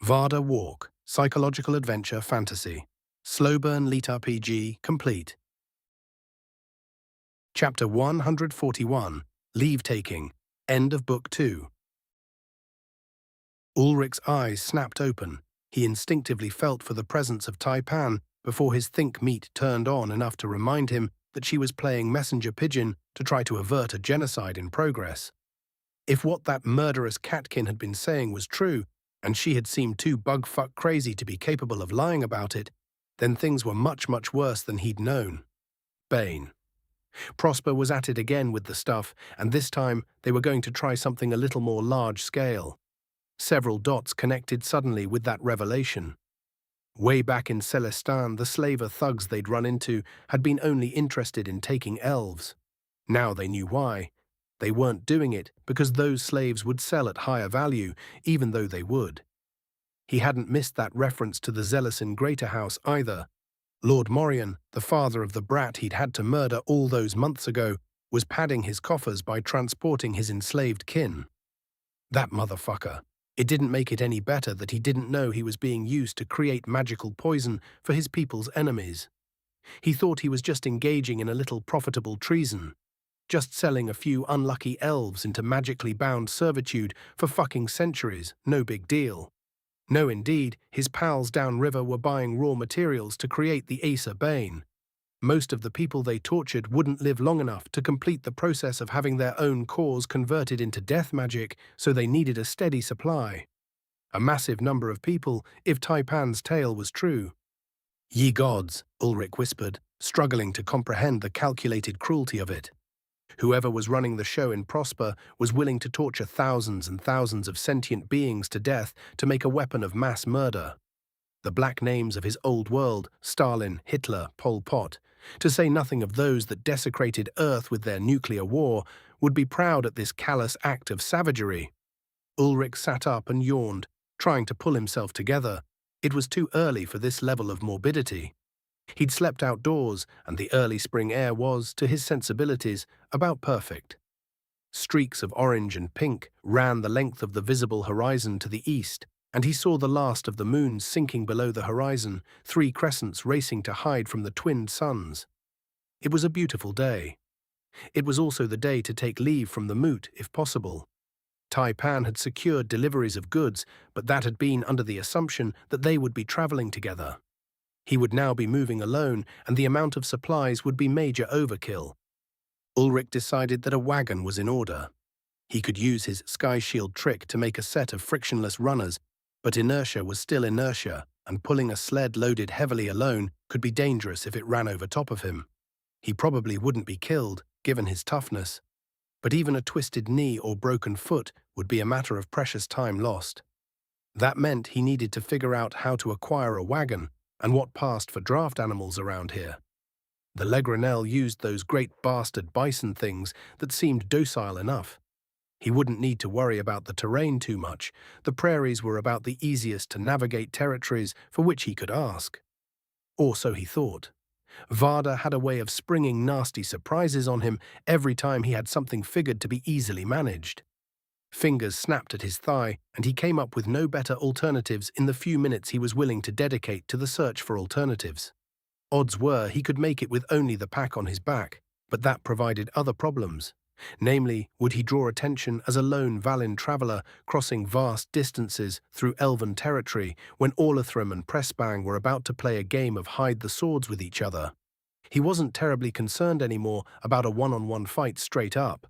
Varda Walk, Psychological Adventure Fantasy. Slowburn LitRPG complete. Chapter 141, Leave Taking, End of Book 2. Ulrich's eyes snapped open. He instinctively felt for the presence of Taipan before his think meat turned on enough to remind him that she was playing messenger pigeon to try to avert a genocide in progress. If what that murderous catkin had been saying was true, and she had seemed too bug-fuck crazy to be capable of lying about it, then things were much, much worse than he'd known. Bane. Prosper was at it again with the stuff, and this time they were going to try something a little more large-scale. Several dots connected suddenly with that revelation. Way back in Celestin, the slaver thugs they'd run into had been only interested in taking elves. Now they knew why. They weren't doing it because those slaves would sell at higher value, even though they would. He hadn't missed that reference to the zealous in Greater House either. Lord Morion, the father of the brat he'd had to murder all those months ago, was padding his coffers by transporting his enslaved kin. That motherfucker. It didn't make it any better that he didn't know he was being used to create magical poison for his people's enemies. He thought he was just engaging in a little profitable treason. Just selling a few unlucky elves into magically bound servitude for fucking centuries, no big deal. No, indeed, his pals downriver were buying raw materials to create the Acer Bane. Most of the people they tortured wouldn't live long enough to complete the process of having their own cores converted into death magic, so they needed a steady supply. A massive number of people, if Taipan's tale was true. Ye gods, Ulrich whispered, struggling to comprehend the calculated cruelty of it. Whoever was running the show in Prosper was willing to torture thousands and thousands of sentient beings to death to make a weapon of mass murder. The black names of his old world, Stalin, Hitler, Pol Pot, to say nothing of those that desecrated Earth with their nuclear war, would be proud at this callous act of savagery. Ulrich sat up and yawned, trying to pull himself together. It was too early for this level of morbidity. He'd slept outdoors, and the early spring air was, to his sensibilities, about perfect. Streaks of orange and pink ran the length of the visible horizon to the east, and he saw the last of the moons sinking below the horizon, 3 crescents racing to hide from the twinned suns. It was a beautiful day. It was also the day to take leave from the moot, if possible. Taipan had secured deliveries of goods, but that had been under the assumption that they would be traveling together. He would now be moving alone, and the amount of supplies would be major overkill. Ulrich decided that a wagon was in order. He could use his sky shield trick to make a set of frictionless runners, but inertia was still inertia, and pulling a sled loaded heavily alone could be dangerous if it ran over top of him. He probably wouldn't be killed, given his toughness, but even a twisted knee or broken foot would be a matter of precious time lost. That meant he needed to figure out how to acquire a wagon, and what passed for draft animals around here. The Legrenel used those great bastard bison things that seemed docile enough. He wouldn't need to worry about the terrain too much. The prairies were about the easiest to navigate territories for which he could ask. Or so he thought. Varda had a way of springing nasty surprises on him every time he had something figured to be easily managed. Fingers snapped at his thigh, and he came up with no better alternatives in the few minutes he was willing to dedicate to the search for alternatives. Odds were he could make it with only the pack on his back, but that provided other problems. Namely, would he draw attention as a lone Valin traveller crossing vast distances through elven territory when Orlithrim and Pressbang were about to play a game of hide the swords with each other? He wasn't terribly concerned anymore about a one-on-one fight straight up.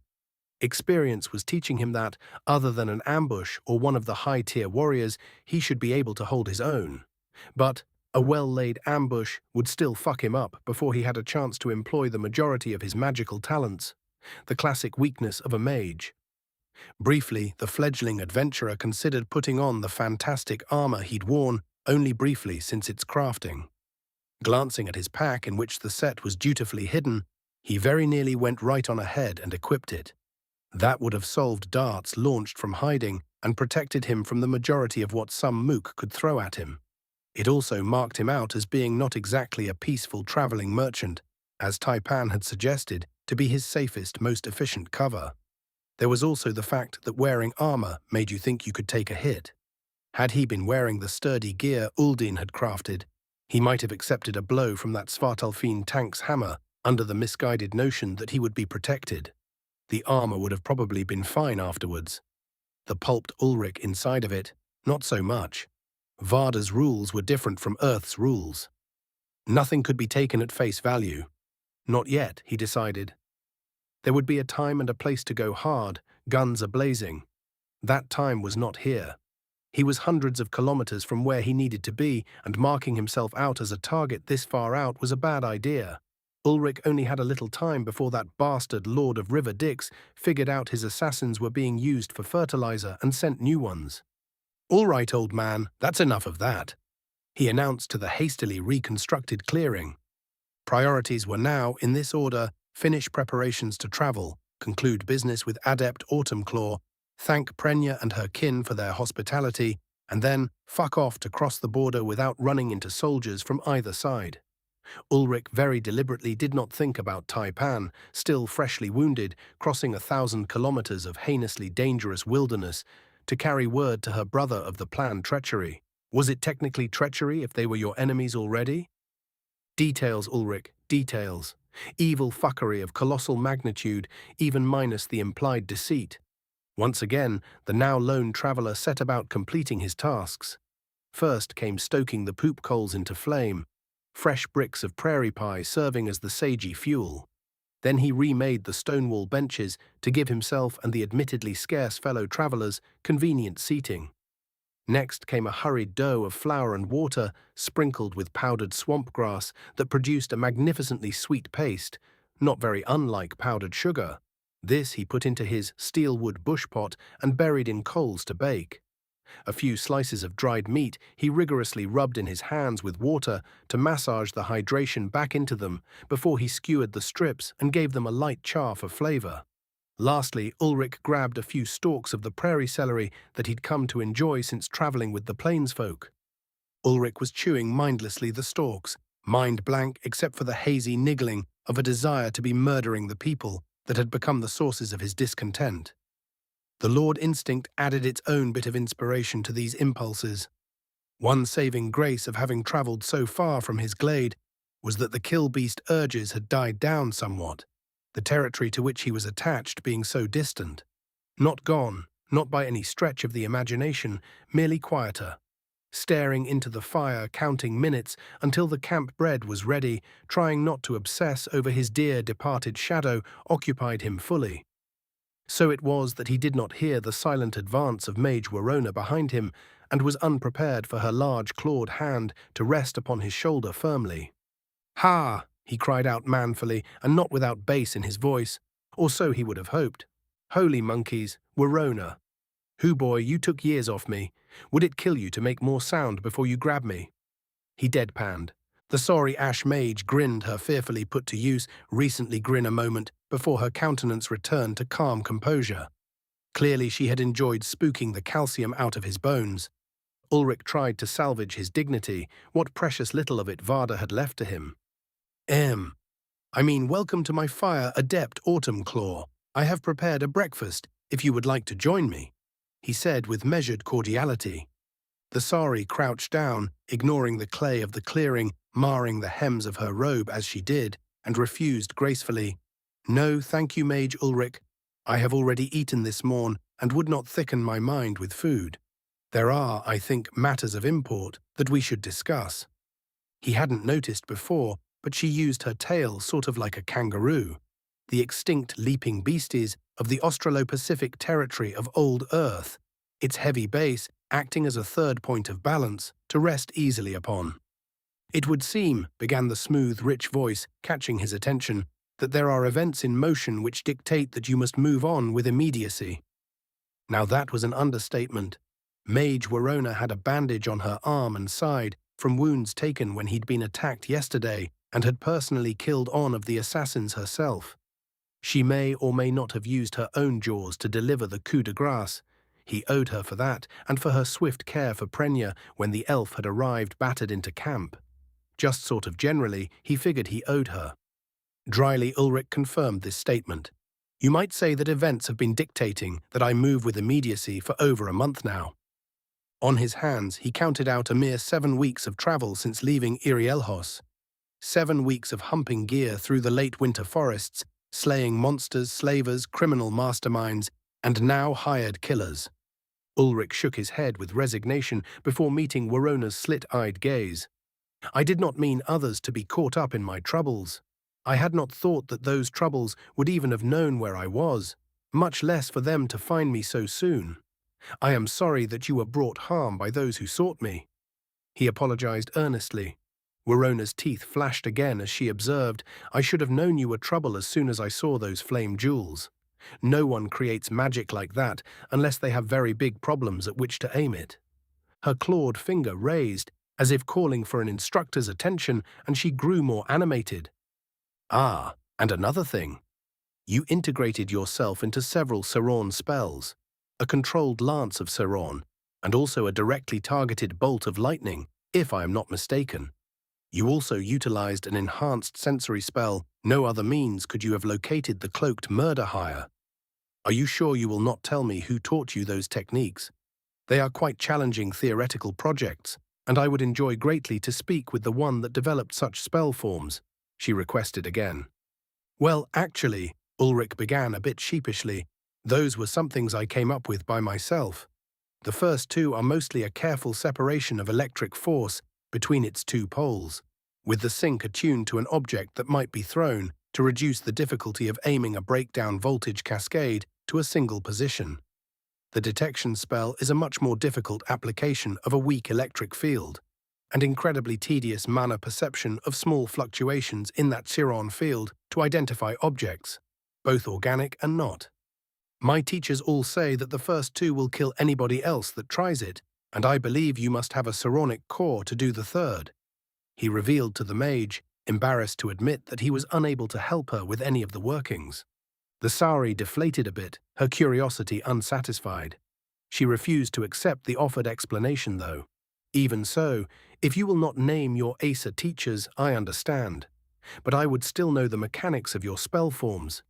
Experience was teaching him that, other than an ambush or one of the high-tier warriors, he should be able to hold his own. But a well-laid ambush would still fuck him up before he had a chance to employ the majority of his magical talents, the classic weakness of a mage. Briefly, the fledgling adventurer considered putting on the fantastic armor he'd worn only briefly since its crafting. Glancing at his pack in which the set was dutifully hidden, he very nearly went right on ahead and equipped it. That would have solved darts launched from hiding and protected him from the majority of what some mook could throw at him. It also marked him out as being not exactly a peaceful traveling merchant, as Taipan had suggested, to be his safest, most efficient cover. There was also the fact that wearing armor made you think you could take a hit. Had he been wearing the sturdy gear Uldin had crafted, he might have accepted a blow from that Svartalfine tank's hammer under the misguided notion that he would be protected. The armor would have probably been fine afterwards. The pulped Ulrich inside of it, not so much. Varda's rules were different from Earth's rules. Nothing could be taken at face value. Not yet, he decided. There would be a time and a place to go hard, guns a-blazing. That time was not here. He was hundreds of kilometers from where he needed to be, and marking himself out as a target this far out was a bad idea. Ulrich only had a little time before that bastard Lord of River Dix figured out his assassins were being used for fertilizer and sent new ones. "All right, old man, that's enough of that," he announced to the hastily reconstructed clearing. Priorities were now, in this order, finish preparations to travel, conclude business with Adept Autumnclaw, thank Prenya and her kin for their hospitality, and then fuck off to cross the border without running into soldiers from either side. Ulrich very deliberately did not think about Taipan, still freshly wounded, crossing 1,000 kilometers of heinously dangerous wilderness to carry word to her brother of the planned treachery. Was it technically treachery if they were your enemies already? Details, Ulrich, details. Evil fuckery of colossal magnitude, even minus the implied deceit. Once again, the now lone traveler set about completing his tasks. First came stoking the poop coals into flame, fresh bricks of prairie pie serving as the sagey fuel. Then he remade the stonewall benches to give himself and the admittedly scarce fellow travelers convenient seating. Next came a hurried dough of flour and water sprinkled with powdered swamp grass that produced a magnificently sweet paste, not very unlike powdered sugar. This he put into his steel-wood bushpot and buried in coals to bake. A few slices of dried meat he rigorously rubbed in his hands with water to massage the hydration back into them before he skewered the strips and gave them a light char for flavor. Lastly, Ulrich grabbed a few stalks of the prairie celery that he'd come to enjoy since traveling with the plainsfolk. Ulrich was chewing mindlessly the stalks, mind blank except for the hazy niggling of a desire to be murdering the people that had become the sources of his discontent. The Lord instinct added its own bit of inspiration to these impulses. One saving grace of having traveled so far from his glade was that the kill-beast urges had died down somewhat, the territory to which he was attached being so distant. Not gone, not by any stretch of the imagination, merely quieter. Staring into the fire, counting minutes until the camp bread was ready, trying not to obsess over his dear departed shadow, occupied him fully. So it was that he did not hear the silent advance of Mage Warona behind him, and was unprepared for her large clawed hand to rest upon his shoulder firmly. "Ha!" he cried out manfully, and not without bass in his voice, or so he would have hoped. "Holy monkeys, Warona! Hoo boy, you took years off me. Would it kill you to make more sound before you grab me?" He deadpanned. The sorry Ash Mage grinned her fearfully put to use, recently grin a moment before her countenance returned to calm composure. Clearly she had enjoyed spooking the calcium out of his bones. Ulrich tried to salvage his dignity, what precious little of it Varda had left to him. I mean, welcome to my fire, Adept Autumnclaw. I have prepared a breakfast, if you would like to join me," he said with measured cordiality. The Sari crouched down, ignoring the clay of the clearing, marring the hems of her robe as she did, and refused gracefully. "No, thank you, Mage Ulrich. I have already eaten this morn, and would not thicken my mind with food. There are, I think, matters of import that we should discuss." He hadn't noticed before, but she used her tail sort of like a kangaroo. The extinct leaping beasties of the Australo-Pacific territory of Old Earth, its heavy base acting as a third point of balance to rest easily upon. "It would seem," began the smooth, rich voice, catching his attention, "that there are events in motion which dictate that you must move on with immediacy." Now that was an understatement. Mage Warona had a bandage on her arm and side from wounds taken when he'd been attacked yesterday and had personally killed on of the assassins herself. She may or may not have used her own jaws to deliver the coup de grace. He owed her for that, and for her swift care for Prenya when the elf had arrived battered into camp. Just sort of generally, he figured he owed her. Dryly, Ulrich confirmed this statement. "You might say that events have been dictating that I move with immediacy for over a month now." On his hands, he counted out a mere 7 weeks of travel since leaving Irielhos. 7 weeks of humping gear through the late winter forests, slaying monsters, slavers, criminal masterminds, and now hired killers. Ulrich shook his head with resignation before meeting Warona's slit-eyed gaze. I did not mean others to be caught up in my troubles. I had not thought that those troubles would even have known where I was, much less for them to find me so soon. I am sorry that you were brought harm by those who sought me. He apologized earnestly. Warona's teeth flashed again as she observed, I should have known you were trouble as soon as I saw those flame jewels. No one creates magic like that unless they have very big problems at which to aim it. Her clawed finger raised, as if calling for an instructor's attention, and she grew more animated. Ah, and another thing. You integrated yourself into several Sauron spells, a controlled lance of Sauron, and also a directly targeted bolt of lightning, if I am not mistaken. You also utilized an enhanced sensory spell. No other means could you have located the cloaked murder hire. Are you sure you will not tell me who taught you those techniques? They are quite challenging theoretical projects, and I would enjoy greatly to speak with the one that developed such spell forms, she requested again. Well, actually, Ulrich began a bit sheepishly, those were some things I came up with by myself. The first two are mostly a careful separation of electric force between its two poles, with the sync attuned to an object that might be thrown to reduce the difficulty of aiming a breakdown voltage cascade to a single position. The detection spell is a much more difficult application of a weak electric field, and incredibly tedious mana perception of small fluctuations in that Sauron field to identify objects, both organic and not. My teachers all say that the first two will kill anybody else that tries it, and I believe you must have a Sauronic core to do the third. He revealed to the mage, embarrassed to admit that he was unable to help her with any of the workings. The Sauri deflated a bit, her curiosity unsatisfied. She refused to accept the offered explanation, though. Even so, if you will not name your Acer teachers, I understand. But I would still know the mechanics of your spell forms.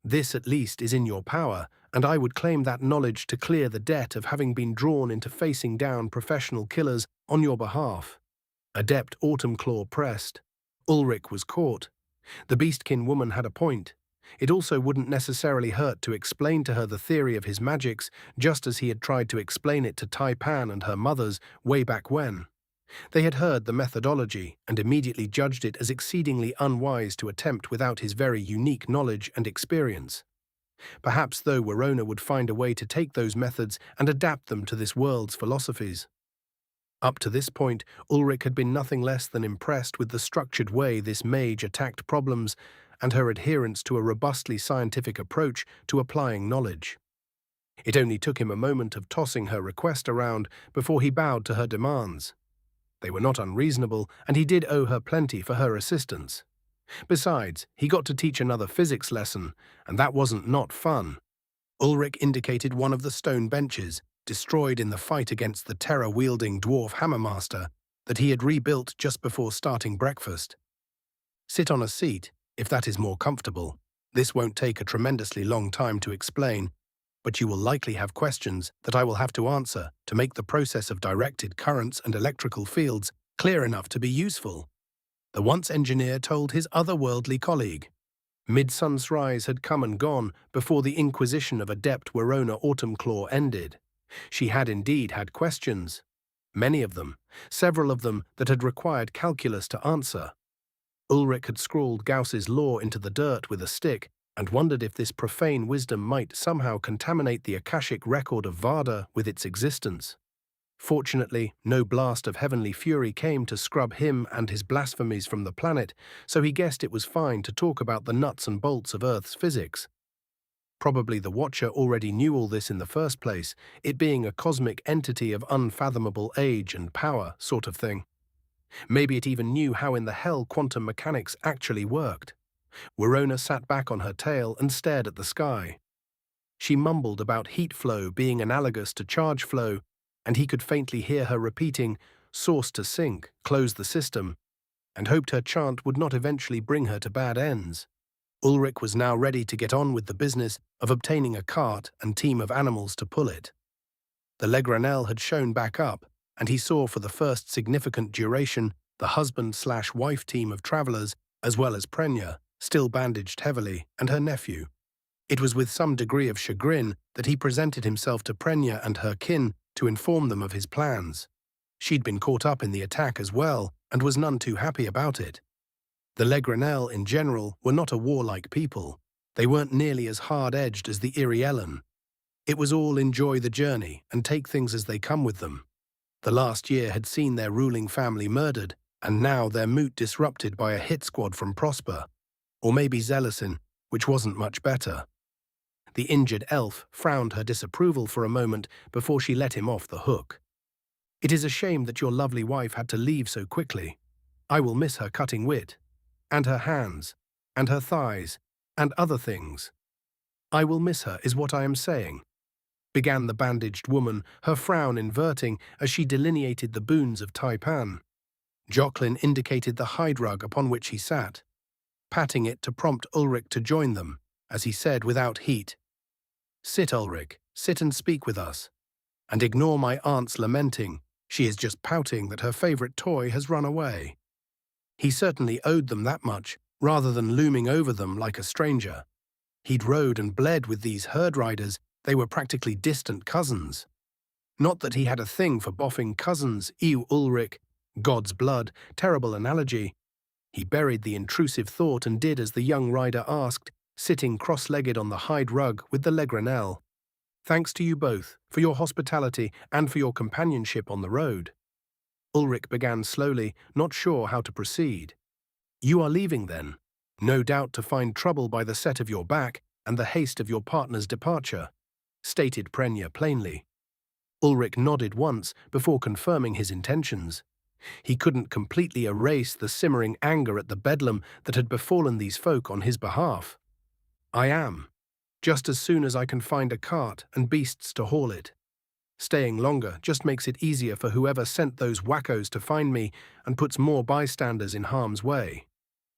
This, at least, is in your power, and I would claim that knowledge to clear the debt of having been drawn into facing down professional killers on your behalf. Adept Autumnclaw pressed. Ulrich was caught. The Beastkin woman had a point. It also wouldn't necessarily hurt to explain to her the theory of his magics, just as he had tried to explain it to Taipan and her mothers way back when. They had heard the methodology and immediately judged it as exceedingly unwise to attempt without his very unique knowledge and experience. Perhaps, though, Warona would find a way to take those methods and adapt them to this world's philosophies. Up to this point, Ulrich had been nothing less than impressed with the structured way this mage attacked problems and her adherence to a robustly scientific approach to applying knowledge. It only took him a moment of tossing her request around before he bowed to her demands. They were not unreasonable, and he did owe her plenty for her assistance. Besides, he got to teach another physics lesson, and that wasn't not fun. Ulrich indicated one of the stone benches, destroyed in the fight against the terror-wielding dwarf hammermaster, that he had rebuilt just before starting breakfast. Sit on a seat, if that is more comfortable. This won't take a tremendously long time to explain, but you will likely have questions that I will have to answer to make the process of directed currents and electrical fields clear enough to be useful. The once-engineer told his otherworldly colleague. Mid-sun's rise had come and gone before the inquisition of adept Warona Autumnclaw ended. She had indeed had questions. Many of them, several of them that had required calculus to answer. Ulrich had scrawled Gauss's law into the dirt with a stick and wondered if this profane wisdom might somehow contaminate the Akashic record of Varda with its existence. Fortunately, no blast of heavenly fury came to scrub him and his blasphemies from the planet, so he guessed it was fine to talk about the nuts and bolts of Earth's physics. Probably the Watcher already knew all this in the first place, it being a cosmic entity of unfathomable age and power sort of thing. Maybe it even knew how in the hell quantum mechanics actually worked. Warona sat back on her tail and stared at the sky. She mumbled about heat flow being analogous to charge flow, and he could faintly hear her repeating, source to sink, close the system, and hoped her chant would not eventually bring her to bad ends. Ulrich was now ready to get on with the business of obtaining a cart and team of animals to pull it. The Legranel had shown back up, and he saw for the first significant duration the husband-slash-wife team of travelers, as well as Prenya, still bandaged heavily, and her nephew. It was with some degree of chagrin that he presented himself to Prenya and her kin to inform them of his plans. She'd been caught up in the attack as well, and was none too happy about it. The Legranel, in general, were not a warlike people. They weren't nearly as hard-edged as the Irielen. It was all enjoy the journey and take things as they come with them. The last year had seen their ruling family murdered, and now their moot disrupted by a hit squad from Prosper, or maybe Zelesin, which wasn't much better. The injured elf frowned her disapproval for a moment before she let him off the hook. "It is a shame that your lovely wife had to leave so quickly. I will miss her cutting wit, and her hands, and her thighs, and other things. I will miss her is what I am saying," began the bandaged woman, her frown inverting as she delineated the boons of Taipan. Joclyn indicated the hide rug upon which he sat, patting it to prompt Ulrich to join them, as he said without heat, "Sit, Ulrich, sit and speak with us. And ignore my aunt's lamenting. She is just pouting that her favorite toy has run away." He certainly owed them that much, rather than looming over them like a stranger. He'd rode and bled with these herd riders. They were practically distant cousins. Not that he had a thing for boffing cousins, ew Ulrich, God's blood, terrible analogy. He buried the intrusive thought and did as the young rider asked, sitting cross-legged on the hide rug with the Legranel. "Thanks to you both, for your hospitality and for your companionship on the road." Ulrich began slowly, not sure how to proceed. "You are leaving then? No doubt to find trouble by the set of your back and the haste of your partner's departure," stated Prenya plainly. Ulrich nodded once before confirming his intentions. He couldn't completely erase the simmering anger at the bedlam that had befallen these folk on his behalf. "I am. Just as soon as I can find a cart and beasts to haul it. Staying longer just makes it easier for whoever sent those wackos to find me and puts more bystanders in harm's way.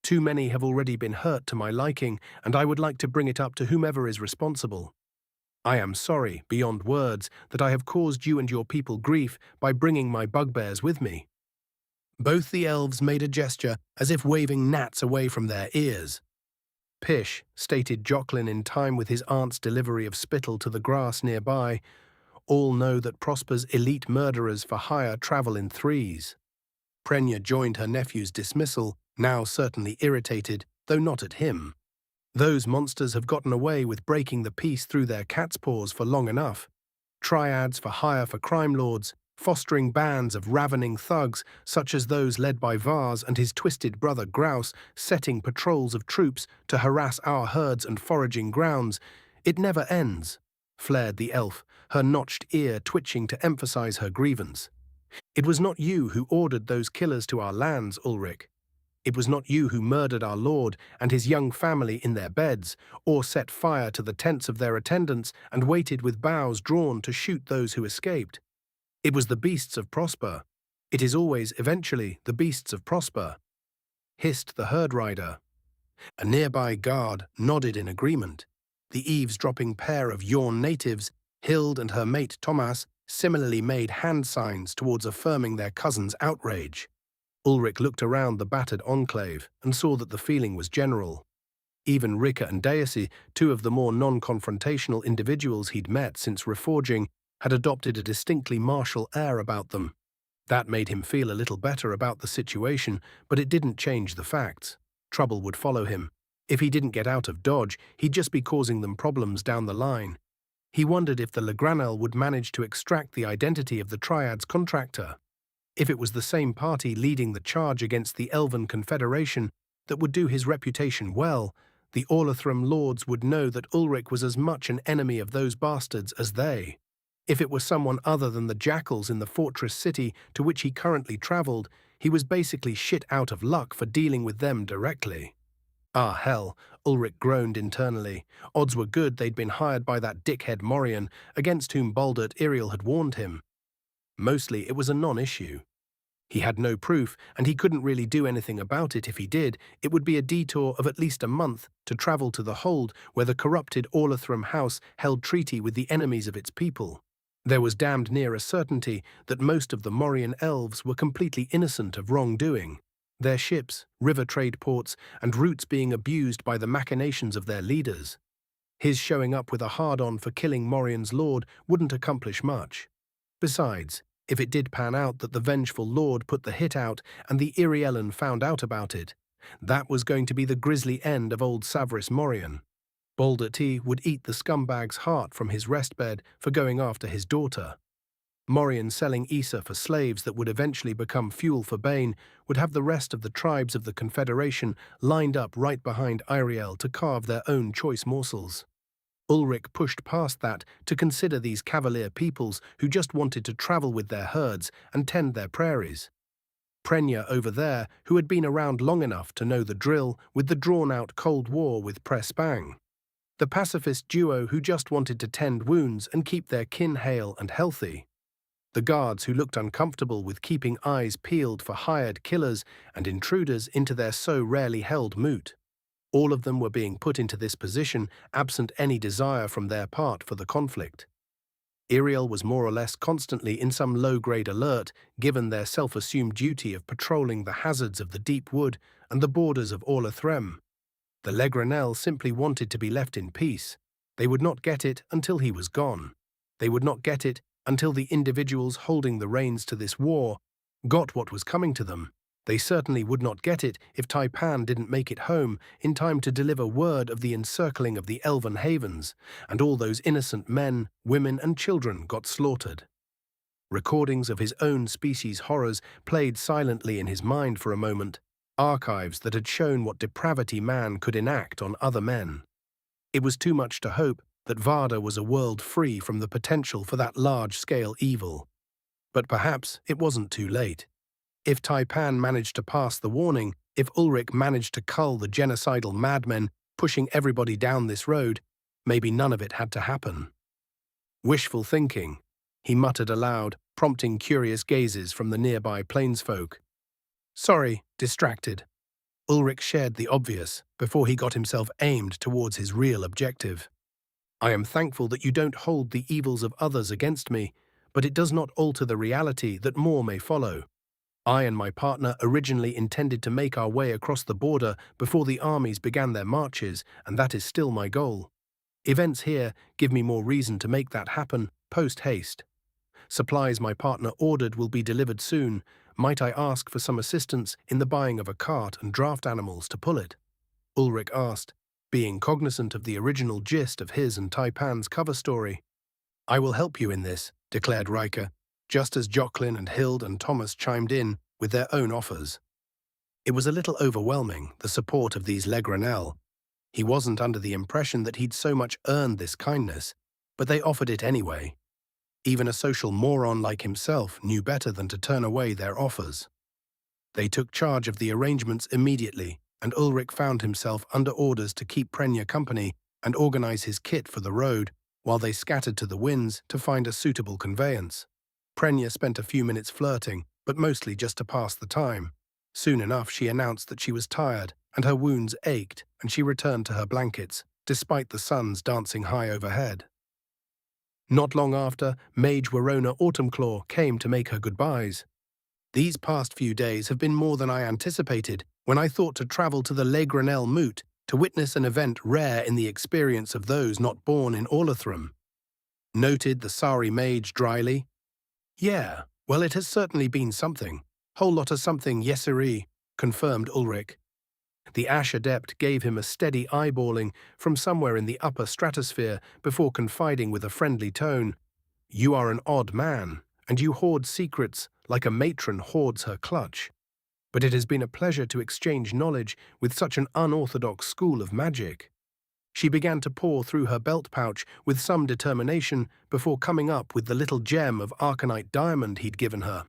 Too many have already been hurt to my liking, and I would like to bring it up to whomever is responsible. I am sorry, beyond words, that I have caused you and your people grief by bringing my bugbears with me." Both the elves made a gesture as if waving gnats away from their ears. "Pish," stated Joclyn in time with his aunt's delivery of spittle to the grass nearby. "All know that Prosper's elite murderers for hire travel in threes." Prenya joined her nephew's dismissal, now certainly irritated, though not at him. "Those monsters have gotten away with breaking the peace through their cat's paws for long enough. Triads for hire for crime lords, fostering bands of ravening thugs such as those led by Vars and his twisted brother Grouse, setting patrols of troops to harass our herds and foraging grounds. It never ends," flared the elf, her notched ear twitching to emphasize her grievance. "It was not you who ordered those killers to our lands, Ulrich. It was not you who murdered our lord and his young family in their beds, or set fire to the tents of their attendants and waited with bows drawn to shoot those who escaped. It was the beasts of Prosper. It is always, eventually, the beasts of Prosper," hissed the herd rider. A nearby guard nodded in agreement. The eavesdropping pair of Yorn natives, Hild and her mate Thomas, similarly made hand signs towards affirming their cousin's outrage. Ulrich looked around the battered enclave and saw that the feeling was general. Even Rika and Daisy, two of the more non-confrontational individuals he'd met since reforging, had adopted a distinctly martial air about them. That made him feel a little better about the situation, but it didn't change the facts. Trouble would follow him. If he didn't get out of Dodge, he'd just be causing them problems down the line. He wondered if the Legranel would manage to extract the identity of the Triad's contractor. If it was the same party leading the charge against the Elven Confederation that would do his reputation well, the Orlithrum lords would know that Ulrich was as much an enemy of those bastards as they. If it were someone other than the jackals in the fortress city to which he currently travelled, he was basically shit out of luck for dealing with them directly. Ah, hell, Ulrich groaned internally. Odds were good they'd been hired by that dickhead Morian, against whom Baldurt Iriel had warned him. Mostly it was a non-issue. He had no proof, and he couldn't really do anything about it. If he did, it would be a detour of at least a month to travel to the hold where the corrupted Orlithrum house held treaty with the enemies of its people. There was damned near a certainty that most of the Morian elves were completely innocent of wrongdoing, their ships, river trade ports, and routes being abused by the machinations of their leaders. His showing up with a hard-on for killing Morian's lord wouldn't accomplish much. Besides, if it did pan out that the vengeful lord put the hit out and the Iriellen found out about it, that was going to be the grisly end of old Savris Morian. Balder T would eat the scumbag's heart from his restbed for going after his daughter. Morian selling Issa for slaves that would eventually become fuel for Bane would have the rest of the tribes of the Confederation lined up right behind Iriel to carve their own choice morsels. Ulrich pushed past that to consider these cavalier peoples who just wanted to travel with their herds and tend their prairies. Prenya over there, who had been around long enough to know the drill with the drawn-out Cold War with Press Bang. The pacifist duo who just wanted to tend wounds and keep their kin hale and healthy. The guards who looked uncomfortable with keeping eyes peeled for hired killers and intruders into their so rarely held moot. All of them were being put into this position absent any desire from their part for the conflict. Iriel was more or less constantly in some low-grade alert, given their self-assumed duty of patrolling the hazards of the deep wood and the borders of Orlathrem. The Legranel simply wanted to be left in peace. They would not get it until he was gone. They would not get it until the individuals holding the reins to this war got what was coming to them. They certainly would not get it if Taipan didn't make it home in time to deliver word of the encircling of the Elven Havens, and all those innocent men, women, and children got slaughtered. Recordings of his own species' horrors played silently in his mind for a moment, archives that had shown what depravity man could enact on other men. It was too much to hope that Varda was a world free from the potential for that large-scale evil. But perhaps it wasn't too late. If Taipan managed to pass the warning, if Ulrich managed to cull the genocidal madmen pushing everybody down this road, maybe none of it had to happen. Wishful thinking, he muttered aloud, prompting curious gazes from the nearby plainsfolk. Sorry, distracted. Ulrich shared the obvious before he got himself aimed towards his real objective. I am thankful that you don't hold the evils of others against me, but it does not alter the reality that more may follow. I and my partner originally intended to make our way across the border before the armies began their marches, and that is still my goal. Events here give me more reason to make that happen post-haste. Supplies my partner ordered will be delivered soon. Might I ask for some assistance in the buying of a cart and draft animals to pull it? Ulrich asked, being cognizant of the original gist of his and Taipan's cover story. I will help you in this, declared Riker, just as Joclyn and Hild and Thomas chimed in with their own offers. It was a little overwhelming, the support of these Legranel. He wasn't under the impression that he'd so much earned this kindness, but they offered it anyway. Even a social moron like himself knew better than to turn away their offers. They took charge of the arrangements immediately, and Ulrich found himself under orders to keep Prenya company and organize his kit for the road, while they scattered to the winds to find a suitable conveyance. Prenya spent a few minutes flirting, but mostly just to pass the time. Soon enough she announced that she was tired, and her wounds ached, and she returned to her blankets, despite the suns dancing high overhead. Not long after, Mage Werona Autumnclaw came to make her goodbyes. These past few days have been more than I anticipated when I thought to travel to the Legranel Moot to witness an event rare in the experience of those not born in Orlathrem. Noted the Sari Mage dryly. Yeah, well, it has certainly been something. Whole lot of something, yesiree, confirmed Ulrich. The Ash Adept gave him a steady eyeballing from somewhere in the upper stratosphere before confiding with a friendly tone, You are an odd man, and you hoard secrets like a matron hoards her clutch. But it has been a pleasure to exchange knowledge with such an unorthodox school of magic. She began to pore through her belt pouch with some determination before coming up with the little gem of Arcanite diamond he'd given her.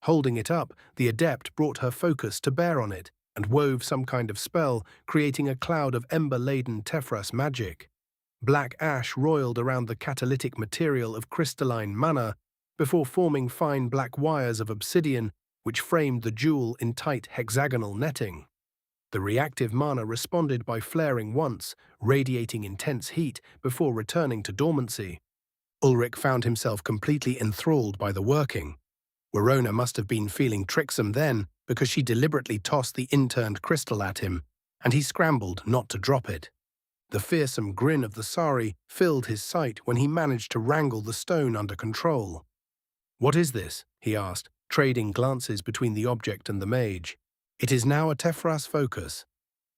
Holding it up, the adept brought her focus to bear on it and wove some kind of spell, creating a cloud of ember-laden Tephras magic. Black ash roiled around the catalytic material of crystalline mana before forming fine black wires of obsidian which framed the jewel in tight hexagonal netting. The reactive mana responded by flaring once, radiating intense heat before returning to dormancy. Ulrich found himself completely enthralled by the working. Verona must have been feeling tricksome then, because she deliberately tossed the inturned crystal at him, and he scrambled not to drop it. The fearsome grin of the Sari filled his sight when he managed to wrangle the stone under control. "What is this?" he asked, trading glances between the object and the mage. "It is now a Tephras focus.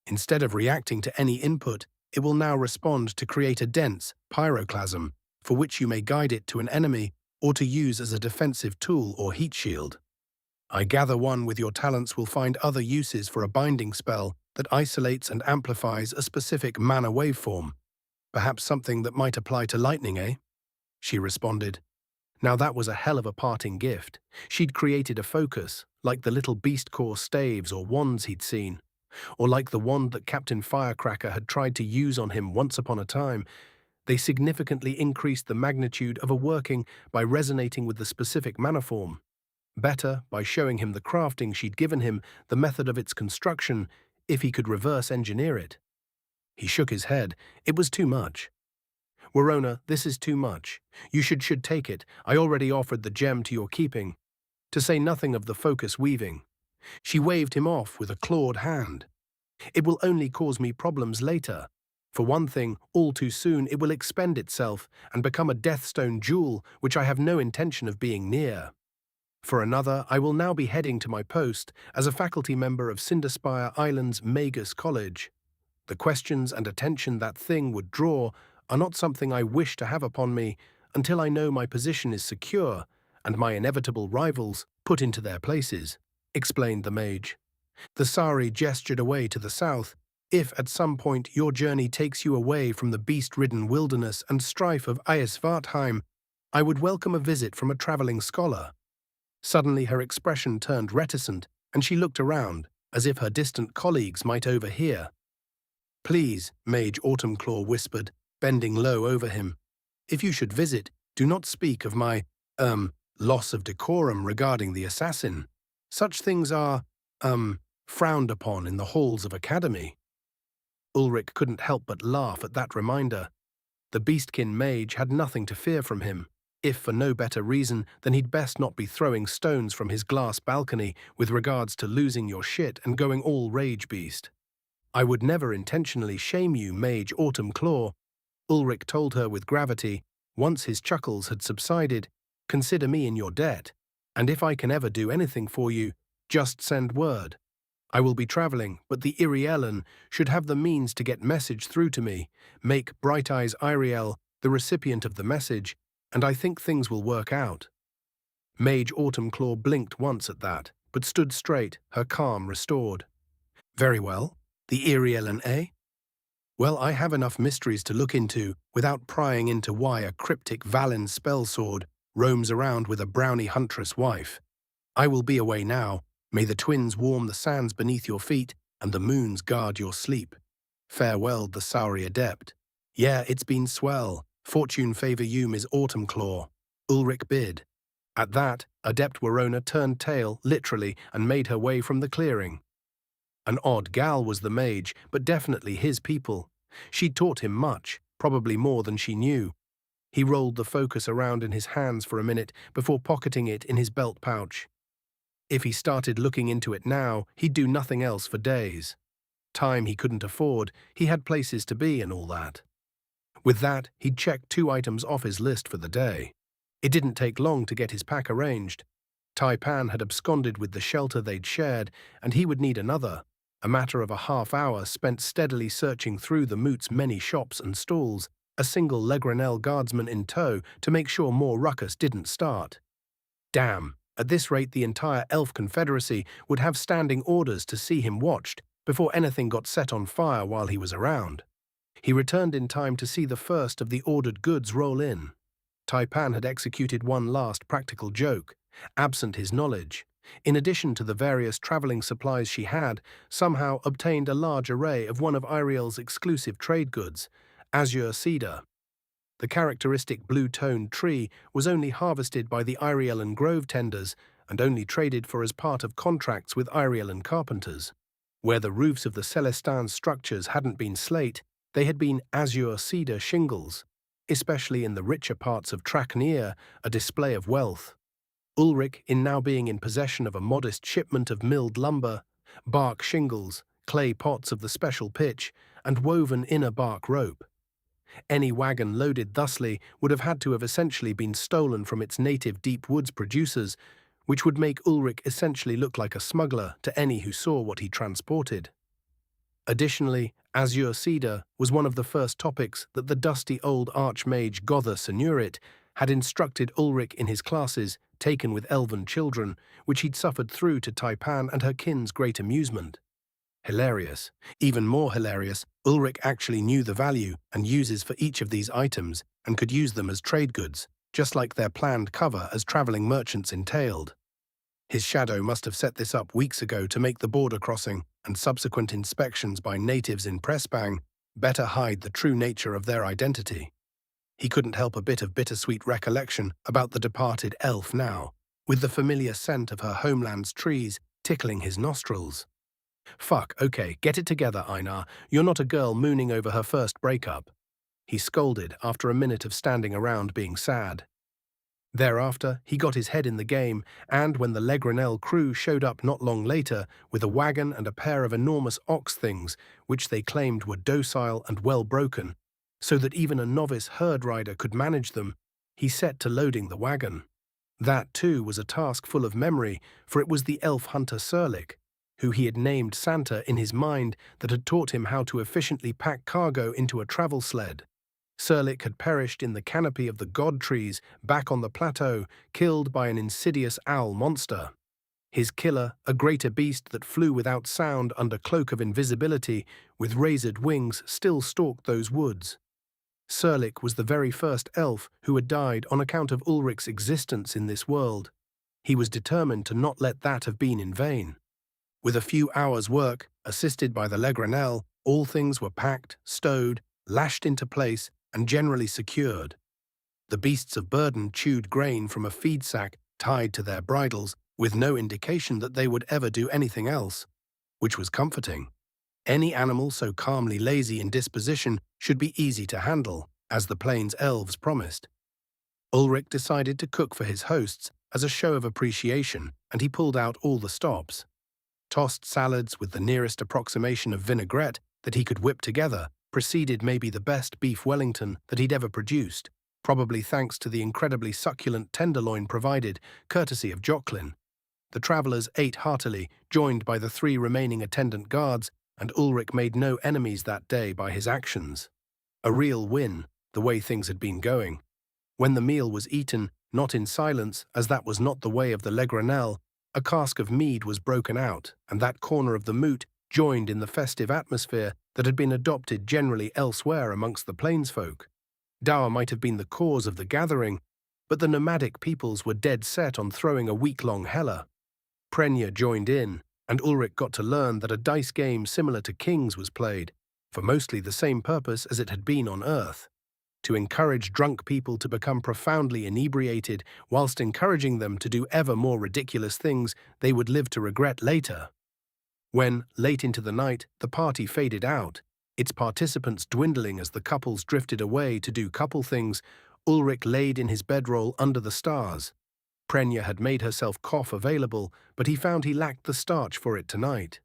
Instead of reacting to any input, it will now respond to create a dense pyroclasm, for which you may guide it to an enemy or to use as a defensive tool or heat shield. I gather one with your talents will find other uses for a binding spell that isolates and amplifies a specific mana waveform. Perhaps something that might apply to lightning, eh?" She responded. Now that was a hell of a parting gift. She'd created a focus, like the little beastcore staves or wands he'd seen, or like the wand that Captain Firecracker had tried to use on him once upon a time. They significantly increased the magnitude of a working by resonating with the specific mana form. Better, by showing him the crafting she'd given him, the method of its construction, if he could reverse engineer it. He shook his head. It was too much. "Verona, this is too much. You should take it. I already offered the gem to your keeping. To say nothing of the focus weaving." She waved him off with a clawed hand. "It will only cause me problems later. For one thing, all too soon it will expend itself and become a Deathstone jewel which I have no intention of being near. For another, I will now be heading to my post as a faculty member of Cinderspire Island's Magus College. The questions and attention that thing would draw are not something I wish to have upon me until I know my position is secure and my inevitable rivals put into their places," explained the mage. The Sari gestured away to the south. "If at some point your journey takes you away from the beast-ridden wilderness and strife of Eisvartheim, I would welcome a visit from a traveling scholar." Suddenly her expression turned reticent, and she looked around, as if her distant colleagues might overhear. "Please," Mage Autumnclaw whispered, bending low over him. "If you should visit, do not speak of my, loss of decorum regarding the assassin. Such things are, frowned upon in the halls of Academy." Ulrich couldn't help but laugh at that reminder. The Beastkin mage had nothing to fear from him, if for no better reason than he'd best not be throwing stones from his glass balcony with regards to losing your shit and going all rage beast. "I would never intentionally shame you, Mage Autumnclaw," Ulrich told her with gravity. Once his chuckles had subsided, "Consider me in your debt, and if I can ever do anything for you, just send word. I will be traveling, but the Irielen should have the means to get message through to me. Make Bright Eyes Iriel the recipient of the message, and I think things will work out." Mage Autumnclaw blinked once at that, but stood straight, her calm restored. "Very well. The Irielen, eh? Well, I have enough mysteries to look into without prying into why a cryptic Valen spellsword roams around with a brownie huntress wife. I will be away now. May the twins warm the sands beneath your feet and the moons guard your sleep. Farewell, the Sauri Adept. Yeah, it's been swell. Fortune favor you, Miss Autumnclaw," Ulrich bid. At that, Adept Verona turned tail, literally, and made her way from the clearing. An odd gal was the mage, but definitely his people. She'd taught him much, probably more than she knew. He rolled the focus around in his hands for a minute before pocketing it in his belt pouch. If he started looking into it now, he'd do nothing else for days. Time he couldn't afford, he had places to be and all that. With that, he'd checked 2 items off his list for the day. It didn't take long to get his pack arranged. Taipan had absconded with the shelter they'd shared, and he would need another. A matter of a half-hour spent steadily searching through the moot's many shops and stalls, a single Legranel guardsman in tow to make sure more ruckus didn't start. Damn, at this rate the entire Elf Confederacy would have standing orders to see him watched before anything got set on fire while he was around. He returned in time to see the first of the ordered goods roll in. Taipan had executed one last practical joke, absent his knowledge. In addition to the various traveling supplies she had, somehow obtained a large array of one of Iriel's exclusive trade goods, azure cedar. The characteristic blue-toned tree was only harvested by the Irielen grove tenders and only traded for as part of contracts with Irielen carpenters. Where the roofs of the Celestin structures hadn't been slate, they had been azure cedar shingles. especially in the richer parts of Traknir, a display of wealth. Ulrich, in now being in possession of a modest shipment of milled lumber, bark shingles, clay pots of the special pitch, and woven inner bark rope. Any wagon loaded thusly would have had to have essentially been stolen from its native deep woods producers, which would make Ulrich essentially look like a smuggler to any who saw what he transported. Additionally, azure cedar was one of the first topics that the dusty old archmage Gotha Senurit had instructed Ulrich in his classes taken with elven children, which he'd suffered through to Taipan and her kin's great amusement. Hilarious. Even more hilarious, Ulrich actually knew the value and uses for each of these items and could use them as trade goods, just like their planned cover as traveling merchants entailed. His shadow must have set this up weeks ago to make the border crossing and subsequent inspections by natives in Pressbang better hide the true nature of their identity. He couldn't help a bit of bittersweet recollection about the departed elf now, with the familiar scent of her homeland's trees tickling his nostrils. Fuck, okay, get it together, Einar. You're not a girl mooning over her first breakup. He scolded after a minute of standing around being sad. Thereafter, he got his head in the game, and when the Legranel crew showed up not long later with a wagon and a pair of enormous ox things, which they claimed were docile and well broken, so that even a novice herd rider could manage them, he set to loading the wagon. That, too, was a task full of memory, for it was the elf hunter Serlich, who he had named Santa in his mind, that had taught him how to efficiently pack cargo into a travel sled. Serlich had perished in the canopy of the god trees back on the plateau, killed by an insidious owl monster. His killer, a greater beast that flew without sound under cloak of invisibility, with razored wings, still stalked those woods. Serlich was the very first elf who had died on account of Ulrich's existence in this world. He was determined to not let that have been in vain. With a few hours' work, assisted by the Legranel, all things were packed, stowed, lashed into place, and generally secured. The beasts of burden chewed grain from a feed sack tied to their bridles, with no indication that they would ever do anything else, which was comforting. Any animal so calmly lazy in disposition should be easy to handle, as the plains elves promised. Ulrich decided to cook for his hosts as a show of appreciation, and he pulled out all the stops. Tossed salads with the nearest approximation of vinaigrette that he could whip together preceded maybe the best beef Wellington that he'd ever produced, probably thanks to the incredibly succulent tenderloin provided, courtesy of Joclin. The travellers ate heartily, joined by the 3 remaining attendant guards, and Ulrich made no enemies that day by his actions. A real win, the way things had been going. When the meal was eaten, not in silence, as that was not the way of the Legranel, a cask of mead was broken out, and that corner of the moot joined in the festive atmosphere that had been adopted generally elsewhere amongst the plainsfolk. Dower might have been the cause of the gathering, but the nomadic peoples were dead set on throwing a week-long hella. Prenya joined in, and Ulrich got to learn that a dice game similar to King's was played, for mostly the same purpose as it had been on Earth: to encourage drunk people to become profoundly inebriated whilst encouraging them to do ever more ridiculous things they would live to regret later. When, late into the night, the party faded out, its participants dwindling as the couples drifted away to do couple things, Ulrich laid in his bedroll under the stars. Prenya had made herself cough available, but he found he lacked the starch for it tonight.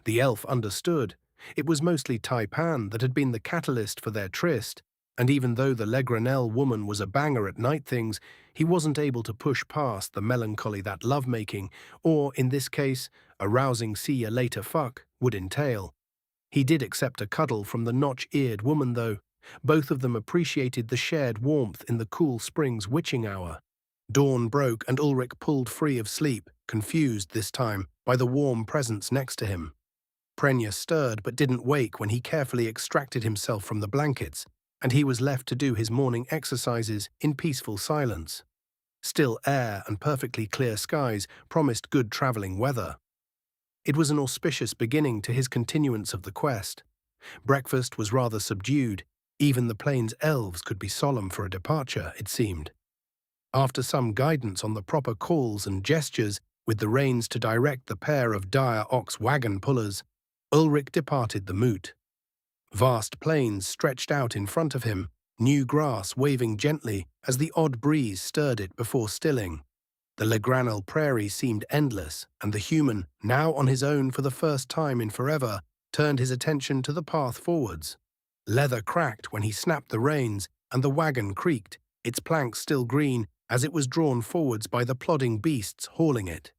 The elf understood. It was mostly Taipan that had been the catalyst for their tryst, and even though the Legranel woman was a banger at night things, he wasn't able to push past the melancholy that lovemaking, or, in this case, a rousing see-ya-later fuck, would entail. He did accept a cuddle from the notch-eared woman, though. Both of them appreciated the shared warmth in the cool spring's witching hour. Dawn broke and Ulrich pulled free of sleep, confused this time by the warm presence next to him. Prenya stirred but didn't wake when he carefully extracted himself from the blankets, and he was left to do his morning exercises in peaceful silence. Still air and perfectly clear skies promised good travelling weather. It was an auspicious beginning to his continuance of the quest. Breakfast was rather subdued. Even the plains elves could be solemn for a departure, it seemed. After some guidance on the proper calls and gestures, with the reins to direct the pair of dire ox wagon pullers, Ulrich departed the moot. Vast plains stretched out in front of him, new grass waving gently as the odd breeze stirred it before stilling. The Legranel prairie seemed endless, and the human, now on his own for the first time in forever, turned his attention to the path forwards. Leather cracked when he snapped the reins, and the wagon creaked, its planks still green, as it was drawn forwards by the plodding beasts hauling it.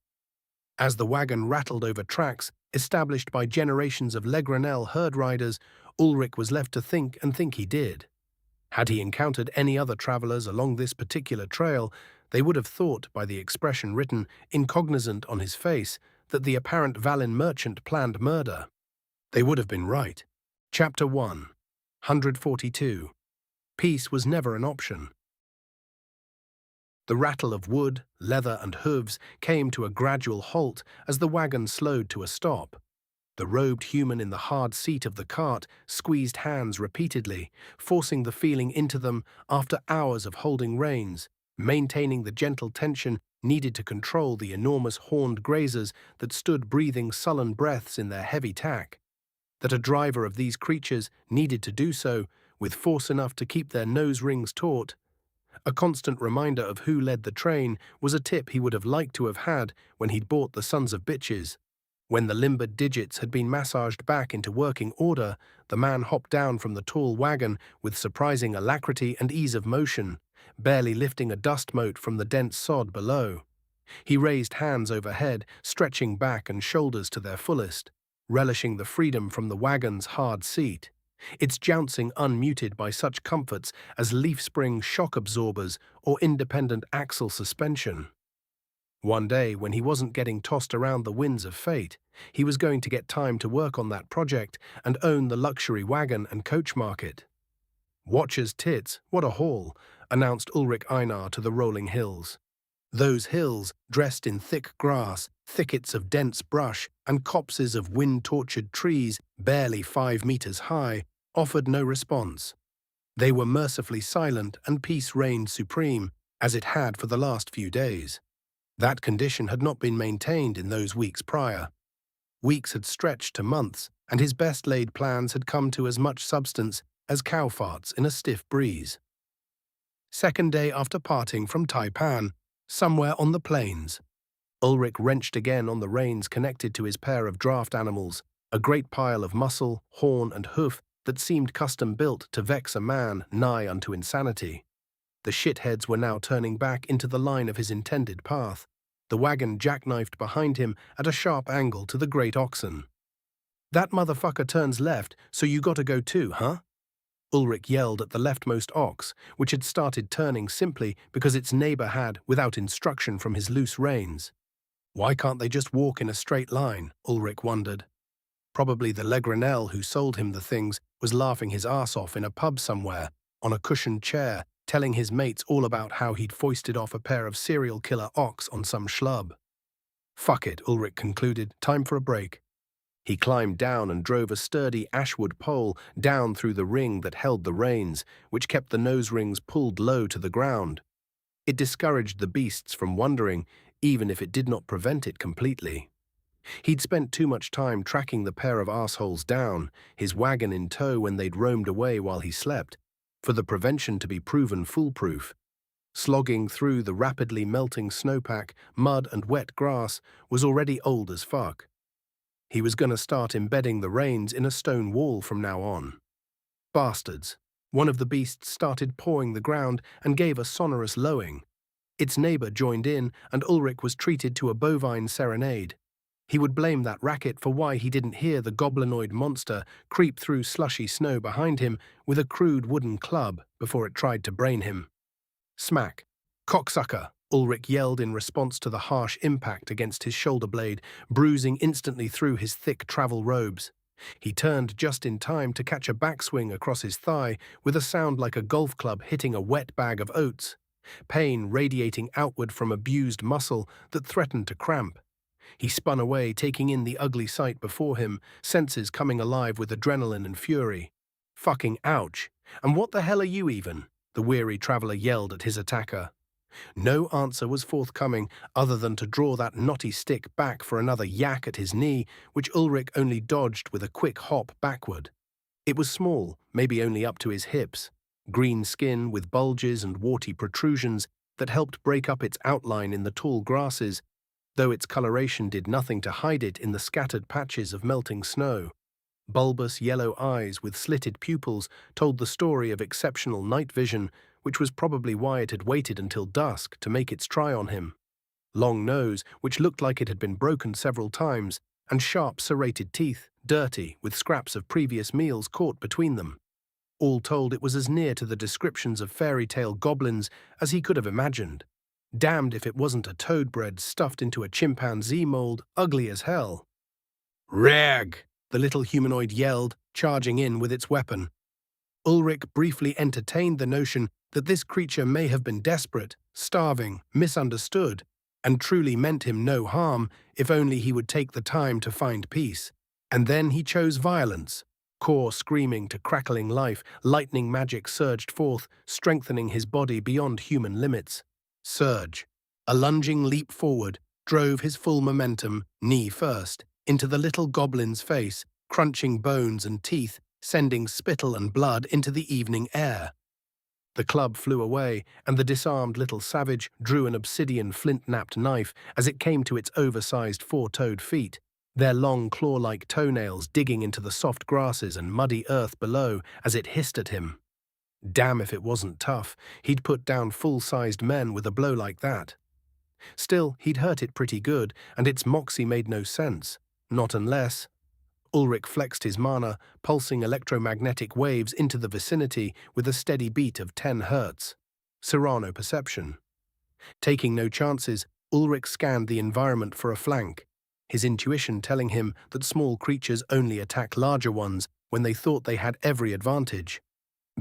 As the wagon rattled over tracks established by generations of Legranel herd riders, Ulrich was left to think and think he did. Had he encountered any other travelers along this particular trail, they would have thought, by the expression written incognizant on his face, that the apparent Valin merchant planned murder. They would have been right. Chapter 1, 142. Peace was never an option. The rattle of wood, leather, and hooves came to a gradual halt as the wagon slowed to a stop. The robed human in the hard seat of the cart squeezed hands repeatedly, forcing the feeling into them after hours of holding reins, maintaining the gentle tension needed to control the enormous horned grazers that stood breathing sullen breaths in their heavy tack. That a driver of these creatures needed to do so, with force enough to keep their nose rings taut. A constant reminder of who led the train was a tip he would have liked to have had when he'd bought the Sons of Bitches. When the limbered digits had been massaged back into working order, the man hopped down from the tall wagon with surprising alacrity and ease of motion, barely lifting a dust mote from the dense sod below. He raised hands overhead, stretching back and shoulders to their fullest, relishing the freedom from the wagon's hard seat, its jouncing unmuted by such comforts as leaf spring shock absorbers or independent axle suspension. One day, when he wasn't getting tossed around the winds of fate, he was going to get time to work on that project and own the luxury wagon and coach market. "Watcher's tits, what a haul," announced Ulrich Einar to the rolling hills. Those hills, dressed in thick grass, thickets of dense brush, and copses of wind-tortured trees barely 5 meters high, offered no response. They were mercifully silent, and peace reigned supreme, as it had for the last few days. That condition had not been maintained in those weeks prior. Weeks had stretched to months, and his best-laid plans had come to as much substance as cow farts in a stiff breeze. Second day after parting from Taipan, somewhere on the plains, Ulrich wrenched again on the reins connected to his pair of draft animals, a great pile of muscle, horn, and hoof that seemed custom-built to vex a man nigh unto insanity. The shitheads were now turning back into the line of his intended path, the wagon jackknifed behind him at a sharp angle to the great oxen. "That motherfucker turns left, so you gotta go too, huh?" Ulrich yelled at the leftmost ox, which had started turning simply because its neighbor had, without instruction from his loose reins. Why can't they just walk in a straight line, Ulrich wondered. Probably the Legranel who sold him the things was laughing his ass off in a pub somewhere, on a cushioned chair, telling his mates all about how he'd foisted off a pair of serial killer ox on some schlub. Fuck it, Ulrich concluded, time for a break. He climbed down and drove a sturdy ashwood pole down through the ring that held the reins, which kept the nose rings pulled low to the ground. It discouraged the beasts from wandering, even if it did not prevent it completely. He'd spent too much time tracking the pair of assholes down, his wagon in tow when they'd roamed away while he slept, for the prevention to be proven foolproof. Slogging through the rapidly melting snowpack, mud and wet grass was already old as fuck. He was going to start embedding the reins in a stone wall from now on. Bastards. One of the beasts started pawing the ground and gave a sonorous lowing. Its neighbor joined in, and Ulrich was treated to a bovine serenade. He would blame that racket for why he didn't hear the goblinoid monster creep through slushy snow behind him with a crude wooden club before it tried to brain him. Smack. "Cocksucker!" Ulrich yelled in response to the harsh impact against his shoulder blade, bruising instantly through his thick travel robes. He turned just in time to catch a backswing across his thigh with a sound like a golf club hitting a wet bag of oats, pain radiating outward from abused muscle that threatened to cramp. He spun away, taking in the ugly sight before him, senses coming alive with adrenaline and fury. "Fucking ouch! And what the hell are you even?" the weary traveler yelled at his attacker. No answer was forthcoming other than to draw that knotty stick back for another yak at his knee, which Ulrich only dodged with a quick hop backward. It was small, maybe only up to his hips. green skin with bulges and warty protrusions that helped break up its outline in the tall grasses, though its coloration did nothing to hide it in the scattered patches of melting snow. Bulbous yellow eyes with slitted pupils told the story of exceptional night vision, which was probably why it had waited until dusk to make its try on him. Long nose, which looked like it had been broken several times, and sharp serrated teeth, dirty, with scraps of previous meals caught between them. All told, it was as near to the descriptions of fairy tale goblins as he could have imagined. Damned if it wasn't a toadbread stuffed into a chimpanzee mold, ugly as hell. "Rag!" the little humanoid yelled, charging in with its weapon. Ulrich briefly entertained the notion that this creature may have been desperate, starving, misunderstood, and truly meant him no harm if only he would take the time to find peace. And then he chose violence. Core screaming to crackling life, lightning magic surged forth, strengthening his body beyond human limits. Surge. A lunging leap forward drove his full momentum, knee first, into the little goblin's face, crunching bones and teeth, sending spittle and blood into the evening air. The club flew away, and the disarmed little savage drew an obsidian flint-napped knife as it came to its oversized four-toed feet, their long claw-like toenails digging into the soft grasses and muddy earth below as it hissed at him. Damn if it wasn't tough. He'd put down full-sized men with a blow like that. Still, he'd hurt it pretty good, and its moxie made no sense. Not unless... Ulrich flexed his mana, pulsing electromagnetic waves into the vicinity with a steady beat of 10 hertz. Serrano perception. Taking no chances, Ulrich scanned the environment for a flank, his intuition telling him that small creatures only attack larger ones when they thought they had every advantage.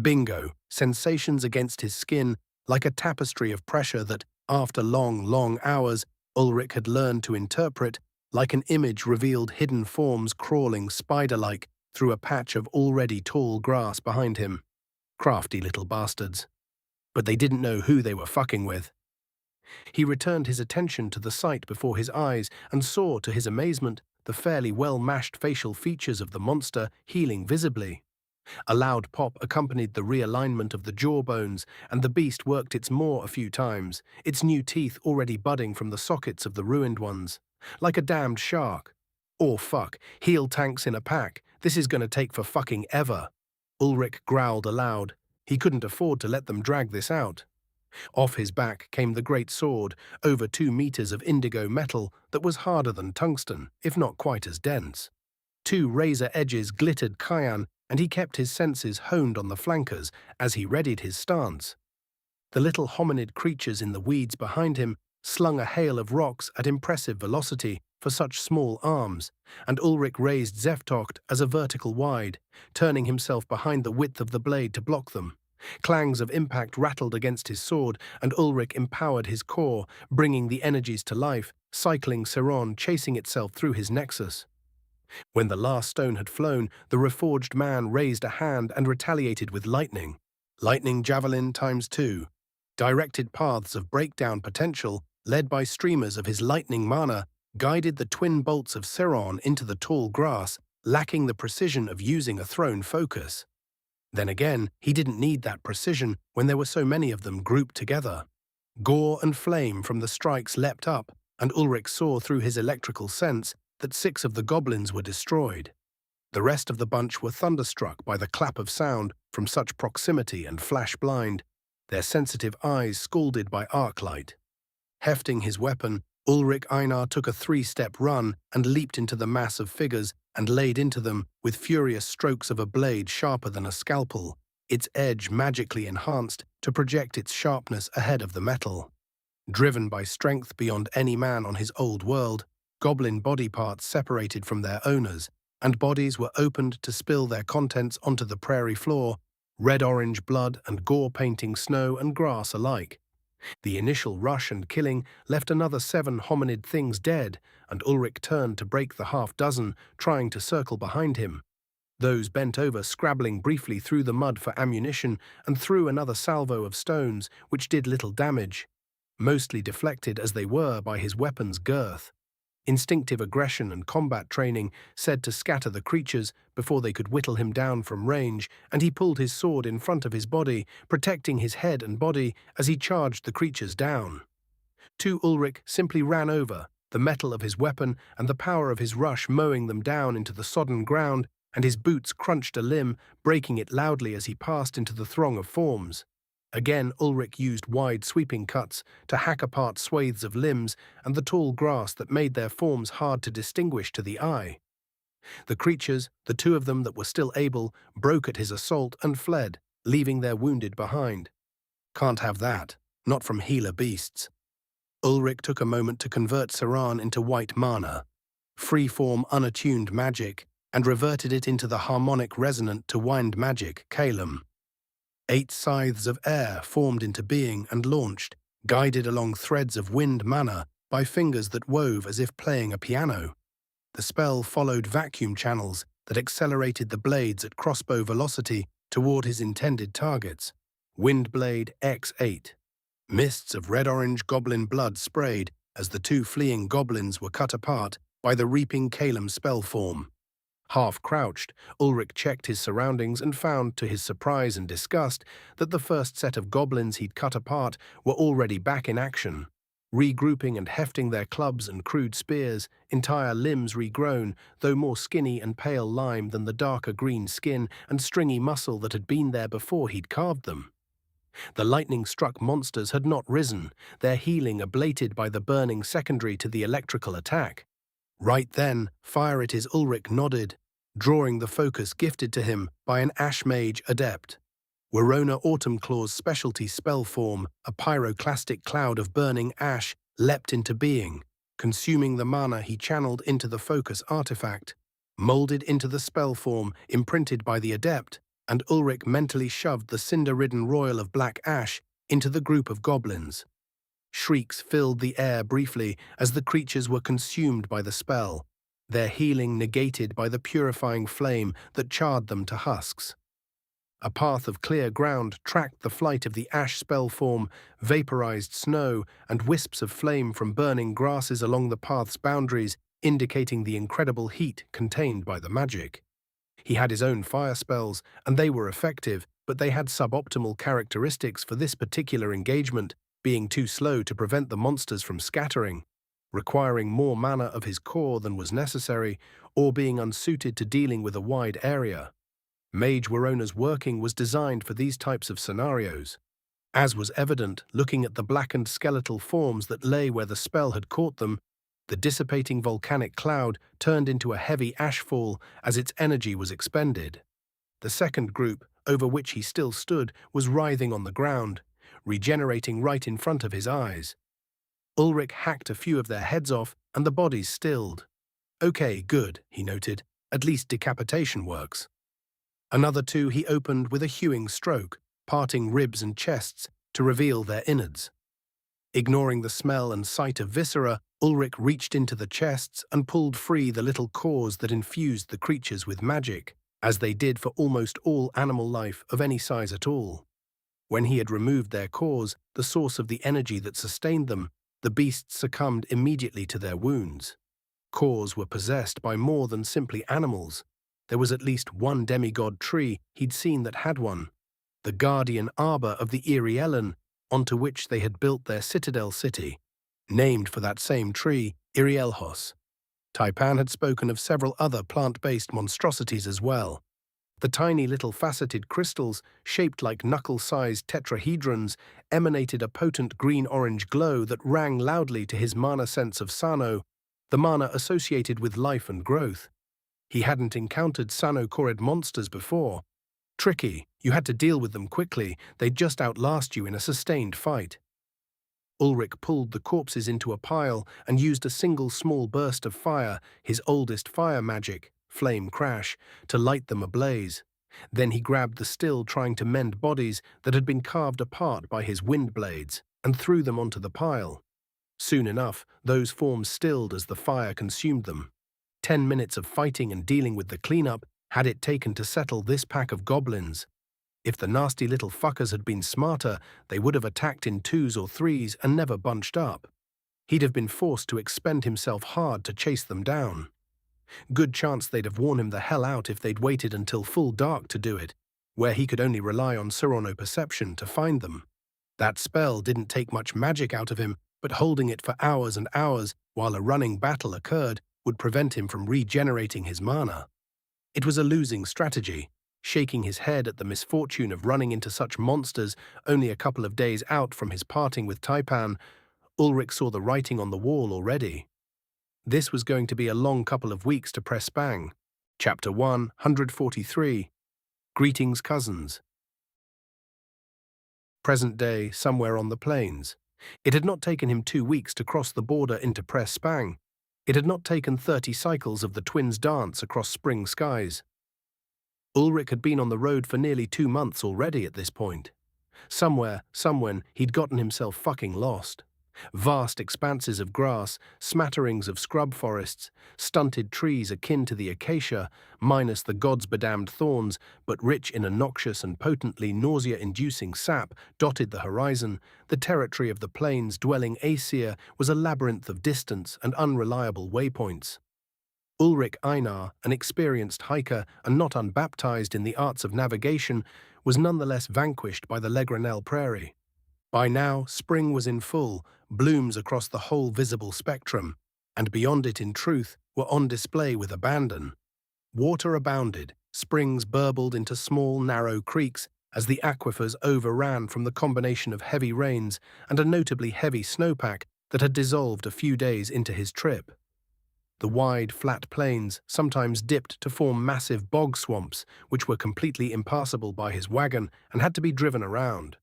Bingo, sensations against his skin, like a tapestry of pressure that, after long hours, Ulrich had learned to interpret, like an image revealed hidden forms crawling spider-like through a patch of already tall grass behind him. Crafty little bastards. But they didn't know who they were fucking with. He returned his attention to the sight before his eyes and saw, to his amazement, the fairly well-mashed facial features of the monster healing visibly. A loud pop accompanied the realignment of the jawbones, and the beast worked its maw a few times, its new teeth already budding from the sockets of the ruined ones. Like a damned shark. Oh fuck, heal tanks in a pack, this is gonna take for fucking ever. Ulrich growled aloud. He couldn't afford to let them drag this out. Off his back came the great sword, over 2 meters of indigo metal that was harder than tungsten, if not quite as dense. 2 razor edges glittered cyan, and he kept his senses honed on the flankers as he readied his stance. The little hominid creatures in the weeds behind him slung a hail of rocks at impressive velocity for such small arms, and Ulrich raised Zeftocht as a vertical wide, turning himself behind the width of the blade to block them. Clangs of impact rattled against his sword, and Ulrich empowered his core, bringing the energies to life, cycling Siron chasing itself through his nexus. When the last stone had flown, the Reforged man raised a hand and retaliated with lightning. Lightning javelin ×2. Directed paths of breakdown potential, led by streamers of his lightning mana, guided the twin bolts of Siron into the tall grass, lacking the precision of using a thrown focus. Then again, he didn't need that precision when there were so many of them grouped together. Gore and flame from the strikes leapt up, and Ulrich saw through his electrical sense that 6 of the goblins were destroyed. The rest of the bunch were thunderstruck by the clap of sound from such proximity and flash-blind, their sensitive eyes scalded by arc light. Hefting his weapon, Ulrich Einar took a 3-step run and leaped into the mass of figures and laid into them with furious strokes of a blade sharper than a scalpel, its edge magically enhanced to project its sharpness ahead of the metal. Driven by strength beyond any man on his old world, goblin body parts separated from their owners, and bodies were opened to spill their contents onto the prairie floor, red-orange blood and gore painting snow and grass alike. The initial rush and killing left another 7 hominid things dead, and Ulrich turned to break the half-dozen, trying to circle behind him. Those bent over, scrabbling briefly through the mud for ammunition, and threw another salvo of stones, which did little damage, mostly deflected as they were by his weapon's girth. Instinctive aggression and combat training said to scatter the creatures before they could whittle him down from range, and he pulled his sword in front of his body, protecting his head and body as he charged the creatures down. Ulrich simply ran over, the metal of his weapon and the power of his rush mowing them down into the sodden ground, and his boots crunched a limb, breaking it loudly as he passed into the throng of forms. Again, Ulrich used wide, sweeping cuts to hack apart swathes of limbs and the tall grass that made their forms hard to distinguish to the eye. The creatures, the two of them that were still able, broke at his assault and fled, leaving their wounded behind. Can't have that, not from healer beasts. Ulrich took a moment to convert Saran into white mana, free-form unattuned magic, and reverted it into the harmonic resonant to wind magic, Calum. 8 scythes of air formed into being and launched, guided along threads of wind mana by fingers that wove as if playing a piano. The spell followed vacuum channels that accelerated the blades at crossbow velocity toward his intended targets. Windblade X8. Mists of red-orange goblin blood sprayed as the 2 fleeing goblins were cut apart by the reaping Calum spell form. Half crouched, Ulrich checked his surroundings and found, to his surprise and disgust, that the first set of goblins he'd cut apart were already back in action, regrouping and hefting their clubs and crude spears, entire limbs regrown, though more skinny and pale lime than the darker green skin and stringy muscle that had been there before he'd carved them. The lightning-struck monsters had not risen, their healing ablated by the burning secondary to the electrical attack. Right then, fire it is, Ulrich nodded, drawing the focus gifted to him by an Ash Mage adept. Werona Autumnclaw's specialty spell form, a pyroclastic cloud of burning ash, leapt into being, consuming the mana he channeled into the focus artifact. Molded into the spell form imprinted by the adept, and Ulrich mentally shoved the cinder-ridden royal of black ash into the group of goblins. Shrieks filled the air briefly as the creatures were consumed by the spell, their healing negated by the purifying flame that charred them to husks. A path of clear ground tracked the flight of the ash spell form, vaporized snow, and wisps of flame from burning grasses along the path's boundaries, indicating the incredible heat contained by the magic. He had his own fire spells, and they were effective, but they had suboptimal characteristics for this particular engagement, being too slow to prevent the monsters from scattering, requiring more mana of his core than was necessary, or being unsuited to dealing with a wide area. Mage Werona's working was designed for these types of scenarios. As was evident, looking at the blackened skeletal forms that lay where the spell had caught them, the dissipating volcanic cloud turned into a heavy ashfall as its energy was expended. The second group, over which he still stood, was writhing on the ground, regenerating right in front of his eyes. Ulrich hacked a few of their heads off, and the bodies stilled. Okay, good, he noted. At least decapitation works. Another 2 he opened with a hewing stroke, parting ribs and chests to reveal their innards. Ignoring the smell and sight of viscera, Ulrich reached into the chests and pulled free the little cores that infused the creatures with magic, as they did for almost all animal life of any size at all. When he had removed their cores, the source of the energy that sustained them, the beasts succumbed immediately to their wounds. Cores were possessed by more than simply animals. There was at least one demigod tree he'd seen that had one, the guardian arbor of the Irielen, onto which they had built their citadel city, named for that same tree, Irielhos. Taipan had spoken of several other plant-based monstrosities as well. The tiny little faceted crystals, shaped like knuckle-sized tetrahedrons, emanated a potent green-orange glow that rang loudly to his mana sense of Sano, the mana associated with life and growth. He hadn't encountered Sano-cored monsters before. Tricky, you had to deal with them quickly, they'd just outlast you in a sustained fight. Ulrich pulled the corpses into a pile and used a single small burst of fire, his oldest fire magic, Flame Crash, to light them ablaze. Then he grabbed the still trying to mend bodies that had been carved apart by his wind blades and threw them onto the pile. Soon enough, those forms stilled as the fire consumed them. 10 minutes of fighting and dealing with the cleanup had it taken to settle this pack of goblins. If the nasty little fuckers had been smarter, they would have attacked in 2s or 3s and never bunched up. He'd have been forced to expend himself hard to chase them down. Good chance they'd have worn him the hell out if they'd waited until full dark to do it, where he could only rely on Cyrano-perception to find them. That spell didn't take much magic out of him, but holding it for hours and hours while a running battle occurred would prevent him from regenerating his mana. It was a losing strategy. Shaking his head at the misfortune of running into such monsters only a couple of days out from his parting with Taipan, Ulrich saw the writing on the wall already. This was going to be a long couple of weeks to press bang. Chapter 143. Greetings, cousins. Present day, somewhere on the plains. It had not taken him 2 weeks to cross the border into Press Spang. It had not taken 30 cycles of the twins' dance across spring skies. Ulrich had been on the road for nearly 2 months already at this point. Somewhere, somewhen, he'd gotten himself fucking lost. Vast expanses of grass, smatterings of scrub forests, stunted trees akin to the acacia, minus the gods' bedamned thorns, but rich in a noxious and potently nausea-inducing sap, dotted the horizon. The territory of the plains-dwelling Aesir was a labyrinth of distance and unreliable waypoints. Ulrich Einar, an experienced hiker and not unbaptized in the arts of navigation, was nonetheless vanquished by the Legranel prairie. By now, spring was in full, blooms across the whole visible spectrum, and beyond it in truth were on display with abandon. Water abounded, springs burbled into small, narrow creeks as the aquifers overran from the combination of heavy rains and a notably heavy snowpack that had dissolved a few days into his trip. The wide, flat plains sometimes dipped to form massive bog swamps, which were completely impassable by his wagon and had to be driven around.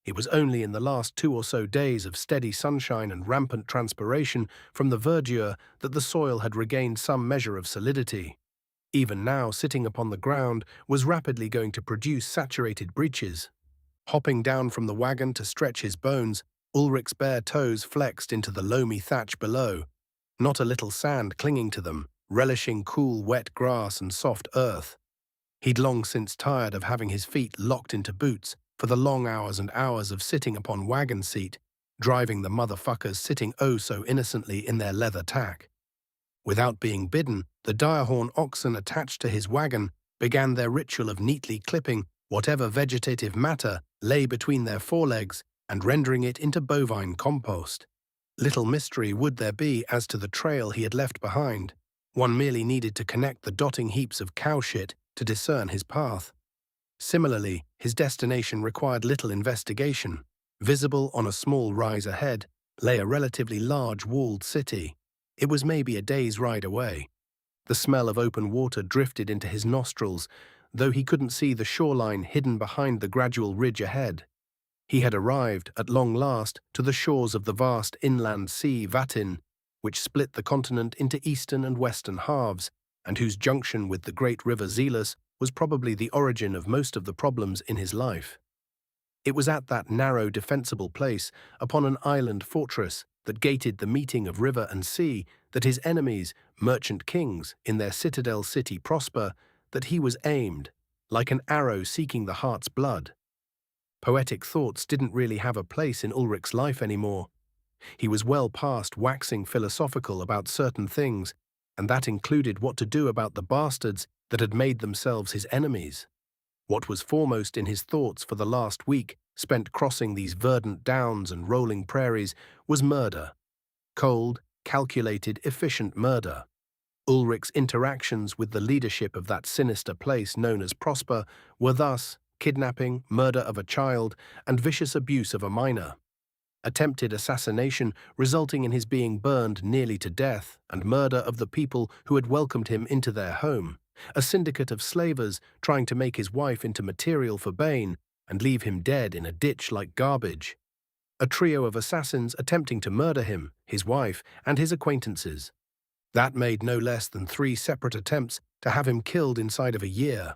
It was only in the last 2 or so days of steady sunshine and rampant transpiration from the verdure that the soil had regained some measure of solidity. Even now, sitting upon the ground was rapidly going to produce saturated breaches. Hopping down from the wagon to stretch his bones, Ulrich's bare toes flexed into the loamy thatch below, not a little sand clinging to them, relishing cool, wet grass and soft earth. He'd long since tired of having his feet locked into boots for the long hours and hours of sitting upon wagon seat, driving the motherfuckers sitting oh so innocently in their leather tack. Without being bidden, the direhorn oxen attached to his wagon began their ritual of neatly clipping whatever vegetative matter lay between their forelegs and rendering it into bovine compost. Little mystery would there be as to the trail he had left behind. One merely needed to connect the dotting heaps of cow shit to discern his path. Similarly, his destination required little investigation. Visible on a small rise ahead lay a relatively large walled city. It was maybe a day's ride away. The smell of open water drifted into his nostrils, though he couldn't see the shoreline hidden behind the gradual ridge ahead. He had arrived, at long last, to the shores of the vast inland sea Vatin, which split the continent into eastern and western halves, and whose junction with the great river Zealous was probably the origin of most of the problems in his life. It was at that narrow, defensible place, upon an island fortress that gated the meeting of river and sea, that his enemies, merchant kings, in their citadel city prosper, that he was aimed, like an arrow seeking the heart's blood. Poetic thoughts didn't really have a place in Ulrich's life anymore. He was well past waxing philosophical about certain things, and that included what to do about the bastards that had made themselves his enemies. What was foremost in his thoughts for the last week, spent crossing these verdant downs and rolling prairies, was murder. Cold, calculated, efficient murder. Ulrich's interactions with the leadership of that sinister place known as Prosper were thus kidnapping, murder of a child, and vicious abuse of a minor. Attempted assassination resulting in his being burned nearly to death, and murder of the people who had welcomed him into their home. A syndicate of slavers trying to make his wife into material for Bane and leave him dead in a ditch like garbage. A trio of assassins attempting to murder him, his wife, and his acquaintances. That made no less than 3 separate attempts to have him killed inside of a year.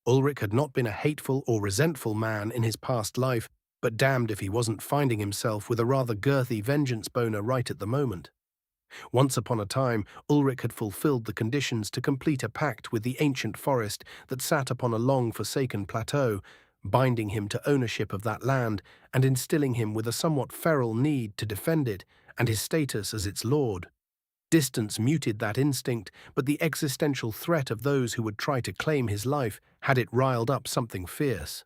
Ulrich had not been a hateful or resentful man in his past life, but damned if he wasn't finding himself with a rather girthy vengeance boner right at the moment. Once upon a time, Ulrich had fulfilled the conditions to complete a pact with the ancient forest that sat upon a long-forsaken plateau, binding him to ownership of that land and instilling him with a somewhat feral need to defend it and his status as its lord. Distance muted that instinct, but the existential threat of those who would try to claim his life had it riled up something fierce.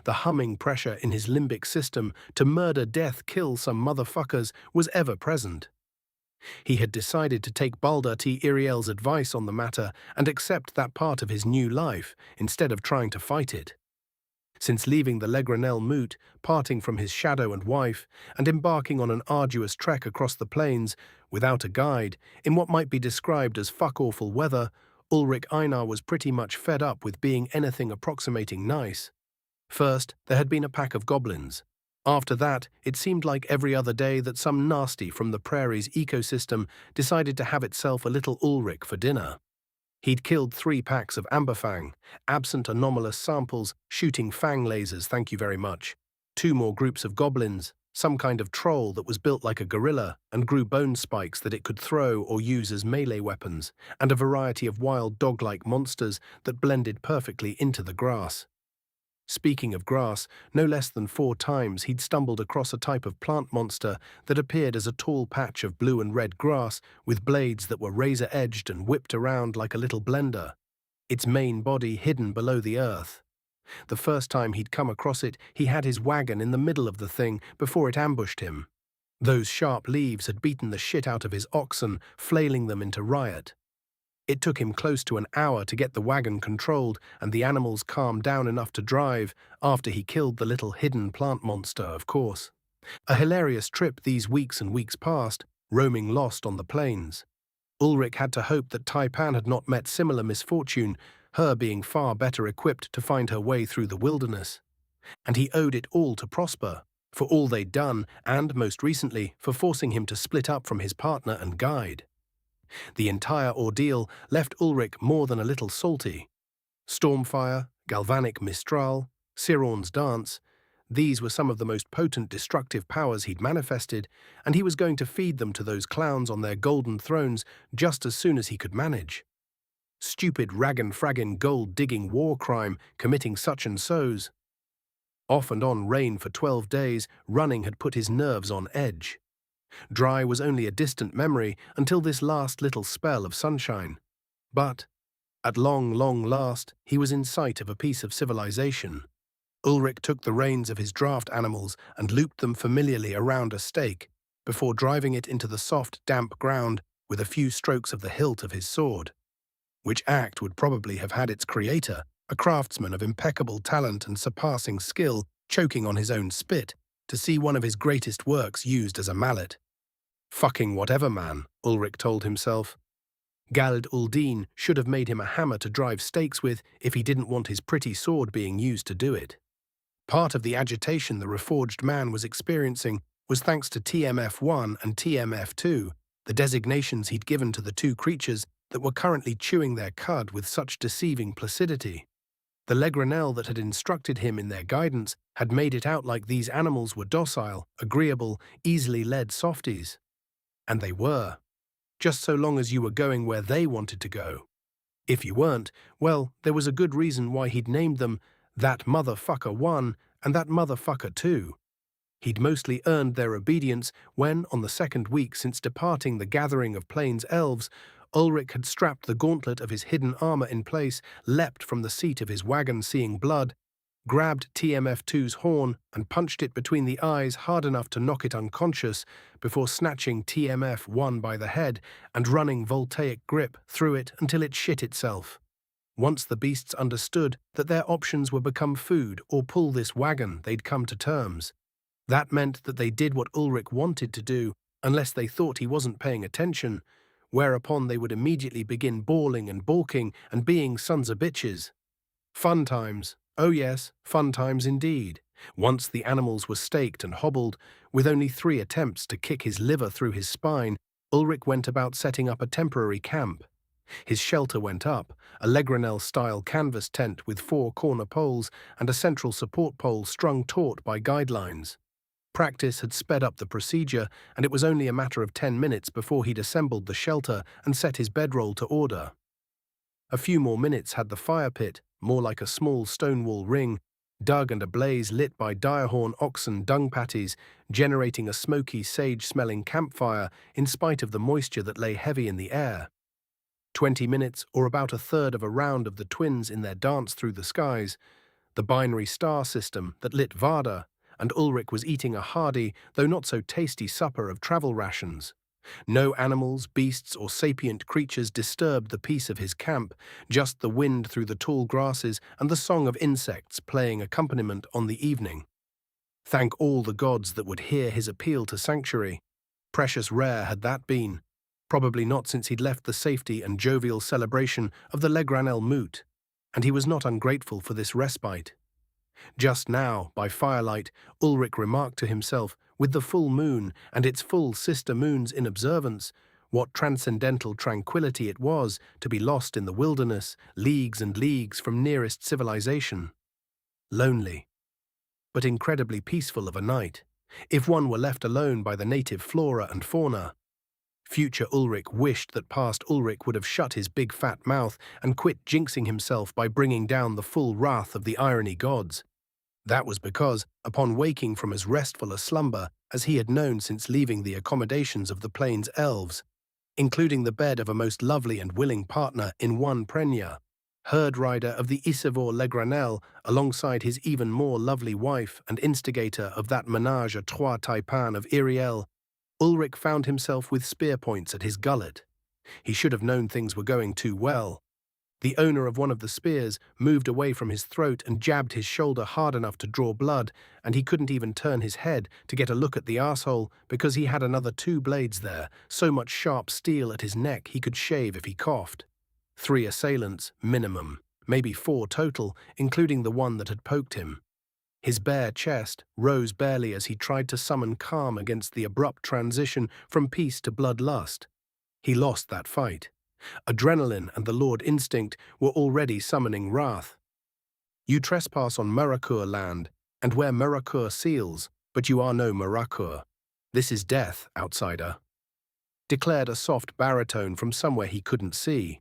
The humming pressure in his limbic system to murder, death, kill some motherfuckers was ever present. He had decided to take Balder T. Iriel's advice on the matter and accept that part of his new life instead of trying to fight it. Since leaving the Legranel moot, parting from his shadow and wife, and embarking on an arduous trek across the plains, without a guide, in what might be described as fuck-awful weather, Ulrich Einar was pretty much fed up with being anything approximating nice. First, there had been a pack of goblins. After that, it seemed like every other day that some nasty from the prairie's ecosystem decided to have itself a little Ulrich for dinner. He'd killed 3 packs of amberfang, absent anomalous samples, shooting fang lasers, thank you very much, 2 more groups of goblins, some kind of troll that was built like a gorilla and grew bone spikes that it could throw or use as melee weapons, and a variety of wild dog-like monsters that blended perfectly into the grass. Speaking of grass, no less than 4 times he'd stumbled across a type of plant monster that appeared as a tall patch of blue and red grass with blades that were razor-edged and whipped around like a little blender, its main body hidden below the earth. The first time he'd come across it, he had his wagon in the middle of the thing before it ambushed him. Those sharp leaves had beaten the shit out of his oxen, flailing them into riot. It took him close to an hour to get the wagon controlled and the animals calmed down enough to drive, after he killed the little hidden plant monster, of course. A hilarious trip these weeks and weeks past, roaming lost on the plains. Ulrich had to hope that Taipan had not met similar misfortune, her being far better equipped to find her way through the wilderness. And he owed it all to Prosper, for all they'd done, and, most recently, for forcing him to split up from his partner and guide. The entire ordeal left Ulrich more than a little salty. Stormfire, Galvanic Mistral, Siron's Dance, these were some of the most potent destructive powers he'd manifested, and he was going to feed them to those clowns on their golden thrones just as soon as he could manage. Stupid raggan-fraggin' gold-digging war crime committing such and so's. Off and on rain for 12 days, running had put his nerves on edge. Dry was only a distant memory until this last little spell of sunshine. But, at long, long last, he was in sight of a piece of civilization. Ulrich took the reins of his draft animals and looped them familiarly around a stake, before driving it into the soft, damp ground with a few strokes of the hilt of his sword. Which act would probably have had its creator, a craftsman of impeccable talent and surpassing skill, choking on his own spit, to see one of his greatest works used as a mallet. Fucking whatever, man, Ulrich told himself. Gald Uldin should have made him a hammer to drive stakes with if he didn't want his pretty sword being used to do it. Part of the agitation the Reforged man was experiencing was thanks to TMF-1 and TMF-2, the designations he'd given to the 2 creatures that were currently chewing their cud with such deceiving placidity. The Legranel that had instructed him in their guidance had made it out like these animals were docile, agreeable, easily led softies. And they were. Just so long as you were going where they wanted to go. If you weren't, well, there was a good reason why he'd named them That Motherfucker 1 and That Motherfucker 2. He'd mostly earned their obedience when, on the 2nd week since departing the gathering of Plains Elves, Ulrich had strapped the gauntlet of his hidden armor in place, leapt from the seat of his wagon seeing blood, grabbed TMF-2's horn and punched it between the eyes hard enough to knock it unconscious before snatching TMF-1 by the head and running voltaic grip through it until it shit itself. Once the beasts understood that their options were become food or pull this wagon, they'd come to terms. That meant that they did what Ulrich wanted to do, unless they thought he wasn't paying attention, whereupon they would immediately begin bawling and balking and being sons of bitches. Fun times. Oh yes, fun times indeed. Once the animals were staked and hobbled, with only 3 attempts to kick his liver through his spine, Ulrich went about setting up a temporary camp. His shelter went up, a Legranel-style canvas tent with 4 corner poles and a central support pole strung taut by guidelines. Practice had sped up the procedure, and it was only a matter of 10 minutes before he'd assembled the shelter and set his bedroll to order. A few more minutes had the fire pit, more like a small stone wall ring, dug and ablaze lit by direhorn oxen dung patties, generating a smoky, sage-smelling campfire in spite of the moisture that lay heavy in the air. 20 minutes, or about a third of a round of the twins in their dance through the skies, the binary star system that lit Varda, and Ulrich was eating a hearty, though not so tasty supper of travel rations. No animals, beasts, or sapient creatures disturbed the peace of his camp, just the wind through the tall grasses and the song of insects playing accompaniment on the evening. Thank all the gods that would hear his appeal to sanctuary. Precious rare had that been. Probably not since he'd left the safety and jovial celebration of the Legranel moot, and he was not ungrateful for this respite. Just now, by firelight, Ulrich remarked to himself, with the full moon and its full sister moons in observance, what transcendental tranquility it was to be lost in the wilderness, leagues and leagues from nearest civilization. Lonely, but incredibly peaceful of a night, if one were left alone by the native flora and fauna. Future Ulrich wished that past Ulrich would have shut his big fat mouth and quit jinxing himself by bringing down the full wrath of the irony gods. That was because, upon waking from as restful a slumber as he had known since leaving the accommodations of the plains elves, including the bed of a most lovely and willing partner in one Prenya, herd rider of the Isivor Legranel, alongside his even more lovely wife and instigator of that menage a trois taipan of Iriel, Ulrich found himself with spear points at his gullet. He should have known things were going too well. The owner of one of the spears moved away from his throat and jabbed his shoulder hard enough to draw blood, and he couldn't even turn his head to get a look at the arsehole because he had another 2 blades there, so much sharp steel at his neck he could shave if he coughed. 3 assailants, minimum, maybe 4 total, including the one that had poked him. His bare chest rose barely as he tried to summon calm against the abrupt transition from peace to bloodlust. He lost that fight. Adrenaline and the Lord Instinct were already summoning wrath. You trespass on Murakur land, and wear Murakur seals, but you are no Murakur. This is death, outsider, declared a soft baritone from somewhere he couldn't see.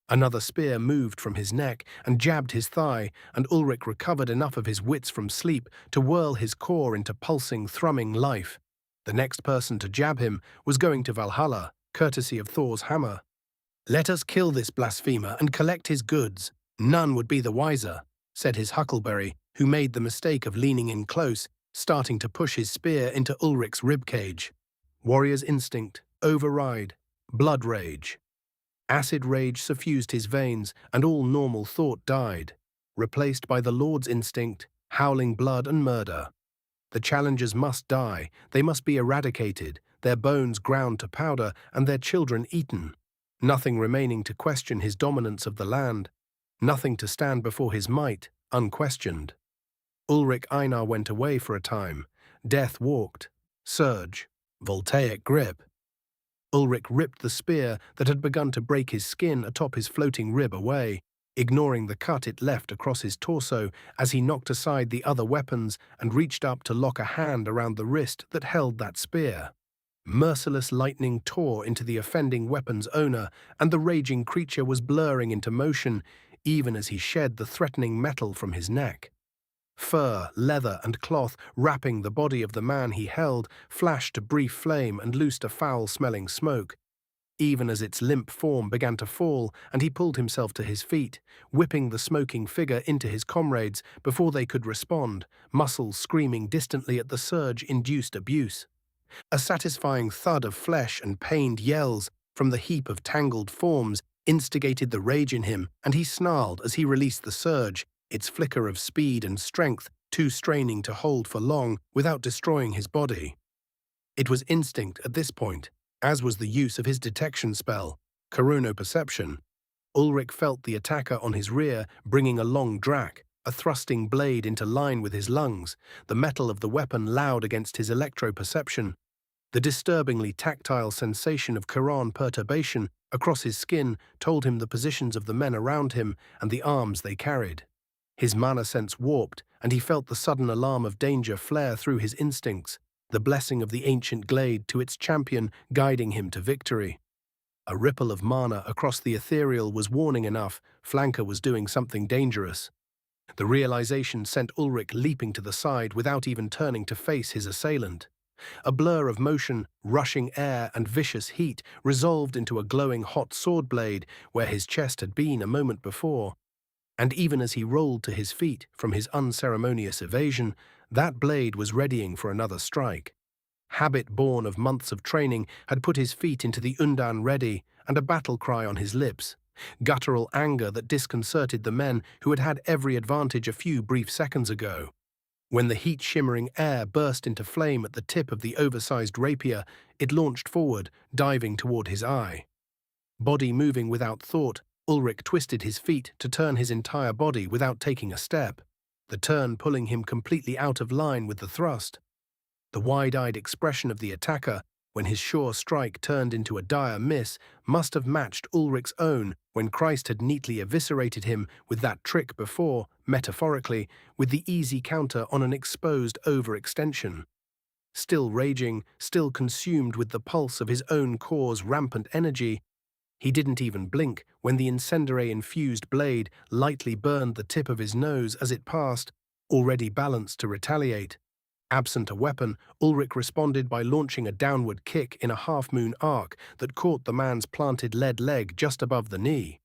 Another spear moved from his neck and jabbed his thigh, and Ulrich recovered enough of his wits from sleep to whirl his core into pulsing, thrumming life. The next person to jab him was going to Valhalla, courtesy of Thor's hammer. "Let us kill this blasphemer and collect his goods. None would be the wiser," said his huckleberry, who made the mistake of leaning in close, starting to push his spear into Ulrich's ribcage. Warrior's instinct, override, blood rage. Acid rage suffused his veins, and all normal thought died, replaced by the Lord's instinct, howling blood and murder. The challengers must die, they must be eradicated, their bones ground to powder and their children eaten. Nothing remaining to question his dominance of the land, nothing to stand before his might, unquestioned. Ulrich Einar went away for a time. Death walked. Surge. Voltaic grip. Ulrich ripped the spear that had begun to break his skin atop his floating rib away, ignoring the cut it left across his torso as he knocked aside the other weapons and reached up to lock a hand around the wrist that held that spear. Merciless lightning tore into the offending weapon's owner, and the raging creature was blurring into motion, even as he shed the threatening metal from his neck. Fur, leather, and cloth wrapping the body of the man he held flashed a brief flame and loosed a foul-smelling smoke. Even as its limp form began to fall, and he pulled himself to his feet, whipping the smoking figure into his comrades before they could respond, muscles screaming distantly at the surge-induced abuse. A satisfying thud of flesh and pained yells from the heap of tangled forms instigated the rage in him, and he snarled as he released the surge, its flicker of speed and strength too straining to hold for long without destroying his body. It was instinct at this point, as was the use of his detection spell, chronoperception. Ulrich felt the attacker on his rear bringing a long drac, a thrusting blade into line with his lungs, the metal of the weapon loud against his electroperception. The disturbingly tactile sensation of Quran perturbation across his skin told him the positions of the men around him and the arms they carried. His mana sense warped, and he felt the sudden alarm of danger flare through his instincts, the blessing of the ancient glade to its champion guiding him to victory. A ripple of mana across the ethereal was warning enough, flanker was doing something dangerous. The realization sent Ulrich leaping to the side without even turning to face his assailant. A blur of motion, rushing air, and vicious heat resolved into a glowing hot sword blade where his chest had been a moment before. And even as he rolled to his feet from his unceremonious evasion, that blade was readying for another strike. Habit born of months of training had put his feet into the undan ready and a battle cry on his lips, guttural anger that disconcerted the men who had had every advantage a few brief seconds ago. When the heat-shimmering air burst into flame at the tip of the oversized rapier, it launched forward, diving toward his eye. Body moving without thought, Ulrich twisted his feet to turn his entire body without taking a step, the turn pulling him completely out of line with the thrust. The wide-eyed expression of the attacker, when his sure strike turned into a dire miss, must have matched Ulrich's own when Christ had neatly eviscerated him with that trick before, metaphorically, with the easy counter on an exposed overextension. Still raging, still consumed with the pulse of his own core's rampant energy, he didn't even blink when the incendiary-infused blade lightly burned the tip of his nose as it passed, already balanced to retaliate. Absent a weapon, Ulrich responded by launching a downward kick in a half-moon arc that caught the man's planted lead leg just above the knee.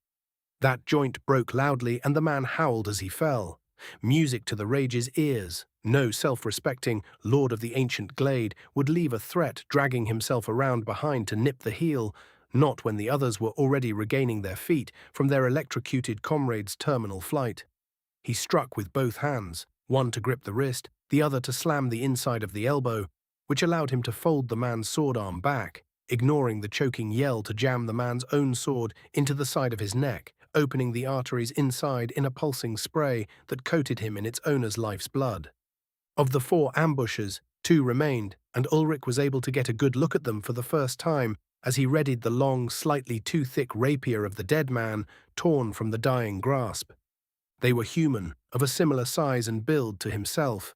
That joint broke loudly and the man howled as he fell. Music to the rage's ears. No self-respecting lord of the ancient glade would leave a threat dragging himself around behind to nip the heel, not when the others were already regaining their feet from their electrocuted comrade's terminal flight. He struck with both hands, one to grip the wrist, the other to slam the inside of the elbow, which allowed him to fold the man's sword arm back, ignoring the choking yell to jam the man's own sword into the side of his neck, opening the arteries inside in a pulsing spray that coated him in its owner's life's blood. Of the 4 ambushes, 2 remained, and Ulrich was able to get a good look at them for the first time as he readied the long, slightly too thick rapier of the dead man, torn from the dying grasp. They were human, of a similar size and build to himself.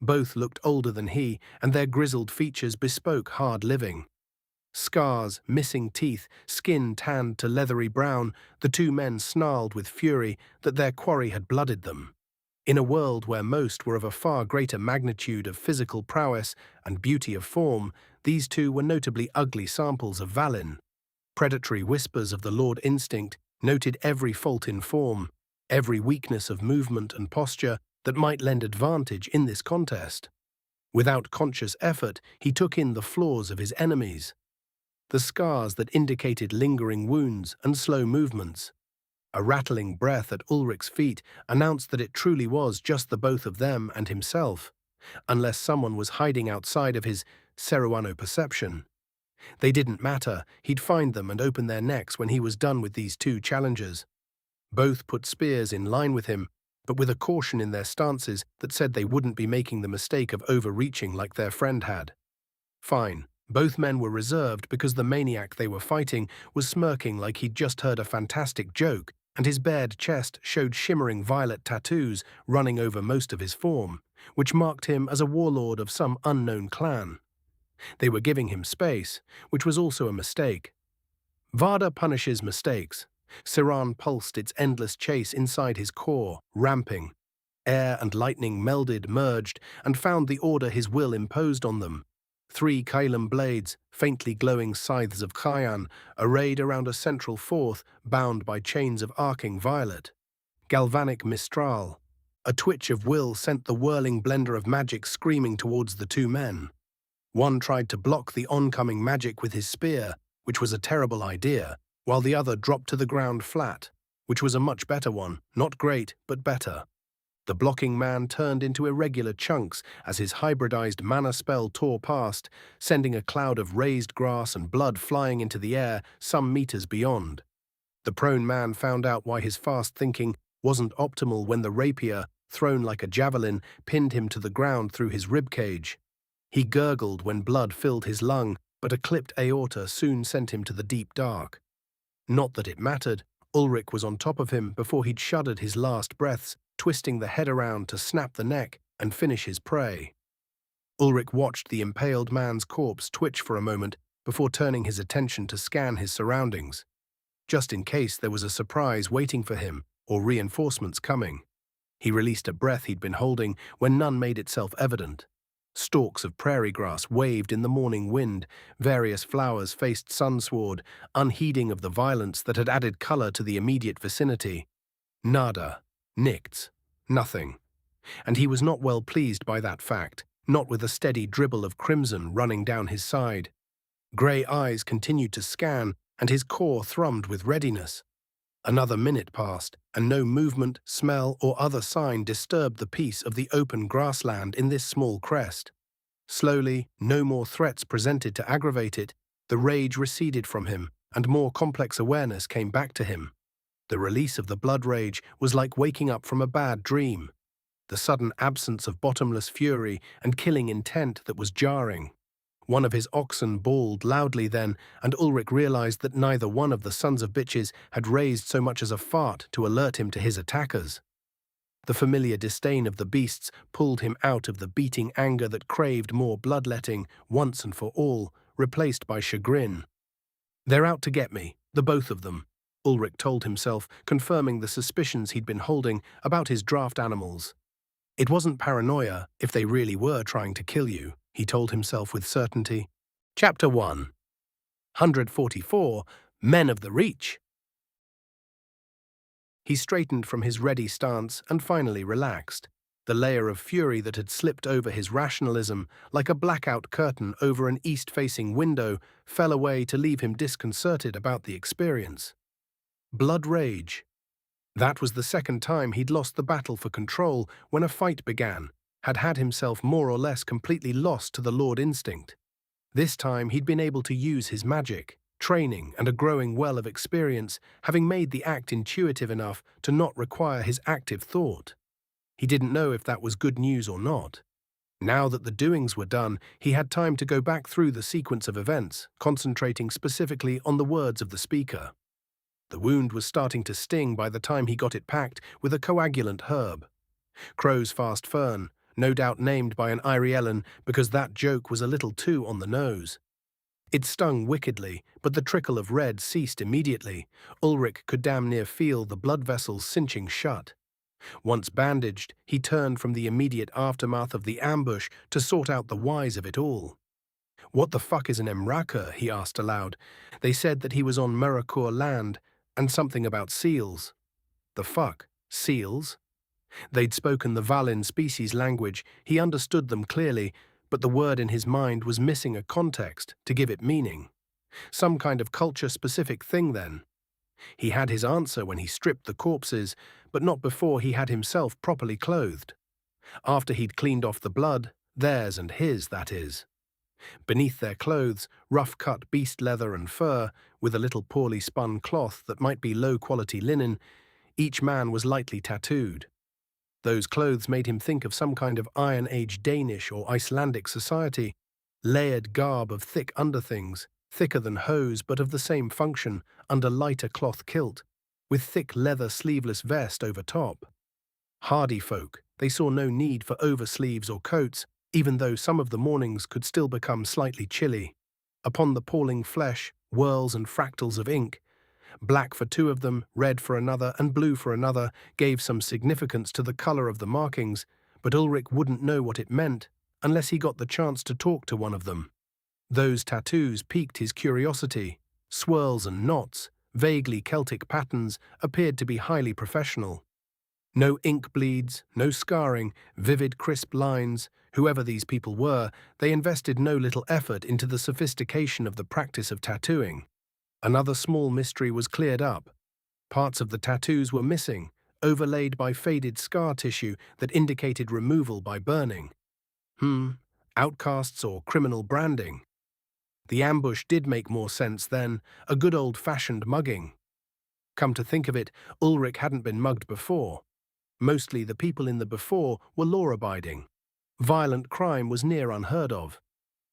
Both looked older than he, and their grizzled features bespoke hard living. Scars, missing teeth, skin tanned to leathery brown, the 2 men snarled with fury that their quarry had blooded them. In a world where most were of a far greater magnitude of physical prowess and beauty of form, these 2 were notably ugly samples of Valin. Predatory whispers of the Lord Instinct noted every fault in form, every weakness of movement and posture that might lend advantage in this contest. Without conscious effort, he took in the flaws of his enemies. The scars that indicated lingering wounds and slow movements. A rattling breath at Ulrich's feet announced that it truly was just the both of them and himself, unless someone was hiding outside of his Ceruano perception. They didn't matter, he'd find them and open their necks when he was done with these 2 challengers. Both put spears in line with him, but with a caution in their stances that said they wouldn't be making the mistake of overreaching like their friend had. Fine. Both men were reserved because the maniac they were fighting was smirking like he'd just heard a fantastic joke, and his bared chest showed shimmering violet tattoos running over most of his form, which marked him as a warlord of some unknown clan. They were giving him space, which was also a mistake. Varda punishes mistakes. Siran pulsed its endless chase inside his core, ramping. Air and lightning melded, merged, and found the order his will imposed on them. 3 Kylum blades, faintly glowing scythes of Kyan, arrayed around a central 4th, bound by chains of arcing violet. Galvanic Mistral. A twitch of will sent the whirling blender of magic screaming towards the 2 men. One tried to block the oncoming magic with his spear, which was a terrible idea, while the other dropped to the ground flat, which was a much better one, not great, but better. The blocking man turned into irregular chunks as his hybridized mana spell tore past, sending a cloud of raised grass and blood flying into the air some meters beyond. The prone man found out why his fast thinking wasn't optimal when the rapier, thrown like a javelin, pinned him to the ground through his ribcage. He gurgled when blood filled his lung, but a clipped aorta soon sent him to the deep dark. Not that it mattered. Ulrich was on top of him before he'd shuddered his last breaths, twisting the head around to snap the neck and finish his prey. Ulrich watched the impaled man's corpse twitch for a moment before turning his attention to scan his surroundings, just in case there was a surprise waiting for him or reinforcements coming. He released a breath he'd been holding when none made itself evident. Stalks of prairie grass waved in the morning wind, various flowers faced sunsward, unheeding of the violence that had added color to the immediate vicinity. Nada. Nichts. Nothing. And he was not well pleased by that fact, not with a steady dribble of crimson running down his side. Grey eyes continued to scan, and his core thrummed with readiness. Another minute passed, and no movement, smell, or other sign disturbed the peace of the open grassland in this small crest. Slowly, no more threats presented to aggravate it, the rage receded from him, and more complex awareness came back to him. The release of the blood rage was like waking up from a bad dream. The sudden absence of bottomless fury and killing intent that was jarring. One of his oxen bawled loudly then, and Ulrich realized that neither one of the sons of bitches had raised so much as a fart to alert him to his attackers. The familiar disdain of the beasts pulled him out of the beating anger that craved more bloodletting once and for all, replaced by chagrin. "They're out to get me, the both of them," Ulrich told himself, confirming the suspicions he'd been holding about his draft animals. It wasn't paranoia if they really were trying to kill you, he told himself with certainty. Chapter 1. 144. Men of the Reach. He straightened from his ready stance and finally relaxed. The layer of fury that had slipped over his rationalism, like a blackout curtain over an east-facing window, fell away to leave him disconcerted about the experience. Blood rage. That was the second time he'd lost the battle for control when a fight began, had himself more or less completely lost to the Lord instinct. This time he'd been able to use his magic, training, and a growing well of experience, having made the act intuitive enough to not require his active thought. He didn't know if that was good news or not. Now that the doings were done, he had time to go back through the sequence of events, concentrating specifically on the words of the speaker. The wound was starting to sting by the time he got it packed with a coagulant herb. Crow's fast fern, no doubt named by an Iriellan because that joke was a little too on the nose. It stung wickedly, but the trickle of red ceased immediately. Ulrich could damn near feel the blood vessels cinching shut. Once bandaged, he turned from the immediate aftermath of the ambush to sort out the whys of it all. "What the fuck is an Emraka?" he asked aloud. They said that he was on Murakur land, and something about seals. The fuck? Seals? They'd spoken the Valin species language, he understood them clearly, but the word in his mind was missing a context to give it meaning. Some kind of culture-specific thing, then. He had his answer when he stripped the corpses, but not before he had himself properly clothed. After he'd cleaned off the blood, theirs and his, that is. Beneath their clothes, rough-cut beast leather and fur, with a little poorly spun cloth that might be low-quality linen, each man was lightly tattooed. Those clothes made him think of some kind of Iron Age Danish or Icelandic society, layered garb of thick underthings, thicker than hose but of the same function, under lighter cloth kilt, with thick leather sleeveless vest over top. Hardy folk, they saw no need for oversleeves or coats, even though some of the mornings could still become slightly chilly. Upon the palling flesh, whirls and fractals of ink, black for two of them, red for another, and blue for another, gave some significance to the color of the markings, but Ulrich wouldn't know what it meant unless he got the chance to talk to one of them. Those tattoos piqued his curiosity. Swirls and knots, vaguely Celtic patterns, appeared to be highly professional. No ink bleeds, no scarring, vivid, crisp lines. Whoever these people were, they invested no little effort into the sophistication of the practice of tattooing. Another small mystery was cleared up. Parts of the tattoos were missing, overlaid by faded scar tissue that indicated removal by burning. Outcasts or criminal branding. The ambush did make more sense then, a good old-fashioned mugging. Come to think of it, Ulrich hadn't been mugged before. Mostly the people in the before were law-abiding. Violent crime was near unheard of.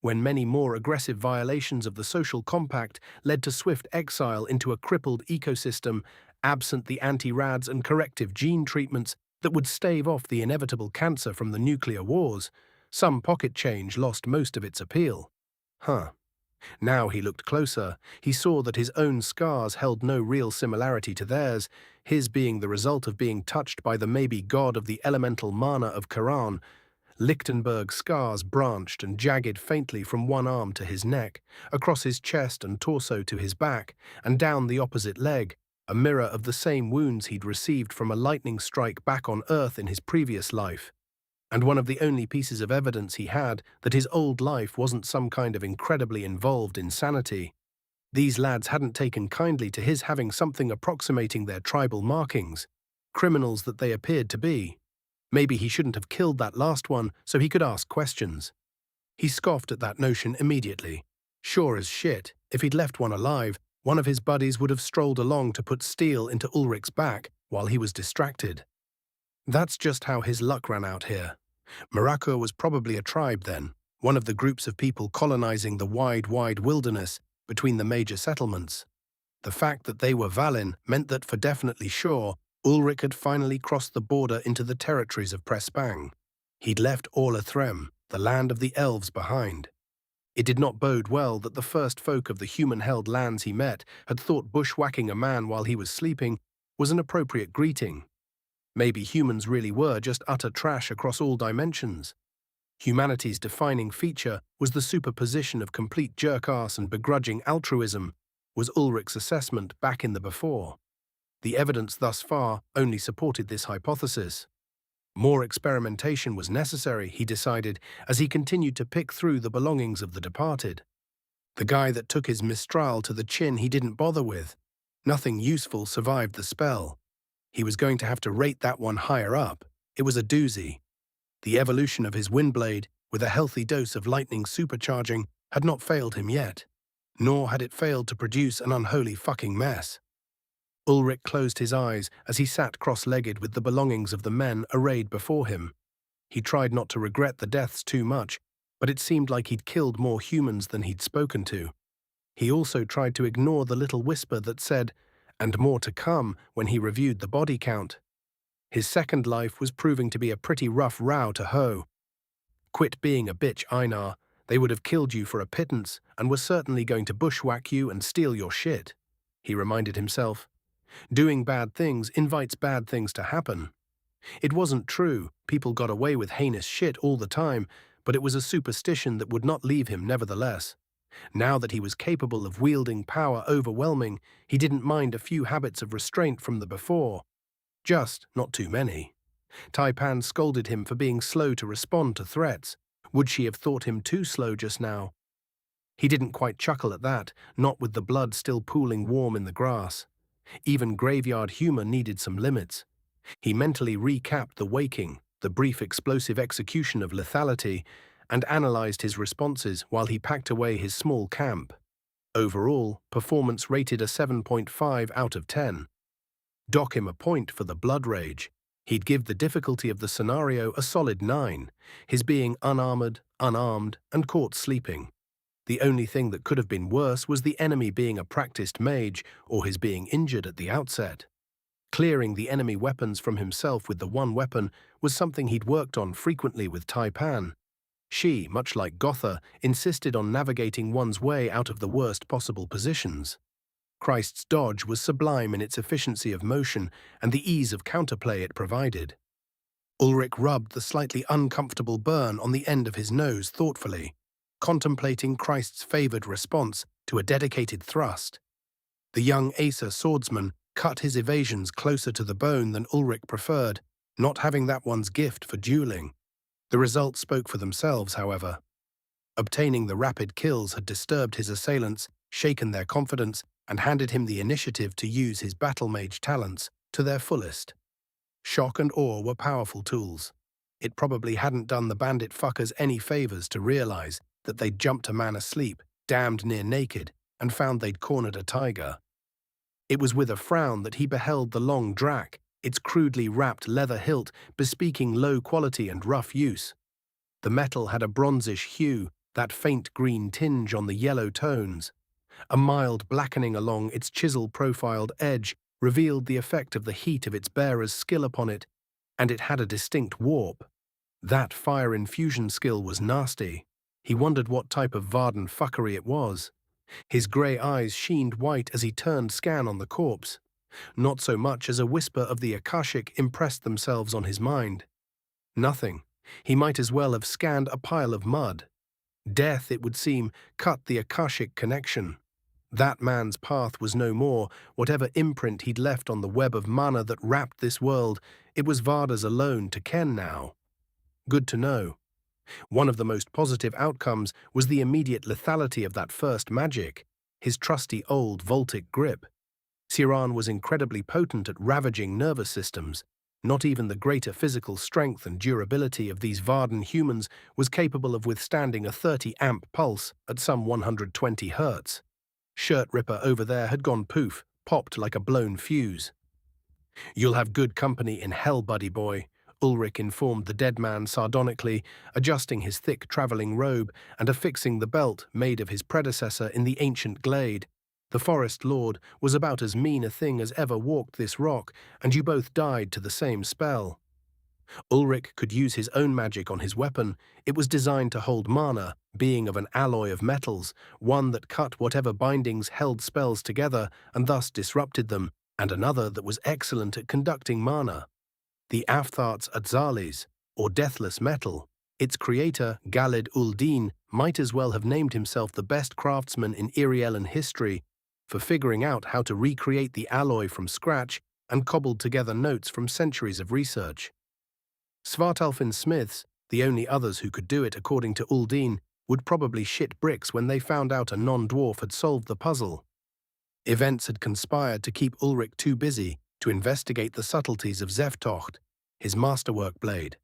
When many more aggressive violations of the social compact led to swift exile into a crippled ecosystem, absent the anti-rads and corrective gene treatments that would stave off the inevitable cancer from the nuclear wars, some pocket change lost most of its appeal. Now he looked closer. He saw that his own scars held no real similarity to theirs, his being the result of being touched by the maybe god of the elemental mana of Quran. Lichtenberg's scars branched and jagged faintly from one arm to his neck, across his chest and torso to his back, and down the opposite leg, a mirror of the same wounds he'd received from a lightning strike back on Earth in his previous life, and one of the only pieces of evidence he had that his old life wasn't some kind of incredibly involved insanity. These lads hadn't taken kindly to his having something approximating their tribal markings, criminals that they appeared to be. Maybe he shouldn't have killed that last one so he could ask questions. He scoffed at that notion immediately. Sure as shit, if he'd left one alive, one of his buddies would have strolled along to put steel into Ulrich's back while he was distracted. That's just how his luck ran out here. Morocco was probably a tribe then, one of the groups of people colonizing the wide wilderness between the major settlements. The fact that they were Valin meant that for definitely sure, Ulrich had finally crossed the border into the territories of Prespang. He'd left Orlathrem, the land of the elves, behind. It did not bode well that the first folk of the human-held lands he met had thought bushwhacking a man while he was sleeping was an appropriate greeting. Maybe humans really were just utter trash across all dimensions. Humanity's defining feature was the superposition of complete jerk-ass and begrudging altruism, was Ulrich's assessment back in the before. The evidence thus far only supported this hypothesis. More experimentation was necessary, he decided, as he continued to pick through the belongings of the departed. The guy that took his Mistral to the chin he didn't bother with. Nothing useful survived the spell. He was going to have to rate that one higher up. It was a doozy. The evolution of his Windblade, with a healthy dose of lightning supercharging, had not failed him yet. Nor had it failed to produce an unholy fucking mess. Ulrich closed his eyes as he sat cross-legged with the belongings of the men arrayed before him. He tried not to regret the deaths too much, but it seemed like he'd killed more humans than he'd spoken to. He also tried to ignore the little whisper that said, "and more to come," when he reviewed the body count. His second life was proving to be a pretty rough row to hoe. Quit being a bitch, Einar. They would have killed you for a pittance and were certainly going to bushwhack you and steal your shit, he reminded himself. Doing bad things invites bad things to happen. It wasn't true, people got away with heinous shit all the time, but it was a superstition that would not leave him nevertheless. Now that he was capable of wielding power overwhelming, he didn't mind a few habits of restraint from the before. Just not too many. Taipan scolded him for being slow to respond to threats. Would she have thought him too slow just now? He didn't quite chuckle at that, not with the blood still pooling warm in the grass. Even graveyard humor needed some limits. He mentally recapped the waking, the brief explosive execution of lethality, and analyzed his responses while he packed away his small camp. Overall, performance rated a 7.5 out of 10. Dock him a point for the blood rage. He'd give the difficulty of the scenario a solid 9, his being unarmored, unarmed, and caught sleeping. The only thing that could have been worse was the enemy being a practiced mage or his being injured at the outset. Clearing the enemy weapons from himself with the one weapon was something he'd worked on frequently with Taipan. She, much like Gotha, insisted on navigating one's way out of the worst possible positions. Christ's dodge was sublime in its efficiency of motion and the ease of counterplay it provided. Ulrich rubbed the slightly uncomfortable burn on the end of his nose thoughtfully, contemplating Christ's favored response to a dedicated thrust. The young Acer swordsman cut his evasions closer to the bone than Ulrich preferred, not having that one's gift for dueling. The results spoke for themselves, however. Obtaining the rapid kills had disturbed his assailants, shaken their confidence, and handed him the initiative to use his battle mage talents to their fullest. Shock and awe were powerful tools. It probably hadn't done the bandit fuckers any favors to realize that they'd jumped a man asleep, damned near naked, and found they'd cornered a tiger. It was with a frown that he beheld the long drac, its crudely wrapped leather hilt bespeaking low quality and rough use. The metal had a bronzish hue, that faint green tinge on the yellow tones. A mild blackening along its chisel-profiled edge revealed the effect of the heat of its bearer's skill upon it, and it had a distinct warp. That fire infusion skill was nasty. He wondered what type of Vardan fuckery it was. His grey eyes sheened white as he turned scan on the corpse. Not so much as a whisper of the Akashic impressed themselves on his mind. Nothing. He might as well have scanned a pile of mud. Death, it would seem, cut the Akashic connection. That man's path was no more. Whatever imprint he'd left on the web of mana that wrapped this world, it was Varda's alone to ken now. Good to know. One of the most positive outcomes was the immediate lethality of that first magic, his trusty old Voltic grip. Siran was incredibly potent at ravaging nervous systems. Not even the greater physical strength and durability of these Vardan humans was capable of withstanding a 30-amp pulse at some 120 hertz. Shirt Ripper over there had gone poof, popped like a blown fuse. "You'll have good company in hell, buddy boy," Ulrich informed the dead man sardonically, adjusting his thick travelling robe and affixing the belt made of his predecessor in the ancient glade. "The Forest Lord was about as mean a thing as ever walked this rock, and you both died to the same spell." Ulrich could use his own magic on his weapon. It was designed to hold mana, being of an alloy of metals, one that cut whatever bindings held spells together and thus disrupted them, and another that was excellent at conducting mana. The Afthart's Atzalis, or Deathless Metal. Its creator, Galid Uldin, might as well have named himself the best craftsman in Irielen history for figuring out how to recreate the alloy from scratch and cobbled together notes from centuries of research. Svartalfin smiths, the only others who could do it according to Uldin, would probably shit bricks when they found out a non-dwarf had solved the puzzle. Events had conspired to keep Ulrich too busy to investigate the subtleties of Zeftocht, his masterwork blade.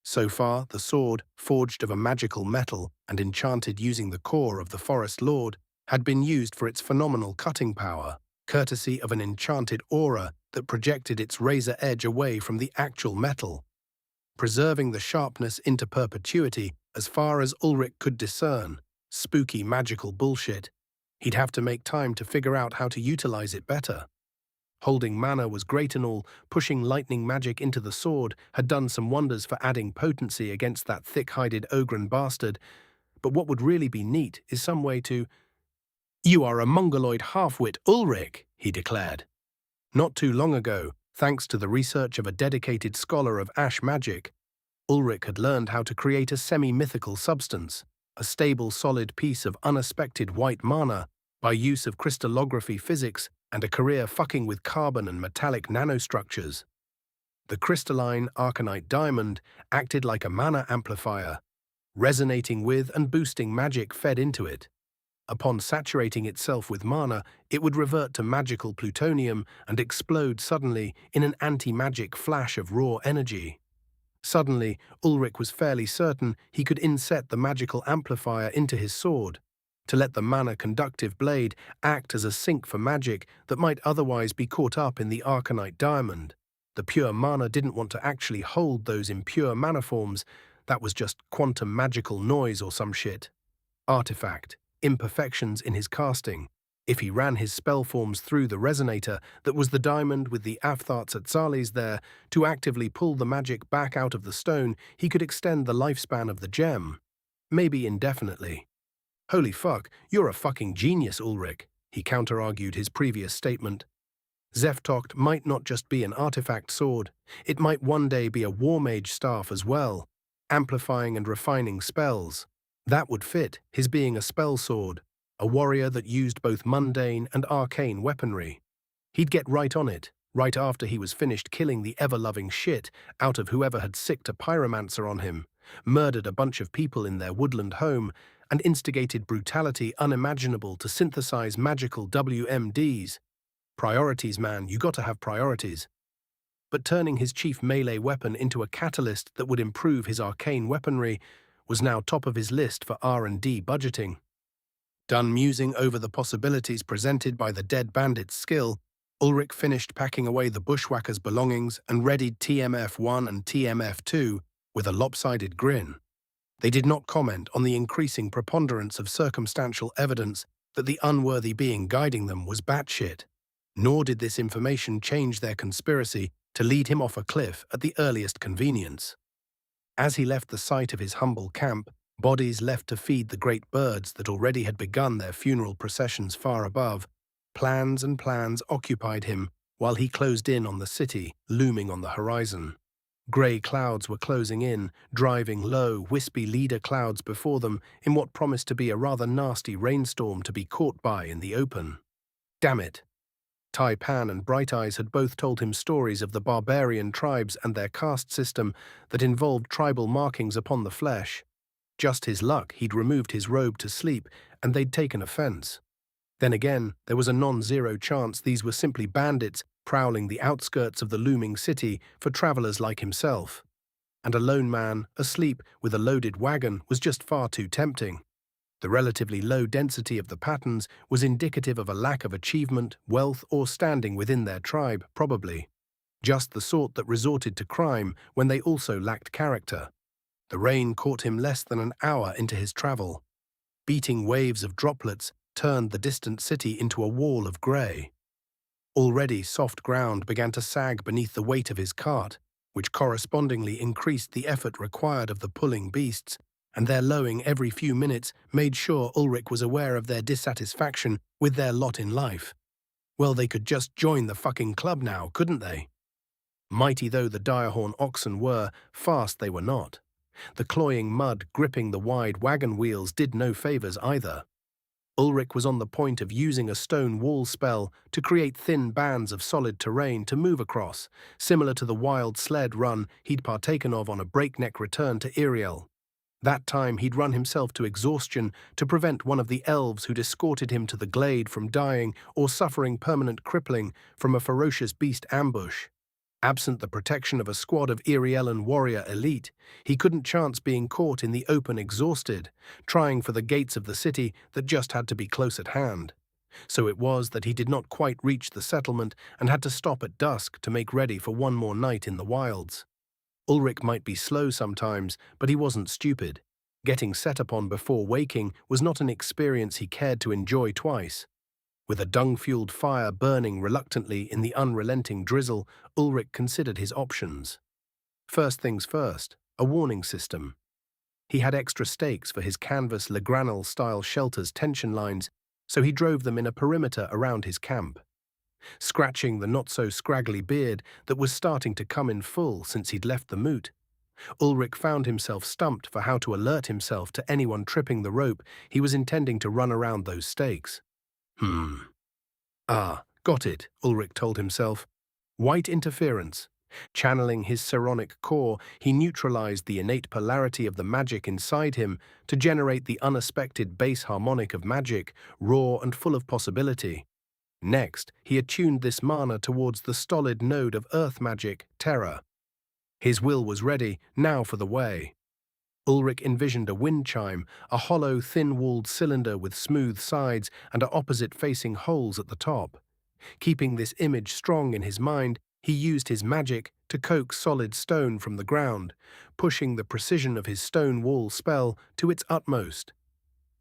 So far, the sword, forged of a magical metal and enchanted using the core of the Forest Lord, had been used for its phenomenal cutting power, courtesy of an enchanted aura that projected its razor edge away from the actual metal, preserving the sharpness into perpetuity as far as Ulrich could discern. Spooky magical bullshit. He'd have to make time to figure out how to utilize it better. Holding mana was great and all, pushing lightning magic into the sword had done some wonders for adding potency against that thick-hided Ogren bastard, but what would really be neat is some way to— "You are a mongoloid half-wit, Ulrich," he declared. Not too long ago, thanks to the research of a dedicated scholar of ash magic, Ulrich had learned how to create a semi-mythical substance, a stable solid piece of unaspected white mana, by use of crystallography physics and a career fucking with carbon and metallic nanostructures. The crystalline arcanite diamond acted like a mana amplifier, resonating with and boosting magic fed into it. Upon saturating itself with mana, it would revert to magical plutonium and explode suddenly in an anti-magic flash of raw energy. Suddenly, Ulrich was fairly certain he could inset the magical amplifier into his sword, to let the mana-conductive blade act as a sink for magic that might otherwise be caught up in the arcanite diamond. The pure mana didn't want to actually hold those impure mana forms. That was just quantum magical noise or some shit. Artifact. Imperfections in his casting. If he ran his spell forms through the resonator that was the diamond with the Afthart's Atzalis there to actively pull the magic back out of the stone, he could extend the lifespan of the gem. Maybe indefinitely. "Holy fuck, you're a fucking genius, Ulrich," he counter-argued his previous statement. Zeftocht might not just be an artifact sword, it might one day be a war mage staff as well, amplifying and refining spells. That would fit, his being a spell sword, a warrior that used both mundane and arcane weaponry. He'd get right on it, right after he was finished killing the ever-loving shit out of whoever had sicked a pyromancer on him, murdered a bunch of people in their woodland home, and instigated brutality unimaginable to synthesize magical WMDs. Priorities, man, you got to have priorities. But turning his chief melee weapon into a catalyst that would improve his arcane weaponry was now top of his list for R&D budgeting. Done musing over the possibilities presented by the dead bandit's skill, Ulrich finished packing away the bushwhacker's belongings and readied TMF-1 and TMF-2 with a lopsided grin. They did not comment on the increasing preponderance of circumstantial evidence that the unworthy being guiding them was batshit, nor did this information change their conspiracy to lead him off a cliff at the earliest convenience. As he left the site of his humble camp, Bodies left to feed the great birds that already had begun their funeral processions far above. Plans and plans occupied him while he closed in on the city, looming on the horizon. Grey clouds were closing in, driving low, wispy leader clouds before them in what promised to be a rather nasty rainstorm to be caught by in the open. Damn it! Tai-Pan and Bright Eyes had both told him stories of the barbarian tribes and their caste system that involved tribal markings upon the flesh. Just his luck he'd removed his robe to sleep, and they'd taken offense. Then again, there was a non-zero chance these were simply bandits prowling the outskirts of the looming city for travelers like himself. And a lone man, asleep with a loaded wagon, was just far too tempting. The relatively low density of the patterns was indicative of a lack of achievement, wealth, or standing within their tribe, probably. Just the sort that resorted to crime when they also lacked character. The rain caught him less than an hour into his travel. Beating waves of droplets turned the distant city into a wall of grey. Already soft ground began to sag beneath the weight of his cart, which correspondingly increased the effort required of the pulling beasts, and their lowing every few minutes made sure Ulrich was aware of their dissatisfaction with their lot in life. Well, they could just join the fucking club now, couldn't they? Mighty though the direhorn oxen were, fast they were not. The cloying mud gripping the wide wagon wheels did no favors either. Ulrich was on the point of using a stone wall spell to create thin bands of solid terrain to move across, similar to the wild sled run he'd partaken of on a breakneck return to Iriel. That time he'd run himself to exhaustion to prevent one of the elves who'd escorted him to the glade from dying or suffering permanent crippling from a ferocious beast ambush. Absent the protection of a squad of Irielan warrior elite, he couldn't chance being caught in the open exhausted, trying for the gates of the city that just had to be close at hand. So it was that he did not quite reach the settlement and had to stop at dusk to make ready for one more night in the wilds. Ulrich might be slow sometimes, but he wasn't stupid. Getting set upon before waking was not an experience he cared to enjoy twice. With a dung-fueled fire burning reluctantly in the unrelenting drizzle, Ulrich considered his options. First things first, a warning system. He had extra stakes for his canvas Le Granel-style shelter's tension lines, so he drove them in a perimeter around his camp. Scratching the not-so-scraggly beard that was starting to come in full since he'd left the moot, Ulrich found himself stumped for how to alert himself to anyone tripping the rope he was intending to run around those stakes. Got it, Ulrich told himself. White interference. Channeling his psionic core, he neutralized the innate polarity of the magic inside him to generate the unexpected bass harmonic of magic, raw and full of possibility. Next, he attuned this mana towards the stolid node of earth magic, terror. His will was ready, now for the way. Ulrich envisioned a wind chime, a hollow, thin-walled cylinder with smooth sides and opposite-facing holes at the top. Keeping this image strong in his mind, he used his magic to coax solid stone from the ground, pushing the precision of his stone wall spell to its utmost.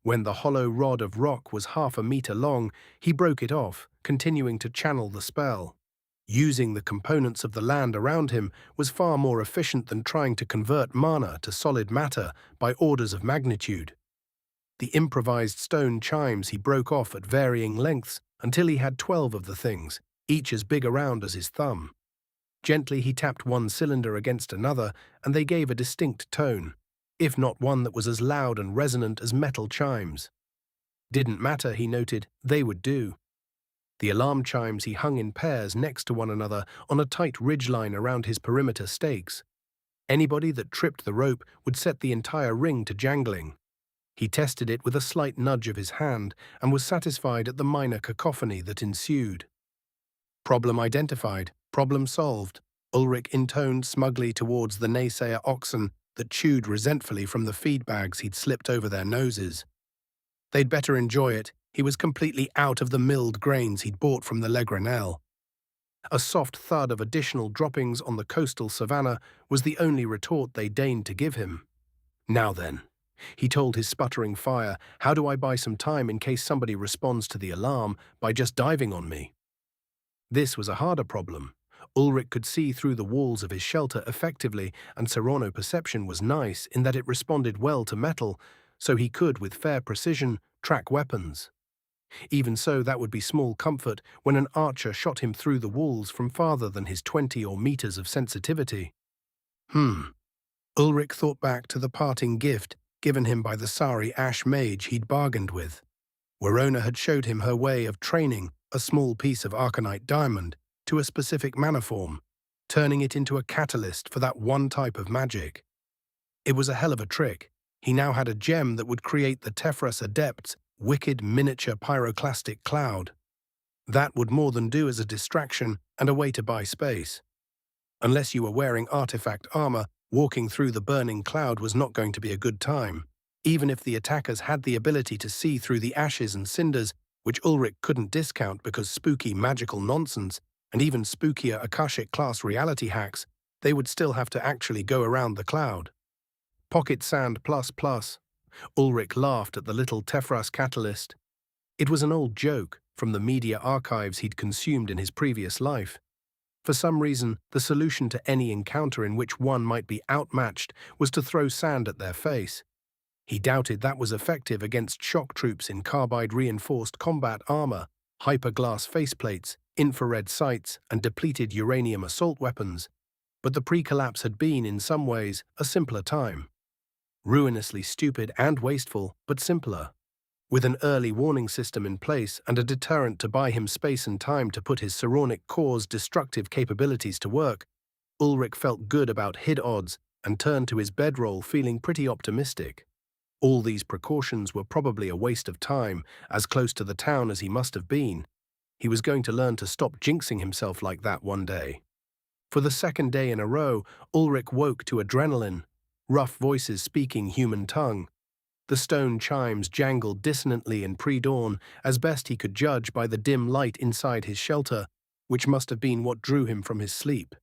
When the hollow rod of rock was 1/2 meter long, he broke it off, continuing to channel the spell. Using the components of the land around him was far more efficient than trying to convert mana to solid matter by orders of magnitude. The improvised stone chimes he broke off at varying lengths until he had 12 of the things, each as big around as his thumb. Gently he tapped one cylinder against another, and they gave a distinct tone, if not one that was as loud and resonant as metal chimes. Didn't matter, he noted, they would do. The alarm chimes he hung in pairs next to one another on a tight ridgeline around his perimeter stakes. Anybody that tripped the rope would set the entire ring to jangling. He tested it with a slight nudge of his hand and was satisfied at the minor cacophony that ensued. Problem identified, problem solved, Ulrich intoned smugly towards the naysayer oxen that chewed resentfully from the feed bags he'd slipped over their noses. They'd better enjoy it. He was completely out of the milled grains he'd bought from the Le Granel. A soft thud of additional droppings on the coastal savannah was the only retort they deigned to give him. Now then, he told his sputtering fire, how do I buy some time in case somebody responds to the alarm by just diving on me? This was a harder problem. Ulrich could see through the walls of his shelter effectively, and Serrano perception was nice in that it responded well to metal, so he could, with fair precision, track weapons. Even so, that would be small comfort when an archer shot him through the walls from farther than his 20 or meters of sensitivity. Ulrich thought back to the parting gift given him by the Sari Ash mage he'd bargained with. Verona had showed him her way of training a small piece of arcanite diamond to a specific mana form, turning it into a catalyst for that one type of magic. It was a hell of a trick. He now had a gem that would create the Tefras Adept's wicked miniature pyroclastic cloud. That would more than do as a distraction and a way to buy space. Unless you were wearing artifact armor, walking through the burning cloud was not going to be a good time, even if the attackers had the ability to see through the ashes and cinders, which Ulrich couldn't discount because spooky magical nonsense and even spookier Akashic class reality hacks, they would still have to actually go around the cloud. Pocket sand plus plus. Ulrich laughed at the little Tefras catalyst. It was an old joke from the media archives he'd consumed in his previous life. For some reason, the solution to any encounter in which one might be outmatched was to throw sand at their face. He doubted that was effective against shock troops in carbide-reinforced combat armor, hyperglass faceplates, infrared sights, and depleted uranium assault weapons. But the pre-collapse had been, in some ways, a simpler time. Ruinously stupid and wasteful, but simpler. With an early warning system in place and a deterrent to buy him space and time to put his psionic core's destructive capabilities to work, Ulrich felt good about hit odds and turned to his bedroll feeling pretty optimistic. All these precautions were probably a waste of time, as close to the town as he must have been. He was going to learn to stop jinxing himself like that one day. For the second day in a row, Ulrich woke to adrenaline, rough voices speaking human tongue. The stone chimes jangled dissonantly in pre-dawn, as best he could judge by the dim light inside his shelter, which must have been what drew him from his sleep.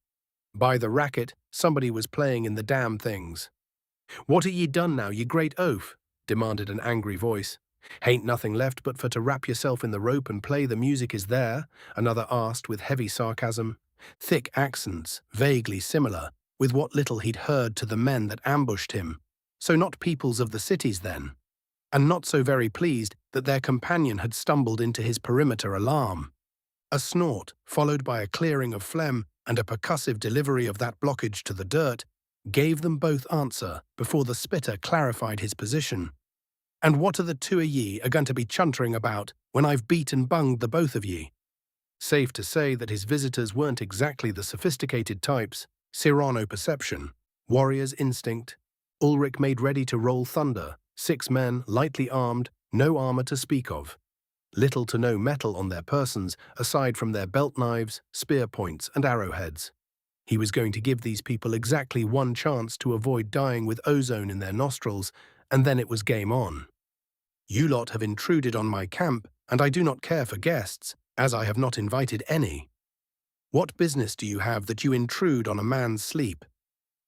By the racket, somebody was playing in the damn things. "What are ye done now, ye great oaf?" demanded an angry voice. "Hain't nothing left but for to wrap yourself in the rope and play the music is there?" another asked with heavy sarcasm. Thick accents, vaguely similar, with what little he'd heard to the men that ambushed him. So not peoples of the cities then, and not so very pleased that their companion had stumbled into his perimeter alarm. A snort, followed by a clearing of phlegm and a percussive delivery of that blockage to the dirt, gave them both answer before the spitter clarified his position. "And what are the two of ye going to be chuntering about when I've beat and bunged the both of ye?" Safe to say that his visitors weren't exactly the sophisticated types. Serrano perception, warrior's instinct. Ulrich made ready to roll thunder, 6 men, lightly armed, no armor to speak of. Little to no metal on their persons, aside from their belt knives, spear points, and arrowheads. He was going to give these people exactly one chance to avoid dying with ozone in their nostrils, and then it was game on. "You lot have intruded on my camp, and I do not care for guests, as I have not invited any. What business do you have that you intrude on a man's sleep?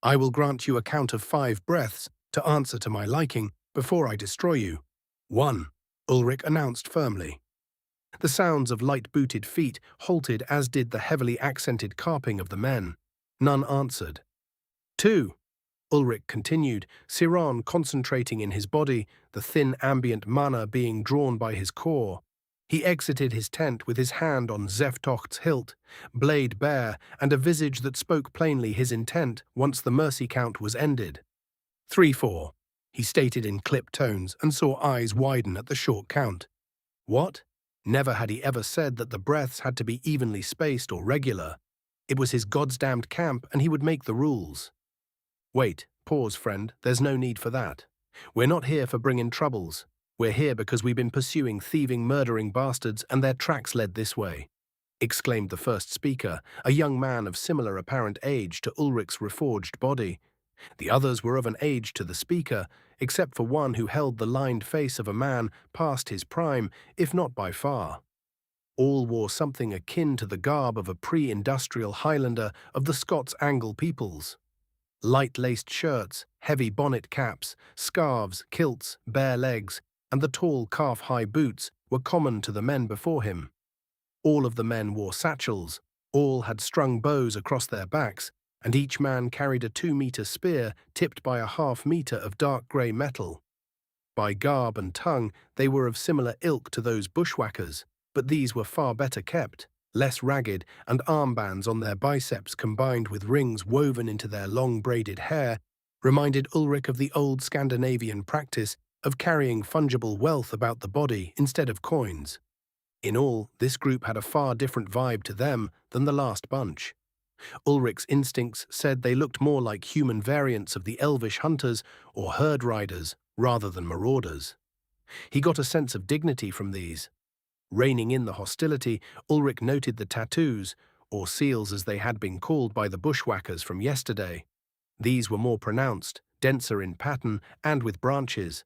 I will grant you a count of 5 breaths to answer to my liking before I destroy you." "1," Ulrich announced firmly. The sounds of light-booted feet halted, as did the heavily accented carping of the men. None answered. "2," Ulrich continued, Siran concentrating in his body, the thin ambient mana being drawn by his core. He exited his tent with his hand on Zeftocht's hilt, blade bare, and a visage that spoke plainly his intent once the mercy count was ended. 3-4, he stated in clipped tones and saw eyes widen at the short count. What? Never had he ever said that the breaths had to be evenly spaced or regular. It was his goddamned camp and he would make the rules. Wait, pause, friend, there's no need for that. We're not here for bringing troubles. We're here because we've been pursuing thieving, murdering bastards and their tracks led this way, exclaimed the first speaker, a young man of similar apparent age to Ulrich's reforged body. The others were of an age to the speaker, except for one who held the lined face of a man past his prime, if not by far. All wore something akin to the garb of a pre-industrial Highlander of the Scots Angle peoples. Light-laced shirts, heavy bonnet caps, scarves, kilts, bare legs, and the tall calf-high boots were common to the men before him. All of the men wore satchels, All had strung bows across their backs, and each man carried a 2-meter spear tipped by a half-meter of dark grey metal. By garb and tongue, they were of similar ilk to those bushwhackers, but these were far better kept, less ragged, and armbands on their biceps combined with rings woven into their long braided hair reminded Ulrich of the old Scandinavian practice of carrying fungible wealth about the body instead of coins. In all, this group had a far different vibe to them than the last bunch. Ulrich's instincts said they looked more like human variants of the elvish hunters or herd riders rather than marauders. He got a sense of dignity from these. Reining in the hostility, Ulrich noted the tattoos, or seals as they had been called by the bushwhackers from yesterday. These were more pronounced, denser in pattern, and with branches.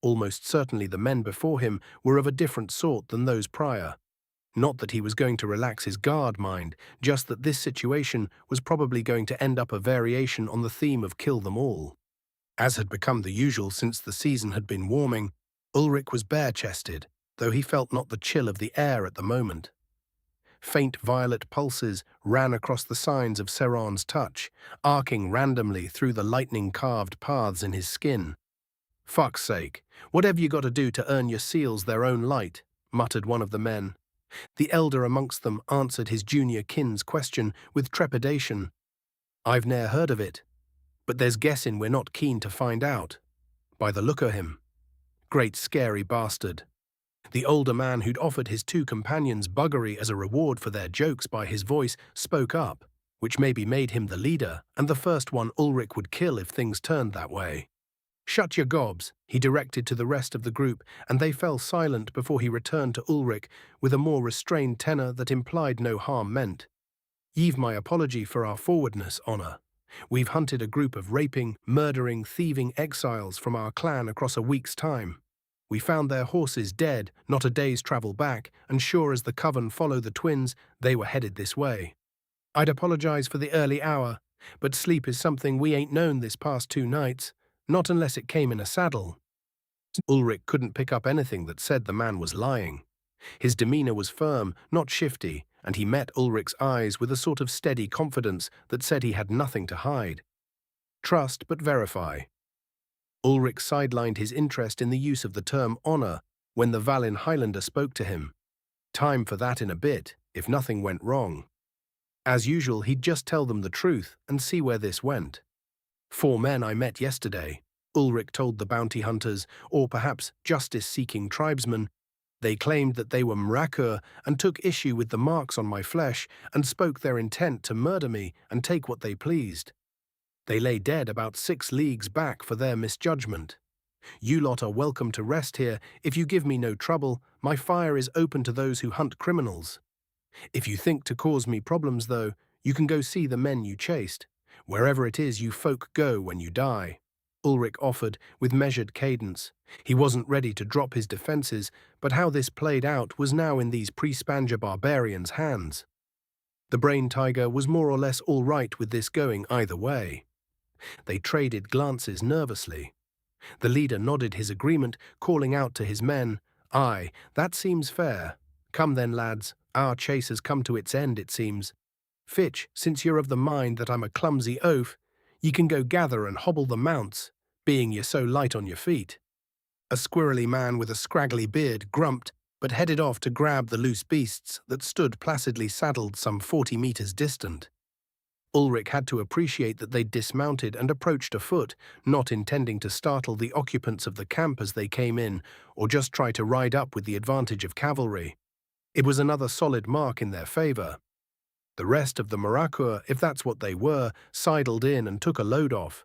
Almost certainly the men before him were of a different sort than those prior. Not that he was going to relax his guard, mind, just that this situation was probably going to end up a variation on the theme of kill them all. As had become the usual since the season had been warming, Ulrich was bare-chested, though he felt not the chill of the air at the moment. Faint violet pulses ran across the signs of Seran's touch, arcing randomly through the lightning-carved paths in his skin. "Fuck's sake, whatever you got to do to earn your seals their own light," muttered one of the men. The elder amongst them answered his junior kin's question with trepidation. "I've ne'er heard of it, but there's guessing we're not keen to find out. By the look o' him. Great scary bastard." The older man who'd offered his two companions buggery as a reward for their jokes by his voice spoke up, which maybe made him the leader and the first one Ulrich would kill if things turned that way. "Shut your gobs," he directed to the rest of the group, and they fell silent before he returned to Ulrich with a more restrained tenor that implied no harm meant. "Ye've my apology for our forwardness, Honor. We've hunted a group of raping, murdering, thieving exiles from our clan across a week's time. We found their horses dead, not a day's travel back, and sure as the coven follow the twins, they were headed this way. I'd apologize for the early hour, but sleep is something we ain't known this past 2 nights, not unless it came in a saddle." Ulrich couldn't pick up anything that said the man was lying. His demeanor was firm, not shifty, and he met Ulrich's eyes with a sort of steady confidence that said he had nothing to hide. Trust but verify. Ulrich sidelined his interest in the use of the term honor when the Valin Highlander spoke to him. Time for that in a bit, if nothing went wrong. As usual, he'd just tell them the truth and see where this went. 4 men I met yesterday," Ulrich told the bounty hunters, or perhaps justice-seeking tribesmen. "They claimed that they were Mrakur and took issue with the marks on my flesh and spoke their intent to murder me and take what they pleased. They lay dead about 6 leagues back for their misjudgment. You lot are welcome to rest here if you give me no trouble. My fire is open to those who hunt criminals. If you think to cause me problems, though, you can go see the men you chased. Wherever it is you folk go when you die," Ulrich offered with measured cadence. He wasn't ready to drop his defenses, but how this played out was now in these pre-Spanja barbarians' hands. The brain tiger was more or less all right with this going either way. They traded glances nervously. The leader nodded his agreement, calling out to his men, "Aye, that seems fair. Come then, lads, our chase has come to its end, it seems. Fitch, since you're of the mind that I'm a clumsy oaf, ye can go gather and hobble the mounts, being you're so light on your feet." A squirrely man with a scraggly beard grumped, but headed off to grab the loose beasts that stood placidly saddled some 40 meters distant. Ulrich had to appreciate that they'd dismounted and approached afoot, not intending to startle the occupants of the camp as they came in, or just try to ride up with the advantage of cavalry. It was another solid mark in their favor. The rest of the Mrakur, if that's what they were, sidled in and took a load off.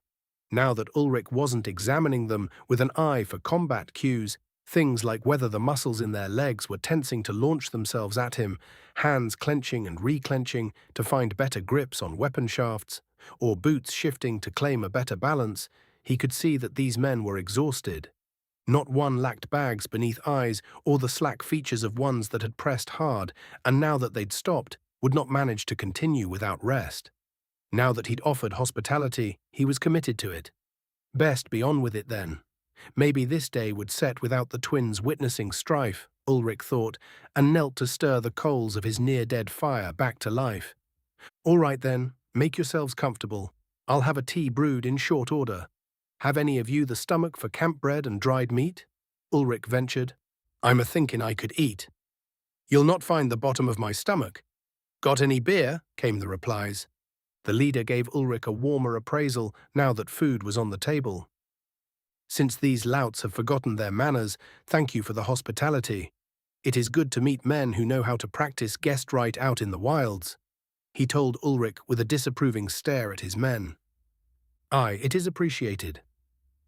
Now that Ulrich wasn't examining them with an eye for combat cues, things like whether the muscles in their legs were tensing to launch themselves at him, hands clenching and reclenching to find better grips on weapon shafts, or boots shifting to claim a better balance, he could see that these men were exhausted. Not one lacked bags beneath eyes or the slack features of ones that had pressed hard, and now that they'd stopped, would not manage to continue without rest. Now that he'd offered hospitality, he was committed to it. Best be on with it then. Maybe this day would set without the twins witnessing strife, Ulrich thought, and knelt to stir the coals of his near-dead fire back to life. "All right then, make yourselves comfortable. I'll have a tea brewed in short order. Have any of you the stomach for camp bread and dried meat?" Ulrich ventured. "I'm a-thinking I could eat." "You'll not find the bottom of my stomach." "Got any beer?" came the replies. The leader gave Ulrich a warmer appraisal now that food was on the table. "Since these louts have forgotten their manners, thank you for the hospitality. It is good to meet men who know how to practice guest right out in the wilds," he told Ulrich with a disapproving stare at his men. "Aye, it is appreciated.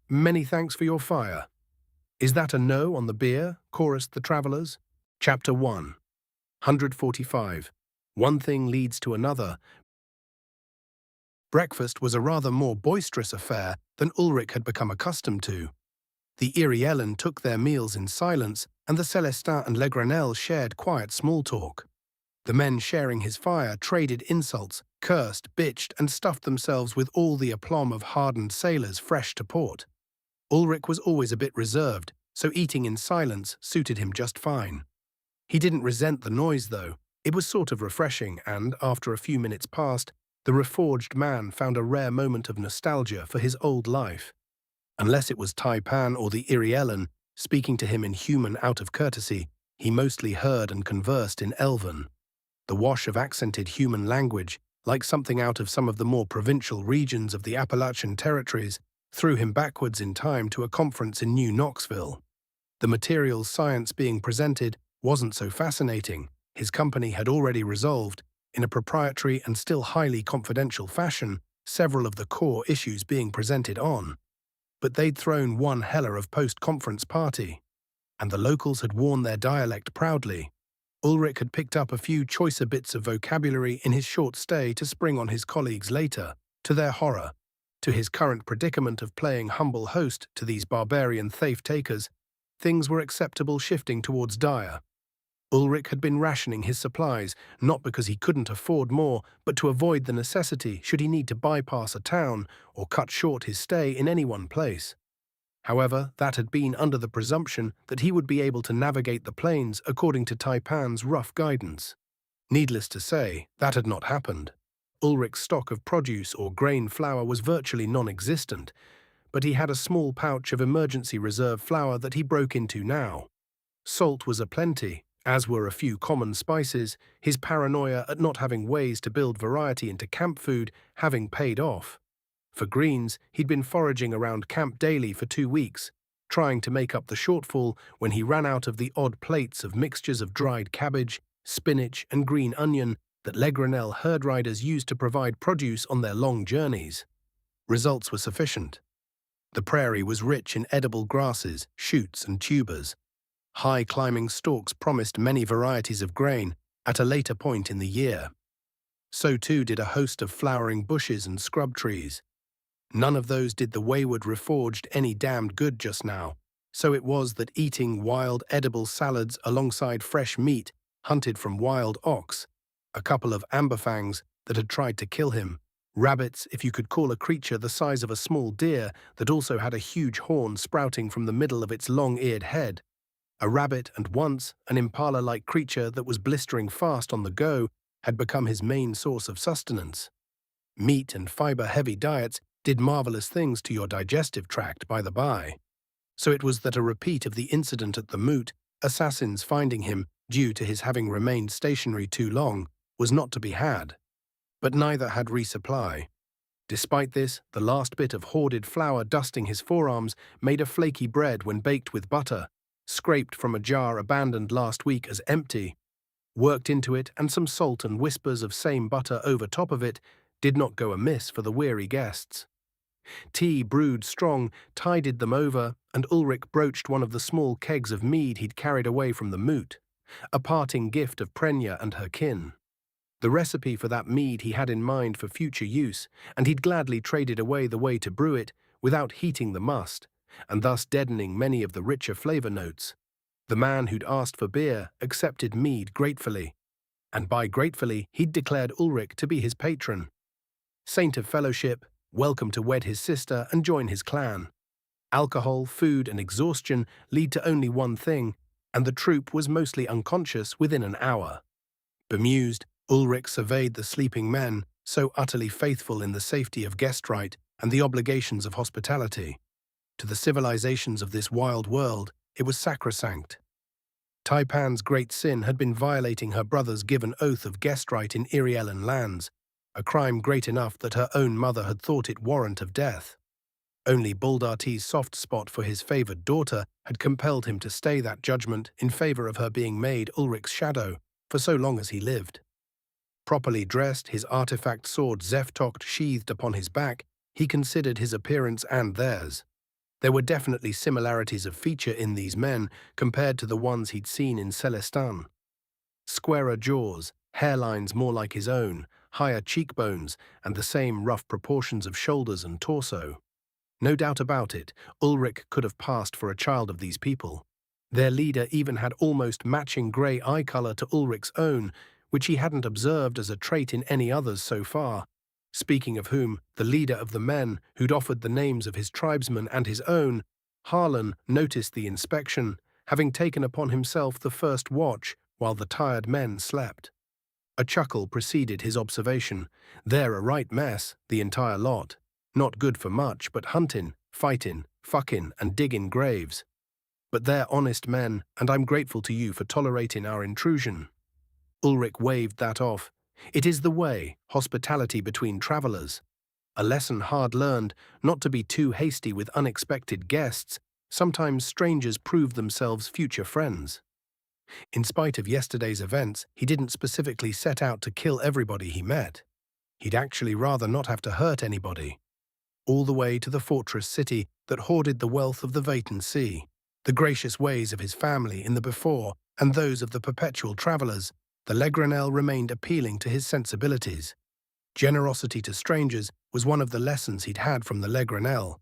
Many thanks for your fire." "Is that a no on the beer?" chorused the travellers. Chapter 1. 145. One thing leads to another. Breakfast was a rather more boisterous affair than Ulrich had become accustomed to. The Iriellen took their meals in silence, and the Celestin and Legrenelle shared quiet small talk. The men sharing his fire traded insults, cursed, bitched, and stuffed themselves with all the aplomb of hardened sailors fresh to port. Ulrich was always a bit reserved, so eating in silence suited him just fine. He didn't resent the noise, though. It was sort of refreshing, and, after a few minutes passed, the Reforged man found a rare moment of nostalgia for his old life. Unless it was Taipan or the Iriellen speaking to him in human out of courtesy, he mostly heard and conversed in Elven. The wash of accented human language, like something out of some of the more provincial regions of the Appalachian territories, threw him backwards in time to a conference in New Knoxville. The materials science being presented wasn't so fascinating. His company had already resolved, in a proprietary and still highly confidential fashion, several of the core issues being presented on. But they'd thrown one heller of post-conference party, and the locals had worn their dialect proudly. Ulrich had picked up a few choicer bits of vocabulary in his short stay to spring on his colleagues later, to their horror. To his current predicament of playing humble host to these barbarian thief-takers, things were acceptable shifting towards dire. Ulrich had been rationing his supplies, not because he couldn't afford more, but to avoid the necessity should he need to bypass a town or cut short his stay in any one place. However, that had been under the presumption that he would be able to navigate the plains according to Taipan's rough guidance. Needless to say, that had not happened. Ulrich's stock of produce or grain flour was virtually non-existent, but he had a small pouch of emergency reserve flour that he broke into now. Salt was aplenty, as were a few common spices, his paranoia at not having ways to build variety into camp food having paid off. For greens, he'd been foraging around camp daily for 2 weeks, trying to make up the shortfall when he ran out of the odd plates of mixtures of dried cabbage, spinach, and green onion that Legrenelle herd riders used to provide produce on their long journeys. Results were sufficient. The prairie was rich in edible grasses, shoots, and tubers. High-climbing stalks promised many varieties of grain at a later point in the year. So too did a host of flowering bushes and scrub trees. None of those did the wayward Reforged any damned good just now, so it was that eating wild edible salads alongside fresh meat hunted from wild ox, a couple of amberfangs that had tried to kill him, rabbits if you could call a creature the size of a small deer that also had a huge horn sprouting from the middle of its long-eared head, a rabbit and once an impala-like creature that was blistering fast on the go had become his main source of sustenance. Meat and fiber-heavy diets did marvelous things to your digestive tract, by the by. So it was that a repeat of the incident at the moot, assassins finding him, due to his having remained stationary too long, was not to be had. But neither had resupply. Despite this, the last bit of hoarded flour dusting his forearms made a flaky bread when baked with butter, scraped from a jar abandoned last week as empty, worked into it, and some salt and whispers of same butter over top of it did not go amiss for the weary guests. Tea brewed strong tided them over, and Ulrich broached one of the small kegs of mead he'd carried away from the moot, a parting gift of Prenya and her kin. The recipe for that mead he had in mind for future use, and he'd gladly traded away the way to brew it without heating the must, and thus deadening many of the richer flavor notes. The man who'd asked for beer accepted mead gratefully, and by gratefully he'd declared Ulrich to be his patron. Saint of fellowship, welcome to wed his sister and join his clan. Alcohol, food, and exhaustion lead to only one thing, and the troop was mostly unconscious within an hour. Bemused, Ulrich surveyed the sleeping men, so utterly faithful in the safety of guest right and the obligations of hospitality. To the civilizations of this wild world, it was sacrosanct. Taipan's great sin had been violating her brother's given oath of guest right in Iriellan lands, a crime great enough that her own mother had thought it warrant of death. Only Buldarti's soft spot for his favoured daughter had compelled him to stay that judgment in favour of her being made Ulrich's shadow for so long as he lived. Properly dressed, his artifact sword Zeftocht sheathed upon his back, he considered his appearance and theirs. There were definitely similarities of feature in these men compared to the ones he'd seen in Celestin. Squarer jaws, hairlines more like his own, higher cheekbones, and the same rough proportions of shoulders and torso. No doubt about it, Ulrich could have passed for a child of these people. Their leader even had almost matching grey eye colour to Ulrich's own, which he hadn't observed as a trait in any others so far. Speaking of whom, the leader of the men, who'd offered the names of his tribesmen and his own, Harlan, noticed the inspection, having taken upon himself the first watch while the tired men slept. A chuckle preceded his observation. They're a right mess, the entire lot. Not good for much, but huntin', fightin', fuckin', and diggin' graves. But they're honest men, and I'm grateful to you for tolerating our intrusion. Ulrich waved that off. It is the way, hospitality between travellers. A lesson hard learned, not to be too hasty with unexpected guests. Sometimes strangers prove themselves future friends. In spite of yesterday's events, he didn't specifically set out to kill everybody he met. He'd actually rather not have to hurt anybody. All the way to the fortress city that hoarded the wealth of the Vaten Sea, the gracious ways of his family in the before, and those of the perpetual travellers, the Legranel remained appealing to his sensibilities. Generosity to strangers was one of the lessons he'd had from the Legranel,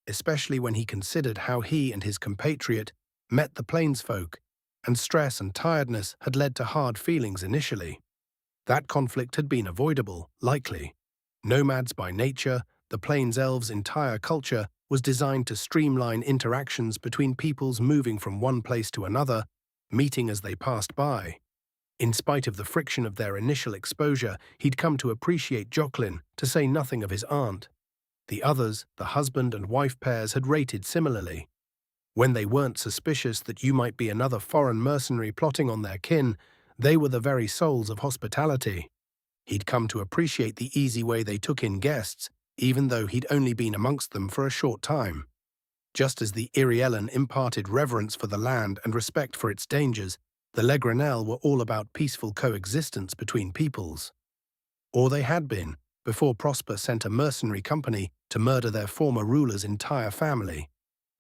especially when he considered how he and his compatriot met the plainsfolk, and stress and tiredness had led to hard feelings initially. That conflict had been avoidable, likely. Nomads by nature, the Plains Elves' entire culture was designed to streamline interactions between peoples moving from one place to another, meeting as they passed by. In spite of the friction of their initial exposure, he'd come to appreciate Jocelyn, to say nothing of his aunt. The others, the husband and wife pairs, had rated similarly. When they weren't suspicious that you might be another foreign mercenary plotting on their kin, they were the very souls of hospitality. He'd come to appreciate the easy way they took in guests, even though he'd only been amongst them for a short time. Just as the Iriellan imparted reverence for the land and respect for its dangers, the Legranel were all about peaceful coexistence between peoples. Or they had been, before Prosper sent a mercenary company to murder their former ruler's entire family,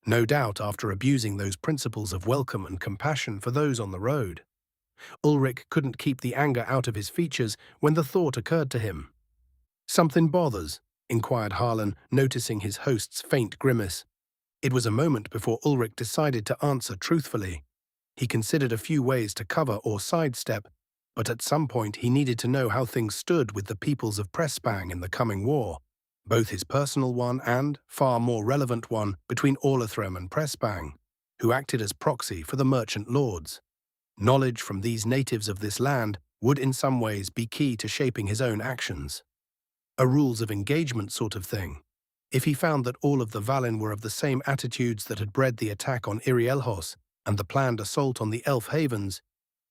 no doubt after abusing those principles of welcome and compassion for those on the road. Ulrich couldn't keep the anger out of his features when the thought occurred to him. "Something bothers?" inquired Harlan, noticing his host's faint grimace. It was a moment before Ulrich decided to answer truthfully. He considered a few ways to cover or sidestep, but at some point he needed to know how things stood with the peoples of Pressbang in the coming war, both his personal one and, far more relevant one, between Orlithrum and Pressbang, who acted as proxy for the merchant lords. Knowledge from these natives of this land would in some ways be key to shaping his own actions. A rules of engagement sort of thing. If he found that all of the Valin were of the same attitudes that had bred the attack on Irielhos and the planned assault on the Elf Havens,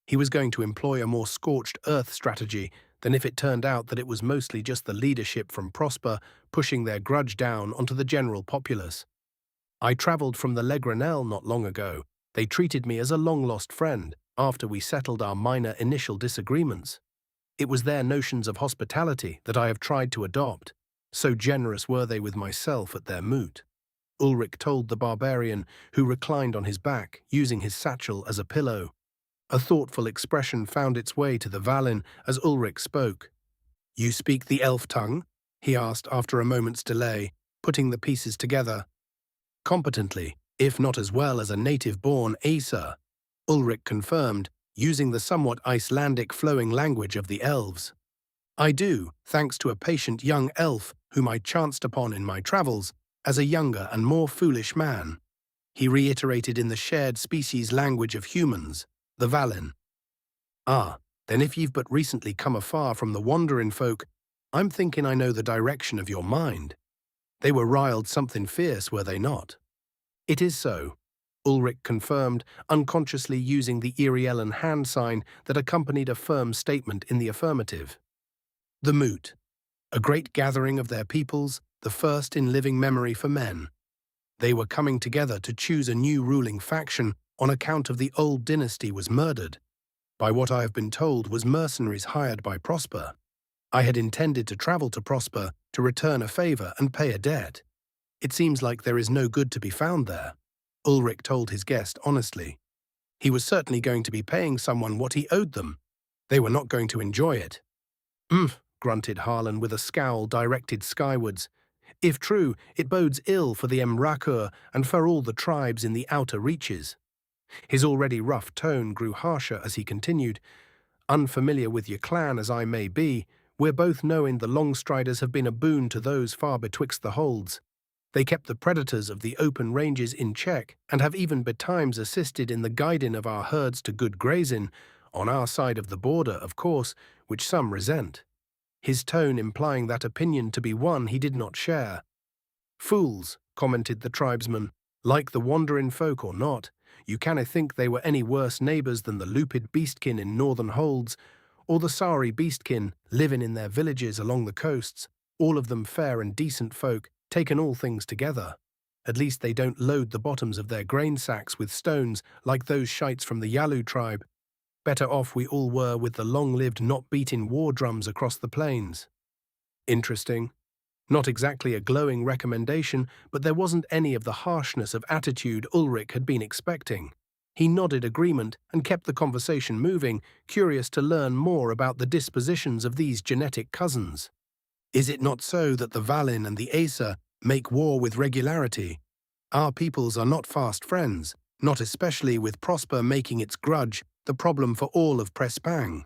he was going to employ a more scorched earth strategy than if it turned out that it was mostly just the leadership from Prosper pushing their grudge down onto the general populace. "I travelled from the Legranel not long ago. They treated me as a long-lost friend after we settled our minor initial disagreements. It was their notions of hospitality that I have tried to adopt. So generous were they with myself at their moot," Ulrich told the barbarian, who reclined on his back, using his satchel as a pillow. A thoughtful expression found its way to the Valin as Ulrich spoke. "You speak the elf tongue?" he asked after a moment's delay, putting the pieces together. "Competently, if not as well as a native-born Aesir," Ulrich confirmed, using the somewhat Icelandic flowing language of the elves. "I do, thanks to a patient young elf whom I chanced upon in my travels as a younger and more foolish man. He reiterated in the shared species language of humans, the Valin. Ah, then if you've but recently come afar from the wandering folk, I'm thinking I know the direction of your mind. They were riled something fierce, were they not? It is so, Ulrich confirmed, unconsciously using the Irielen hand sign that accompanied a firm statement in the affirmative. The Moot, a great gathering of their peoples, the first in living memory for men. They were coming together to choose a new ruling faction on account of the old dynasty was murdered. By what I have been told was mercenaries hired by Prosper. I had intended to travel to Prosper to return a favor and pay a debt. It seems like there is no good to be found there, Ulrich told his guest honestly. He was certainly going to be paying someone what he owed them. They were not going to enjoy it. Grunted Harlan with a scowl directed skywards. If true, it bodes ill for the Emrakur and for all the tribes in the outer reaches. His already rough tone grew harsher as he continued. Unfamiliar with your clan as I may be, we're both knowing the Longstriders have been a boon to those far betwixt the holds. They kept the predators of the open ranges in check and have even betimes assisted in the guiding of our herds to good grazing, on our side of the border, of course, which some resent. His tone implying that opinion to be one he did not share. Fools, commented the tribesman, like the wandering folk or not, you canna think they were any worse neighbours than the lupid beastkin in northern holds, or the Sari beastkin living in their villages along the coasts, all of them fair and decent folk, taken all things together. At least they don't load the bottoms of their grain sacks with stones like those shites from the Yalu tribe. Better off we all were with the long-lived not-beaten war drums across the plains. Interesting. Not exactly a glowing recommendation, but there wasn't any of the harshness of attitude Ulrich had been expecting. He nodded agreement and kept the conversation moving, curious to learn more about the dispositions of these genetic cousins. Is it not so that the Valin and the Aesir make war with regularity? Our peoples are not fast friends, not especially with Prosper making its grudge the problem for all of Prespang.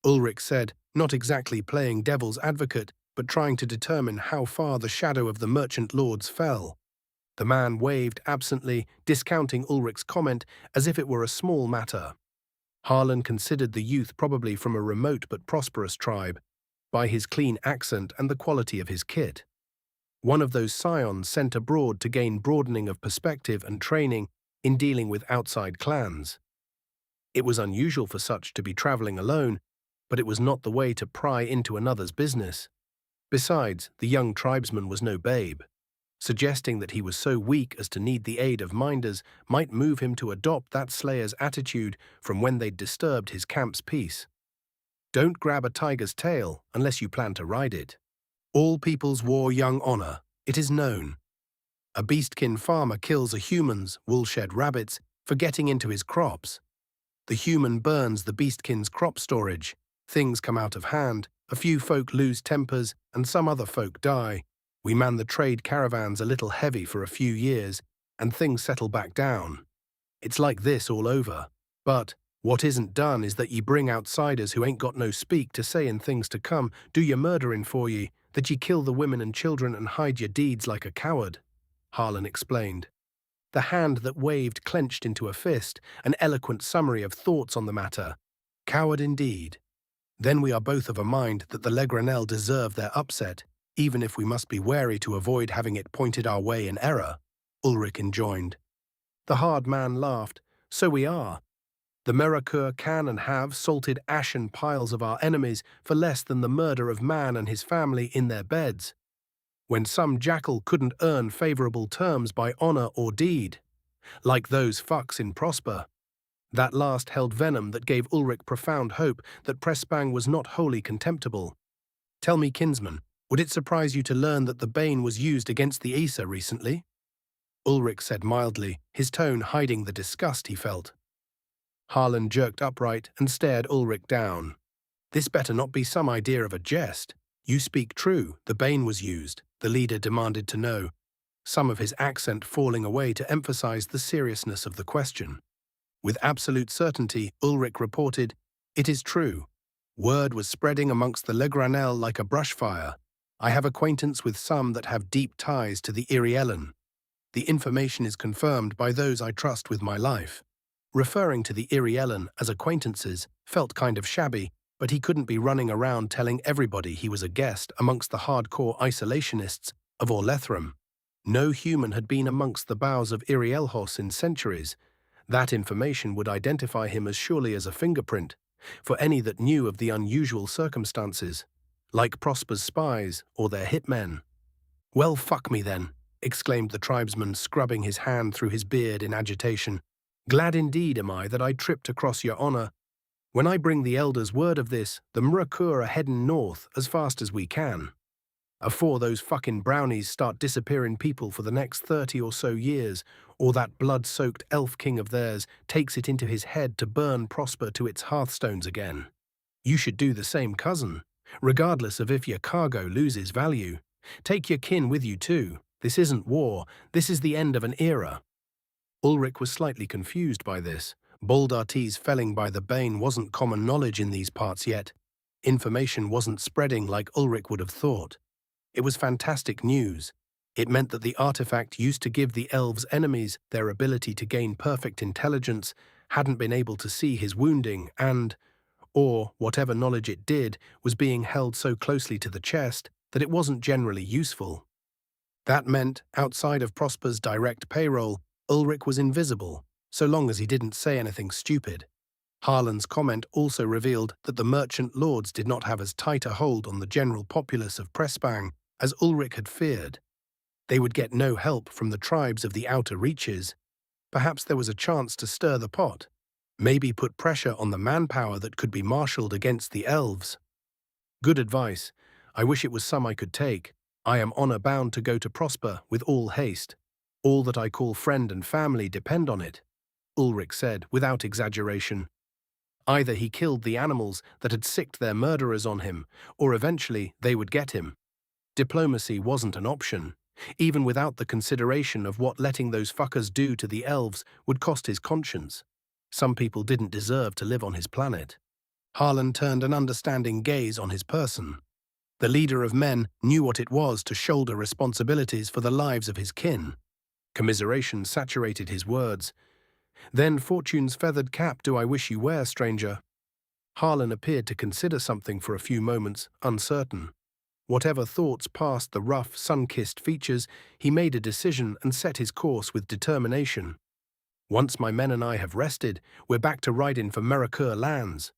Ulrich said, not exactly playing devil's advocate, but trying to determine how far the shadow of the merchant lords fell. The man waved absently, discounting Ulrich's comment as if it were a small matter. Harlan considered the youth probably from a remote but prosperous tribe, by his clean accent and the quality of his kit. One of those scions sent abroad to gain broadening of perspective and training in dealing with outside clans. It was unusual for such to be traveling alone, but it was not the way to pry into another's business. Besides, the young tribesman was no babe. Suggesting that he was so weak as to need the aid of minders might move him to adopt that slayer's attitude from when they'd disturbed his camp's peace. Don't grab a tiger's tail unless you plan to ride it. All peoples wore young honor, it is known. A beastkin farmer kills a human's, wool-shed rabbits, for getting into his crops. The human burns the beastkin's crop storage. Things come out of hand, a few folk lose tempers, and some other folk die. We man the trade caravans a little heavy for a few years, and things settle back down. It's like this all over. But what isn't done is that ye bring outsiders who ain't got no speak to say in things to come, do your murdering for ye, that ye kill the women and children and hide your deeds like a coward, Harlan explained. The hand that waved clenched into a fist, an eloquent summary of thoughts on the matter. Coward indeed. Then we are both of a mind that the Legranel deserve their upset, even if we must be wary to avoid having it pointed our way in error, Ulrich enjoined. The hard man laughed. So we are. The Merakur can and have salted ashen piles of our enemies for less than the murder of man and his family in their beds. When some jackal couldn't earn favorable terms by honor or deed, like those fucks in Prosper. That last held venom that gave Ulrich profound hope that Prespang was not wholly contemptible. Tell me, kinsman, would it surprise you to learn that the Bane was used against the Aesir recently? Ulrich said mildly, his tone hiding the disgust he felt. Harlan jerked upright and stared Ulrich down. This better not be some idea of a jest. You speak true, the Bane was used, the leader demanded to know, some of his accent falling away to emphasize the seriousness of the question. With absolute certainty, Ulrich reported, it is true. Word was spreading amongst the Legranel like a brush fire. I have acquaintance with some that have deep ties to the Irielen. The information is confirmed by those I trust with my life. Referring to the Iriellen as acquaintances felt kind of shabby, but he couldn't be running around telling everybody he was a guest amongst the hardcore isolationists of Orlethrum. No human had been amongst the boughs of Irielhos in centuries. That information would identify him as surely as a fingerprint, for any that knew of the unusual circumstances, like Prosper's spies or their hitmen. "Well, fuck me then," exclaimed the tribesman, scrubbing his hand through his beard in agitation. "Glad indeed am I that I tripped across your honor. When I bring the elders word of this, the Murakur are heading north as fast as we can. Afore those fucking brownies start disappearing people for the next 30 or so years, or that blood-soaked elf king of theirs takes it into his head to burn Prosper to its hearthstones again. You should do the same, cousin, regardless of if your cargo loses value. Take your kin with you too. This isn't war, this is the end of an era." Ulrich was slightly confused by this. Baldartes felling by the Bane wasn't common knowledge in these parts yet. Information wasn't spreading like Ulrich would have thought. It was fantastic news. It meant that the artifact used to give the elves' enemies their ability to gain perfect intelligence hadn't been able to see his wounding and, or whatever knowledge it did, was being held so closely to the chest that it wasn't generally useful. That meant, outside of Prosper's direct payroll, Ulrich was invisible, so long as he didn't say anything stupid. Harlan's comment also revealed that the merchant lords did not have as tight a hold on the general populace of Pressbang as Ulrich had feared. They would get no help from the tribes of the outer reaches. Perhaps there was a chance to stir the pot. Maybe put pressure on the manpower that could be marshaled against the elves. Good advice. I wish it was some I could take. I am honor-bound to go to Prosper with all haste. All that I call friend and family depend on it, Ulrich said without exaggeration. Either he killed the animals that had sicked their murderers on him, or eventually they would get him. Diplomacy wasn't an option, even without the consideration of what letting those fuckers do to the elves would cost his conscience. Some people didn't deserve to live on his planet. Harlan turned an understanding gaze on his person. The leader of men knew what it was to shoulder responsibilities for the lives of his kin. Commiseration saturated his words. "Then fortune's feathered cap do I wish you wear, stranger." Harlan appeared to consider something for a few moments, uncertain. Whatever thoughts passed the rough, sun-kissed features, he made a decision and set his course with determination. "Once my men and I have rested, we're back to riding for Murakur lands,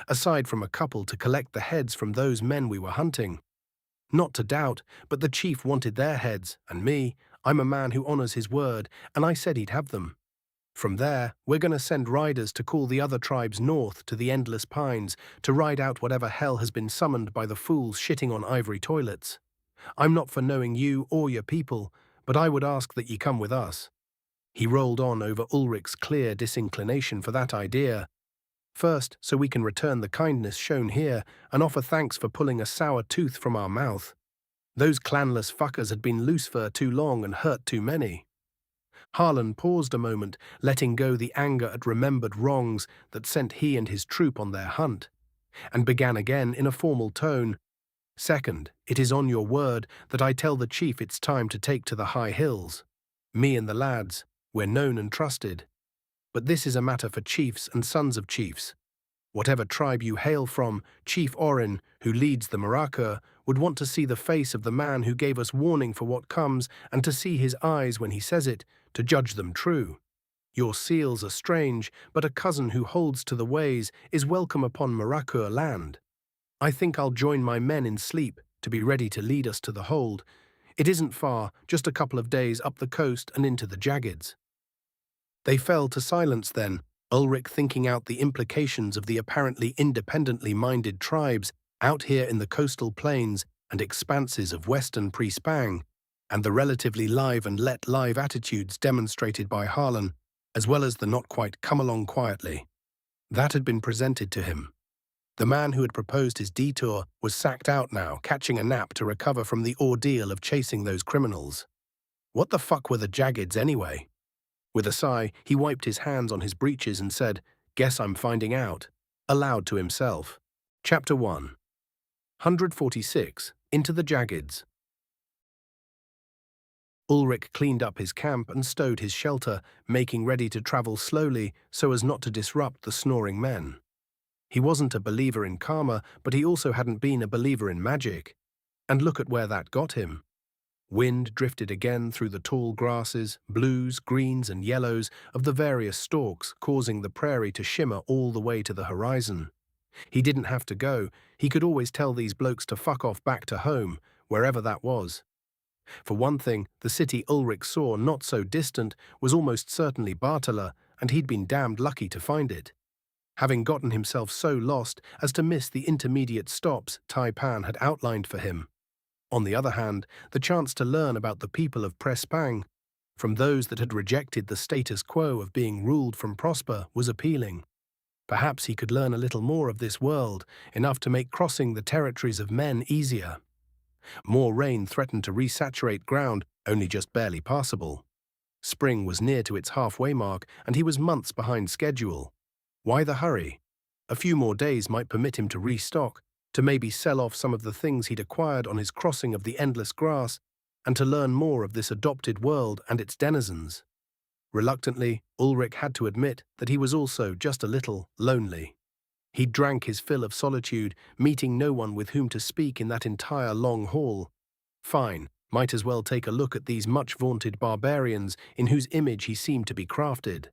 aside from a couple to collect the heads from those men we were hunting. Not to doubt, but the chief wanted their heads, and me, I'm a man who honors his word, and I said he'd have them. From there, we're going to send riders to call the other tribes north to the Endless Pines to ride out whatever hell has been summoned by the fools shitting on ivory toilets. I'm not for knowing you or your people, but I would ask that ye come with us." He rolled on over Ulrich's clear disinclination for that idea. "First, so we can return the kindness shown here and offer thanks for pulling a sour tooth from our mouth. Those clanless fuckers had been loose fur too long and hurt too many." Harlan paused a moment, letting go the anger at remembered wrongs that sent he and his troop on their hunt, and began again in a formal tone. "Second, it is on your word that I tell the chief it's time to take to the high hills. Me and the lads, we're known and trusted. But this is a matter for chiefs and sons of chiefs. Whatever tribe you hail from, Chief Orin, who leads the Murakur, would want to see the face of the man who gave us warning for what comes and to see his eyes when he says it, to judge them true. Your seals are strange, but a cousin who holds to the ways is welcome upon Murakur land. I think I'll join my men in sleep to be ready to lead us to the hold. It isn't far, just a couple of days up the coast and into the Jaggeds." They fell to silence then, Ulrich thinking out the implications of the apparently independently minded tribes out here in the coastal plains and expanses of western Prespang, and the relatively live and let live attitudes demonstrated by Harlan, as well as the not quite come along quietly. That had been presented to him. The man who had proposed his detour was sacked out now, catching a nap to recover from the ordeal of chasing those criminals. What the fuck were the Jaggeds anyway? With a sigh, he wiped his hands on his breeches and said, "Guess I'm finding out," aloud to himself. Chapter 1. 146. Into the Jaggeds. Ulrich cleaned up his camp and stowed his shelter, making ready to travel slowly so as not to disrupt the snoring men. He wasn't a believer in karma, but he also hadn't been a believer in magic. And look at where that got him. Wind drifted again through the tall grasses, blues, greens, and yellows of the various stalks, causing the prairie to shimmer all the way to the horizon. He didn't have to go. He could always tell these blokes to fuck off back to home, wherever that was. For one thing, the city Ulrich saw not so distant was almost certainly Bartala, and he'd been damned lucky to find it. Having gotten himself so lost as to miss the intermediate stops Taipan had outlined for him. On the other hand, the chance to learn about the people of Prespang, from those that had rejected the status quo of being ruled from Prosper, was appealing. Perhaps he could learn a little more of this world, enough to make crossing the territories of men easier. More rain threatened to resaturate ground, only just barely passable. Spring was near to its halfway mark, and he was months behind schedule. Why the hurry? A few more days might permit him to restock, to maybe sell off some of the things he'd acquired on his crossing of the endless grass, and to learn more of this adopted world and its denizens. Reluctantly, Ulrich had to admit that he was also just a little lonely. He drank his fill of solitude, meeting no one with whom to speak in that entire long hall. Fine, might as well take a look at these much-vaunted barbarians in whose image he seemed to be crafted.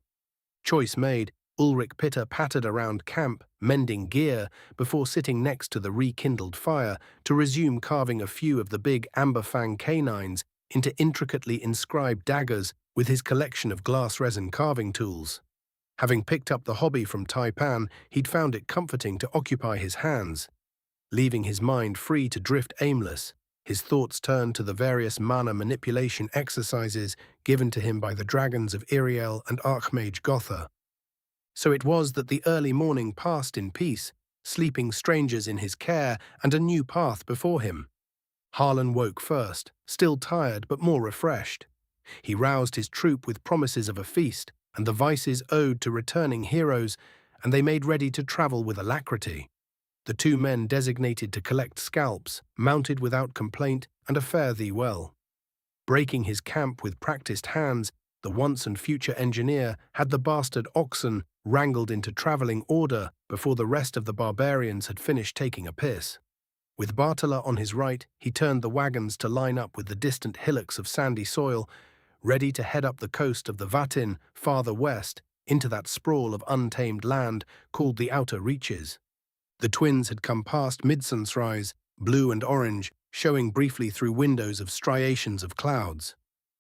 Choice made, Ulrich pitter-pattered around camp, mending gear, before sitting next to the rekindled fire to resume carving a few of the big amber-fang canines into intricately inscribed daggers with his collection of glass resin carving tools. Having picked up the hobby from Taipan, he'd found it comforting to occupy his hands. Leaving his mind free to drift aimless, his thoughts turned to the various mana manipulation exercises given to him by the dragons of Iriel and Archmage Gotha. So it was that the early morning passed in peace, sleeping strangers in his care and a new path before him. Harlan woke first, still tired but more refreshed. He roused his troop with promises of a feast and the vices owed to returning heroes, and they made ready to travel with alacrity. The two men designated to collect scalps, mounted without complaint, and a fare thee well. Breaking his camp with practiced hands, the once and future engineer had the bastard oxen wrangled into travelling order before the rest of the barbarians had finished taking a piss. With Bartala on his right, he turned the wagons to line up with the distant hillocks of sandy soil, ready to head up the coast of the Vatin farther west into that sprawl of untamed land called the Outer Reaches. The twins had come past mid-sunrise, blue and orange, showing briefly through windows of striations of clouds.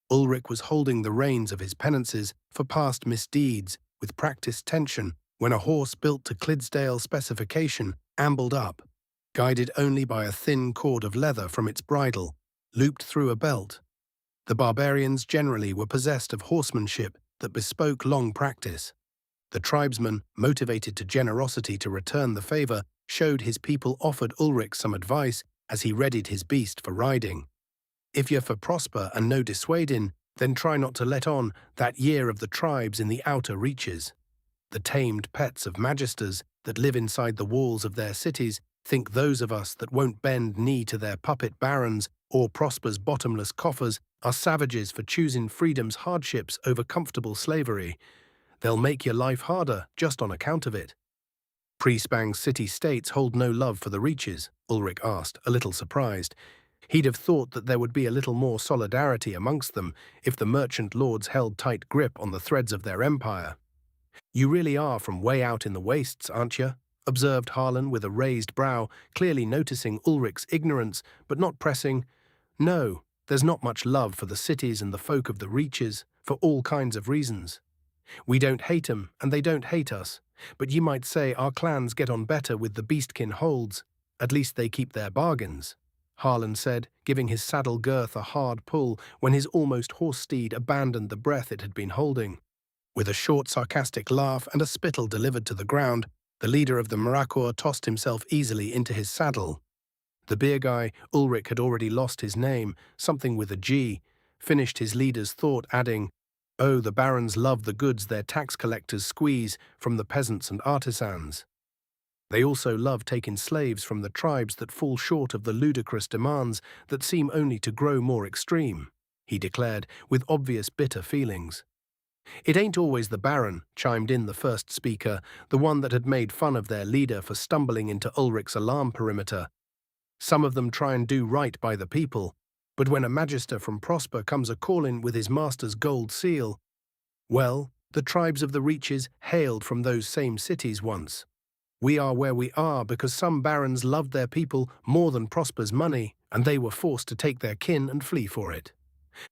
Ulrich was holding the reins of his penances for past misdeeds with practiced tension when a horse built to Clydesdale specification ambled up, guided only by a thin cord of leather from its bridle, looped through a belt. The barbarians generally were possessed of horsemanship that bespoke long practice. The tribesman, motivated to generosity to return the favor, showed his people offered Ulrich some advice as he readied his beast for riding. If you're for prosper and no dissuading, then try not to let on that year of the tribes in the outer reaches. The tamed pets of magisters that live inside the walls of their cities think those of us that won't bend knee to their puppet barons or prosper's bottomless coffers are savages for choosing freedom's hardships over comfortable slavery. They'll make your life harder just on account of it. Prespang's city-states hold no love for the reaches, Ulrich asked, a little surprised. He'd have thought that there would be a little more solidarity amongst them if the merchant lords held tight grip on the threads of their empire. You really are from way out in the wastes, aren't you? Observed Harlan with a raised brow, clearly noticing Ulrich's ignorance, but not pressing. No, there's not much love for the cities and the folk of the reaches, for all kinds of reasons. We don't hate 'em, and they don't hate us, but you might say our clans get on better with the beastkin holds. At least they keep their bargains, Harlan said, giving his saddle girth a hard pull when his almost horse steed abandoned the breath it had been holding. With a short sarcastic laugh and a spittle delivered to the ground, the leader of the Marakor tossed himself easily into his saddle. The beer guy, Ulrich had already lost his name, something with a G, finished his leader's thought, adding, "Oh, the barons love the goods their tax collectors squeeze from the peasants and artisans. They also love taking slaves from the tribes that fall short of the ludicrous demands that seem only to grow more extreme. he declared, with obvious bitter feelings. It ain't always the Baron, chimed in the first speaker, the one that had made fun of their leader for stumbling into Ulrich's alarm perimeter. Some of them try and do right by the people, but when a magister from Prosper comes a-callin' with his master's gold seal, well, the tribes of the Reaches hailed from those same cities once. We are where we are because some barons loved their people more than Prosper's money, and they were forced to take their kin and flee for it.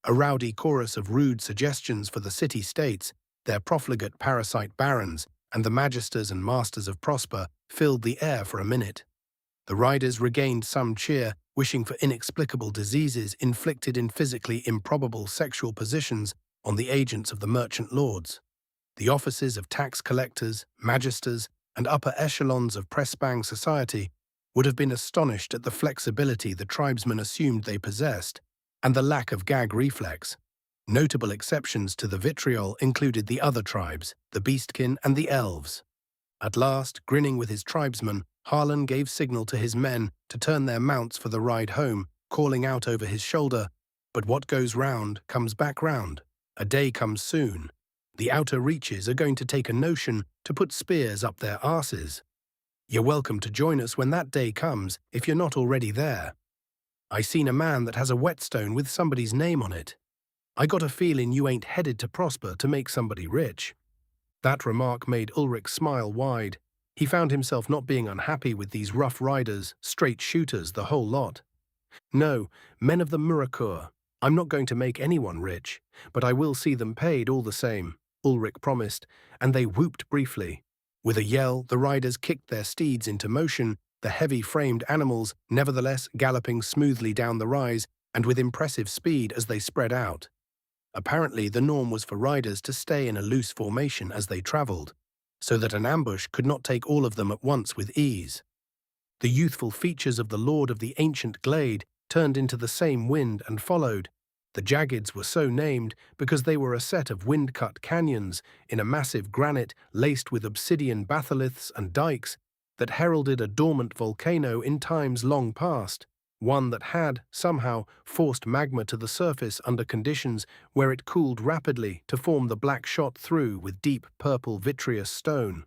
A rowdy chorus of rude suggestions for the city-states, their profligate parasite barons, and the magisters and masters of Prosper filled the air for a minute. The riders regained some cheer, wishing for inexplicable diseases inflicted in physically improbable sexual positions on the agents of the merchant lords. The offices of tax collectors, magisters, and upper echelons of pressbang society would have been astonished at the flexibility the tribesmen assumed they possessed, and the lack of gag reflex. Notable exceptions to the vitriol included the other tribes, the beastkin and the elves. At last, grinning with his tribesmen, Harlan gave signal to his men to turn their mounts for the ride home, calling out over his shoulder, "But what goes round comes back round. A day comes soon. The outer reaches are going to take a notion to put spears up their arses. You're welcome to join us when that day comes if you're not already there. I seen a man that has a whetstone with somebody's name on it. I got a feeling you ain't headed to Prosper to make somebody rich." That remark made Ulrich smile wide. He found himself not being unhappy with these rough riders, straight shooters, the whole lot. "No, men of the Murakur, I'm not going to make anyone rich, but I will see them paid all the same," Ulrich promised, and they whooped briefly. With a yell, the riders kicked their steeds into motion, the heavy-framed animals nevertheless galloping smoothly down the rise and with impressive speed as they spread out. Apparently, the norm was for riders to stay in a loose formation as they traveled, so that an ambush could not take all of them at once with ease. The youthful features of the Lord of the Ancient Glade turned into the same wind and followed. The Jaggeds were so named because they were a set of wind-cut canyons in a massive granite laced with obsidian batholiths and dikes that heralded a dormant volcano in times long past, one that had, somehow, forced magma to the surface under conditions where it cooled rapidly to form the black shot through with deep purple vitreous stone.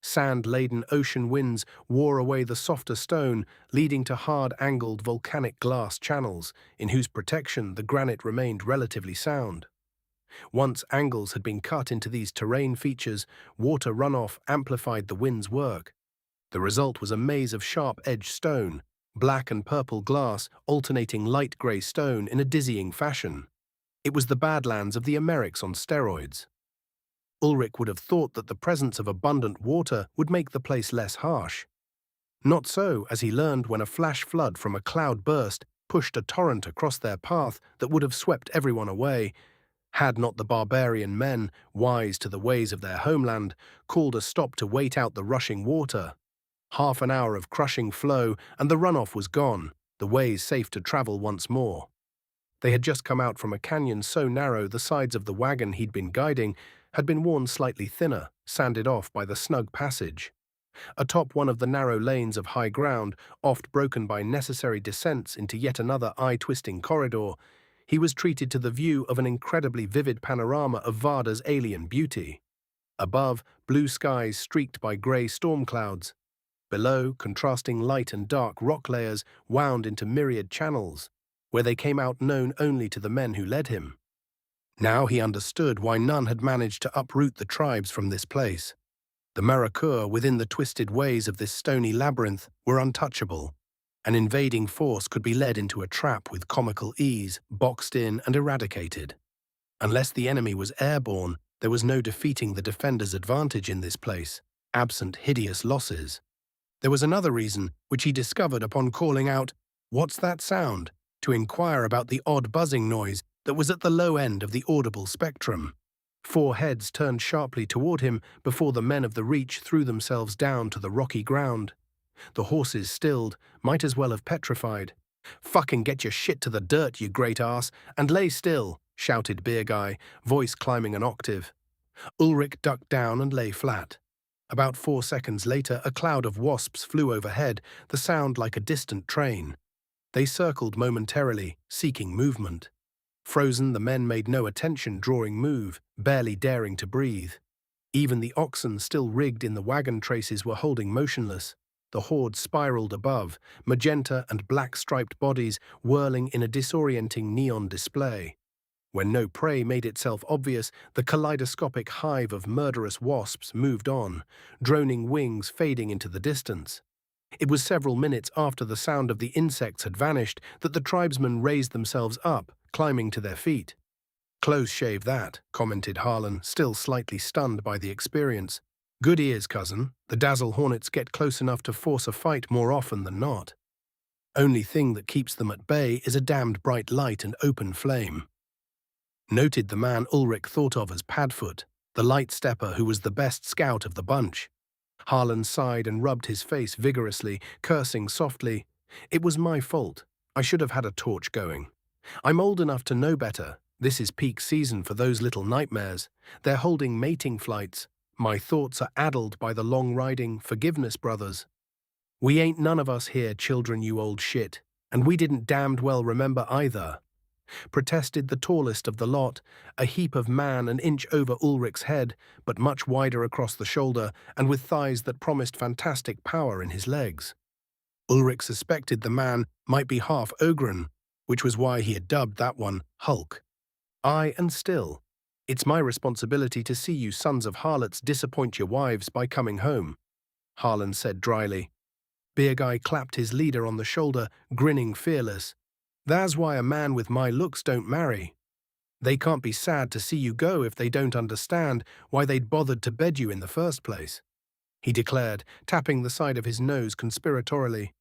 Sand-laden ocean winds wore away the softer stone, leading to hard-angled volcanic glass channels, in whose protection the granite remained relatively sound. Once angles had been cut into these terrain features, water runoff amplified the wind's work. The result was a maze of sharp-edged stone, black and purple glass alternating light grey stone in a dizzying fashion. It was the Badlands of the Americs on steroids. Ulrich would have thought that the presence of abundant water would make the place less harsh. Not so, as he learned when a flash flood from a cloud burst pushed a torrent across their path that would have swept everyone away, had not the barbarian men, wise to the ways of their homeland, called a stop to wait out the rushing water. Half an hour of crushing flow, and the runoff was gone, the ways safe to travel once more. They had just come out from a canyon so narrow the sides of the wagon he'd been guiding had been worn slightly thinner, sanded off by the snug passage. Atop one of the narrow lanes of high ground, oft broken by necessary descents into yet another eye-twisting corridor, he was treated to the view of an incredibly vivid panorama of Varda's alien beauty. Above, blue skies streaked by grey storm clouds. Below, contrasting light and dark rock layers wound into myriad channels, where they came out known only to the men who led him. Now he understood why none had managed to uproot the tribes from this place. The Marakur within the twisted ways of this stony labyrinth were untouchable. An invading force could be led into a trap with comical ease, boxed in and eradicated. Unless the enemy was airborne, there was no defeating the defender's advantage in this place, absent hideous losses. There was another reason, which he discovered upon calling out, "What's that sound?" to inquire about the odd buzzing noise that was at the low end of the audible spectrum. 4 heads turned sharply toward him before the men of the Reach threw themselves down to the rocky ground. The horses stilled, might as well have petrified. "Fucking get your shit to the dirt, you great ass, and lay still," shouted Beer Guy, voice climbing an octave. Ulrich ducked down and lay flat. About 4 seconds later, a cloud of wasps flew overhead, the sound like a distant train. They circled momentarily, seeking movement. Frozen, the men made no attention-drawing move, barely daring to breathe. Even the oxen still rigged in the wagon traces were holding motionless. The horde spiraled above, magenta and black-striped bodies whirling in a disorienting neon display. When no prey made itself obvious, the kaleidoscopic hive of murderous wasps moved on, droning wings fading into the distance. It was several minutes after the sound of the insects had vanished that the tribesmen raised themselves up, climbing to their feet. "Close shave that," commented Harlan, still slightly stunned by the experience. "Good ears, cousin. The dazzle hornets get close enough to force a fight more often than not. Only thing that keeps them at bay is a damned bright light and open flame." Noted the man Ulrich thought of as Padfoot, the light stepper who was the best scout of the bunch. Harlan sighed and rubbed his face vigorously, cursing softly. "It was my fault. I should have had a torch going. I'm old enough to know better. This is peak season for those little nightmares. They're holding mating flights. My thoughts are addled by the long-riding forgiveness brothers. We ain't none of us here, children, you old shit. And we didn't damned well remember either," protested the tallest of the lot, a heap of man an inch over Ulrich's head, but much wider across the shoulder and with thighs that promised fantastic power in his legs. Ulrich suspected the man might be half Ogren, which was why he had dubbed that one Hulk. "Aye, and still, it's my responsibility to see you sons of harlots disappoint your wives by coming home," Harlan said dryly. Beer Guy clapped his leader on the shoulder, grinning fearless. "That's why a man with my looks don't marry. They can't be sad to see you go if they don't understand why they'd bothered to bed you in the first place," he declared, tapping the side of his nose conspiratorially.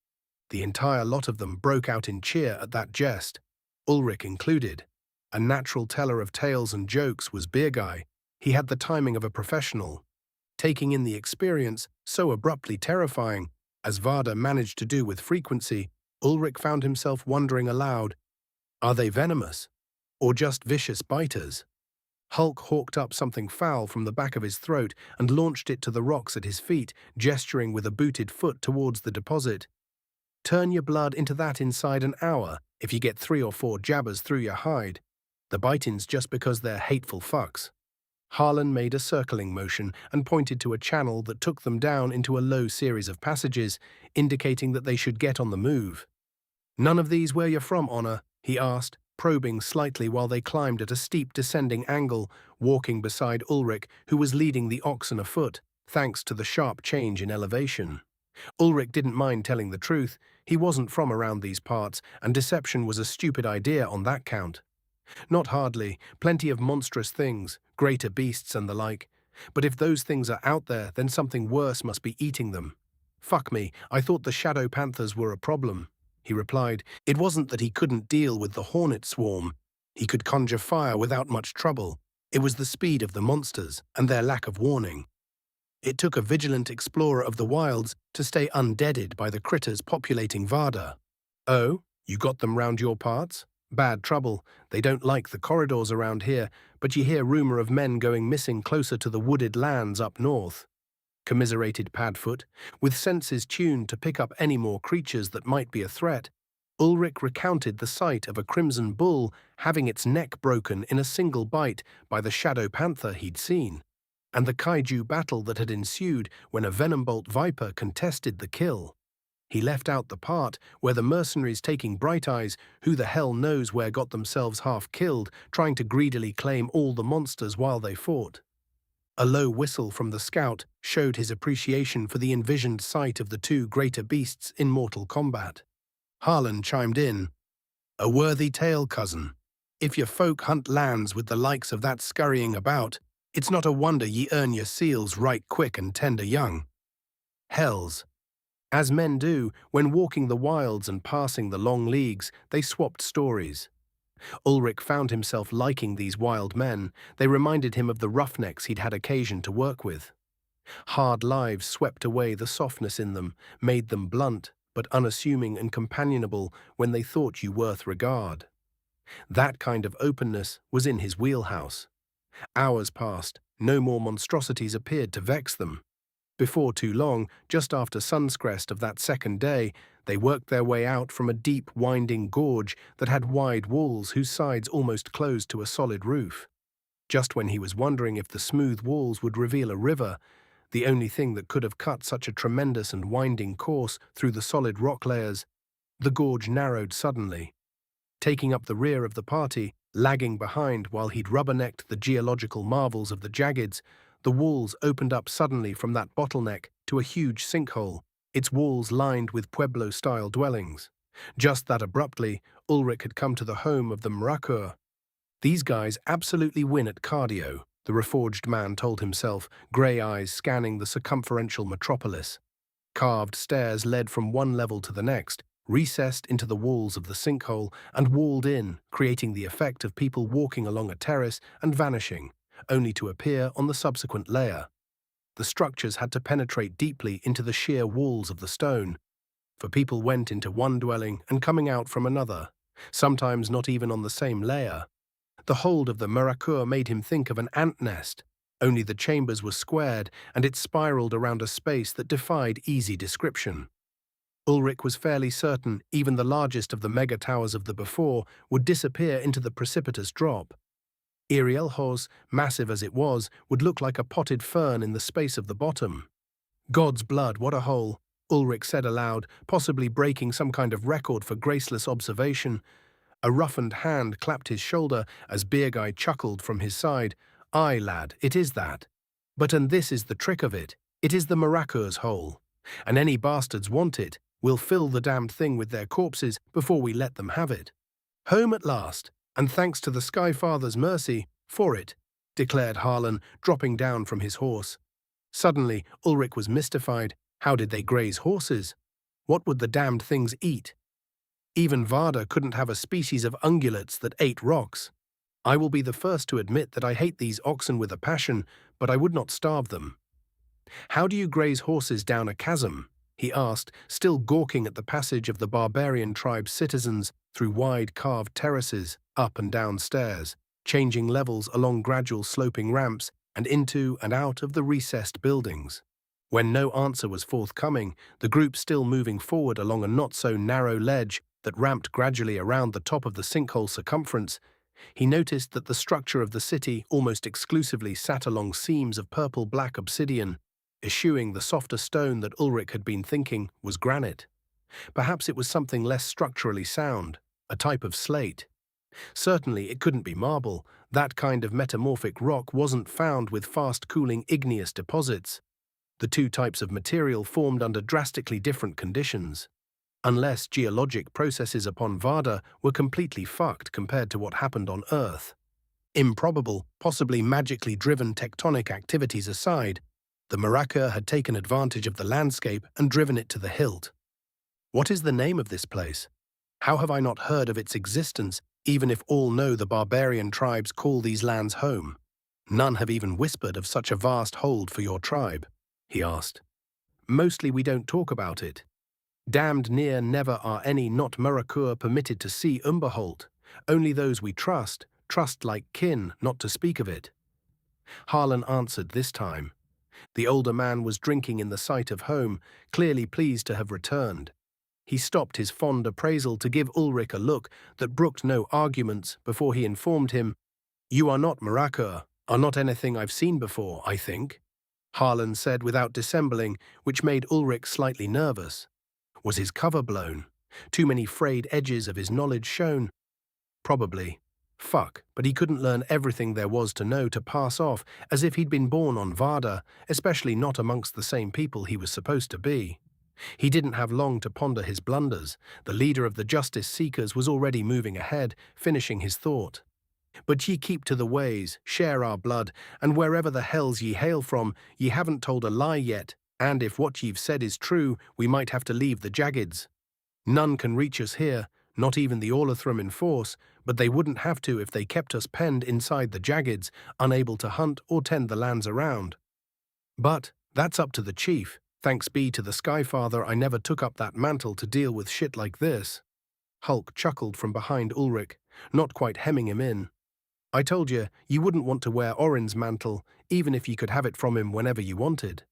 The entire lot of them broke out in cheer at that jest, Ulrich included. A natural teller of tales and jokes was Beer Guy. He had the timing of a professional. Taking in the experience, so abruptly terrifying, as Varda managed to do with frequency, Ulrich found himself wondering aloud, are they venomous? Or just vicious biters? Hulk hawked up something foul from the back of his throat and launched it to the rocks at his feet, gesturing with a booted foot towards the deposit. "Turn your blood into that inside an hour if you get 3 or 4 jabbers through your hide. The biting's just because they're hateful fucks." Harlan made a circling motion and pointed to a channel that took them down into a low series of passages, indicating that they should get on the move. "None of these where you're from, Honor?" he asked, probing slightly while they climbed at a steep descending angle, walking beside Ulrich, who was leading the oxen afoot, thanks to the sharp change in elevation. Ulrich didn't mind telling the truth. He wasn't from around these parts, and deception was a stupid idea on that count. "Not hardly. Plenty of monstrous things, greater beasts and the like. But if those things are out there, then something worse must be eating them. Fuck me, I thought the shadow panthers were a problem," he replied. It wasn't that he couldn't deal with the hornet swarm. He could conjure fire without much trouble. It was the speed of the monsters and their lack of warning. It took a vigilant explorer of the wilds to stay undeaded by the critters populating Varda. "Oh, you got them round your parts? Bad trouble. They don't like the corridors around here, but you hear rumor of men going missing closer to the wooded lands up north," commiserated Padfoot, with senses tuned to pick up any more creatures that might be a threat. Ulrich recounted the sight of a crimson bull having its neck broken in a single bite by the shadow panther he'd seen, and the kaiju battle that had ensued when a venombolt viper contested the kill. He left out the part where the mercenaries taking Bright Eyes, who the hell knows where, got themselves half killed, trying to greedily claim all the monsters while they fought. A low whistle from the scout showed his appreciation for the envisioned sight of the 2 greater beasts in mortal combat. Harlan chimed in, "A worthy tale, cousin. If your folk hunt lands with the likes of that scurrying about, it's not a wonder ye earn your seals right quick and tender young." Hells. As men do, when walking the wilds and passing the long leagues, they swapped stories. Ulrich found himself liking these wild men. They reminded him of the roughnecks he'd had occasion to work with. Hard lives swept away the softness in them, made them blunt, but unassuming and companionable when they thought you worth regard. That kind of openness was in his wheelhouse. Hours passed, no more monstrosities appeared to vex them. Before too long, just after sunscrest of that second day, They worked their way out from a deep, winding gorge that had wide walls whose sides almost closed to a solid roof. Just when he was wondering if the smooth walls would reveal a river, the only thing that could have cut such a tremendous and winding course through the solid rock layers, the gorge narrowed suddenly. Taking up the rear of the party, lagging behind while he'd rubbernecked the geological marvels of the jaggeds, the walls opened up suddenly from that bottleneck to a huge sinkhole, its walls lined with Pueblo-style dwellings. Just that abruptly, Ulrich had come to the home of the Marakur. These guys absolutely win at cardio, the Reforged man told himself, grey eyes scanning the circumferential metropolis. Carved stairs led from one level to the next, recessed into the walls of the sinkhole and walled in, creating the effect of people walking along a terrace and vanishing, only to appear on the subsequent layer. The structures had to penetrate deeply into the sheer walls of the stone, for people went into one dwelling and coming out from another, sometimes not even on the same layer. The hold of the Marakur made him think of an ant nest, only the chambers were squared and it spiraled around a space that defied easy description. Ulrich was fairly certain even the largest of the mega-towers of the before would disappear into the precipitous drop. Irielhos, massive as it was, would look like a potted fern in the space of the bottom. God's blood, what a hole, Ulrich said aloud, possibly breaking some kind of record for graceless observation. A roughened hand clapped his shoulder as Birgai chuckled from his side. Aye, lad, it is that. And this is the trick of it. It is the Marakur's hole. And any bastards want it, we'll fill the damned thing with their corpses before we let them have it. Home at last, and thanks to the Skyfather's mercy, for it, declared Harlan, dropping down from his horse. Suddenly, Ulrich was mystified. How did they graze horses? What would the damned things eat? Even Varda couldn't have a species of ungulates that ate rocks. I will be the first to admit that I hate these oxen with a passion, but I would not starve them. How do you graze horses down a chasm? He asked, still gawking at the passage of the barbarian tribe's citizens through wide carved terraces, up and down stairs, changing levels along gradual sloping ramps and into and out of the recessed buildings. When no answer was forthcoming, the group still moving forward along a not-so-narrow ledge that ramped gradually around the top of the sinkhole circumference, he noticed that the structure of the city almost exclusively sat along seams of purple-black obsidian, eschewing the softer stone that Ulrich had been thinking was granite. Perhaps it was something less structurally sound, a type of slate. Certainly it couldn't be marble. That kind of metamorphic rock wasn't found with fast-cooling igneous deposits. The two types of material formed under drastically different conditions. Unless geologic processes upon Varda were completely fucked compared to what happened on Earth. Improbable, possibly magically driven tectonic activities aside, the Marakur had taken advantage of the landscape and driven it to the hilt. What is the name of this place? How have I not heard of its existence, even if all know the barbarian tribes call these lands home? None have even whispered of such a vast hold for your tribe, he asked. Mostly we don't talk about it. Damned near never are any not Marakur permitted to see Umberholt. Only those we trust like kin, not to speak of it. Harlan answered this time. The older man was drinking in the sight of home, clearly pleased to have returned. He stopped his fond appraisal to give Ulrich a look that brooked no arguments before he informed him, "You are not Marakur, are not anything I've seen before, I think," Harlan said without dissembling, which made Ulrich slightly nervous. Was his cover blown? Too many frayed edges of his knowledge shown? Probably. Fuck, but he couldn't learn everything there was to know to pass off as if he'd been born on Varda, especially not amongst the same people he was supposed to be. He didn't have long to ponder his blunders. The leader of the justice seekers was already moving ahead, finishing his thought. But ye keep to the ways, share our blood, and wherever the hells ye hail from, ye haven't told a lie yet, and if what ye've said is true, we might have to leave the jaggeds. None can reach us here, not even the Orlathrum in force, but they wouldn't have to if they kept us penned inside the jaggeds, unable to hunt or tend the lands around. But that's up to the chief. Thanks be to the Skyfather I never took up that mantle to deal with shit like this. Hulk chuckled from behind Ulrich, not quite hemming him in. I told you wouldn't want to wear Orin's mantle, even if you could have it from him whenever you wanted.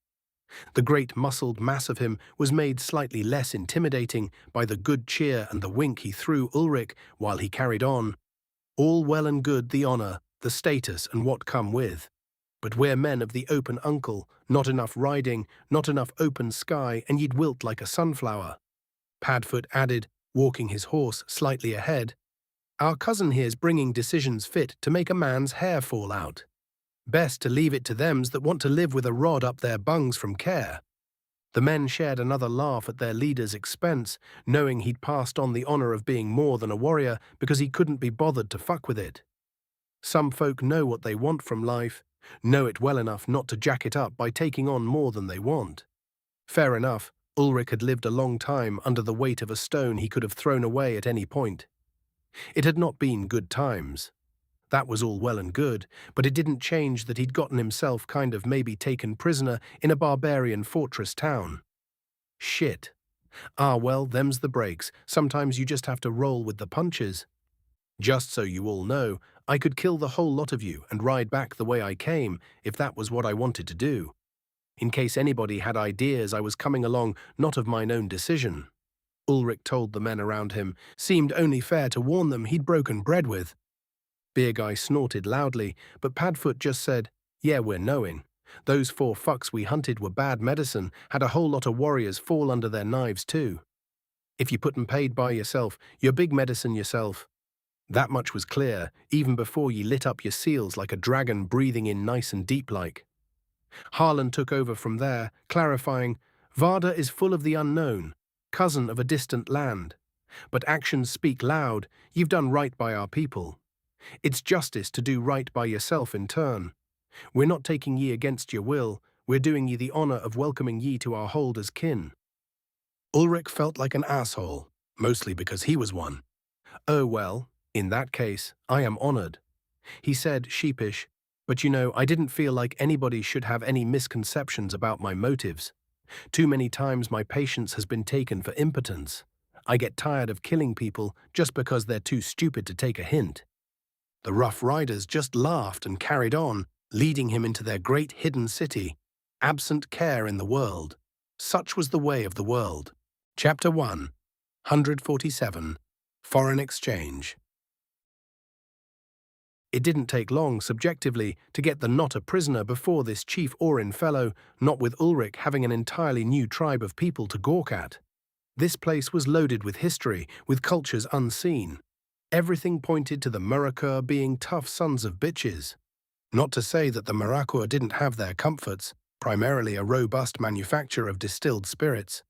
The great muscled mass of him was made slightly less intimidating by the good cheer and the wink he threw Ulrich while he carried on. All well and good, the honor, the status, and what come with. But we're men of the open uncle, not enough riding, not enough open sky, and ye'd wilt like a sunflower. Padfoot added, walking his horse slightly ahead. Our cousin here's bringing decisions fit to make a man's hair fall out. Best to leave it to thems that want to live with a rod up their bungs from care. The men shared another laugh at their leader's expense, knowing he'd passed on the honor of being more than a warrior because he couldn't be bothered to fuck with it. Some folk know what they want from life, know it well enough not to jack it up by taking on more than they want. Fair enough, Ulrich had lived a long time under the weight of a stone he could have thrown away at any point. It had not been good times. That was all well and good, but it didn't change that he'd gotten himself kind of maybe taken prisoner in a barbarian fortress town. Shit. Ah well, them's the breaks. Sometimes you just have to roll with the punches. Just so you all know, I could kill the whole lot of you and ride back the way I came if that was what I wanted to do. In case anybody had ideas I was coming along not of mine own decision. Ulrich told the men around him, seemed only fair to warn them he'd broken bread with. Beer Guy snorted loudly, but Padfoot just said, yeah, we're knowing. Those 4 fucks we hunted were bad medicine, had a whole lot of warriors fall under their knives too. If you put 'em paid by yourself, you're big medicine yourself. That much was clear, even before ye lit up your seals like a dragon breathing in nice and deep like. Harlan took over from there, clarifying, Varda is full of the unknown, cousin of a distant land. But actions speak loud, you've done right by our people. It's justice to do right by yourself in turn. We're not taking ye against your will, we're doing ye the honor of welcoming ye to our hold as kin. Ulrich felt like an asshole, mostly because he was one. Oh well, in that case, I am honored. He said, sheepish, but you know, I didn't feel like anybody should have any misconceptions about my motives. Too many times my patience has been taken for impotence. I get tired of killing people just because they're too stupid to take a hint. The Rough Riders just laughed and carried on, leading him into their great hidden city, absent care in the world. Such was the way of the world. Chapter 1, 147, Foreign Exchange. It didn't take long, subjectively, to get the not a prisoner before this Chief Orin fellow, not with Ulrich having an entirely new tribe of people to gawk at. This place was loaded with history, with cultures unseen. Everything pointed to the Murakur being tough sons of bitches. Not to say that the Murakur didn't have their comforts, primarily a robust manufacture of distilled spirits.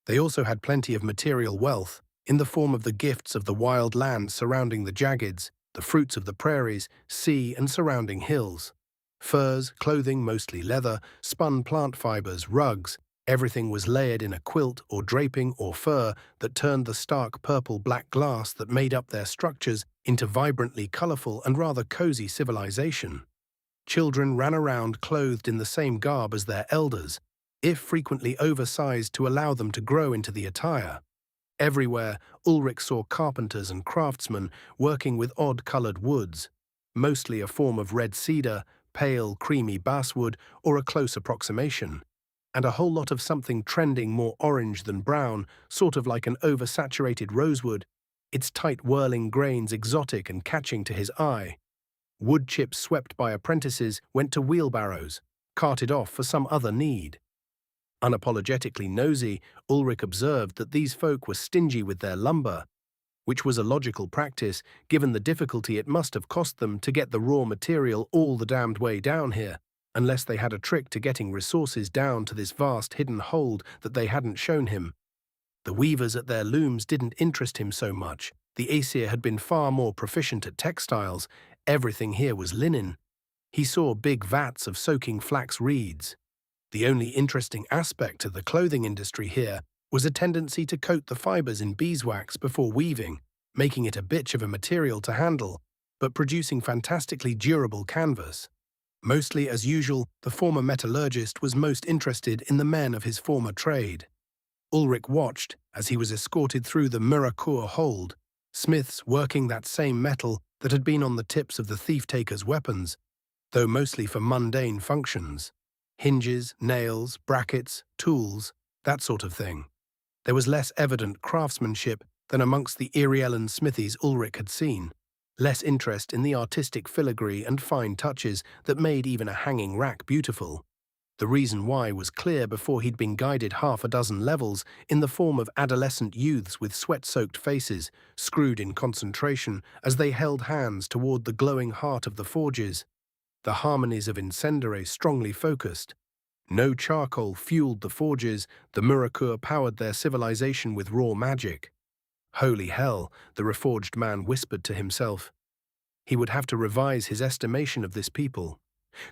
They also had plenty of material wealth, in the form of the gifts of the wild land surrounding the Jaggeds, the fruits of the prairies, sea and surrounding hills. Furs, clothing, mostly leather, spun plant fibers, rugs, everything was layered in a quilt or draping or fur that turned the stark purple-black glass that made up their structures into vibrantly colorful and rather cozy civilization. Children ran around clothed in the same garb as their elders, if frequently oversized to allow them to grow into the attire. Everywhere, Ulrich saw carpenters and craftsmen working with odd-colored woods, mostly a form of red cedar, pale, creamy basswood, or a close approximation, and a whole lot of something trending more orange than brown, sort of like an oversaturated rosewood, its tight whirling grains exotic and catching to his eye. Wood chips swept by apprentices went to wheelbarrows, carted off for some other need. Unapologetically nosy, Ulrich observed that these folk were stingy with their lumber, which was a logical practice given the difficulty it must have cost them to get the raw material all the damned way down here, unless they had a trick to getting resources down to this vast hidden hold that they hadn't shown him. The weavers at their looms didn't interest him so much. The Aesir had been far more proficient at textiles. Everything here was linen. He saw big vats of soaking flax reeds. The only interesting aspect of the clothing industry here was a tendency to coat the fibers in beeswax before weaving, making it a bitch of a material to handle, but producing fantastically durable canvas. Mostly as usual, the former metallurgist was most interested in the men of his former trade. Ulrich watched as he was escorted through the Murakur hold, smiths working that same metal that had been on the tips of the thief-takers' weapons, though mostly for mundane functions. Hinges, nails, brackets, tools, that sort of thing. There was less evident craftsmanship than amongst the Irielan smithies Ulrich had seen, less interest in the artistic filigree and fine touches that made even a hanging rack beautiful. The reason why was clear before he'd been guided half a dozen levels in the form of adolescent youths with sweat-soaked faces, screwed in concentration as they held hands toward the glowing heart of the forges. The harmonies of Incendere strongly focused. No charcoal fueled the forges, the Murakur powered their civilization with raw magic. Holy hell, the Reforged man whispered to himself. He would have to revise his estimation of this people.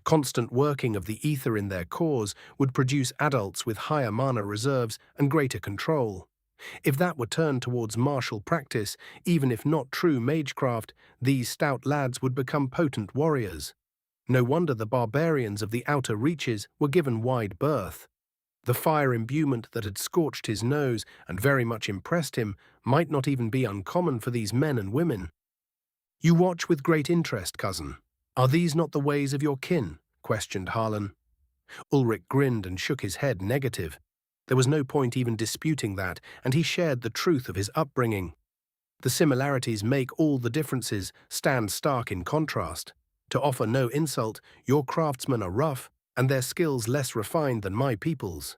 Constant working of the ether in their cores would produce adults with higher mana reserves and greater control. If that were turned towards martial practice, even if not true magecraft, these stout lads would become potent warriors. No wonder the barbarians of the outer reaches were given wide berth. The fire imbuement that had scorched his nose and very much impressed him might not even be uncommon for these men and women. "You watch with great interest, cousin. Are these not the ways of your kin?" questioned Harlan. Ulrich grinned and shook his head negative. There was no point even disputing that, and he shared the truth of his upbringing. The similarities make all the differences stand stark in contrast. To offer no insult, your craftsmen are rough, and their skills less refined than my people's.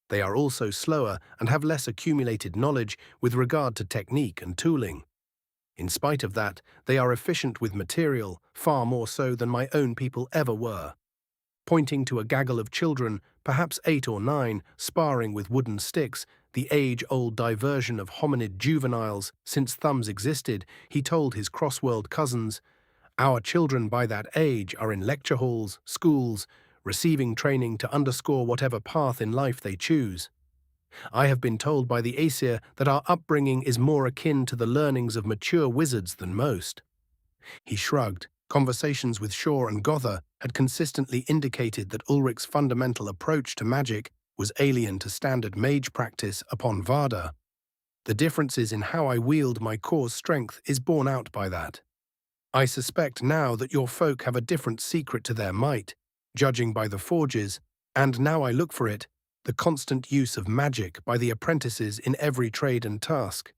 They are also slower and have less accumulated knowledge with regard to technique and tooling. In spite of that, they are efficient with material, far more so than my own people ever were. Pointing to a gaggle of children, perhaps 8 or 9, sparring with wooden sticks, the age-old diversion of hominid juveniles since thumbs existed, he told his cross-world cousins, "Our children by that age are in lecture halls, schools, receiving training to underscore whatever path in life they choose. I have been told by the Aesir that our upbringing is more akin to the learnings of mature wizards than most." He shrugged. Conversations with Shaw and Gotha had consistently indicated that Ulrich's fundamental approach to magic was alien to standard mage practice upon Varda. The differences in how I wield my core's strength is borne out by that. I suspect now that your folk have a different secret to their might, judging by the forges, and now I look for it, the constant use of magic by the apprentices in every trade and task.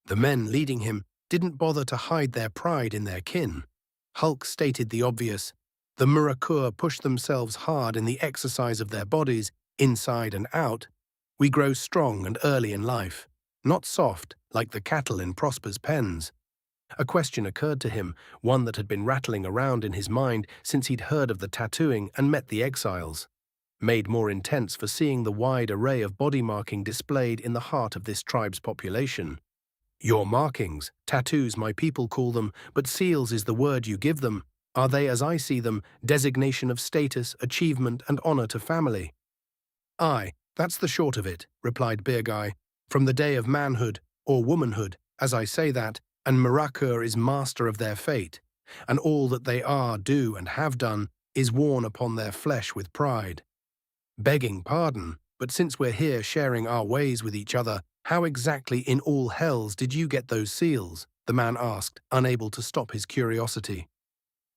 The men leading him didn't bother to hide their pride in their kin. Hulk stated the obvious. The Murakur push themselves hard in the exercise of their bodies, inside and out. We grow strong and early in life, not soft like the cattle in Prosper's pens. A question occurred to him, one that had been rattling around in his mind since he'd heard of the tattooing and met the exiles. Made more intense for seeing the wide array of body marking displayed in the heart of this tribe's population. Your markings, tattoos my people call them, but seals is the word you give them. Are they, as I see them, designation of status, achievement, and honor to family? Aye, that's the short of it, replied Birgai. From the day of manhood, or womanhood, as I say that, and Murakur is master of their fate, and all that they are, do, and have done is worn upon their flesh with pride. Begging pardon, but since we're here sharing our ways with each other, how exactly in all hells did you get those seals? The man asked, unable to stop his curiosity.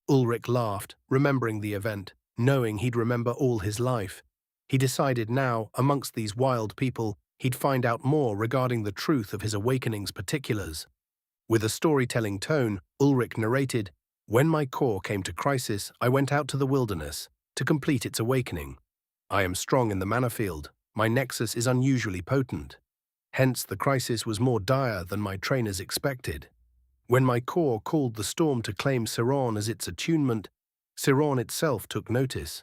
Ulrich laughed, remembering the event, knowing he'd remember all his life. He decided now, amongst these wild people, he'd find out more regarding the truth of his awakening's particulars. With a storytelling tone, Ulrich narrated, "When my core came to crisis, I went out to the wilderness to complete its awakening. I am strong in the mana field. My nexus is unusually potent. Hence, the crisis was more dire than my trainers expected. When my core called the storm to claim Siron as its attunement, Siron itself took notice.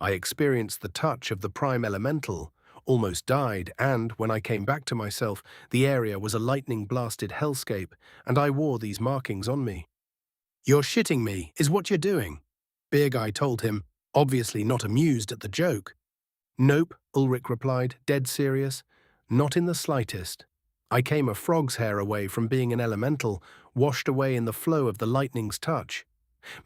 I experienced the touch of the prime elemental, almost died, and, when I came back to myself, the area was a lightning-blasted hellscape, and I wore these markings on me." "You're shitting me, is what you're doing," Birgai told him, obviously not amused at the joke. "Nope," Ulrich replied, dead serious. "Not in the slightest. I came a frog's hair away from being an elemental, washed away in the flow of the lightning's touch.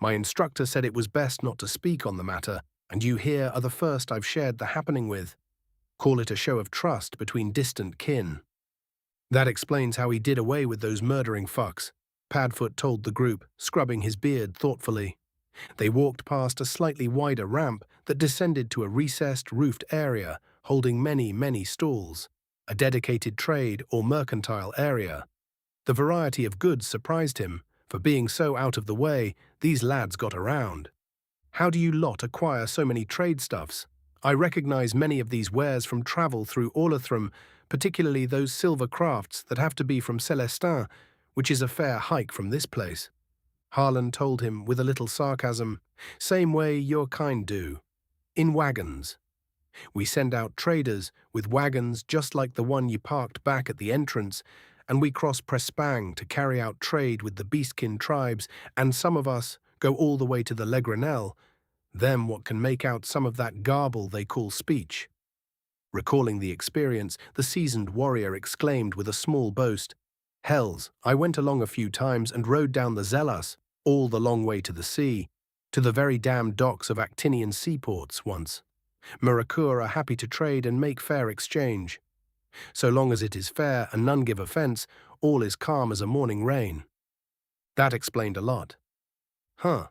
My instructor said it was best not to speak on the matter, and you here are the first I've shared the happening with. Call it a show of trust between distant kin." "That explains how he did away with those murdering fucks," Padfoot told the group, scrubbing his beard thoughtfully. They walked past a slightly wider ramp that descended to a recessed, roofed area holding many stalls, a dedicated trade or mercantile area. The variety of goods surprised him. For being so out of the way, these lads got around. How do you lot acquire so many trade stuffs? I recognize many of these wares from travel through Orlathrum, particularly those silver crafts that have to be from Celestin, which is a fair hike from this place. Harlan told him with a little sarcasm, "Same way your kind do. In wagons. We send out traders with wagons just like the one you parked back at the entrance, and we cross Prespang to carry out trade with the Beastkin tribes, and some of us go all the way to the Legranel, them what can make out some of that garble they call speech." Recalling the experience, the seasoned warrior exclaimed with a small boast, "Hells, I went along a few times and rode down the Zelas, all the long way to the sea, to the very damn docks of Actinian seaports once. Murakur are happy to trade and make fair exchange. So long as it is fair and none give offense, all is calm as a morning rain." That explained a lot. Huh.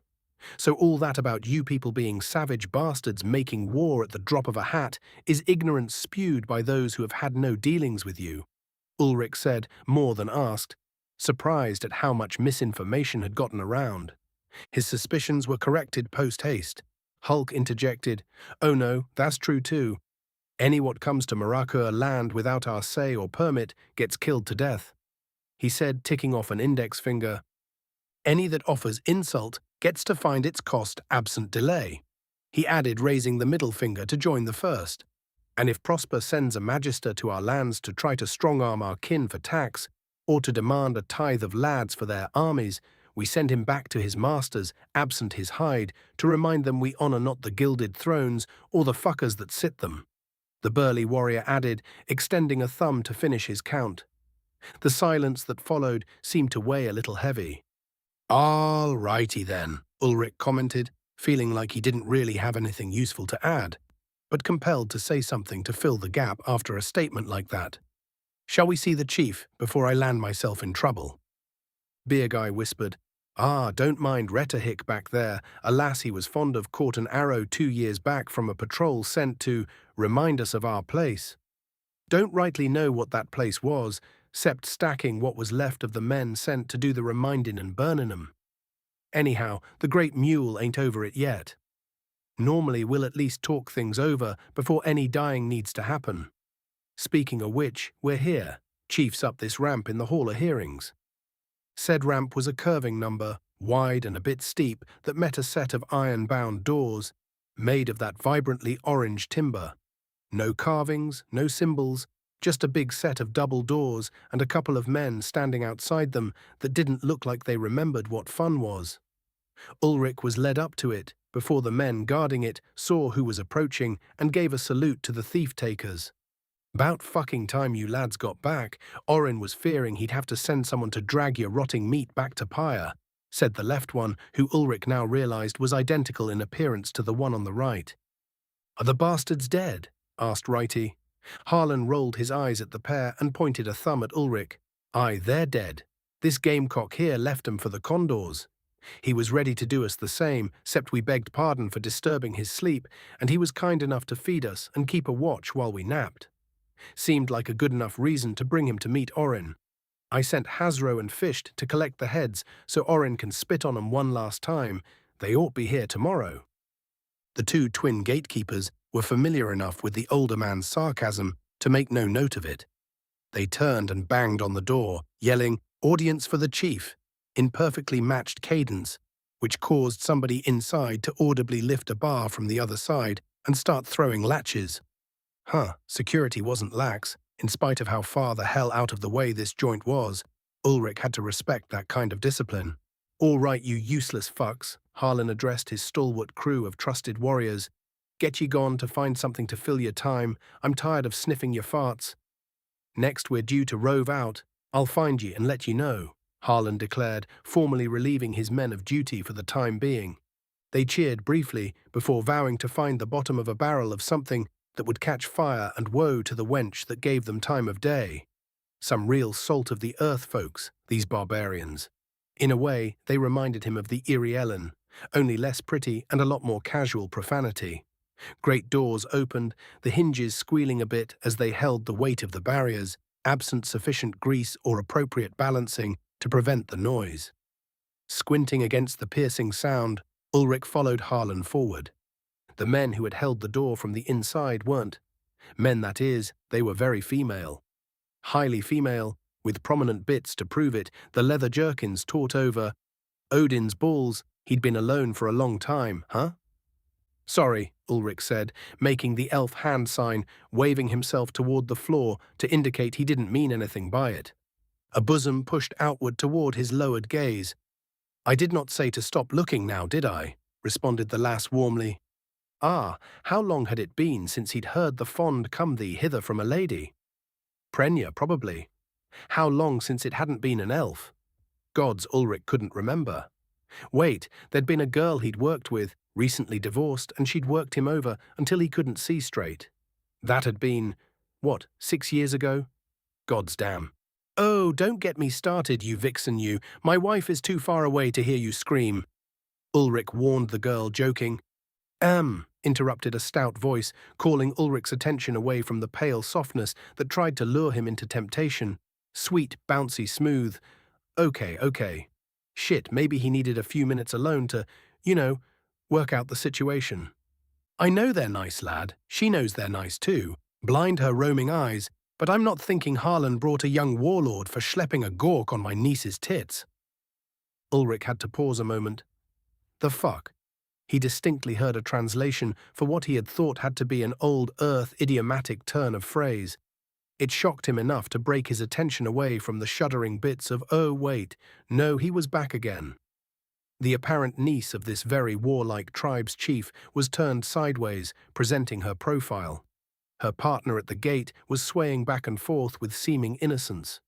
So all that about you people being savage bastards making war at the drop of a hat is ignorance spewed by those who have had no dealings with you, Ulrich said, more than asked, surprised at how much misinformation had gotten around. His suspicions were corrected post-haste. Hulk interjected, "Oh no, that's true too. Any what comes to Murakur land without our say or permit gets killed to death." He said, ticking off an index finger. "Any that offers insult gets to find its cost absent delay." He added, raising the middle finger to join the first. "And if Prosper sends a magister to our lands to try to strong-arm our kin for tax, or to demand a tithe of lads for their armies, we send him back to his masters, absent his hide, to remind them we honor not the gilded thrones or the fuckers that sit them." The burly warrior added, extending a thumb to finish his count. The silence that followed seemed to weigh a little heavy. "All righty then," Ulrich commented, feeling like he didn't really have anything useful to add, but compelled to say something to fill the gap after a statement like that. "Shall we see the chief before I land myself in trouble?" Beer Guy whispered, Don't mind Retterhick back there. A lass he was fond of caught an arrow 2 years back from a patrol sent to remind us of our place. Don't rightly know what that place was, cept stacking what was left of the men sent to do the reminding and burning 'em. Anyhow, the great mule ain't over it yet. Normally we'll at least talk things over before any dying needs to happen. Speaking of which, we're here, chief's up this ramp in the Hall of Hearings." Said ramp was a curving number, wide and a bit steep, that met a set of iron-bound doors, made of that vibrantly orange timber. No carvings, no symbols, just a big set of double doors and a couple of men standing outside them that didn't look like they remembered what fun was. Ulrich was led up to it, before the men guarding it saw who was approaching and gave a salute to the thief-takers. "About fucking time you lads got back. Orin was fearing he'd have to send someone to drag your rotting meat back to Pyre," said the left one, who Ulrich now realized was identical in appearance to the one on the right. "Are the bastards dead?" asked Righty. Harlan rolled his eyes at the pair and pointed a thumb at Ulrich. "Aye, they're dead. This gamecock here left 'em for the condors. He was ready to do us the same, except we begged pardon for disturbing his sleep, and he was kind enough to feed us and keep a watch while we napped. Seemed like a good enough reason to bring him to meet Orin. I sent Hasro and Fished to collect the heads so Orin can spit on 'em one last time. They ought be here tomorrow." The two twin gatekeepers were familiar enough with the older man's sarcasm to make no note of it. They turned and banged on the door, yelling, "Audience for the chief," in perfectly matched cadence, which caused somebody inside to audibly lift a bar from the other side and start throwing latches. Security wasn't lax. In spite of how far the hell out of the way this joint was, Ulrich had to respect that kind of discipline. "All right, you useless fucks," Harlan addressed his stalwart crew of trusted warriors. "Get ye gone to find something to fill your time. I'm tired of sniffing your farts. Next we're due to rove out. I'll find ye and let ye know," Harlan declared, formally relieving his men of duty for the time being. They cheered briefly before vowing to find the bottom of a barrel of something that would catch fire, and woe to the wench that gave them time of day. Some real salt of the earth folks, these barbarians. In a way, they reminded him of the Erie Ellen, only less pretty and a lot more casual profanity. Great doors opened, the hinges squealing a bit as they held the weight of the barriers, absent sufficient grease or appropriate balancing to prevent the noise. Squinting against the piercing sound, Ulrich followed Harlan forward. The men who had held the door from the inside weren't. Men, that is, they were very female. Highly female, with prominent bits to prove it, the leather jerkins taut over Odin's balls. He'd been alone for a long time, huh? Sorry, Ulrich said, making the elf hand sign, waving himself toward the floor to indicate he didn't mean anything by it. A bosom pushed outward toward his lowered gaze. I did not say to stop looking now, did I? Responded the lass warmly. Ah, how long had it been since he'd heard the fond come thee hither from a lady? Prenya, probably. How long since it hadn't been an elf? Gods, Ulrich couldn't remember. Wait, there'd been a girl he'd worked with, recently divorced, and she'd worked him over until he couldn't see straight. That had been, 6 years ago? God's damn. Oh, don't get me started, you vixen, you. My wife is too far away to hear you scream. Ulrich warned the girl, joking. Interrupted a stout voice, calling Ulrich's attention away from the pale softness that tried to lure him into temptation. Sweet, bouncy, smooth. Okay. Shit, maybe he needed a few minutes alone to, work out the situation. I know they're nice, lad. She knows they're nice too. Blind her roaming eyes, but I'm not thinking Harlan brought a young warlord for schlepping a gawk on my niece's tits. Ulrich had to pause a moment. The fuck? He distinctly heard a translation for what he had thought had to be an old earth idiomatic turn of phrase. It shocked him enough to break his attention away from the shuddering bits of, oh wait, no, he was back again. The apparent niece of this very warlike tribe's chief was turned sideways, presenting her profile. Her partner at the gate was swaying back and forth with seeming innocence.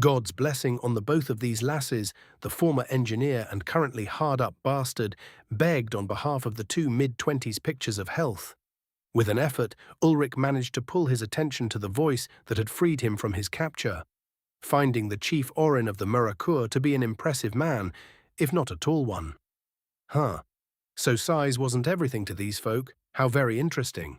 God's blessing on the both of these lasses, the former engineer and currently hard-up bastard, begged on behalf of the two mid-20s pictures of health. With an effort, Ulrich managed to pull his attention to the voice that had freed him from his capture, finding the chief Orin of the Murakur to be an impressive man, if not a tall one. Huh. So size wasn't everything to these folk. How very interesting.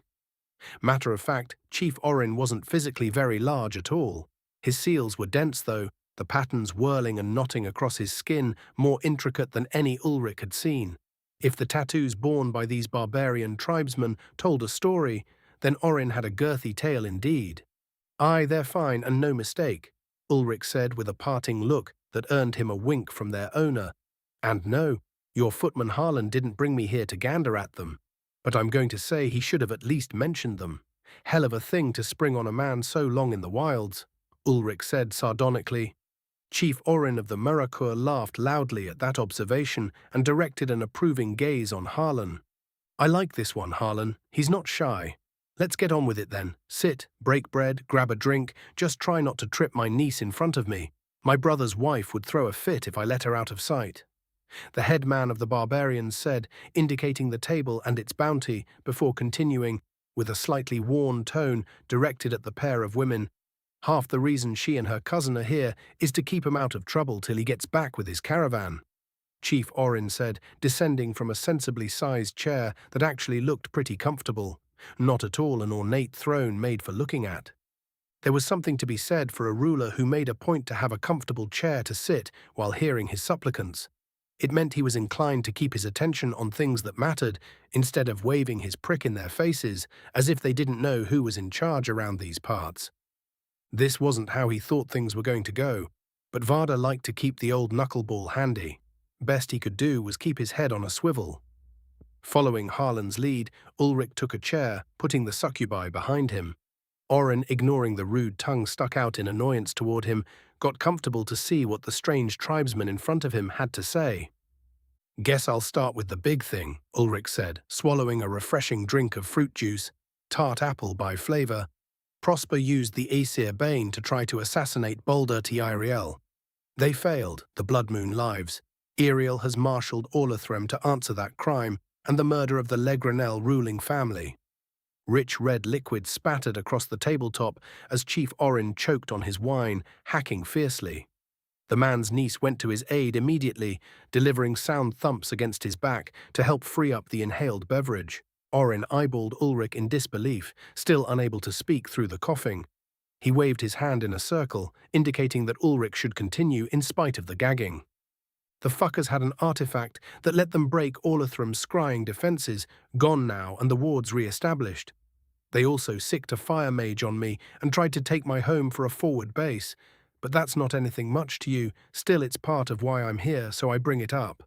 Matter of fact, Chief Orin wasn't physically very large at all. His seals were dense, though, the patterns whirling and knotting across his skin more intricate than any Ulrich had seen. If the tattoos borne by these barbarian tribesmen told a story, then Orin had a girthy tale indeed. Aye, they're fine, and no mistake, Ulrich said with a parting look that earned him a wink from their owner. And no, your footman Harlan didn't bring me here to gander at them. But I'm going to say he should have at least mentioned them. Hell of a thing to spring on a man so long in the wilds, Ulrich said sardonically. Chief Orin of the Murakur laughed loudly at that observation and directed an approving gaze on Harlan. I like this one, Harlan. He's not shy. Let's get on with it then. Sit, break bread, grab a drink, just try not to trip my niece in front of me. My brother's wife would throw a fit if I let her out of sight. The head man of the barbarians said, indicating the table and its bounty, before continuing, with a slightly worn tone directed at the pair of women. Half the reason she and her cousin are here is to keep him out of trouble till he gets back with his caravan. Chief Orin said, descending from a sensibly sized chair that actually looked pretty comfortable, not at all an ornate throne made for looking at. There was something to be said for a ruler who made a point to have a comfortable chair to sit while hearing his supplicants. It meant he was inclined to keep his attention on things that mattered, instead of waving his prick in their faces as if they didn't know who was in charge around these parts. This wasn't how he thought things were going to go, but Varda liked to keep the old knuckleball handy. Best he could do was keep his head on a swivel. Following Harlan's lead, Ulrich took a chair, putting the succubi behind him. Orin, ignoring the rude tongue stuck out in annoyance toward him, got comfortable to see what the strange tribesman in front of him had to say. Guess I'll start with the big thing, Ulrich said, swallowing a refreshing drink of fruit juice, tart apple by flavor. Prosper used the Aesir Bane to try to assassinate Baldur Iriel. They failed, the Blood Moon lives. Iriel has marshaled Orlathrem to answer that crime and the murder of the Legranel ruling family. Rich red liquid spattered across the tabletop as Chief Orin choked on his wine, hacking fiercely. The man's niece went to his aid immediately, delivering sound thumps against his back to help free up the inhaled beverage. Orin eyeballed Ulrich in disbelief, still unable to speak through the coughing. He waved his hand in a circle, indicating that Ulrich should continue in spite of the gagging. The fuckers had an artifact that let them break Orlathram's scrying defenses, gone now and the wards re-established. They also sicked a fire mage on me and tried to take my home for a forward base. But that's not anything much to you, still it's part of why I'm here, so I bring it up.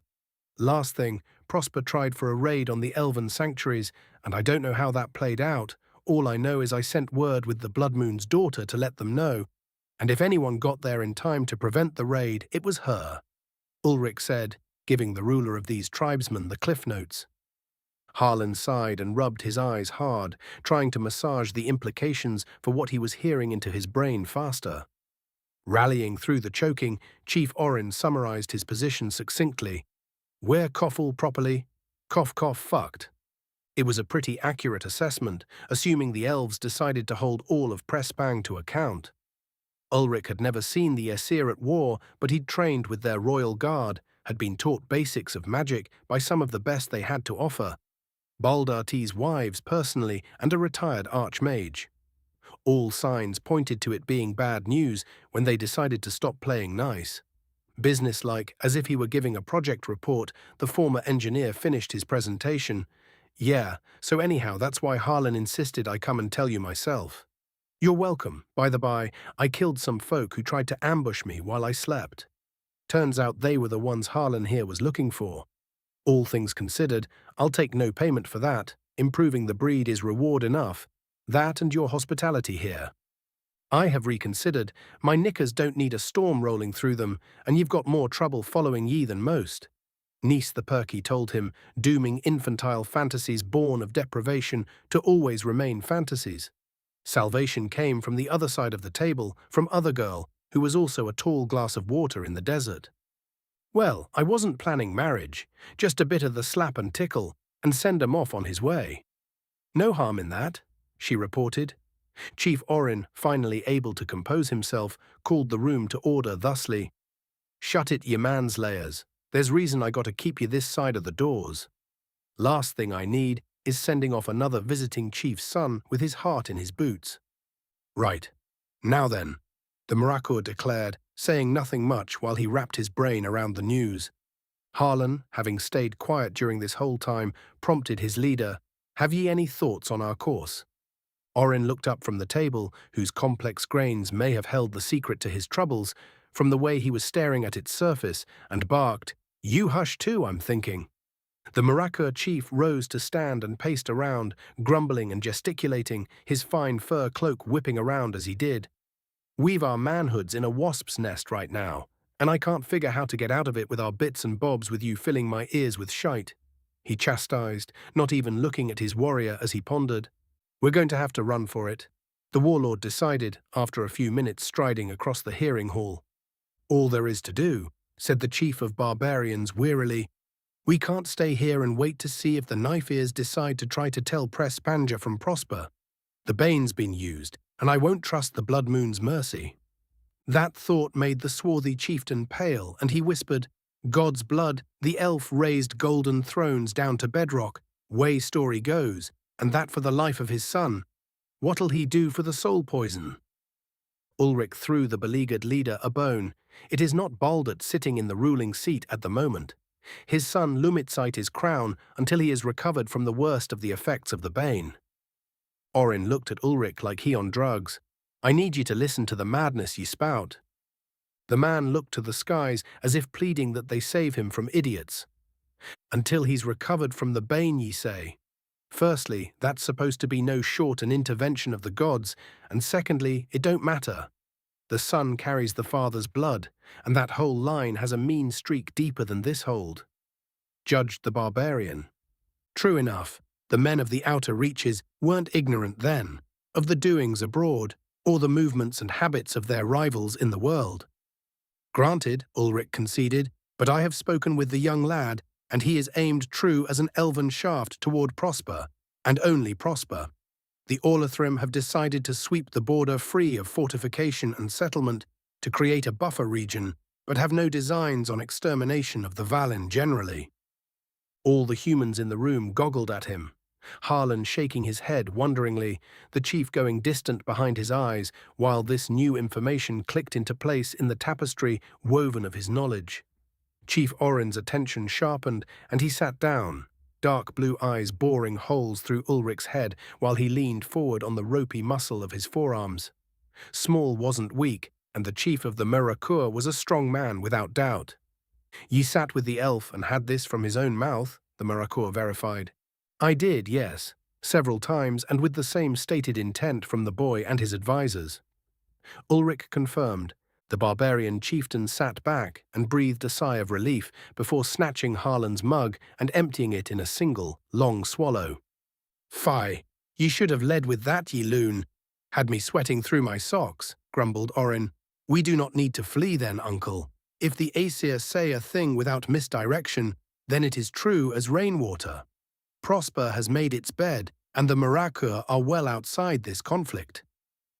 Last thing, Prosper tried for a raid on the elven sanctuaries, and I don't know how that played out. All I know is I sent word with the Blood Moon's daughter to let them know, and if anyone got there in time to prevent the raid, it was her, Ulrich said, giving the ruler of these tribesmen the cliff notes. Harlan sighed and rubbed his eyes hard, trying to massage the implications for what he was hearing into his brain faster. Rallying through the choking, Chief Orin summarized his position succinctly. Wear Koffel properly, cough cough fucked. It was a pretty accurate assessment, assuming the elves decided to hold all of Prespang to account. Ulrich had never seen the Aesir at war, but he'd trained with their royal guard, had been taught basics of magic by some of the best they had to offer. Baldarti's wives personally, and a retired archmage. All signs pointed to it being bad news when they decided to stop playing nice. Businesslike, as if he were giving a project report, the former engineer finished his presentation. Yeah, so anyhow, that's why Harlan insisted I come and tell you myself. You're welcome. By the by, I killed some folk who tried to ambush me while I slept. Turns out they were the ones Harlan here was looking for. All things considered, I'll take no payment for that. Improving the breed is reward enough. That and your hospitality here. I have reconsidered. My knickers don't need a storm rolling through them, and you've got more trouble following ye than most. Niece the Perky told him, dooming infantile fantasies born of deprivation to always remain fantasies. Salvation came from the other side of the table, from Other Girl, who was also a tall glass of water in the desert. Well, I wasn't planning marriage, just a bit of the slap and tickle, and send him off on his way. No harm in that, she reported. Chief Orin, finally able to compose himself, called the room to order thusly. Shut it, ye manslayers. There's reason I got to keep you this side of the doors. Last thing I need is sending off another visiting chief's son with his heart in his boots. Right. Now then, the Marakur declared, saying nothing much while he wrapped his brain around the news. Harlan, having stayed quiet during this whole time, prompted his leader, Have ye any thoughts on our course? Orin looked up from the table, whose complex grains may have held the secret to his troubles, from the way he was staring at its surface, and barked, You hush too, I'm thinking. The Marakur chief rose to stand and paced around, grumbling and gesticulating, his fine fur cloak whipping around as he did. We've our manhoods in a wasp's nest right now, and I can't figure how to get out of it with our bits and bobs with you filling my ears with shite. He chastised, not even looking at his warrior as he pondered. We're going to have to run for it, the warlord decided, after a few minutes striding across the hearing hall. All there is to do, said the chief of barbarians wearily. We can't stay here and wait to see if the knife-ears decide to try to tell Prespanja from Prosper. The bane's been used, and I won't trust the Blood Moon's mercy. That thought made the swarthy chieftain pale, and he whispered, God's blood, the elf raised golden thrones down to bedrock, way story goes, and that for the life of his son. What'll he do for the soul poison? Ulrich threw the beleaguered leader a bone. It is not Baldert sitting in the ruling seat at the moment. His son Lumitzite is crown until he is recovered from the worst of the effects of the bane. Orin looked at Ulrich like he on drugs. I need you to listen to the madness ye spout. The man looked to the skies as if pleading that they save him from idiots. Until he's recovered from the bane, ye say. Firstly, that's supposed to be no short an intervention of the gods, and secondly, it don't matter. The son carries the father's blood, and that whole line has a mean streak deeper than this hold. Judged the barbarian. True enough, the men of the outer reaches weren't ignorant then, of the doings abroad, or the movements and habits of their rivals in the world. Granted, Ulrich conceded, but I have spoken with the young lad, and he is aimed true as an elven shaft toward Prosper, and only Prosper. The Orlathrim have decided to sweep the border free of fortification and settlement to create a buffer region, but have no designs on extermination of the Valin generally. All the humans in the room goggled at him. Harlan shaking his head wonderingly, the chief going distant behind his eyes while this new information clicked into place in the tapestry woven of his knowledge. Chief Orin's attention sharpened and he sat down, dark blue eyes boring holes through Ulrich's head while he leaned forward on the ropey muscle of his forearms. Small wasn't weak, and the chief of the Murakur was a strong man without doubt. "Ye sat with the elf and had this from his own mouth," the Murakur verified. "I did, yes, several times and with the same stated intent from the boy and his advisors." Ulrich confirmed. The barbarian chieftain sat back and breathed a sigh of relief before snatching Harlan's mug and emptying it in a single, long swallow. "Fie, ye should have led with that, ye loon. Had me sweating through my socks," grumbled Orin. "We do not need to flee then, uncle. If the Aesir say a thing without misdirection, then it is true as rainwater. Prosper has made its bed, and the Murakur are well outside this conflict,"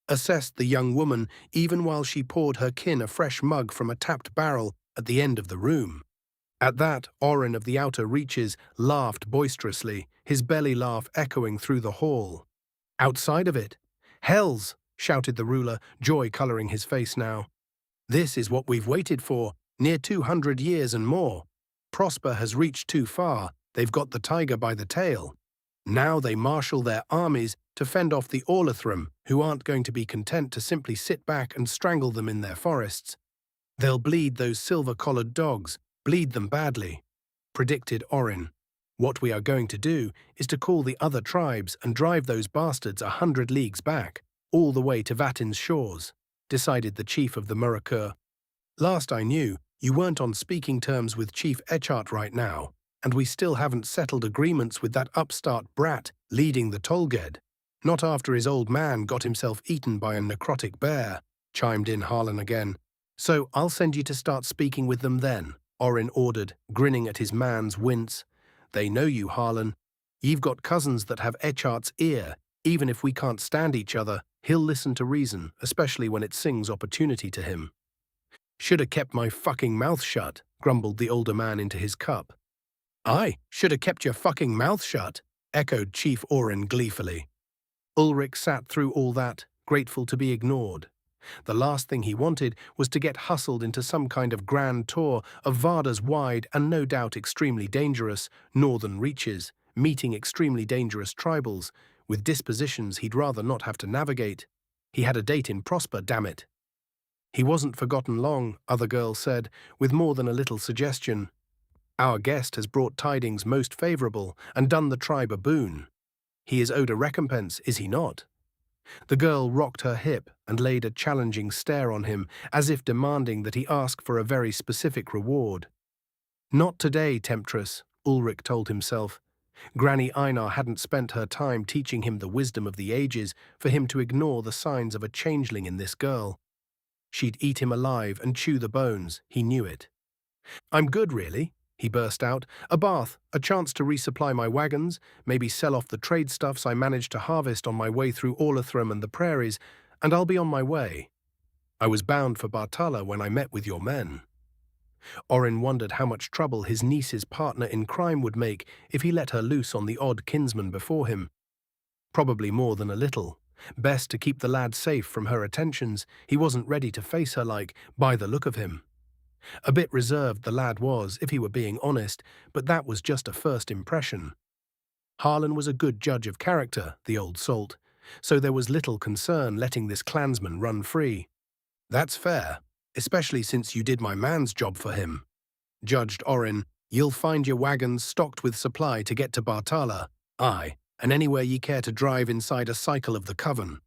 assessed the young woman even while she poured her kin a fresh mug from a tapped barrel at the end of the room. At that, Orin of the outer reaches laughed boisterously, his belly laugh echoing through the hall. "Outside of it? Hells!" shouted the ruler, joy colouring his face now. "This is what we've waited for, near 200 years and more. Prosper has reached too far, they've got the tiger by the tail. Now they marshal their armies to fend off the Orlithrum, who aren't going to be content to simply sit back and strangle them in their forests. They'll bleed those silver-collared dogs, bleed them badly," predicted Orin. "What we are going to do is to call the other tribes and drive those bastards 100 leagues back, all the way to Vatin's shores," decided the chief of the Murakur. "Last I knew, you weren't on speaking terms with Chief Echart right now, and we still haven't settled agreements with that upstart brat leading the Tolged. Not after his old man got himself eaten by a necrotic bear," chimed in Harlan again. "So I'll send you to start speaking with them then," Orin ordered, grinning at his man's wince. "They know you, Harlan. You've got cousins that have Echart's ear. Even if we can't stand each other, he'll listen to reason, especially when it sings opportunity to him." "Shoulda kept my fucking mouth shut," grumbled the older man into his cup. "Aye, shoulda kept your fucking mouth shut," echoed Chief Orin gleefully. Ulrich sat through all that, grateful to be ignored. The last thing he wanted was to get hustled into some kind of grand tour of Varda's wide and no doubt extremely dangerous northern reaches, meeting extremely dangerous tribals, with dispositions he'd rather not have to navigate. He had a date in Prosper, damn it. "He wasn't forgotten long," other girls said, with more than a little suggestion. "Our guest has brought tidings most favourable and done the tribe a boon. He is owed a recompense, is he not?" The girl rocked her hip and laid a challenging stare on him, as if demanding that he ask for a very specific reward. "Not today, temptress," Ulrich told himself. Granny Einar hadn't spent her time teaching him the wisdom of the ages for him to ignore the signs of a changeling in this girl. She'd eat him alive and chew the bones, he knew it. "I'm good, really," he burst out. "A bath, a chance to resupply my wagons, maybe sell off the trade stuffs I managed to harvest on my way through Orlithrum and the prairies, and I'll be on my way. I was bound for Bartala when I met with your men." Orin wondered how much trouble his niece's partner in crime would make if he let her loose on the odd kinsman before him. Probably more than a little. Best to keep the lad safe from her attentions. He wasn't ready to face her by the look of him. A bit reserved the lad was, if he were being honest, but that was just a first impression. Harlan was a good judge of character, the old salt, so there was little concern letting this clansman run free. "That's fair, especially since you did my man's job for him," judged Orin. "You'll find your wagons stocked with supply to get to Bartala. Aye, and anywhere ye care to drive inside a cycle of the Coven.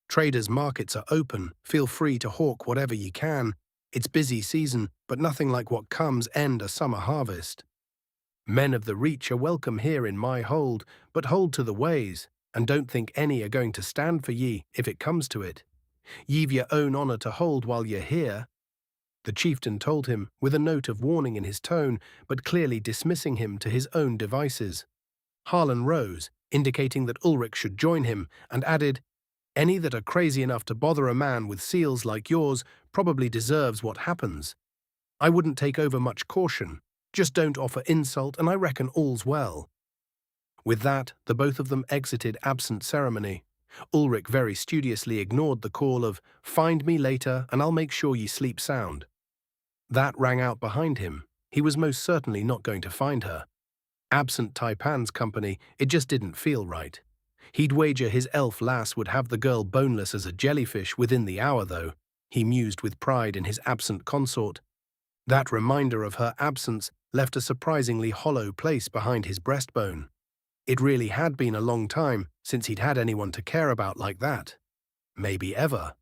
Traders' markets are open, feel free to hawk whatever ye can. It's busy season, but nothing like what comes end a summer harvest. Men of the Reach are welcome here in my hold, but hold to the ways, and don't think any are going to stand for ye if it comes to it. Ye've your own honour to hold while you're here," the chieftain told him, with a note of warning in his tone, but clearly dismissing him to his own devices. Harlan rose, indicating that Ulrich should join him, and added, "Any that are crazy enough to bother a man with seals like yours probably deserves what happens. I wouldn't take over much caution. Just don't offer insult, and I reckon all's well." With that, the both of them exited absent ceremony. Ulrich very studiously ignored the call of, "Find me later and I'll make sure ye sleep sound." That rang out behind him. He was most certainly not going to find her. Absent Taipan's company, it just didn't feel right. He'd wager his elf lass would have the girl boneless as a jellyfish within the hour, though, he mused with pride in his absent consort. That reminder of her absence left a surprisingly hollow place behind his breastbone. It really had been a long time since he'd had anyone to care about like that. Maybe ever.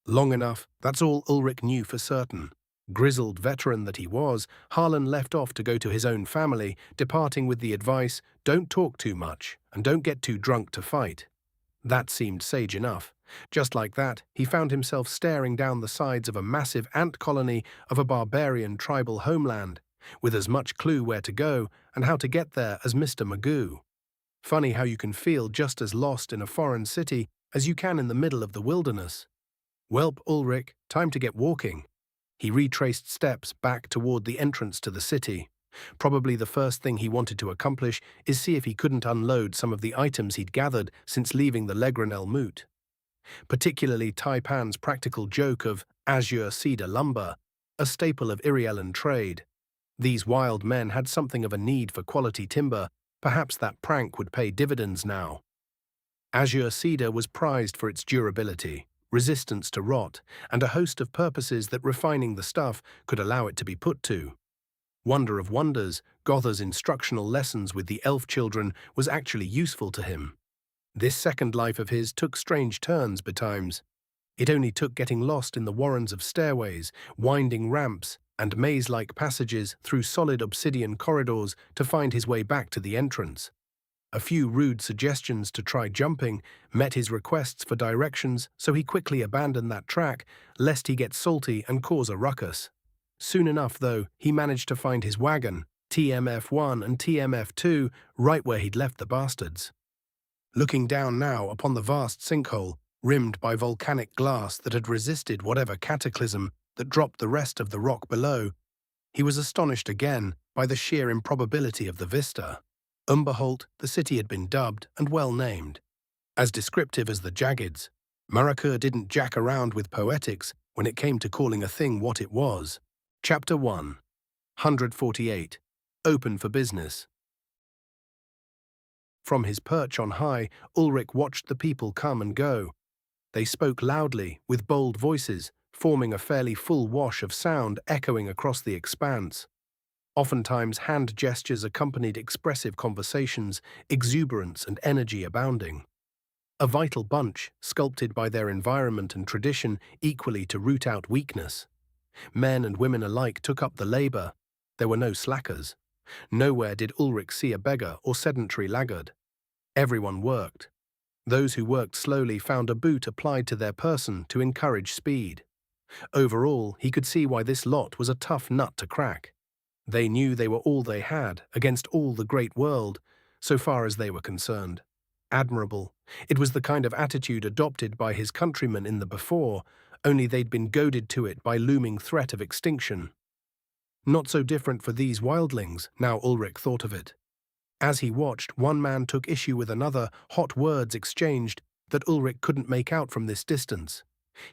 Long enough, that's all Ulrich knew for certain. Grizzled veteran that he was, Harlan left off to go to his own family, departing with the advice, "Don't talk too much, and don't get too drunk to fight." That seemed sage enough. Just like that, he found himself staring down the sides of a massive ant colony of a barbarian tribal homeland, with as much clue where to go and how to get there as Mr. Magoo. Funny how you can feel just as lost in a foreign city as you can in the middle of the wilderness. Welp, Ulrich, time to get walking. He retraced steps back toward the entrance to the city. Probably the first thing he wanted to accomplish is see if he couldn't unload some of the items he'd gathered since leaving the Legranel moot. Particularly Taipan's practical joke of azure cedar lumber, a staple of Irielan trade. These wild men had something of a need for quality timber. Perhaps that prank would pay dividends now. Azure cedar was prized for its durability, resistance to rot, and a host of purposes that refining the stuff could allow it to be put to. Wonder of wonders, Gother's instructional lessons with the elf children was actually useful to him. This second life of his took strange turns betimes. It only took getting lost in the warrens of stairways, winding ramps, and maze-like passages through solid obsidian corridors to find his way back to the entrance. A few rude suggestions to try jumping met his requests for directions, so he quickly abandoned that track, lest he get salty and cause a ruckus. Soon enough, though, he managed to find his wagon, TMF-1 and TMF-2, right where he'd left the bastards. Looking down now upon the vast sinkhole, rimmed by volcanic glass that had resisted whatever cataclysm that dropped the rest of the rock below, he was astonished again by the sheer improbability of the vista. Umberholt, the city had been dubbed and well named. As descriptive as the Jaggeds, Marakur didn't jack around with poetics when it came to calling a thing what it was. Chapter 1. 148. Open for business. From his perch on high, Ulrich watched the people come and go. They spoke loudly, with bold voices, forming a fairly full wash of sound echoing across the expanse. Oftentimes hand gestures accompanied expressive conversations, exuberance and energy abounding. A vital bunch, sculpted by their environment and tradition equally to root out weakness. Men and women alike took up the labor. There were no slackers. Nowhere did Ulrich see a beggar or sedentary laggard. Everyone worked. Those who worked slowly found a boot applied to their person to encourage speed. Overall, he could see why this lot was a tough nut to crack. They knew they were all they had against all the great world, so far as they were concerned. Admirable. It was the kind of attitude adopted by his countrymen in the before, only they'd been goaded to it by looming threat of extinction. Not so different for these wildlings, now Ulrich thought of it. As he watched, one man took issue with another, hot words exchanged that Ulrich couldn't make out from this distance.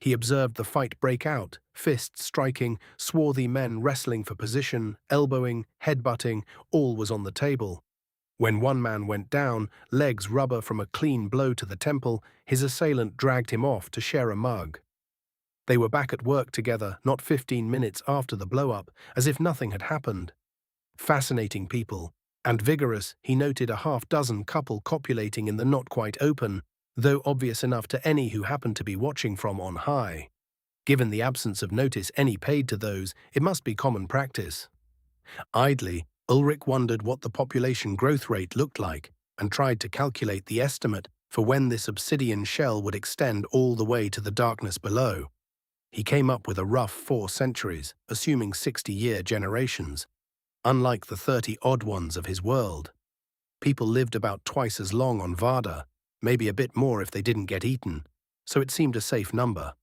He observed the fight break out, fists striking, swarthy men wrestling for position, elbowing, headbutting, all was on the table. When one man went down, legs rubber from a clean blow to the temple, his assailant dragged him off to share a mug. They were back at work together not 15 minutes after the blow-up, as if nothing had happened. Fascinating people, and vigorous, he noted a half-dozen couple copulating in the not quite open, though obvious enough to any who happened to be watching from on high. Given the absence of notice any paid to those, it must be common practice. Idly, Ulrich wondered what the population growth rate looked like, and tried to calculate the estimate for when this obsidian shell would extend all the way to the darkness below. He came up with a rough 4 centuries, assuming 60-year generations, unlike the 30-odd ones of his world. People lived about twice as long on Varda, maybe a bit more if they didn't get eaten, so it seemed a safe number.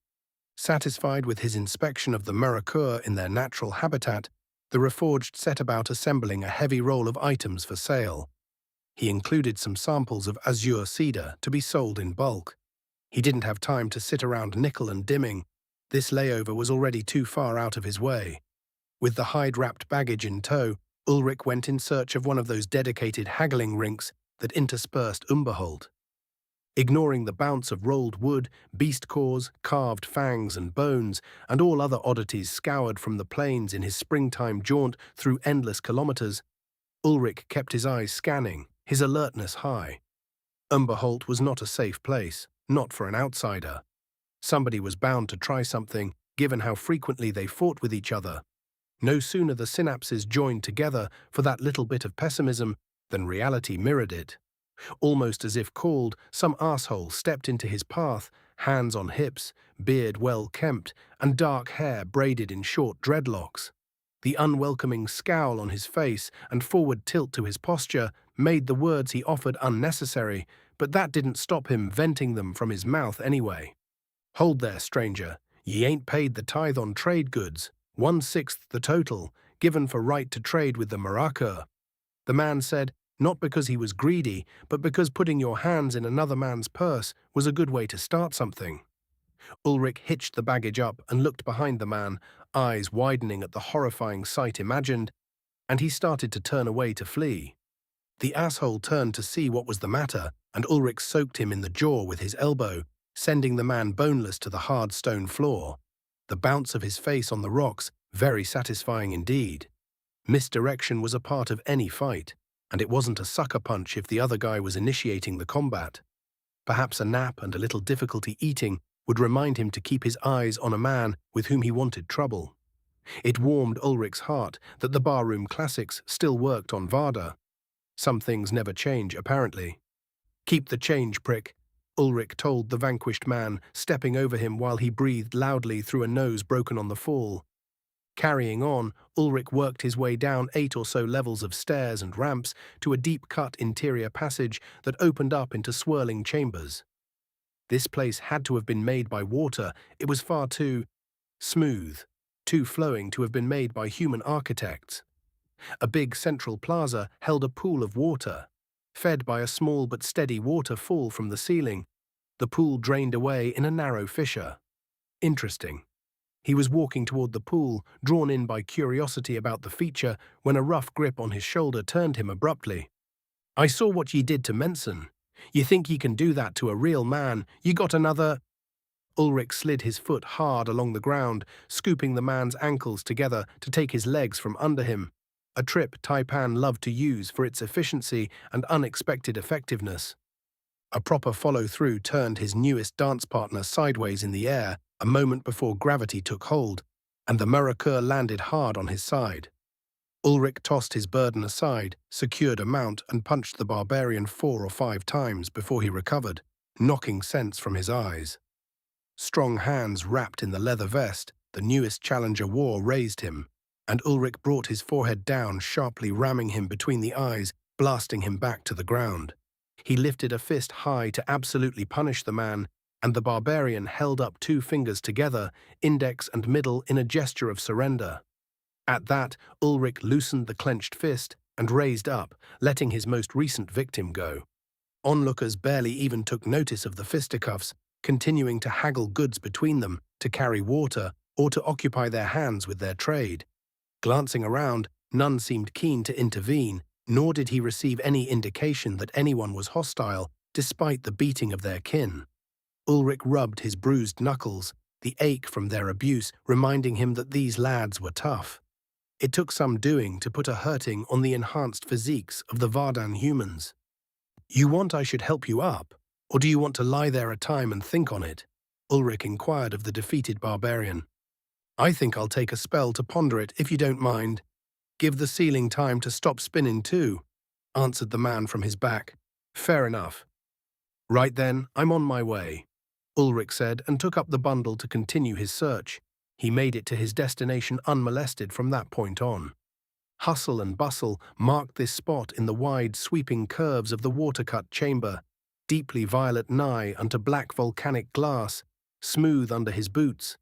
Satisfied with his inspection of the Marakur in their natural habitat, the Reforged set about assembling a heavy roll of items for sale. He included some samples of azure cedar to be sold in bulk. He didn't have time to sit around nickel and dimming. This layover was already too far out of his way. With the hide-wrapped baggage in tow, Ulrich went in search of one of those dedicated haggling rinks that interspersed Umberhold. Ignoring the bounce of rolled wood, beast cores, carved fangs and bones, and all other oddities scoured from the plains in his springtime jaunt through endless kilometers, Ulrich kept his eyes scanning, his alertness high. Umberholt was not a safe place, not for an outsider. Somebody was bound to try something, given how frequently they fought with each other. No sooner the synapses joined together for that little bit of pessimism than reality mirrored it. Almost as if called, some asshole stepped into his path, hands on hips, beard well kempt, and dark hair braided in short dreadlocks. The unwelcoming scowl on his face and forward tilt to his posture made the words he offered unnecessary, but that didn't stop him venting them from his mouth anyway. "Hold there, stranger. Ye ain't paid the tithe on trade goods, 1/6 the total, given for right to trade with the Marakur." The man said, not because he was greedy, but because putting your hands in another man's purse was a good way to start something. Ulrich hitched the baggage up and looked behind the man, eyes widening at the horrifying sight imagined, and he started to turn away to flee. The asshole turned to see what was the matter, and Ulrich soaked him in the jaw with his elbow, sending the man boneless to the hard stone floor. The bounce of his face on the rocks, very satisfying indeed. Misdirection was a part of any fight, and it wasn't a sucker punch if the other guy was initiating the combat. Perhaps a nap and a little difficulty eating would remind him to keep his eyes on a man with whom he wanted trouble. It warmed Ulrich's heart that the barroom classics still worked on Varda. Some things never change, apparently. "Keep the change, prick," Ulrich told the vanquished man, stepping over him while he breathed loudly through a nose broken on the fall. Carrying on, Ulrich worked his way down 8 or so levels of stairs and ramps to a deep-cut interior passage that opened up into swirling chambers. This place had to have been made by water. It was far too smooth, too flowing to have been made by human architects. A big central plaza held a pool of water, fed by a small but steady waterfall from the ceiling. The pool drained away in a narrow fissure. Interesting. He was walking toward the pool, drawn in by curiosity about the feature, when a rough grip on his shoulder turned him abruptly. "I saw what ye did to Menson. You think ye can do that to a real man? You got another—" Ulrich slid his foot hard along the ground, scooping the man's ankles together to take his legs from under him, a trip Taipan loved to use for its efficiency and unexpected effectiveness. A proper follow-through turned his newest dance partner sideways in the air a moment before gravity took hold, and the Marakur landed hard on his side. Ulrich tossed his burden aside, secured a mount, and punched the barbarian 4 or 5 times before he recovered, knocking sense from his eyes. Strong hands wrapped in the leather vest the newest challenger wore raised him, and Ulrich brought his forehead down, sharply ramming him between the eyes, blasting him back to the ground. He lifted a fist high to absolutely punish the man, and the barbarian held up 2 fingers together, index and middle, in a gesture of surrender. At that, Ulrich loosened the clenched fist and raised up, letting his most recent victim go. Onlookers barely even took notice of the fisticuffs, continuing to haggle goods between them, to carry water, or to occupy their hands with their trade. Glancing around, none seemed keen to intervene, nor did he receive any indication that anyone was hostile, despite the beating of their kin. Ulrich rubbed his bruised knuckles, the ache from their abuse reminding him that these lads were tough. It took some doing to put a hurting on the enhanced physiques of the Vardan humans. "You want I should help you up, or do you want to lie there a time and think on it?" Ulrich inquired of the defeated barbarian. "I think I'll take a spell to ponder it, if you don't mind. Give the ceiling time to stop spinning too," answered the man from his back. "Fair enough." "Right then, I'm on my way," Ulrich said, and took up the bundle to continue his search. He made it to his destination unmolested from that point on. Hustle and bustle marked this spot in the wide, sweeping curves of the water-cut chamber, deeply violet nigh unto black volcanic glass, smooth under his boots.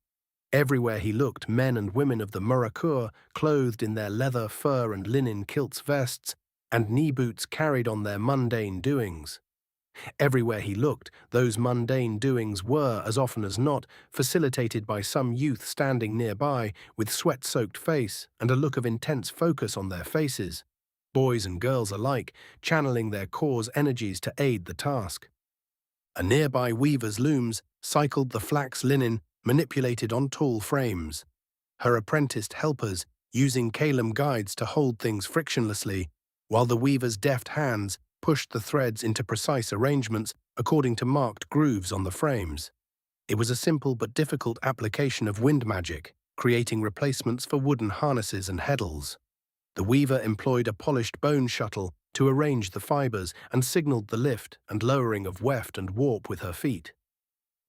Everywhere he looked, men and women of the Marakur, clothed in their leather, fur, and linen kilts vests, and knee boots carried on their mundane doings. Everywhere he looked, those mundane doings were, as often as not, facilitated by some youth standing nearby with sweat-soaked face and a look of intense focus on their faces, boys and girls alike channeling their core's energies to aid the task. A nearby weaver's looms cycled the flax linen manipulated on tall frames, her apprenticed helpers using Calum guides to hold things frictionlessly, while the weaver's deft hands pushed the threads into precise arrangements according to marked grooves on the frames. It was a simple but difficult application of wind magic, creating replacements for wooden harnesses and heddles. The weaver employed a polished bone shuttle to arrange the fibers and signaled the lift and lowering of weft and warp with her feet.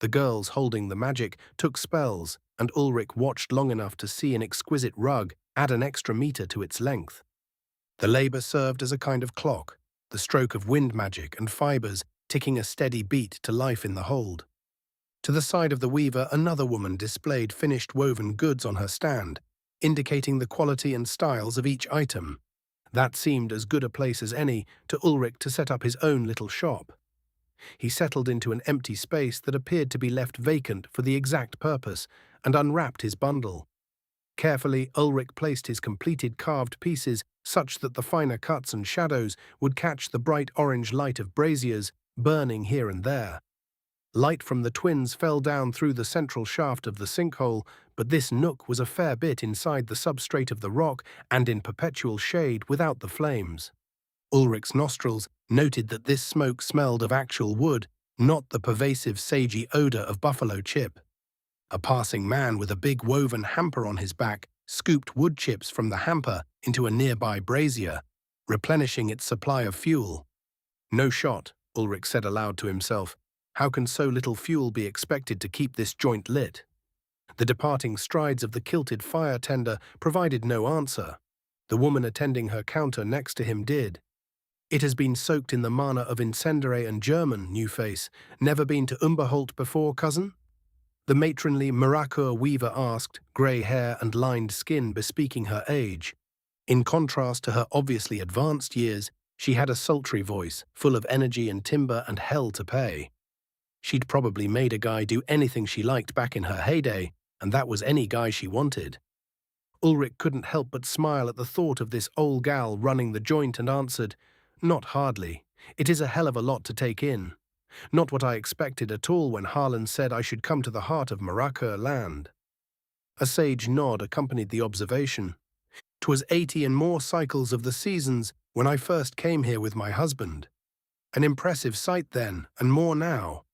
The girls holding the magic took spells, and Ulrich watched long enough to see an exquisite rug add an extra meter to its length. The labor served as a kind of clock, the stroke of wind magic and fibers ticking a steady beat to life in the hold. To the side of the weaver, another woman displayed finished woven goods on her stand, indicating the quality and styles of each item. That seemed as good a place as any to Ulrich to set up his own little shop. He settled into an empty space that appeared to be left vacant for the exact purpose and unwrapped his bundle. Carefully, Ulrich placed his completed carved pieces such that the finer cuts and shadows would catch the bright orange light of braziers burning here and there. Light from the twins fell down through the central shaft of the sinkhole, but this nook was a fair bit inside the substrate of the rock and in perpetual shade without the flames. Ulrich's nostrils noted that this smoke smelled of actual wood, not the pervasive sagey odor of buffalo chip. A passing man with a big woven hamper on his back scooped wood chips from the hamper into a nearby brazier, replenishing its supply of fuel. No shot, Ulrich said aloud to himself. How can so little fuel be expected to keep this joint lit? The departing strides of the kilted fire tender provided no answer. The woman attending her counter next to him did. It has been soaked in the mana of Incendere and German, new face. Never been to Umberholt before, cousin? The matronly Marakur weaver asked, grey hair and lined skin bespeaking her age. In contrast to her obviously advanced years, she had a sultry voice, full of energy and timber and hell to pay. She'd probably made a guy do anything she liked back in her heyday, and that was any guy she wanted. Ulrich couldn't help but smile at the thought of this old gal running the joint and answered, "Not hardly. It is a hell of a lot to take in. Not what I expected at all when Harlan said I should come to the heart of Marakur land." A sage nod accompanied the observation. "'Twas 80 and more cycles of the seasons when I first came here with my husband. An impressive sight then, and more now."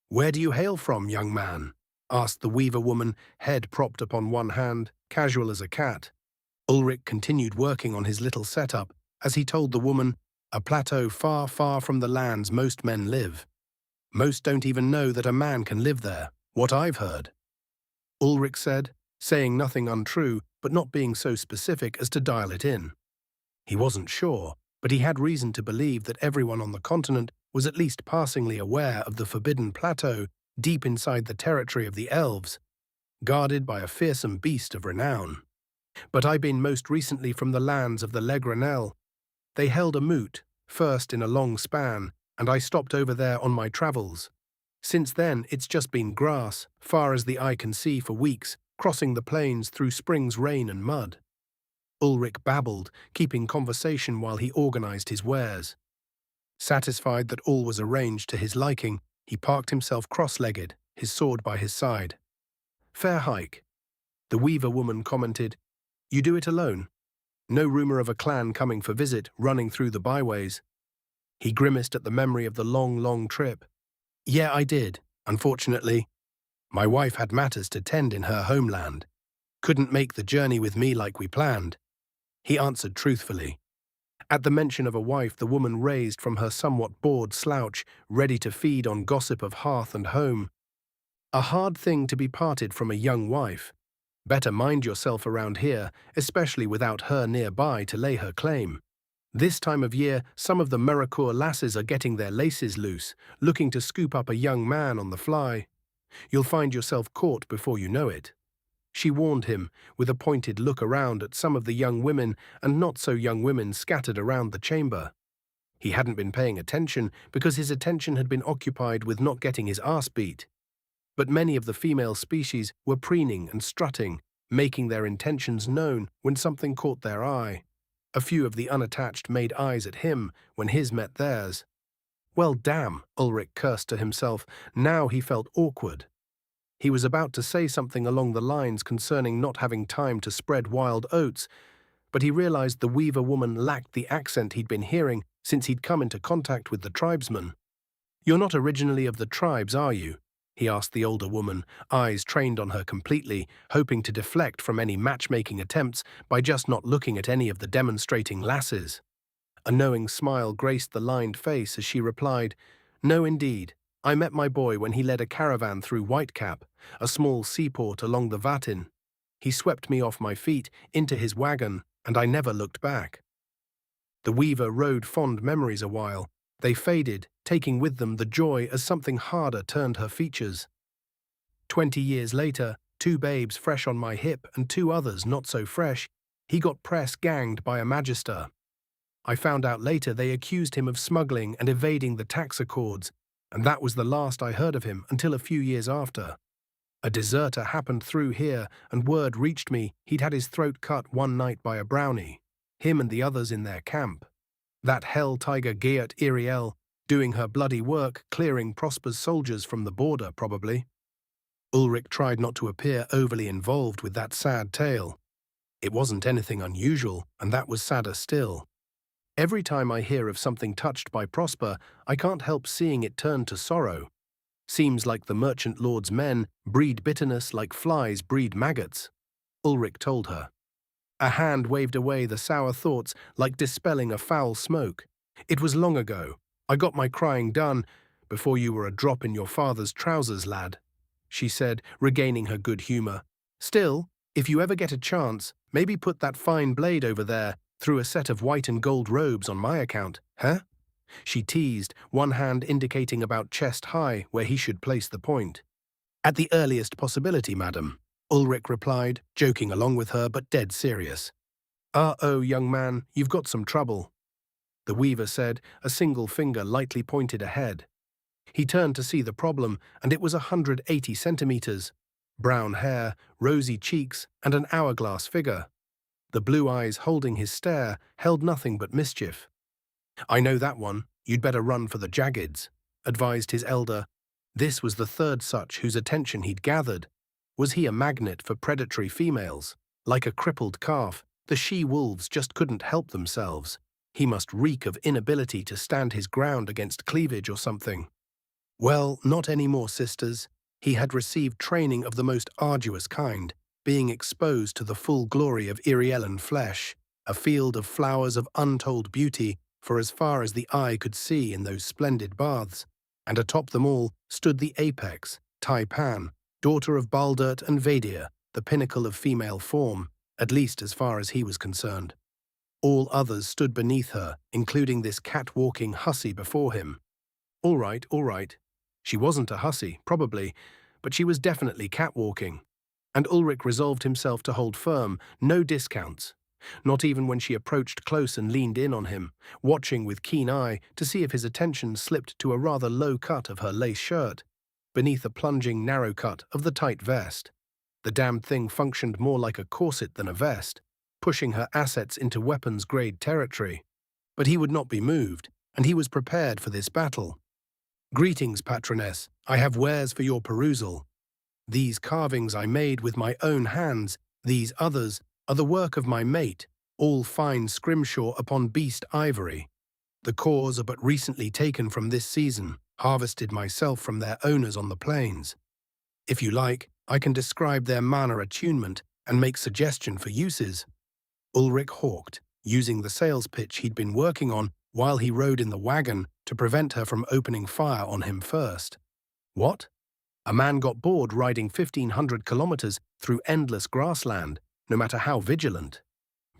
"Where do you hail from, young man?" asked the weaver woman, head propped upon one hand, casual as a cat. Ulrich continued working on his little setup as he told the woman, "A plateau far, far from the lands most men live. Most don't even know that a man can live there, what I've heard." Ulrich said, saying nothing untrue, but not being so specific as to dial it in. He wasn't sure, but he had reason to believe that everyone on the continent was at least passingly aware of the forbidden plateau deep inside the territory of the elves, guarded by a fearsome beast of renown. "But I've been most recently from the lands of the Legranel. They held a moot, first in a long span, and I stopped over there on my travels. Since then, it's just been grass, far as the eye can see for weeks, crossing the plains through spring's rain and mud." Ulrich babbled, keeping conversation while he organized his wares. Satisfied that all was arranged to his liking, he parked himself cross-legged, his sword by his side. "Fair hike." The weaver woman commented, "You do it alone? No rumor of a clan coming for visit, running through the byways?" He grimaced at the memory of the long, long trip. "Yeah, I did, unfortunately. My wife had matters to tend in her homeland. Couldn't make the journey with me like we planned," he answered truthfully. At the mention of a wife, the woman raised from her somewhat bored slouch, ready to feed on gossip of hearth and home. "A hard thing to be parted from a young wife. Better mind yourself around here, especially without her nearby to lay her claim. This time of year, some of the Marakur lasses are getting their laces loose, looking to scoop up a young man on the fly. You'll find yourself caught before you know it." she warned him, with a pointed look around at some of the young women and not-so-young women scattered around the chamber. He hadn't been paying attention because his attention had been occupied with not getting his ass beat. But many of the female species were preening and strutting, making their intentions known when something caught their eye. A few of the unattached made eyes at him when his met theirs. Well, damn, Ulrich cursed to himself. Now he felt awkward. He was about to say something along the lines concerning not having time to spread wild oats, but he realized the Weaver woman lacked the accent he'd been hearing since he'd come into contact with the tribesmen. "You're not originally of the tribes, are you?" he asked the older woman, eyes trained on her completely, hoping to deflect from any matchmaking attempts by just not looking at any of the demonstrating lasses. A knowing smile graced the lined face as she replied, "No, indeed. I met my boy when he led a caravan through Whitecap, a small seaport along the Vatin. He swept me off my feet into his wagon, and I never looked back." The Weaver rode fond memories a while. They faded, taking with them the joy as something harder turned her features. 20 years later, 2 babes fresh on my hip and 2 others not so fresh, he got press-ganged by a magister. I found out later they accused him of smuggling and evading the tax accords, and that was the last I heard of him until a few years after. A deserter happened through here, and word reached me he'd had his throat cut one night by a brownie, him and the others in their camp. That hell tiger Geert Iriel, doing her bloody work, clearing Prosper's soldiers from the border, probably. Ulrich tried not to appear overly involved with that sad tale. It wasn't anything unusual, and that was sadder still. Every time I hear of something touched by Prosper, I can't help seeing it turn to sorrow. Seems like the merchant lord's men breed bitterness like flies breed maggots, Ulrich told her. A hand waved away the sour thoughts like dispelling a foul smoke. "It was long ago. I got my crying done before you were a drop in your father's trousers, lad," she said, regaining her good humor. "Still, if you ever get a chance, maybe put that fine blade over there through a set of white and gold robes on my account, huh?" She teased, one hand indicating about chest high where he should place the point. "At the earliest possibility, madam," Ulrich replied, joking along with her but dead serious. "Uh-oh, young man, you've got some trouble," the Weaver said, a single finger lightly pointed ahead. He turned to see the problem, and it was 180 centimeters. Brown hair, rosy cheeks, and an hourglass figure. The blue eyes holding his stare held nothing but mischief. "I know that one. You'd better run for the Jaggeds," advised his elder. This was the third such whose attention he'd gathered. Was he a magnet for predatory females? Like a crippled calf, the she-wolves just couldn't help themselves. He must reek of inability to stand his ground against cleavage or something. Well, not anymore, sisters. He had received training of the most arduous kind, being exposed to the full glory of Iriellan flesh, a field of flowers of untold beauty for as far as the eye could see in those splendid baths, and atop them all stood the apex, Taipan, daughter of Baldert and Vadir, the pinnacle of female form, at least as far as he was concerned. All others stood beneath her, including this cat-walking hussy before him. All right. She wasn't a hussy, probably, but she was definitely cat-walking. And Ulrich resolved himself to hold firm, no discounts. Not even when she approached close and leaned in on him, watching with keen eye to see if his attention slipped to a rather low cut of her lace shirt, beneath a plunging narrow cut of the tight vest. The damned thing functioned more like a corset than a vest, pushing her assets into weapons-grade territory. But he would not be moved, and he was prepared for this battle. "Greetings, patroness. I have wares for your perusal. These carvings I made with my own hands, these others are the work of my mate, all fine scrimshaw upon beast ivory. The cores are but recently taken from this season, harvested myself from their owners on the plains. If you like, I can describe their manner attunement and make suggestion for uses." Ulrich hawked, using the sales pitch he'd been working on while he rode in the wagon to prevent her from opening fire on him first. What? A man got bored riding 1,500 kilometers through endless grassland, no matter how vigilant.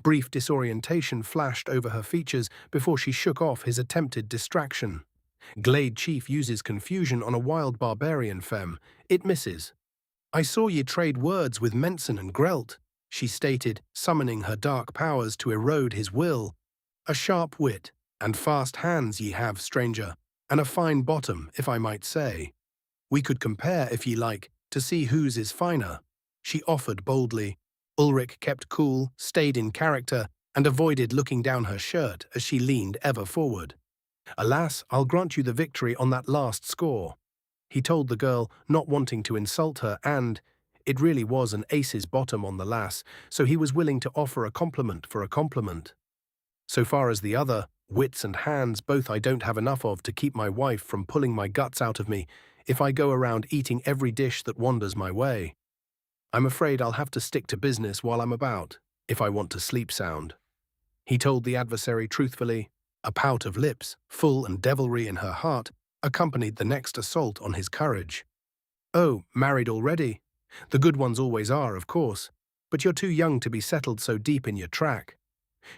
Brief disorientation flashed over her features before she shook off his attempted distraction. Glade Chief uses confusion on a wild barbarian femme. It misses. I saw ye trade words with Menson and Grelt, she stated, summoning her dark powers to erode his will. A sharp wit and fast hands ye have, stranger, and a fine bottom, if I might say. We could compare, if ye like, to see whose is finer, she offered boldly. Ulrich kept cool, stayed in character, and avoided looking down her shirt as she leaned ever forward. Alas, I'll grant you the victory on that last score, he told the girl, not wanting to insult her, and it really was an ace's bottom on the lass, so he was willing to offer a compliment for a compliment. So far as the other, wits and hands, both I don't have enough of to keep my wife from pulling my guts out of me if I go around eating every dish that wanders my way. I'm afraid I'll have to stick to business while I'm about, if I want to sleep sound, he told the adversary truthfully. A pout of lips, full and devilry in her heart, accompanied the next assault on his courage. Oh, married already? The good ones always are, of course, but you're too young to be settled so deep in your track,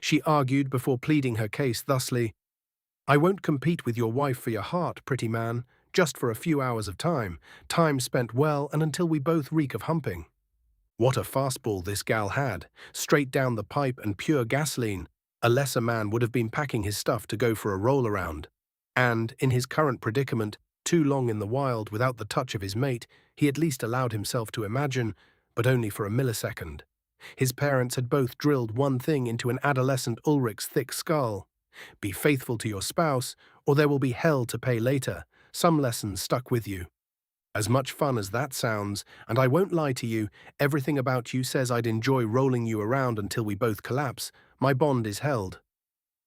she argued before pleading her case thusly. I won't compete with your wife for your heart, pretty man, just for a few hours of time spent well and until we both reek of humping. What a fastball this gal had, straight down the pipe and pure gasoline. A lesser man would have been packing his stuff to go for a roll-around. And, in his current predicament, too long in the wild without the touch of his mate, he at least allowed himself to imagine, but only for a millisecond. His parents had both drilled one thing into an adolescent Ulrich's thick skull. Be faithful to your spouse, or there will be hell to pay later. Some lessons stuck with you. As much fun as that sounds, and I won't lie to you, everything about you says I'd enjoy rolling you around until we both collapse. My bond is held.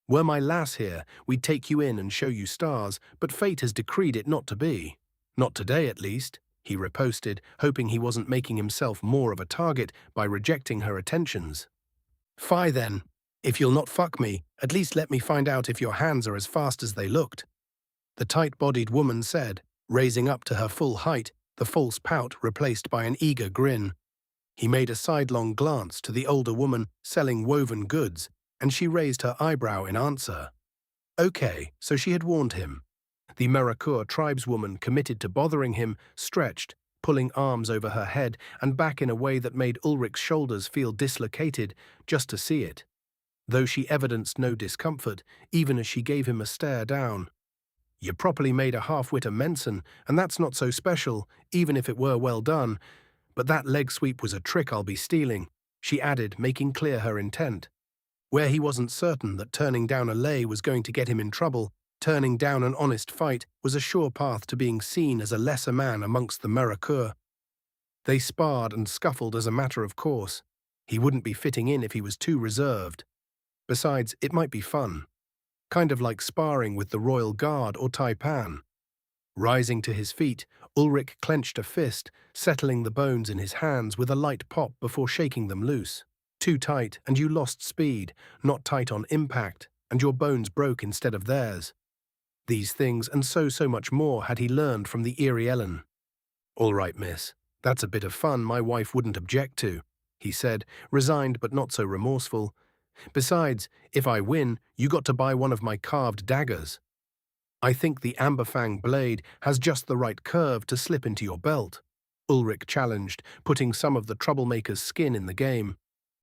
Were my lass here, we'd take you in and show you stars, but fate has decreed it not to be. Not today, at least, he riposted, hoping he wasn't making himself more of a target by rejecting her attentions. Fie then. If you'll not fuck me, at least let me find out if your hands are as fast as they looked, the tight-bodied woman said, raising up to her full height, the false pout replaced by an eager grin. He made a sidelong glance to the older woman selling woven goods, and she raised her eyebrow in answer. Okay, so she had warned him. The Merrikur tribeswoman committed to bothering him, stretched, pulling arms over her head and back in a way that made Ulrich's shoulders feel dislocated just to see it, though she evidenced no discomfort, even as she gave him a stare down. You properly made a half-wit of Menson, and that's not so special, even if it were well done. But that leg sweep was a trick I'll be stealing, she added, making clear her intent. Where he wasn't certain that turning down a lay was going to get him in trouble, turning down an honest fight was a sure path to being seen as a lesser man amongst the Merrikur. They sparred and scuffled as a matter of course. He wouldn't be fitting in if he was too reserved. Besides, it might be fun. Kind of like sparring with the Royal Guard or Taipan. Rising to his feet, Ulrich clenched a fist, settling the bones in his hands with a light pop before shaking them loose. Too tight, and you lost speed, not tight on impact, and your bones broke instead of theirs. These things and so much more had he learned from the eerie Ellen. All right, miss, that's a bit of fun my wife wouldn't object to, he said, resigned but not so remorseful. Besides, if I win, you got to buy one of my carved daggers. I think the Amberfang blade has just the right curve to slip into your belt, Ulrich challenged, putting some of the troublemaker's skin in the game.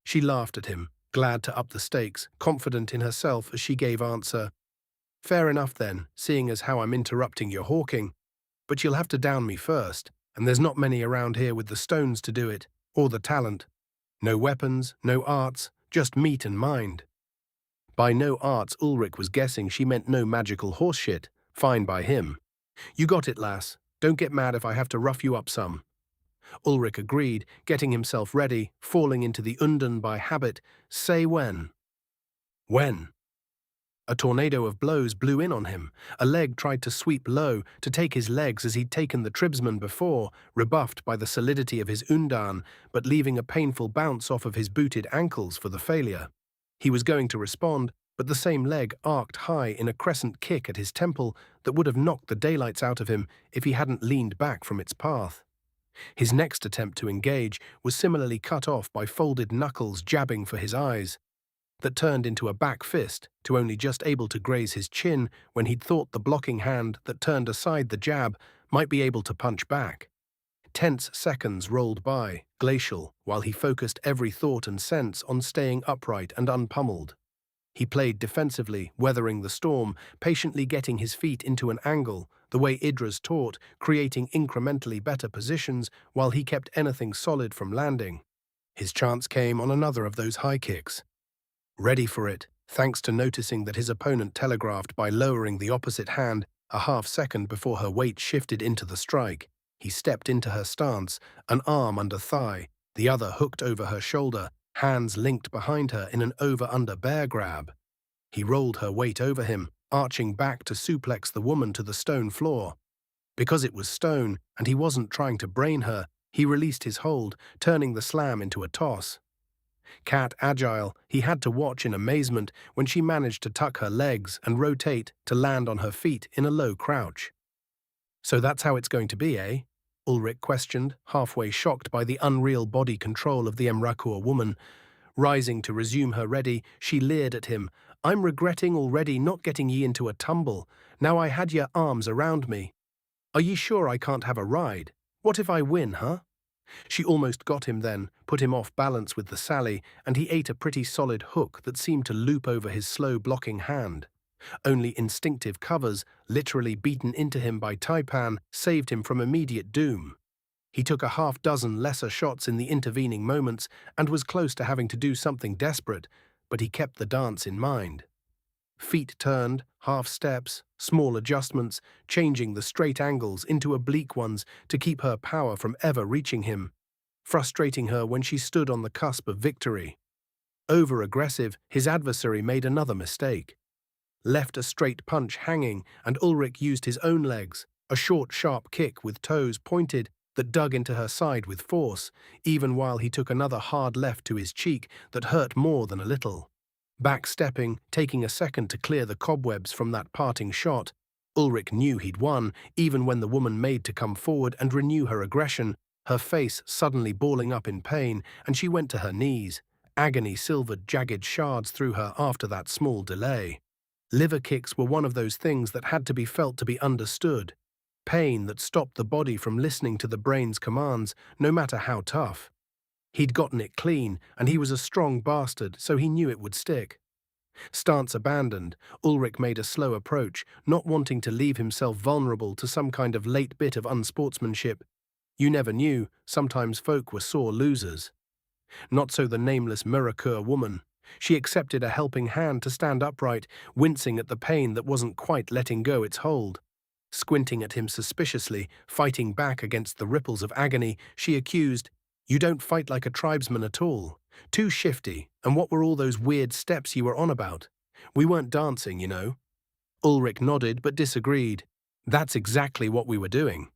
She laughed at him, glad to up the stakes, confident in herself as she gave answer. Fair enough then, seeing as how I'm interrupting your hawking. But you'll have to down me first, and there's not many around here with the stones to do it, or the talent. No weapons, no arts, just meat and mind. By no arts, Ulrich was guessing she meant no magical horseshit. Fine by him. You got it, lass. Don't get mad if I have to rough you up some. Ulrich agreed, getting himself ready, falling into the Undan by habit. Say when. When? A tornado of blows blew in on him. A leg tried to sweep low, to take his legs as he'd taken the tribesman before, rebuffed by the solidity of his Undan, but leaving a painful bounce off of his booted ankles for the failure. He was going to respond, but the same leg arced high in a crescent kick at his temple that would have knocked the daylights out of him if he hadn't leaned back from its path. His next attempt to engage was similarly cut off by folded knuckles jabbing for his eyes. That turned into a back fist, to only just able to graze his chin when he'd thought the blocking hand that turned aside the jab might be able to punch back. Tense seconds rolled by, glacial, while he focused every thought and sense on staying upright and unpummeled. He played defensively, weathering the storm, patiently getting his feet into an angle, the way Idra's taught, creating incrementally better positions while he kept anything solid from landing. His chance came on another of those high kicks. Ready for it, thanks to noticing that his opponent telegraphed by lowering the opposite hand a half-second before her weight shifted into the strike. He stepped into her stance, an arm under thigh, the other hooked over her shoulder, hands linked behind her in an over-under bear grab. He rolled her weight over him, arching back to suplex the woman to the stone floor. Because it was stone and he wasn't trying to brain her, he released his hold, turning the slam into a toss. Cat agile, he had to watch in amazement when she managed to tuck her legs and rotate to land on her feet in a low crouch. "So that's how it's going to be, eh?" Ulrich questioned, halfway shocked by the unreal body control of the Emrakul woman. Rising to resume her ready, she leered at him. "I'm regretting already not getting ye into a tumble. Now I had your arms around me. Are ye sure I can't have a ride? What if I win, huh?" She almost got him then, put him off balance with the sally, and he ate a pretty solid hook that seemed to loop over his slow blocking hand. Only instinctive covers, literally beaten into him by Taipan, saved him from immediate doom. He took a half-dozen lesser shots in the intervening moments and was close to having to do something desperate, but he kept the dance in mind. Feet turned, half steps, small adjustments, changing the straight angles into oblique ones to keep her power from ever reaching him, frustrating her when she stood on the cusp of victory. Over-aggressive, his adversary made another mistake. Left a straight punch hanging, and Ulrich used his own legs, a short, sharp kick with toes pointed that dug into her side with force, even while he took another hard left to his cheek that hurt more than a little. Backstepping, taking a second to clear the cobwebs from that parting shot, Ulrich knew he'd won, even when the woman made to come forward and renew her aggression, her face suddenly balling up in pain, and she went to her knees. Agony silvered jagged shards through her after that small delay. Liver kicks were one of those things that had to be felt to be understood. Pain that stopped the body from listening to the brain's commands, no matter how tough. He'd gotten it clean, and he was a strong bastard, so he knew it would stick. Stance abandoned, Ulrich made a slow approach, not wanting to leave himself vulnerable to some kind of late bit of unsportsmanship. You never knew, sometimes folk were sore losers. Not so the nameless Mirakur woman. She accepted a helping hand to stand upright, wincing at the pain that wasn't quite letting go its hold. Squinting at him suspiciously, fighting back against the ripples of agony, she accused, "You don't fight like a tribesman at all. Too shifty, and what were all those weird steps you were on about? We weren't dancing, you know." Ulrich nodded but disagreed. "That's exactly what we were doing.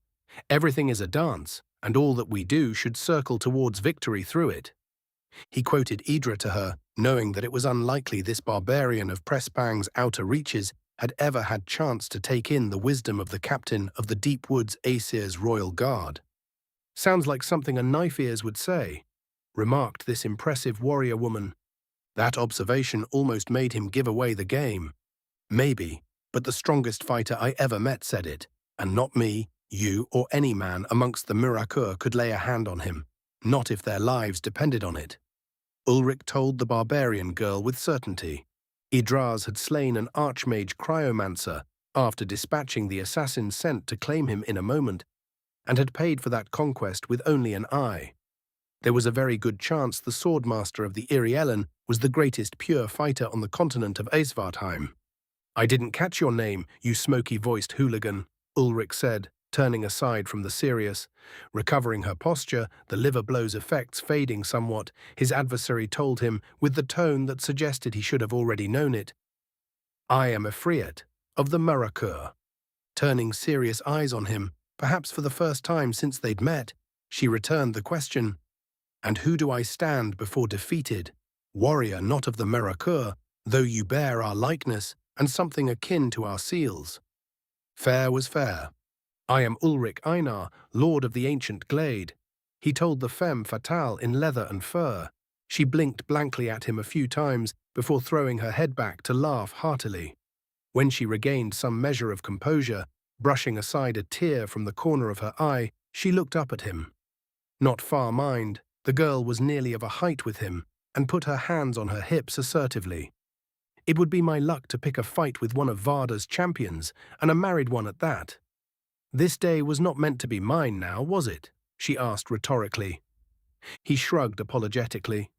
Everything is a dance, and all that we do should circle towards victory through it." He quoted Idra to her, knowing that it was unlikely this barbarian of Pressbang's outer reaches had ever had chance to take in the wisdom of the captain of the Deep Woods Aesir's Royal Guard. "Sounds like something a knife-ears would say," remarked this impressive warrior woman. That observation almost made him give away the game. Maybe, but the strongest fighter I ever met said it, and not me, you, or any man amongst the Mirakur could lay a hand on him, not if their lives depended on it. Ulrich told the barbarian girl with certainty. Idraz had slain an archmage cryomancer after dispatching the assassin sent to claim him in a moment, and had paid for that conquest with only an eye. There was a very good chance the swordmaster of the Irielen was the greatest pure fighter on the continent of Aesvartheim. "I didn't catch your name, you smoky-voiced hooligan," Ulrich said, turning aside from the serious. Recovering her posture, the liver blow's effects fading somewhat, his adversary told him, with the tone that suggested he should have already known it, "I am Efriat, of the Mirakur." Turning serious eyes on him, perhaps for the first time since they'd met, she returned the question, "And who do I stand before defeated? Warrior not of the Mirakur, though you bear our likeness and something akin to our seals." Fair was fair. "I am Ulrich Einar, lord of the ancient glade," he told the femme fatale in leather and fur. She blinked blankly at him a few times before throwing her head back to laugh heartily. When she regained some measure of composure, brushing aside a tear from the corner of her eye, She looked up at him. Not far-minded, the girl was nearly of a height with him and put her hands on her hips assertively. It would be my luck to pick a fight with one of Varda's champions, and a married one at that. This day was not meant to be mine now, was it? She asked rhetorically. He shrugged apologetically.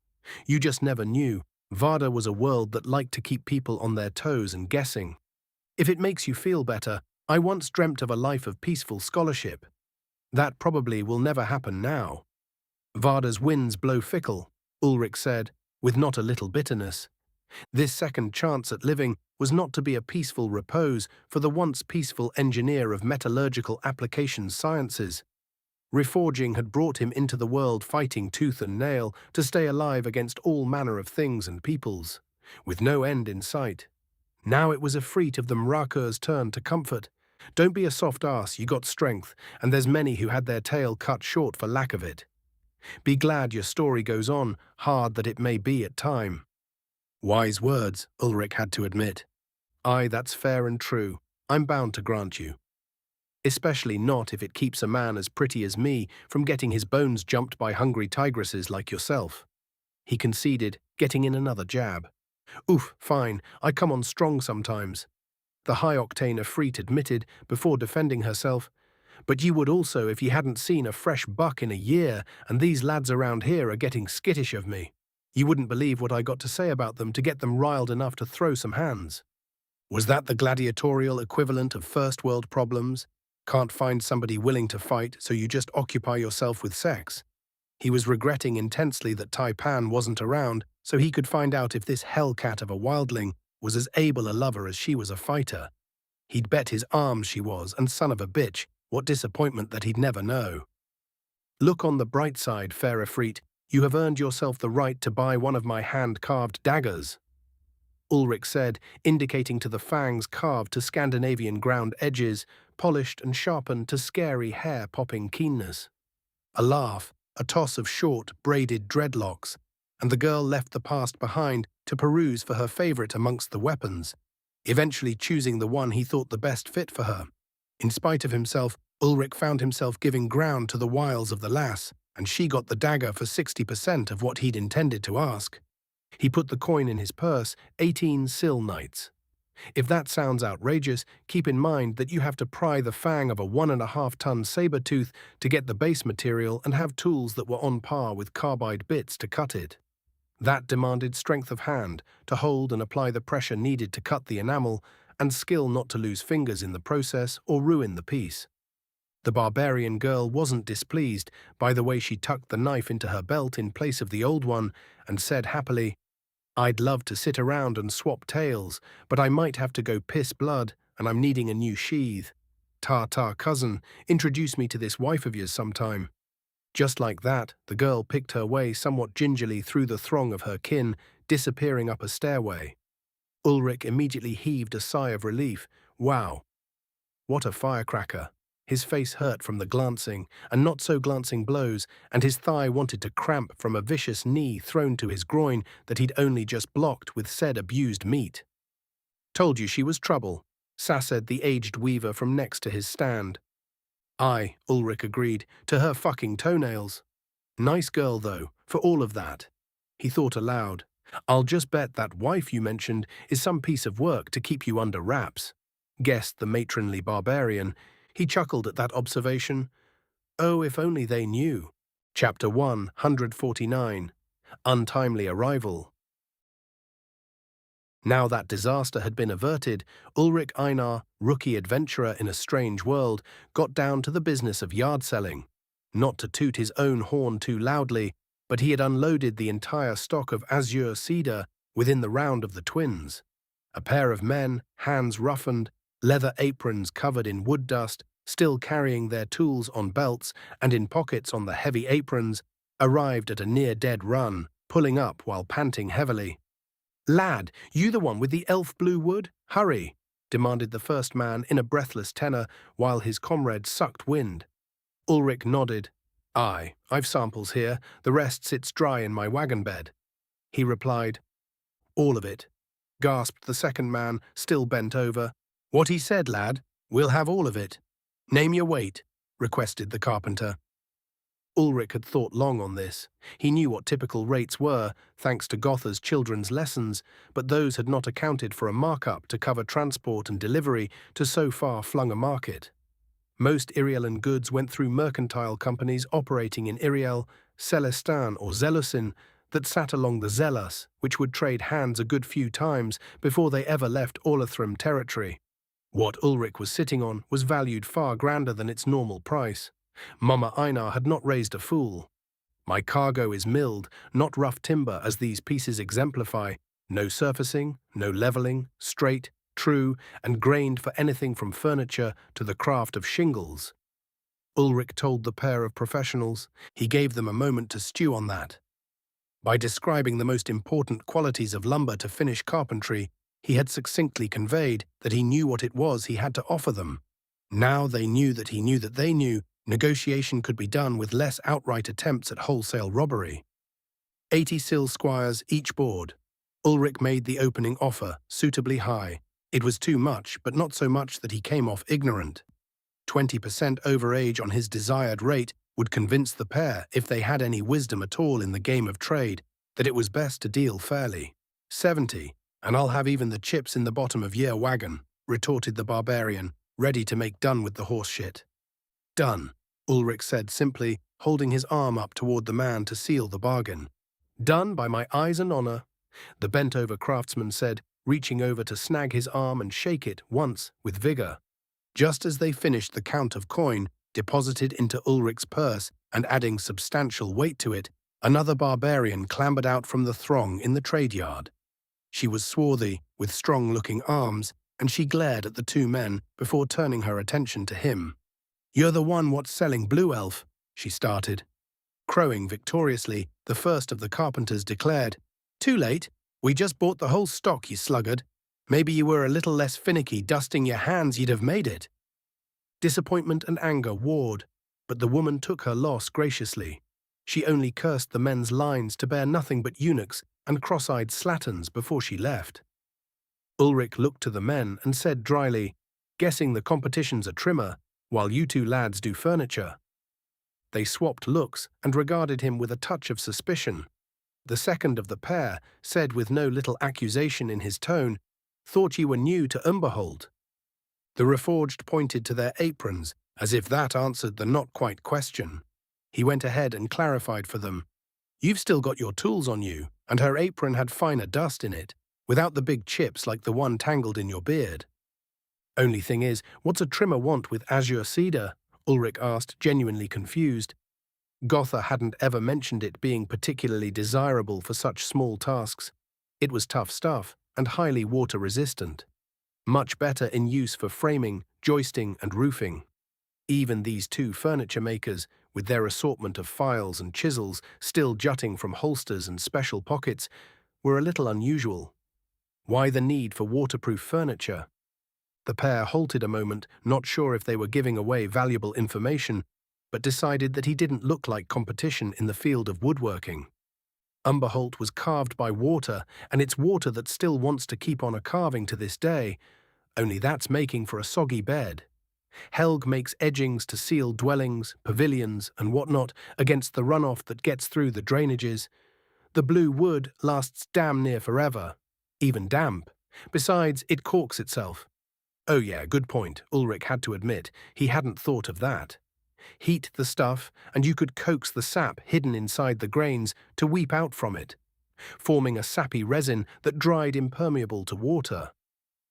You just never knew. Varda was a world that liked to keep people on their toes and guessing. If it makes you feel better, I once dreamt of a life of peaceful scholarship. That probably will never happen now. Varda's winds blow fickle, Ulrich said, with not a little bitterness. This second chance at living was not to be a peaceful repose for the once peaceful engineer of metallurgical application sciences. Reforging had brought him into the world fighting tooth and nail to stay alive against all manner of things and peoples, with no end in sight. Now it was a freat of the Mrakur's turn to comfort. Don't be a soft ass, you got strength, and there's many who had their tail cut short for lack of it. Be glad your story goes on, hard that it may be at time. Wise words, Ulrich had to admit. Aye, that's fair and true. I'm bound to grant you. Especially not if it keeps a man as pretty as me from getting his bones jumped by hungry tigresses like yourself. He conceded, getting in another jab. Oof, fine, I come on strong sometimes. The high-octane Efreet admitted before defending herself. But you would also if you hadn't seen a fresh buck in a year, and these lads around here are getting skittish of me. You wouldn't believe what I got to say about them to get them riled enough to throw some hands. Was that the gladiatorial equivalent of first world problems? Can't find somebody willing to fight, so you just occupy yourself with sex. He was regretting intensely that Taipan wasn't around, so he could find out if this hellcat of a wildling was as able a lover as she was a fighter. He'd bet his arms she was, and son of a bitch, what disappointment that he'd never know. Look on the bright side, fair Efreet. You have earned yourself the right to buy one of my hand-carved daggers, Ulrich said, indicating to the fangs carved to Scandinavian ground edges, polished and sharpened to scary hair-popping keenness. A laugh, a toss of short, braided dreadlocks, and the girl left the past behind to peruse for her favorite amongst the weapons, eventually choosing the one he thought the best fit for her. In spite of himself, Ulrich found himself giving ground to the wiles of the lass, and she got the dagger for 60% of what he'd intended to ask. He put the coin in his purse, 18 sil knights. If that sounds outrageous, keep in mind that you have to pry the fang of a 1.5-ton saber-tooth to get the base material and have tools that were on par with carbide bits to cut it. That demanded strength of hand to hold and apply the pressure needed to cut the enamel, and skill not to lose fingers in the process or ruin the piece. The barbarian girl wasn't displeased by the way she tucked the knife into her belt in place of the old one and said happily, I'd love to sit around and swap tails, but I might have to go piss blood, and I'm needing a new sheath. Ta-ta, cousin, introduce me to this wife of yours sometime. Just like that, the girl picked her way somewhat gingerly through the throng of her kin, disappearing up a stairway. Ulrich immediately heaved a sigh of relief. Wow. What a firecracker. His face hurt from the glancing and not-so-glancing blows, and his thigh wanted to cramp from a vicious knee thrown to his groin that he'd only just blocked with said abused meat. Told you she was trouble, sassed the aged weaver from next to his stand. Aye, Ulrich agreed, to her fucking toenails. Nice girl, though, for all of that. He thought aloud. I'll just bet that wife you mentioned is some piece of work to keep you under wraps, guessed the matronly barbarian. He chuckled at that observation. Oh, if only they knew. Chapter 149. Untimely Arrival. Now that disaster had been averted, Ulrich Einar, rookie adventurer in a strange world, got down to the business of yard selling. Not to toot his own horn too loudly, but he had unloaded the entire stock of azure cedar within the round of the twins. A pair of men, hands roughened, leather aprons covered in wood dust, still carrying their tools on belts and in pockets on the heavy aprons, arrived at a near-dead run, pulling up while panting heavily. Lad, you the one with the elf blue wood? Hurry, demanded the first man in a breathless tenor while his comrade sucked wind. Ulrich nodded. Aye, I've samples here, the rest sits dry in my wagon bed. He replied. All of it, gasped the second man, still bent over. What he said, lad, we'll have all of it. Name your weight, requested the carpenter. Ulrich had thought long on this. He knew what typical rates were, thanks to Gotha's children's lessons, but those had not accounted for a markup to cover transport and delivery to so far-flung a market. Most Irialan goods went through mercantile companies operating in Iriel, Celestin or Zelusin that sat along the Zelas, which would trade hands a good few times before they ever left Orlathrim territory. What Ulrich was sitting on was valued far grander than its normal price. Mama Einar had not raised a fool. My cargo is milled, not rough timber as these pieces exemplify. No surfacing, no levelling, straight, true, and grained for anything from furniture to the craft of shingles. Ulrich told the pair of professionals. He gave them a moment to stew on that. By describing the most important qualities of lumber to finish carpentry, he had succinctly conveyed that he knew what it was he had to offer them. Now they knew that he knew that they knew. Negotiation could be done with less outright attempts at wholesale robbery. 80 sill squires each board. Ulrich made the opening offer, suitably high. It was too much, but not so much that he came off ignorant. 20% overage on his desired rate would convince the pair, if they had any wisdom at all in the game of trade, that it was best to deal fairly. 70, and I'll have even the chips in the bottom of your wagon, retorted the barbarian, ready to make done with the horse shit. Done, Ulrich said simply, holding his arm up toward the man to seal the bargain. Done by my eyes and honor, the bent-over craftsman said, reaching over to snag his arm and shake it once with vigor. Just as they finished the count of coin, deposited into Ulrich's purse and adding substantial weight to it, another barbarian clambered out from the throng in the trade yard. She was swarthy, with strong-looking arms, and she glared at the two men before turning her attention to him. "You're the one what's selling Blue Elf," she started. Crowing victoriously, the first of the carpenters declared, "Too late. We just bought the whole stock, you sluggard. Maybe you were a little less finicky dusting your hands, you'd have made it." Disappointment and anger warred, but the woman took her loss graciously. She only cursed the men's lines to bear nothing but eunuchs and cross-eyed slatterns before she left. Ulrich looked to the men and said dryly, "Guessing the competition's a trimmer, while you two lads do furniture." They swapped looks and regarded him with a touch of suspicion. The second of the pair said with no little accusation in his tone, "Thought you were new to Umberhold." The Reforged pointed to their aprons, as if that answered the not-quite question. He went ahead and clarified for them. "You've still got your tools on you, and her apron had finer dust in it, without the big chips like the one tangled in your beard." "Only thing is, what's a trimmer want with azure cedar?" Ulrich asked, genuinely confused. Gotha hadn't ever mentioned it being particularly desirable for such small tasks. It was tough stuff, and highly water-resistant. Much better in use for framing, joisting, and roofing. Even these two furniture makers, with their assortment of files and chisels still jutting from holsters and special pockets, were a little unusual. Why the need for waterproof furniture? The pair halted a moment, not sure if they were giving away valuable information, but decided that he didn't look like competition in the field of woodworking. Umberholt was carved by water, and it's water that still wants to keep on a carving to this day, only that's making for a soggy bed. Helg makes edgings to seal dwellings, pavilions, and whatnot against the runoff that gets through the drainages. The blue wood lasts damn near forever, even damp. Besides, it corks itself. Oh yeah, good point, Ulrich had to admit. He hadn't thought of that. Heat the stuff, and you could coax the sap hidden inside the grains to weep out from it, forming a sappy resin that dried impermeable to water.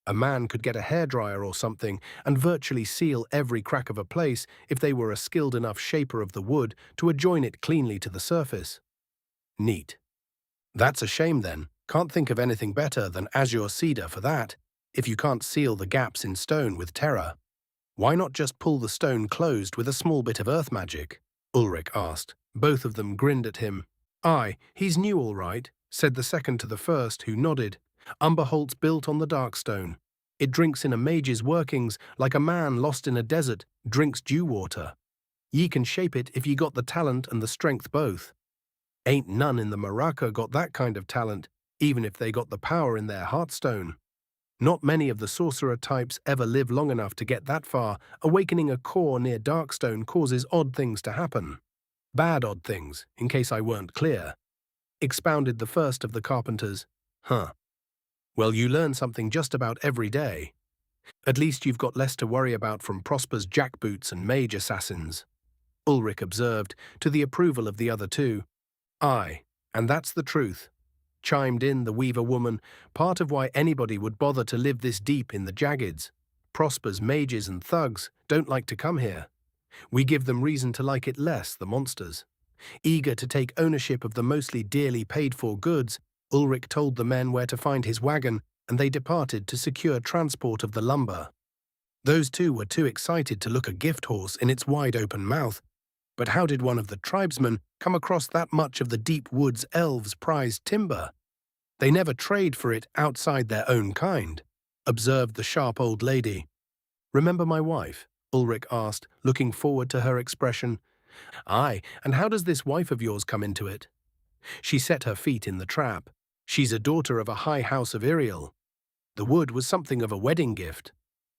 A man could get a hairdryer or something and virtually seal every crack of a place if they were a skilled enough shaper of the wood to adjoin it cleanly to the surface. Neat. That's a shame then. Can't think of anything better than azure cedar for that, if you can't seal the gaps in stone with terror. Why not just pull the stone closed with a small bit of earth magic? Ulrich asked. Both of them grinned at him. Aye, he's new all right, said the second to the first, who nodded. Umberholt's built on the dark stone. It drinks in a mage's workings like a man lost in a desert drinks dew water. Ye can shape it if ye got the talent and the strength both. Ain't none in the Maraka got that kind of talent, even if they got the power in their heartstone. Not many of the sorcerer types ever live long enough to get that far. Awakening a core near Darkstone causes odd things to happen. Bad odd things, in case I weren't clear. Expounded the first of the carpenters. Huh. Well, you learn something just about every day. At least you've got less to worry about from Prosper's jackboots and mage assassins, Ulrich observed, to the approval of the other two. Aye, and that's the truth, chimed in the weaver woman, part of why anybody would bother to live this deep in the jaggeds. Prosper's mages and thugs don't like to come here. We give them reason to like it less, the monsters. Eager to take ownership of the mostly dearly paid-for goods, Ulrich told the men where to find his wagon, and they departed to secure transport of the lumber. Those two were too excited to look a gift horse in its wide-open mouth. But how did one of the tribesmen come across that much of the deep woods elves' prized timber? They never trade for it outside their own kind, observed the sharp old lady. Remember my wife? Ulrich asked, looking forward to her expression. Aye, and how does this wife of yours come into it? She set her feet in the trap. She's a daughter of a high house of Iriel. The wood was something of a wedding gift,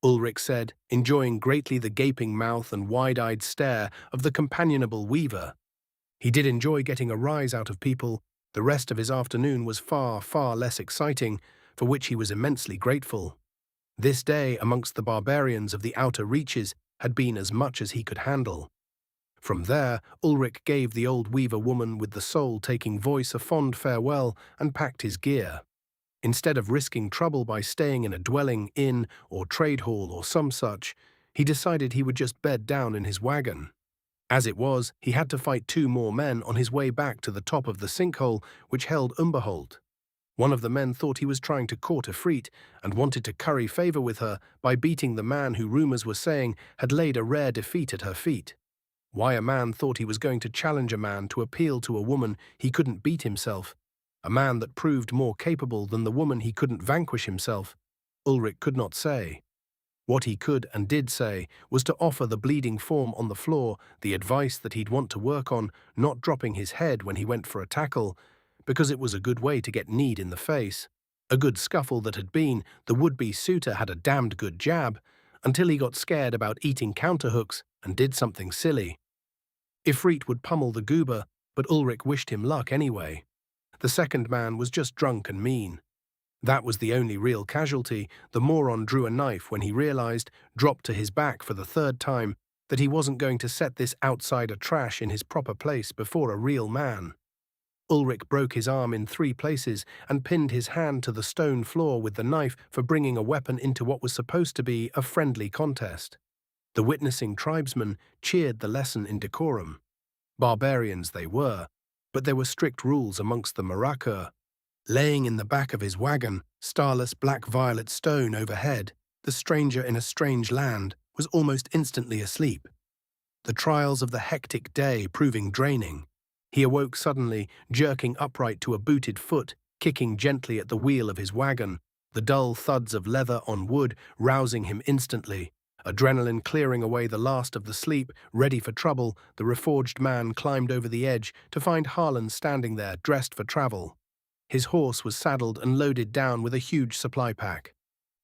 Ulrich said, enjoying greatly the gaping mouth and wide-eyed stare of the companionable weaver. He did enjoy getting a rise out of people. The rest of his afternoon was far, far less exciting, for which he was immensely grateful. This day amongst the barbarians of the outer reaches had been as much as he could handle. From there, Ulrich gave the old weaver woman with the soul-taking voice a fond farewell and packed his gear. Instead of risking trouble by staying in a dwelling, inn, or trade hall or some such, he decided he would just bed down in his wagon. As it was, he had to fight two more men on his way back to the top of the sinkhole which held Umberholt. One of the men thought he was trying to court Ifrit and wanted to curry favor with her by beating the man who rumors were saying had laid a rare defeat at her feet. Why a man thought he was going to challenge a man to appeal to a woman he couldn't beat himself, a man that proved more capable than the woman he couldn't vanquish himself, Ulrich could not say. What he could and did say was to offer the bleeding form on the floor the advice that he'd want to work on, not dropping his head when he went for a tackle, because it was a good way to get kneed in the face. A good scuffle that had been, the would-be suitor had a damned good jab, until he got scared about eating counterhooks and did something silly. Ifrit would pummel the goober, but Ulrich wished him luck anyway. The second man was just drunk and mean. That was the only real casualty. The moron drew a knife when he realized, dropped to his back for the third time, that he wasn't going to set this outsider trash in his proper place before a real man. Ulrich broke his arm in 3 places and pinned his hand to the stone floor with the knife for bringing a weapon into what was supposed to be a friendly contest. The witnessing tribesmen cheered the lesson in decorum. Barbarians they were, but there were strict rules amongst the Marakur. Laying in the back of his wagon, starless black-violet stone overhead, the stranger in a strange land was almost instantly asleep. The trials of the hectic day proving draining. He awoke suddenly, jerking upright to a booted foot, kicking gently at the wheel of his wagon, the dull thuds of leather on wood rousing him instantly. Adrenaline clearing away the last of the sleep, ready for trouble, the reforged man climbed over the edge to find Harlan standing there, dressed for travel. His horse was saddled and loaded down with a huge supply pack.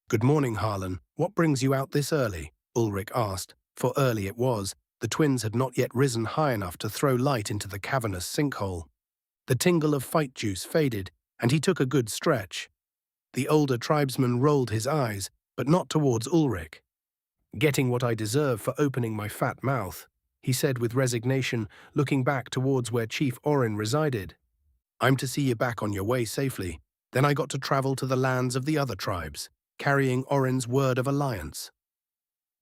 "Good morning, Harlan. What brings you out this early?" Ulrich asked, for early it was. The twins had not yet risen high enough to throw light into the cavernous sinkhole. The tingle of fight juice faded, and he took a good stretch. The older tribesman rolled his eyes, but not towards Ulrich. "Getting what I deserve for opening my fat mouth," he said with resignation, looking back towards where Chief Orin resided. "I'm to see you back on your way safely. Then I got to travel to the lands of the other tribes, carrying Orin's word of alliance,"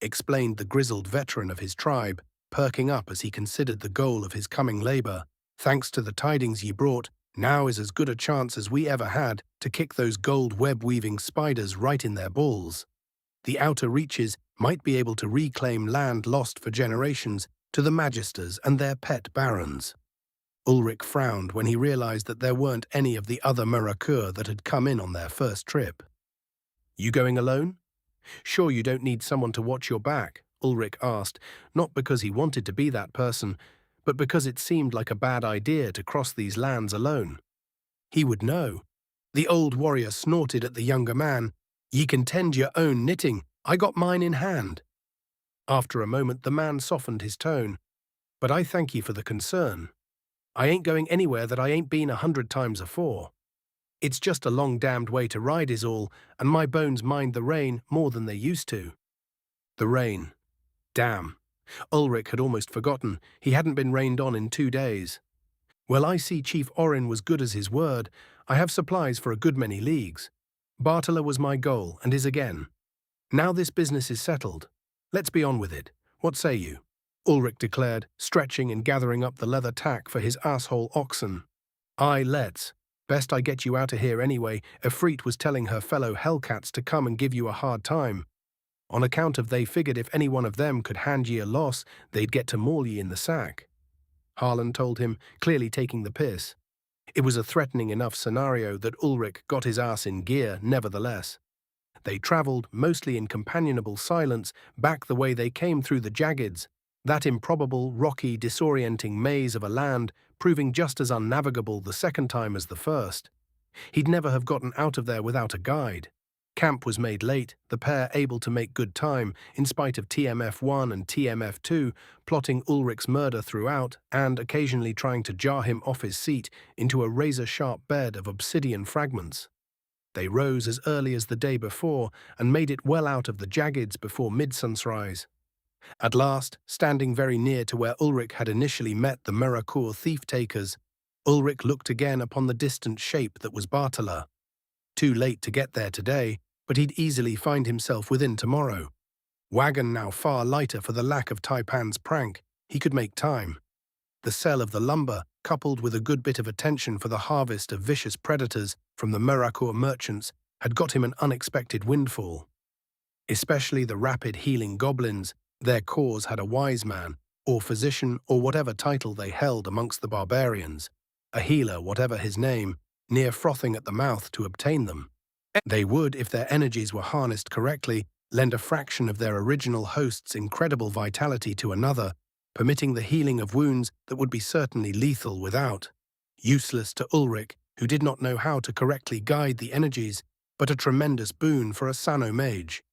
explained the grizzled veteran of his tribe, perking up as he considered the goal of his coming labor. "Thanks to the tidings ye brought, now is as good a chance as we ever had to kick those gold web-weaving spiders right in their balls. The outer reaches might be able to reclaim land lost for generations to the magisters and their pet barons." Ulrich frowned when he realized that there weren't any of the other Marakur that had come in on their first trip. "You going alone? Sure you don't need someone to watch your back?" Ulrich asked, not because he wanted to be that person, but because it seemed like a bad idea to cross these lands alone. He would know. The old warrior snorted at the younger man, Ye can tend your own knitting. I got mine in hand. After a moment the man softened his tone. But I thank ye for the concern. I ain't going anywhere that I ain't been 100 times afore. It's just a long damned way to ride is all, and my bones mind the rain more than they used to. The rain. Damn. Ulrich had almost forgotten. He hadn't been rained on in 2 days. Well, I see Chief Orin was good as his word. I have supplies for a good many leagues. Bartala was my goal, and is again. Now this business is settled. Let's be on with it. What say you? Ulrich declared, stretching and gathering up the leather tack for his asshole oxen. Aye, let's. Best I get you out of here anyway. Efreet was telling her fellow Hellcats to come and give you a hard time. On account of they figured if any one of them could hand ye a loss, they'd get to maul ye in the sack. Harlan told him, clearly taking the piss. It was a threatening enough scenario that Ulrich got his ass in gear, nevertheless. They travelled, mostly in companionable silence, back the way they came through the jaggeds, that improbable, rocky, disorienting maze of a land proving just as unnavigable the second time as the first. He'd never have gotten out of there without a guide. Camp was made late, the pair able to make good time, in spite of TMF-1 and TMF-2 plotting Ulrich's murder throughout and occasionally trying to jar him off his seat into a razor-sharp bed of obsidian fragments. They rose as early as the day before and made it well out of the jaggeds before mid-sunrise. At last, standing very near to where Ulrich had initially met the Merakur thief-takers, Ulrich looked again upon the distant shape that was Bartala. Too late to get there today, but he'd easily find himself within tomorrow. Wagon now far lighter for the lack of Taipan's prank, he could make time. The sell of the lumber, coupled with a good bit of attention for the harvest of vicious predators from the Merakur merchants, had got him an unexpected windfall. Especially the rapid healing goblins, their cause had a wise man, or physician, or whatever title they held amongst the barbarians, a healer, whatever his name, near frothing at the mouth to obtain them. They would, if their energies were harnessed correctly, lend a fraction of their original host's incredible vitality to another, permitting the healing of wounds that would be certainly lethal without. Useless to Ulrich, who did not know how to correctly guide the energies, but a tremendous boon for a Sano mage.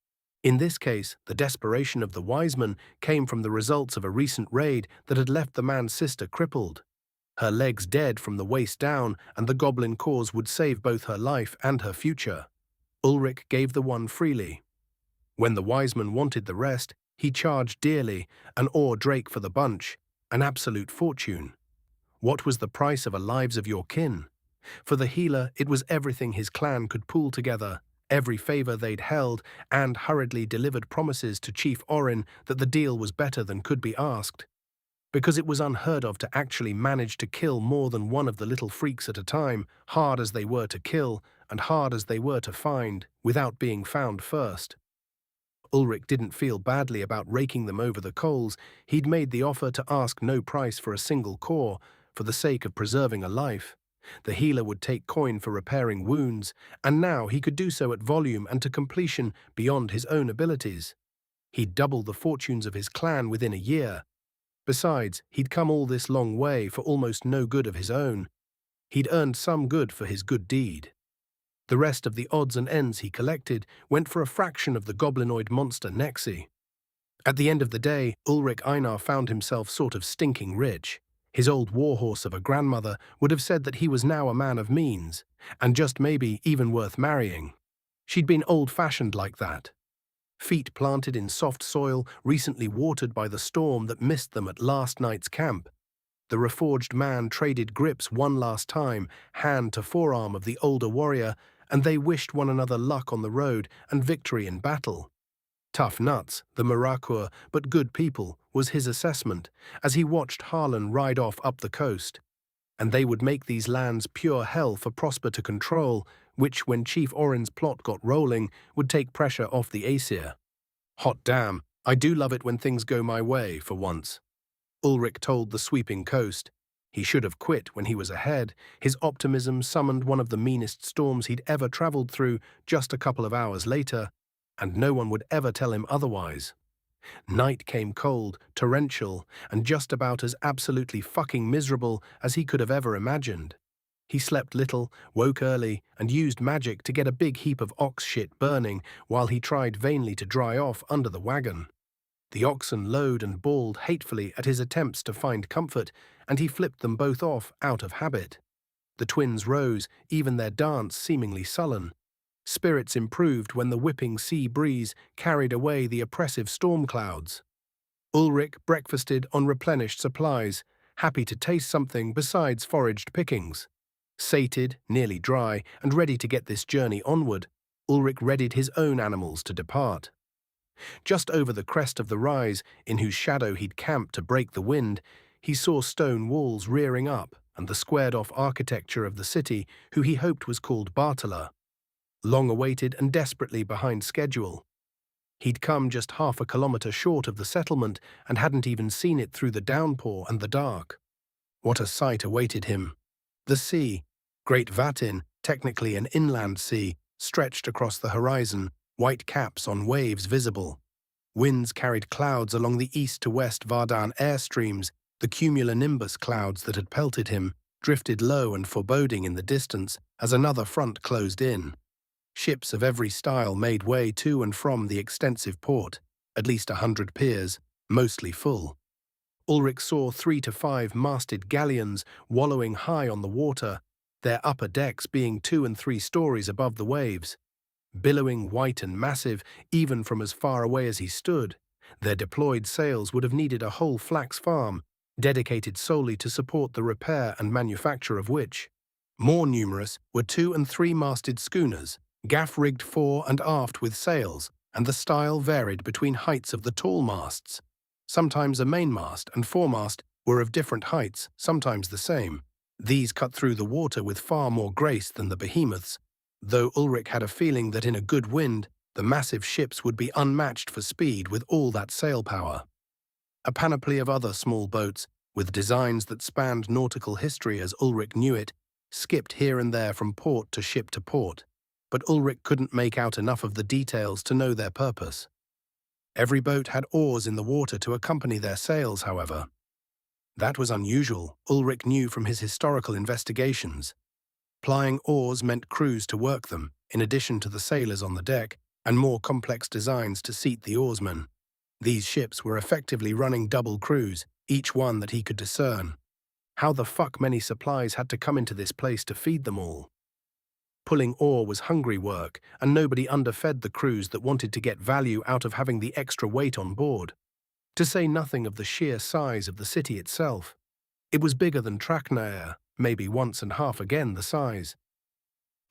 In this case, the desperation of the wise man came from the results of a recent raid that had left the man's sister crippled. Her legs dead from the waist down, and the goblin cause would save both her life and her future. Ulrich gave the one freely. When the wise man wanted the rest, he charged dearly, an ore drake for the bunch, an absolute fortune. What was the price of the lives of your kin? For the healer, it was everything his clan could pool together, every favor they'd held, and hurriedly delivered promises to Chief Orin that the deal was better than could be asked. Because it was unheard of to actually manage to kill more than one of the little freaks at a time, hard as they were to kill, and hard as they were to find, without being found first. Ulrich didn't feel badly about raking them over the coals. He'd made the offer to ask no price for a single core, for the sake of preserving a life. The healer would take coin for repairing wounds, and now he could do so at volume and to completion beyond his own abilities. He'd double the fortunes of his clan within a year. Besides, he'd come all this long way for almost no good of his own. He'd earned some good for his good deed. The rest of the odds and ends he collected went for a fraction of the goblinoid monster Nexi. At the end of the day, Ulrich Einar found himself sort of stinking rich. His old warhorse of a grandmother would have said that he was now a man of means, and just maybe even worth marrying. She'd been old-fashioned like that. Feet planted in soft soil, recently watered by the storm that missed them at last night's camp. The reforged man traded grips one last time, hand to forearm of the older warrior, and they wished one another luck on the road and victory in battle. Tough nuts, the Merakur, but good people, was his assessment, as he watched Harlan ride off up the coast. And they would make these lands pure hell for Prosper to control, which, when Chief Orin's plot got rolling, would take pressure off the Aesir. Hot damn, I do love it when things go my way, for once. Ulrich told the sweeping coast. He should have quit when he was ahead. His optimism summoned one of the meanest storms he'd ever traveled through just a couple of hours later, and no one would ever tell him otherwise. Night came cold, torrential, and just about as absolutely fucking miserable as he could have ever imagined. He slept little, woke early, and used magic to get a big heap of ox shit burning while he tried vainly to dry off under the wagon. The oxen lowed and bawled hatefully at his attempts to find comfort, and he flipped them both off out of habit. The twins rose, even their dance seemingly sullen. Spirits improved when the whipping sea breeze carried away the oppressive storm clouds. Ulrich breakfasted on replenished supplies, happy to taste something besides foraged pickings. Sated, nearly dry, and ready to get this journey onward, Ulrich readied his own animals to depart. Just over the crest of the rise, in whose shadow he'd camped to break the wind, he saw stone walls rearing up and the squared-off architecture of the city, who he hoped was called Bartala. Long awaited and desperately behind schedule. He'd come just half a kilometre short of the settlement and hadn't even seen it through the downpour and the dark. What a sight awaited him! The sea, Great Vatin, technically an inland sea, stretched across the horizon, white caps on waves visible. Winds carried clouds along the east to west Vardan airstreams. The cumulonimbus clouds that had pelted him drifted low and foreboding in the distance as another front closed in. Ships of every style made way to and from the extensive port, at least 100 piers, mostly full. Ulrich saw 3 to 5 masted galleons wallowing high on the water, their upper decks being 2 and 3 stories above the waves. Billowing white and massive, even from as far away as he stood, their deployed sails would have needed a whole flax farm, dedicated solely to support the repair and manufacture of which. More numerous were 2 and 3 masted schooners, gaff-rigged fore and aft with sails, and the style varied between heights of the tall masts. Sometimes a mainmast and foremast were of different heights, sometimes the same. These cut through the water with far more grace than the behemoths, though Ulrich had a feeling that in a good wind, the massive ships would be unmatched for speed with all that sail power. A panoply of other small boats, with designs that spanned nautical history as Ulrich knew it, skipped here and there from port to port, but Ulrich couldn't make out enough of the details to know their purpose. Every boat had oars in the water to accompany their sails, however. That was unusual, Ulrich knew from his historical investigations. Plying oars meant crews to work them, in addition to the sailors on the deck, and more complex designs to seat the oarsmen. These ships were effectively running double crews, each one that he could discern. How the fuck many supplies had to come into this place to feed them all? Pulling oar was hungry work, and nobody underfed the crews that wanted to get value out of having the extra weight on board. To say nothing of the sheer size of the city itself. It was bigger than Traknaer, maybe once and half again the size.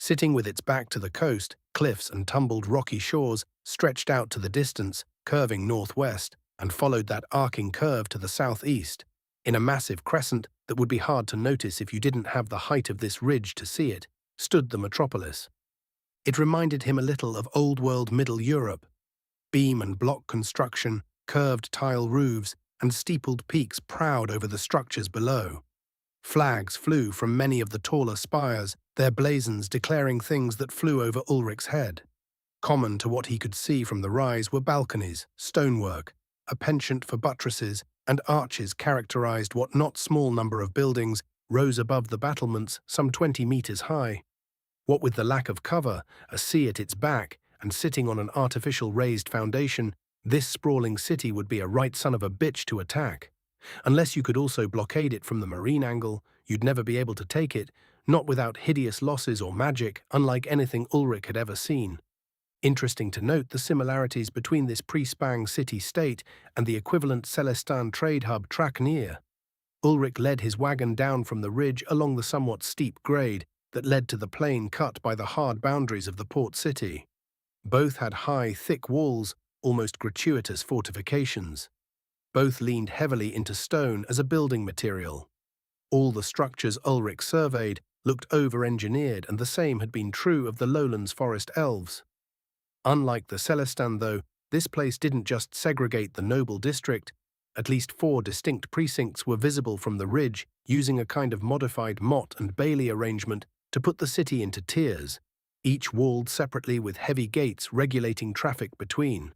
Sitting with its back to the coast, cliffs and tumbled rocky shores stretched out to the distance, curving northwest, and followed that arcing curve to the southeast, in a massive crescent that would be hard to notice if you didn't have the height of this ridge to see it, stood the metropolis. It reminded him a little of old-world Middle Europe. Beam and block construction, curved tile roofs, and steepled peaks prowled over the structures below. Flags flew from many of the taller spires, their blazons declaring things that flew over Ulrich's head. Common to what he could see from the rise were balconies, stonework, a penchant for buttresses, and arches characterized what not small number of buildings rose above the battlements some 20 meters high. What with the lack of cover, a sea at its back, and sitting on an artificial raised foundation, this sprawling city would be a right son of a bitch to attack. Unless you could also blockade it from the marine angle, you'd never be able to take it, not without hideous losses or magic, unlike anything Ulrich had ever seen. Interesting to note the similarities between this pre-Spang city-state and the equivalent Celestan trade hub Traknir. Ulrich led his wagon down from the ridge along the somewhat steep grade that led to the plain cut by the hard boundaries of the port city. Both had high, thick walls, almost gratuitous fortifications. Both leaned heavily into stone as a building material. All the structures Ulrich surveyed looked over-engineered, and the same had been true of the lowlands forest elves. Unlike the Celestan, though, this place didn't just segregate the noble district. At least 4 distinct precincts were visible from the ridge, using a kind of modified motte and bailey arrangement to put the city into tiers, each walled separately with heavy gates regulating traffic between.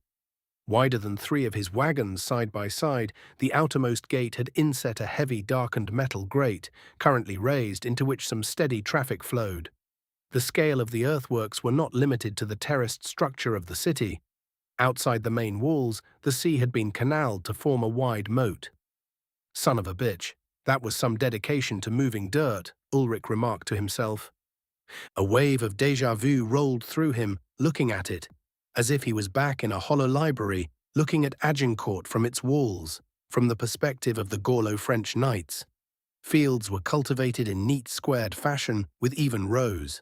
Wider than three of his wagons side by side, the outermost gate had inset a heavy darkened metal grate, currently raised, into which some steady traffic flowed. The scale of the earthworks were not limited to the terraced structure of the city. Outside the main walls, the sea had been canaled to form a wide moat. Son of a bitch, that was some dedication to moving dirt, Ulrich remarked to himself. A wave of déjà vu rolled through him, looking at it, as if he was back in a hollow library, looking at Agincourt from its walls, from the perspective of the Gaulo-French knights. Fields were cultivated in neat squared fashion with even rows.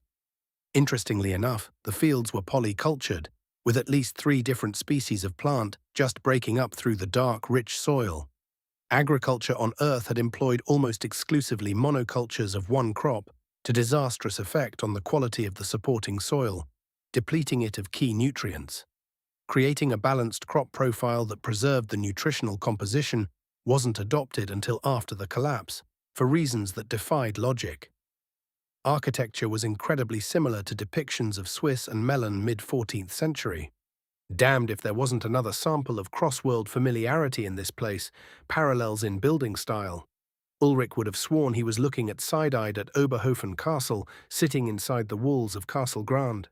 Interestingly enough, the fields were polycultured, with at least 3 different species of plant just breaking up through the dark, rich soil. Agriculture on Earth had employed almost exclusively monocultures of one crop, to disastrous effect on the quality of the supporting soil, depleting it of key nutrients. Creating a balanced crop profile that preserved the nutritional composition wasn't adopted until after the collapse, for reasons that defied logic. Architecture was incredibly similar to depictions of Swiss and Melon mid-14th century. Damned if there wasn't another sample of cross-world familiarity in this place, parallels in building style. Ulrich would have sworn he was looking at side-eyed at Oberhofen Castle, sitting inside the walls of Castle Grand.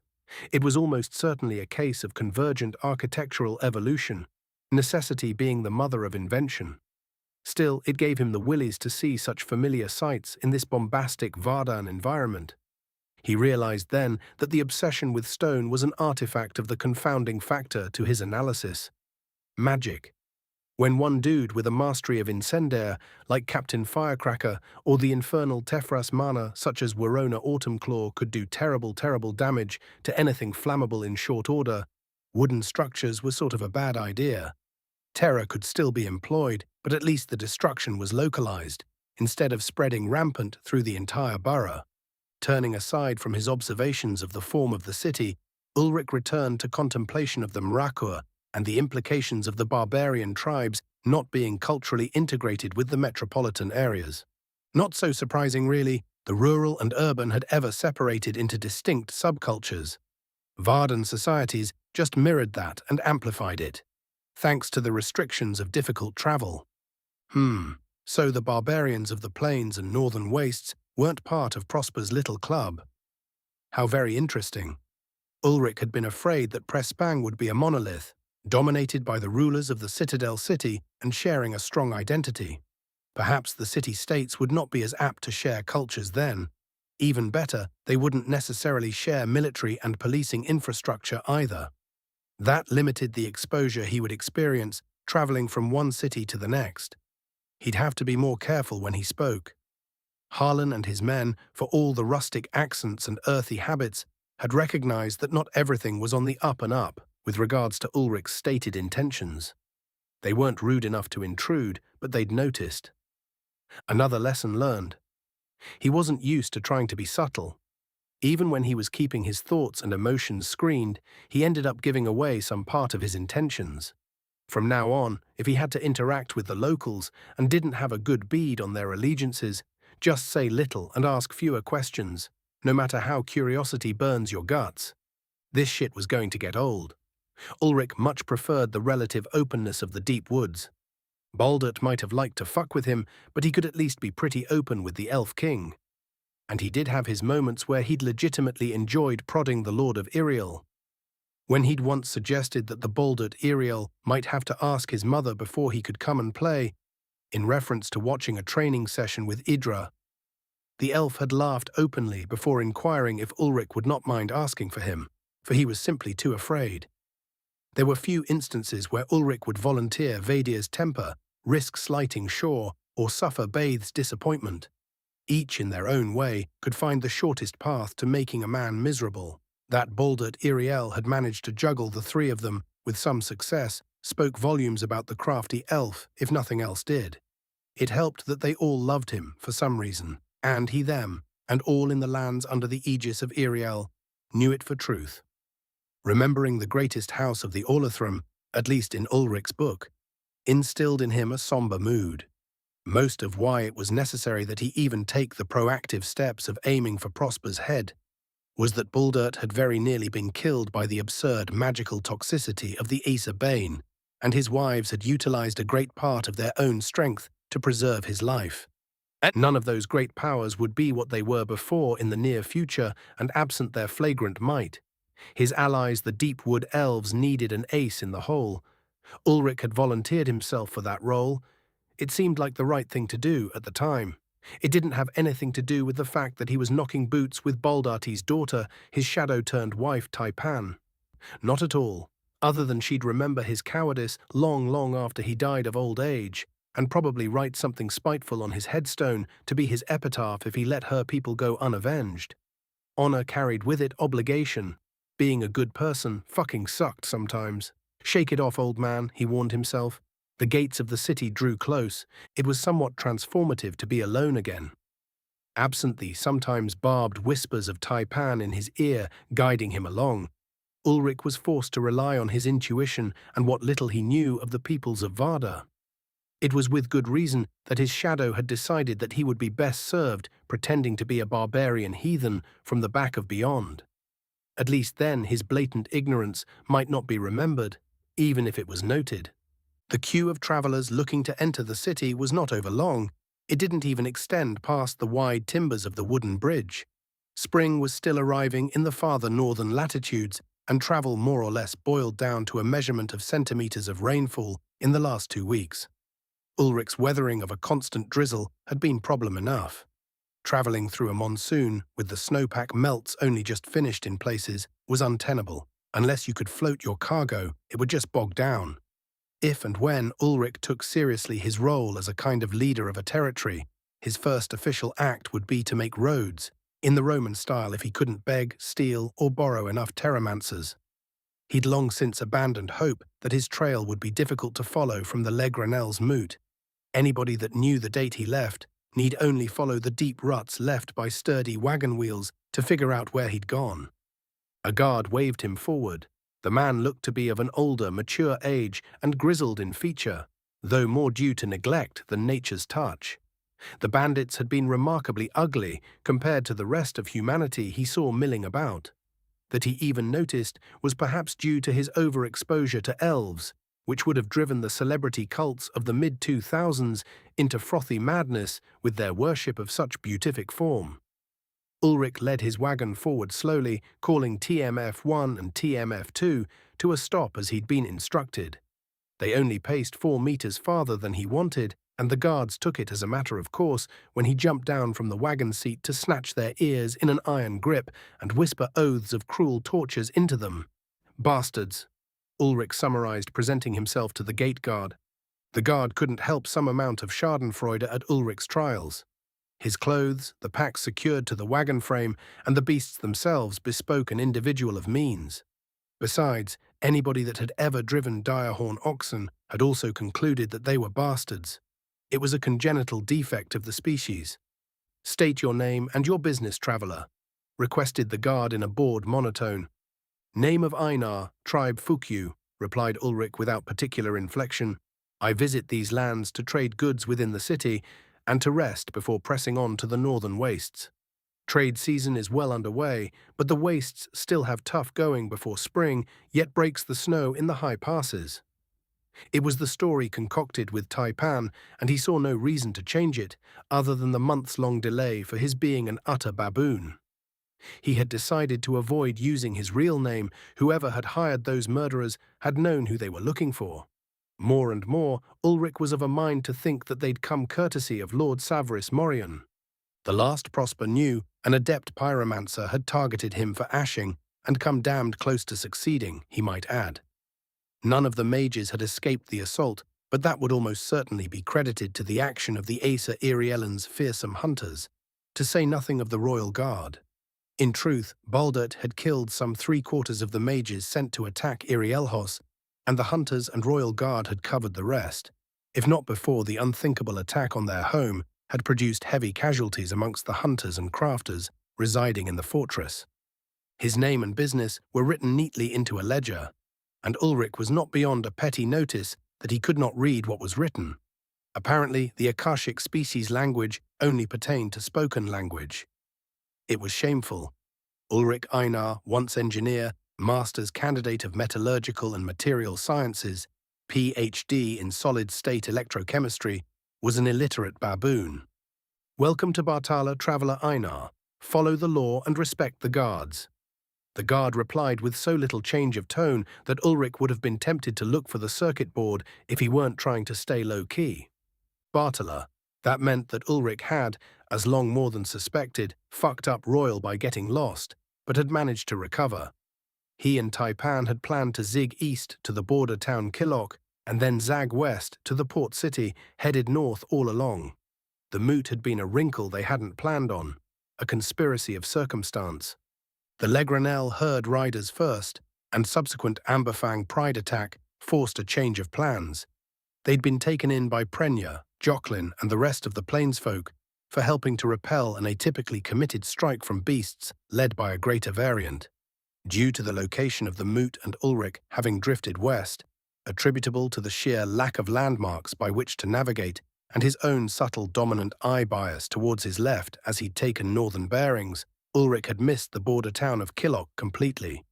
It was almost certainly a case of convergent architectural evolution, necessity being the mother of invention. Still, it gave him the willies to see such familiar sights in this bombastic Vardan environment. He realized then that the obsession with stone was an artifact of the confounding factor to his analysis: magic. When one dude with a mastery of incendiaire, like Captain Firecracker, or the infernal Tefras mana such as Warona Autumnclaw could do terrible damage to anything flammable in short order, wooden structures were sort of a bad idea. Terror could still be employed, but at least the destruction was localized, instead of spreading rampant through the entire borough. Turning aside from his observations of the form of the city, Ulrich returned to contemplation of the Mrakur and the implications of the barbarian tribes not being culturally integrated with the metropolitan areas. Not so surprising, really, the rural and urban had ever separated into distinct subcultures. Vardan societies just mirrored that and amplified it, thanks to the restrictions of difficult travel. So the barbarians of the plains and northern wastes weren't part of Prosper's little club. How very interesting. Ulrich had been afraid that Prespang would be a monolith, dominated by the rulers of the Citadel City and sharing a strong identity. Perhaps the city-states would not be as apt to share cultures then. Even better, they wouldn't necessarily share military and policing infrastructure either. That limited the exposure he would experience traveling from one city to the next. He'd have to be more careful when he spoke. Harlan and his men, for all the rustic accents and earthy habits, had recognized that not everything was on the up and up with regards to Ulrich's stated intentions. They weren't rude enough to intrude, but they'd noticed. Another lesson learned. He wasn't used to trying to be subtle. Even when he was keeping his thoughts and emotions screened, he ended up giving away some part of his intentions. From now on, if he had to interact with the locals and didn't have a good bead on their allegiances, just say little and ask fewer questions, no matter how curiosity burns your guts. This shit was going to get old. Ulrich much preferred the relative openness of the deep woods. Baldert might have liked to fuck with him, but he could at least be pretty open with the Elf King. And he did have his moments where he'd legitimately enjoyed prodding the Lord of Iriel. When he'd once suggested that the Baldert Iriel might have to ask his mother before he could come and play, in reference to watching a training session with Idra, the elf had laughed openly before inquiring if Ulrich would not mind asking for him, for he was simply too afraid. There were few instances where Ulrich would volunteer Vadir's temper, risk slighting Shaw, or suffer Baith's disappointment. Each, in their own way, could find the shortest path to making a man miserable. That Baldert Iriel had managed to juggle the 3 of them with some success spoke volumes about the crafty elf, if nothing else did. It helped that they all loved him for some reason, and he them, and all in the lands under the aegis of Iriel, knew it for truth. Remembering the greatest house of the Orlithrum, at least in Ulrich's book, instilled in him a somber mood. Most of why it was necessary that he even take the proactive steps of aiming for Prosper's head was that Baldert had very nearly been killed by the absurd magical toxicity of the Acer Bane, and his wives had utilized a great part of their own strength to preserve his life. None of those great powers would be what they were before in the near future, and absent their flagrant might. His allies, the deep wood elves, needed an ace in the hole. Ulrich had volunteered himself for that role. It seemed like the right thing to do at the time. It didn't have anything to do with the fact that he was knocking boots with Baldarti's daughter, his shadow-turned wife, Taipan. Not at all, other than she'd remember his cowardice long after he died of old age, and probably write something spiteful on his headstone to be his epitaph if he let her people go unavenged. Honor carried with it obligation. Being a good person fucking sucked sometimes. Shake it off, old man, he warned himself. The gates of the city drew close. It was somewhat transformative to be alone again. Absent the sometimes barbed whispers of Taipan in his ear guiding him along, Ulrich was forced to rely on his intuition and what little he knew of the peoples of Varda. It was with good reason that his shadow had decided that he would be best served pretending to be a barbarian heathen from the back of beyond. At least then his blatant ignorance might not be remembered, even if it was noted. The queue of travelers looking to enter the city was not overlong. It didn't even extend past the wide timbers of the wooden bridge. Spring was still arriving in the farther northern latitudes, and travel more or less boiled down to a measurement of centimeters of rainfall in the last 2 weeks. Ulrich's weathering of a constant drizzle had been problem enough. Traveling through a monsoon, with the snowpack melts only just finished in places, was untenable. Unless you could float your cargo, it would just bog down. If and when Ulrich took seriously his role as a kind of leader of a territory, his first official act would be to make roads, in the Roman style if he couldn't beg, steal, or borrow enough terramancers. He'd long since abandoned hope that his trail would be difficult to follow from the Legranel's moot. Anybody that knew the date he left need only follow the deep ruts left by sturdy wagon wheels to figure out where he'd gone. A guard waved him forward. The man looked to be of an older, mature age and grizzled in feature, though more due to neglect than nature's touch. The bandits had been remarkably ugly compared to the rest of humanity he saw milling about. That he even noticed was perhaps due to his overexposure to elves, which would have driven the celebrity cults of the mid-2000s into frothy madness with their worship of such beatific form. Ulrich led his wagon forward slowly, calling TMF-1 and TMF-2 to a stop as he'd been instructed. They only paced 4 meters farther than he wanted, and the guards took it as a matter of course when he jumped down from the wagon seat to snatch their ears in an iron grip and whisper oaths of cruel tortures into them. "Bastards," Ulrich summarized, presenting himself to the gate guard. The guard couldn't help some amount of schadenfreude at Ulrich's trials. His clothes, the packs secured to the wagon frame, and the beasts themselves bespoke an individual of means. Besides, anybody that had ever driven direhorn oxen had also concluded that they were bastards. It was a congenital defect of the species. "State your name and your business, traveler," requested the guard in a bored monotone. "Name of Einar, tribe Fukyu," replied Ulrich without particular inflection. "I visit these lands to trade goods within the city and to rest before pressing on to the northern wastes. Trade season is well underway, but the wastes still have tough going before spring, yet breaks the snow in the high passes." It was the story concocted with Taipan, and he saw no reason to change it, other than the months-long delay for his being an utter baboon. He had decided to avoid using his real name. Whoever had hired those murderers had known who they were looking for. More and more, Ulrich was of a mind to think that they'd come courtesy of Lord Savris Morion. The last Prosper knew an adept pyromancer had targeted him for ashing and come damned close to succeeding, he might add. None of the mages had escaped the assault, but that would almost certainly be credited to the action of the Acer Iriellen's fearsome hunters, to say nothing of the Royal Guard. In truth, Baldert had killed some 3/4 of the mages sent to attack Irielhos, and the hunters and Royal Guard had covered the rest, if not before the unthinkable attack on their home had produced heavy casualties amongst the hunters and crafters residing in the fortress. His name and business were written neatly into a ledger, and Ulrich was not beyond a petty notice that he could not read what was written. Apparently, the Akashic species language only pertained to spoken language. It was shameful. Ulrich Einar, once engineer, master's candidate of metallurgical and material sciences, PhD in solid-state electrochemistry, was an illiterate baboon. "Welcome to Bartala, Traveller Einar. Follow the law and respect the guards." The guard replied with so little change of tone that Ulrich would have been tempted to look for the circuit board if he weren't trying to stay low-key. Bartala. That meant that Ulrich had, as long more than suspected, fucked up Royal by getting lost, but had managed to recover. He and Taipan had planned to zig east to the border town Kilok and then zag west to the port city, headed north all along. The moot had been a wrinkle they hadn't planned on, a conspiracy of circumstance. The Legranel herd riders first, and subsequent Amberfang pride attack forced a change of plans. They'd been taken in by Prenya, Joclyn, and the rest of the plainsfolk for helping to repel an atypically committed strike from beasts led by a greater variant. Due to the location of the moot and Ulrich having drifted west, attributable to the sheer lack of landmarks by which to navigate and his own subtle dominant eye bias towards his left as he'd taken northern bearings, Ulrich had missed the border town of Kilok completely.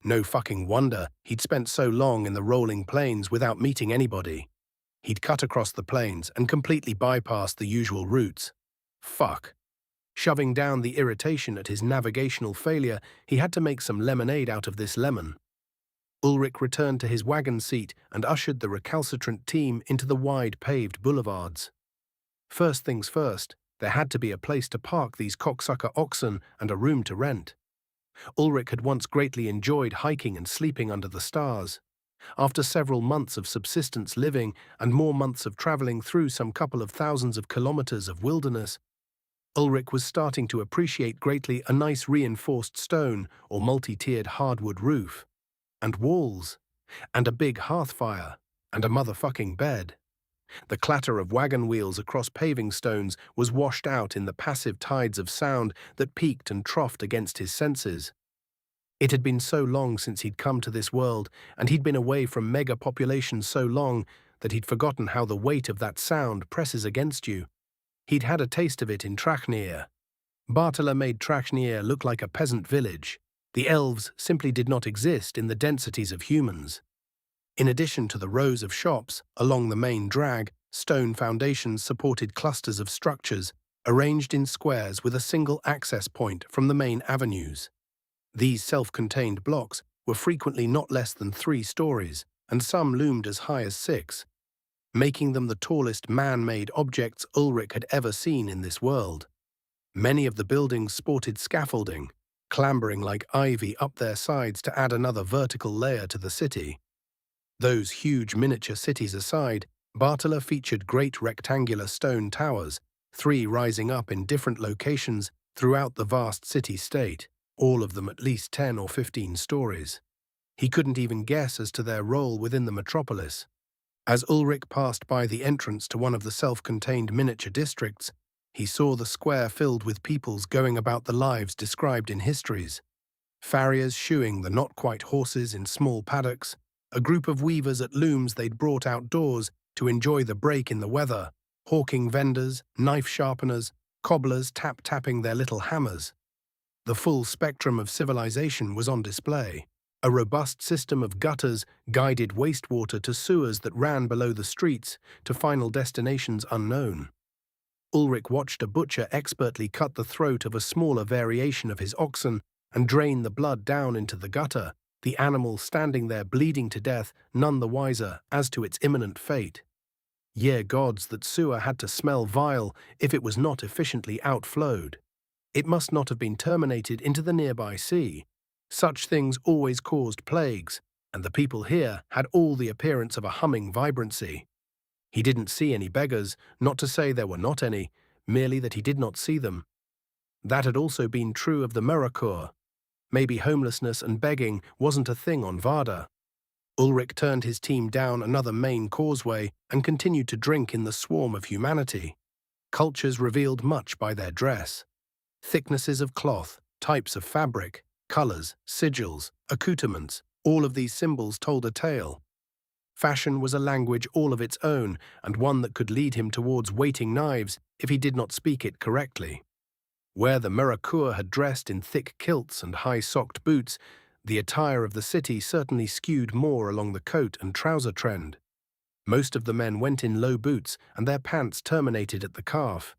No fucking wonder he'd spent so long in the rolling plains without meeting anybody. He'd cut across the plains and completely bypassed the usual routes. Fuck. Shoving down the irritation at his navigational failure, he had to make some lemonade out of this lemon. Ulrich returned to his wagon seat and ushered the recalcitrant team into the wide paved boulevards. First things first, there had to be a place to park these cocksucker oxen and a room to rent. Ulrich had once greatly enjoyed hiking and sleeping under the stars. After several months of subsistence living and more months of traveling through some couple of thousands of kilometers of wilderness, Ulrich was starting to appreciate greatly a nice reinforced stone or multi-tiered hardwood roof, and walls, and a big hearth fire, and a motherfucking bed. The clatter of wagon wheels across paving stones was washed out in the passive tides of sound that peaked and troughed against his senses. It had been so long since he'd come to this world, and he'd been away from mega-population so long that he'd forgotten how the weight of that sound presses against you. He'd had a taste of it in Trachnir. Bartala made Trachnir look like a peasant village. The elves simply did not exist in the densities of humans. In addition to the rows of shops along the main drag, stone foundations supported clusters of structures arranged in squares with a single access point from the main avenues. These self-contained blocks were frequently not less than 3 stories, and some loomed as high as 6, making them the tallest man-made objects Ulrich had ever seen in this world. Many of the buildings sported scaffolding, clambering like ivy up their sides to add another vertical layer to the city. Those huge miniature cities aside, Bartala featured great rectangular stone towers, 3 rising up in different locations throughout the vast city-state, all of them at least 10 or 15 stories. He couldn't even guess as to their role within the metropolis. As Ulrich passed by the entrance to one of the self-contained miniature districts, he saw the square filled with peoples going about the lives described in histories. Farriers shoeing the not-quite horses in small paddocks, a group of weavers at looms they'd brought outdoors to enjoy the break in the weather, hawking vendors, knife sharpeners, cobblers tap-tapping their little hammers. The full spectrum of civilization was on display. A robust system of gutters guided wastewater to sewers that ran below the streets to final destinations unknown. Ulrich watched a butcher expertly cut the throat of a smaller variation of his oxen and drain the blood down into the gutter, the animal standing there bleeding to death, none the wiser as to its imminent fate. Ye gods, that sewer had to smell vile if it was not efficiently outflowed. It must not have been terminated into the nearby sea. Such things always caused plagues, and the people here had all the appearance of a humming vibrancy. He didn't see any beggars, not to say there were not any, merely that he did not see them. That had also been true of the Murakur. Maybe homelessness and begging wasn't a thing on Varda. Ulrich turned his team down another main causeway and continued to drink in the swarm of humanity. Cultures revealed much by their dress. Thicknesses of cloth, types of fabric, colors, sigils, accoutrements, all of these symbols told a tale. Fashion was a language all of its own, and one that could lead him towards waiting knives if he did not speak it correctly. Where the Murakur had dressed in thick kilts and high-socked boots, the attire of the city certainly skewed more along the coat and trouser trend. Most of the men went in low boots, and their pants terminated at the calf.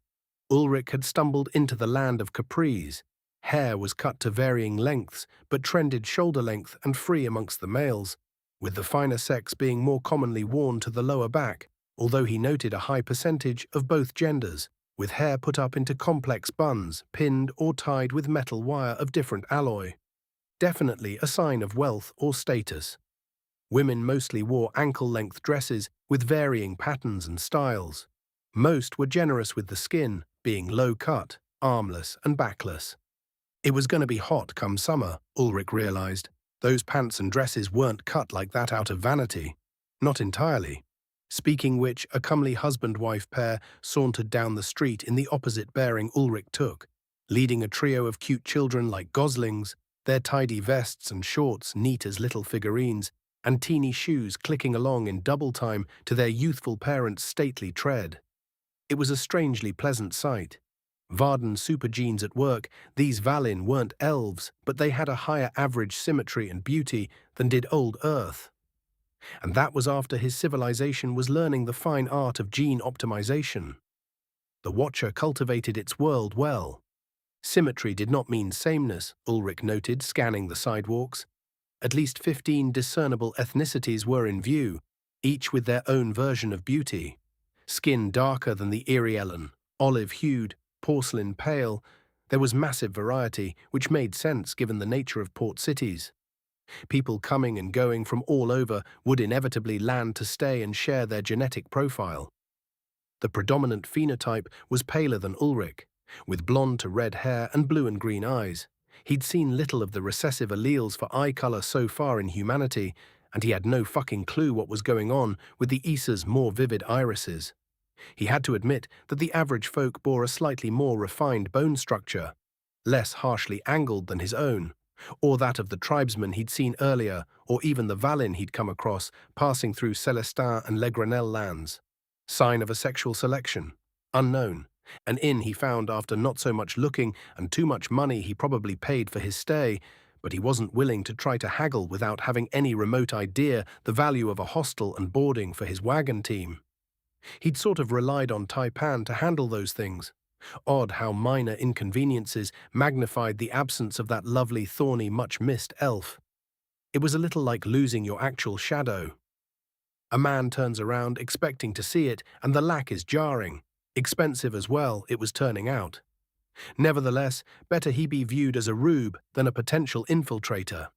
Ulrich had stumbled into the land of capris. Hair was cut to varying lengths, but trended shoulder length and free amongst the males, with the finer sex being more commonly worn to the lower back, although he noted a high percentage of both genders, with hair put up into complex buns, pinned or tied with metal wire of different alloy. Definitely a sign of wealth or status. Women mostly wore ankle-length dresses with varying patterns and styles. Most were generous with the skin, being low-cut, armless and backless. It was going to be hot come summer, Ulrich realized. Those pants and dresses weren't cut like that out of vanity. Not entirely. Speaking which, a comely husband-wife pair sauntered down the street in the opposite bearing Ulrich took, leading a trio of cute children like goslings, their tidy vests and shorts neat as little figurines, and teeny shoes clicking along in double time to their youthful parents' stately tread. It was a strangely pleasant sight. Vardan super genes at work, these Valin weren't elves, but they had a higher average symmetry and beauty than did old Earth. And that was after his civilization was learning the fine art of gene optimization. The Watcher cultivated its world well. Symmetry did not mean sameness, Ulrich noted, scanning the sidewalks. At least 15 discernible ethnicities were in view, each with their own version of beauty. Skin darker than the Irielen, olive-hued, porcelain pale, there was massive variety, which made sense given the nature of port cities. People coming and going from all over would inevitably land to stay and share their genetic profile. The predominant phenotype was paler than Ulrich, with blonde to red hair and blue and green eyes. He'd seen little of the recessive alleles for eye color so far in humanity, and he had no fucking clue what was going on with the Isa's more vivid irises. He had to admit that the average folk bore a slightly more refined bone structure, less harshly angled than his own, or that of the tribesmen he'd seen earlier, or even the Valin he'd come across passing through Celestin and Le Grenelle lands. Sign of a sexual selection? Unknown. An inn he found after not so much looking and too much money he probably paid for his stay, but he wasn't willing to try to haggle without having any remote idea the value of a hostel and boarding for his wagon team. He'd sort of relied on Taipan to handle those things. Odd how minor inconveniences magnified the absence of that lovely, thorny, much-missed elf. It was a little like losing your actual shadow. A man turns around expecting to see it, and the lack is jarring. Expensive as well, it was turning out. Nevertheless, better he be viewed as a rube than a potential infiltrator.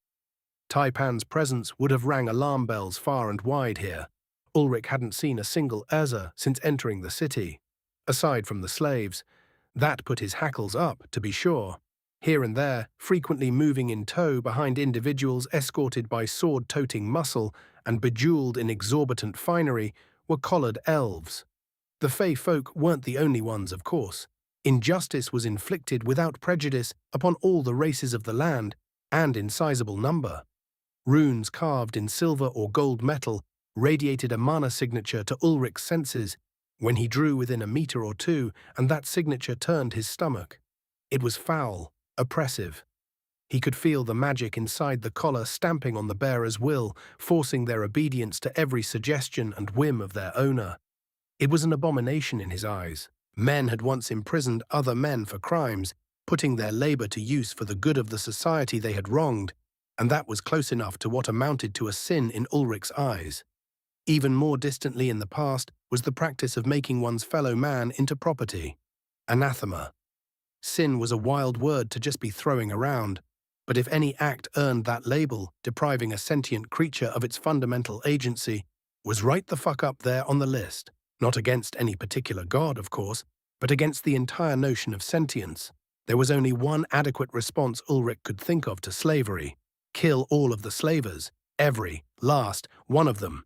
Taipan's presence would have rang alarm bells far and wide here. Ulrich hadn't seen a single Ezra since entering the city. Aside from the slaves, that put his hackles up, to be sure. Here and there, frequently moving in tow behind individuals escorted by sword-toting muscle and bejeweled in exorbitant finery, were collared elves. The Fey folk weren't the only ones, of course. Injustice was inflicted without prejudice upon all the races of the land, and in sizable number. Runes carved in silver or gold metal radiated a mana signature to Ulrich's senses when he drew within a meter or two, and that signature turned his stomach. It was foul, oppressive. He could feel the magic inside the collar stamping on the bearer's will, forcing their obedience to every suggestion and whim of their owner. It was an abomination in his eyes. Men had once imprisoned other men for crimes, putting their labor to use for the good of the society they had wronged, and that was close enough to what amounted to a sin in Ulrich's eyes. Even more distantly in the past was the practice of making one's fellow man into property. Anathema. Sin was a wild word to just be throwing around, but if any act earned that label, depriving a sentient creature of its fundamental agency, was right the fuck up there on the list. Not against any particular god, of course, but against the entire notion of sentience. There was only one adequate response Ulrich could think of to slavery: kill all of the slavers, every last one of them.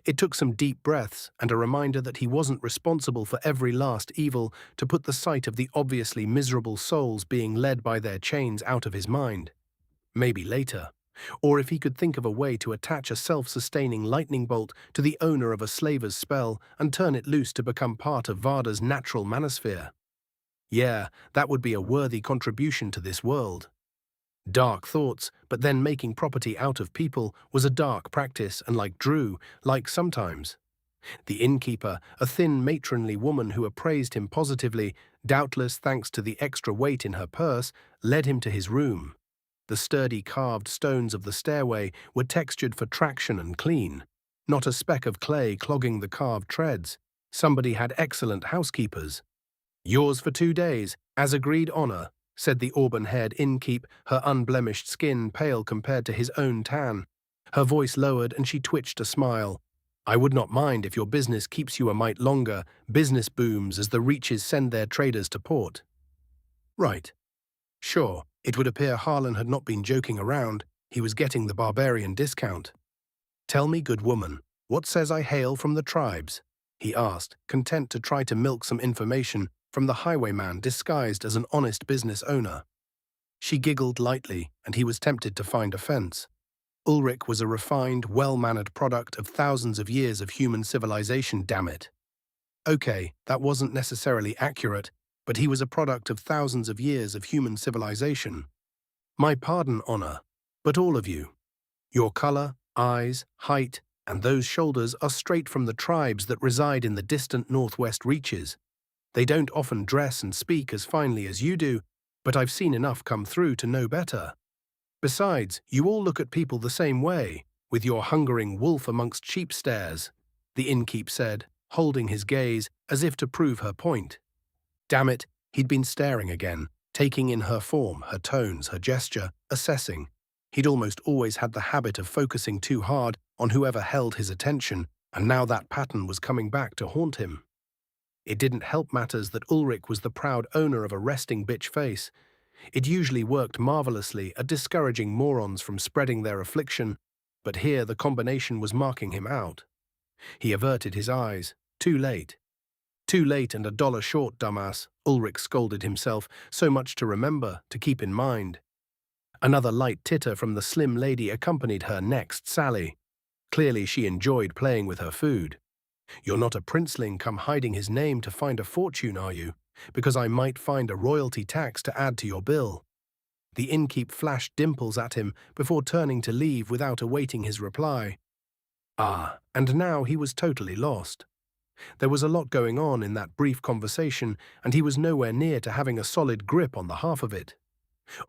It took some deep breaths and a reminder that he wasn't responsible for every last evil to put the sight of the obviously miserable souls being led by their chains out of his mind. Maybe later. Or if he could think of a way to attach a self-sustaining lightning bolt to the owner of a slaver's spell and turn it loose to become part of Varda's natural manosphere. Yeah, that would be a worthy contribution to this world. Dark thoughts, but then making property out of people was a dark practice, and like Drew, like sometimes. The innkeeper, a thin, matronly woman who appraised him positively, doubtless thanks to the extra weight in her purse, led him to his room. The sturdy carved stones of the stairway were textured for traction and clean. Not a speck of clay clogging the carved treads. Somebody had excellent housekeepers. "Yours for 2 days, as agreed honor," said the auburn-haired innkeep, her unblemished skin pale compared to his own tan. Her voice lowered and she twitched a smile. "I would not mind if your business keeps you a mite longer. Business booms as the Reaches send their traders to port." "Right. Sure." It would appear Harlan had not been joking around. He was getting the barbarian discount. "Tell me, good woman, what says I hail from the tribes?" he asked, content to try to milk some information from the highwayman disguised as an honest business owner. She giggled lightly, and he was tempted to find offense. Ulrich was a refined, well-mannered product of thousands of years of human civilization, damn it. Okay, that wasn't necessarily accurate, but he was a product of thousands of years of human civilization. "My pardon, honor, but all of you. Your color, eyes, height, and those shoulders are straight from the tribes that reside in the distant northwest reaches. They don't often dress and speak as finely as you do, but I've seen enough come through to know better. Besides, you all look at people the same way, with your hungering wolf amongst sheep stares," the innkeep said, holding his gaze as if to prove her point. Damn it, he'd been staring again, taking in her form, her tones, her gesture, assessing. He'd almost always had the habit of focusing too hard on whoever held his attention, and now that pattern was coming back to haunt him. It didn't help matters that Ulrich was the proud owner of a resting bitch face. It usually worked marvelously at discouraging morons from spreading their affliction, but here the combination was marking him out. He averted his eyes. Too late. "Too late and $1 short, dumbass," Ulrich scolded himself, so much to remember, to keep in mind. Another light titter from the slim lady accompanied her next sally. Clearly she enjoyed playing with her food. "You're not a princeling come hiding his name to find a fortune, are you? Because I might find a royalty tax to add to your bill." The innkeep flashed dimples at him before turning to leave without awaiting his reply. And now he was totally lost. There was a lot going on in that brief conversation, and he was nowhere near to having a solid grip on the half of it.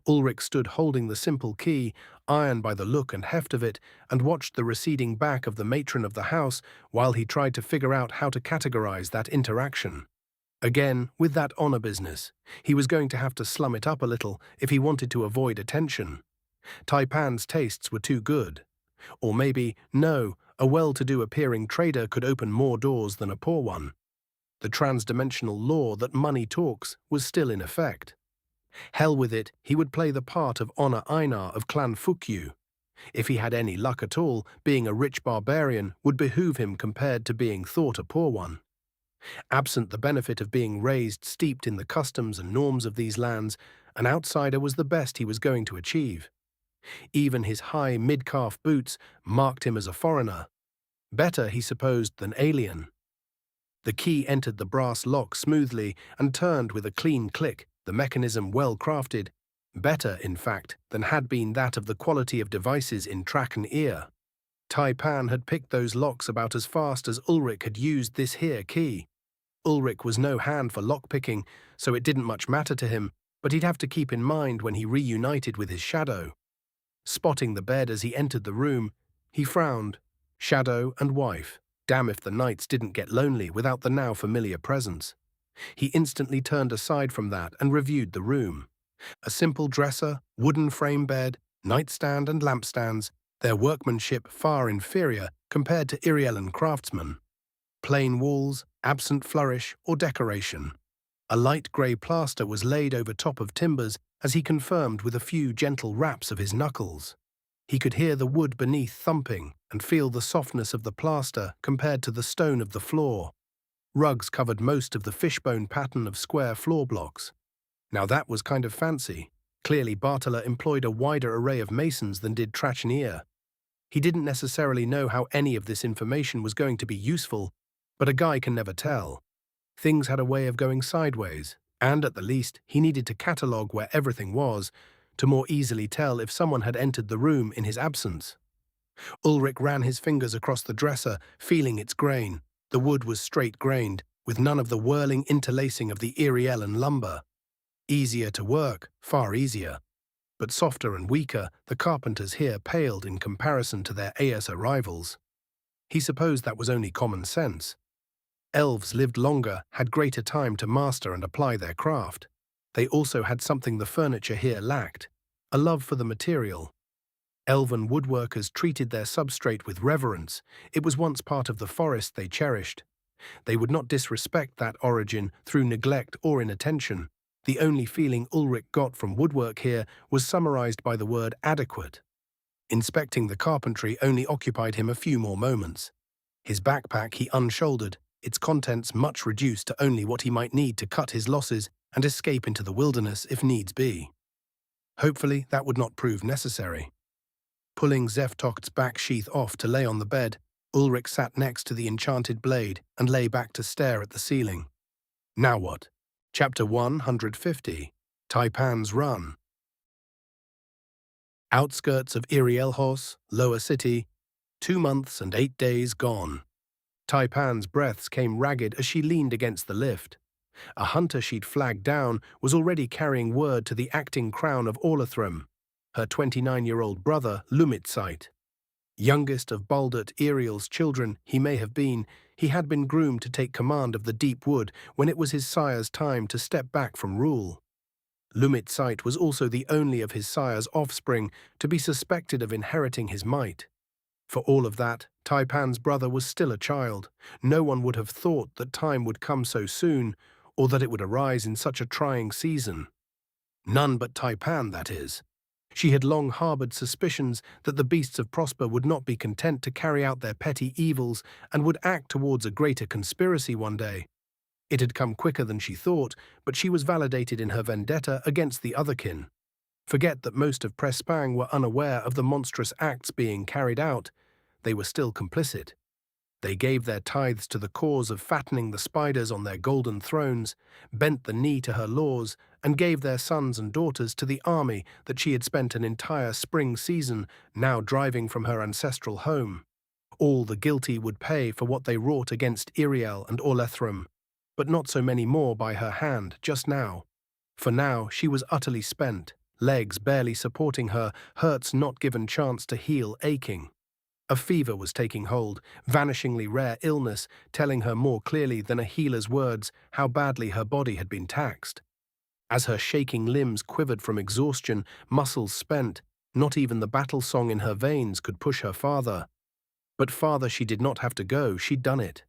Ulrich stood holding the simple key, iron by the look and heft of it, and watched the receding back of the matron of the house while he tried to figure out how to categorize that interaction. Again, with that honor business, he was going to have to slum it up a little if he wanted to avoid attention. Taipan's tastes were too good. Or maybe, no, a well-to-do appearing trader could open more doors than a poor one. The transdimensional law that money talks was still in effect. Hell with it, he would play the part of Honor Einar of Clan Fukyu. If he had any luck at all, being a rich barbarian would behoove him compared to being thought a poor one. Absent the benefit of being raised steeped in the customs and norms of these lands, an outsider was the best he was going to achieve. Even his high mid-calf boots marked him as a foreigner. Better, he supposed, than alien. The key entered the brass lock smoothly and turned with a clean click, the mechanism well crafted. Better, in fact, than had been that of the quality of devices in track and ear. Taipan had picked those locks about as fast as Ulrich had used this here key. Ulrich was no hand for lockpicking, so it didn't much matter to him, but he'd have to keep in mind when he reunited with his shadow. Spotting the bed as he entered the room, he frowned. Shadow and wife. Damn if the nights didn't get lonely without the now familiar presence. He instantly turned aside from that and reviewed the room. A simple dresser, wooden frame bed, nightstand and lampstands, their workmanship far inferior compared to Irielan craftsmen. Plain walls, absent flourish or decoration. A light grey plaster was laid over top of timbers as he confirmed with a few gentle raps of his knuckles. He could hear the wood beneath thumping and feel the softness of the plaster compared to the stone of the floor. Rugs covered most of the fishbone pattern of square floor blocks. Now that was kind of fancy. Clearly Bartala employed a wider array of masons than did Trachanier. He didn't necessarily know how any of this information was going to be useful, but a guy can never tell. Things had a way of going sideways, and at the least he needed to catalogue where everything was, to more easily tell if someone had entered the room in his absence. Ulrich ran his fingers across the dresser, feeling its grain. The wood was straight-grained, with none of the whirling interlacing of the Iriellan lumber. Easier to work, far easier. But softer and weaker, the carpenters here paled in comparison to their Aesa rivals. He supposed that was only common sense. Elves lived longer, had greater time to master and apply their craft. They also had something the furniture here lacked, a love for the material. Elven woodworkers treated their substrate with reverence. It was once part of the forest they cherished. They would not disrespect that origin through neglect or inattention. The only feeling Ulrich got from woodwork here was summarized by the word adequate. Inspecting the carpentry only occupied him a few more moments. His backpack he unshouldered, its contents much reduced to only what he might need to cut his losses and escape into the wilderness if needs be. Hopefully that would not prove necessary. Pulling Zeftocht's back sheath off to lay on the bed, Ulrich sat next to the enchanted blade and lay back to stare at the ceiling. Now what? Chapter 150, Taipan's Run. Outskirts of Irielhos, Lower City, 2 months and 8 days gone. Taipan's breaths came ragged as she leaned against the lift. A hunter she'd flagged down was already carrying word to the acting crown of Orlathrim, her 29-year-old brother Lumitsite. Youngest of Baldurt Iriel's children he may have been, he had been groomed to take command of the deep wood when it was his sire's time to step back from rule. Lumitsite was also the only of his sire's offspring to be suspected of inheriting his might. For all of that, Taipan's brother was still a child. No one would have thought that time would come so soon, or that it would arise in such a trying season. None but Taipan, that is. She had long harbored suspicions that the beasts of Prosper would not be content to carry out their petty evils and would act towards a greater conspiracy one day. It had come quicker than she thought, but she was validated in her vendetta against the otherkin. Forget that most of Prespang were unaware of the monstrous acts being carried out. They were still complicit. They gave their tithes to the cause of fattening the spiders on their golden thrones, bent the knee to her laws, and gave their sons and daughters to the army that she had spent an entire spring season now driving from her ancestral home. All the guilty would pay for what they wrought against Iriel and Orlathrim, but not so many more by her hand just now. For now she was utterly spent, legs barely supporting her, hurts not given chance to heal aching. A fever was taking hold, vanishingly rare illness, telling her more clearly than a healer's words how badly her body had been taxed. As her shaking limbs quivered from exhaustion, muscles spent, not even the battle song in her veins could push her farther. But farther she did not have to go, she'd done it.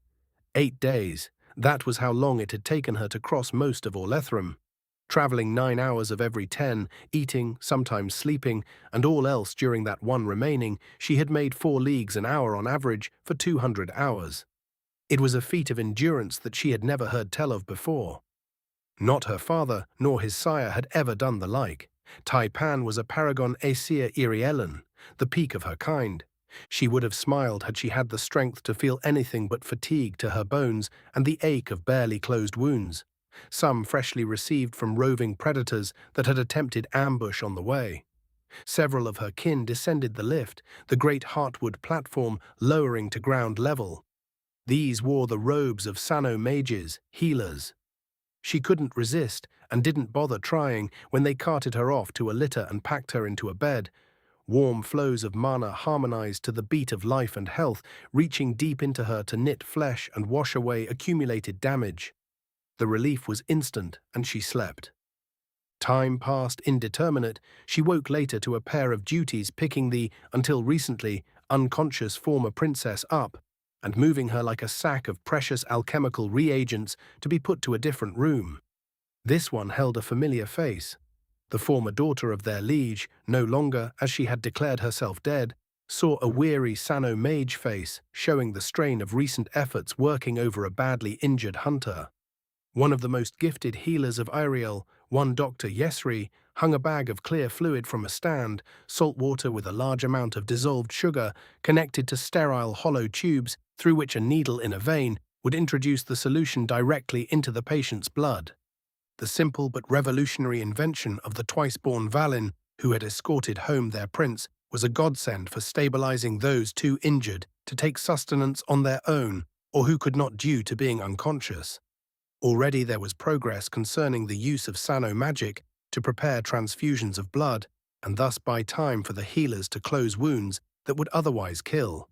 8 days, that was how long it had taken her to cross most of Orlathrim. Traveling 9 hours of every 10, eating, sometimes sleeping, and all else during that one remaining, she had made 4 leagues an hour on average for 200 hours. It was a feat of endurance that she had never heard tell of before. Not her father, nor his sire had ever done the like. Taipan was a paragon Aesir Iriellan, the peak of her kind. She would have smiled had she had the strength to feel anything but fatigue to her bones and the ache of barely closed wounds, some freshly received from roving predators that had attempted ambush on the way. Several of her kin descended the lift, the great heartwood platform lowering to ground level. These wore the robes of Sano mages, healers. She couldn't resist and didn't bother trying when they carted her off to a litter and packed her into a bed. Warm flows of mana harmonized to the beat of life and health, reaching deep into her to knit flesh and wash away accumulated damage. The relief was instant, and she slept. Time passed indeterminate. She woke later to a pair of duties picking the, until recently, unconscious former princess up and moving her like a sack of precious alchemical reagents to be put to a different room. This one held a familiar face. The former daughter of their liege, no longer, as she had declared herself dead, saw a weary Sano mage face, showing the strain of recent efforts working over a badly injured hunter. One of the most gifted healers of Iriel, one Dr. Yesri, hung a bag of clear fluid from a stand, salt water with a large amount of dissolved sugar, connected to sterile hollow tubes through which a needle in a vein would introduce the solution directly into the patient's blood. The simple but revolutionary invention of the twice-born Valin, who had escorted home their prince, was a godsend for stabilizing those too injured to take sustenance on their own or who could not due to being unconscious. Already there was progress concerning the use of Sano magic to prepare transfusions of blood, and thus buy time for the healers to close wounds that would otherwise kill.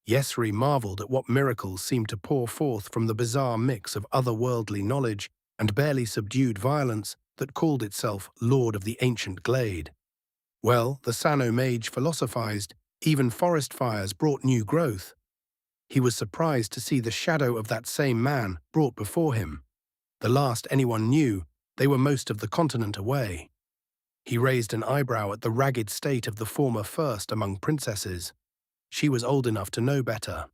Yesri marveled at what miracles seemed to pour forth from the bizarre mix of otherworldly knowledge and barely subdued violence that called itself Lord of the Ancient Glade. Well, the Sano mage philosophized, even forest fires brought new growth. He was surprised to see the shadow of that same man brought before him. The last anyone knew, they were most of the continent away. He raised an eyebrow at the ragged state of the former first among princesses. She was old enough to know better.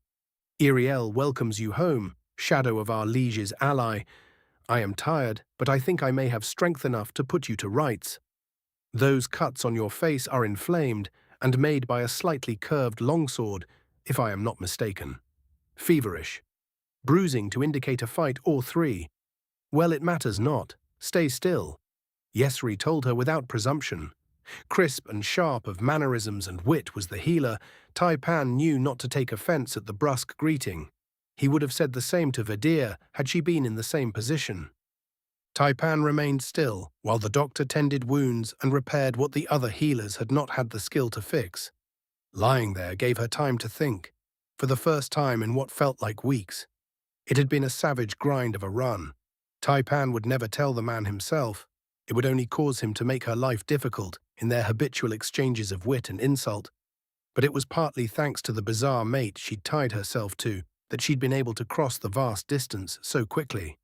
Iriel welcomes you home, shadow of our liege's ally. I am tired, but I think I may have strength enough to put you to rights. Those cuts on your face are inflamed and made by a slightly curved longsword, if I am not mistaken. Feverish. Bruising to indicate a fight or three. Well, it matters not. Stay still. Yesri told her without presumption. Crisp and sharp of mannerisms and wit was the healer. Taipan knew not to take offense at the brusque greeting. He would have said the same to Vadir had she been in the same position. Taipan remained still while the doctor tended wounds and repaired what the other healers had not had the skill to fix. Lying there gave her time to think, for the first time in what felt like weeks. It had been a savage grind of a run. Taipan would never tell the man himself. It would only cause him to make her life difficult in their habitual exchanges of wit and insult. But it was partly thanks to the bizarre mate she'd tied herself to that she'd been able to cross the vast distance so quickly.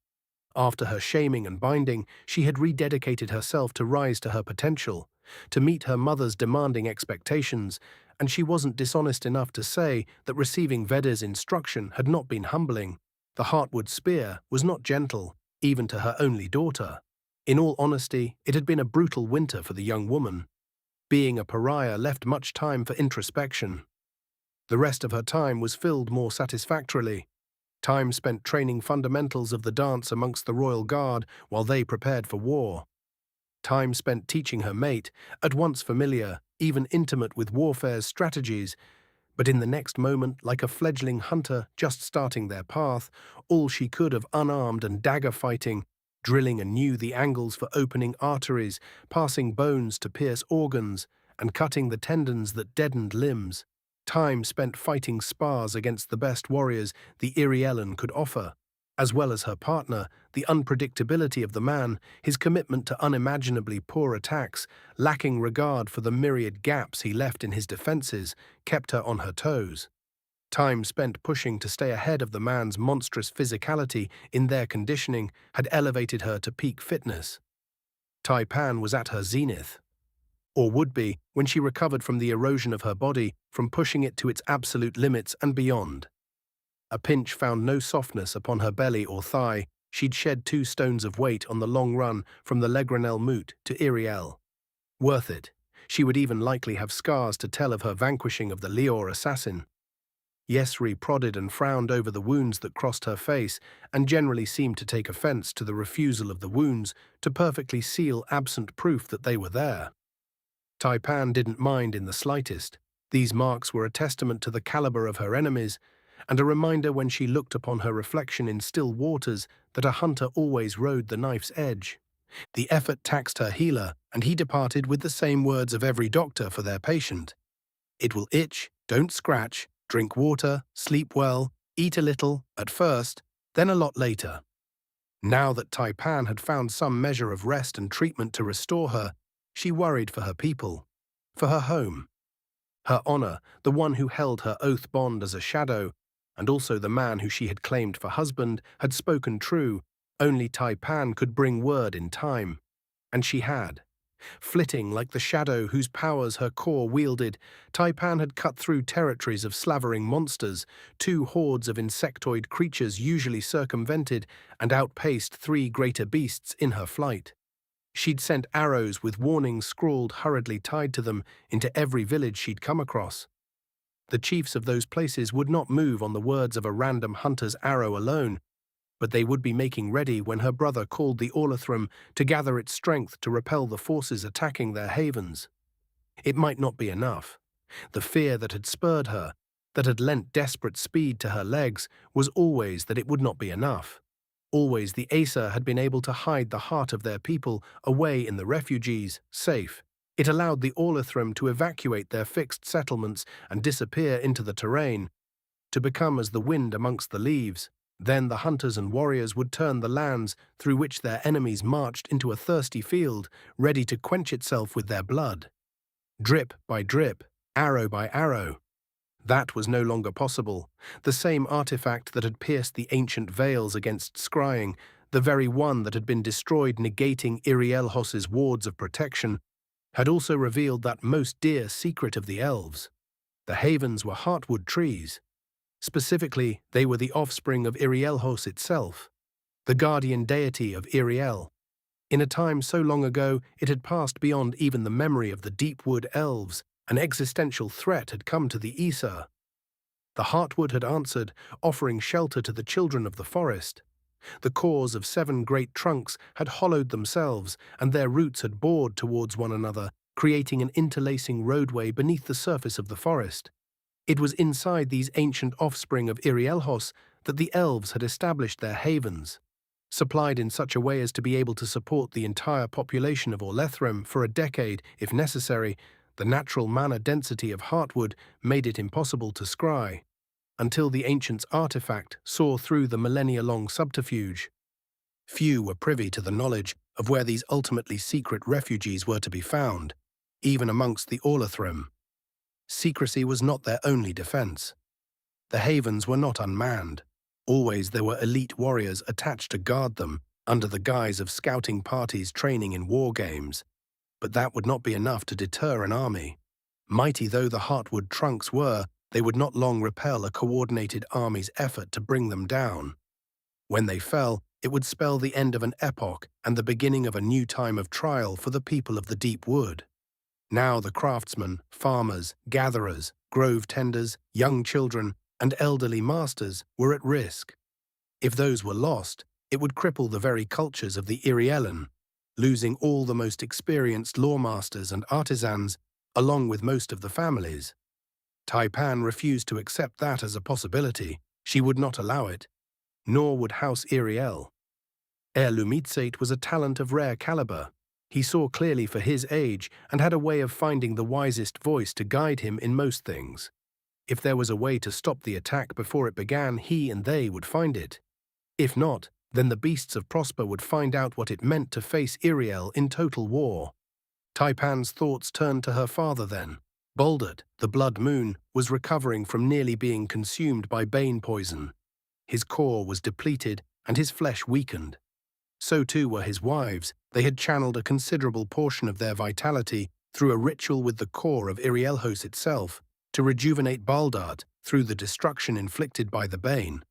After her shaming and binding, she had rededicated herself to rise to her potential, to meet her mother's demanding expectations, and she wasn't dishonest enough to say that receiving Veda's instruction had not been humbling. The Heartwood spear was not gentle, even to her only daughter. In all honesty, it had been a brutal winter for the young woman. Being a pariah left much time for introspection. The rest of her time was filled more satisfactorily. Time spent training fundamentals of the dance amongst the royal guard while they prepared for war. Time spent teaching her mate, at once familiar, even intimate with warfare's strategies, but in the next moment, like a fledgling hunter just starting their path, all she could of unarmed and dagger fighting, drilling anew the angles for opening arteries, passing bones to pierce organs, and cutting the tendons that deadened limbs. Time spent fighting spars against the best warriors the Irielan could offer, as well as her partner, the unpredictability of the man, his commitment to unimaginably poor attacks, lacking regard for the myriad gaps he left in his defenses, kept her on her toes. Time spent pushing to stay ahead of the man's monstrous physicality in their conditioning had elevated her to peak fitness. Taipan was at her zenith, or would be when she recovered from the erosion of her body, from pushing it to its absolute limits and beyond. A pinch found no softness upon her belly or thigh. She'd shed 2 stones of weight on the long run from the Legranel Moot to Iriel. Worth it. She would even likely have scars to tell of her vanquishing of the Lior assassin. Yesri prodded and frowned over the wounds that crossed her face and generally seemed to take offense to the refusal of the wounds to perfectly seal absent proof that they were there. Taipan didn't mind in the slightest. These marks were a testament to the caliber of her enemies, and a reminder when she looked upon her reflection in still waters that a hunter always rode the knife's edge. The effort taxed her healer, and he departed with the same words of every doctor for their patient. It will itch, don't scratch, drink water, sleep well, eat a little, at first, then a lot later. Now that Taipan had found some measure of rest and treatment to restore her, she worried for her people, for her home. Her honor, the one who held her oath bond as a shadow, and also the man who she had claimed for husband, had spoken true. Only Taipan could bring word in time. And she had. Flitting like the shadow whose powers her core wielded, Taipan had cut through territories of slavering monsters, 2 hordes of insectoid creatures usually circumvented, and outpaced 3 greater beasts in her flight. She'd sent arrows with warnings scrawled hurriedly tied to them into every village she'd come across. The chiefs of those places would not move on the words of a random hunter's arrow alone, but they would be making ready when her brother called the Orlithrum to gather its strength to repel the forces attacking their havens. It might not be enough. The fear that had spurred her, that had lent desperate speed to her legs was always that it would not be enough. Always the Aesir had been able to hide the heart of their people away in the refugees, safe. It allowed the Orlithrim to evacuate their fixed settlements and disappear into the terrain, to become as the wind amongst the leaves. Then the hunters and warriors would turn the lands through which their enemies marched into a thirsty field, ready to quench itself with their blood. Drip by drip, arrow by arrow. That was no longer possible. The same artifact that had pierced the ancient veils against scrying, the very one that had been destroyed negating Irielhos's wards of protection, had also revealed that most dear secret of the elves. The havens were heartwood trees. Specifically, they were the offspring of Irielhos itself, the guardian deity of Iriel. In a time so long ago, it had passed beyond even the memory of the deep-wood elves. An existential threat had come to the Aesir. The heartwood had answered, offering shelter to the children of the forest. The cores of 7 great trunks had hollowed themselves, and their roots had bored towards one another, creating an interlacing roadway beneath the surface of the forest. It was inside these ancient offspring of Irielhos that the elves had established their havens, supplied in such a way as to be able to support the entire population of Orlithrim for a decade, if necessary. The natural mana density of heartwood made it impossible to scry, until the ancient's artifact saw through the millennia-long subterfuge. Few were privy to the knowledge of where these ultimately secret refugees were to be found, even amongst the Orlithrim. Secrecy was not their only defense. The havens were not unmanned. Always there were elite warriors attached to guard them, under the guise of scouting parties training in war games. But that would not be enough to deter an army. Mighty though the heartwood trunks were, they would not long repel a coordinated army's effort to bring them down. When they fell, it would spell the end of an epoch and the beginning of a new time of trial for the people of the deep wood. Now the craftsmen, farmers, gatherers, grove tenders, young children, and elderly masters were at risk. If those were lost, it would cripple the very cultures of the Irielen, losing all the most experienced lawmasters and artisans, along with most of the families. Taipan refused to accept that as a possibility. She would not allow it, nor would House Iriel. Lumitsate was a talent of rare caliber. He saw clearly for his age and had a way of finding the wisest voice to guide him in most things. If there was a way to stop the attack before it began, he and they would find it. If not, then the beasts of Prosper would find out what it meant to face Iriel in total war. Taipan's thoughts turned to her father then. Boldert, the blood moon, was recovering from nearly being consumed by bane poison. His core was depleted and his flesh weakened. So too were his wives. They had channeled a considerable portion of their vitality through a ritual with the core of Irielhos itself to rejuvenate Baldart through the destruction inflicted by the bane.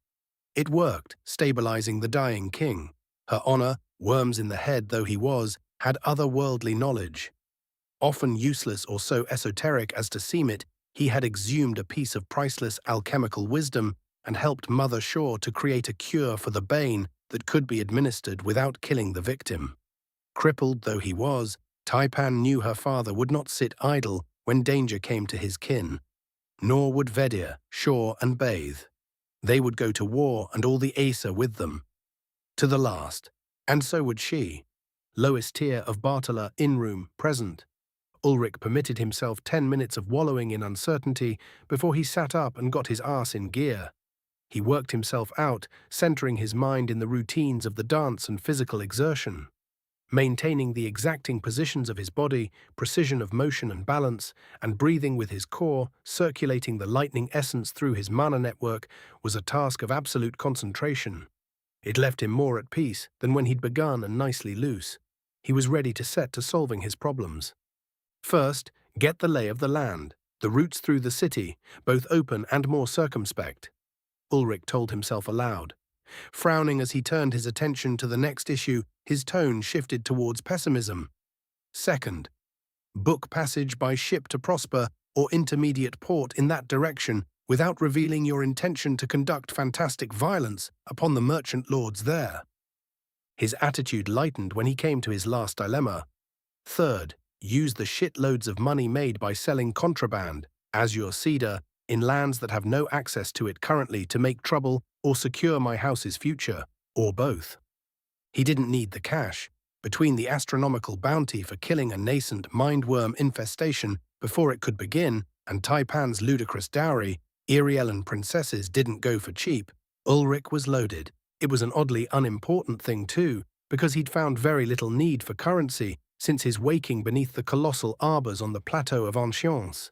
It worked, stabilizing the dying king. Her honor, worms in the head though he was, had otherworldly knowledge. Often useless or so esoteric as to seem it, he had exhumed a piece of priceless alchemical wisdom and helped Mother Shore to create a cure for the bane that could be administered without killing the victim. Crippled though he was, Taipan knew her father would not sit idle when danger came to his kin. Nor would Vedir, Shore, and Bathe. They would go to war and all the Aesir with them. To the last. And so would she. Lowest tier of Bartala, in-room, present. Ulrich permitted himself 10 minutes of wallowing in uncertainty before he sat up and got his arse in gear. He worked himself out, centering his mind in the routines of the dance and physical exertion. Maintaining the exacting positions of his body, precision of motion and balance, and breathing with his core, circulating the lightning essence through his mana network, was a task of absolute concentration. It left him more at peace than when he'd begun and nicely loose. He was ready to set to solving his problems. First, get the lay of the land, the routes through the city, both open and more circumspect. Ulrich told himself aloud. Frowning as he turned his attention to the next issue, his tone shifted towards pessimism. Second, book passage by ship to Prosper or intermediate port in that direction without revealing your intention to conduct fantastic violence upon the merchant lords there. His attitude lightened when he came to his last dilemma. Third, use the shitloads of money made by selling contraband, azure cedar, in lands that have no access to it currently to make trouble or secure my house's future, or both. He didn't need the cash. Between the astronomical bounty for killing a nascent mindworm infestation before it could begin and Taipan's ludicrous dowry, Iriellan princesses didn't go for cheap. Ulrich was loaded. It was an oddly unimportant thing too, because he'd found very little need for currency since his waking beneath the colossal arbors on the plateau of Ancience.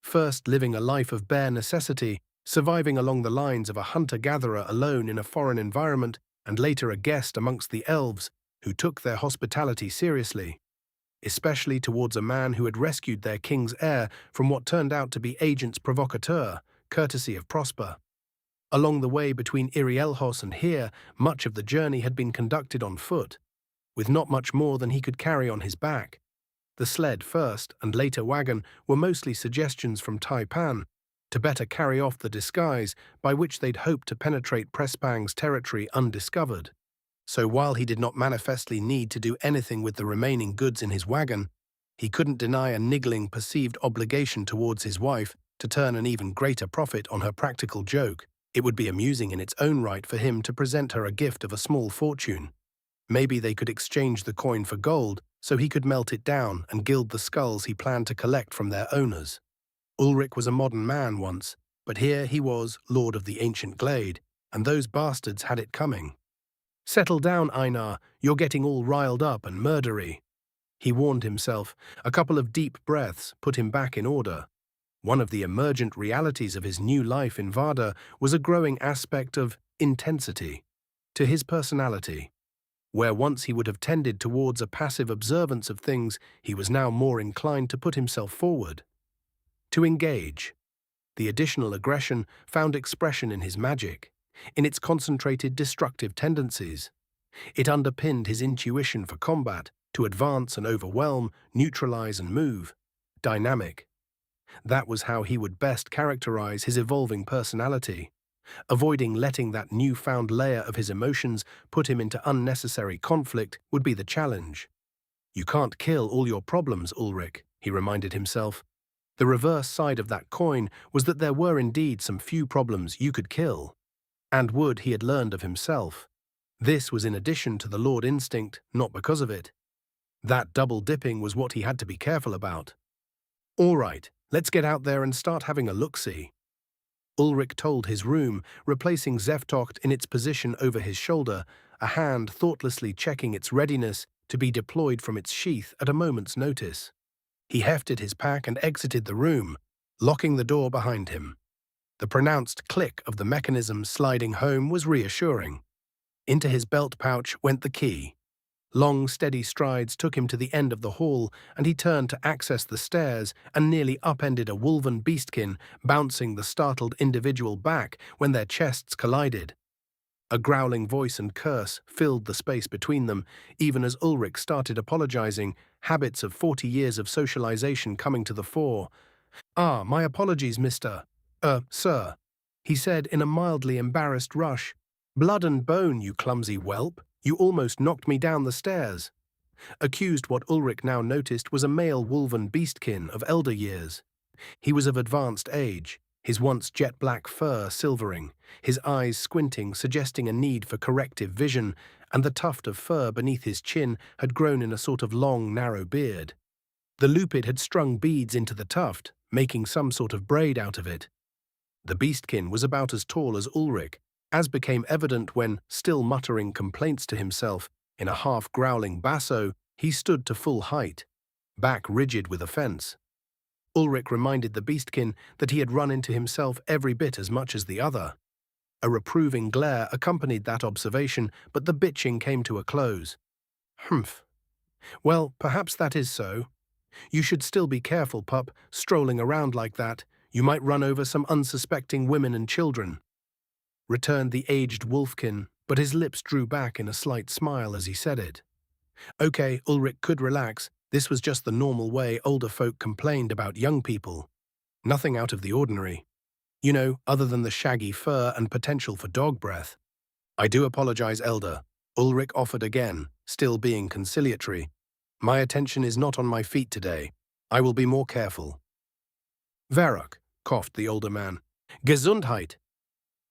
First living a life of bare necessity, surviving along the lines of a hunter-gatherer alone in a foreign environment, and later a guest amongst the elves who took their hospitality seriously, especially towards a man who had rescued their king's heir from what turned out to be agents provocateur, courtesy of Prosper. Along the way between Irielhos and here, much of the journey had been conducted on foot, with not much more than he could carry on his back. The sled first and later wagon were mostly suggestions from Taipan to better carry off the disguise by which they'd hoped to penetrate Prespang's territory undiscovered. So while he did not manifestly need to do anything with the remaining goods in his wagon, he couldn't deny a niggling perceived obligation towards his wife to turn an even greater profit on her practical joke. It would be amusing in its own right for him to present her a gift of a small fortune. Maybe they could exchange the coin for gold so he could melt it down and gild the skulls he planned to collect from their owners. Ulrich was a modern man once, but here he was, lord of the ancient glade, and those bastards had it coming. "Settle down, Einar, you're getting all riled up and murdery," he warned himself. A couple of deep breaths put him back in order. One of the emergent realities of his new life in Varda was a growing aspect of intensity to his personality. Where once he would have tended towards a passive observance of things, he was now more inclined to put himself forward, to engage. The additional aggression found expression in his magic, in its concentrated destructive tendencies. It underpinned his intuition for combat, to advance and overwhelm, neutralize and move. Dynamic. That was how he would best characterize his evolving personality. Avoiding letting that newfound layer of his emotions put him into unnecessary conflict would be the challenge. "You can't kill all your problems, Ulrich," he reminded himself. The reverse side of that coin was that there were indeed some few problems you could kill. And would he had learned of himself. This was in addition to the Lord instinct, not because of it. That double-dipping was what he had to be careful about. "All right, let's get out there and start having a look-see." Ulrich told his room, replacing Zeftocht in its position over his shoulder, a hand thoughtlessly checking its readiness to be deployed from its sheath at a moment's notice. He hefted his pack and exited the room, locking the door behind him. The pronounced click of the mechanism sliding home was reassuring. Into his belt pouch went the key. Long, steady strides took him to the end of the hall, and he turned to access the stairs and nearly upended a wolven beastkin, bouncing the startled individual back when their chests collided. A growling voice and curse filled the space between them, even as Ulrich started apologizing, habits of 40 years of socialization coming to the fore. "Ah, my apologies, sir," he said in a mildly embarrassed rush. "Blood and bone, you clumsy whelp. You almost knocked me down the stairs." Accused, what Ulrich now noticed was a male wolven beastkin of elder years. He was of advanced age, his once jet-black fur silvering, his eyes squinting, suggesting a need for corrective vision, and the tuft of fur beneath his chin had grown in a sort of long, narrow beard. The lupid had strung beads into the tuft, making some sort of braid out of it. The beastkin was about as tall as Ulrich, as became evident when, still muttering complaints to himself, in a half-growling basso, he stood to full height, back rigid with offense. Ulrich reminded the beastkin that he had run into himself every bit as much as the other. A reproving glare accompanied that observation, but the bitching came to a close. "Humph. Well, perhaps that is so. You should still be careful, pup, strolling around like that. You might run over some unsuspecting women and children," returned the aged wolfkin, but his lips drew back in a slight smile as he said it. Okay, Ulrich could relax. This was just the normal way older folk complained about young people. Nothing out of the ordinary. You know, other than the shaggy fur and potential for dog breath. "I do apologize, Elder," Ulrich offered again, still being conciliatory. "My attention is not on my feet today. I will be more careful." "Varrock, coughed the older man. Gesundheit.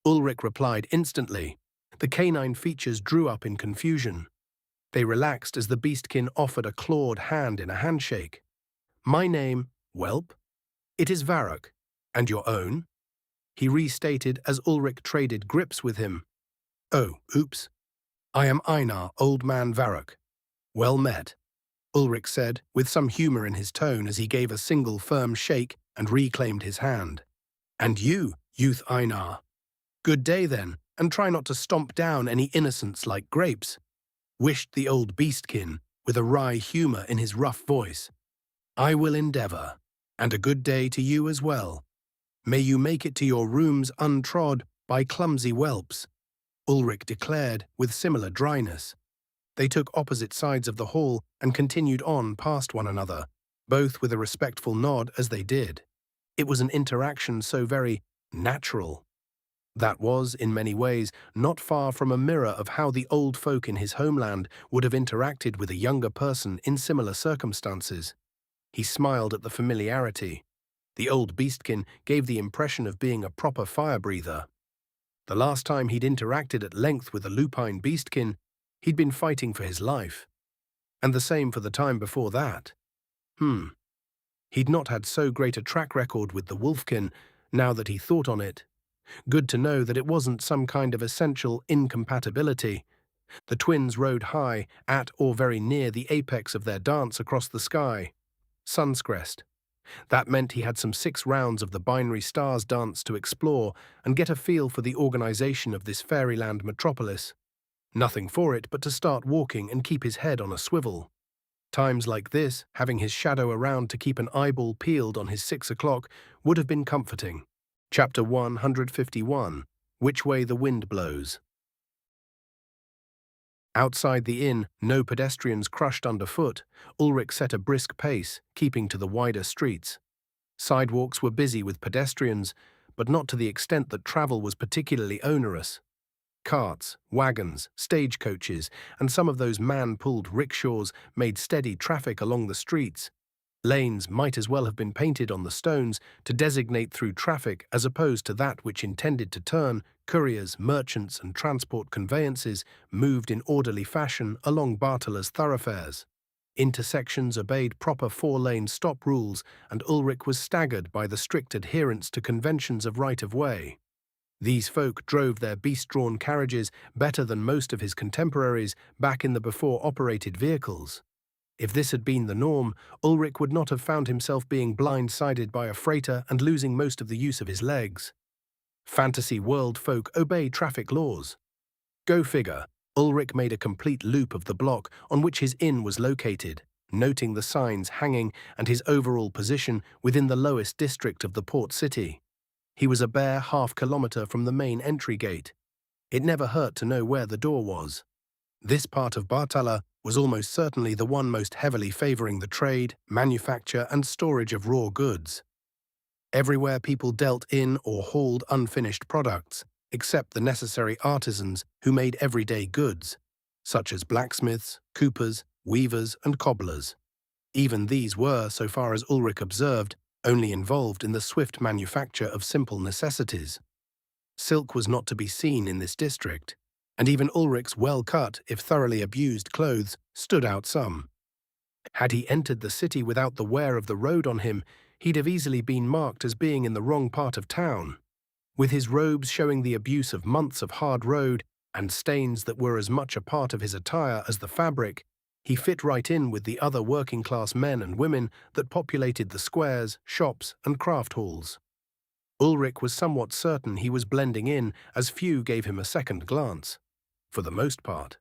Ulrich replied instantly. The canine features drew up in confusion. They relaxed as the beastkin offered a clawed hand in a handshake. My name, whelp? It is Varrock. And your own? He restated as Ulrich traded grips with him. Oh, oops. I am Einar, old man Varrock. Well met, Ulrich said, with some humor in his tone as he gave a single firm shake and reclaimed his hand. And you, youth Einar. Good day then, and try not to stomp down any innocents like grapes, wished the old beastkin, with a wry humor in his rough voice. I will endeavor, and a good day to you as well. May you make it to your rooms untrod by clumsy whelps, Ulrich declared with similar dryness. They took opposite sides of the hall and continued on past one another, both with a respectful nod as they did. It was an interaction so very natural. That was, in many ways, not far from a mirror of how the old folk in his homeland would have interacted with a younger person in similar circumstances. He smiled at the familiarity. The old beastkin gave the impression of being a proper fire-breather. The last time he'd interacted at length with a lupine beastkin, he'd been fighting for his life. And the same for the time before that. He'd not had so great a track record with the wolfkin, now that he thought on it. Good to know that it wasn't some kind of essential incompatibility. The twins rode high, at or very near the apex of their dance across the sky. Sunscrest. That meant he had some 6 rounds of the binary stars dance to explore and get a feel for the organization of this fairyland metropolis. Nothing for it but to start walking and keep his head on a swivel. Times like this, having his shadow around to keep an eyeball peeled on his 6 o'clock would have been comforting. Chapter 151. Which Way the Wind Blows. Outside the inn, no pedestrians crushed underfoot. Ulrich set a brisk pace, keeping to the wider streets. Sidewalks were busy with pedestrians, but not to the extent that travel was particularly onerous. Carts, wagons, stagecoaches, and some of those man-pulled rickshaws made steady traffic along the streets. Lanes might as well have been painted on the stones to designate through traffic as opposed to that which intended to turn. Couriers, merchants, and transport conveyances moved in orderly fashion along Bartola's thoroughfares. Intersections obeyed proper 4-lane stop rules, and Ulrich was staggered by the strict adherence to conventions of right-of-way. These folk drove their beast-drawn carriages better than most of his contemporaries back in the before-operated vehicles. If this had been the norm, Ulrich would not have found himself being blindsided by a freighter and losing most of the use of his legs. Fantasy world folk obey traffic laws. Go figure, Ulrich made a complete loop of the block on which his inn was located, noting the signs hanging and his overall position within the lowest district of the port city. He was a bare half-kilometer from the main entry gate. It never hurt to know where the door was. This part of Bartala was almost certainly the one most heavily favoring the trade, manufacture, and storage of raw goods. Everywhere people dealt in or hauled unfinished products, except the necessary artisans who made everyday goods, such as blacksmiths, coopers, weavers, and cobblers. Even these were, so far as Ulrich observed, only involved in the swift manufacture of simple necessities. Silk was not to be seen in this district, and even Ulrich's well-cut, if thoroughly abused clothes stood out some. Had he entered the city without the wear of the road on him, he'd have easily been marked as being in the wrong part of town. With his robes showing the abuse of months of hard road and stains that were as much a part of his attire as the fabric, he fit right in with the other working-class men and women that populated the squares, shops, and craft halls. Ulrich was somewhat certain he was blending in, as few gave him a second glance. For the most part.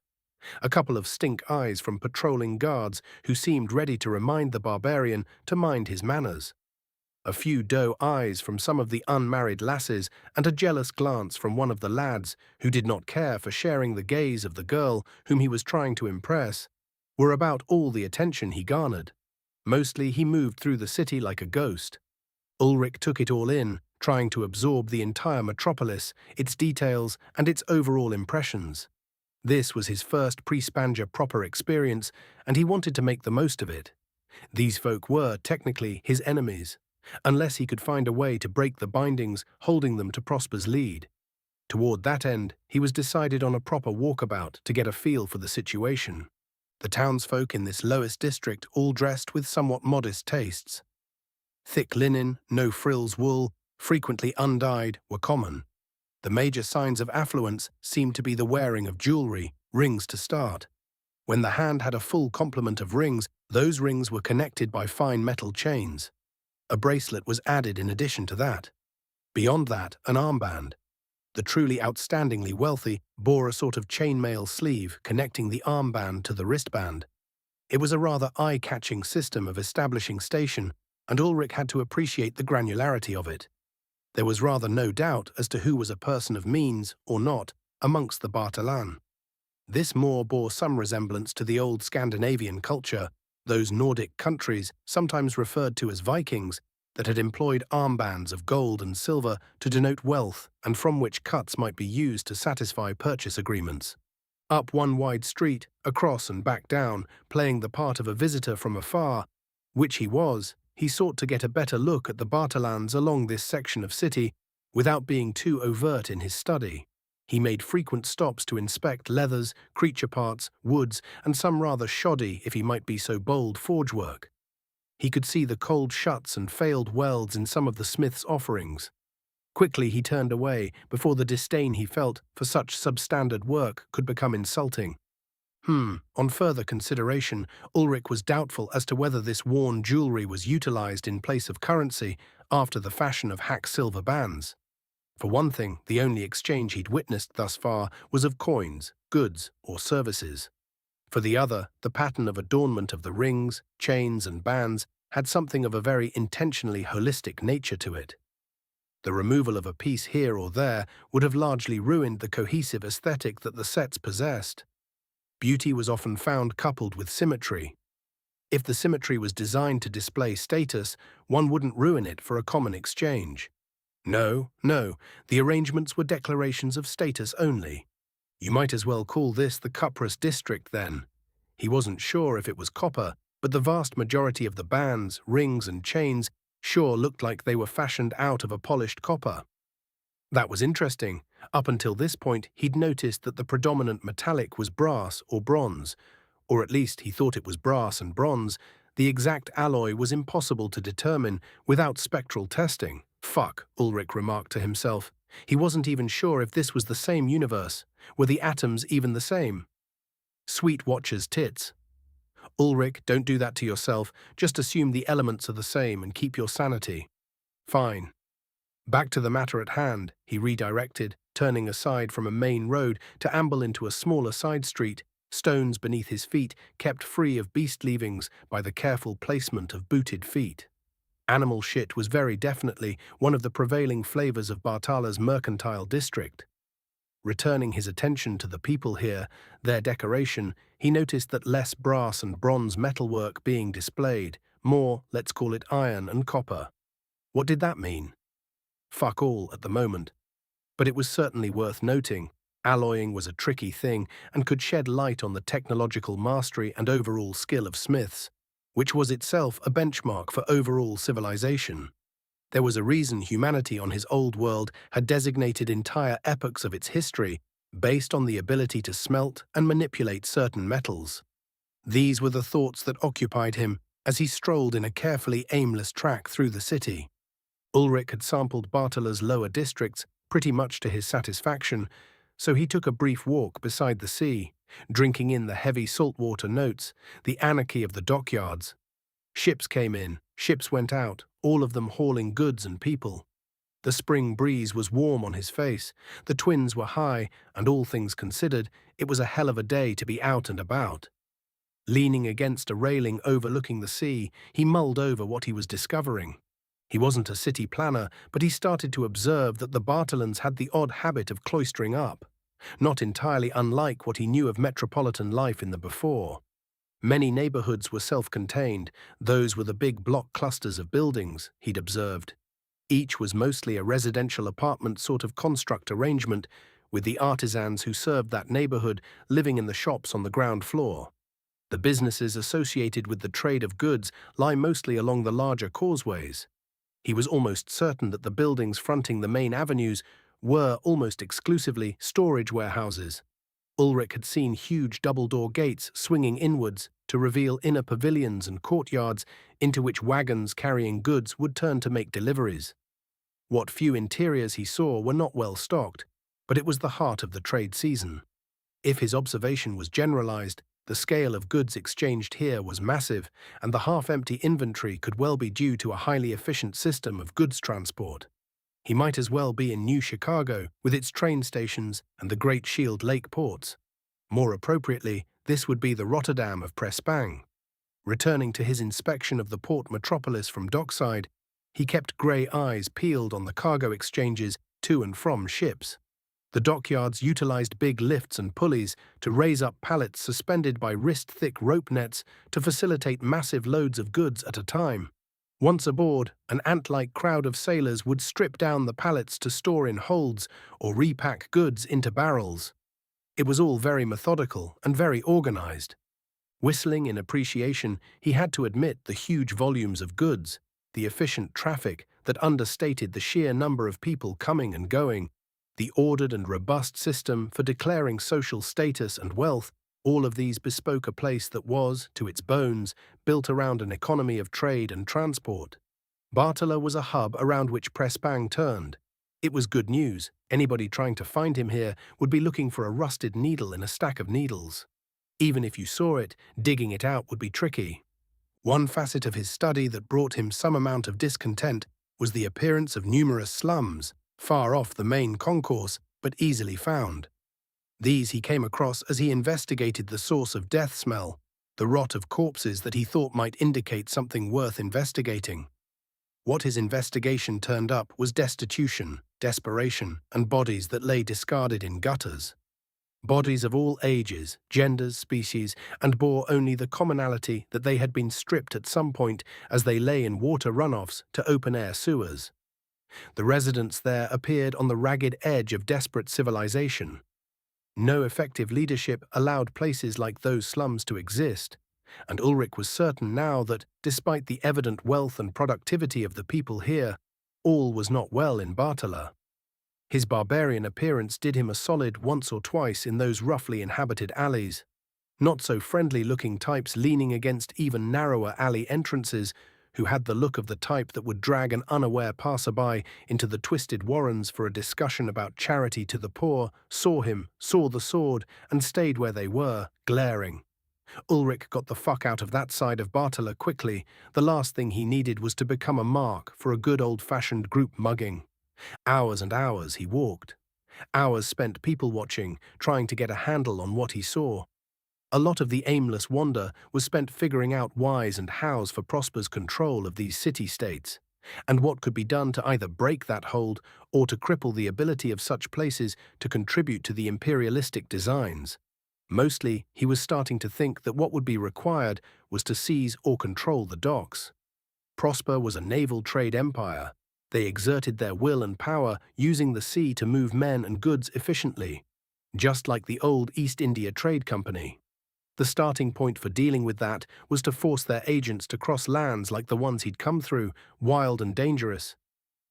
A couple of stink eyes from patrolling guards who seemed ready to remind the barbarian to mind his manners. A few doe eyes from some of the unmarried lasses, and a jealous glance from one of the lads who did not care for sharing the gaze of the girl whom he was trying to impress, were about all the attention he garnered. Mostly he moved through the city like a ghost. Ulrich took it all in, trying to absorb the entire metropolis, its details, and its overall impressions. This was his first pre-Spanja proper experience, and he wanted to make the most of it. These folk were, technically, his enemies. unless he could find a way to break the bindings holding them to Prosper's lead. Toward that end, he was decided on a proper walkabout to get a feel for the situation. The townsfolk in this lowest district all dressed with somewhat modest tastes. Thick linen, no-frills wool, frequently undyed, were common. The major signs of affluence seemed to be the wearing of jewelry, rings to start. When the hand had a full complement of rings, those rings were connected by fine metal chains. A bracelet was added in addition to that. Beyond that, an armband. The truly outstandingly wealthy bore a sort of chainmail sleeve connecting the armband to the wristband. It was a rather eye-catching system of establishing station, and Ulrich had to appreciate the granularity of it. There was rather no doubt as to who was a person of means, or not, amongst the Bartalan. This more bore some resemblance to the old Scandinavian culture, those Nordic countries, sometimes referred to as Vikings, that had employed armbands of gold and silver to denote wealth and from which cuts might be used to satisfy purchase agreements. Up one wide street, across and back down, playing the part of a visitor from afar, which he was, he sought to get a better look at the Bartalans along this section of city without being too overt in his study. He made frequent stops to inspect leathers, creature parts, woods, and some rather shoddy, if he might be so bold, forge work. He could see the cold shuts and failed welds in some of the smith's offerings. Quickly he turned away before the disdain he felt for such substandard work could become insulting. On further consideration, Ulrich was doubtful as to whether this worn jewelry was utilized in place of currency after the fashion of hack silver bands. For one thing, the only exchange he'd witnessed thus far was of coins, goods, or services. For the other, the pattern of adornment of the rings, chains, and bands had something of a very intentionally holistic nature to it. The removal of a piece here or there would have largely ruined the cohesive aesthetic that the sets possessed. Beauty was often found coupled with symmetry. If the symmetry was designed to display status, one wouldn't ruin it for a common exchange. No, the arrangements were declarations of status only. You might as well call this the cuprous district then. He wasn't sure if it was copper, but the vast majority of the bands, rings, and chains sure looked like they were fashioned out of a polished copper. That was interesting. Up until this point, he'd noticed that the predominant metallic was brass or bronze, or at least he thought it was brass and bronze. The exact alloy was impossible to determine without spectral testing. Fuck, Ulrich remarked to himself. He wasn't even sure if this was the same universe. Were the atoms even the same? Sweet watcher's tits. Ulrich, don't do that to yourself. Just assume the elements are the same and keep your sanity. Fine. Back to the matter at hand, he redirected, turning aside from a main road to amble into a smaller side street, stones beneath his feet kept free of beast leavings by the careful placement of booted feet. Animal shit was very definitely one of the prevailing flavors of Bartala's mercantile district. Returning his attention to the people here, their decoration, he noticed that less brass and bronze metalwork being displayed, more, let's call it iron and copper. What did that mean? Fuck all at the moment. But it was certainly worth noting. Alloying was a tricky thing and could shed light on the technological mastery and overall skill of smiths, which was itself a benchmark for overall civilization. There was a reason humanity on his old world had designated entire epochs of its history based on the ability to smelt and manipulate certain metals. These were the thoughts that occupied him as he strolled in a carefully aimless track through the city. Ulrich had sampled Bartala's lower districts pretty much to his satisfaction, so he took a brief walk beside the sea, drinking in the heavy saltwater notes, the anarchy of the dockyards. Ships came in, ships went out, all of them hauling goods and people. The spring breeze was warm on his face, the twins were high, and all things considered, it was a hell of a day to be out and about. Leaning against a railing overlooking the sea, he mulled over what he was discovering. He wasn't a city planner, but he started to observe that the Bartalans had the odd habit of cloistering up, not entirely unlike what he knew of metropolitan life in the before. Many neighborhoods were self-contained, those were the big block clusters of buildings, he'd observed. Each was mostly a residential apartment sort of construct arrangement, with the artisans who served that neighborhood living in the shops on the ground floor. The businesses associated with the trade of goods lie mostly along the larger causeways. He was almost certain that the buildings fronting the main avenues were almost exclusively storage warehouses. Ulrich had seen huge double-door gates swinging inwards to reveal inner pavilions and courtyards into which wagons carrying goods would turn to make deliveries. What few interiors he saw were not well stocked, but it was the heart of the trade season. If his observation was generalized, the scale of goods exchanged here was massive, and the half-empty inventory could well be due to a highly efficient system of goods transport. He might as well be in New Chicago, with its train stations and the Great Shield Lake ports. More appropriately, this would be the Rotterdam of Prespang. Returning to his inspection of the port metropolis from dockside, he kept grey eyes peeled on the cargo exchanges to and from ships. The dockyards utilized big lifts and pulleys to raise up pallets suspended by wrist-thick rope nets to facilitate massive loads of goods at a time. Once aboard, an ant-like crowd of sailors would strip down the pallets to store in holds or repack goods into barrels. It was all very methodical and very organized. Whistling in appreciation, he had to admit the huge volumes of goods, the efficient traffic that understated the sheer number of people coming and going, the ordered and robust system for declaring social status and wealth. All of these bespoke a place that was, to its bones, built around an economy of trade and transport. Bartala was a hub around which Prespang turned. It was good news. Anybody trying to find him here would be looking for a rusted needle in a stack of needles. Even if you saw it, digging it out would be tricky. One facet of his study that brought him some amount of discontent was the appearance of numerous slums, far off the main concourse, but easily found. These he came across as he investigated the source of death smell, the rot of corpses that he thought might indicate something worth investigating. What his investigation turned up was destitution, desperation, and bodies that lay discarded in gutters. Bodies of all ages, genders, species, and bore only the commonality that they had been stripped at some point as they lay in water runoffs to open-air sewers. The residents there appeared on the ragged edge of desperate civilization. No effective leadership allowed places like those slums to exist, and Ulrich was certain now that, despite the evident wealth and productivity of the people here, all was not well in Bartala. His barbarian appearance did him a solid once or twice in those roughly inhabited alleys. Not so friendly-looking types leaning against even narrower alley entrances, who had the look of the type that would drag an unaware passerby into the twisted warrens for a discussion about charity to the poor, saw him, saw the sword, and stayed where they were, glaring. Ulrich got the fuck out of that side of Bartala quickly. The last thing he needed was to become a mark for a good old-fashioned group mugging. Hours and hours he walked. Hours spent people-watching, trying to get a handle on what he saw. A lot of the aimless wander was spent figuring out whys and hows for Prosper's control of these city-states, and what could be done to either break that hold or to cripple the ability of such places to contribute to the imperialistic designs. Mostly, he was starting to think that what would be required was to seize or control the docks. Prosper was a naval trade empire. They exerted their will and power using the sea to move men and goods efficiently, just like the old East India Trade Company. The starting point for dealing with that was to force their agents to cross lands like the ones he'd come through, wild and dangerous.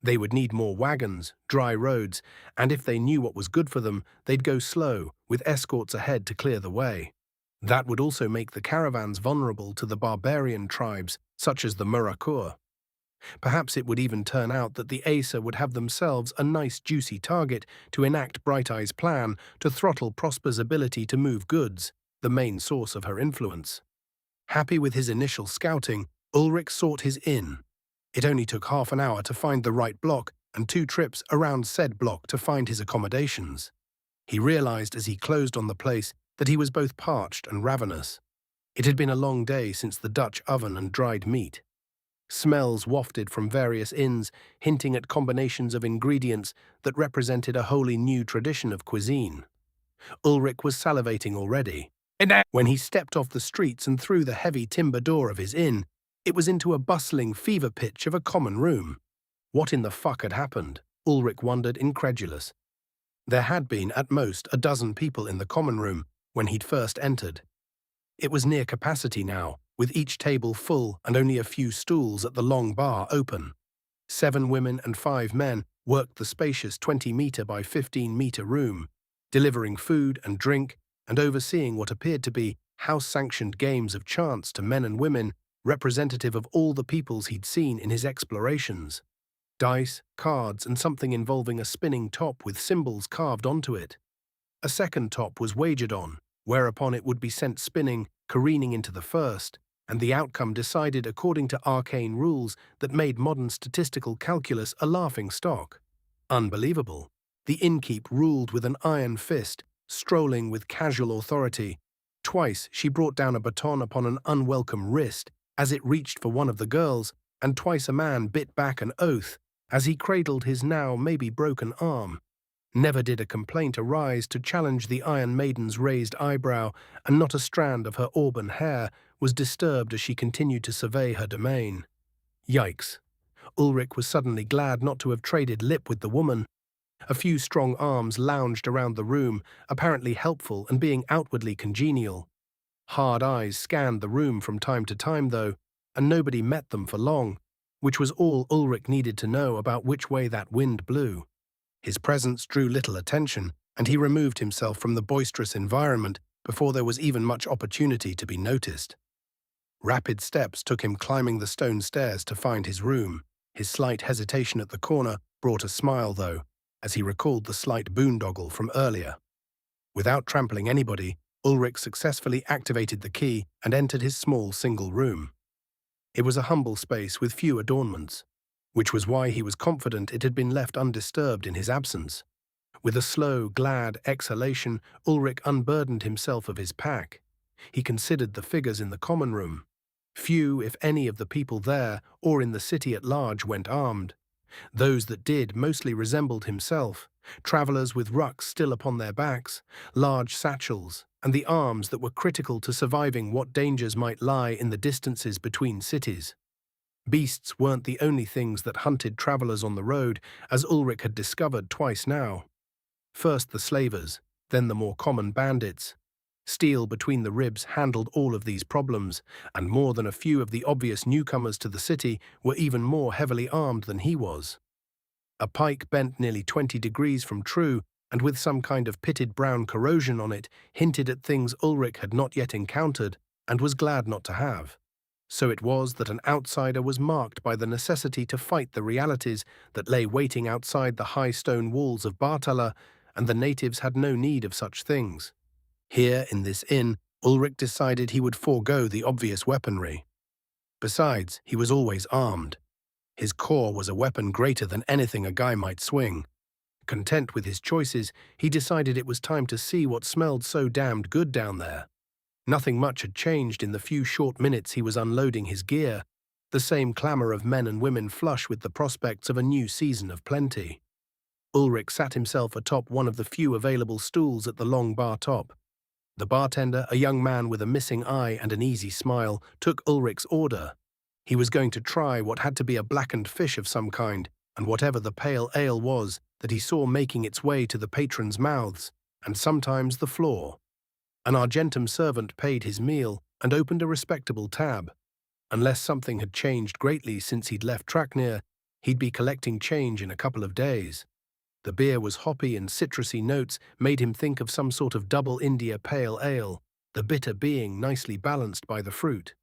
They would need more wagons, dry roads, and if they knew what was good for them, they'd go slow, with escorts ahead to clear the way. That would also make the caravans vulnerable to the barbarian tribes, such as the Murakur. Perhaps it would even turn out that the Acer would have themselves a nice juicy target to enact Bright Eye's plan to throttle Prosper's ability to move goods, the main source of her influence. Happy with his initial scouting, Ulrich sought his inn. It only took half an hour to find the right block and 2 trips around said block to find his accommodations. He realized as he closed on the place that he was both parched and ravenous. It had been a long day since the Dutch oven and dried meat. Smells wafted from various inns, hinting at combinations of ingredients that represented a wholly new tradition of cuisine. Ulrich was salivating already. When he stepped off the streets and through the heavy timber door of his inn, it was into a bustling fever pitch of a common room. What in the fuck had happened? Ulrich wondered, incredulous. There had been, at most, a dozen people in the common room when he'd first entered. It was near capacity now, with each table full and only a few stools at the long bar open. 7 women and 5 men worked the spacious 20-meter by 15-meter room, delivering food and drink and overseeing what appeared to be house-sanctioned games of chance to men and women representative of all the peoples he'd seen in his explorations. Dice, cards, and something involving a spinning top with symbols carved onto it. A second top was wagered on, whereupon it would be sent spinning, careening into the first, and the outcome decided according to arcane rules that made modern statistical calculus a laughing stock. Unbelievable. The innkeep ruled with an iron fist, strolling with casual authority. Twice she brought down a baton upon an unwelcome wrist as it reached for one of the girls, and twice a man bit back an oath as he cradled his now maybe broken arm. Never did a complaint arise to challenge the Iron Maiden's raised eyebrow, and not a strand of her auburn hair was disturbed as she continued to survey her domain. Yikes. Ulrich was suddenly glad not to have traded lip with the woman. A few strong arms lounged around the room, apparently helpful and being outwardly congenial. Hard eyes scanned the room from time to time, though, and nobody met them for long, which was all Ulrich needed to know about which way that wind blew. His presence drew little attention, and he removed himself from the boisterous environment before there was even much opportunity to be noticed. Rapid steps took him climbing the stone stairs to find his room. His slight hesitation at the corner brought a smile, though, as he recalled the slight boondoggle from earlier. Without trampling anybody, Ulrich successfully activated the key and entered his small single room. It was a humble space with few adornments, which was why he was confident it had been left undisturbed in his absence. With a slow, glad exhalation, Ulrich unburdened himself of his pack. He considered the figures in the common room. Few, if any, of the people there or in the city at large went armed. Those that did mostly resembled himself, travellers with rucks still upon their backs, large satchels, and the arms that were critical to surviving what dangers might lie in the distances between cities. Beasts weren't the only things that hunted travellers on the road, as Ulrich had discovered twice now. First the slavers, then the more common bandits. Steel between the ribs handled all of these problems, and more than a few of the obvious newcomers to the city were even more heavily armed than he was. A pike bent nearly 20 degrees from true, and with some kind of pitted brown corrosion on it, hinted at things Ulrich had not yet encountered, and was glad not to have. So it was that an outsider was marked by the necessity to fight the realities that lay waiting outside the high stone walls of Bartala, and the natives had no need of such things. Here, in this inn, Ulrich decided he would forego the obvious weaponry. Besides, he was always armed. His core was a weapon greater than anything a guy might swing. Content with his choices, he decided it was time to see what smelled so damned good down there. Nothing much had changed in the few short minutes he was unloading his gear, the same clamour of men and women flush with the prospects of a new season of plenty. Ulrich sat himself atop one of the few available stools at the long bar top. The bartender, a young man with a missing eye and an easy smile, took Ulrich's order. He was going to try what had to be a blackened fish of some kind, and whatever the pale ale was that he saw making its way to the patrons' mouths, and sometimes the floor. An Argentum servant paid his meal and opened a respectable tab. Unless something had changed greatly since he'd left Traknir, he'd be collecting change in a couple of days. The beer was hoppy and citrusy notes made him think of some sort of double India pale ale, the bitter being nicely balanced by the fruit.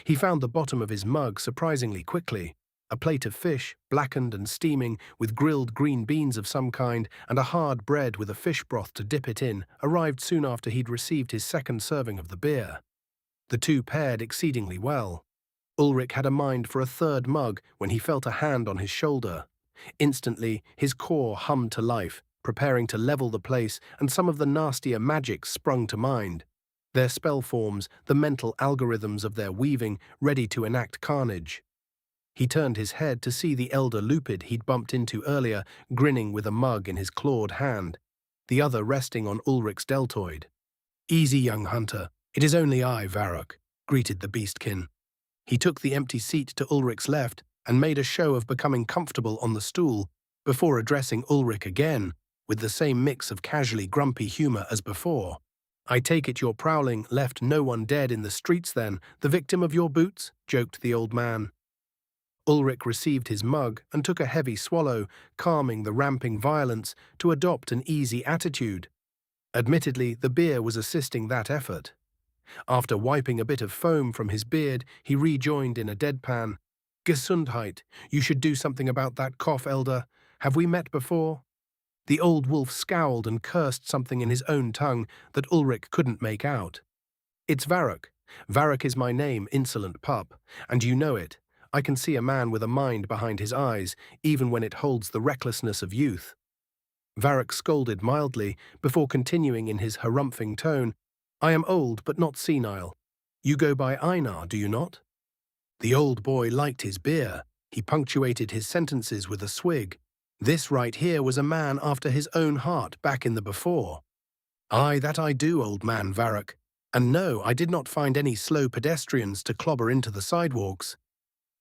He found the bottom of his mug surprisingly quickly. A plate of fish, blackened and steaming, with grilled green beans of some kind, and a hard bread with a fish broth to dip it in, arrived soon after he'd received his second serving of the beer. The two paired exceedingly well. Ulrich had a mind for a third mug when he felt a hand on his shoulder. Instantly, his core hummed to life, preparing to level the place, and some of the nastier magics sprung to mind. Their spell forms, the mental algorithms of their weaving, ready to enact carnage. He turned his head to see the elder Lupid he'd bumped into earlier, grinning with a mug in his clawed hand, the other resting on Ulrich's deltoid. "Easy, young hunter. It is only I, Varrock," greeted the beastkin. He took the empty seat to Ulrich's left and made a show of becoming comfortable on the stool before addressing Ulrich again, with the same mix of casually grumpy humor as before. "I take it your prowling left no one dead in the streets then, the victim of your boots?" joked the old man. Ulrich received his mug and took a heavy swallow, calming the ramping violence to adopt an easy attitude. Admittedly, the beer was assisting that effort. After wiping a bit of foam from his beard, he rejoined in a deadpan. Gesundheit, you should do something about that cough, Elder. Have we met before? The old wolf scowled and cursed something in his own tongue that Ulrich couldn't make out. It's Varrock. Varrock is my name, insolent pup, and you know it. I can see a man with a mind behind his eyes, even when it holds the recklessness of youth. Varrock scolded mildly, before continuing in his harumphing tone. I am old, but not senile. You go by Einar, do you not? The old boy liked his beer. He punctuated his sentences with a swig. This right here was a man after his own heart back in the before. Aye, that I do, old man Varrock. And no, I did not find any slow pedestrians to clobber into the sidewalks.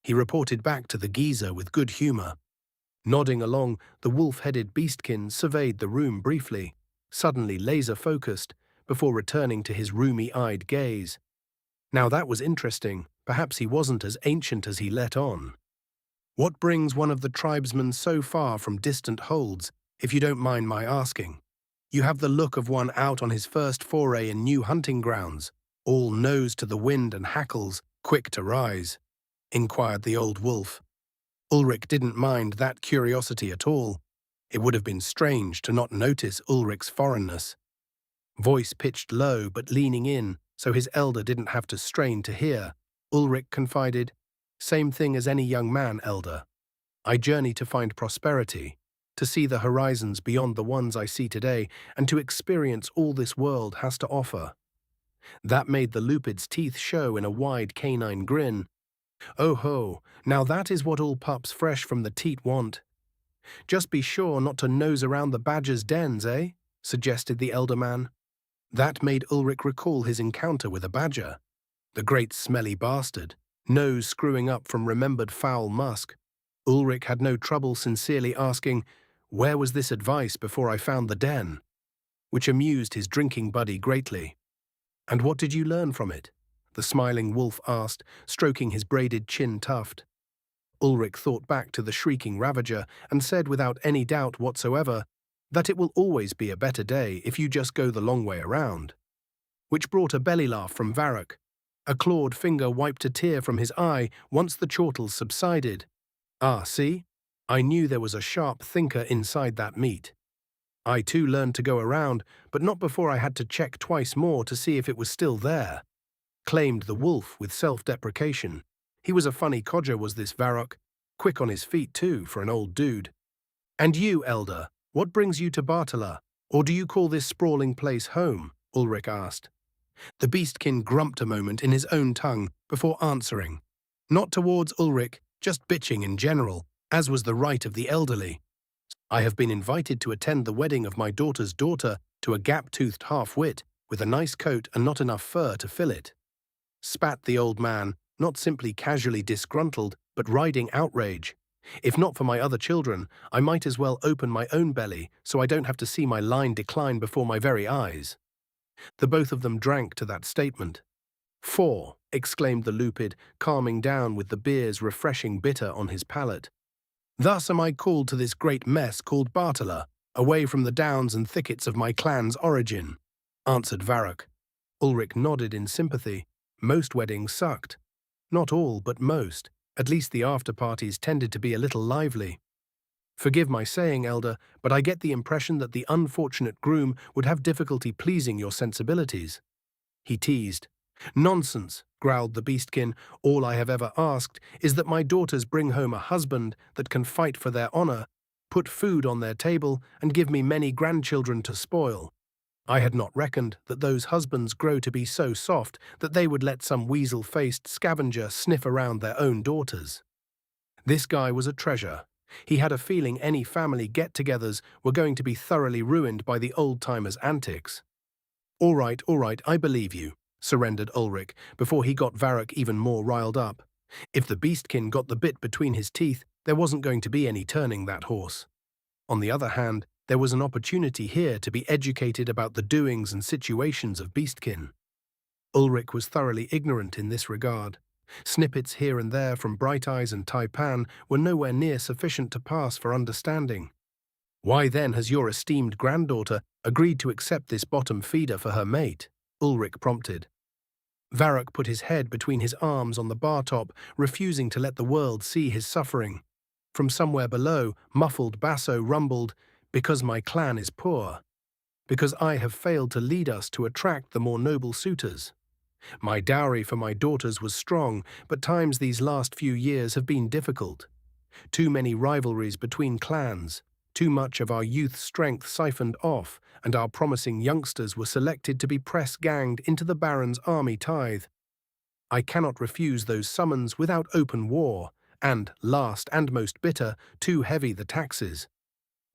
He reported back to the geezer with good humour. Nodding along, the wolf-headed beastkin surveyed the room briefly, suddenly laser-focused, before returning to his rheumy-eyed gaze. Now that was interesting. Perhaps he wasn't as ancient as he let on. What brings one of the tribesmen so far from distant holds, if you don't mind my asking? You have the look of one out on his first foray in new hunting grounds, all nose to the wind and hackles, quick to rise, inquired the old wolf. Ulrich didn't mind that curiosity at all. It would have been strange to not notice Ulrich's foreignness. Voice pitched low but leaning in, so his elder didn't have to strain to hear, Ulrich confided, Same thing as any young man, elder. I journey to find prosperity, to see the horizons beyond the ones I see today, and to experience all this world has to offer. That made the Lupid's teeth show in a wide canine grin. Oh ho, now that is what all pups fresh from the teat want. Just be sure not to nose around the badger's dens, eh? Suggested the elder man. That made Ulrich recall his encounter with a badger. The great smelly bastard, nose screwing up from remembered foul musk. Ulrich had no trouble sincerely asking, where was this advice before I found the den? Which amused his drinking buddy greatly. And what did you learn from it? The smiling wolf asked, stroking his braided chin tuft. Ulrich thought back to the shrieking ravager and said without any doubt whatsoever that it will always be a better day if you just go the long way around. Which brought a belly laugh from Varrock. A clawed finger wiped a tear from his eye once the chortles subsided. Ah, see? I knew there was a sharp thinker inside that meat. I too learned to go around, but not before I had to check twice more to see if it was still there, claimed the wolf with self-deprecation. He was a funny codger, was this Varrock, quick on his feet too for an old dude. And you, elder, what brings you to Bartala, or do you call this sprawling place home? Ulrich asked. The beastkin grumped a moment in his own tongue before answering. Not towards Ulrich, just bitching in general, as was the right of the elderly. I have been invited to attend the wedding of my daughter's daughter to a gap-toothed half-wit with a nice coat and not enough fur to fill it. Spat the old man, not simply casually disgruntled, but riding outrage. If not for my other children, I might as well open my own belly so I don't have to see my line decline before my very eyes. The both of them drank to that statement. "For," exclaimed the Lupid, calming down with the beer's refreshing bitter on his palate. "Thus am I called to this great mess called Bartala, away from the downs and thickets of my clan's origin," answered Varrock. Ulrich nodded in sympathy. Most weddings sucked. Not all, but most. At least the after-parties tended to be a little lively. Forgive my saying, elder, but I get the impression that the unfortunate groom would have difficulty pleasing your sensibilities. He teased. Nonsense, growled the beastkin. All I have ever asked is that my daughters bring home a husband that can fight for their honor, put food on their table, and give me many grandchildren to spoil. I had not reckoned that those husbands grow to be so soft that they would let some weasel-faced scavenger sniff around their own daughters. This guy was a treasure. He had a feeling any family get-togethers were going to be thoroughly ruined by the old-timers' antics. All right, I believe you, surrendered Ulrich, before he got Varrock even more riled up. If the beastkin got the bit between his teeth, there wasn't going to be any turning that horse. On the other hand, there was an opportunity here to be educated about the doings and situations of beastkin. Ulrich was thoroughly ignorant in this regard. Snippets here and there from Bright Eyes and Taipan were nowhere near sufficient to pass for understanding. Why then has your esteemed granddaughter agreed to accept this bottom feeder for her mate? Ulrich prompted. Varrock put his head between his arms on the bar top, refusing to let the world see his suffering. From somewhere below, muffled basso rumbled, "Because my clan is poor. Because I have failed to lead us to attract the more noble suitors. My dowry for my daughters was strong, but times these last few years have been difficult. Too many rivalries between clans, too much of our youth's strength siphoned off, and our promising youngsters were selected to be press-ganged into the Baron's army tithe. I cannot refuse those summons without open war, and, last and most bitter, too heavy the taxes.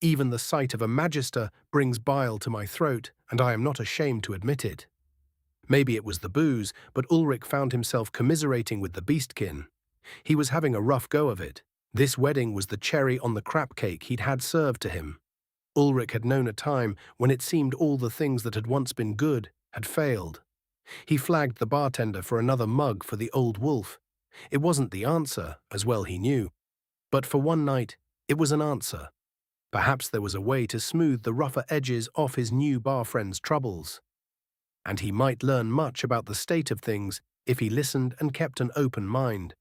Even the sight of a magister brings bile to my throat, and I am not ashamed to admit it." Maybe it was the booze, but Ulrich found himself commiserating with the beastkin. He was having a rough go of it. This wedding was the cherry on the crap cake he'd had served to him. Ulrich had known a time when it seemed all the things that had once been good had failed. He flagged the bartender for another mug for the old wolf. It wasn't the answer, as well he knew. But for one night, it was an answer. Perhaps there was a way to smooth the rougher edges off his new bar friend's troubles. And he might learn much about the state of things if he listened and kept an open mind.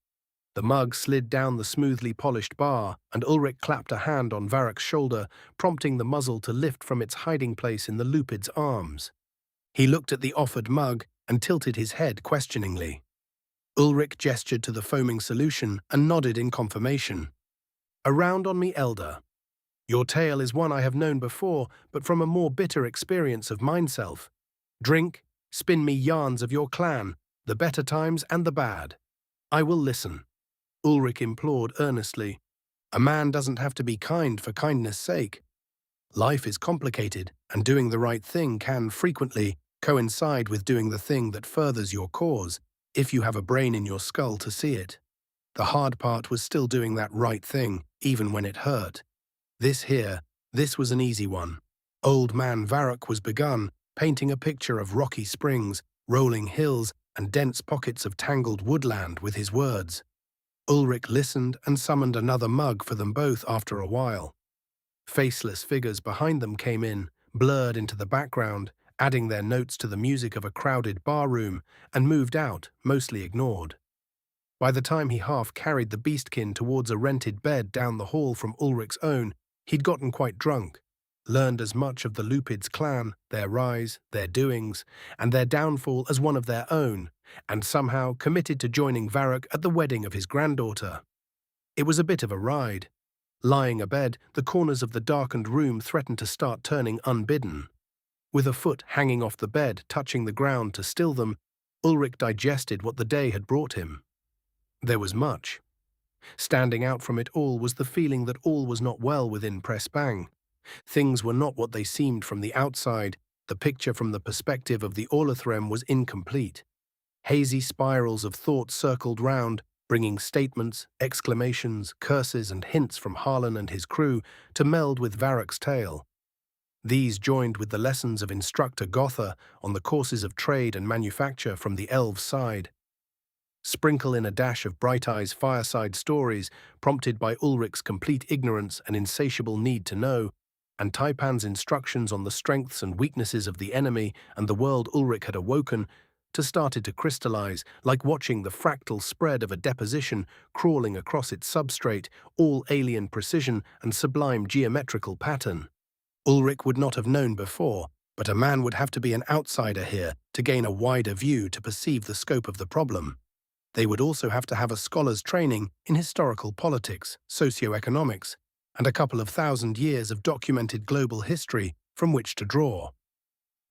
The mug slid down the smoothly polished bar, and Ulrich clapped a hand on Varrock's shoulder, prompting the muzzle to lift from its hiding place in the Lupid's arms. He looked at the offered mug and tilted his head questioningly. Ulrich gestured to the foaming solution and nodded in confirmation. "Around on me, elder. Your tale is one I have known before, but from a more bitter experience of mineself. Drink, spin me yarns of your clan, the better times and the bad. I will listen." Ulrich implored earnestly. "A man doesn't have to be kind for kindness' sake. Life is complicated, and doing the right thing can frequently coincide with doing the thing that furthers your cause, if you have a brain in your skull to see it. The hard part was still doing that right thing, even when it hurt. This was an easy one. Old man Varrock was begun, painting a picture of rocky springs, rolling hills, and dense pockets of tangled woodland with his words. Ulrich listened and summoned another mug for them both after a while. Faceless figures behind them came in, blurred into the background, adding their notes to the music of a crowded bar room, and moved out, mostly ignored. By the time he half carried the beastkin towards a rented bed down the hall from Ulrich's own, he'd gotten quite drunk, learned as much of the Lupids clan, their rise, their doings, and their downfall as one of their own, and somehow committed to joining Varrock at the wedding of his granddaughter. It was a bit of a ride. Lying abed, the corners of the darkened room threatened to start turning unbidden. With a foot hanging off the bed, touching the ground to still them, Ulrich digested what the day had brought him. There was much. Standing out from it all was the feeling that all was not well within Pressbang. Things were not what they seemed from the outside. The picture from the perspective of the Orlothrem was incomplete. Hazy spirals of thought circled round, bringing statements, exclamations, curses, and hints from Harlan and his crew to meld with Varrock's tale. These joined with the lessons of Instructor Gotha on the courses of trade and manufacture from the elves' side. Sprinkle in a dash of Bright Eye's fireside stories, prompted by Ulrich's complete ignorance and insatiable need to know, and Taipan's instructions on the strengths and weaknesses of the enemy and the world Ulrich had awoken to started to crystallize, like watching the fractal spread of a deposition crawling across its substrate, all alien precision and sublime geometrical pattern. Ulrich would not have known before, but a man would have to be an outsider here to gain a wider view to perceive the scope of the problem. They would also have to have a scholar's training in historical politics, socioeconomics, and a couple of 1,000 years of documented global history from which to draw.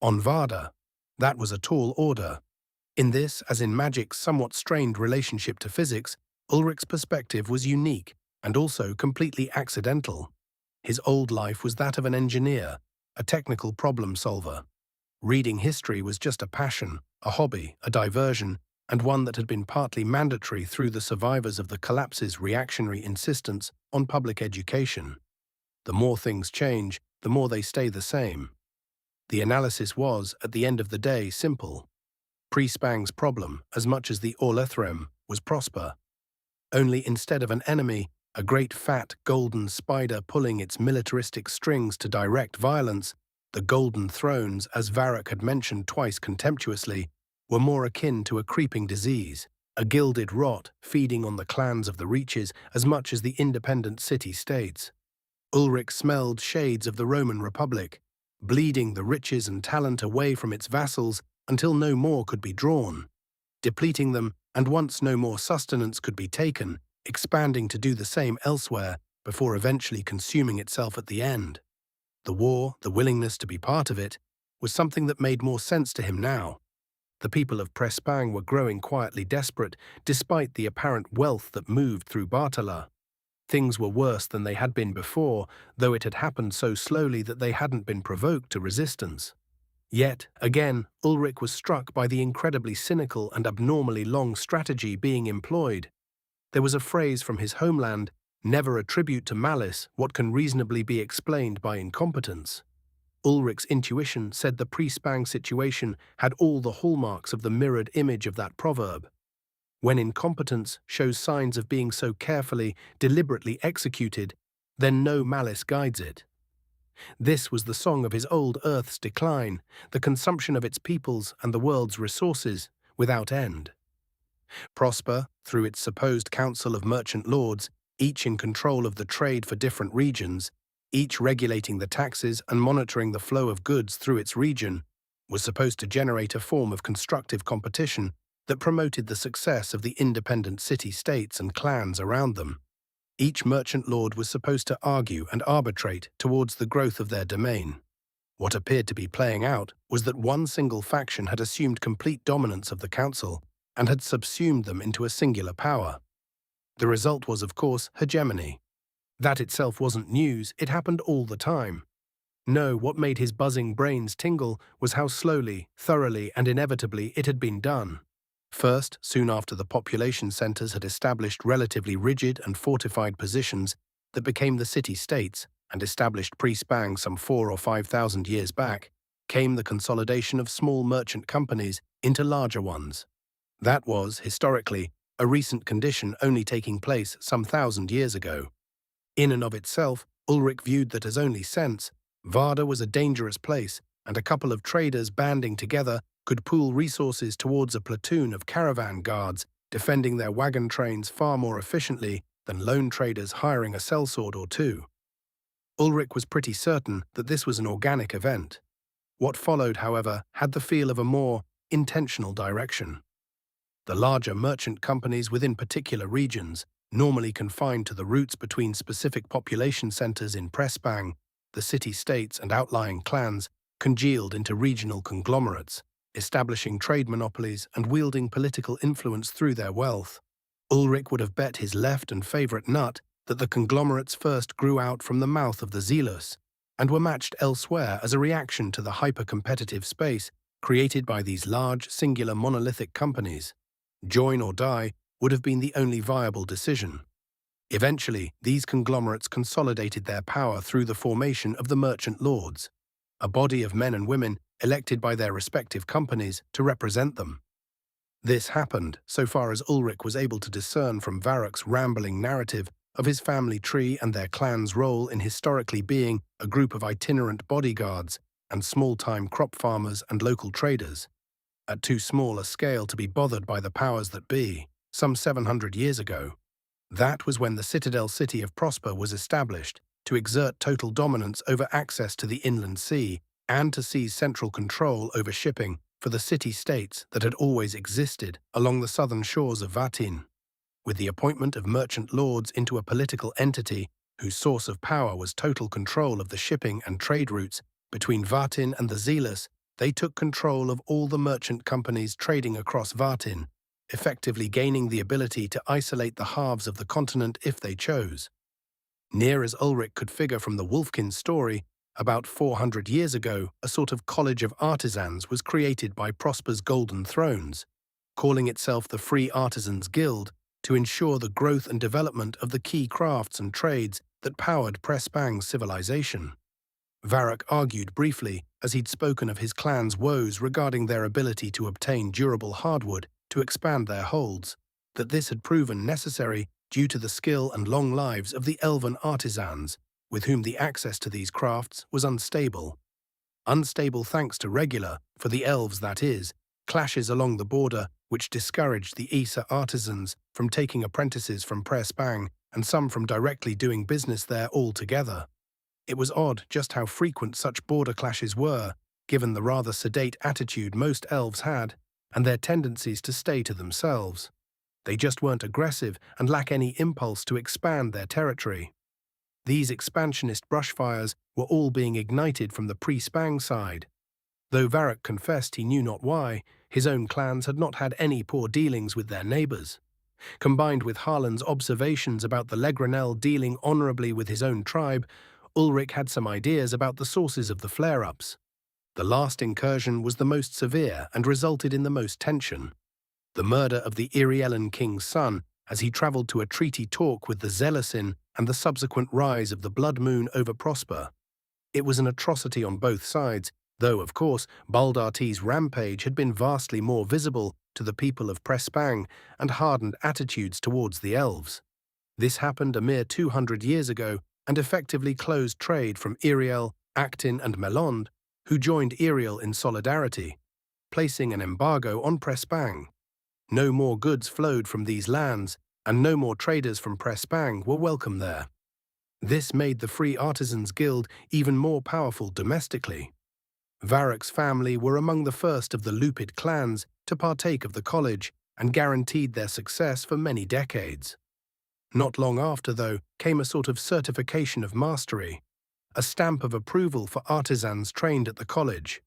On Varda, that was a tall order. In this, as in magic's somewhat strained relationship to physics, Ulrich's perspective was unique and also completely accidental. His old life was that of an engineer, a technical problem solver. Reading history was just a passion, a hobby, a diversion, and one that had been partly mandatory through the survivors of the collapse's reactionary insistence on public education. The more things change, the more they stay the same. The analysis was, at the end of the day, simple. Pre-Spang's problem, as much as the Orlethrem, was Prosper. Only instead of an enemy, a great fat golden spider pulling its militaristic strings to direct violence, the Golden Thrones, as Varrock had mentioned twice contemptuously, were more akin to a creeping disease, a gilded rot feeding on the clans of the Reaches as much as the independent city-states. Ulrich smelled shades of the Roman Republic, bleeding the riches and talent away from its vassals until no more could be drawn, depleting them, and once no more sustenance could be taken, expanding to do the same elsewhere before eventually consuming itself at the end. The war, the willingness to be part of it, was something that made more sense to him now. The people of Prespang were growing quietly desperate, despite the apparent wealth that moved through Bartala. Things were worse than they had been before, though it had happened so slowly that they hadn't been provoked to resistance. Yet, again, Ulrich was struck by the incredibly cynical and abnormally long strategy being employed. There was a phrase from his homeland, "Never attribute to malice what can reasonably be explained by incompetence." Ulrich's intuition said the Pre-Spang situation had all the hallmarks of the mirrored image of that proverb. When incompetence shows signs of being so carefully, deliberately executed, then no malice guides it. This was the song of his old Earth's decline, the consumption of its peoples and the world's resources, without end. Prosper, through its supposed council of merchant lords, each in control of the trade for different regions, each regulating the taxes and monitoring the flow of goods through its region, was supposed to generate a form of constructive competition that promoted the success of the independent city-states and clans around them. Each merchant lord was supposed to argue and arbitrate towards the growth of their domain. What appeared to be playing out was that one single faction had assumed complete dominance of the council and had subsumed them into a singular power. The result was, of course, hegemony. That itself wasn't news, it happened all the time. No, what made his buzzing brains tingle was how slowly, thoroughly, and inevitably it had been done. First, soon after the population centers had established relatively rigid and fortified positions that became the city-states and established Pre-Spang some 4,000 or 5,000 years back, came the consolidation of small merchant companies into larger ones. That was, historically, a recent condition only taking place some 1,000 years ago. In and of itself, Ulrich viewed that as only sense. Varda was a dangerous place, and a couple of traders banding together could pool resources towards a platoon of caravan guards defending their wagon trains far more efficiently than lone traders hiring a sellsword or two. Ulrich was pretty certain that this was an organic event. What followed, however, had the feel of a more intentional direction. The larger merchant companies within particular regions, normally confined to the routes between specific population centers in Prespang, the city-states and outlying clans, congealed into regional conglomerates, establishing trade monopolies and wielding political influence through their wealth. Ulrich would have bet his left and favorite nut that the conglomerates first grew out from the mouth of the Zealous and were matched elsewhere as a reaction to the hyper-competitive space created by these large, singular monolithic companies. Join or die would have been the only viable decision. Eventually, these conglomerates consolidated their power through the formation of the merchant lords, a body of men and women elected by their respective companies to represent them. This happened, so far as Ulrich was able to discern from Varrock's rambling narrative of his family tree and their clan's role in historically being a group of itinerant bodyguards and small-time crop farmers and local traders, at too small a scale to be bothered by the powers that be, some 700 years ago. That was when the citadel city of Prosper was established to exert total dominance over access to the inland sea and to seize central control over shipping for the city-states that had always existed along the southern shores of Vatin. With the appointment of merchant lords into a political entity whose source of power was total control of the shipping and trade routes between Vatin and the Zealous, they took control of all the merchant companies trading across Vatin, effectively gaining the ability to isolate the halves of the continent if they chose. Near as Ulrich could figure from the Wolfkin story, about 400 years ago, a sort of college of artisans was created by Prosper's Golden Thrones, calling itself the Free Artisans Guild, to ensure the growth and development of the key crafts and trades that powered Prespang's civilization. Varrock argued briefly as he'd spoken of his clan's woes regarding their ability to obtain durable hardwood to expand their holds, that this had proven necessary due to the skill and long lives of the elven artisans, with whom the access to these crafts was unstable. Unstable thanks to regular, for the elves that is, clashes along the border which discouraged the Isa artisans from taking apprentices from Prespang and some from directly doing business there altogether. It was odd just how frequent such border clashes were, given the rather sedate attitude most elves had, and their tendencies to stay to themselves. They just weren't aggressive and lack any impulse to expand their territory. These expansionist brushfires were all being ignited from the pre-Spang side. Though Varrock confessed he knew not why, his own clans had not had any poor dealings with their neighbours. Combined with Harlan's observations about the Legranel dealing honourably with his own tribe, Ulrich had some ideas about the sources of the flare-ups. The last incursion was the most severe and resulted in the most tension. The murder of the Iriellan king's son as he travelled to a treaty talk with the Zelasin and the subsequent rise of the Blood Moon over Prosper. It was an atrocity on both sides, though, of course, Baldarti's rampage had been vastly more visible to the people of Prespang and hardened attitudes towards the elves. This happened a mere 200 years ago and effectively closed trade from Iriel, Actin and Melond, who joined Iriel in solidarity, placing an embargo on Prespang. No more goods flowed from these lands, and no more traders from Prespang were welcome there. This made the Free Artisans Guild even more powerful domestically. Varrock's family were among the first of the Lupid clans to partake of the college and guaranteed their success for many decades. Not long after, though, came a sort of certification of mastery, a stamp of approval for artisans trained at the college.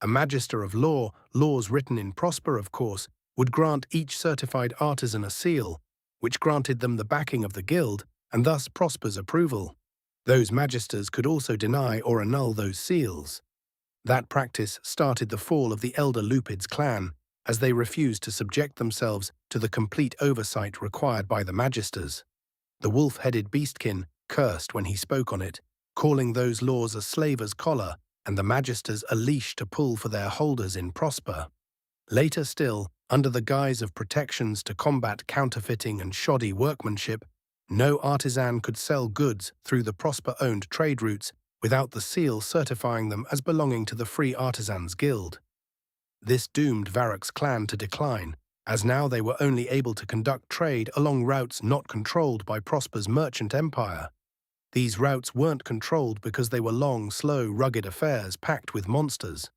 A Magister of Law, laws written in Prosper, of course, would grant each certified artisan a seal, which granted them the backing of the guild and thus Prosper's approval. Those magisters could also deny or annul those seals. That practice started the fall of the elder Lupids clan, as they refused to subject themselves to the complete oversight required by the magisters. The wolf-headed beastkin cursed when he spoke on it, calling those laws a slaver's collar and the magisters a leash to pull for their holders in Prosper. Later still, under the guise of protections to combat counterfeiting and shoddy workmanship, no artisan could sell goods through the Prosper-owned trade routes without the seal certifying them as belonging to the Free Artisans Guild. This doomed Varrock's clan to decline, as now they were only able to conduct trade along routes not controlled by Prosper's merchant empire. These routes weren't controlled because they were long, slow, rugged affairs packed with monsters.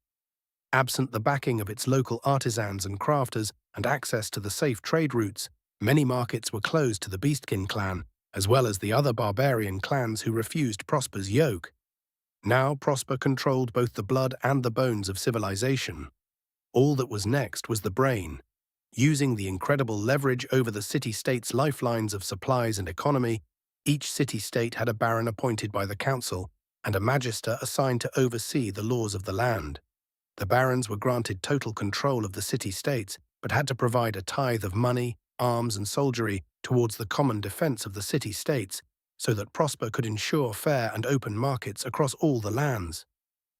Absent the backing of its local artisans and crafters and access to the safe trade routes, many markets were closed to the Beastkin clan, as well as the other barbarian clans who refused Prosper's yoke. Now Prosper controlled both the blood and the bones of civilization. All that was next was the brain. Using the incredible leverage over the city-state's lifelines of supplies and economy, each city-state had a baron appointed by the council and a magister assigned to oversee the laws of the land. The barons were granted total control of the city-states, but had to provide a tithe of money, arms and soldiery towards the common defense of the city-states, so that Prosper could ensure fair and open markets across all the lands.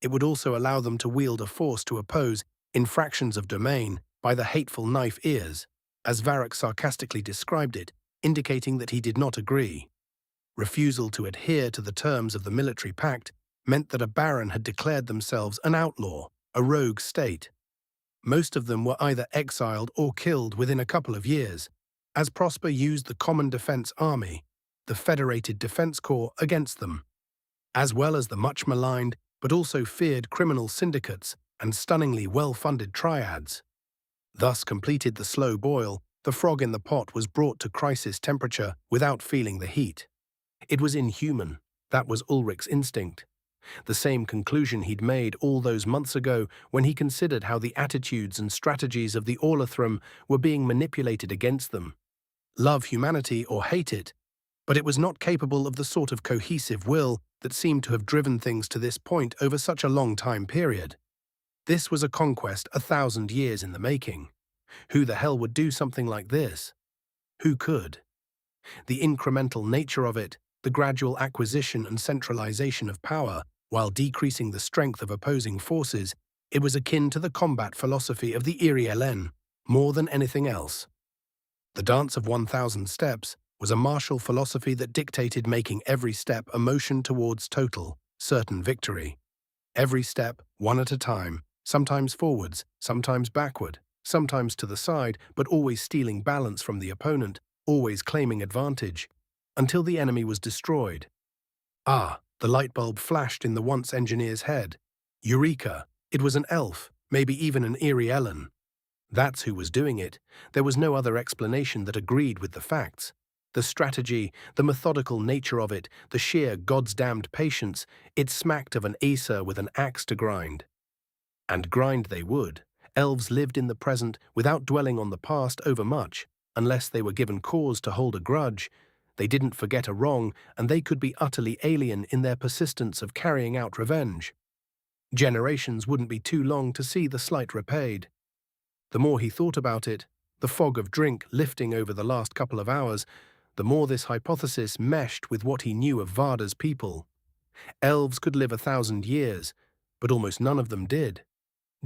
It would also allow them to wield a force to oppose infractions of domain by the hateful knife ears, as Varrock sarcastically described it, indicating that he did not agree. Refusal to adhere to the terms of the military pact meant that a baron had declared themselves an outlaw, a rogue state. Most of them were either exiled or killed within a couple of years, as Prosper used the Common Defense Army, the Federated Defense Corps, against them, as well as the much maligned but also feared criminal syndicates and stunningly well-funded triads. Thus completed the slow boil, the frog in the pot was brought to crisis temperature without feeling the heat. It was inhuman. That was Ulrich's instinct. The same conclusion he'd made all those months ago when he considered how the attitudes and strategies of the Orlathrum were being manipulated against them. Love humanity or hate it, but it was not capable of the sort of cohesive will that seemed to have driven things to this point over such a long time period. This was a conquest 1,000 years in the making. Who the hell would do something like this? Who could? The incremental nature of it, the gradual acquisition and centralization of power, While decreasing the strength of opposing forces, it was akin to the combat philosophy of the README, more than anything else. The Dance of 1,000 Steps was a martial philosophy that dictated making every step a motion towards total, certain victory. Every step, one at a time, sometimes forwards, sometimes backward, sometimes to the side, but always stealing balance from the opponent, always claiming advantage, until the enemy was destroyed. Ah, the light bulb flashed in the once engineer's head. Eureka! It was an elf, maybe even an eerie Ellen. That's who was doing it. There was no other explanation that agreed with the facts. The strategy, the methodical nature of it, the sheer God's-damned patience, it smacked of an Acer with an axe to grind. And grind they would. Elves lived in the present without dwelling on the past overmuch, unless they were given cause to hold a grudge. They didn't forget a wrong, and they could be utterly alien in their persistence of carrying out revenge. Generations wouldn't be too long to see the slight repaid. The more he thought about it, the fog of drink lifting over the last couple of hours, the more this hypothesis meshed with what he knew of Varda's people. Elves could live 1,000 years, but almost none of them did.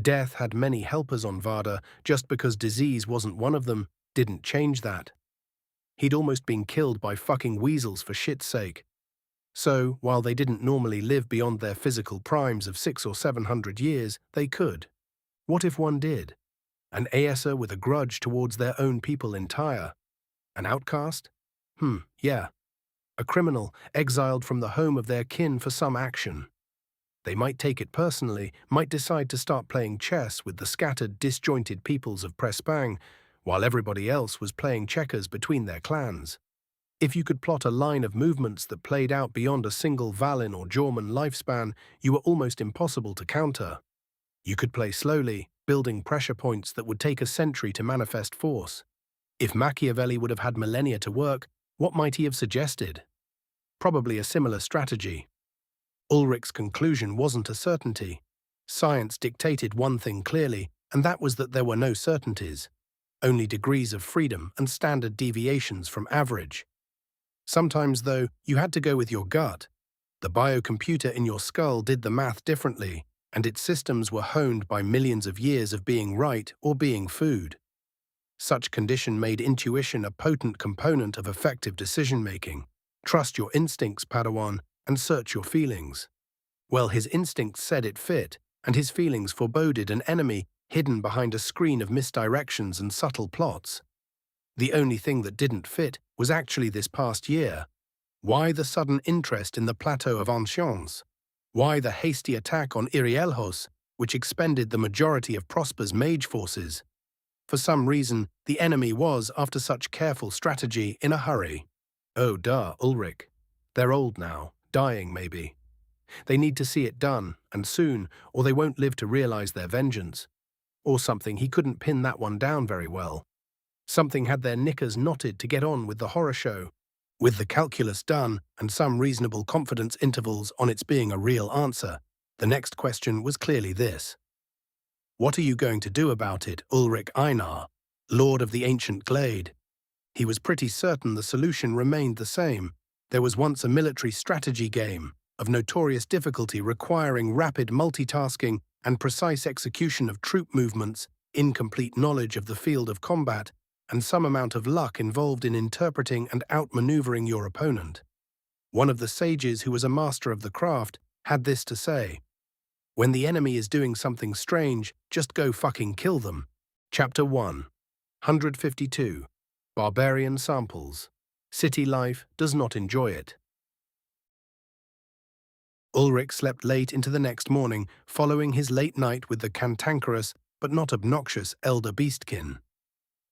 Death had many helpers on Varda. Just because disease wasn't one of them didn't change that. He'd almost been killed by fucking weasels for shit's sake. So, while they didn't normally live beyond their physical primes of 600 or 700 years, they could. What if one did? An Acer with a grudge towards their own people entire. An outcast? Yeah. A criminal exiled from the home of their kin for some action. They might take it personally, might decide to start playing chess with the scattered, disjointed peoples of Prespang, while everybody else was playing checkers between their clans. If you could plot a line of movements that played out beyond a single Valin or Jorman lifespan, you were almost impossible to counter. You could play slowly, building pressure points that would take a century to manifest force. If Machiavelli would have had millennia to work, what might he have suggested? Probably a similar strategy. Ulrich's conclusion wasn't a certainty. Science dictated one thing clearly, and that was that there were no certainties. Only degrees of freedom and standard deviations from average. Sometimes, though, you had to go with your gut. The biocomputer in your skull did the math differently, and its systems were honed by millions of years of being right or being food. Such condition made intuition a potent component of effective decision-making. Trust your instincts, Padawan, and search your feelings. Well, his instincts said it fit, and his feelings foreboded an enemy hidden behind a screen of misdirections and subtle plots. The only thing that didn't fit was actually this past year. Why the sudden interest in the Plateau of Ancients? Why the hasty attack on Irielhos, which expended the majority of Prosper's mage forces? For some reason, the enemy was, after such careful strategy, in a hurry. Oh, duh, Ulrich. They're old now, dying maybe. They need to see it done, and soon, or they won't live to realize their vengeance. Or something, he couldn't pin that one down very well. Something had their knickers knotted to get on with the horror show. With the calculus done, and some reasonable confidence intervals on its being a real answer, the next question was clearly this. What are you going to do about it, Ulrich Einar, Lord of the Ancient Glade? He was pretty certain the solution remained the same. There was once a military strategy game, of notorious difficulty requiring rapid multitasking and precise execution of troop movements, incomplete knowledge of the field of combat, and some amount of luck involved in interpreting and outmaneuvering your opponent. One of the sages who was a master of the craft had this to say. When the enemy is doing something strange, just go fucking kill them. Chapter 1. 152. Barbarian Samples. City life does not enjoy it. Ulrich slept late into the next morning, following his late night with the cantankerous but not obnoxious elder beastkin.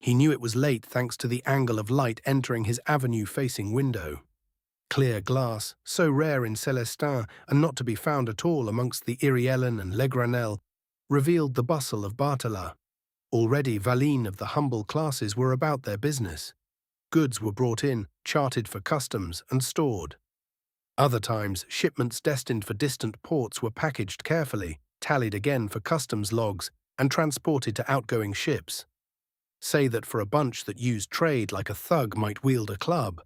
He knew it was late thanks to the angle of light entering his avenue-facing window. Clear glass, so rare in Celestin and not to be found at all amongst the Iriellen and Legranel, revealed the bustle of Bartala. Already Valine of the humble classes were about their business. Goods were brought in, charted for customs, and stored. Other times, shipments destined for distant ports were packaged carefully, tallied again for customs logs, and transported to outgoing ships. Say that for a bunch that used trade like a thug might wield a club,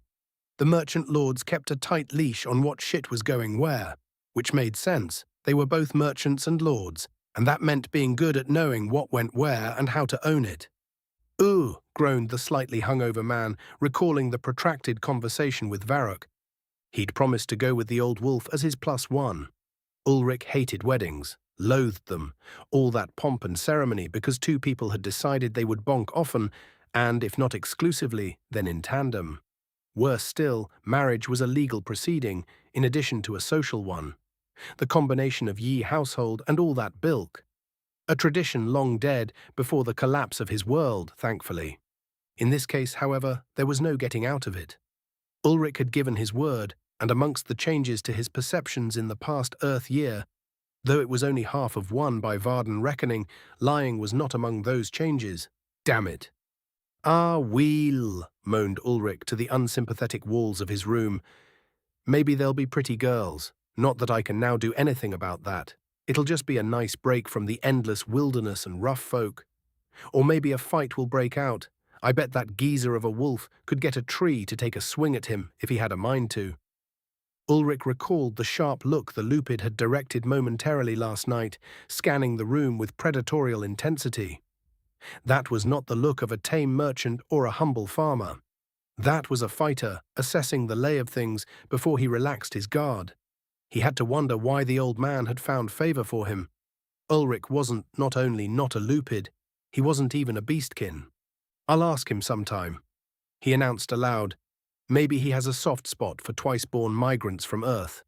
the merchant lords kept a tight leash on what shit was going where. which made sense. They were both merchants and lords, and that meant being good at knowing what went where and how to own it. "Ooh," groaned the slightly hungover man, recalling the protracted conversation with Varrock. He'd promised to go with the old wolf as his +1. Ulrich hated weddings, loathed them, all that pomp and ceremony because two people had decided they would bonk often, and if not exclusively, then in tandem. Worse still, marriage was a legal proceeding, in addition to a social one. The combination of ye household and all that bilk. A tradition long dead before the collapse of his world, thankfully. In this case, however, there was no getting out of it. Ulrich had given his word, and amongst the changes to his perceptions in the past Earth year, though it was only half of one by Vardan reckoning, lying was not among those changes. Damn it. "Ah, weel," moaned Ulrich to the unsympathetic walls of his room. "Maybe they'll be pretty girls. Not that I can now do anything about that. It'll just be a nice break from the endless wilderness and rough folk. Or maybe a fight will break out. I bet that geezer of a wolf could get a tree to take a swing at him if he had a mind to." Ulrich recalled the sharp look the Lupid had directed momentarily last night, scanning the room with predatorial intensity. That was not the look of a tame merchant or a humble farmer. That was a fighter, assessing the lay of things before he relaxed his guard. He had to wonder why the old man had found favor for him. Ulrich wasn't not only not a Lupid, he wasn't even a beastkin. "I'll ask him sometime," he announced aloud. "Maybe he has a soft spot for twice-born migrants from Earth."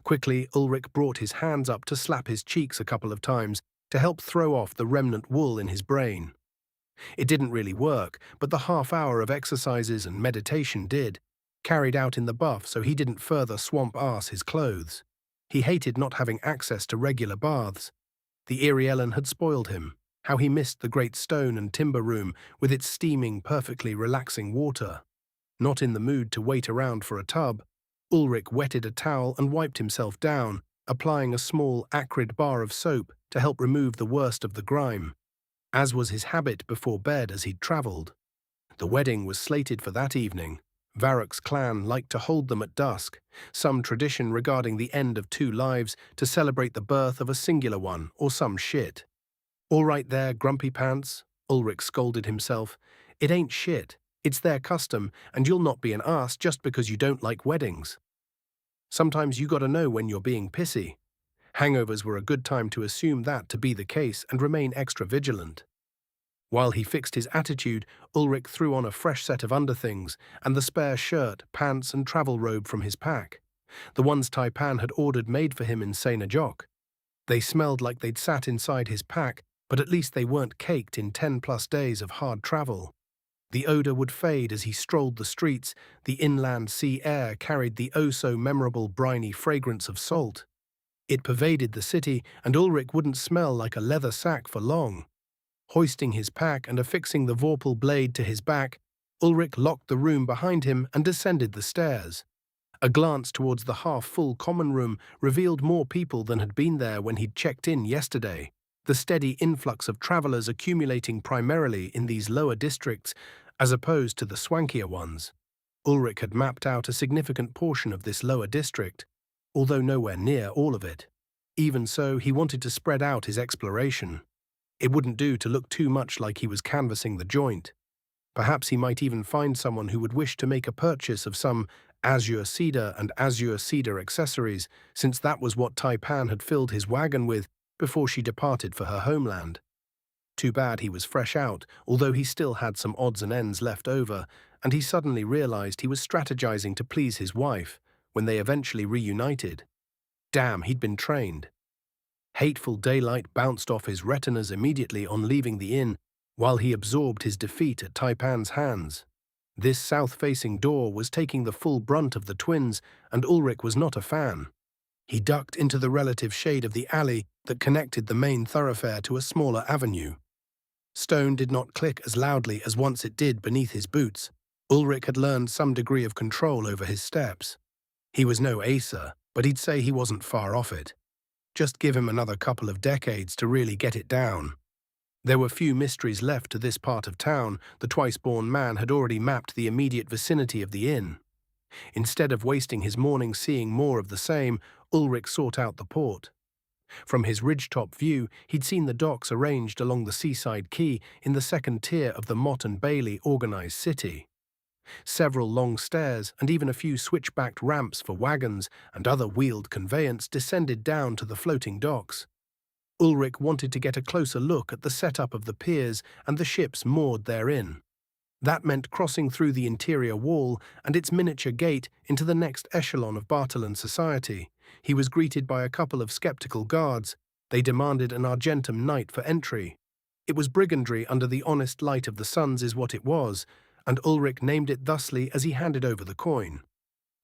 Quickly, Ulrich brought his hands up to slap his cheeks a couple of times to help throw off the remnant wool in his brain. It didn't really work, but the half-hour of exercises and meditation did, carried out in the buff so he didn't further swamp-arse his clothes. He hated not having access to regular baths. The Ariellen had spoiled him. How he missed the great stone and timber room with its steaming, perfectly relaxing water. Not in the mood to wait around for a tub, Ulrich wetted a towel and wiped himself down, applying a small, acrid bar of soap to help remove the worst of the grime, as was his habit before bed as he'd travelled. The wedding was slated for that evening. Varrock's clan liked to hold them at dusk, some tradition regarding the end of two lives to celebrate the birth of a singular one or some shit. "All right there, grumpy pants," Ulrich scolded himself. "It ain't shit. It's their custom, and you'll not be an ass just because you don't like weddings. Sometimes you gotta know when you're being pissy." Hangovers were a good time to assume that to be the case and remain extra vigilant. While he fixed his attitude, Ulrich threw on a fresh set of underthings and the spare shirt, pants and travel robe from his pack. The ones Taipan had ordered made for him in Senajok. They smelled like they'd sat inside his pack, but at least they weren't caked in 10+ days of hard travel. The odor would fade as he strolled the streets. The inland sea air carried the oh-so-memorable briny fragrance of salt. It pervaded the city, and Ulrich wouldn't smell like a leather sack for long. Hoisting his pack and affixing the Vorpal blade to his back, Ulrich locked the room behind him and descended the stairs. A glance towards the half-full common room revealed more people than had been there when he'd checked in yesterday. The steady influx of travelers accumulating primarily in these lower districts as opposed to the swankier ones. Ulrich had mapped out a significant portion of this lower district, although nowhere near all of it. Even so, he wanted to spread out his exploration. It wouldn't do to look too much like he was canvassing the joint. Perhaps he might even find someone who would wish to make a purchase of some azure cedar and azure cedar accessories, since that was what Taipan had filled his wagon with before she departed for her homeland. Too bad he was fresh out, although he still had some odds and ends left over, and he suddenly realized he was strategizing to please his wife when they eventually reunited. Damn, he'd been trained. Hateful daylight bounced off his retinas immediately on leaving the inn, while he absorbed his defeat at Taipan's hands. This south-facing door was taking the full brunt of the twins, and Ulrich was not a fan. He ducked into the relative shade of the alley that connected the main thoroughfare to a smaller avenue. Stone did not click as loudly as once it did beneath his boots. Ulrich had learned some degree of control over his steps. He was no acer, but he'd say he wasn't far off it. Just give him another couple of decades to really get it down. There were few mysteries left to this part of town. The twice-born man had already mapped the immediate vicinity of the inn. Instead of wasting his morning seeing more of the same, Ulrich sought out the port. From his ridgetop view, he'd seen the docks arranged along the seaside quay in the second tier of the Mott and Bailey organized city. Several long stairs and even a few switch-backed ramps for wagons and other wheeled conveyance descended down to the floating docks. Ulrich wanted to get a closer look at the setup of the piers and the ships moored therein. That meant crossing through the interior wall and its miniature gate into the next echelon of Bartalan society. He was greeted by a couple of skeptical guards. They demanded an Argentum knight for entry. It was brigandry under the honest light of the suns is what it was, and Ulrich named it thusly as he handed over the coin.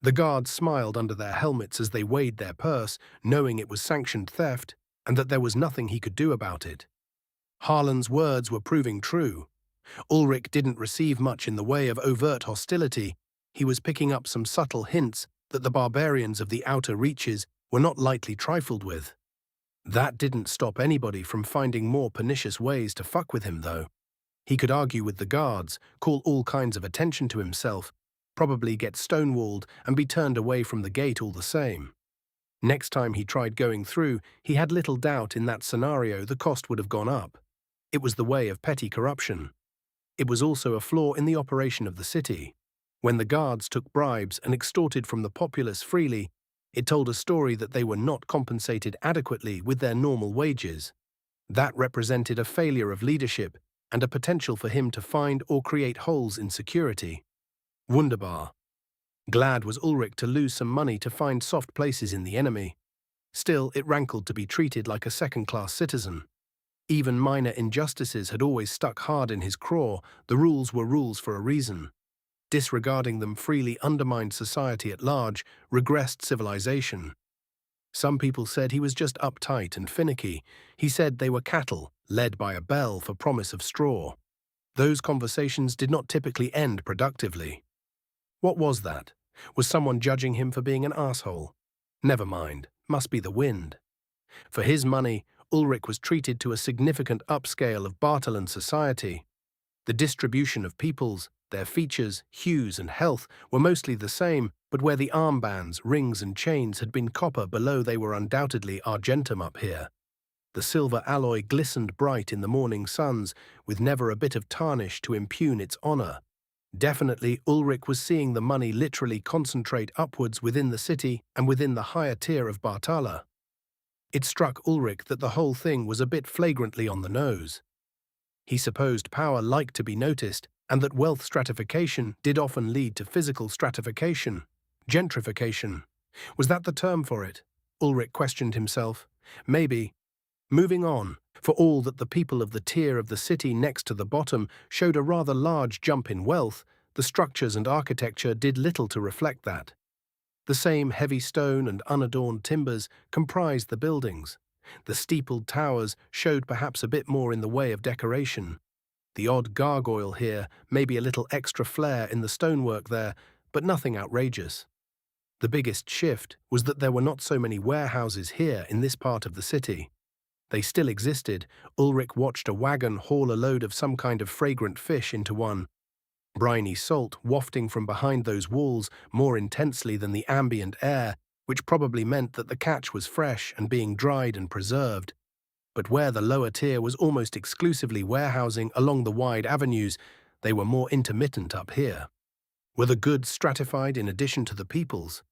The guards smiled under their helmets as they weighed their purse, knowing it was sanctioned theft, and that there was nothing he could do about it. Harlan's words were proving true. Ulrich didn't receive much in the way of overt hostility. He was picking up some subtle hints that the barbarians of the outer reaches were not lightly trifled with. That didn't stop anybody from finding more pernicious ways to fuck with him, though. He could argue with the guards, call all kinds of attention to himself, probably get stonewalled and be turned away from the gate all the same. Next time he tried going through, he had little doubt in that scenario the cost would have gone up. It was the way of petty corruption. It was also a flaw in the operation of the city. When the guards took bribes and extorted from the populace freely, it told a story that they were not compensated adequately with their normal wages. That represented a failure of leadership and a potential for him to find or create holes in security. Wunderbar. Glad was Ulrich to lose some money to find soft places in the enemy. Still, it rankled to be treated like a second-class citizen. Even minor injustices had always stuck hard in his craw. The rules were rules for a reason. Disregarding them freely undermined society at large, regressed civilization. Some people said he was just uptight and finicky. He said they were cattle, led by a bell for promise of straw. Those conversations did not typically end productively. What was that? Was someone judging him for being an asshole? Never mind, must be the wind. For his money, Ulrich was treated to a significant upscale of Bartalan society. The distribution of peoples, their features, hues and health were mostly the same, but where the armbands, rings and chains had been copper below, they were undoubtedly argentum up here. The silver alloy glistened bright in the morning suns, with never a bit of tarnish to impugn its honor. Definitely, Ulrich was seeing the money literally concentrate upwards within the city and within the higher tier of Bartala. It struck Ulrich that the whole thing was a bit flagrantly on the nose. He supposed power liked to be noticed, and that wealth stratification did often lead to physical stratification. Gentrification. Was that the term for it? Ulrich questioned himself. Maybe. Moving on, for all that the people of the tier of the city next to the bottom showed a rather large jump in wealth, the structures and architecture did little to reflect that. The same heavy stone and unadorned timbers comprised the buildings. The steepled towers showed perhaps a bit more in the way of decoration. The odd gargoyle here, maybe a little extra flair in the stonework there, but nothing outrageous. The biggest shift was that there were not so many warehouses here in this part of the city. They still existed. Ulrich watched a wagon haul a load of some kind of fragrant fish into one. Briny salt wafting from behind those walls more intensely than the ambient air, which probably meant that the catch was fresh and being dried and preserved. But where the lower tier was almost exclusively warehousing along the wide avenues, they were more intermittent up here. Were the goods stratified in addition to the peoples?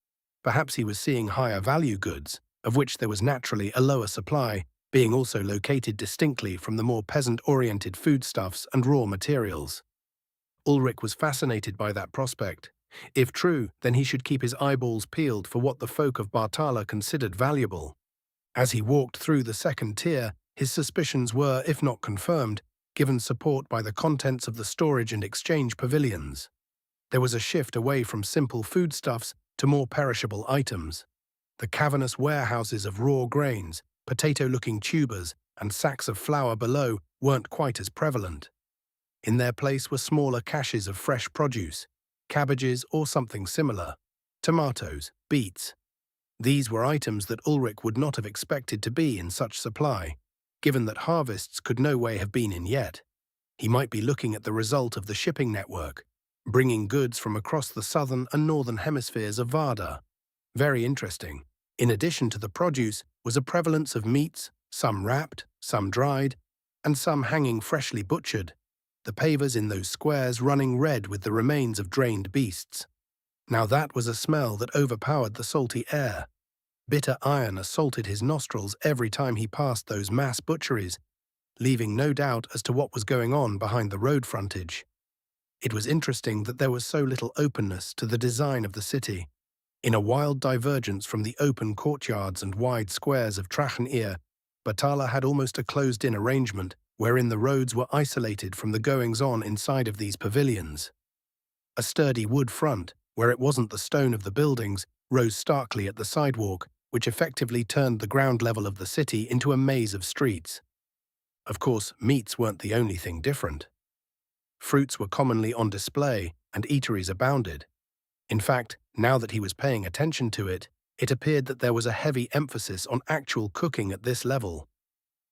Perhaps he was seeing higher value goods, of which there was naturally a lower supply, being also located distinctly from the more peasant-oriented foodstuffs and raw materials. Ulrich was fascinated by that prospect. If true, then he should keep his eyeballs peeled for what the folk of Bartala considered valuable. As he walked through the second tier, his suspicions were, if not confirmed, given support by the contents of the storage and exchange pavilions. There was a shift away from simple foodstuffs to more perishable items. The cavernous warehouses of raw grains, potato-looking tubers, and sacks of flour below weren't quite as prevalent. In their place were smaller caches of fresh produce, cabbages or something similar, tomatoes, beets. These were items that Ulrich would not have expected to be in such supply, given that harvests could no way have been in yet. He might be looking at the result of the shipping network, bringing goods from across the southern and northern hemispheres of Varda. Very interesting. In addition to the produce was a prevalence of meats, some wrapped, some dried, and some hanging freshly butchered, the pavers in those squares running red with the remains of drained beasts. Now that was a smell that overpowered the salty air. Bitter iron assaulted his nostrils every time he passed those mass butcheries, leaving no doubt as to what was going on behind the road frontage. It was interesting that there was so little openness to the design of the city. In a wild divergence from the open courtyards and wide squares of Trachenir, Batala had almost a closed-in arrangement wherein the roads were isolated from the goings-on inside of these pavilions. A sturdy wood front, where it wasn't the stone of the buildings, rose starkly at the sidewalk, which effectively turned the ground level of the city into a maze of streets. Of course, meats weren't the only thing different. Fruits were commonly on display, and eateries abounded. In fact, now that he was paying attention to it, it appeared that there was a heavy emphasis on actual cooking at this level.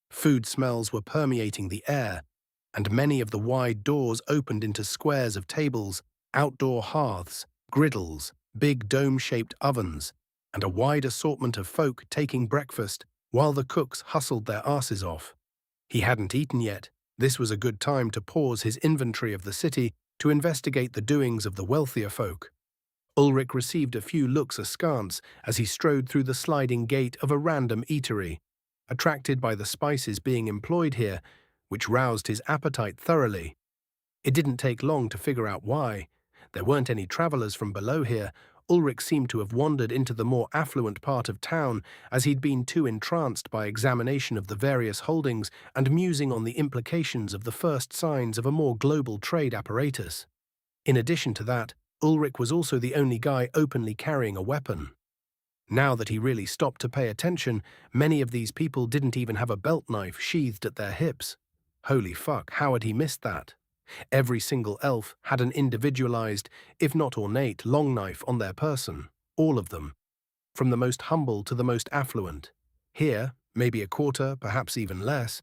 Food smells were permeating the air, and many of the wide doors opened into squares of tables, outdoor hearths, griddles, big dome-shaped ovens, and a wide assortment of folk taking breakfast while the cooks hustled their asses off. He hadn't eaten yet. This was a good time to pause his inventory of the city to investigate the doings of the wealthier folk. Ulrich received a few looks askance as he strode through the sliding gate of a random eatery, attracted by the spices being employed here, which roused his appetite thoroughly. It didn't take long to figure out why. There weren't any travelers from below here. Ulrich seemed to have wandered into the more affluent part of town as he'd been too entranced by examination of the various holdings and musing on the implications of the first signs of a more global trade apparatus. In addition to that, Ulrich was also the only guy openly carrying a weapon. Now that he really stopped to pay attention, many of these people didn't even have a belt knife sheathed at their hips. Holy fuck, how had he missed that? Every single elf had an individualized, if not ornate, long knife on their person. All of them. From the most humble to the most affluent. Here, maybe a quarter, perhaps even less.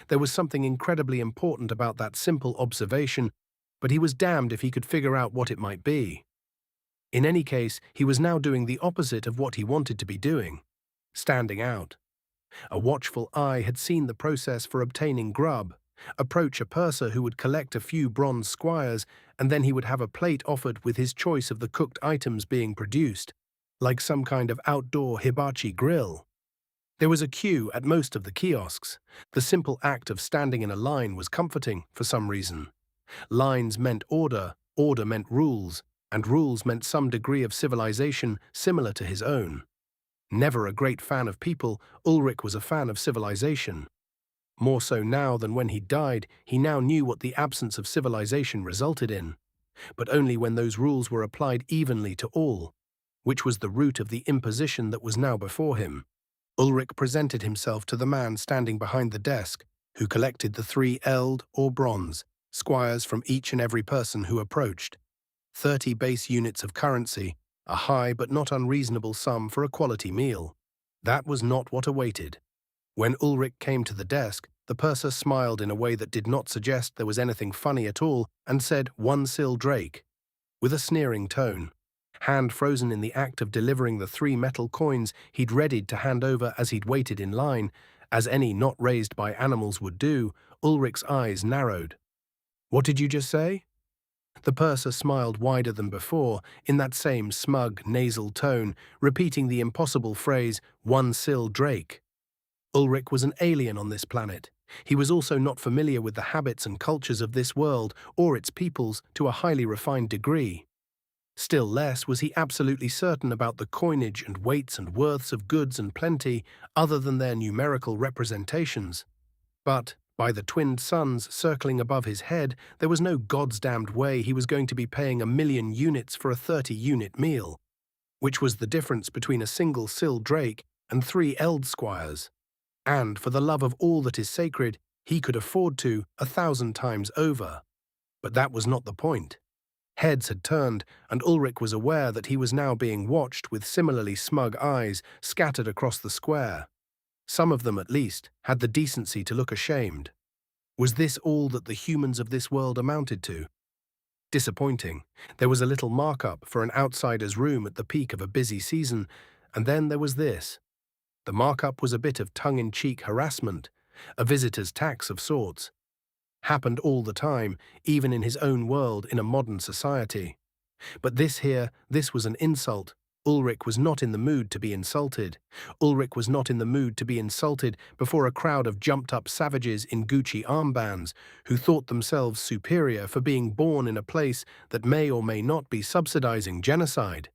There was something incredibly important about that simple observation, but he was damned if he could figure out what it might be. In any case, he was now doing the opposite of what he wanted to be doing. Standing out. A watchful eye had seen the process for obtaining grub, approach a purser who would collect a few bronze squires, and then he would have a plate offered with his choice of the cooked items being produced, like some kind of outdoor hibachi grill. There was a queue at most of the kiosks. The simple act of standing in a line was comforting for some reason. Lines meant order, order meant rules, and rules meant some degree of civilization similar to his own. Never a great fan of people, Ulrich was a fan of civilization. More so now than when he died, he now knew what the absence of civilization resulted in, but only when those rules were applied evenly to all, which was the root of the imposition that was now before him. Ulrich presented himself to the man standing behind the desk, who collected the 3 eld or bronze squires from each and every person who approached. 30 base units of currency, a high but not unreasonable sum for a quality meal. That was not what awaited. When Ulrich came to the desk, the purser smiled in a way that did not suggest there was anything funny at all and said 1 sil Drake, with a sneering tone. Hand frozen in the act of delivering the 3 metal coins he'd readied to hand over as he'd waited in line, as any not raised by animals would do, Ulrich's eyes narrowed. "What did you just say?" The purser smiled wider than before, in that same smug, nasal tone, repeating the impossible phrase, 1 sil Drake. Ulrich was an alien on this planet. He was also not familiar with the habits and cultures of this world or its peoples to a highly refined degree. Still less was he absolutely certain about the coinage and weights and worths of goods and plenty other than their numerical representations. But, by the twinned suns circling above his head, there was no godsdamned way he was going to be paying 1,000,000 units for a 30-unit meal, which was the difference between a single sil Drake and 3 eld squires. And, for the love of all that is sacred, he could afford to 1,000 times over. But that was not the point. Heads had turned, and Ulrich was aware that he was now being watched with similarly smug eyes scattered across the square. Some of them, at least, had the decency to look ashamed. Was this all that the humans of this world amounted to? Disappointing. There was a little markup for an outsider's room at the peak of a busy season, And then there was this. The markup was a bit of tongue-in-cheek harassment, a visitor's tax of sorts. Happened all the time, even in his own world in a modern society. But this was an insult. Ulrich was not in the mood to be insulted. Ulrich was not in the mood to be insulted before a crowd of jumped-up savages in Gucci armbands who thought themselves superior for being born in a place that may or may not be subsidizing genocide.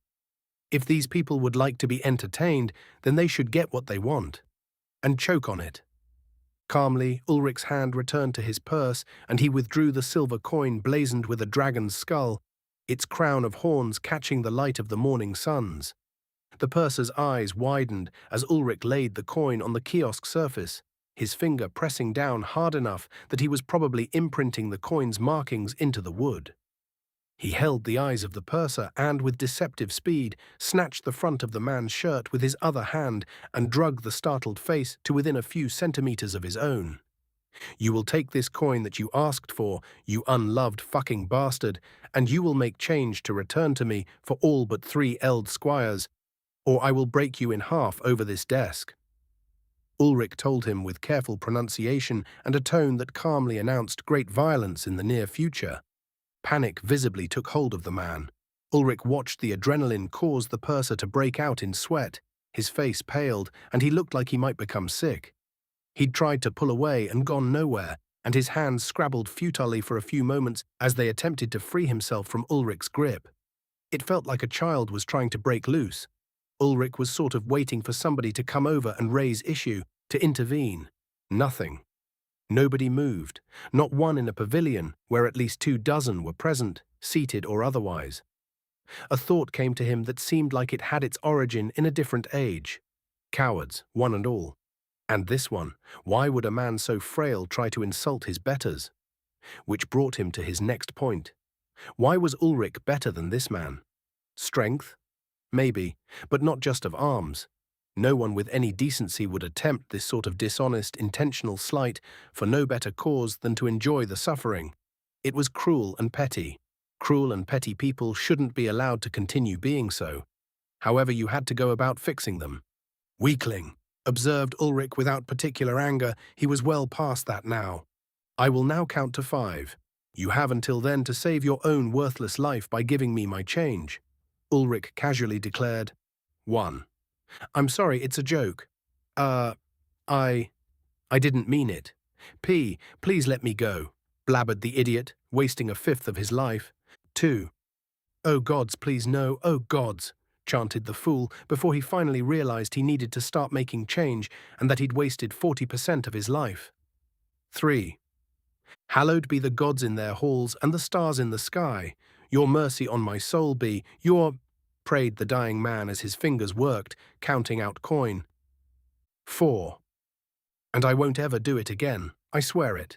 If these people would like to be entertained, then they should get what they want. And choke on it. Calmly, Ulrich's hand returned to his purse, and he withdrew the silver coin blazoned with a dragon's skull, its crown of horns catching the light of the morning suns. The purser's eyes widened as Ulrich laid the coin on the kiosk surface, his finger pressing down hard enough that he was probably imprinting the coin's markings into the wood. He held the eyes of the purser and, with deceptive speed, snatched the front of the man's shirt with his other hand and dragged the startled face to within a few centimeters of his own. You will take this coin that you asked for, you unloved fucking bastard, and you will make change to return to me for all but 3 eld squires, or I will break you in half over this desk. Ulrich told him with careful pronunciation and a tone that calmly announced great violence in the near future. Panic visibly took hold of the man. Ulrich watched the adrenaline cause the purser to break out in sweat. His face paled, and he looked like he might become sick. He'd tried to pull away and gone nowhere, and his hands scrabbled futilely for a few moments as they attempted to free himself from Ulrich's grip. It felt like a child was trying to break loose. Ulrich was sort of waiting for somebody to come over and raise issue, to intervene. Nothing. Nobody moved, not one in a pavilion where at least 24 were present, seated or otherwise. A thought came to him that seemed like it had its origin in a different age. Cowards, one and all. And this one, why would a man so frail try to insult his betters? Which brought him to his next point. Why was Ulrich better than this man? Strength? Maybe, but not just of arms. No one with any decency would attempt this sort of dishonest, intentional slight for no better cause than to enjoy the suffering. It was cruel and petty. Cruel and petty people shouldn't be allowed to continue being so. However, you had to go about fixing them. Weakling, observed Ulrich without particular anger. He was well past that now. I will now count to 5. You have until then to save your own worthless life by giving me my change. Ulrich casually declared. 1. I'm sorry, it's a joke. I didn't mean it. Please let me go, blabbered the idiot, wasting a fifth of his life. 2. Oh gods, please no, oh gods, chanted the fool before he finally realized he needed to start making change and that he'd wasted 40% of his life. 3. Hallowed be the gods in their halls and the stars in the sky. Your mercy on my soul be, your... prayed the dying man as his fingers worked, counting out coin. 4. And I won't ever do it again, I swear it.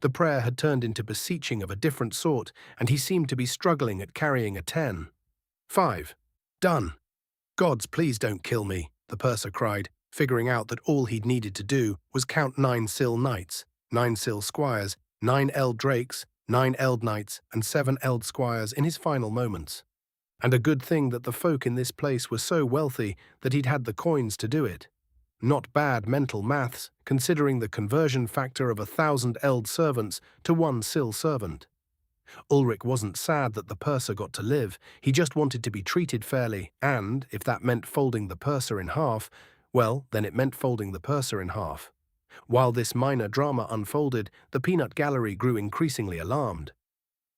The prayer had turned into beseeching of a different sort, and he seemed to be struggling at carrying a 10. 5. Done. Gods, please don't kill me, the purser cried, figuring out that all he'd needed to do was count 9 Syl knights, 9 Syl squires, 9 eld drakes, 9 eld knights, and 7 eld squires in his final moments. And a good thing that the folk in this place were so wealthy that he'd had the coins to do it. Not bad mental maths, considering the conversion factor of 1,000 eld servants to 1 Syl servant. Ulrich wasn't sad that the purser got to live, he just wanted to be treated fairly, and, if that meant folding the purser in half, well, then it meant folding the purser in half. While this minor drama unfolded, the peanut gallery grew increasingly alarmed.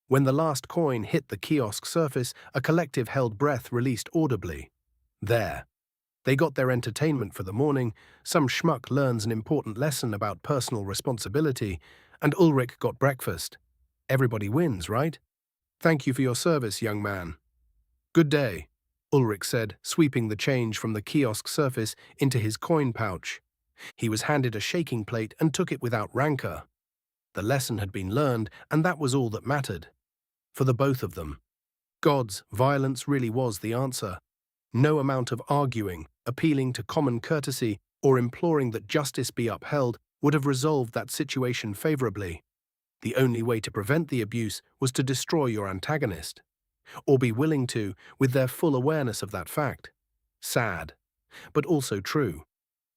When the last coin hit the kiosk surface, a collective held breath released audibly. There. They got their entertainment for the morning, some schmuck learns an important lesson about personal responsibility, and Ulrich got breakfast. Everybody wins, right? Thank you for your service, young man. Good day, Ulrich said, sweeping the change from the kiosk surface into his coin pouch. He was handed a shaking plate and took it without rancor. The lesson had been learned, and that was all that mattered. For the both of them. Gods, violence really was the answer. No amount of arguing, appealing to common courtesy, or imploring that justice be upheld would have resolved that situation favorably. The only way to prevent the abuse was to destroy your antagonist, or be willing to, with their full awareness of that fact. Sad, but also true.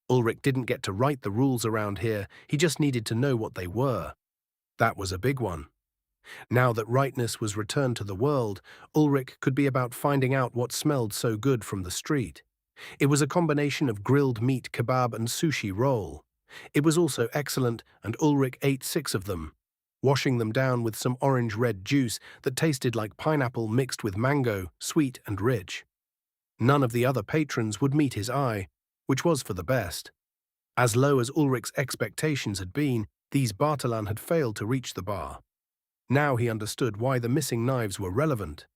Ulrich didn't get to write the rules around here, he just needed to know what they were. That was a big one. Now that rightness was returned to the world, Ulrich could be about finding out what smelled so good from the street. It was a combination of grilled meat kebab and sushi roll. It was also excellent, and Ulrich ate 6 of them, washing them down with some orange-red juice that tasted like pineapple mixed with mango, sweet and rich. None of the other patrons would meet his eye, which was for the best. As low as Ulrich's expectations had been, these Bartalan had failed to reach the bar. Now he understood why the missing knives were relevant.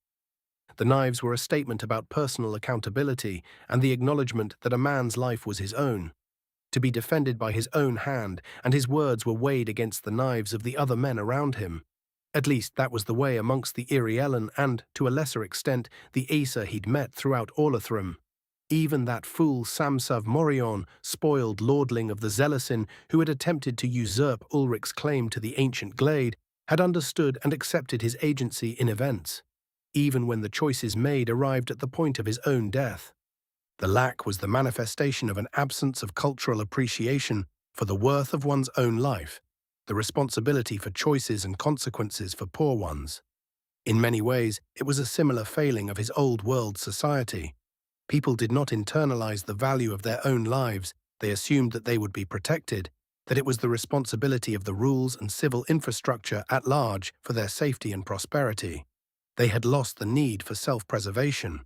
The knives were a statement about personal accountability and the acknowledgement that a man's life was his own, to be defended by his own hand, and his words were weighed against the knives of the other men around him. At least that was the way amongst the Irielen and, to a lesser extent, the Aesir he'd met throughout Orlathrim. Even that fool Samsav Morion, spoiled lordling of the Zelasin who had attempted to usurp Ulrich's claim to the ancient glade, had understood and accepted his agency in events, even when the choices made arrived at the point of his own death. The lack was the manifestation of an absence of cultural appreciation for the worth of one's own life, the responsibility for choices and consequences for poor ones. In many ways, it was a similar failing of his old-world society. People did not internalize the value of their own lives, they assumed that they would be protected, that it was the responsibility of the rules and civil infrastructure at large for their safety and prosperity. They had lost the need for self-preservation.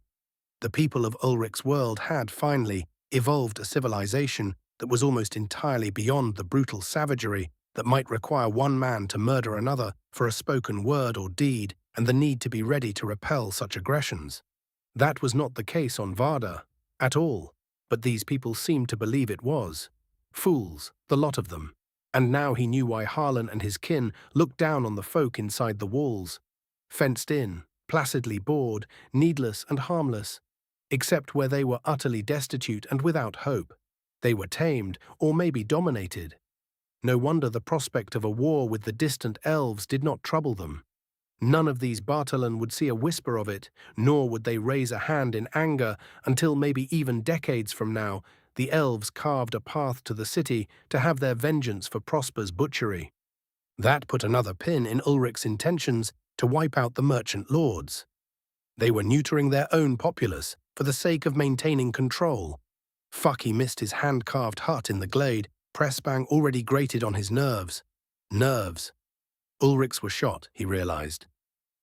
The people of Ulrich's world had, finally, evolved a civilization that was almost entirely beyond the brutal savagery that might require one man to murder another for a spoken word or deed, and the need to be ready to repel such aggressions. That was not the case on Varda, at all, but these people seemed to believe it was. Fools, the lot of them. And now he knew why Harlan and his kin looked down on the folk inside the walls. Fenced in, placidly bored, needless and harmless. Except where they were utterly destitute and without hope. They were tamed, or maybe dominated. No wonder the prospect of a war with the distant elves did not trouble them. None of these Bartalan would see a whisper of it, nor would they raise a hand in anger until maybe even decades from now, the elves carved a path to the city to have their vengeance for Prosper's butchery. That put another pin in Ulrich's intentions to wipe out the merchant lords. They were neutering their own populace for the sake of maintaining control. Fuck, he missed his hand-carved hut in the glade, pressbang already grated on his nerves. Nerves. Ulrich's were shot, he realized.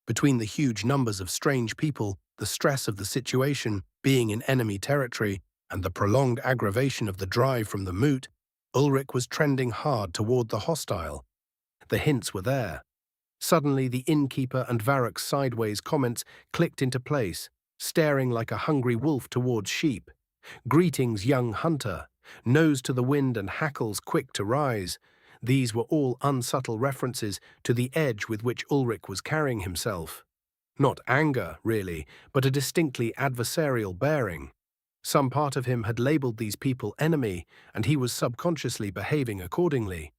Between the huge numbers of strange people, the stress of the situation, being in enemy territory, and the prolonged aggravation of the drive from the moot, Ulrich was trending hard toward the hostile. The hints were there. Suddenly the innkeeper and Varroc's sideways comments clicked into place, staring like a hungry wolf towards sheep. Greetings, young hunter. Nose to the wind and hackles quick to rise. These were all unsubtle references to the edge with which Ulrich was carrying himself. Not anger, really, but a distinctly adversarial bearing. Some part of him had labeled these people enemy, and he was subconsciously behaving accordingly.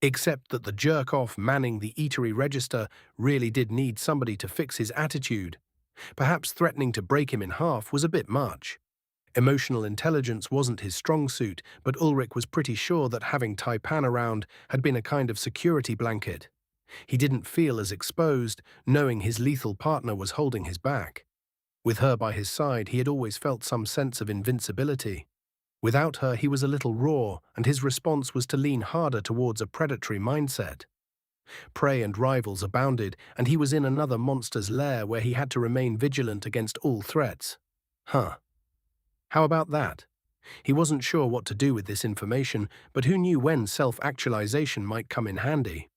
Except that the jerk-off manning the eatery register really did need somebody to fix his attitude. Perhaps threatening to break him in half was a bit much. Emotional intelligence wasn't his strong suit, but Ulrich was pretty sure that having Taipan around had been a kind of security blanket. He didn't feel as exposed, knowing his lethal partner was holding his back. With her by his side, he had always felt some sense of invincibility. Without her, he was a little raw, and his response was to lean harder towards a predatory mindset. Prey and rivals abounded, and he was in another monster's lair where he had to remain vigilant against all threats. How about that? He wasn't sure what to do with this information, but who knew when self-actualization might come in handy?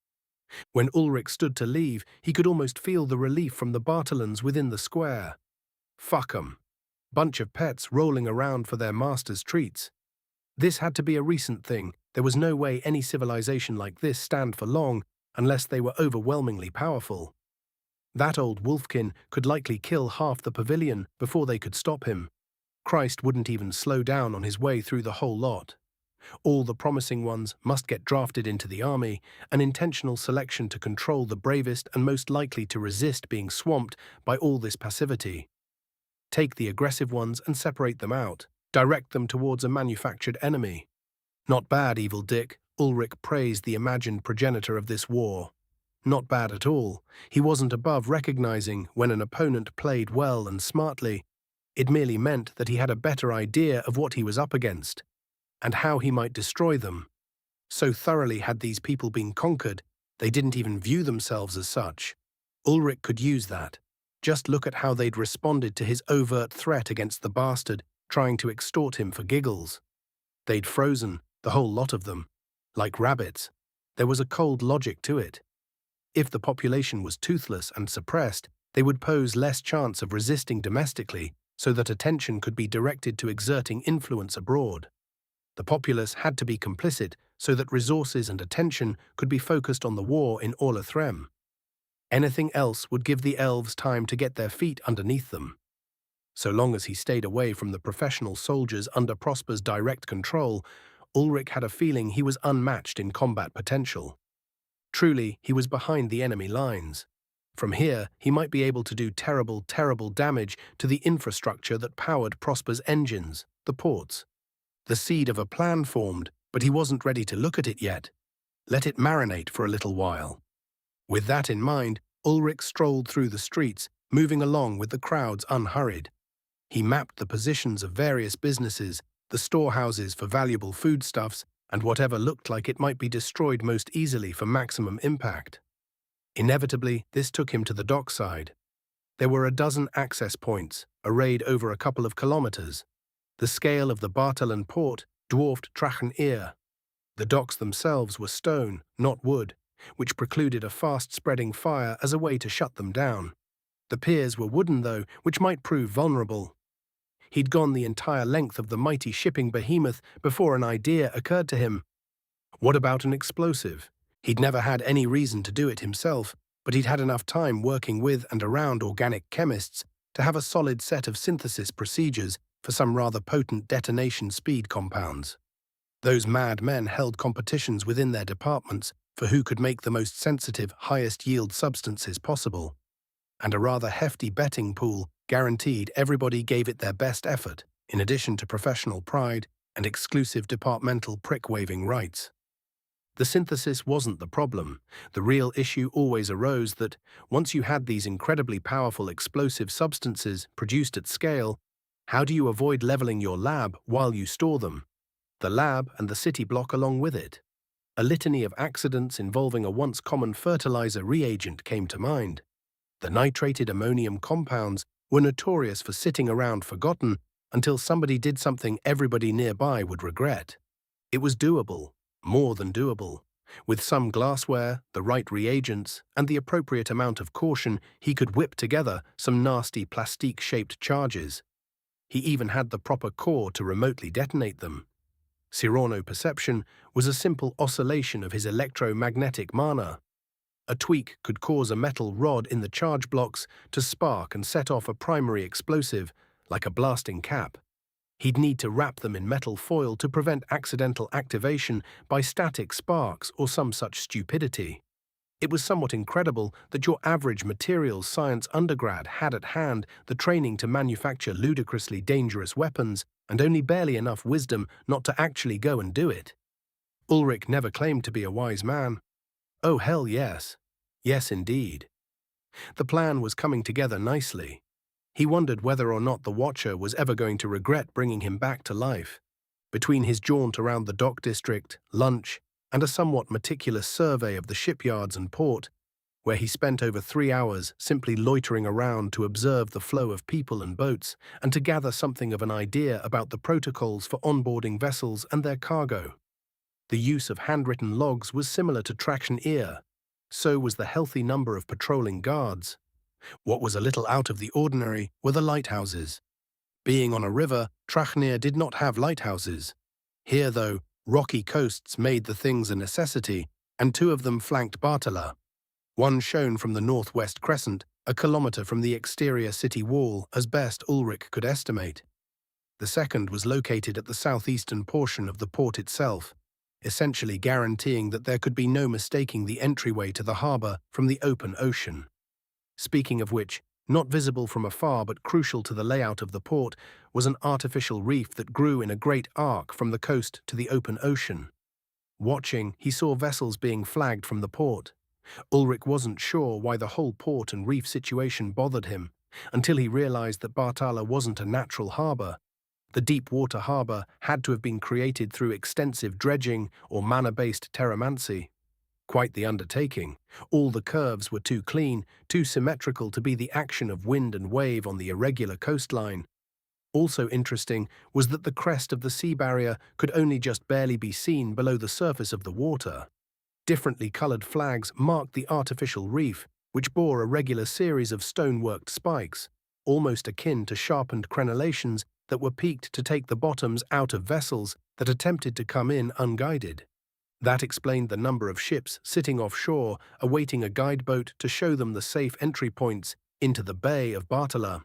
When Ulrich stood to leave, he could almost feel the relief from the Bartalans within the square. Fuck 'em. Bunch of pets rolling around for their master's treats. This had to be a recent thing. There was no way any civilization like this stand for long unless they were overwhelmingly powerful. That old wolfkin could likely kill half the pavilion before they could stop him. Christ wouldn't even slow down on his way through the whole lot. All the promising ones must get drafted into the army, an intentional selection to control the bravest and most likely to resist being swamped by all this passivity. take the aggressive ones and separate them out, direct them towards a manufactured enemy. Not bad, evil Dick, Ulrich praised the imagined progenitor of this war. Not bad at all. He wasn't above recognizing when an opponent played well and smartly. It merely meant that he had a better idea of what he was up against, and how he might destroy them. So thoroughly had these people been conquered, they didn't even view themselves as such. Ulrich could use that. Just look at how they'd responded to his overt threat against the bastard trying to extort him for giggles. They'd frozen, the whole lot of them, like rabbits. There was a cold logic to it. If the population was toothless and suppressed, they would pose less chance of resisting domestically, so that attention could be directed to exerting influence abroad. The populace had to be complicit so that resources and attention could be focused on the war in Orlathrem. Anything else would give the elves time to get their feet underneath them. So long as he stayed away from the professional soldiers under Prosper's direct control, Ulrich had a feeling he was unmatched in combat potential. Truly, he was behind the enemy lines. From here, he might be able to do terrible, terrible damage to the infrastructure that powered Prosper's engines, the ports. The seed of a plan formed, but he wasn't ready to look at it yet. Let it marinate for a little while. With that in mind, Ulrich strolled through the streets, moving along with the crowds unhurried. He mapped the positions of various businesses, the storehouses for valuable foodstuffs, and whatever looked like it might be destroyed most easily for maximum impact. Inevitably, this took him to the dockside. There were a dozen access points, arrayed over a couple of kilometers. The scale of the Bartelen port dwarfed Trachenir. The docks themselves were stone, not wood, which precluded a fast-spreading fire as a way to shut them down. The piers were wooden, though, which might prove vulnerable. He'd gone the entire length of the mighty shipping behemoth before an idea occurred to him. What about an explosive? He'd never had any reason to do it himself, but he'd had enough time working with and around organic chemists to have a solid set of synthesis procedures for some rather potent detonation speed compounds. Those mad men held competitions within their departments for who could make the most sensitive, highest-yield substances possible. And a rather hefty betting pool guaranteed everybody gave it their best effort, in addition to professional pride and exclusive departmental prick-waving rights. The synthesis wasn't the problem. The real issue always arose that, once you had these incredibly powerful explosive substances produced at scale, how do you avoid leveling your lab while you store them? The lab and the city block along with it. A litany of accidents involving a once common fertilizer reagent came to mind. The nitrated ammonium compounds were notorious for sitting around forgotten until somebody did something everybody nearby would regret. It was doable, more than doable. With some glassware, the right reagents, and the appropriate amount of caution, he could whip together some nasty plastique-shaped charges. He even had the proper core to remotely detonate them. Cyrano perception was a simple oscillation of his electromagnetic mana. A tweak could cause a metal rod in the charge blocks to spark and set off a primary explosive, like a blasting cap. He'd need to wrap them in metal foil to prevent accidental activation by static sparks or some such stupidity. It was somewhat incredible that your average materials science undergrad had at hand the training to manufacture ludicrously dangerous weapons and only barely enough wisdom not to actually go and do it. Ulrich never claimed to be a wise man. Oh, hell yes. Yes, indeed. The plan was coming together nicely. He wondered whether or not the Watcher was ever going to regret bringing him back to life. Between his jaunt around the dock district, lunch, and a somewhat meticulous survey of the shipyards and port, where he spent over 3 hours simply loitering around to observe the flow of people and boats and to gather something of an idea about the protocols for onboarding vessels and their cargo. The use of handwritten logs was similar to traction ear. So was the healthy number of patrolling guards. What was a little out of the ordinary were the lighthouses. Being on a river, Trachnir did not have lighthouses. Here, though, rocky coasts made the things a necessity, and 2 of them flanked Bartala. One shone from the northwest crescent, a kilometer from the exterior city wall, as best Ulrich could estimate. The second was located at the southeastern portion of the port itself, essentially guaranteeing that there could be no mistaking the entryway to the harbor from the open ocean. Speaking of which, Not visible from afar but crucial to the layout of the port was an artificial reef that grew in a great arc from the coast to the open ocean. Watching, he saw vessels being flagged from the port. Ulrich wasn't sure why the whole port and reef situation bothered him, until he realized that Bartala wasn't a natural harbor. The deep water harbor had to have been created through extensive dredging or mana-based terramancy. Quite the undertaking. All the curves were too clean, too symmetrical to be the action of wind and wave on the irregular coastline. Also interesting was that the crest of the sea barrier could only just barely be seen below the surface of the water. Differently colored flags marked the artificial reef, which bore a regular series of stoneworked spikes, almost akin to sharpened crenellations that were peaked to take the bottoms out of vessels that attempted to come in unguided. That explained the number of ships sitting offshore, awaiting a guide boat to show them the safe entry points into the Bay of Bartala.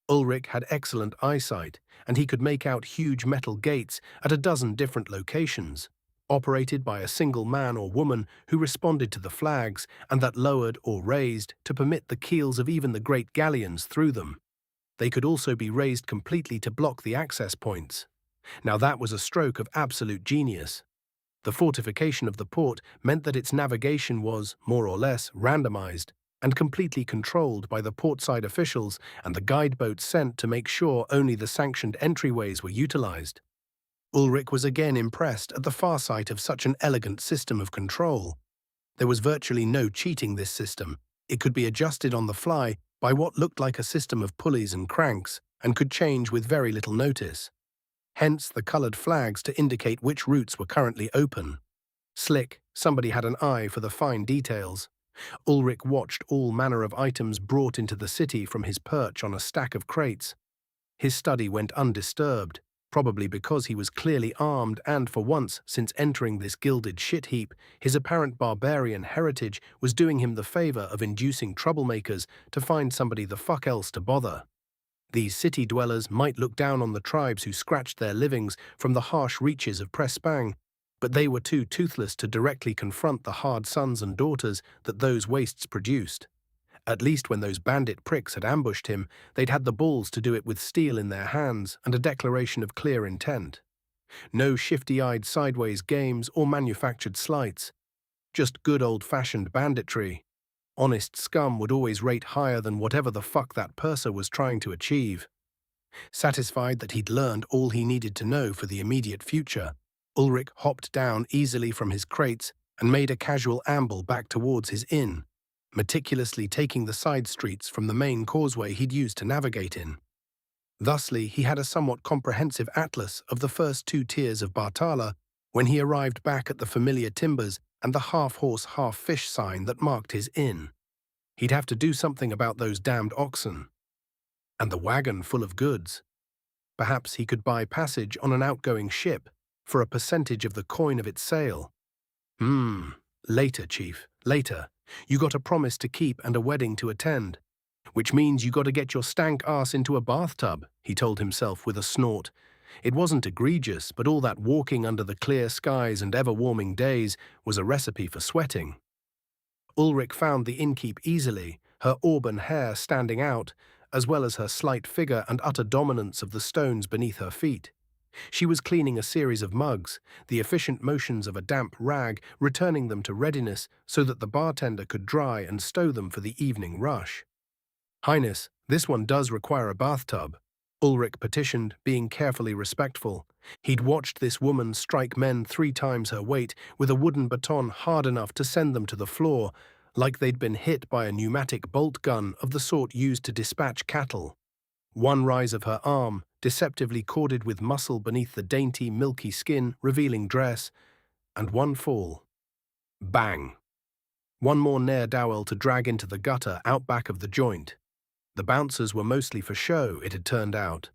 Ulrich had excellent eyesight, and he could make out huge metal gates at a dozen different locations, operated by a single man or woman who responded to the flags and that lowered or raised to permit the keels of even the great galleons through them. They could also be raised completely to block the access points. Now that was a stroke of absolute genius. The fortification of the port meant that its navigation was, more or less, randomized and completely controlled by the portside officials and the guide boats sent to make sure only the sanctioned entryways were utilized. Ulrich was again impressed at the farsight of such an elegant system of control. There was virtually no cheating this system. It could be adjusted on the fly by what looked like a system of pulleys and cranks and could change with very little notice. Hence the colored flags to indicate which routes were currently open. Slick, somebody had an eye for the fine details. Ulrich watched all manner of items brought into the city from his perch on a stack of crates. His study went undisturbed, probably because he was clearly armed and for once since entering this gilded shit heap, his apparent barbarian heritage was doing him the favor of inducing troublemakers to find somebody the fuck else to bother. These city dwellers might look down on the tribes who scratched their livings from the harsh reaches of Prespang, but they were too toothless to directly confront the hard sons and daughters that those wastes produced. At least when those bandit pricks had ambushed him, they'd had the balls to do it with steel in their hands and a declaration of clear intent. No shifty-eyed sideways games or manufactured slights. Just good old-fashioned banditry. Honest scum would always rate higher than whatever the fuck that purser was trying to achieve. Satisfied that he'd learned all he needed to know for the immediate future, Ulrich hopped down easily from his crates and made a casual amble back towards his inn, meticulously taking the side streets from the main causeway he'd used to navigate in. Thusly, he had a somewhat comprehensive atlas of the first two tiers of Bartala when he arrived back at the familiar timbers and the half-horse, half-fish sign that marked his inn. He'd have to do something about those damned oxen. And the wagon full of goods. Perhaps he could buy passage on an outgoing ship for a percentage of the coin of its sale. Later, Chief, later. You got a promise to keep and a wedding to attend. Which means you got to get your stank ass into a bathtub, he told himself with a snort. It wasn't egregious, but all that walking under the clear skies and ever-warming days was a recipe for sweating. Ulrich found the innkeep easily, her auburn hair standing out, as well as her slight figure and utter dominance of the stones beneath her feet. She was cleaning a series of mugs, the efficient motions of a damp rag returning them to readiness so that the bartender could dry and stow them for the evening rush. "Highness, this one does require a bathtub," Ulrich petitioned, being carefully respectful. He'd watched this woman strike men 3 times her weight with a wooden baton hard enough to send them to the floor, like they'd been hit by a pneumatic bolt gun of the sort used to dispatch cattle. One rise of her arm, deceptively corded with muscle beneath the dainty, milky skin, revealing dress, and one fall. Bang! One more ne'er-do-well to drag into the gutter out back of the joint. The bouncers were mostly for show, it had turned out.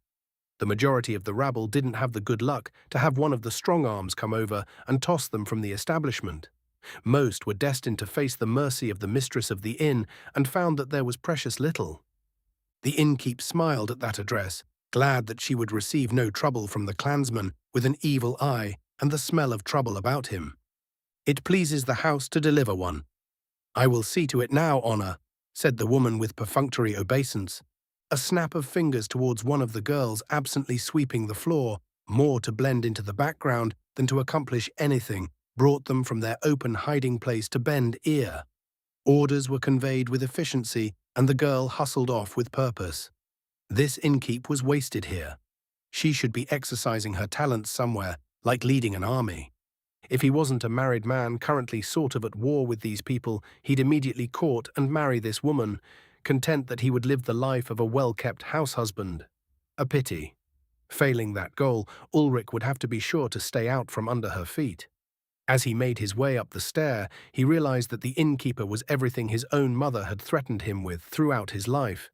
The majority of the rabble didn't have the good luck to have one of the strong arms come over and toss them from the establishment. Most were destined to face the mercy of the mistress of the inn and found that there was precious little. The innkeep smiled at that address, glad that she would receive no trouble from the clansman with an evil eye and the smell of trouble about him. "It pleases the house to deliver one. I will see to it now, Honor," said the woman with perfunctory obeisance. A snap of fingers towards one of the girls absently sweeping the floor, more to blend into the background than to accomplish anything, brought them from their open hiding place to bend ear. Orders were conveyed with efficiency, and the girl hustled off with purpose. This innkeep was wasted here. She should be exercising her talents somewhere, like leading an army. If he wasn't a married man currently sort of at war with these people, he'd immediately court and marry this woman, content that he would live the life of a well-kept house husband. A pity. Failing that goal, Ulrich would have to be sure to stay out from under her feet. As he made his way up the stair, he realized that the innkeeper was everything his own mother had threatened him with throughout his life.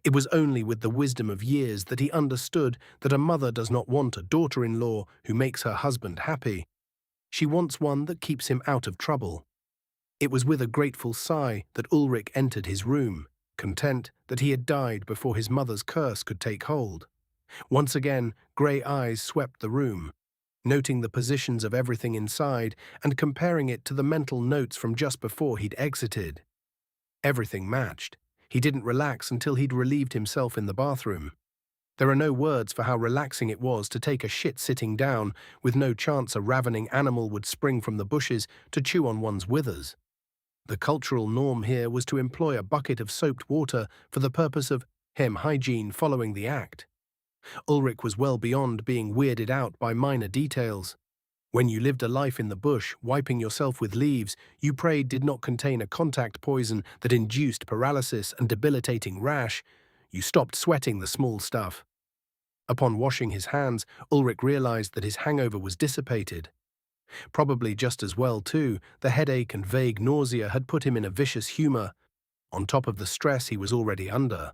It was only with the wisdom of years that he understood that a mother does not want a daughter-in-law who makes her husband happy. She wants one that keeps him out of trouble. It was with a grateful sigh that Ulrich entered his room, content that he had died before his mother's curse could take hold. Once again, grey eyes swept the room, noting the positions of everything inside and comparing it to the mental notes from just before he'd exited. Everything matched. He didn't relax until he'd relieved himself in the bathroom. There are no words for how relaxing it was to take a shit sitting down, with no chance a ravening animal would spring from the bushes to chew on one's withers. The cultural norm here was to employ a bucket of soaped water for the purpose of hem hygiene following the act. Ulrich was well beyond being weirded out by minor details. When you lived a life in the bush, wiping yourself with leaves, you prayed did not contain a contact poison that induced paralysis and debilitating rash. You stopped sweating the small stuff. Upon washing his hands, Ulrich realized that his hangover was dissipated. Probably just as well, too, the headache and vague nausea had put him in a vicious humor, on top of the stress he was already under.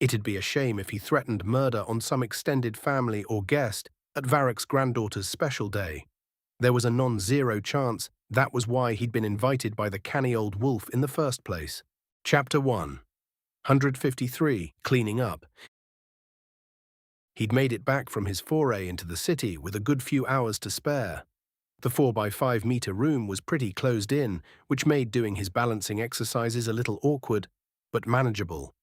It'd be a shame if he threatened murder on some extended family or guest at Varrick's granddaughter's special day. There was a non-zero chance that was why he'd been invited by the canny old wolf in the first place. Chapter 1. 153. Cleaning Up. He'd made it back from his foray into the city with a good few hours to spare. The 4x5-meter room was pretty closed in, which made doing his balancing exercises a little awkward, but manageable.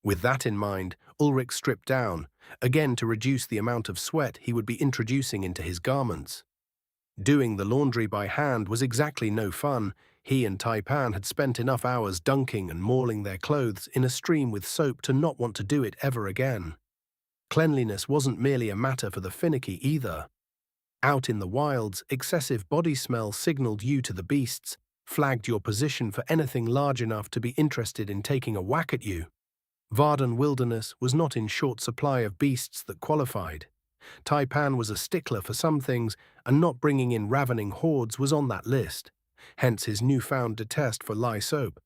With that in mind, Ulrich stripped down, again to reduce the amount of sweat he would be introducing into his garments. Doing the laundry by hand was exactly no fun. He and Taipan had spent enough hours dunking and mauling their clothes in a stream with soap to not want to do it ever again. Cleanliness wasn't merely a matter for the finicky either. Out in the wilds, excessive body smell signaled you to the beasts, flagged your position for anything large enough to be interested in taking a whack at you. Vardan wilderness was not in short supply of beasts that qualified. Taipan was a stickler for some things, and not bringing in ravening hordes was on that list, hence his newfound detest for lye soap.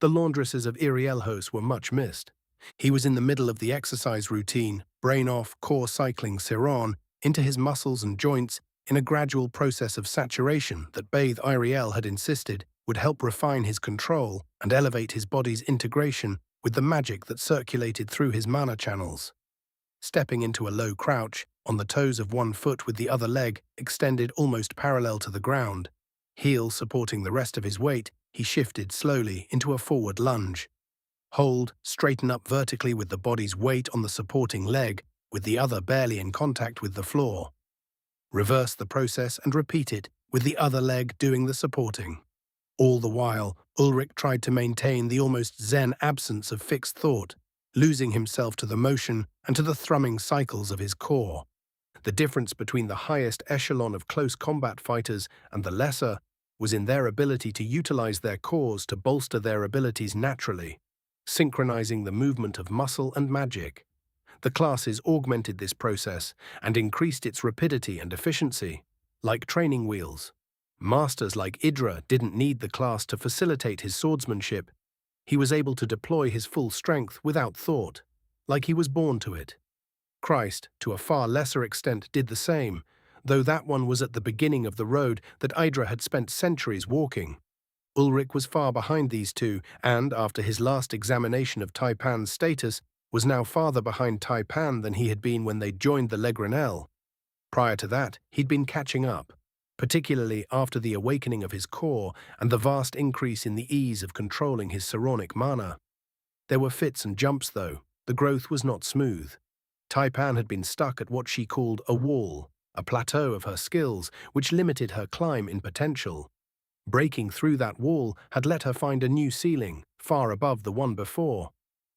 The laundresses of Irielhos were much missed. He was in the middle of the exercise routine, brain off, core cycling Siron into his muscles and joints in a gradual process of saturation that Bathe Iriel had insisted would help refine his control and elevate his body's integration with the magic that circulated through his mana channels. Stepping into a low crouch, on the toes of one foot with the other leg extended almost parallel to the ground, heel supporting the rest of his weight, he shifted slowly into a forward lunge. Hold, straighten up vertically with the body's weight on the supporting leg, with the other barely in contact with the floor. Reverse the process and repeat it, with the other leg doing the supporting. All the while, Ulrich tried to maintain the almost zen absence of fixed thought, losing himself to the motion and to the thrumming cycles of his core. The difference between the highest echelon of close combat fighters and the lesser was in their ability to utilize their cores to bolster their abilities naturally, synchronizing the movement of muscle and magic. The classes augmented this process and increased its rapidity and efficiency, like training wheels. Masters like Idra didn't need the class to facilitate his swordsmanship. He was able to deploy his full strength without thought, like he was born to it. Christ, to a far lesser extent, did the same, though that one was at the beginning of the road that Idra had spent centuries walking. Ulrich was far behind these two, and, after his last examination of Taipan's status, was now farther behind Taipan than he had been when they joined the Legrenel. Prior to that, he'd been catching up, particularly after the awakening of his core and the vast increase in the ease of controlling his psoronic mana. There were fits and jumps, though. The growth was not smooth. Taipan had been stuck at what she called a wall, a plateau of her skills, which limited her climb in potential. Breaking through that wall had let her find a new ceiling, far above the one before.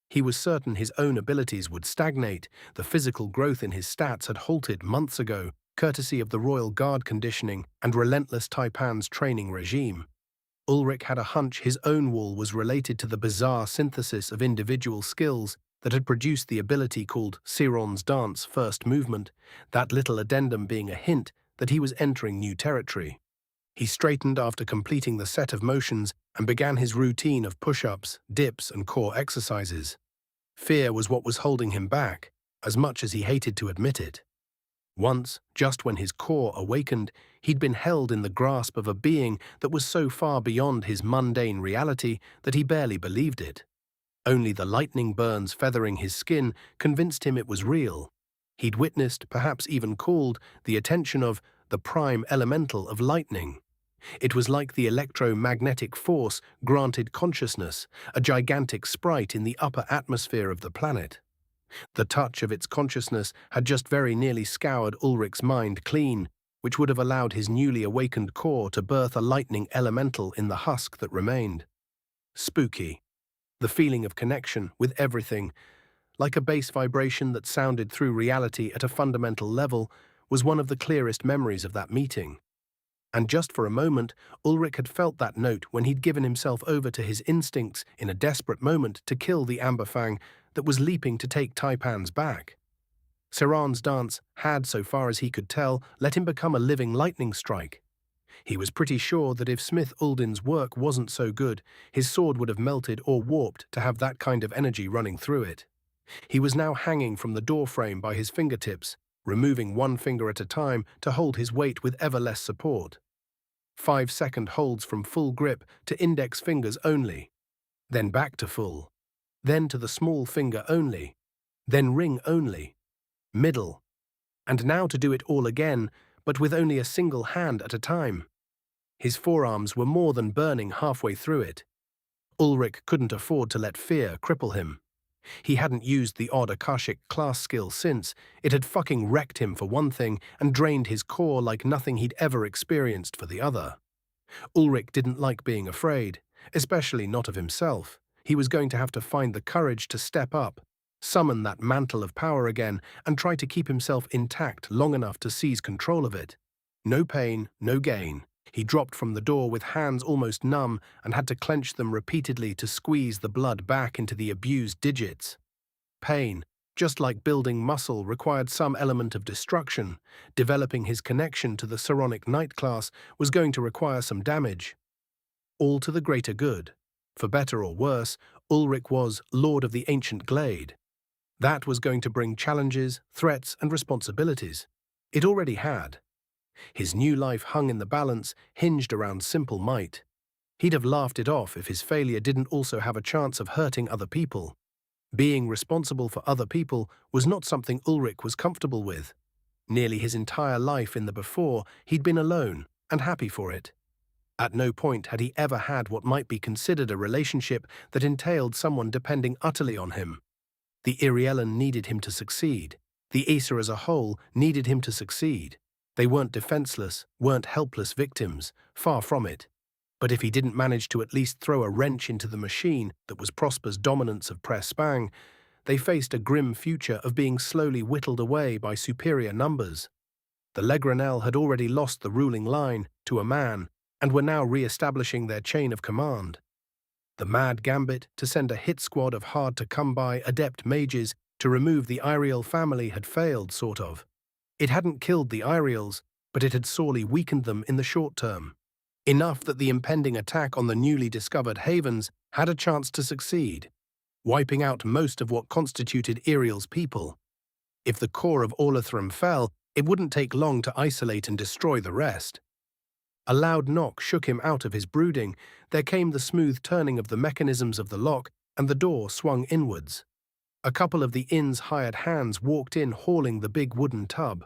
He was certain his own abilities would stagnate. The physical growth in his stats had halted months ago, courtesy of the Royal Guard conditioning and relentless Taipan's training regime. Ulrich had a hunch his own wall was related to the bizarre synthesis of individual skills that had produced the ability called Siron's Dance First Movement, that little addendum being a hint that he was entering new territory. He straightened after completing the set of motions and began his routine of push-ups, dips, and core exercises. Fear was what was holding him back, as much as he hated to admit it. Once, just when his core awakened, he'd been held in the grasp of a being that was so far beyond his mundane reality that he barely believed it. Only the lightning burns feathering his skin convinced him it was real. He'd witnessed, perhaps even called, the attention of the prime elemental of lightning. It was like the electromagnetic force granted consciousness, a gigantic sprite in the upper atmosphere of the planet. The touch of its consciousness had just very nearly scoured Ulrich's mind clean, which would have allowed his newly awakened core to birth a lightning elemental in the husk that remained. Spooky. The feeling of connection with everything, like a bass vibration that sounded through reality at a fundamental level, was one of the clearest memories of that meeting. And just for a moment, Ulrich had felt that note when he'd given himself over to his instincts in a desperate moment to kill the Amberfang that was leaping to take Taipan's back. Siron's dance had, so far as he could tell, let him become a living lightning strike. He was pretty sure that if Smith Uldin's work wasn't so good, his sword would have melted or warped to have that kind of energy running through it. He was now hanging from the doorframe by his fingertips, removing one finger at a time to hold his weight with ever less support. 5-second holds from full grip to index fingers only, then back to full, then to the small finger only, then ring only, middle, and now to do it all again, but with only a single hand at a time. His forearms were more than burning halfway through it. Ulrich couldn't afford to let fear cripple him. He hadn't used the odd Akashic class skill since. It had fucking wrecked him for one thing and drained his core like nothing he'd ever experienced for the other. Ulrich didn't like being afraid, especially not of himself. He was going to have to find the courage to step up, summon that mantle of power again, and try to keep himself intact long enough to seize control of it. No pain, no gain. He dropped from the door with hands almost numb and had to clench them repeatedly to squeeze the blood back into the abused digits. Pain, just like building muscle, required some element of destruction. Developing his connection to the psionic night class was going to require some damage. All to the greater good. For better or worse, Ulrich was Lord of the Ancient Glade. That was going to bring challenges, threats, and responsibilities. It already had. His new life hung in the balance, hinged around simple might. He'd have laughed it off if his failure didn't also have a chance of hurting other people. Being responsible for other people was not something Ulrich was comfortable with. Nearly his entire life in the before, he'd been alone, and happy for it. At no point had he ever had what might be considered a relationship that entailed someone depending utterly on him. The Iriellen needed him to succeed. The Aesir as a whole needed him to succeed. They weren't defenseless, weren't helpless victims, far from it. But if he didn't manage to at least throw a wrench into the machine that was Prosper's dominance of Press-Spang, they faced a grim future of being slowly whittled away by superior numbers. The Legranel had already lost the ruling line to a man and were now re-establishing their chain of command. The mad gambit to send a hit squad of hard-to-come-by adept mages to remove the Iriel family had failed, sort of. It hadn't killed the Iriels, but it had sorely weakened them in the short term. Enough that the impending attack on the newly discovered havens had a chance to succeed, wiping out most of what constituted Iriel's people. If the core of Orlithrum fell, it wouldn't take long to isolate and destroy the rest. A loud knock shook him out of his brooding. There came the smooth turning of the mechanisms of the lock, and the door swung inwards. A couple of the inn's hired hands walked in hauling the big wooden tub.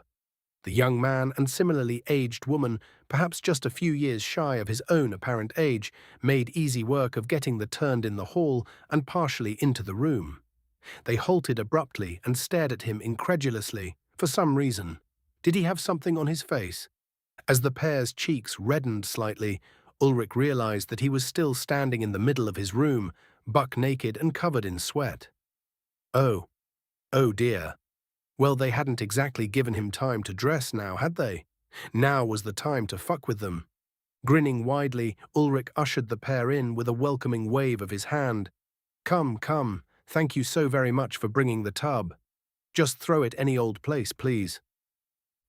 The young man and similarly aged woman, perhaps just a few years shy of his own apparent age, made easy work of getting the turned in the hall and partially into the room. They halted abruptly and stared at him incredulously, for some reason. Did he have something on his face? As the pair's cheeks reddened slightly, Ulrich realized that he was still standing in the middle of his room, buck-naked and covered in sweat. Oh, oh dear. Well, they hadn't exactly given him time to dress now, had they? Now was the time to fuck with them. Grinning widely, Ulrich ushered the pair in with a welcoming wave of his hand. Come, come, thank you so very much for bringing the tub. Just throw it any old place, please.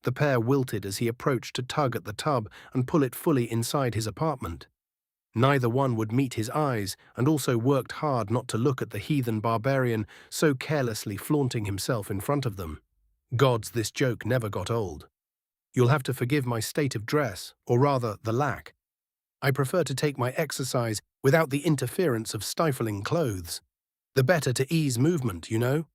The pair wilted as he approached to tug at the tub and pull it fully inside his apartment. Neither one would meet his eyes, and also worked hard not to look at the heathen barbarian so carelessly flaunting himself in front of them. Gods, this joke never got old. You'll have to forgive my state of dress, or rather, the lack. I prefer to take my exercise without the interference of stifling clothes. The better to ease movement, you know?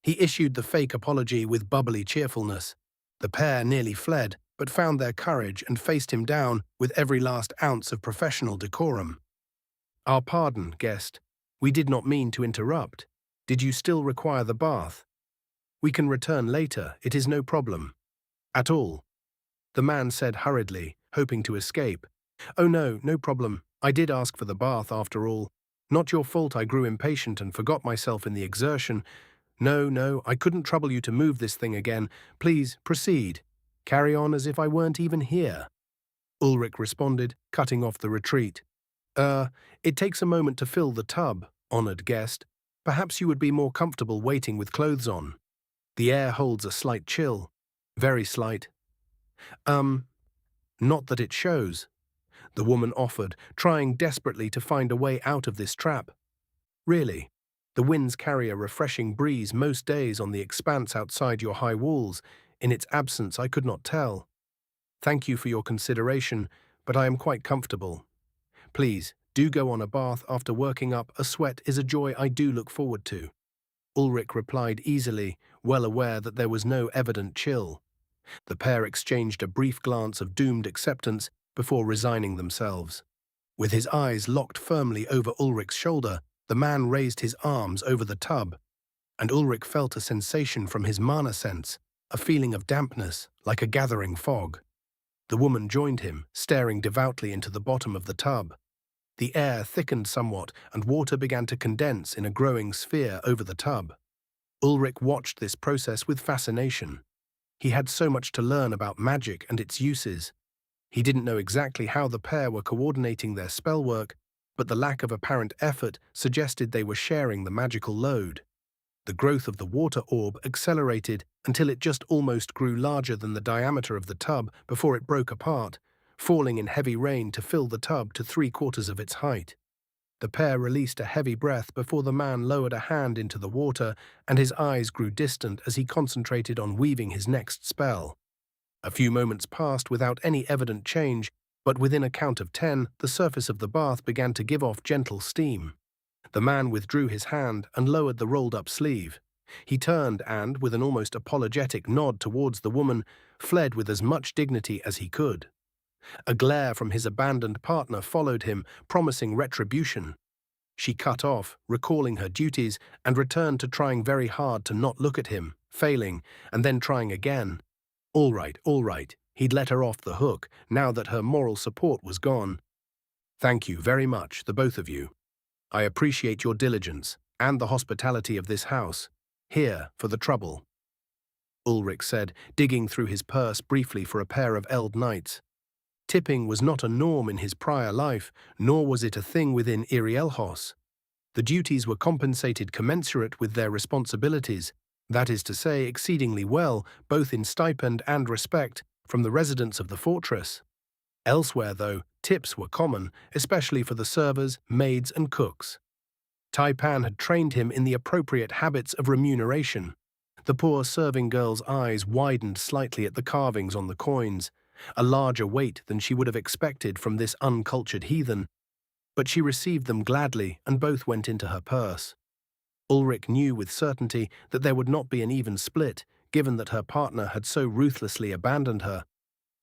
He issued the fake apology with bubbly cheerfulness. The pair nearly fled, but found their courage and faced him down with every last ounce of professional decorum. Our pardon, guest. We did not mean to interrupt. Did you still require the bath? We can return later, it is no problem. At all. The man said hurriedly, hoping to escape. Oh no, no problem. I did ask for the bath after all. Not your fault I grew impatient and forgot myself in the exertion. No, I couldn't trouble you to move this thing again. Please, proceed. Carry on as if I weren't even here. Ulrich responded, cutting off the retreat. It takes a moment to fill the tub, honored guest. Perhaps you would be more comfortable waiting with clothes on. The air holds a slight chill. Very slight. Not that it shows. The woman offered, trying desperately to find a way out of this trap. Really, the winds carry a refreshing breeze most days on the expanse outside your high walls. In its absence, I could not tell. Thank you for your consideration, but I am quite comfortable. Please, do go on a bath after working up. A sweat is a joy I do look forward to. Ulrich replied easily, well aware that there was no evident chill. The pair exchanged a brief glance of doomed acceptance before resigning themselves. With his eyes locked firmly over Ulrich's shoulder, the man raised his arms over the tub, and Ulrich felt a sensation from his mana sense, a feeling of dampness, like a gathering fog. The woman joined him, staring devoutly into the bottom of the tub. The air thickened somewhat, and water began to condense in a growing sphere over the tub. Ulrich watched this process with fascination. He had so much to learn about magic and its uses. He didn't know exactly how the pair were coordinating their spellwork, but the lack of apparent effort suggested they were sharing the magical load. The growth of the water orb accelerated until it just almost grew larger than the diameter of the tub before it broke apart, falling in heavy rain to fill the tub to 3/4 of its height. The pair released a heavy breath before the man lowered a hand into the water, and his eyes grew distant as he concentrated on weaving his next spell. A few moments passed without any evident change, but within a count of 10, the surface of the bath began to give off gentle steam. The man withdrew his hand and lowered the rolled-up sleeve. He turned and, with an almost apologetic nod towards the woman, fled with as much dignity as he could. A glare from his abandoned partner followed him, promising retribution. She cut off, recalling her duties, and returned to trying very hard to not look at him, failing, and then trying again. All right. He'd let her off the hook, now that her moral support was gone. Thank you very much, the both of you. I appreciate your diligence and the hospitality of this house. Here for the trouble. Ulrich said, digging through his purse briefly for a pair of eld knights. Tipping was not a norm in his prior life, nor was it a thing within Irielhos. The duties were compensated commensurate with their responsibilities, that is to say, exceedingly well, both in stipend and respect, from the residents of the fortress. Elsewhere, though, tips were common, especially for the servers, maids, and cooks. Taipan had trained him in the appropriate habits of remuneration. The poor serving girl's eyes widened slightly at the carvings on the coins, a larger weight than she would have expected from this uncultured heathen, but she received them gladly and both went into her purse. Ulrich knew with certainty that there would not be an even split, given that her partner had so ruthlessly abandoned her.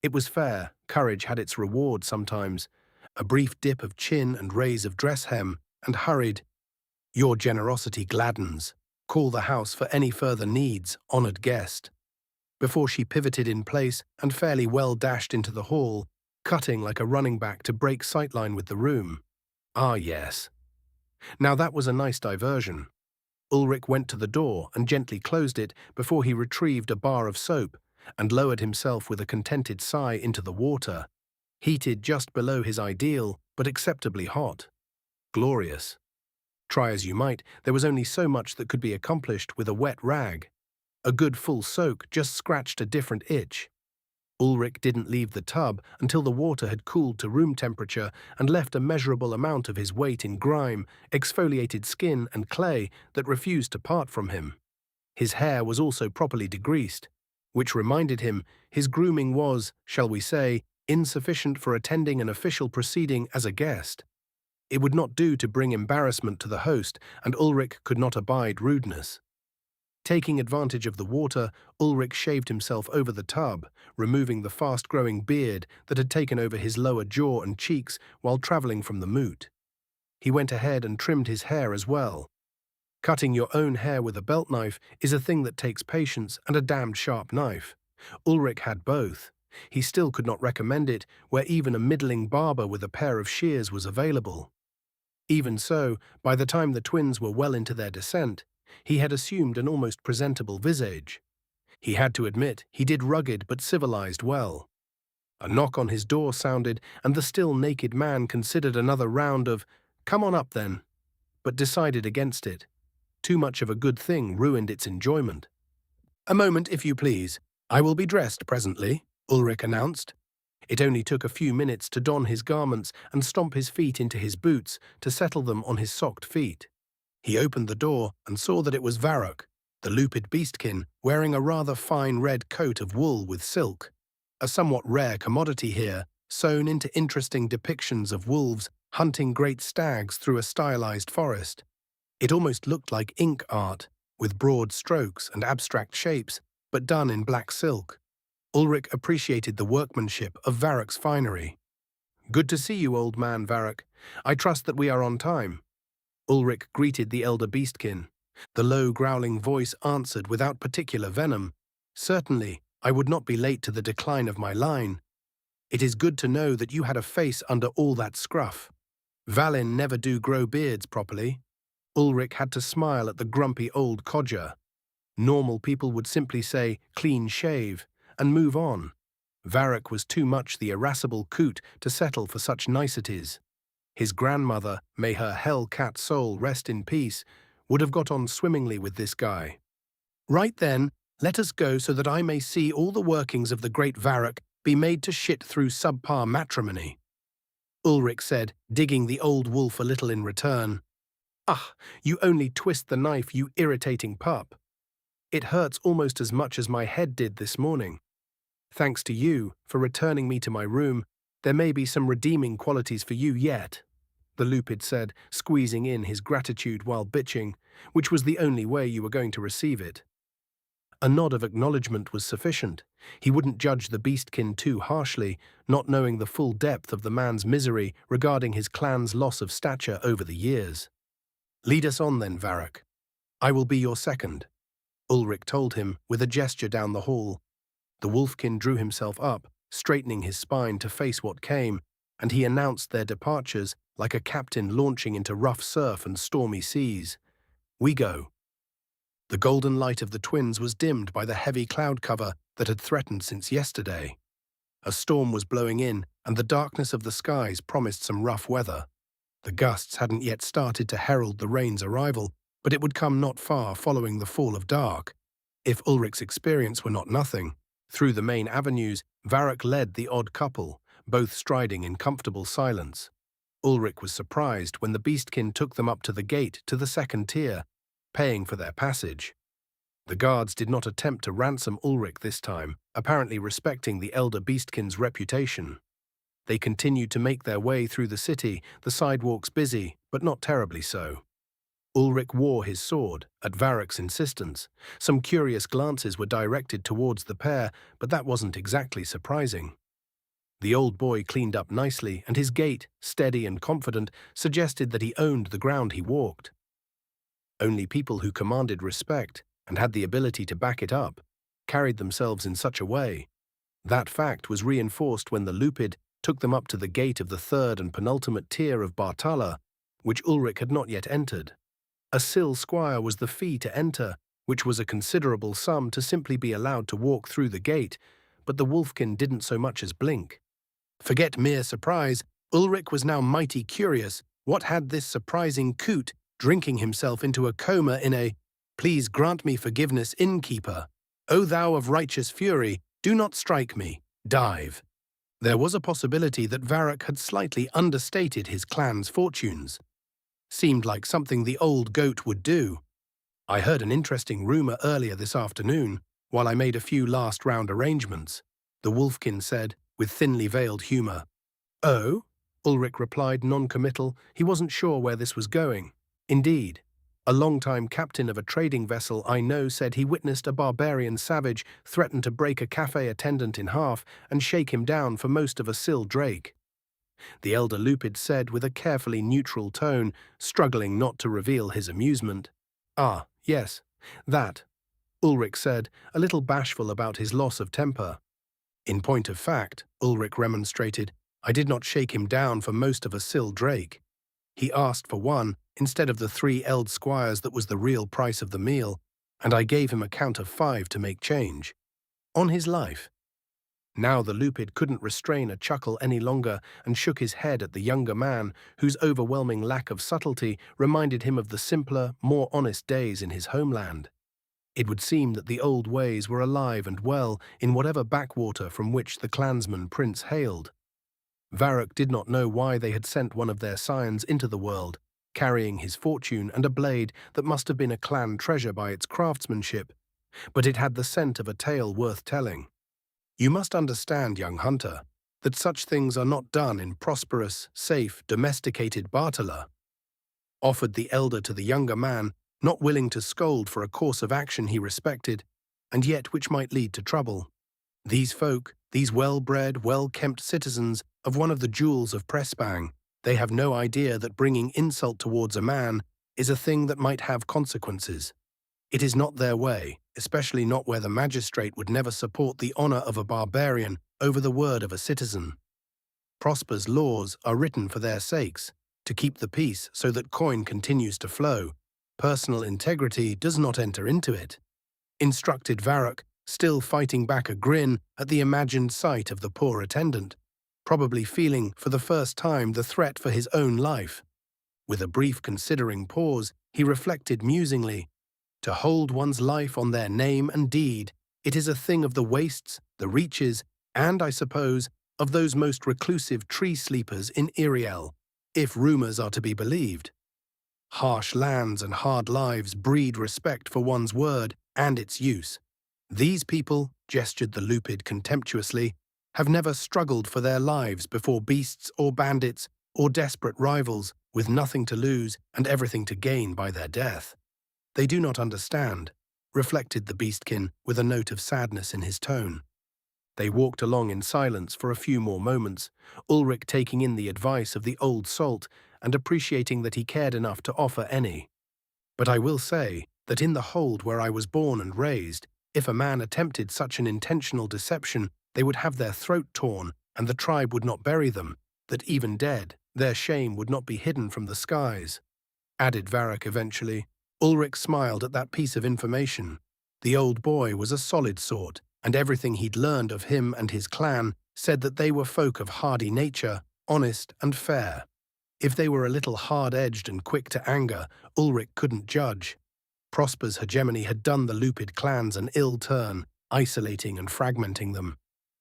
It was fair, courage had its reward sometimes. A brief dip of chin and raise of dress hem, and hurried, "Your generosity gladdens. Call the house for any further needs, honored guest," before she pivoted in place and fairly well dashed into the hall, cutting like a running back to break sightline with the room. Ah, yes. Now that was a nice diversion. Ulrich went to the door and gently closed it before he retrieved a bar of soap and lowered himself with a contented sigh into the water, heated just below his ideal, but acceptably hot. Glorious. Try as you might, there was only so much that could be accomplished with a wet rag. A good full soak just scratched a different itch. Ulrich didn't leave the tub until the water had cooled to room temperature and left a measurable amount of his weight in grime, exfoliated skin and clay that refused to part from him. His hair was also properly degreased, which reminded him his grooming was, shall we say, insufficient for attending an official proceeding as a guest. It would not do to bring embarrassment to the host, and Ulrich could not abide rudeness. Taking advantage of the water, Ulrich shaved himself over the tub, removing the fast-growing beard that had taken over his lower jaw and cheeks while traveling from the moot. He went ahead and trimmed his hair as well. Cutting your own hair with a belt knife is a thing that takes patience and a damned sharp knife. Ulrich had both. He still could not recommend it where even a middling barber with a pair of shears was available. Even so, by the time the twins were well into their descent, he had assumed an almost presentable visage. He had to admit he did rugged but civilized well. A knock on his door sounded, and the still naked man considered another round of, "Come on up then," but decided against it. Too much of a good thing ruined its enjoyment. "A moment, if you please. I will be dressed presently," Ulrich announced. It only took a few minutes to don his garments and stomp his feet into his boots to settle them on his socked feet. He opened the door and saw that it was Varrock, the lupid beastkin, wearing a rather fine red coat of wool with silk, a somewhat rare commodity here, sewn into interesting depictions of wolves hunting great stags through a stylized forest. It almost looked like ink art, with broad strokes and abstract shapes, but done in black silk. Ulrich appreciated the workmanship of Varrock's finery. "Good to see you, old man Varrock. I trust that we are on time." Ulrich greeted the elder beastkin. The low, growling voice answered without particular venom, "Certainly, I would not be late to the decline of my line. It is good to know that you had a face under all that scruff. Valin never do grow beards properly." Ulrich had to smile at the grumpy old codger. Normal people would simply say, "clean shave," and move on. Varrock was too much the irascible coot to settle for such niceties. His grandmother, may her hell-cat soul rest in peace, would have got on swimmingly with this guy. "Right then, let us go so that I may see all the workings of the great Varrock be made to shit through subpar matrimony," Ulrich said, digging the old wolf a little in return. "Ah, you only twist the knife, you irritating pup. It hurts almost as much as my head did this morning. Thanks to you for returning me to my room. There may be some redeeming qualities for you yet," the lupid said, squeezing in his gratitude while bitching, which was the only way you were going to receive it. A nod of acknowledgement was sufficient. He wouldn't judge the beastkin too harshly, not knowing the full depth of the man's misery regarding his clan's loss of stature over the years. "Lead us on then, Varrock. I will be your second," Ulrich told him with a gesture down the hall. The wolfkin drew himself up, straightening his spine to face what came, and he announced their departures like a captain launching into rough surf and stormy seas. "We go." The golden light of the twins was dimmed by the heavy cloud cover that had threatened since yesterday. A storm was blowing in, and the darkness of the skies promised some rough weather. The gusts hadn't yet started to herald the rain's arrival, but it would come not far following the fall of dark. If Ulrich's experience were not nothing, through the main avenues, Varrock led the odd couple, both striding in comfortable silence. Ulrich was surprised when the beastkin took them up to the gate to the second tier, paying for their passage. The guards did not attempt to ransom Ulrich this time, apparently respecting the elder beastkin's reputation. They continued to make their way through the city, the sidewalks busy, but not terribly so. Ulrich wore his sword, at Varroc's insistence. Some curious glances were directed towards the pair, but that wasn't exactly surprising. The old boy cleaned up nicely, and his gait, steady and confident, suggested that he owned the ground he walked. Only people who commanded respect, and had the ability to back it up, carried themselves in such a way. That fact was reinforced when the Lupid took them up to the gate of the third and penultimate tier of Bartala, which Ulrich had not yet entered. A sill squire was the fee to enter, which was a considerable sum to simply be allowed to walk through the gate, but the wolfkin didn't so much as blink. Forget mere surprise, Ulrich was now mighty curious. What had this surprising coot drinking himself into a coma in a "Please grant me forgiveness, innkeeper. O thou of righteous fury, do not strike me. Dive." There was a possibility that Varrock had slightly understated his clan's fortunes. Seemed like something the old goat would do. I heard an interesting rumor earlier this afternoon, while I made a few last-round arrangements, the wolfkin said, with thinly veiled humor. "Oh?" Ulrich replied, non-committal. He wasn't sure where this was going. Indeed, a long-time captain of a trading vessel I know said he witnessed a barbarian savage threaten to break a cafe attendant in half and shake him down for most of a sill drake. The elder Lupid said with a carefully neutral tone, struggling not to reveal his amusement. "Ah, yes, that," Ulrich said, a little bashful about his loss of temper. "In point of fact," Ulrich remonstrated, "I did not shake him down for most of a sill drake. He asked for one, instead of the 3 eld squires that was the real price of the meal, and I gave him a count of 5 to make change. On his life." Now the Lupid couldn't restrain a chuckle any longer and shook his head at the younger man, whose overwhelming lack of subtlety reminded him of the simpler, more honest days in his homeland. It would seem that the old ways were alive and well in whatever backwater from which the clansman prince hailed. Varrock did not know why they had sent one of their scions into the world, carrying his fortune and a blade that must have been a clan treasure by its craftsmanship, but it had the scent of a tale worth telling. "You must understand, young hunter, that such things are not done in prosperous, safe, domesticated Bartala," offered the elder to the younger man, not willing to scold for a course of action he respected, and yet which might lead to trouble. "These folk, these well-bred, well-kempt citizens of one of the jewels of Pressbang, they have no idea that bringing insult towards a man is a thing that might have consequences. It is not their way, especially not where the magistrate would never support the honor of a barbarian over the word of a citizen. Prosper's laws are written for their sakes, to keep the peace so that coin continues to flow. Personal integrity does not enter into it," instructed Varrock, still fighting back a grin at the imagined sight of the poor attendant, probably feeling for the first time the threat for his own life. With a brief considering pause, he reflected musingly, "To hold one's life on their name and deed, it is a thing of the wastes, the reaches, and, I suppose, of those most reclusive tree-sleepers in Iriel, if rumors are to be believed. Harsh lands and hard lives breed respect for one's word and its use. These people," gestured the Lupid contemptuously, "have never struggled for their lives before beasts or bandits or desperate rivals with nothing to lose and everything to gain by their death. They do not understand," reflected the beastkin with a note of sadness in his tone. They walked along in silence for a few more moments, Ulrich taking in the advice of the old salt and appreciating that he cared enough to offer any. "But I will say that in the hold where I was born and raised, if a man attempted such an intentional deception, they would have their throat torn and the tribe would not bury them, that even dead, their shame would not be hidden from the skies," added Varrock eventually. Ulrich smiled at that piece of information. The old boy was a solid sort, and everything he'd learned of him and his clan said that they were folk of hardy nature, honest and fair. If they were a little hard-edged and quick to anger, Ulrich couldn't judge. Prosper's hegemony had done the Lupid clans an ill turn, isolating and fragmenting them.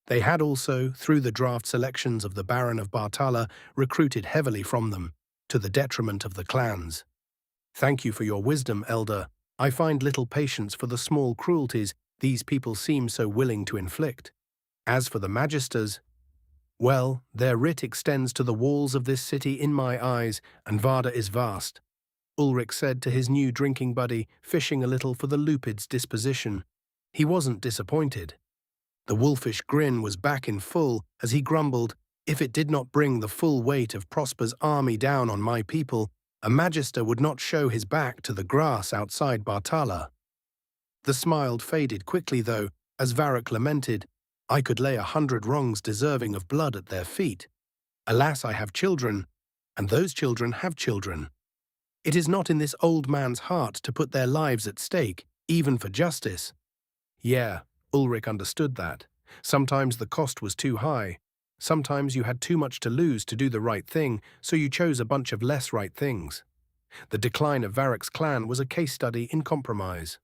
They had also, through the draft selections of the Baron of Bartala, recruited heavily from them, to the detriment of the clans. "Thank you for your wisdom, Elder. I find little patience for the small cruelties these people seem so willing to inflict. As for the magisters, well, their writ extends to the walls of this city in my eyes, and Varda is vast. Ulrich said to his new drinking buddy, fishing a little for the Lupid's disposition. He wasn't disappointed. The wolfish grin was back in full as he grumbled, "If it did not bring the full weight of Prosper's army down on my people, a magister would not show his back to the grass outside Bartala." The smile faded quickly, though, as Varric lamented, "I could lay 100 wrongs deserving of blood at their feet. Alas, I have children, and those children have children. It is not in this old man's heart to put their lives at stake, even for justice." Yeah, Ulrich understood that. Sometimes the cost was too high. Sometimes you had too much to lose to do the right thing, so you chose a bunch of less right things. The decline of Varric's clan was a case study in compromise.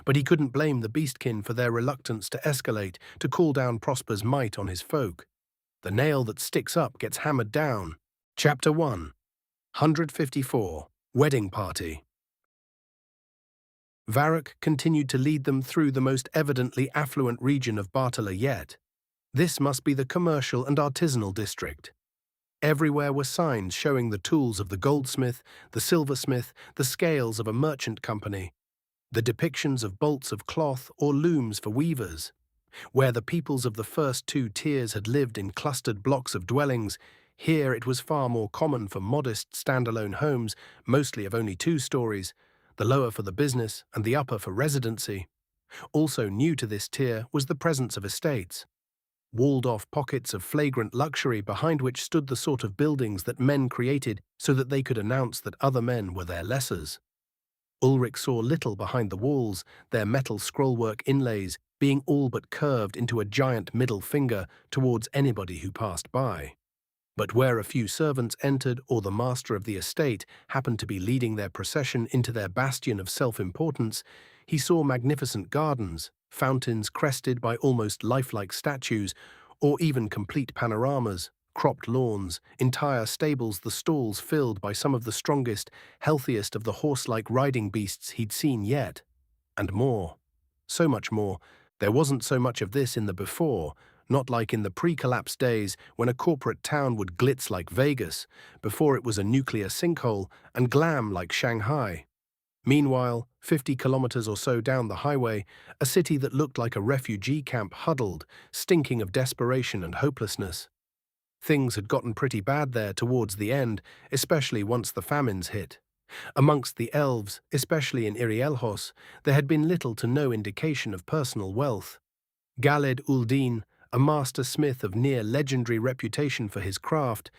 But he couldn't blame the Beastkin for their reluctance to escalate, to cool down Prosper's might on his folk. The nail that sticks up gets hammered down. Chapter 1. 154. Wedding Party. Varric continued to lead them through the most evidently affluent region of Bartala yet. This must be the commercial and artisanal district. Everywhere were signs showing the tools of the goldsmith, the silversmith, the scales of a merchant company, the depictions of bolts of cloth or looms for weavers. Where the peoples of the first two tiers had lived in clustered blocks of dwellings, here it was far more common for modest standalone homes, mostly of only 2 stories, the lower for the business and the upper for residency. Also new to this tier was the presence of estates, walled-off pockets of flagrant luxury behind which stood the sort of buildings that men created so that they could announce that other men were their lessers. Ulrich saw little behind the walls, their metal scrollwork inlays being all but curved into a giant middle finger towards anybody who passed by. But where a few servants entered or the master of the estate happened to be leading their procession into their bastion of self-importance, he saw magnificent gardens, fountains crested by almost lifelike statues, or even complete panoramas, cropped lawns, entire stables, the stalls filled by some of the strongest, healthiest of the horse-like riding beasts he'd seen yet. And more. So much more. There wasn't so much of this in the before, not like in the pre-collapse days when a corporate town would glitz like Vegas, before it was a nuclear sinkhole, and glam like Shanghai. Meanwhile, 50 kilometers or so down the highway, a city that looked like a refugee camp huddled, stinking of desperation and hopelessness. Things had gotten pretty bad there towards the end, especially once the famines hit. Amongst the elves, especially in Irielhos, there had been little to no indication of personal wealth. Galed Uldin, a master smith of near-legendary reputation for his craft,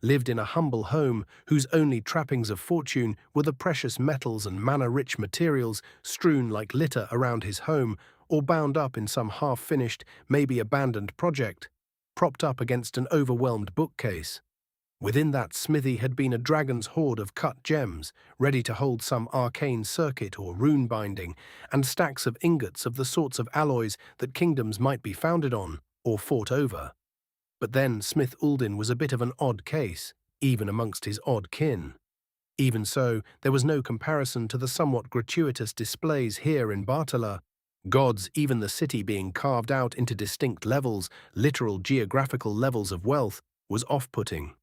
lived in a humble home whose only trappings of fortune were the precious metals and mana-rich materials strewn like litter around his home or bound up in some half-finished, maybe abandoned project, propped up against an overwhelmed bookcase. Within that smithy had been a dragon's hoard of cut gems, ready to hold some arcane circuit or rune binding, and stacks of ingots of the sorts of alloys that kingdoms might be founded on, or fought over. But then Smith Uldin was a bit of an odd case, even amongst his odd kin. Even so, there was no comparison to the somewhat gratuitous displays here in Bartala. Gods, even the city being carved out into distinct levels, literal geographical levels of wealth, was off-putting.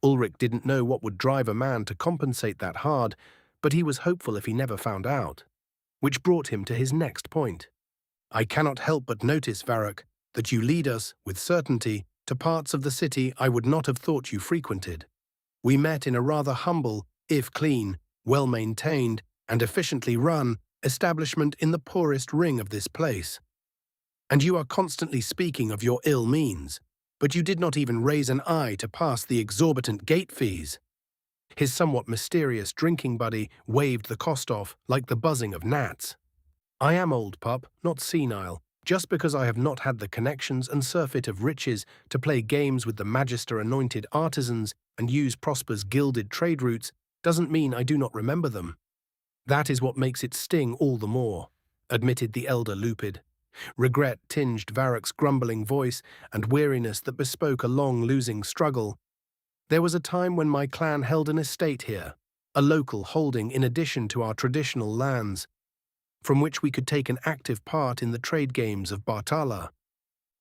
Ulrich didn't know what would drive a man to compensate that hard, but he was hopeful if he never found out. Which brought him to his next point. "I cannot help but notice, Varric, that you lead us, with certainty, to parts of the city I would not have thought you frequented. We met in a rather humble, if clean, well-maintained, and efficiently run establishment in the poorest ring of this place. And you are constantly speaking of your ill means, but you did not even raise an eye to pass the exorbitant gate fees." His somewhat mysterious drinking buddy waved the cost off like the buzzing of gnats. "I am old, pup, not senile. Just because I have not had the connections and surfeit of riches to play games with the magister-anointed artisans and use Prosper's gilded trade routes doesn't mean I do not remember them. That is what makes it sting all the more," admitted the elder Lupid. Regret tinged Varric's grumbling voice and weariness that bespoke a long losing struggle. "There was a time when my clan held an estate here, a local holding in addition to our traditional lands, from which we could take an active part in the trade games of Bartala.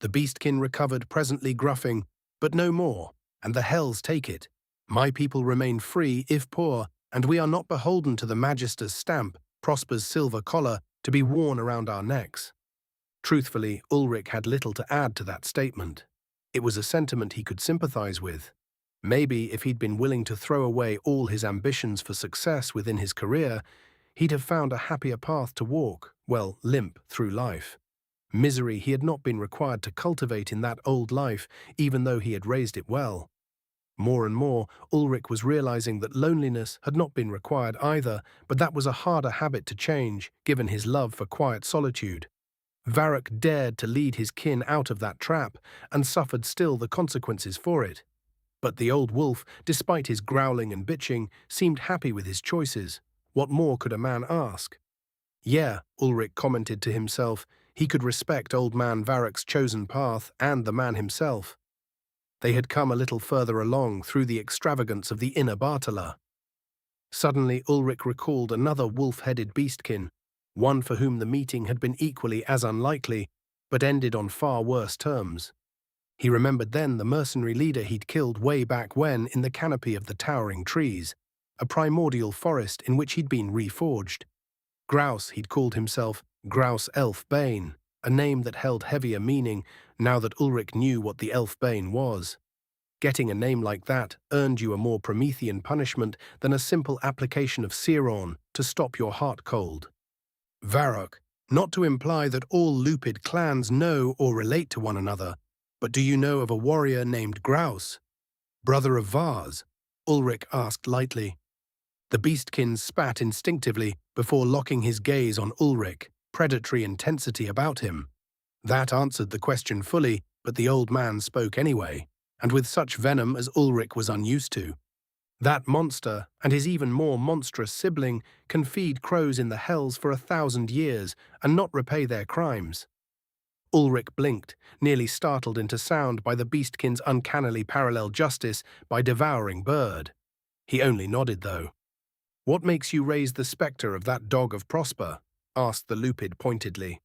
The Beastkin recovered, presently gruffing, but no more, and the hells take it. My people remain free, if poor, and we are not beholden to the Magister's stamp, Prosper's silver collar, to be worn around our necks. Truthfully, Ulrich had little to add to that statement. It was a sentiment he could sympathize with. Maybe if he'd been willing to throw away all his ambitions for success within his career, he'd have found a happier path to walk, well, limp, through life. Misery he had not been required to cultivate in that old life, even though he had raised it well. More and more, Ulrich was realizing that loneliness had not been required either, but that was a harder habit to change, given his love for quiet solitude. Varrock dared to lead his kin out of that trap, and suffered still the consequences for it. But the old wolf, despite his growling and bitching, seemed happy with his choices. What more could a man ask? Yeah, Ulrich commented to himself, he could respect old man Varrock's chosen path and the man himself. They had come a little further along through the extravagance of the inner Bartala. Suddenly Ulrich recalled another wolf-headed beastkin, one for whom the meeting had been equally as unlikely, but ended on far worse terms. He remembered then the mercenary leader he'd killed way back when in the canopy of the towering trees, a primordial forest in which he'd been reforged. Grouse, he'd called himself, Grouse Elf Bane, a name that held heavier meaning now that Ulrich knew what the Elf Bane was. Getting a name like that earned you a more Promethean punishment than a simple application of Seron to stop your heart cold. Varrock, not to imply that all Lupid clans know or relate to one another, but do you know of a warrior named Grouse, brother of Vars? Ulrich asked lightly. The beastkin spat instinctively before locking his gaze on Ulrich, predatory intensity about him. That answered the question fully, but the old man spoke anyway, and with such venom as Ulrich was unused to. That monster, and his even more monstrous sibling, can feed crows in the hells for 1,000 years and not repay their crimes. Ulrich blinked, nearly startled into sound by the beastkin's uncannily parallel justice by devouring bird. He only nodded, though. "What makes you raise the spectre of that dog of Prosper?" asked the Lupid pointedly.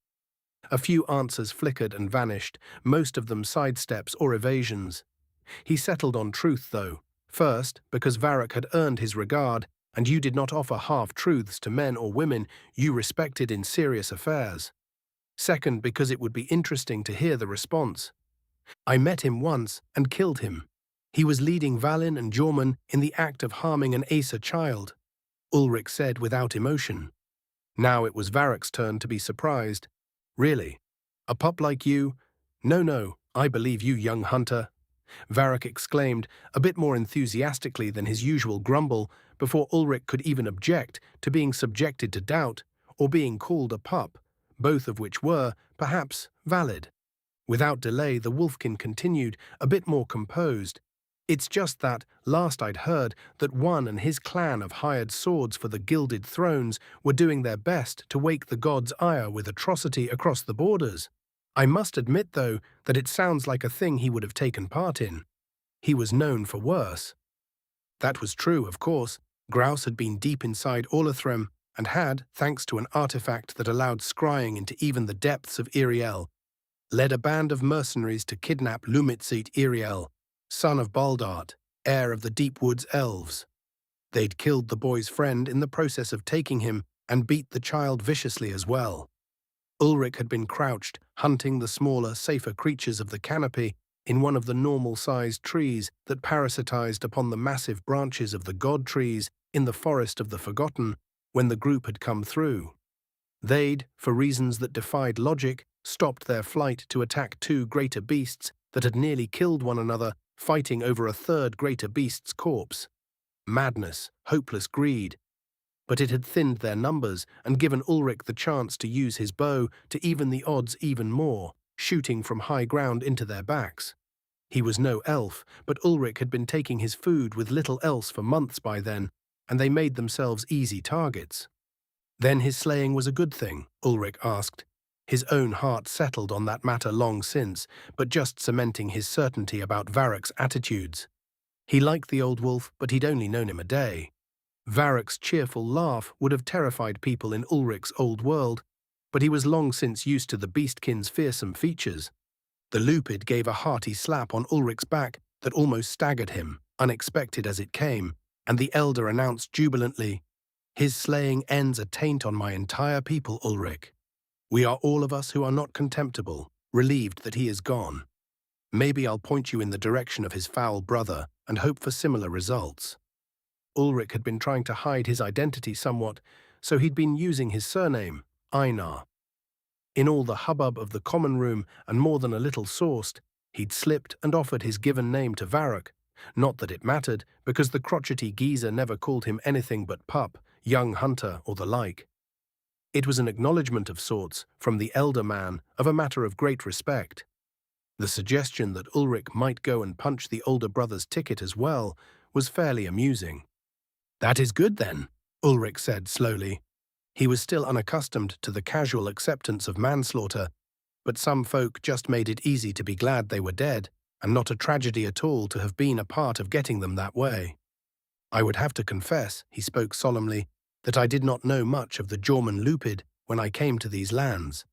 A few answers flickered and vanished, most of them sidesteps or evasions. He settled on truth, though. First, because Varrock had earned his regard, and you did not offer half-truths to men or women you respected in serious affairs. Second, because it would be interesting to hear the response. "I met him once and killed him. He was leading Valin and Jorman in the act of harming an Acer child," Ulrich said without emotion. Now it was Varrock's turn to be surprised. "Really? A pup like you? No, I believe you, young hunter," Varrock exclaimed, a bit more enthusiastically than his usual grumble, before Ulrich could even object to being subjected to doubt or being called a pup, both of which were, perhaps, valid. Without delay, the wolfkin continued, a bit more composed. "It's just that, last I'd heard, that one and his clan of hired swords for the gilded thrones were doing their best to wake the gods' ire with atrocity across the borders. I must admit, though, that it sounds like a thing he would have taken part in. He was known for worse." That was true, of course. Grouse had been deep inside Orlathrem and had, thanks to an artifact that allowed scrying into even the depths of Iriel, led a band of mercenaries to kidnap Lumitzit Iriel, son of Baldart, heir of the Deep Woods elves. They'd killed the boy's friend in the process of taking him and beat the child viciously as well. Ulrich had been crouched, hunting the smaller, safer creatures of the canopy in one of the normal-sized trees that parasitized upon the massive branches of the god trees in the Forest of the Forgotten when the group had come through. They'd, for reasons that defied logic, stopped their flight to attack two greater beasts that had nearly killed one another, fighting over a third greater beast's corpse. Madness, hopeless greed. But it had thinned their numbers and given Ulrich the chance to use his bow to even the odds even more, shooting from high ground into their backs. He was no elf, but Ulrich had been taking his food with little else for months by then, and they made themselves easy targets. Then his slaying was a good thing, Ulrich asked. His own heart settled on that matter long since, but just cementing his certainty about Varrock's attitudes. He liked the old wolf, but he'd only known him a day. Varrock's cheerful laugh would have terrified people in Ulrich's old world, but he was long since used to the beastkin's fearsome features. The Lupid gave a hearty slap on Ulrich's back that almost staggered him, unexpected as it came, And the elder announced jubilantly, "His slaying ends a taint on my entire people, Ulrich. We are all of us who are not contemptible, relieved that he is gone. Maybe I'll point you in the direction of his foul brother and hope for similar results." Ulrich had been trying to hide his identity somewhat, so he'd been using his surname, Einar. In all the hubbub of the common room and more than a little sauced, he'd slipped and offered his given name to Varrock. Not that it mattered, because the crotchety geezer never called him anything but pup, young hunter, or the like. It was an acknowledgement of sorts, from the elder man, of a matter of great respect. The suggestion that Ulrich might go and punch the older brother's ticket as well was fairly amusing. "That is good, then," Ulrich said slowly. He was still unaccustomed to the casual acceptance of manslaughter, but some folk just made it easy to be glad they were dead, and not a tragedy at all to have been a part of getting them that way. "I would have to confess," he spoke solemnly, "that I did not know much of the Jorman Lupid when I came to these lands.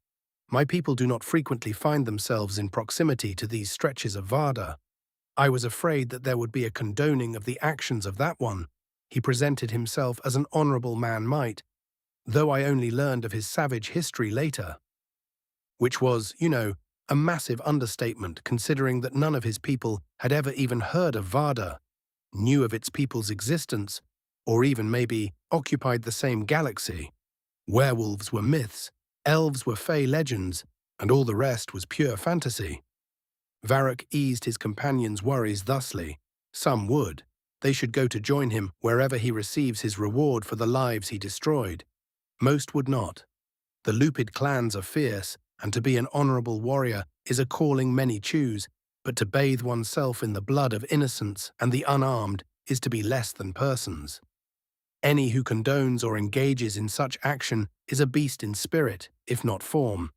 My people do not frequently find themselves in proximity to these stretches of Varda. I was afraid that there would be a condoning of the actions of that one. He presented himself as an honourable man might, though I only learned of his savage history later." Which was, a massive understatement considering that none of his people had ever even heard of Varda, knew of its people's existence, or even maybe occupied the same galaxy. Werewolves were myths, elves were fey legends, and all the rest was pure fantasy. Varrock eased his companions' worries thusly. Some would. They should go to join him wherever he receives his reward for the lives he destroyed. Most would not. The Lupid clans are fierce, and to be an honourable warrior is a calling many choose, but to bathe oneself in the blood of innocents and the unarmed is to be less than persons. Any who condones or engages in such action is a beast in spirit, if not form.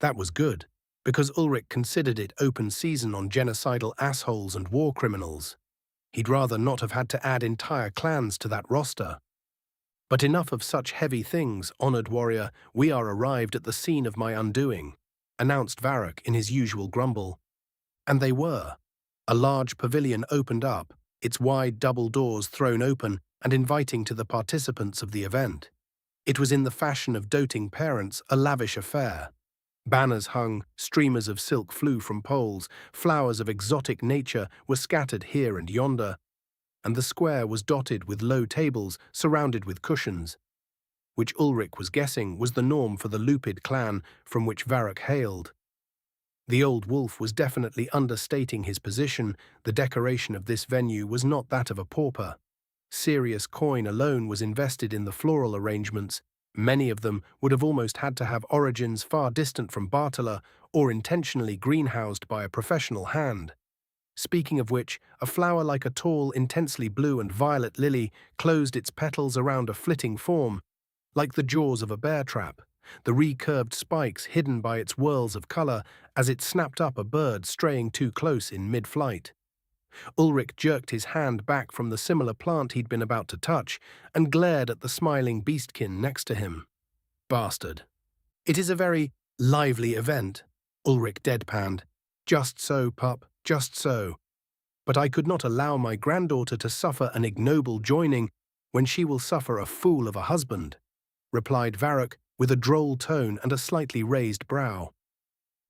That was good, because Ulrich considered it open season on genocidal assholes and war criminals. He'd rather not have had to add entire clans to that roster. "But enough of such heavy things, honoured warrior, we are arrived at the scene of my undoing," announced Varrock in his usual grumble. And they were. A large pavilion opened up, its wide double doors thrown open and inviting to the participants of the event. It was in the fashion of doting parents, a lavish affair. Banners hung, streamers of silk flew from poles, flowers of exotic nature were scattered here and yonder, and the square was dotted with low tables surrounded with cushions, which Ulrich was guessing was the norm for the Lupid clan from which Varrock hailed. The old wolf was definitely understating his position. The decoration of this venue was not that of a pauper. Serious coin alone was invested in the floral arrangements. Many of them would have almost had to have origins far distant from Bartala or intentionally greenhoused by a professional hand. Speaking of which, a flower like a tall, intensely blue and violet lily closed its petals around a flitting form, like the jaws of a bear trap, the recurved spikes hidden by its whirls of colour as it snapped up a bird straying too close in mid-flight. Ulrich jerked his hand back from the similar plant he'd been about to touch and glared at the smiling beastkin next to him. Bastard. "It is a very lively event," Ulrich deadpanned. "Just so, pup, just so. But I could not allow my granddaughter to suffer an ignoble joining when she will suffer a fool of a husband," replied Varrock with a droll tone and a slightly raised brow.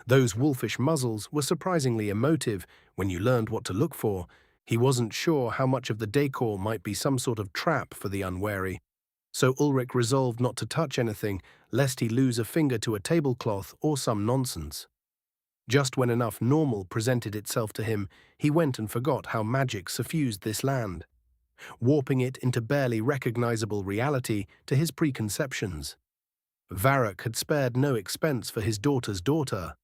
Those wolfish muzzles were surprisingly emotive when you learned what to look for. He wasn't sure how much of the decor might be some sort of trap for the unwary, so Ulrich resolved not to touch anything lest he lose a finger to a tablecloth or some nonsense. Just when enough normal presented itself to him, he went and forgot how magic suffused this land, warping it into barely recognizable reality to his preconceptions. Varrock had spared no expense for his daughter's daughter.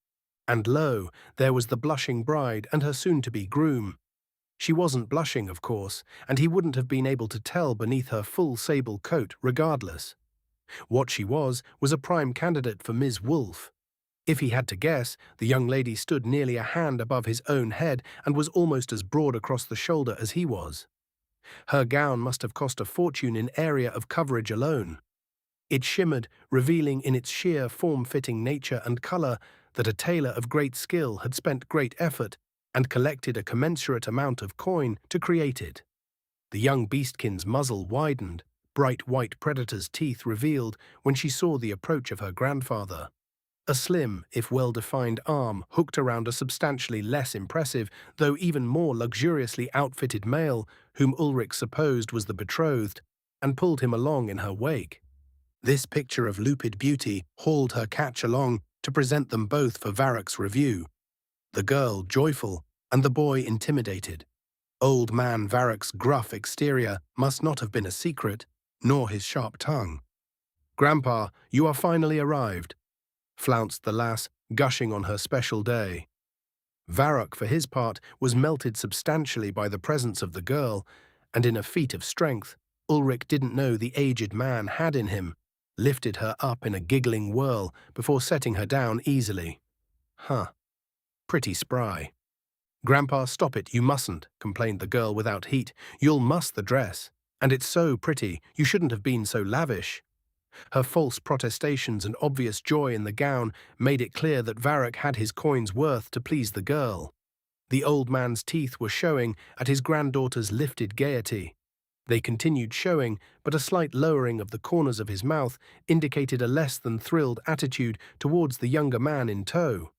And lo, there was the blushing bride and her soon-to-be groom. She wasn't blushing, of course, and he wouldn't have been able to tell beneath her full sable coat regardless. What she was a prime candidate for Ms. Wolf. If he had to guess, the young lady stood nearly a hand above his own head and was almost as broad across the shoulder as he was. Her gown must have cost a fortune in area of coverage alone. It shimmered, revealing in its sheer form-fitting nature and colour that a tailor of great skill had spent great effort and collected a commensurate amount of coin to create it. The young beastkin's muzzle widened, bright white predator's teeth revealed when she saw the approach of her grandfather. A slim, if well-defined arm hooked around a substantially less impressive, though even more luxuriously outfitted male, whom Ulrich supposed was the betrothed, and pulled him along in her wake. This picture of lupid beauty hauled her catch along to present them both for Varroc's review. The girl joyful, and the boy intimidated. Old man Varroc's gruff exterior must not have been a secret, nor his sharp tongue. "Grandpa, you are finally arrived," flounced the lass, gushing on her special day. Varroc, for his part, was melted substantially by the presence of the girl, and in a feat of strength, Ulrich didn't know the aged man had in him, lifted her up in a giggling whirl before setting her down easily. "Huh. Pretty spry." "Grandpa, stop it, you mustn't," complained the girl without heat. "You'll muss the dress. And it's so pretty, you shouldn't have been so lavish." Her false protestations and obvious joy in the gown made it clear that Varroc had his coin's worth to please the girl. The old man's teeth were showing at his granddaughter's lifted gaiety. They continued showing, but a slight lowering of the corners of his mouth indicated a less than thrilled attitude towards the younger man in tow.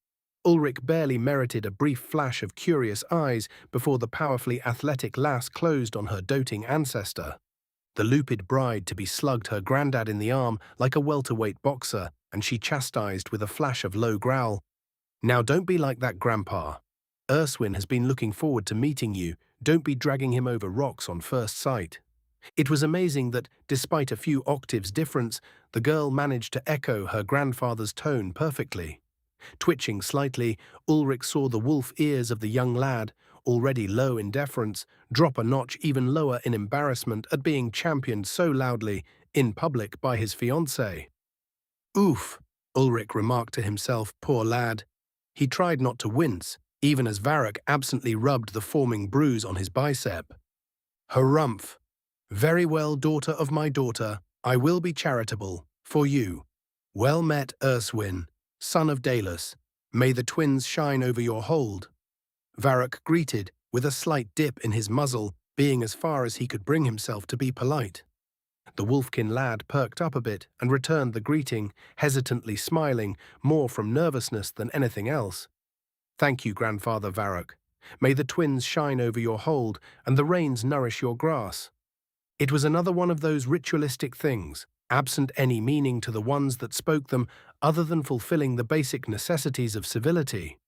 Ulrich barely merited a brief flash of curious eyes before the powerfully athletic lass closed on her doting ancestor. The lupid bride-to-be slugged her granddad in the arm like a welterweight boxer, and she chastised with a flash of low growl. "Now don't be like that, Grandpa. Urswin has been looking forward to meeting you. Don't be dragging him over rocks on first sight." It was amazing that, despite a few octaves difference, the girl managed to echo her grandfather's tone perfectly. Twitching slightly, Ulrich saw the wolf ears of the young lad, already low in deference, drop a notch even lower in embarrassment at being championed so loudly, in public, by his fiancée. "Oof," Ulrich remarked to himself, poor lad. He tried not to wince, even as Varroc absently rubbed the forming bruise on his bicep. "Harumph. Very well, daughter of my daughter, I will be charitable, for you. Well met, Urswin, son of Dalus. May the twins shine over your hold." Varroc greeted, with a slight dip in his muzzle, being as far as he could bring himself to be polite. The wolfkin lad perked up a bit and returned the greeting, hesitantly smiling, more from nervousness than anything else. "Thank you, Grandfather Varroc. May the twins shine over your hold, and the rains nourish your grass." It was another one of those ritualistic things, absent any meaning to the ones that spoke them other than fulfilling the basic necessities of civility.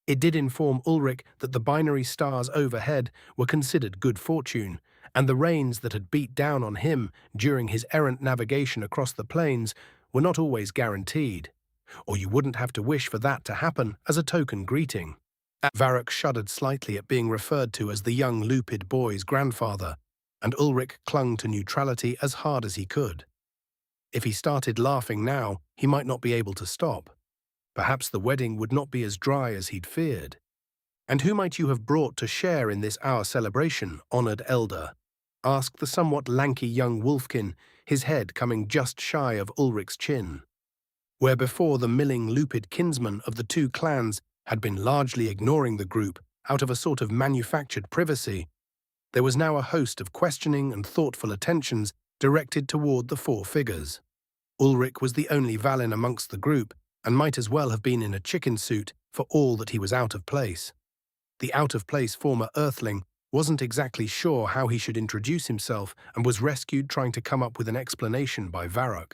It did inform Ulrich that the binary stars overhead were considered good fortune, and the rains that had beat down on him during his errant navigation across the plains were not always guaranteed, or you wouldn't have to wish for that to happen as a token greeting. Varroc shuddered slightly at being referred to as the young lupid boy's grandfather, and Ulrich clung to neutrality as hard as he could. If he started laughing now, he might not be able to stop. Perhaps the wedding would not be as dry as he'd feared. "And who might you have brought to share in this our celebration, honoured elder?" asked the somewhat lanky young wolfkin, his head coming just shy of Ulrich's chin. Where before the milling lupid kinsmen of the two clans had been largely ignoring the group out of a sort of manufactured privacy, there was now a host of questioning and thoughtful attentions directed toward the four figures. Ulrich was the only Valin amongst the group, and might as well have been in a chicken suit for all that he was out of place. The out-of-place former Earthling wasn't exactly sure how he should introduce himself and was rescued trying to come up with an explanation by Varroc.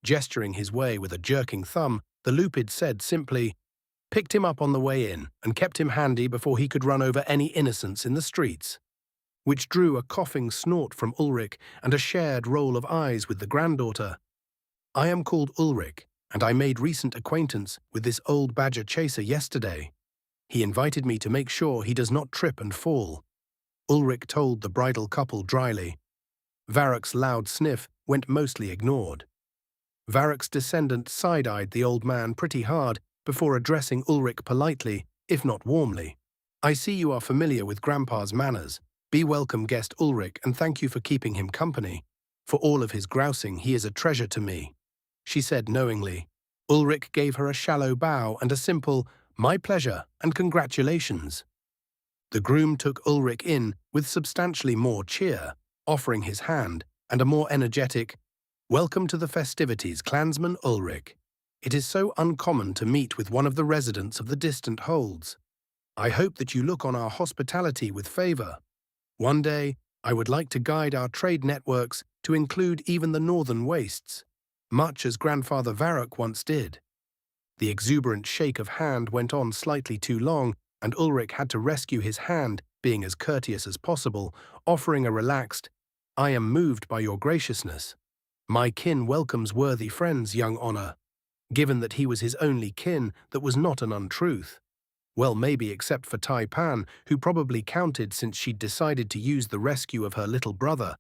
Gesturing his way with a jerking thumb, the lupid said simply, "Picked him up on the way in and kept him handy before he could run over any innocents in the streets," which drew a coughing snort from Ulrich and a shared roll of eyes with the granddaughter. "I am called Ulrich, and I made recent acquaintance with this old badger chaser yesterday. He invited me to make sure he does not trip and fall," Ulrich told the bridal couple dryly. Varroc's loud sniff went mostly ignored. Varroc's descendant side-eyed the old man pretty hard before addressing Ulrich politely, if not warmly. "I see you are familiar with Grandpa's manners. Be welcome, guest Ulrich, and thank you for keeping him company. For all of his grousing, he is a treasure to me," she said knowingly. Ulrich gave her a shallow bow and a simple, "My pleasure and congratulations." The groom took Ulrich in with substantially more cheer, offering his hand and a more energetic, "Welcome to the festivities, clansman Ulrich. It is so uncommon to meet with one of the residents of the distant holds. I hope that you look on our hospitality with favor. One day, I would like to guide our trade networks to include even the northern wastes, much as Grandfather Varrock once did." The exuberant shake of hand went on slightly too long, and Ulrich had to rescue his hand, being as courteous as possible, offering a relaxed, "I am moved by your graciousness. My kin welcomes worthy friends, young honor," given that he was his only kin, that was not an untruth. Well, maybe except for Tai-Pan, who probably counted since she'd decided to use the rescue of her little brother.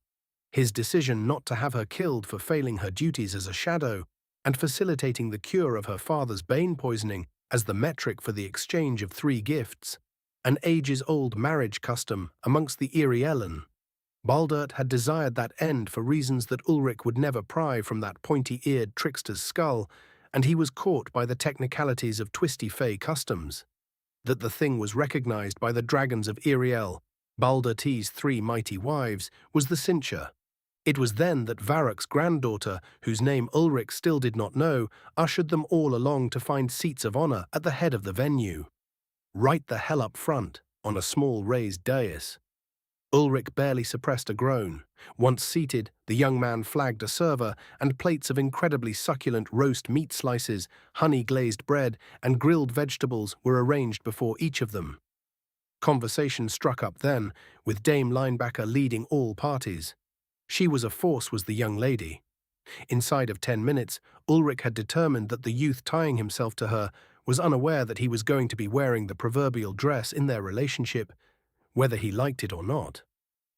His decision not to have her killed for failing her duties as a shadow, and facilitating the cure of her father's bane poisoning as the metric for the exchange of 3 gifts, an ages-old marriage custom amongst the Irielen. Baldert had desired that end for reasons that Ulrich would never pry from that pointy-eared trickster's skull, and he was caught by the technicalities of twisty fey customs. That the thing was recognized by the dragons of Iriel, Baldert's 3 mighty wives, was the cincher. It was then that Varrock's granddaughter, whose name Ulrich still did not know, ushered them all along to find seats of honor at the head of the venue. Right the hell up front, on a small raised dais. Ulrich barely suppressed a groan. Once seated, the young man flagged a server, and plates of incredibly succulent roast meat slices, honey-glazed bread, and grilled vegetables were arranged before each of them. Conversation struck up then, with Dame Linebacker leading all parties. She was a force, was the young lady. Inside of 10 minutes, Ulrich had determined that the youth tying himself to her was unaware that he was going to be wearing the proverbial dress in their relationship, whether he liked it or not.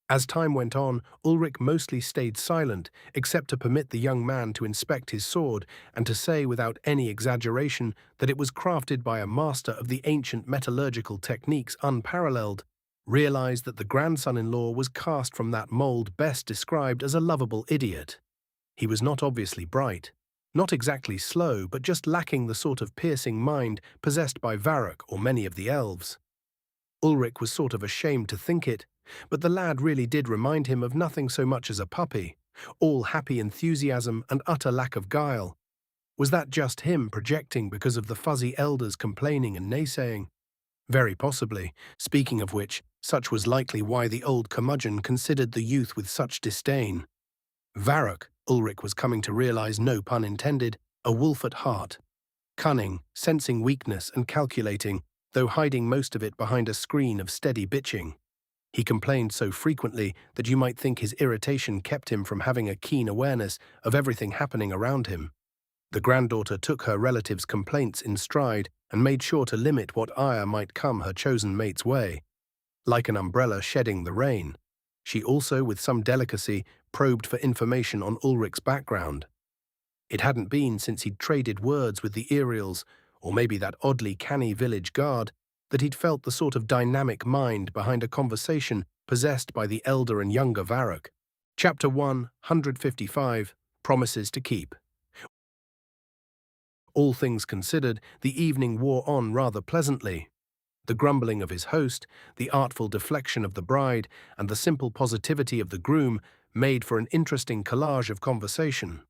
As time went on, Ulrich mostly stayed silent, except to permit the young man to inspect his sword and to say without any exaggeration that it was crafted by a master of the ancient metallurgical techniques unparalleled, realized that the grandson-in-law was cast from that mold best described as a lovable idiot. He was not obviously bright, not exactly slow, but just lacking the sort of piercing mind possessed by Varrock or many of the elves. Ulrich was sort of ashamed to think it, but the lad really did remind him of nothing so much as a puppy, all happy enthusiasm and utter lack of guile. Was that just him projecting because of the fuzzy elders complaining and naysaying? Very possibly. Speaking of which, such was likely why the old curmudgeon considered the youth with such disdain. Varrock, Ulrich was coming to realize, no pun intended, a wolf at heart. Cunning, sensing weakness and calculating, though hiding most of it behind a screen of steady bitching. He complained so frequently that you might think his irritation kept him from having a keen awareness of everything happening around him. The granddaughter took her relative's complaints in stride and made sure to limit what ire might come her chosen mate's way. Like an umbrella shedding the rain, she also, with some delicacy, probed for information on Ulrich's background. It hadn't been since he'd traded words with the Iriels, or maybe that oddly canny village guard, that he'd felt the sort of dynamic mind behind a conversation possessed by the elder and younger Varrock. Chapter 155, Promises to Keep. All things considered, the evening wore on rather pleasantly. The grumbling of his host, the artful deflection of the bride, and the simple positivity of the groom made for an interesting collage of conversation.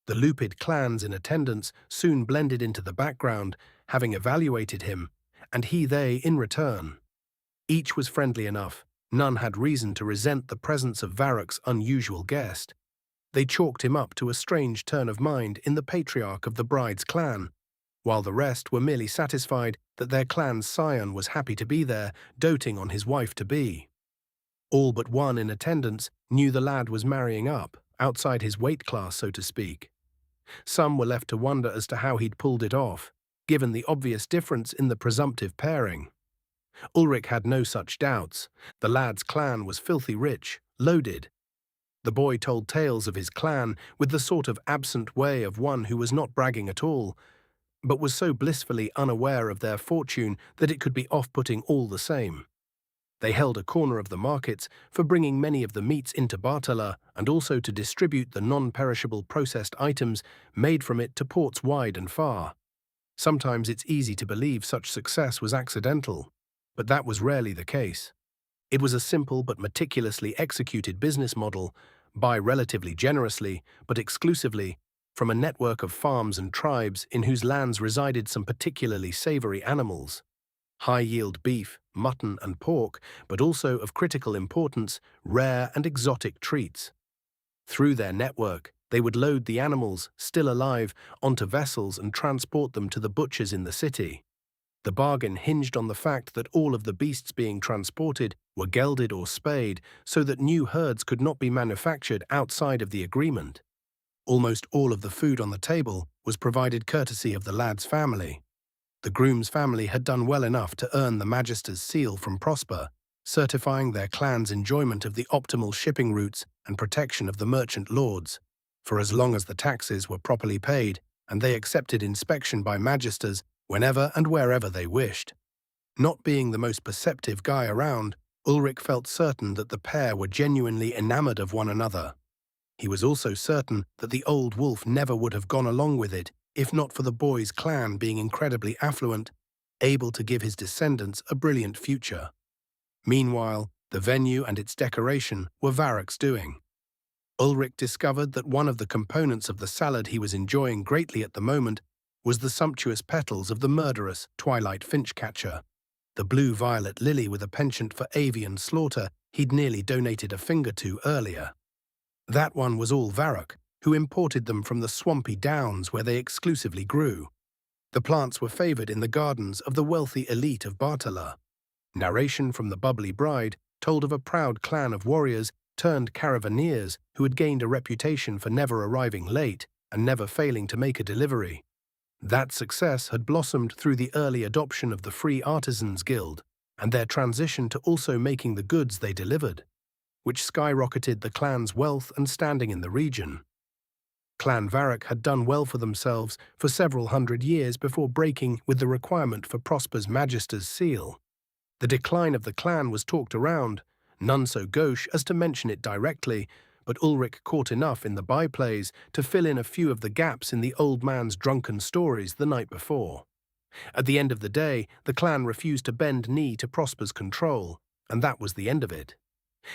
The Lupid clans in attendance soon blended into the background, having evaluated him, and they in return. Each was friendly enough. None had reason to resent the presence of Varrock's unusual guest. They chalked him up to a strange turn of mind in the patriarch of the bride's clan, while the rest were merely satisfied that their clan's scion was happy to be there, doting on his wife-to-be. All but one in attendance knew the lad was marrying up, outside his weight class, so to speak. Some were left to wonder as to how he'd pulled it off, given the obvious difference in the presumptive pairing. Ulrich had no such doubts. The lad's clan was filthy rich, loaded. The boy told tales of his clan with the sort of absent way of one who was not bragging at all, but was so blissfully unaware of their fortune that it could be off-putting all the same. They held a corner of the markets for bringing many of the meats into Bartella and also to distribute the non-perishable processed items made from it to ports wide and far. Sometimes it's easy to believe such success was accidental. But that was rarely the case. It was a simple but meticulously executed business model, buy relatively generously, but exclusively, from a network of farms and tribes in whose lands resided some particularly savory animals. High-yield beef, mutton and pork, but also of critical importance, rare and exotic treats. Through their network, they would load the animals, still alive, onto vessels and transport them to the butchers in the city. The bargain hinged on the fact that all of the beasts being transported were gelded or spayed so that new herds could not be manufactured outside of the agreement. Almost all of the food on the table was provided courtesy of the lad's family. The groom's family had done well enough to earn the Magister's seal from Prosper, certifying their clan's enjoyment of the optimal shipping routes and protection of the merchant lords, for as long as the taxes were properly paid and they accepted inspection by Magisters whenever and wherever they wished. Not being the most perceptive guy around, Ulrich felt certain that the pair were genuinely enamored of one another. He was also certain that the old wolf never would have gone along with it if not for the boy's clan being incredibly affluent, able to give his descendants a brilliant future. Meanwhile, the venue and its decoration were Varrick's doing. Ulrich discovered that one of the components of the salad he was enjoying greatly at the moment was the sumptuous petals of the murderous twilight finchcatcher, the blue-violet lily with a penchant for avian slaughter he'd nearly donated a finger to earlier. That one was all Varrick, who imported them from the swampy downs where they exclusively grew. The plants were favored in the gardens of the wealthy elite of Bartala. Narration from the bubbly bride told of a proud clan of warriors turned caravaneers who had gained a reputation for never arriving late and never failing to make a delivery. That success had blossomed through the early adoption of the Free Artisans Guild and their transition to also making the goods they delivered, which skyrocketed the clan's wealth and standing in the region. Clan Varrick had done well for themselves for several hundred years before breaking with the requirement for Prosper's Magister's seal. The decline of the clan was talked around, none so gauche as to mention it directly, but Ulrich caught enough in the byplays to fill in a few of the gaps in the old man's drunken stories the night before. At the end of the day, the clan refused to bend knee to Prosper's control, and that was the end of it.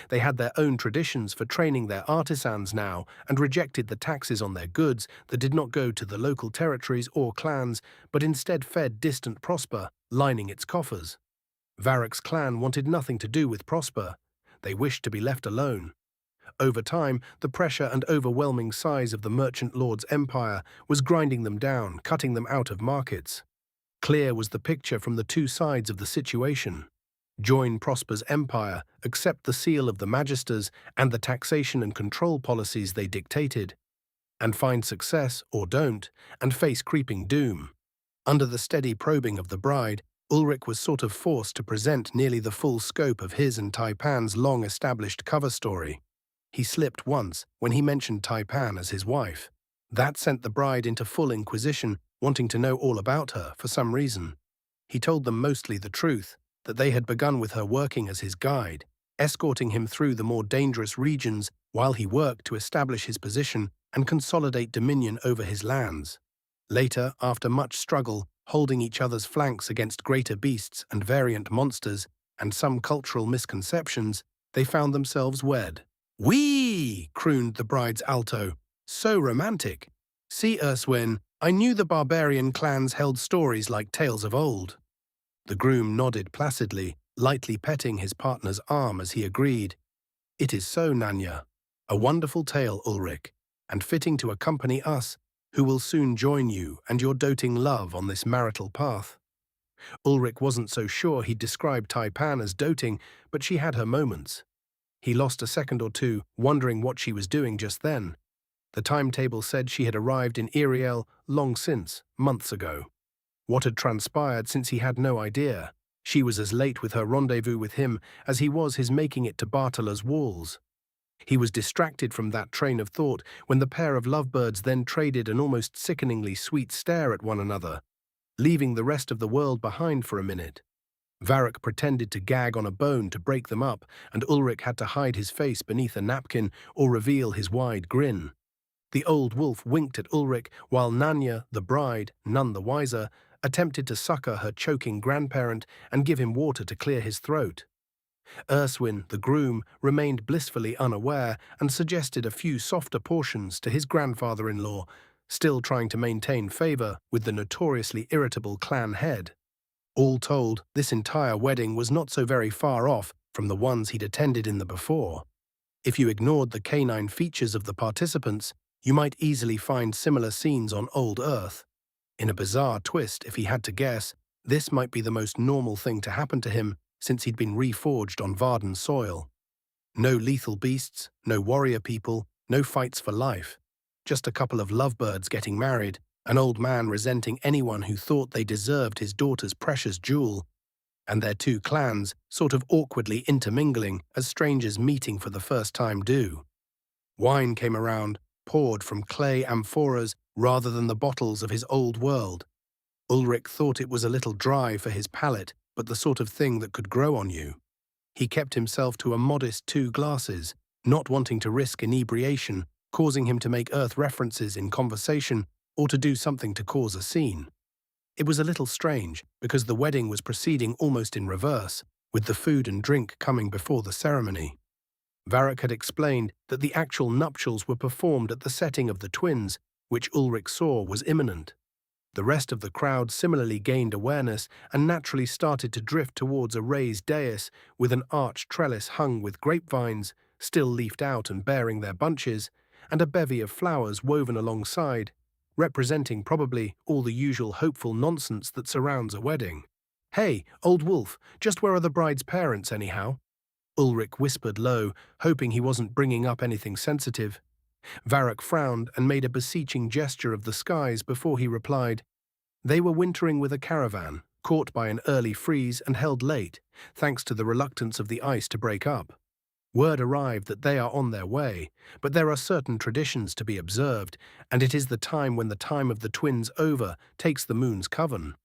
They had their own traditions for training their artisans now and rejected the taxes on their goods that did not go to the local territories or clans, but instead fed distant Prosper, lining its coffers. Varrick's clan wanted nothing to do with Prosper. They wished to be left alone. Over time, the pressure and overwhelming size of the merchant lord's empire was grinding them down, cutting them out of markets. Clear was the picture from the two sides of the situation. Join Prosper's empire, accept the seal of the Magisters and the taxation and control policies they dictated, and find success, or don't, and face creeping doom. Under the steady probing of the bride, Ulrich was sort of forced to present nearly the full scope of his and Taipan's long-established cover story. He slipped once when he mentioned Taipan as his wife. That sent the bride into full inquisition, wanting to know all about her for some reason. He told them mostly the truth, that they had begun with her working as his guide, escorting him through the more dangerous regions while he worked to establish his position and consolidate dominion over his lands. Later, after much struggle, holding each other's flanks against greater beasts and variant monsters and some cultural misconceptions, they found themselves wed. "Whee!" crooned the bride's alto. "So romantic. See, Urswin, I knew the barbarian clans held stories like tales of old." The groom nodded placidly, lightly petting his partner's arm as he agreed. "It is so, Nanya. A wonderful tale, Ulrich, and fitting to accompany us, who will soon join you and your doting love on this marital path." Ulrich wasn't so sure he'd describe Taipan as doting, but she had her moments. He lost a second or two, wondering what she was doing just then. The timetable said she had arrived in Iriel long since, months ago. What had transpired since he had no idea. She was as late with her rendezvous with him as he was his making it to Bartala's walls. He was distracted from that train of thought when the pair of lovebirds then traded an almost sickeningly sweet stare at one another, leaving the rest of the world behind for a minute. Varrick pretended to gag on a bone to break them up, and Ulrich had to hide his face beneath a napkin or reveal his wide grin. The old wolf winked at Ulrich, while Nanya, the bride, none the wiser, attempted to succor her choking grandparent and give him water to clear his throat. Urswin, the groom, remained blissfully unaware and suggested a few softer portions to his grandfather-in-law, still trying to maintain favor with the notoriously irritable clan head. All told, this entire wedding was not so very far off from the ones he'd attended in the before. If you ignored the canine features of the participants, you might easily find similar scenes on old Earth. In a bizarre twist, if he had to guess, this might be the most normal thing to happen to him since he'd been reforged on Vardan soil. No lethal beasts, no warrior people, no fights for life. Just a couple of lovebirds getting married, an old man resenting anyone who thought they deserved his daughter's precious jewel, and their two clans sort of awkwardly intermingling as strangers meeting for the first time do. Wine came around, poured from clay amphoras rather than the bottles of his old world. Ulrich thought it was a little dry for his palate, but the sort of thing that could grow on you. He kept himself to a modest 2 glasses, not wanting to risk inebriation, causing him to make Earth references in conversation or to do something to cause a scene. It was a little strange, because the wedding was proceeding almost in reverse, with the food and drink coming before the ceremony. Varric had explained that the actual nuptials were performed at the setting of the twins, which Ulrich saw was imminent. The rest of the crowd similarly gained awareness and naturally started to drift towards a raised dais with an arched trellis hung with grapevines, still leafed out and bearing their bunches, and a bevy of flowers woven alongside, representing probably all the usual hopeful nonsense that surrounds a wedding. "Hey, old wolf, just where are the bride's parents anyhow?" Ulrich whispered low, hoping he wasn't bringing up anything sensitive. Varric frowned and made a beseeching gesture of the skies before he replied, "They were wintering with a caravan, caught by an early freeze and held late, thanks to the reluctance of the ice to break up. Word arrived that they are on their way, but there are certain traditions to be observed, and it is the time when the time of the twins over takes the moon's coven.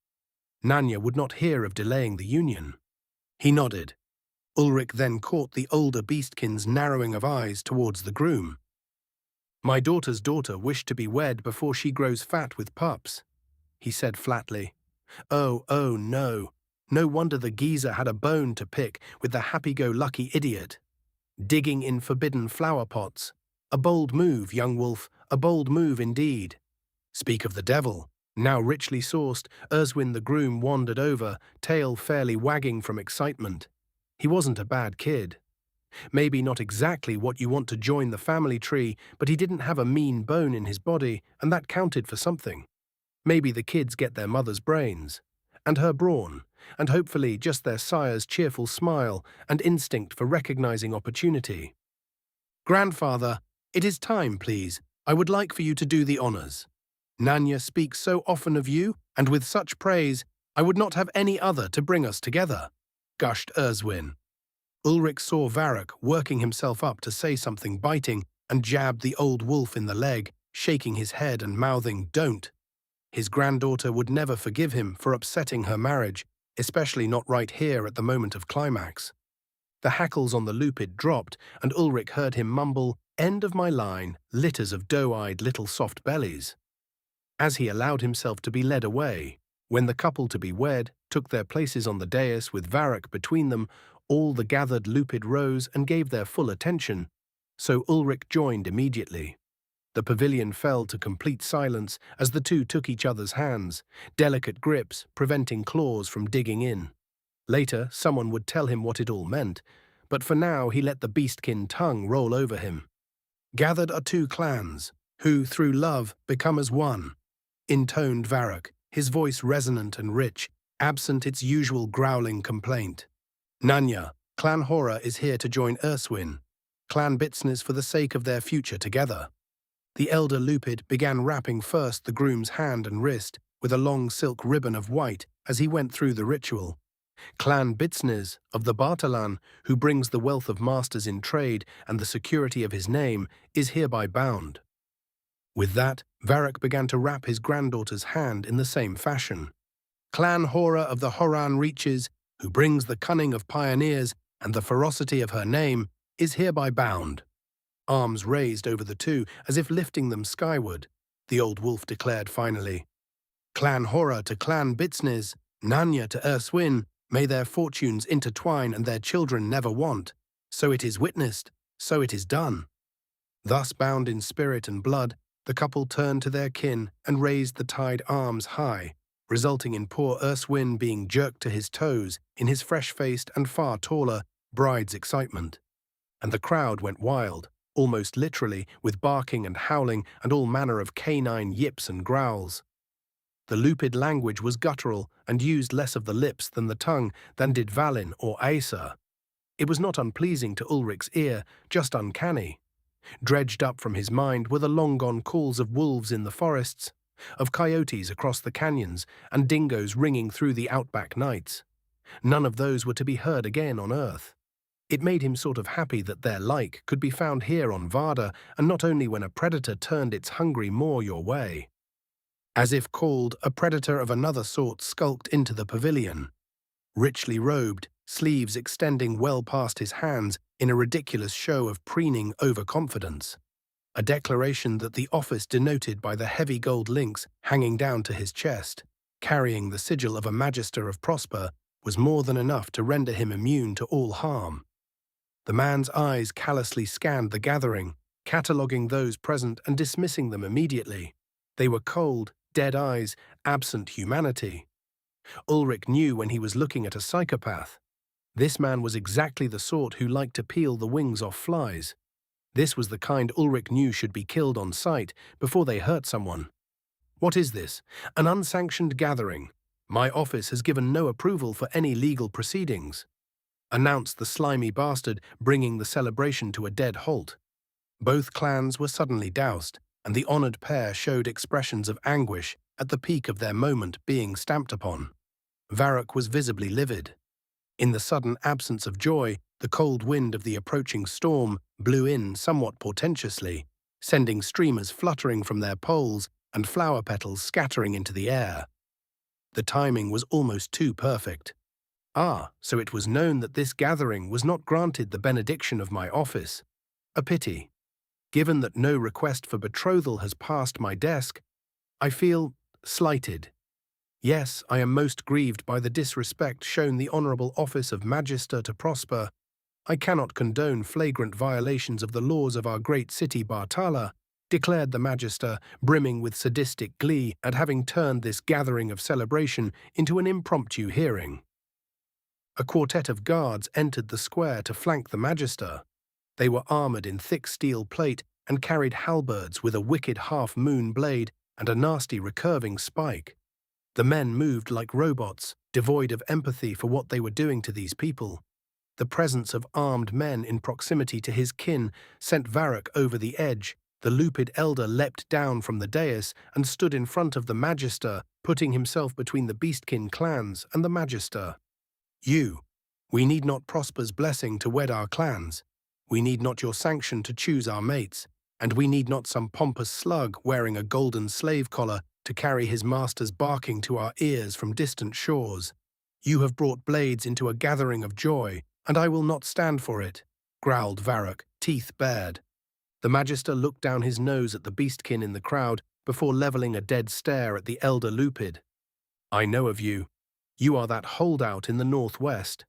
Nanya would not hear of delaying the union." He nodded. Ulrich then caught the older beastkin's narrowing of eyes towards the groom. "My daughter's daughter wished to be wed before she grows fat with pups," he said flatly. Oh, no. No wonder the geezer had a bone to pick with the happy-go-lucky idiot. Digging in forbidden flower pots. A bold move, young wolf, a bold move indeed. Speak of the devil. Now richly sauced, Urswin the groom wandered over, tail fairly wagging from excitement. He wasn't a bad kid. Maybe not exactly what you want to join the family tree, but he didn't have a mean bone in his body, and that counted for something. Maybe the kids get their mother's brains, and her brawn, and hopefully just their sire's cheerful smile and instinct for recognizing opportunity. "Grandfather, it is time, please. I would like for you to do the honors. Nanya speaks so often of you, and with such praise, I would not have any other to bring us together," gushed Urswin. Ulrich saw Varric working himself up to say something biting and jabbed the old wolf in the leg, shaking his head and mouthing, "Don't." His granddaughter would never forgive him for upsetting her marriage, especially not right here at the moment of climax. The hackles on the lupid dropped, and Ulrich heard him mumble, "End of my line, litters of doe-eyed little soft bellies," as he allowed himself to be led away. When the couple to be wed took their places on the dais with Varric between them, all the gathered lupid rose and gave their full attention, so Ulrich joined immediately. The pavilion fell to complete silence as the two took each other's hands, delicate grips preventing claws from digging in. Later, someone would tell him what it all meant, but for now he let the beastkin tongue roll over him. "Gathered are 2 clans, who, through love, become as one," intoned Varric, his voice resonant and rich, absent its usual growling complaint. "Nanya, Clan Hora is here to join Urswin. Clan Bitsness for the sake of their future together." The elder Lupid began wrapping first the groom's hand and wrist with a long silk ribbon of white as he went through the ritual. Clan Bitsness of the Bartalan, who brings the wealth of masters in trade and the security of his name, is hereby bound. With that, Varric began to wrap his granddaughter's hand in the same fashion. Clan Hora of the Horan Reaches, who brings the cunning of pioneers and the ferocity of her name, is hereby bound. Arms raised over the two as if lifting them skyward, the old wolf declared finally. Clan Horror to Clan Bitsniz, Nanya to Erswin, may their fortunes intertwine and their children never want. So it is witnessed, so it is done. Thus bound in spirit and blood, the couple turned to their kin and raised the tied arms high, resulting in poor Erswin being jerked to his toes in his fresh-faced and far taller bride's excitement. And the crowd went wild, almost literally, with barking and howling and all manner of canine yips and growls. The lupid language was guttural and used less of the lips than the tongue than did Valin or Aesir. It was not unpleasing to Ulrich's ear, just uncanny. Dredged up from his mind were the long-gone calls of wolves in the forests, of coyotes across the canyons, and dingoes ringing through the outback nights. None of those were to be heard again on Earth. It made him sort of happy that their like could be found here on Varda, and not only when a predator turned its hungry maw your way. As if called, a predator of another sort skulked into the pavilion. Richly robed, sleeves extending well past his hands in a ridiculous show of preening overconfidence. A declaration that the office denoted by the heavy gold links hanging down to his chest, carrying the sigil of a Magister of Prosper, was more than enough to render him immune to all harm. The man's eyes callously scanned the gathering, cataloguing those present and dismissing them immediately. They were cold, dead eyes, absent humanity. Ulrich knew when he was looking at a psychopath. This man was exactly the sort who liked to peel the wings off flies. This was the kind Ulrich knew should be killed on sight before they hurt someone. What is this? An unsanctioned gathering. My office has given no approval for any legal proceedings, announced the slimy bastard, bringing the celebration to a dead halt. Both clans were suddenly doused, and the honored pair showed expressions of anguish at the peak of their moment being stamped upon. Varrock was visibly livid. In the sudden absence of joy, the cold wind of the approaching storm blew in somewhat portentously, sending streamers fluttering from their poles and flower petals scattering into the air. The timing was almost too perfect. Ah, so it was known that this gathering was not granted the benediction of my office. A pity. Given that no request for betrothal has passed my desk, I feel slighted. Yes, I am most grieved by the disrespect shown the honourable office of Magister to Prosper. I cannot condone flagrant violations of the laws of our great city Bartala, declared the Magister, brimming with sadistic glee at having turned this gathering of celebration into an impromptu hearing. A quartet of guards entered the square to flank the Magister. They were armoured in thick steel plate and carried halberds with a wicked half-moon blade and a nasty recurving spike. The men moved like robots, devoid of empathy for what they were doing to these people. The presence of armed men in proximity to his kin sent Varrock over the edge. The lupid elder leapt down from the dais and stood in front of the Magister, putting himself between the Beastkin clans and the Magister. We need not Prosper's blessing to wed our clans. We need not your sanction to choose our mates, and we need not some pompous slug wearing a golden slave collar to carry his master's barking to our ears from distant shores. You have brought blades into a gathering of joy, and I will not stand for it, growled Varrock, teeth bared. The Magister looked down his nose at the Beastkin in the crowd before levelling a dead stare at the elder Lupid. I know of you. You are that holdout in the northwest,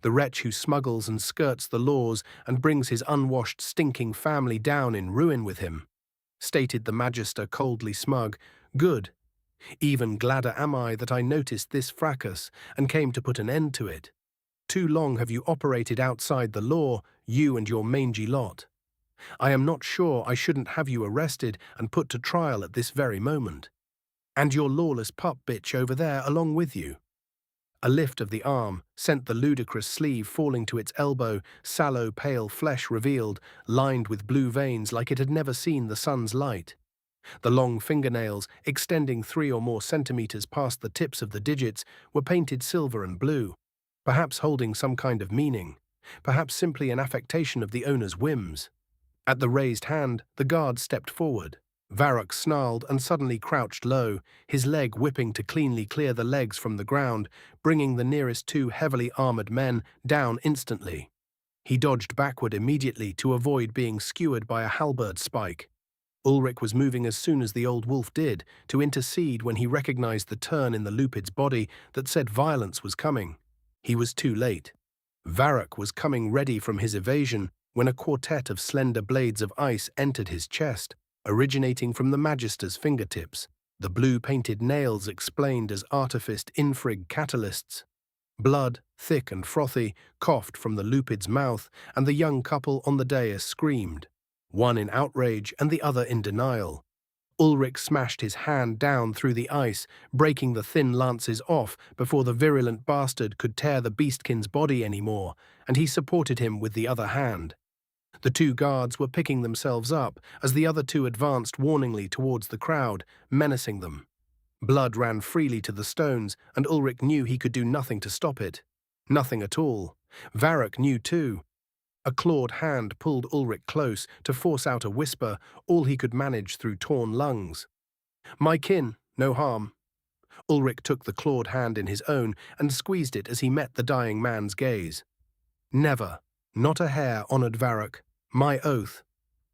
the wretch who smuggles and skirts the laws and brings his unwashed, stinking family down in ruin with him, stated the Magister coldly smug. Good. Even gladder am I that I noticed this fracas and came to put an end to it. Too long have you operated outside the law, you and your mangy lot. I am not sure I shouldn't have you arrested and put to trial at this very moment. And your lawless pup bitch over there along with you. A lift of the arm sent the ludicrous sleeve falling to its elbow, sallow pale flesh revealed, lined with blue veins like it had never seen the sun's light. The long fingernails, extending 3 or more centimeters past the tips of the digits, were painted silver and blue, perhaps holding some kind of meaning, perhaps simply an affectation of the owner's whims. At the raised hand, the guard stepped forward. Varrock snarled and suddenly crouched low, his leg whipping to cleanly clear the legs from the ground, bringing the nearest 2 heavily armoured men down instantly. He dodged backward immediately to avoid being skewered by a halberd spike. Ulrich was moving as soon as the old wolf did, to intercede when he recognized the turn in the Lupid's body that said violence was coming. He was too late. Varrock was coming ready from his evasion when a quartet of slender blades of ice entered his chest, originating from the Magister's fingertips. The blue-painted nails explained as artificed infrig catalysts. Blood, thick and frothy, coughed from the Lupid's mouth, and the young couple on the dais screamed, one in outrage and the other in denial. Ulrich smashed his hand down through the ice, breaking the thin lances off before the virulent bastard could tear the beastkin's body anymore, and he supported him with the other hand. The two guards were picking themselves up as the other two advanced warningly towards the crowd, menacing them. Blood ran freely to the stones, and Ulrich knew he could do nothing to stop it. Nothing at all. Varrock knew too. A clawed hand pulled Ulrich close to force out a whisper, all he could manage through torn lungs. "My kin, no harm." Ulrich took the clawed hand in his own and squeezed it as he met the dying man's gaze. "Never, not a hair, honored Varrock. My oath."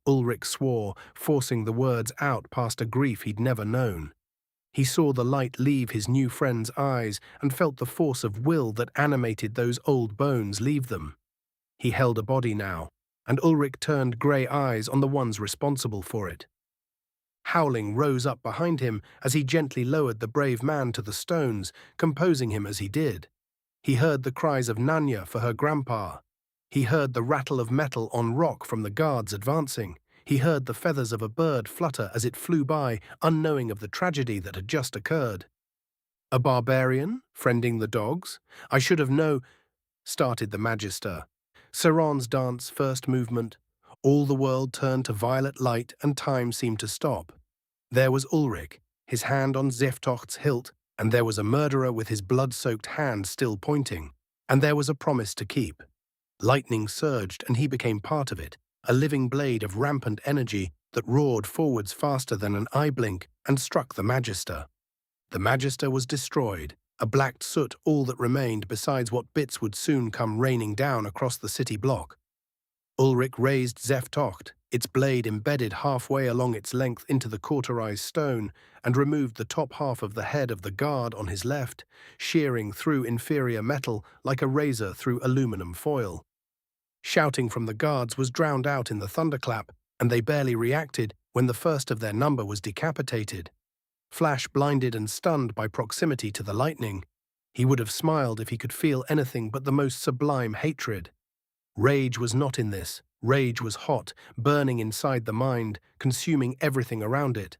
Ulrich swore, forcing the words out past a grief he'd never known. He saw the light leave his new friend's eyes and felt the force of will that animated those old bones leave them. He held a body now, and Ulrich turned grey eyes on the ones responsible for it. Howling rose up behind him as he gently lowered the brave man to the stones, composing him as he did. He heard the cries of Nanya for her grandpa. He heard the rattle of metal on rock from the guards advancing. He heard the feathers of a bird flutter as it flew by, unknowing of the tragedy that had just occurred. "A barbarian, friending the dogs? I should have known," started the Magister. Saron's dance first movement. All the world turned to violet light and time seemed to stop. There was Ulrich, his hand on Zeftocht's hilt, and there was a murderer with his blood-soaked hand still pointing. And there was a promise to keep. Lightning surged and he became part of it, a living blade of rampant energy that roared forwards faster than an eye blink and struck the Magister. The Magister was destroyed, a black soot all that remained besides what bits would soon come raining down across the city block. Ulrich raised Zeftocht, its blade embedded halfway along its length into the cauterized stone, and removed the top half of the head of the guard on his left, shearing through inferior metal like a razor through aluminum foil. Shouting from the guards was drowned out in the thunderclap, and they barely reacted when the first of their number was decapitated. Flash blinded and stunned by proximity to the lightning. He would have smiled if he could feel anything but the most sublime hatred. Rage was not in this. Rage was hot, burning inside the mind, consuming everything around it.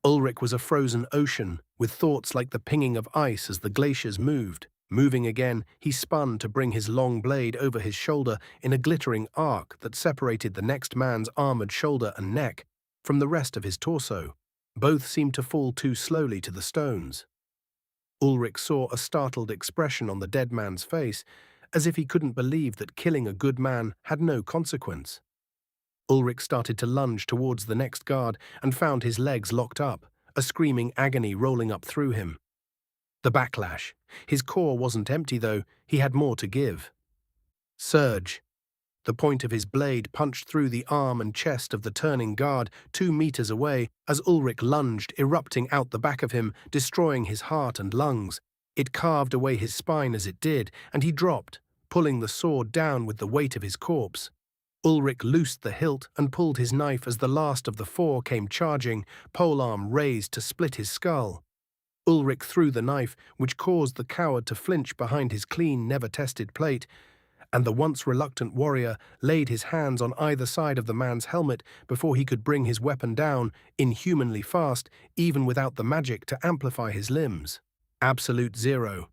Ulrich was a frozen ocean, with thoughts like the pinging of ice as the glaciers moved. Moving again, he spun to bring his long blade over his shoulder in a glittering arc that separated the next man's armored shoulder and neck from the rest of his torso. Both seemed to fall too slowly to the stones. Ulrich saw a startled expression on the dead man's face, as if he couldn't believe that killing a good man had no consequence. Ulrich started to lunge towards the next guard and found his legs locked up, a screaming agony rolling up through him. The backlash. His core wasn't empty, though. He had more to give. Surge. The point of his blade punched through the arm and chest of the turning guard 2 meters away as Ulrich lunged, erupting out the back of him, destroying his heart and lungs. It carved away his spine as it did, and he dropped, pulling the sword down with the weight of his corpse. Ulrich loosed the hilt and pulled his knife as the last of the 4 came charging, polearm raised to split his skull. Ulrich threw the knife, which caused the coward to flinch behind his clean, never-tested plate, and the once reluctant warrior laid his hands on either side of the man's helmet before he could bring his weapon down, inhumanly fast, even without the magic to amplify his limbs. Absolute zero.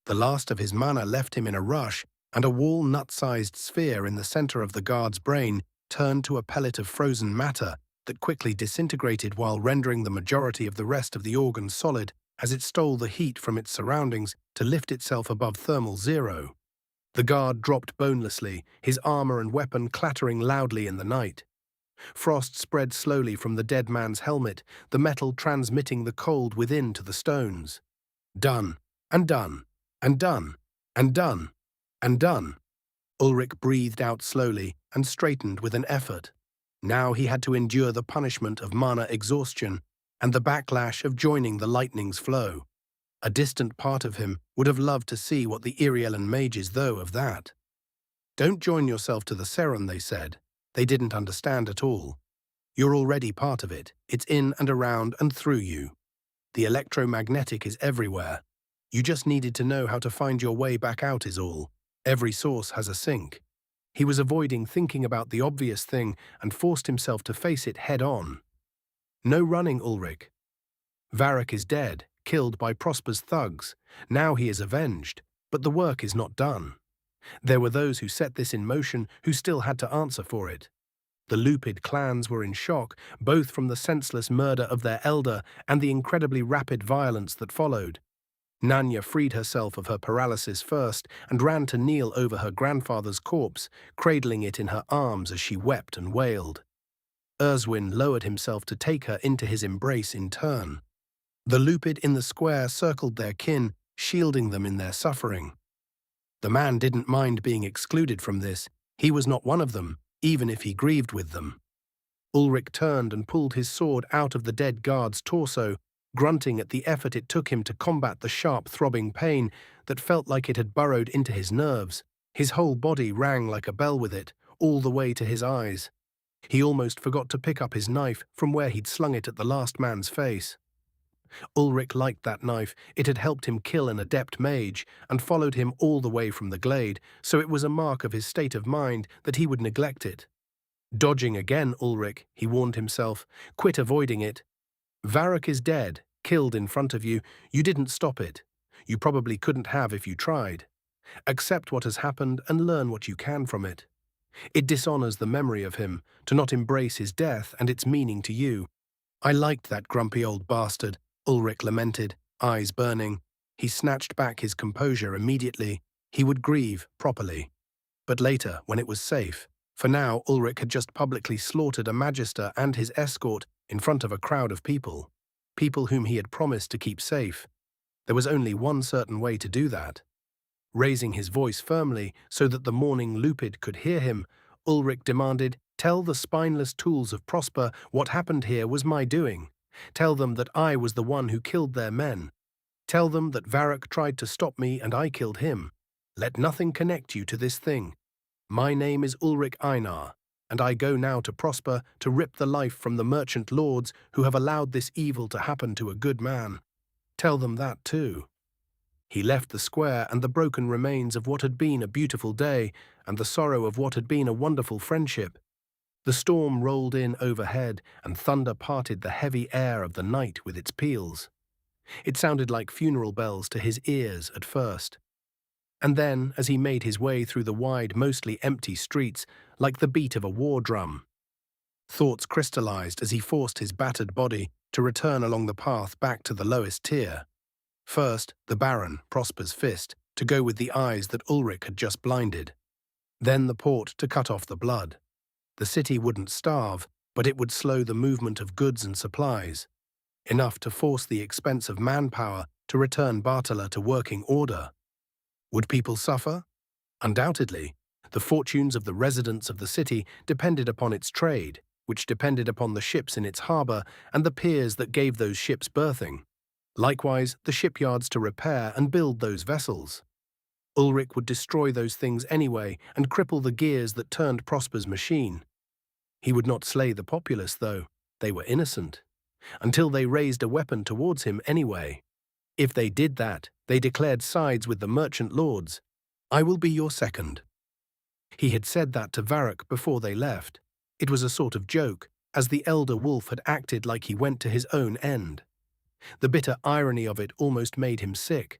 The last of his mana left him in a rush, and a walnut-sized sphere in the center of the guard's brain turned to a pellet of frozen matter that quickly disintegrated while rendering the majority of the rest of the organ solid as it stole the heat from its surroundings to lift itself above thermal zero. The guard dropped bonelessly, his armor and weapon clattering loudly in the night. Frost spread slowly from the dead man's helmet, the metal transmitting the cold within to the stones. Done, and done, and done, and done, and done. Ulrich breathed out slowly and straightened with an effort. Now he had to endure the punishment of mana exhaustion and the backlash of joining the lightning's flow. A distant part of him would have loved to see what the Irielen mages though of that. Don't join yourself to the Seren, they said. They didn't understand at all. You're already part of it. It's in and around and through you. The electromagnetic is everywhere. You just needed to know how to find your way back out is all. Every source has a sink. He was avoiding thinking about the obvious thing and forced himself to face it head-on. No running, Ulrich. Varrock is dead, killed by Prosper's thugs. Now he is avenged, but the work is not done. There were those who set this in motion who still had to answer for it. The Lupid clans were in shock, both from the senseless murder of their elder and the incredibly rapid violence that followed. Nanya freed herself of her paralysis first and ran to kneel over her grandfather's corpse, cradling it in her arms as she wept and wailed. Erzwin lowered himself to take her into his embrace in turn. The Lupid in the square circled their kin, shielding them in their suffering. The man didn't mind being excluded from this. He was not one of them, even if he grieved with them. Ulrich turned and pulled his sword out of the dead guard's torso, grunting at the effort it took him to combat the sharp throbbing pain that felt like it had burrowed into his nerves. His whole body rang like a bell with it, all the way to his eyes. He almost forgot to pick up his knife from where he'd slung it at the last man's face. Ulrich liked that knife. It had helped him kill an adept mage and followed him all the way from the glade, so it was a mark of his state of mind that he would neglect it. Dodging again, Ulrich, he warned himself. Quit avoiding it. Varrock is dead, killed in front of you. You didn't stop it. You probably couldn't have if you tried. Accept what has happened and learn what you can from it. It dishonors the memory of him to not embrace his death and its meaning to you. I liked that grumpy old bastard, Ulrich lamented, eyes burning. He snatched back his composure immediately. He would grieve properly. But later, when it was safe. For now, Ulrich had just publicly slaughtered a magister and his escort in front of a crowd of people. People whom he had promised to keep safe. There was only one certain way to do that. Raising his voice firmly so that the mourning Lupid could hear him, Ulrich demanded, "Tell the spineless tools of Prosper what happened here was my doing. Tell them that I was the one who killed their men. Tell them that Varrock tried to stop me and I killed him. Let nothing connect you to this thing. My name is Ulrich Einar, and I go now to Prosper to rip the life from the merchant lords who have allowed this evil to happen to a good man. Tell them that too." He left the square and the broken remains of what had been a beautiful day and the sorrow of what had been a wonderful friendship. The storm rolled in overhead and thunder parted the heavy air of the night with its peals. It sounded like funeral bells to his ears at first. And then, as he made his way through the wide, mostly empty streets, like the beat of a war drum. Thoughts crystallized as he forced his battered body to return along the path back to the lowest tier. First, the Baron, Prosper's fist, to go with the eyes that Ulrich had just blinded. Then the port to cut off the blood. The city wouldn't starve, but it would slow the movement of goods and supplies. Enough to force the expense of manpower to return Bartala to working order. Would people suffer? Undoubtedly. The fortunes of the residents of the city depended upon its trade, which depended upon the ships in its harbour and the piers that gave those ships berthing. Likewise, the shipyards to repair and build those vessels. Ulrich would destroy those things anyway and cripple the gears that turned Prosper's machine. He would not slay the populace, though. They were innocent. Until they raised a weapon towards him anyway. If they did that, they declared sides with the merchant lords. "I will be your second." He had said that to Varrock before they left. It was a sort of joke, as the elder wolf had acted like he went to his own end. The bitter irony of it almost made him sick.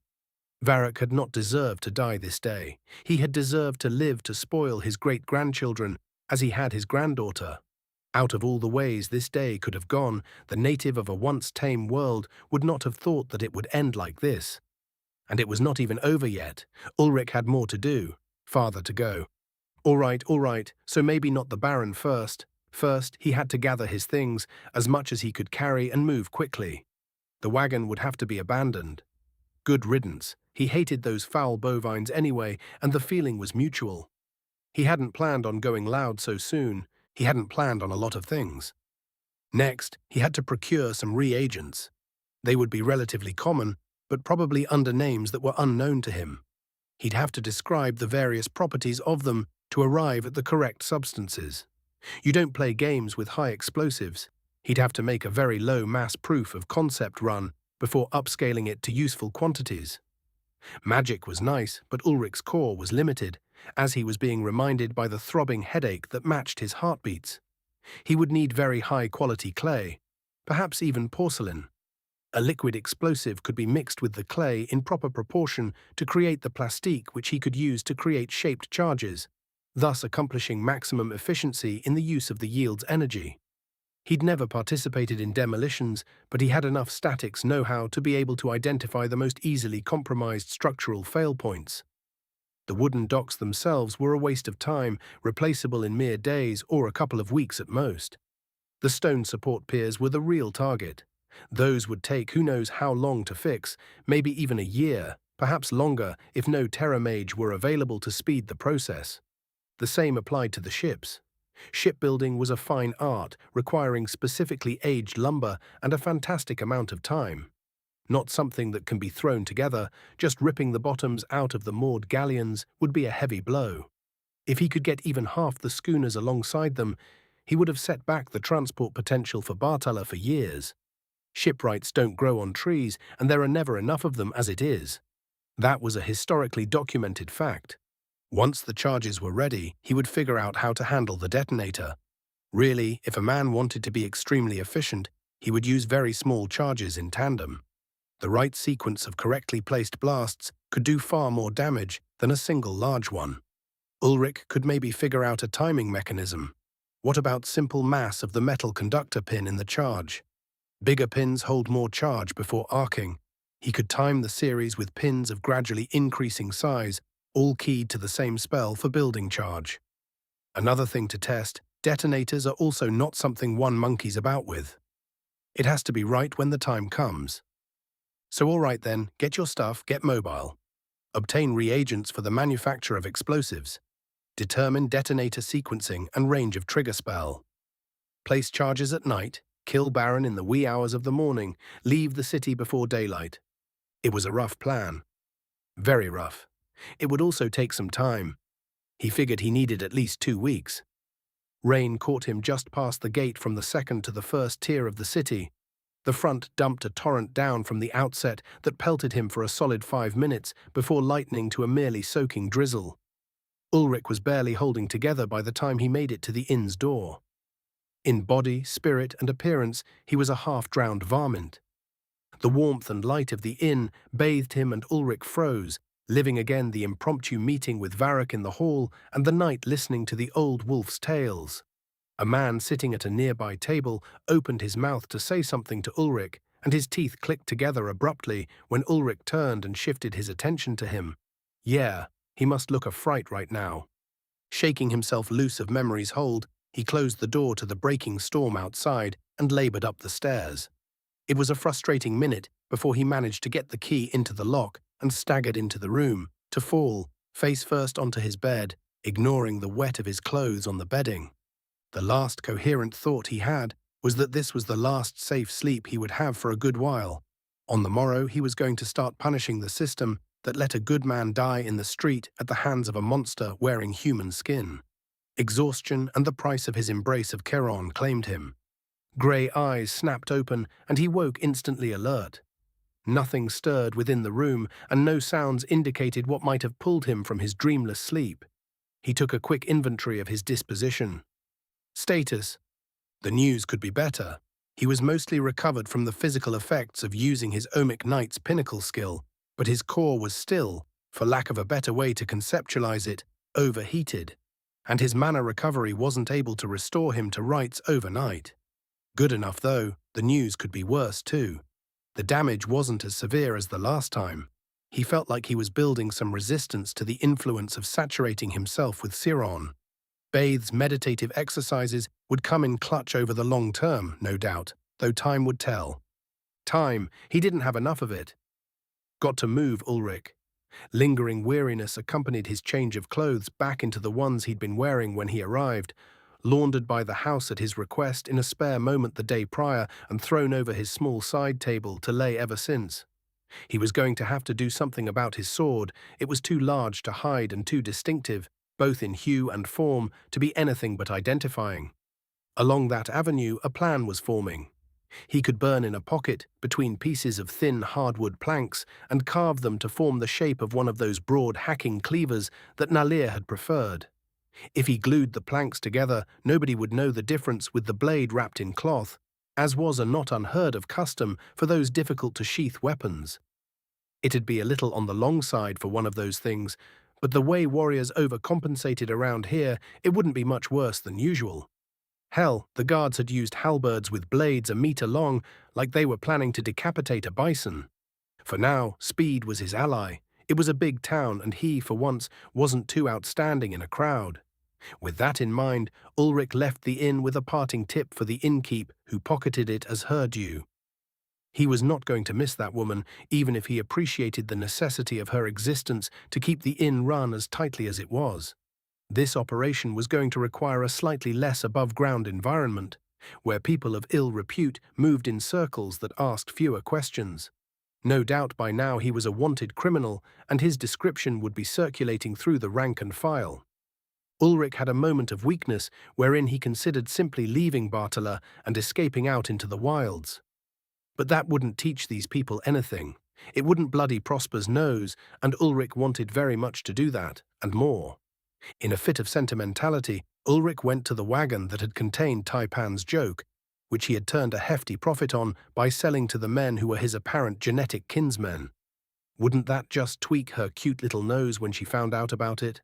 Varrock had not deserved to die this day. He had deserved to live to spoil his great-grandchildren, as he had his granddaughter. Out of all the ways this day could have gone, the native of a once tame world would not have thought that it would end like this. And it was not even over yet. Ulrich had more to do, farther to go. All right, so maybe not the Baron first. First, he had to gather his things, as much as he could carry, and move quickly. The wagon would have to be abandoned. Good riddance. He hated those foul bovines anyway, and the feeling was mutual. He hadn't planned on going loud so soon. He hadn't planned on a lot of things. Next, he had to procure some reagents. They would be relatively common, but probably under names that were unknown to him. He'd have to describe the various properties of them to arrive at the correct substances. You don't play games with high explosives. He'd have to make a very low mass proof of concept run before upscaling it to useful quantities. Magic was nice, but Ulrich's core was limited, as he was being reminded by the throbbing headache that matched his heartbeats. He would need very high-quality clay, perhaps even porcelain. A liquid explosive could be mixed with the clay in proper proportion to create the plastique which he could use to create shaped charges, thus accomplishing maximum efficiency in the use of the yield's energy. He'd never participated in demolitions, but he had enough statics know-how to be able to identify the most easily compromised structural fail points. The wooden docks themselves were a waste of time, replaceable in mere days or a couple of weeks at most. The stone support piers were the real target. Those would take who knows how long to fix, maybe even a year, perhaps longer if no Terra Mage were available to speed the process. The same applied to the ships. Shipbuilding was a fine art, requiring specifically aged lumber and a fantastic amount of time. Not something that can be thrown together, just ripping the bottoms out of the moored galleons would be a heavy blow. If he could get even half the schooners alongside them, he would have set back the transport potential for Bartala for years. Shipwrights don't grow on trees, and there are never enough of them as it is. That was a historically documented fact. Once the charges were ready, he would figure out how to handle the detonator. Really, if a man wanted to be extremely efficient, he would use very small charges in tandem. The right sequence of correctly placed blasts could do far more damage than a single large one. Ulrich could maybe figure out a timing mechanism. What about simple mass of the metal conductor pin in the charge? Bigger pins hold more charge before arcing. He could time the series with pins of gradually increasing size, all keyed to the same spell for building charge. Another thing to test, detonators are also not something one monkeys about with. It has to be right when the time comes. So all right then, get your stuff, get mobile. Obtain reagents for the manufacture of explosives. Determine detonator sequencing and range of trigger spell. Place charges at night, kill Baron in the wee hours of the morning, leave the city before daylight. It was a rough plan. Very rough. It would also take some time. He figured he needed at least 2 weeks. Rain caught him just past the gate from the second to the first tier of the city. The front dumped a torrent down from the outset that pelted him for a solid 5 minutes before lightening to a merely soaking drizzle. Ulrich was barely holding together by the time he made it to the inn's door. In body, spirit, and appearance, he was a half-drowned varmint. The warmth and light of the inn bathed him, and Ulrich froze, living again the impromptu meeting with Varric in the hall and the night listening to the old wolf's tales. A man sitting at a nearby table opened his mouth to say something to Ulrich, and his teeth clicked together abruptly when Ulrich turned and shifted his attention to him. Yeah, he must look a fright right now. Shaking himself loose of memory's hold, he closed the door to the breaking storm outside and labored up the stairs. It was a frustrating minute before he managed to get the key into the lock and staggered into the room, to fall, face first onto his bed, ignoring the wet of his clothes on the bedding. The last coherent thought he had was that this was the last safe sleep he would have for a good while. On the morrow, he was going to start punishing the system that let a good man die in the street at the hands of a monster wearing human skin. Exhaustion and the price of his embrace of Charon claimed him. Grey eyes snapped open, and he woke instantly alert. Nothing stirred within the room, and no sounds indicated what might have pulled him from his dreamless sleep. He took a quick inventory of his disposition. Status. The news could be better. He was mostly recovered from the physical effects of using his Ohmic Knight's pinnacle skill, but his core was still, for lack of a better way to conceptualize it, overheated, and his mana recovery wasn't able to restore him to rights overnight. Good enough though, the news could be worse too. The damage wasn't as severe as the last time. He felt like he was building some resistance to the influence of saturating himself with Chiron. Baith's meditative exercises would come in clutch over the long term, no doubt, though time would tell. Time, he didn't have enough of it. Got to move, Ulrich. Lingering weariness accompanied his change of clothes back into the ones he'd been wearing when he arrived. laundered by the house at his request in a spare moment the day prior and thrown over his small side table to lay ever since. He was going to have to do something about his sword. It was too large to hide and too distinctive, both in hue and form, to be anything but identifying. Along that avenue, a plan was forming. He could burn in a pocket between pieces of thin hardwood planks and carve them to form the shape of one of those broad hacking cleavers that Nalir had preferred. If he glued the planks together, nobody would know the difference with the blade wrapped in cloth, as was a not unheard of custom for those difficult-to-sheath weapons. It'd be a little on the long side for one of those things, but the way warriors overcompensated around here, it wouldn't be much worse than usual. Hell, the guards had used halberds with blades a meter long, like they were planning to decapitate a bison. For now, speed was his ally. It was a big town, and he, for once, wasn't too outstanding in a crowd. With that in mind, Ulrich left the inn with a parting tip for the innkeep, who pocketed it as her due. He was not going to miss that woman, even if he appreciated the necessity of her existence to keep the inn run as tightly as it was. This operation was going to require a slightly less above-ground environment, where people of ill repute moved in circles that asked fewer questions. No doubt by now he was a wanted criminal, and his description would be circulating through the rank and file. Ulrich had a moment of weakness wherein he considered simply leaving Bartala and escaping out into the wilds. But that wouldn't teach these people anything. It wouldn't bloody Prosper's nose, and Ulrich wanted very much to do that, and more. In a fit of sentimentality, Ulrich went to the wagon that had contained Taipan's joke, which he had turned a hefty profit on by selling to the men who were his apparent genetic kinsmen. Wouldn't that just tweak her cute little nose when she found out about it?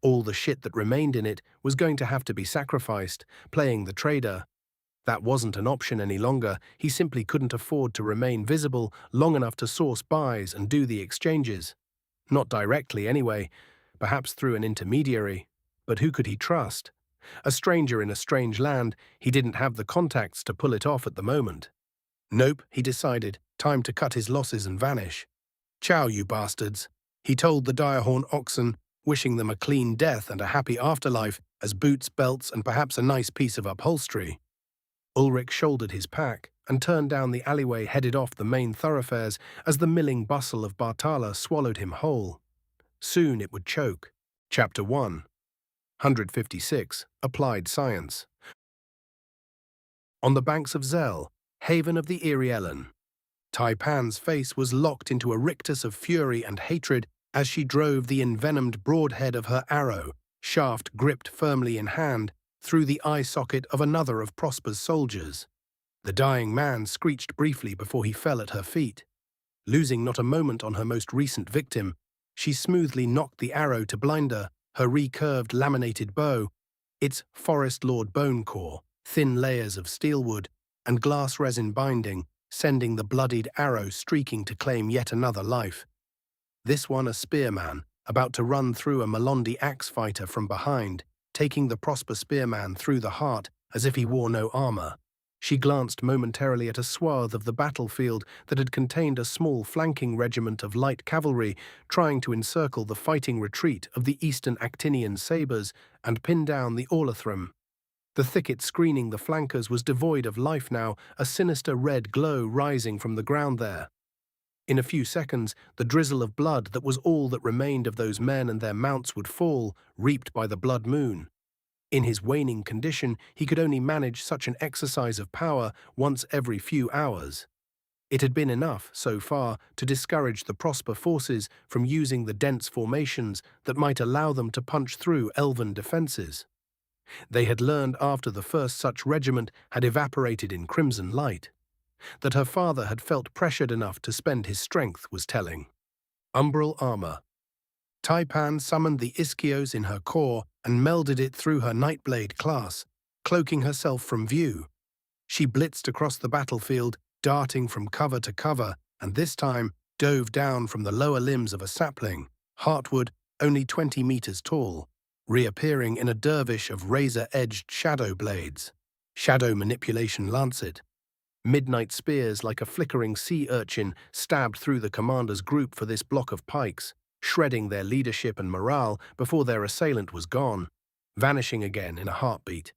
All the shit that remained in it was going to have to be sacrificed, playing the trader. That wasn't an option any longer. He simply couldn't afford to remain visible long enough to source buys and do the exchanges. Not directly, anyway. Perhaps through an intermediary. But who could he trust? A stranger in a strange land, he didn't have the contacts to pull it off at the moment. Nope, he decided. Time to cut his losses and vanish. Ciao, you bastards. He told the Direhorn oxen, wishing them a clean death and a happy afterlife as boots, belts, and perhaps a nice piece of upholstery. Ulrich shouldered his pack and turned down the alleyway headed off the main thoroughfares as the milling bustle of Bartala swallowed him whole. Soon it would choke. Chapter 1. 156. Applied Science. On the banks of Zell, haven of the Iriellen, Taipan's face was locked into a rictus of fury and hatred as she drove the envenomed broadhead of her arrow, shaft gripped firmly in hand, through the eye socket of another of Prosper's soldiers. The dying man screeched briefly before he fell at her feet. Losing not a moment on her most recent victim, she smoothly knocked the arrow to blinder, her recurved laminated bow, its forest lord bone core, thin layers of steelwood, and glass resin binding, sending the bloodied arrow streaking to claim yet another life. This one a spearman, about to run through a Melondi axe fighter from behind, taking the Prosper spearman through the heart as if he wore no armor. She glanced momentarily at a swath of the battlefield that had contained a small flanking regiment of light cavalry trying to encircle the fighting retreat of the Eastern Actinian sabres and pin down the Orlathrum. The thicket screening the flankers was devoid of life now, a sinister red glow rising from the ground there. In a few seconds, the drizzle of blood that was all that remained of those men and their mounts would fall, reaped by the blood moon. In his waning condition, he could only manage such an exercise of power once every few hours. It had been enough, so far, to discourage the Prosper forces from using the dense formations that might allow them to punch through elven defenses. They had learned after the first such regiment had evaporated in crimson light. That her father had felt pressured enough to spend his strength was telling. Umbral armor. Taipan summoned the ischios in her core and melded it through her Nightblade class, cloaking herself from view. She blitzed across the battlefield, darting from cover to cover, and this time dove down from the lower limbs of a sapling, heartwood only 20 meters tall, reappearing in a dervish of razor-edged shadow blades. Shadow manipulation lancet. Midnight spears like a flickering sea urchin stabbed through the commander's group for this block of pikes, shredding their leadership and morale before their assailant was gone. vanishing again in a heartbeat.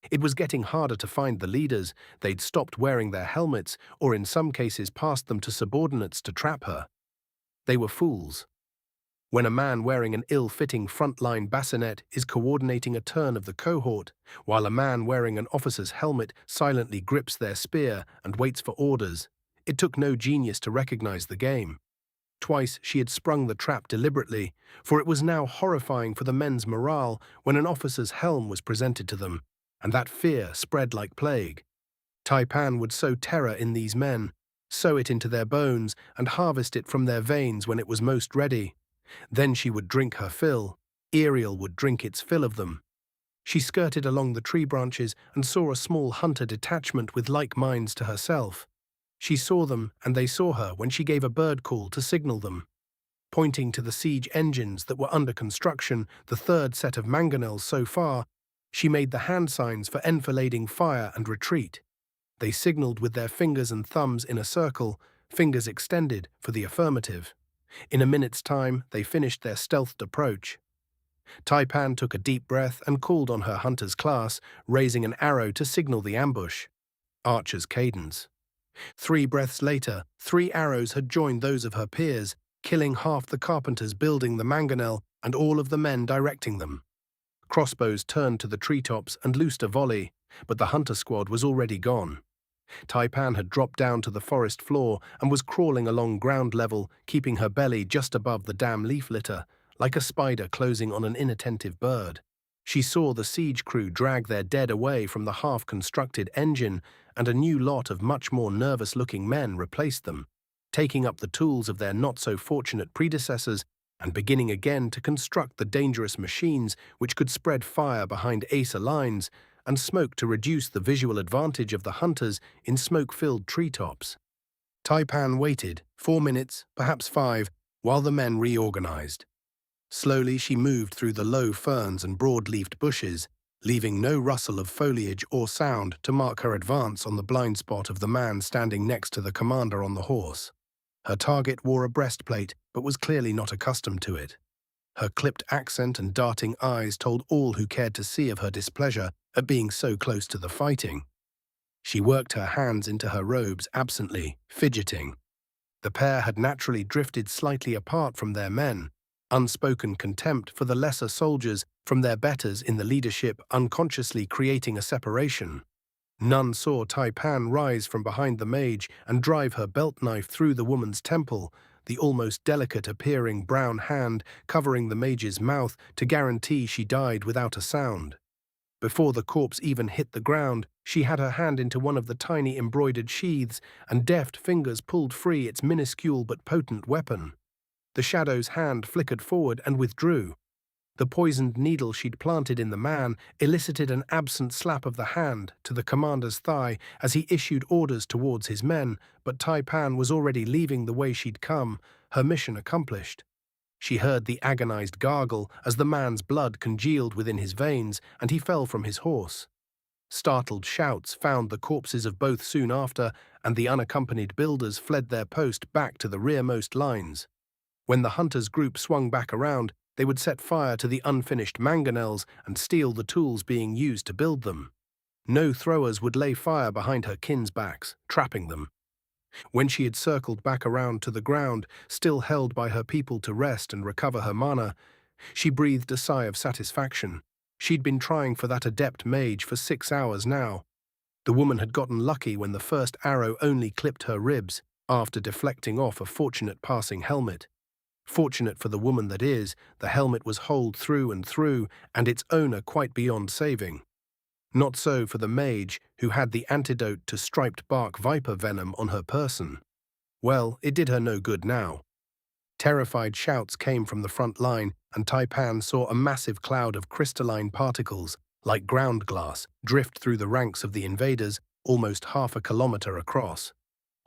It was getting harder to find the leaders. They'd stopped wearing their helmets, or in some cases passed them to subordinates to trap her. They were fools. When a man wearing an ill-fitting frontline bassinet is coordinating a turn of the cohort, while a man wearing an officer's helmet silently grips their spear and waits for orders, it took no genius to recognize the game. Twice she had sprung the trap deliberately, for it was now horrifying for the men's morale when an officer's helm was presented to them, and that fear spread like plague. Taipan would sow terror in these men, sow it into their bones, and harvest it from their veins when it was most ready. Then she would drink her fill. Ariel would drink its fill of them. She skirted along the tree branches and saw a small hunter detachment with like minds to herself. She saw them, and they saw her when she gave a bird call to signal them. Pointing to the siege engines that were under construction, the third set of mangonels so far, she made the hand signs for enfilading fire and retreat. They signaled with their fingers and thumbs in a circle, fingers extended for the affirmative. In a minute's time, they finished their stealthed approach. Taipan took a deep breath and called on her hunter's class, raising an arrow to signal the ambush. Archer's cadence. 3 breaths later, 3 arrows had joined those of her peers, killing half the carpenters building the mangonel and all of the men directing them. Crossbows turned to the treetops and loosed a volley, but the hunter squad was already gone. Taipan had dropped down to the forest floor and was crawling along ground level, keeping her belly just above the damn leaf litter, like a spider closing on an inattentive bird. She saw the siege crew drag their dead away from the half-constructed engine, and a new lot of much more nervous-looking men replaced them, taking up the tools of their not-so-fortunate predecessors and beginning again to construct the dangerous machines which could spread fire behind Acer lines and smoke to reduce the visual advantage of the hunters in smoke-filled treetops. Taipan waited, 4 minutes, perhaps 5, while the men reorganized. Slowly she moved through the low ferns and broad-leafed bushes, leaving no rustle of foliage or sound to mark her advance on the blind spot of the man standing next to the commander on the horse. Her target wore a breastplate, but was clearly not accustomed to it. Her clipped accent and darting eyes told all who cared to see of her displeasure at being so close to the fighting. She worked her hands into her robes absently, fidgeting. The pair had naturally drifted slightly apart from their men, unspoken contempt for the lesser soldiers from their betters in the leadership unconsciously creating a separation. None saw Taipan rise from behind the mage and drive her belt knife through the woman's temple, the almost delicate-appearing brown hand covering the mage's mouth to guarantee she died without a sound. Before the corpse even hit the ground, she had her hand into one of the tiny embroidered sheaths, and deft fingers pulled free its minuscule but potent weapon. The shadow's hand flickered forward and withdrew. The poisoned needle she'd planted in the man elicited an absent slap of the hand to the commander's thigh as he issued orders towards his men, but Taipan was already leaving the way she'd come, her mission accomplished. She heard the agonized gargle as the man's blood congealed within his veins, and he fell from his horse. Startled shouts found the corpses of both soon after, and the unaccompanied builders fled their post back to the rearmost lines. When the hunters' group swung back around, they would set fire to the unfinished mangonels and steal the tools being used to build them. No throwers would lay fire behind her kin's backs, trapping them. When she had circled back around to the ground, still held by her people to rest and recover her mana, she breathed a sigh of satisfaction. She'd been trying for that adept mage for 6 hours now. The woman had gotten lucky when the first arrow only clipped her ribs, after deflecting off a fortunate passing helmet. Fortunate for the woman that is, the helmet was holed through and through, and its owner quite beyond saving. Not so for the mage, who had the antidote to striped bark viper venom on her person. Well, it did her no good now. Terrified shouts came from the front line, and Taipan saw a massive cloud of crystalline particles, like ground glass, drift through the ranks of the invaders, almost half a kilometer across.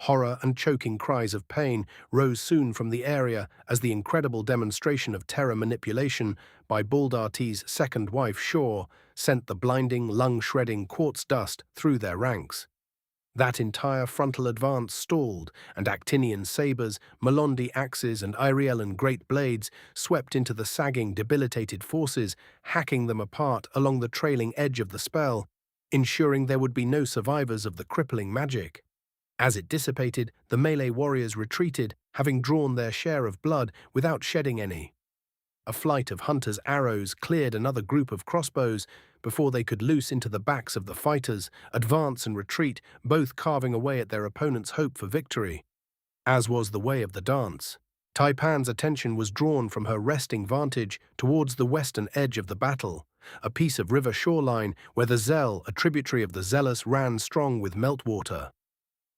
Horror and choking cries of pain rose soon from the area as the incredible demonstration of terror manipulation by Baldarti's second wife Shaw sent the blinding, lung-shredding quartz dust through their ranks. That entire frontal advance stalled, and Actinian sabers, Melondi axes, and Irielan great blades swept into the sagging, debilitated forces, hacking them apart along the trailing edge of the spell, ensuring there would be no survivors of the crippling magic. As it dissipated, the melee warriors retreated, having drawn their share of blood without shedding any. A flight of hunters' arrows cleared another group of crossbows before they could loose into the backs of the fighters, advance and retreat, both carving away at their opponent's hope for victory. As was the way of the dance, Taipan's attention was drawn from her resting vantage towards the western edge of the battle, a piece of river shoreline where the Zell, a tributary of the Zealous, ran strong with meltwater.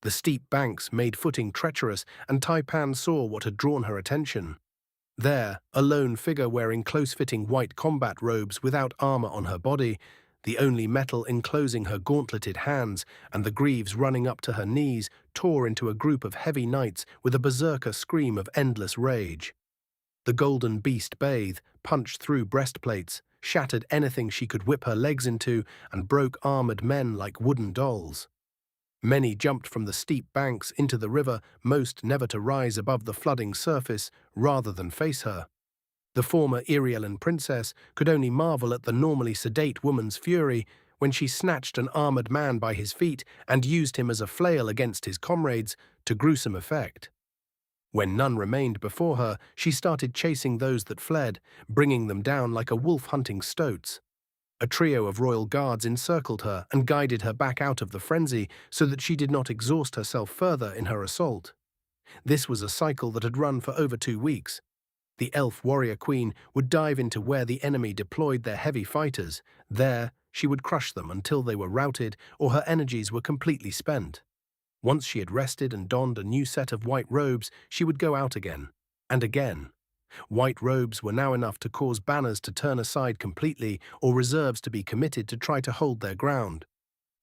The steep banks made footing treacherous, and Taipan saw what had drawn her attention. There, a lone figure wearing close-fitting white combat robes without armor on her body, the only metal enclosing her gauntleted hands and the greaves running up to her knees, tore into a group of heavy knights with a berserker scream of endless rage. The golden beast bathe, punched through breastplates, shattered anything she could whip her legs into, and broke armored men like wooden dolls. Many jumped from the steep banks into the river, most never to rise above the flooding surface rather than face her. The former Irielan princess could only marvel at the normally sedate woman's fury when she snatched an armored man by his feet and used him as a flail against his comrades to gruesome effect. When none remained before her, she started chasing those that fled, bringing them down like a wolf hunting stoats. A trio of royal guards encircled her and guided her back out of the frenzy so that she did not exhaust herself further in her assault. This was a cycle that had run for over 2 weeks. The elf warrior queen would dive into where the enemy deployed their heavy fighters. There, she would crush them until they were routed or her energies were completely spent. Once she had rested and donned a new set of white robes, she would go out again, and again. White robes were now enough to cause banners to turn aside completely or reserves to be committed to try to hold their ground.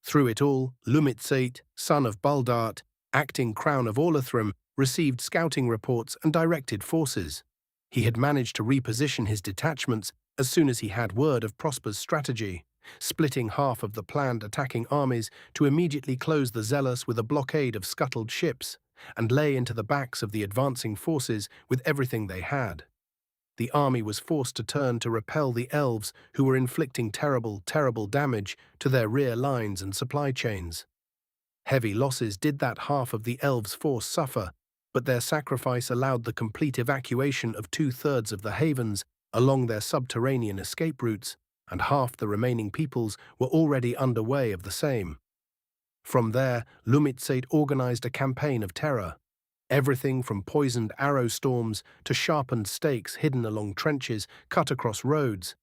Through it all, Lumitsate, son of Baldart, acting crown of Orlathrim, received scouting reports and directed forces. He had managed to reposition his detachments as soon as he had word of Prosper's strategy, splitting half of the planned attacking armies to immediately close the Zealous with a blockade of scuttled ships, and lay into the backs of the advancing forces with everything they had. The army was forced to turn to repel the elves who were inflicting terrible damage to their rear lines and supply chains. Heavy losses did that half of the elves' force suffer, but their sacrifice allowed the complete evacuation of 2/3 of the havens along their subterranean escape routes, and half the remaining peoples were already underway of the same. From there, Lumitsate organized a campaign of terror. Everything from poisoned arrow storms to sharpened stakes hidden along trenches cut across roads,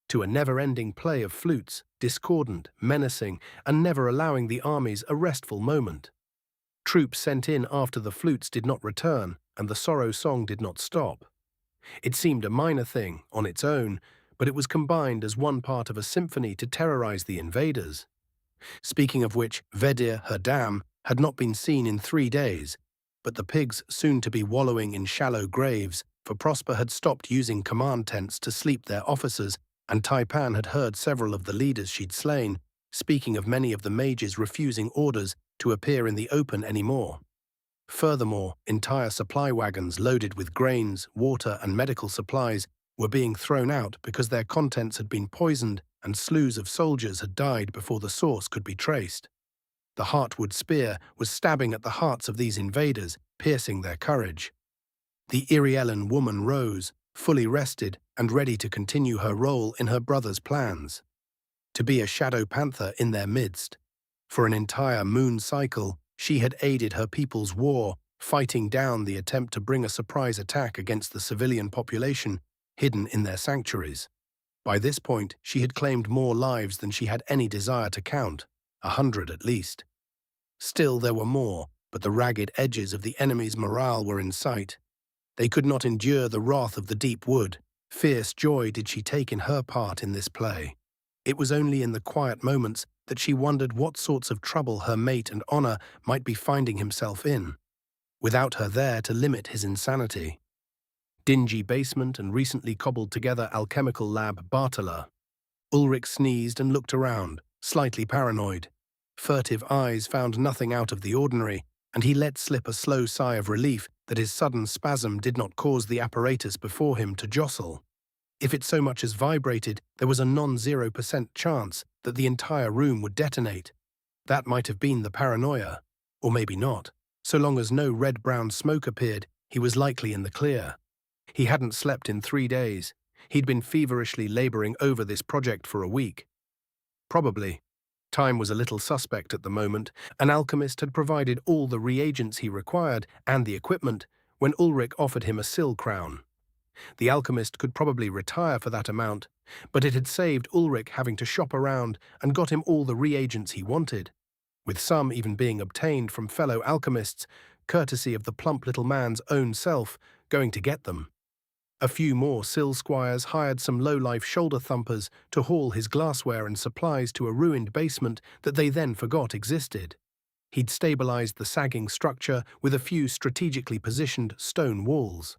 to a never-ending play of flutes, discordant, menacing, and never allowing the armies a restful moment. Troops sent in after the flutes did not return, and the sorrow song did not stop. It seemed a minor thing, on its own, but it was combined as one part of a symphony to terrorize the invaders. Speaking of which, Vedir, her dam, had not been seen in 3 days, but the pigs soon to be wallowing in shallow graves, for Prosper had stopped using command tents to sleep their officers, and Taipan had heard several of the leaders she'd slain, speaking of many of the mages refusing orders to appear in the open anymore. Furthermore, entire supply wagons loaded with grains, water, and medical supplies were being thrown out because their contents had been poisoned and slews of soldiers had died before the source could be traced. The Heartwood spear was stabbing at the hearts of these invaders, piercing their courage. The Irielan woman rose, fully rested and ready to continue her role in her brother's plans. To be a shadow panther in their midst. For an entire moon cycle, she had aided her people's war, fighting down the attempt to bring a surprise attack against the civilian population hidden in their sanctuaries. By this point, she had claimed more lives than she had any desire to count, 100 at least. Still, there were more, but the ragged edges of the enemy's morale were in sight. They could not endure the wrath of the deep wood. Fierce joy did she take in her part in this play. It was only in the quiet moments that she wondered what sorts of trouble her mate and honor might be finding himself in, without her there to limit his insanity. Dingy basement and recently cobbled-together alchemical lab Bartala. Ulrich sneezed and looked around, slightly paranoid. Furtive eyes found nothing out of the ordinary, and he let slip a slow sigh of relief that his sudden spasm did not cause the apparatus before him to jostle. If it so much as vibrated, there was a non-0% chance that the entire room would detonate. That might have been the paranoia, or maybe not. So long as no red-brown smoke appeared, he was likely in the clear. He hadn't slept in 3 days. He'd been feverishly laboring over this project for a week. Probably. Time was a little suspect at the moment. An alchemist had provided all the reagents he required and the equipment when Ulrich offered him a sill crown. The alchemist could probably retire for that amount, but it had saved Ulrich having to shop around and got him all the reagents he wanted, with some even being obtained from fellow alchemists, courtesy of the plump little man's own self going to get them. A few more sill squires hired some low-life shoulder thumpers to haul his glassware and supplies to a ruined basement that they then forgot existed. He'd stabilized the sagging structure with a few strategically positioned stone walls.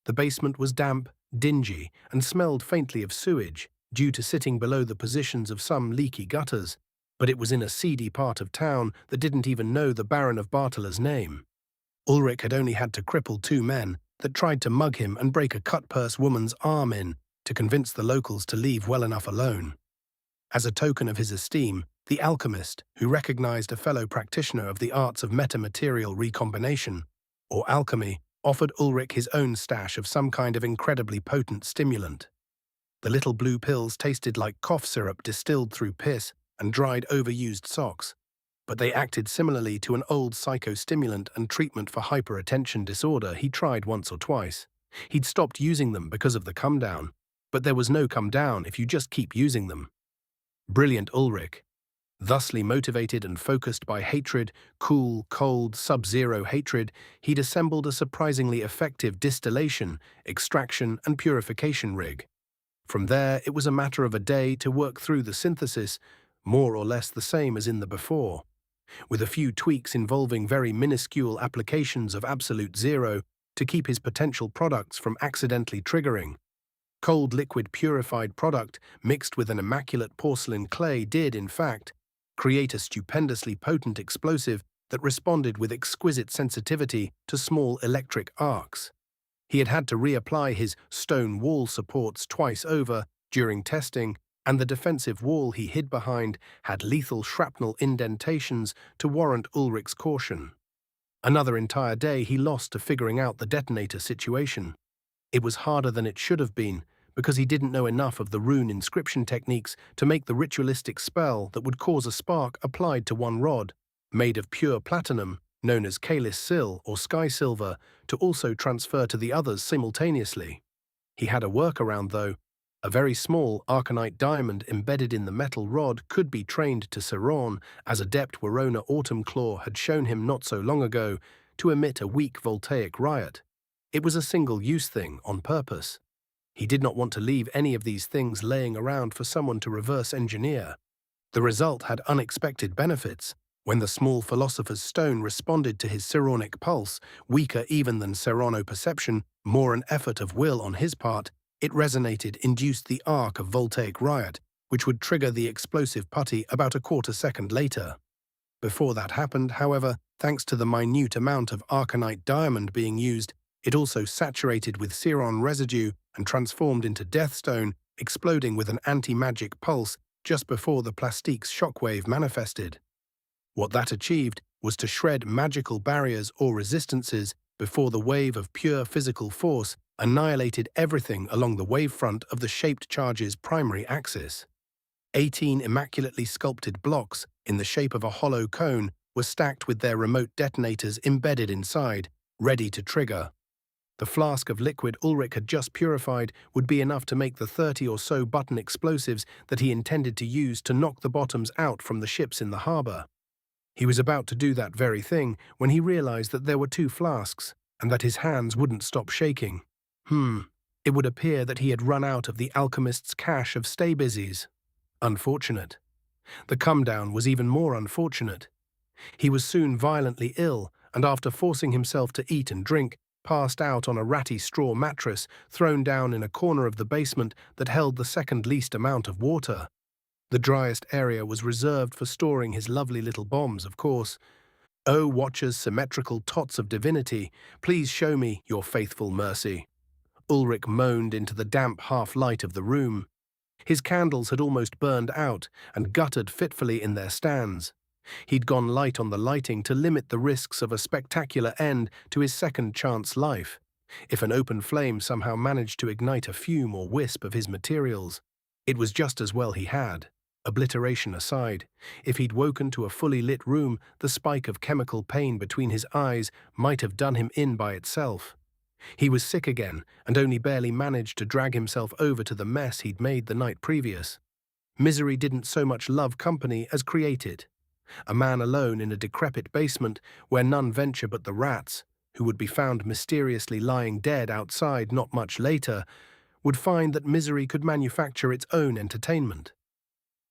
The basement was damp, dingy, and smelled faintly of sewage, due to sitting below the positions of some leaky gutters, but it was in a seedy part of town that didn't even know the Baron of Bartola's name. Ulrich had only had to cripple 2 men that tried to mug him and break a cut-purse woman's arm in to convince the locals to leave well enough alone. As a token of his esteem, the alchemist, who recognized a fellow practitioner of the arts of metamaterial recombination, or alchemy, offered Ulrich his own stash of some kind of incredibly potent stimulant. The little blue pills tasted like cough syrup distilled through piss and dried overused socks, but they acted similarly to an old psychostimulant and treatment for hyperattention disorder he tried once or twice. He'd stopped using them because of the come-down, but there was no come-down if you just keep using them. Brilliant Ulrich. Thusly motivated and focused by hatred, cool, cold, sub-zero hatred, he'd assembled a surprisingly effective distillation, extraction, and purification rig. From there, it was a matter of a day to work through the synthesis, more or less the same as in the before, with a few tweaks involving very minuscule applications of absolute zero to keep his potential products from accidentally triggering. Cold liquid purified product mixed with an immaculate porcelain clay did, in fact, create a stupendously potent explosive that responded with exquisite sensitivity to small electric arcs. He had to reapply his stone wall supports twice over during testing, and the defensive wall he hid behind had lethal shrapnel indentations to warrant Ulrich's caution. Another entire day he lost to figuring out the detonator situation. It was harder than it should have been, because he didn't know enough of the rune inscription techniques to make the ritualistic spell that would cause a spark applied to one rod, made of pure platinum, known as Kalis Sil or Sky Silver, to also transfer to the others simultaneously. He had a workaround though. A very small arcanite diamond embedded in the metal rod could be trained to Siron, as adept Warona Autumnclaw had shown him not so long ago, to emit a weak voltaic riot. It was a single-use thing on purpose. He did not want to leave any of these things laying around for someone to reverse engineer. The result had unexpected benefits. When the small philosopher's stone responded to his Sironic pulse, weaker even than Serrano-perception, more an effort of will on his part, it resonated, induced the arc of voltaic riot, which would trigger the explosive putty about a quarter second later. Before that happened, however, thanks to the minute amount of arcanite diamond being used, it also saturated with Siron residue and transformed into Deathstone, exploding with an anti-magic pulse just before the plastique's shockwave manifested. What that achieved was to shred magical barriers or resistances before the wave of pure physical force annihilated everything along the wavefront of the shaped charge's primary axis. 18 immaculately sculpted blocks in the shape of a hollow cone were stacked with their remote detonators embedded inside, ready to trigger. The flask of liquid Ulrich had just purified would be enough to make the 30 or so button explosives that he intended to use to knock the bottoms out from the ships in the harbor. He was about to do that very thing when he realized that there were 2 flasks, and that his hands wouldn't stop shaking. It would appear that he had run out of the alchemist's cache of stay-busies. Unfortunate. The come-down was even more unfortunate. He was soon violently ill, and after forcing himself to eat and drink, passed out on a ratty straw mattress thrown down in a corner of the basement that held the second least amount of water. The driest area was reserved for storing his lovely little bombs, of course. "O Watchers, symmetrical tots of divinity, please show me your faithful mercy." Ulrich moaned into the damp half-light of the room. His candles had almost burned out and guttered fitfully in their stands. He'd gone light on the lighting to limit the risks of a spectacular end to his second-chance life, if an open flame somehow managed to ignite a fume or wisp of his materials. It was just as well he had. Obliteration aside, if he'd woken to a fully lit room, the spike of chemical pain between his eyes might have done him in by itself. He was sick again and only barely managed to drag himself over to the mess he'd made the night previous. Misery didn't so much love company as create it. A man alone in a decrepit basement where none venture but the rats, who would be found mysteriously lying dead outside not much later, would find that misery could manufacture its own entertainment.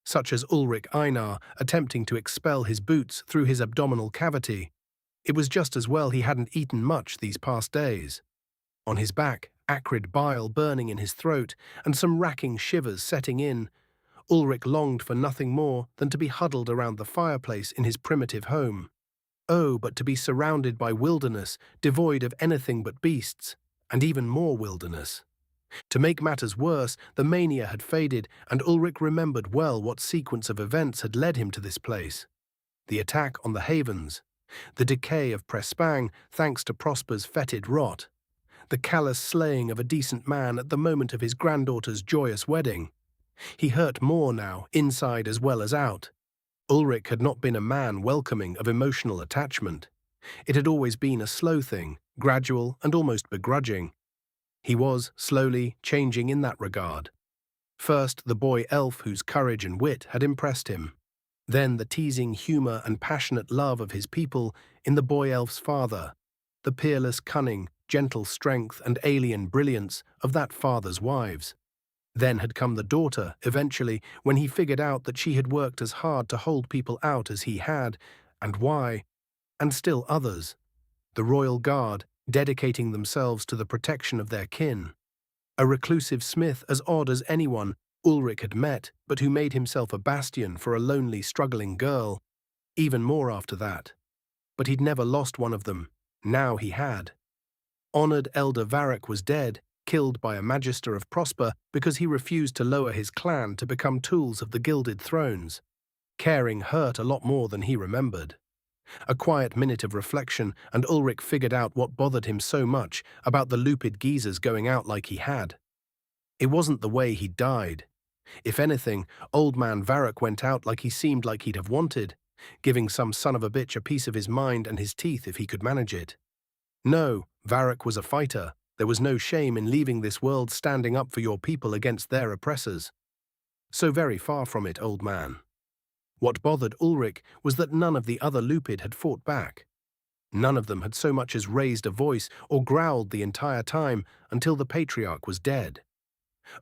Such as Ulrich Einar attempting to expel his boots through his abdominal cavity. It was just as well he hadn't eaten much these past days. On his back, acrid bile burning in his throat and some racking shivers setting in, Ulrich longed for nothing more than to be huddled around the fireplace in his primitive home. Oh, but to be surrounded by wilderness, devoid of anything but beasts, and even more wilderness. To make matters worse, the mania had faded, and Ulrich remembered well what sequence of events had led him to this place. The attack on the Havens, the decay of Prespang thanks to Prosper's fetid rot, the callous slaying of a decent man at the moment of his granddaughter's joyous wedding. He hurt more now, inside as well as out. Ulrich had not been a man welcoming of emotional attachment. It had always been a slow thing, gradual and almost begrudging. He was, slowly, changing in that regard. First, the boy elf whose courage and wit had impressed him. Then the teasing humour and passionate love of his people in the boy elf's father, the peerless cunning, gentle strength and alien brilliance of that father's wives. Then had come the daughter, eventually, when he figured out that she had worked as hard to hold people out as he had, and why, and still others. The royal guard, dedicating themselves to the protection of their kin. A reclusive smith as odd as anyone Ulrich had met, but who made himself a bastion for a lonely, struggling girl. Even more after that. But he'd never lost one of them. Now he had. Honored Elder Varric was dead, killed by a Magister of Prosper because he refused to lower his clan to become tools of the Gilded Thrones. Caring hurt a lot more than he remembered. A quiet minute of reflection, and Ulrich figured out what bothered him so much about the Lupid geezers going out like he had. It wasn't the way he died. If anything, old man Varric went out like he seemed like he'd have wanted, giving some son of a bitch a piece of his mind and his teeth if he could manage it. No, Varric was a fighter. There was no shame in leaving this world standing up for your people against their oppressors. So very far from it, old man. What bothered Ulrich was that none of the other Lupid had fought back. None of them had so much as raised a voice or growled the entire time until the Patriarch was dead.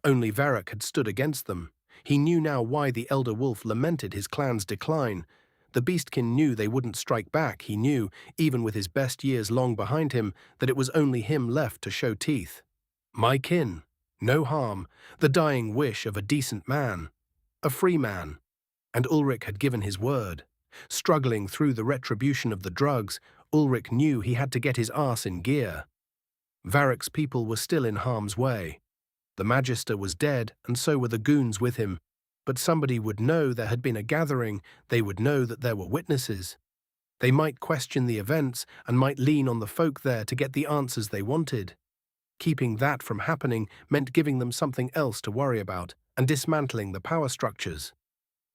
Only Varric had stood against them. He knew now why the Elder Wolf lamented his clan's decline. The Beastkin knew they wouldn't strike back. He knew, even with his best years long behind him, that it was only him left to show teeth. My kin, no harm, the dying wish of a decent man, a free man. And Ulrich had given his word. Struggling through the retribution of the drugs, Ulrich knew he had to get his arse in gear. Varric's people were still in harm's way. The Magister was dead, and so were the goons with him. But somebody would know there had been a gathering, they would know that there were witnesses. They might question the events and might lean on the folk there to get the answers they wanted. Keeping that from happening meant giving them something else to worry about and dismantling the power structures.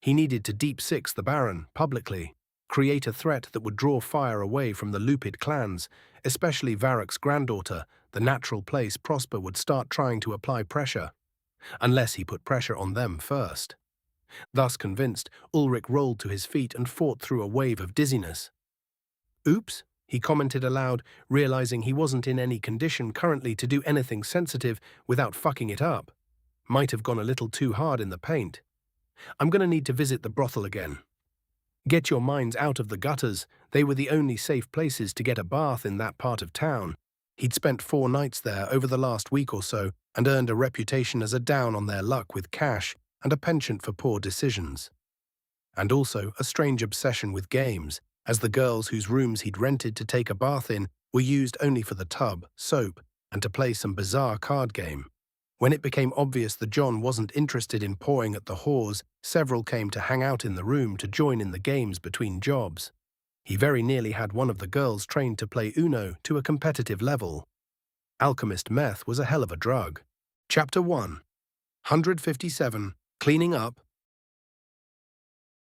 He needed to deep six the Baron, publicly, create a threat that would draw fire away from the Lupid clans, especially Varric's granddaughter, the natural place Prosper would start trying to apply pressure. Unless he put pressure on them first. Thus convinced, Ulrich rolled to his feet and fought through a wave of dizziness. Oops, he commented aloud, realizing he wasn't in any condition currently to do anything sensitive without fucking it up. Might have gone a little too hard in the paint. I'm gonna need to visit the brothel again. Get your minds out of the gutters. They were the only safe places to get a bath in that part of town. He'd spent 4 nights there over the last week or so and earned a reputation as a down on their luck with cash and a penchant for poor decisions. And also a strange obsession with games, as the girls whose rooms he'd rented to take a bath in were used only for the tub, soap, and to play some bizarre card game. When it became obvious that John wasn't interested in pawing at the whores, several came to hang out in the room to join in the games between jobs. He very nearly had one of the girls trained to play Uno to a competitive level. Alchemist meth was a hell of a drug. Chapter 1. 157. Cleaning up.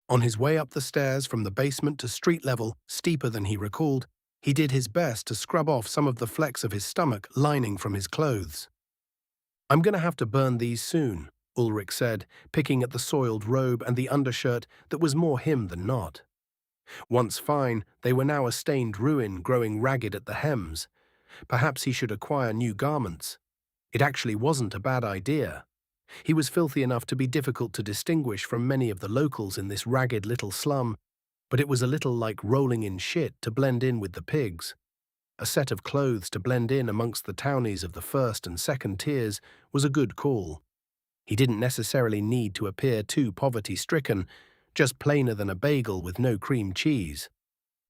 On his way up the stairs from the basement to street level, steeper than he recalled, he did his best to scrub off some of the flecks of his stomach lining from his clothes. "I'm going to have to burn these soon," Ulrich said, picking at the soiled robe and the undershirt that was more him than not. Once fine, they were now a stained ruin growing ragged at the hems. Perhaps he should acquire new garments. It actually wasn't a bad idea. He was filthy enough to be difficult to distinguish from many of the locals in this ragged little slum, but it was a little like rolling in shit to blend in with the pigs. A set of clothes to blend in amongst the townies of the first and second tiers was a good call. He didn't necessarily need to appear too poverty-stricken, just plainer than a bagel with no cream cheese.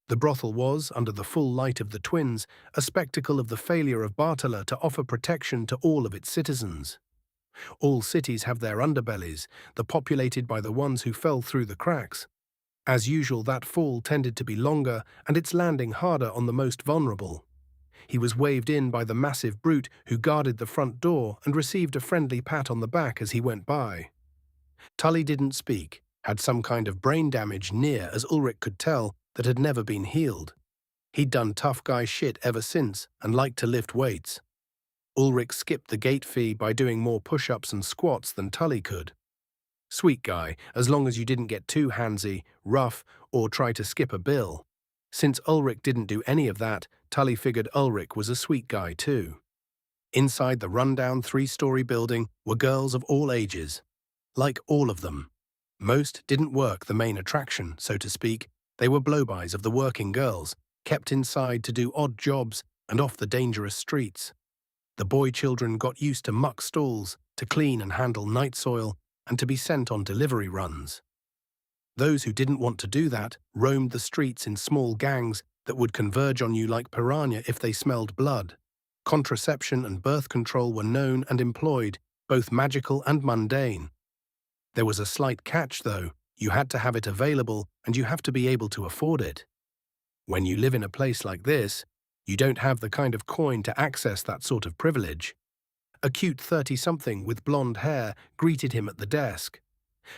The brothel was, under the full light of the twins, a spectacle of the failure of Bartala to offer protection to all of its citizens. All cities have their underbellies, the populated by the ones who fell through the cracks. As usual, that fall tended to be longer and its landing harder on the most vulnerable. He was waved in by the massive brute who guarded the front door and received a friendly pat on the back as he went by. Tully didn't speak, had some kind of brain damage near, as Ulrich could tell, that had never been healed. He'd done tough guy shit ever since and liked to lift weights. Ulrich skipped the gate fee by doing more push-ups and squats than Tully could. Sweet guy, as long as you didn't get too handsy, rough, or try to skip a bill. Since Ulrich didn't do any of that, Tully figured Ulrich was a sweet guy too. Inside the rundown 3-story building were girls of all ages. Like all of them. Most didn't work the main attraction, so to speak. They were blowbys of the working girls, kept inside to do odd jobs and off the dangerous streets. The boy children got used to muck stalls, to clean and handle night soil, and to be sent on delivery runs. Those who didn't want to do that roamed the streets in small gangs that would converge on you like piranha if they smelled blood. Contraception and birth control were known and employed, both magical and mundane. There was a slight catch, though. You had to have it available, and you have to be able to afford it. When you live in a place like this, you don't have the kind of coin to access that sort of privilege. A cute 30-something with blonde hair greeted him at the desk.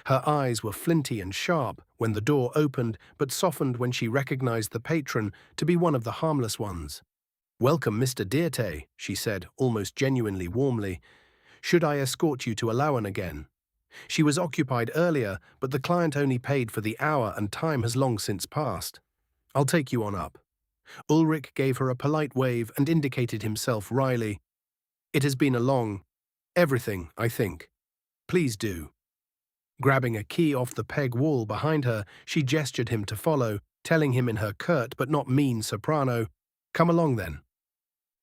Her eyes were flinty and sharp when the door opened, but softened when she recognized the patron to be one of the harmless ones. "Welcome, Mr. Dirte," she said, almost genuinely warmly. "Should I escort you to Alawan again?" She was occupied earlier, but the client only paid for the hour and time has long since passed. "I'll take you on up." Ulrich gave her a polite wave and indicated himself wryly. "It has been a long... everything, I think. Please do." Grabbing a key off the peg wall behind her, she gestured him to follow, telling him in her curt but not mean soprano, "Come along then."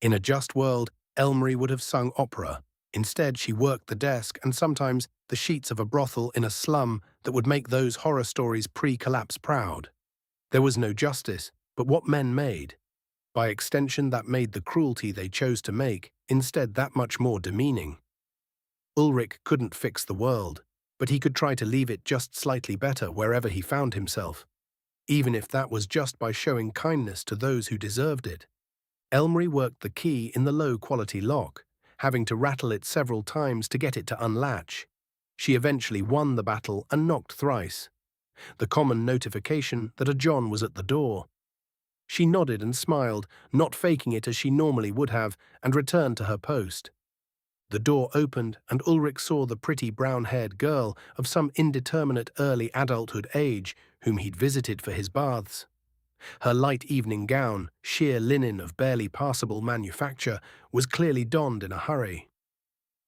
In a just world, Elmery would have sung opera. Instead, she worked the desk and sometimes the sheets of a brothel in a slum that would make those horror stories pre-collapse proud. There was no justice, but what men made. By extension, that made the cruelty they chose to make, instead, that much more demeaning. Ulrich couldn't fix the world, but he could try to leave it just slightly better wherever he found himself, even if that was just by showing kindness to those who deserved it. Elmery worked the key in the low-quality lock, having to rattle it several times to get it to unlatch. She eventually won the battle and knocked thrice. The common notification that a John was at the door. She nodded and smiled, not faking it as she normally would have, and returned to her post. The door opened, and Ulrich saw the pretty brown-haired girl of some indeterminate early adulthood age whom he'd visited for his baths. Her light evening gown, sheer linen of barely passable manufacture, was clearly donned in a hurry.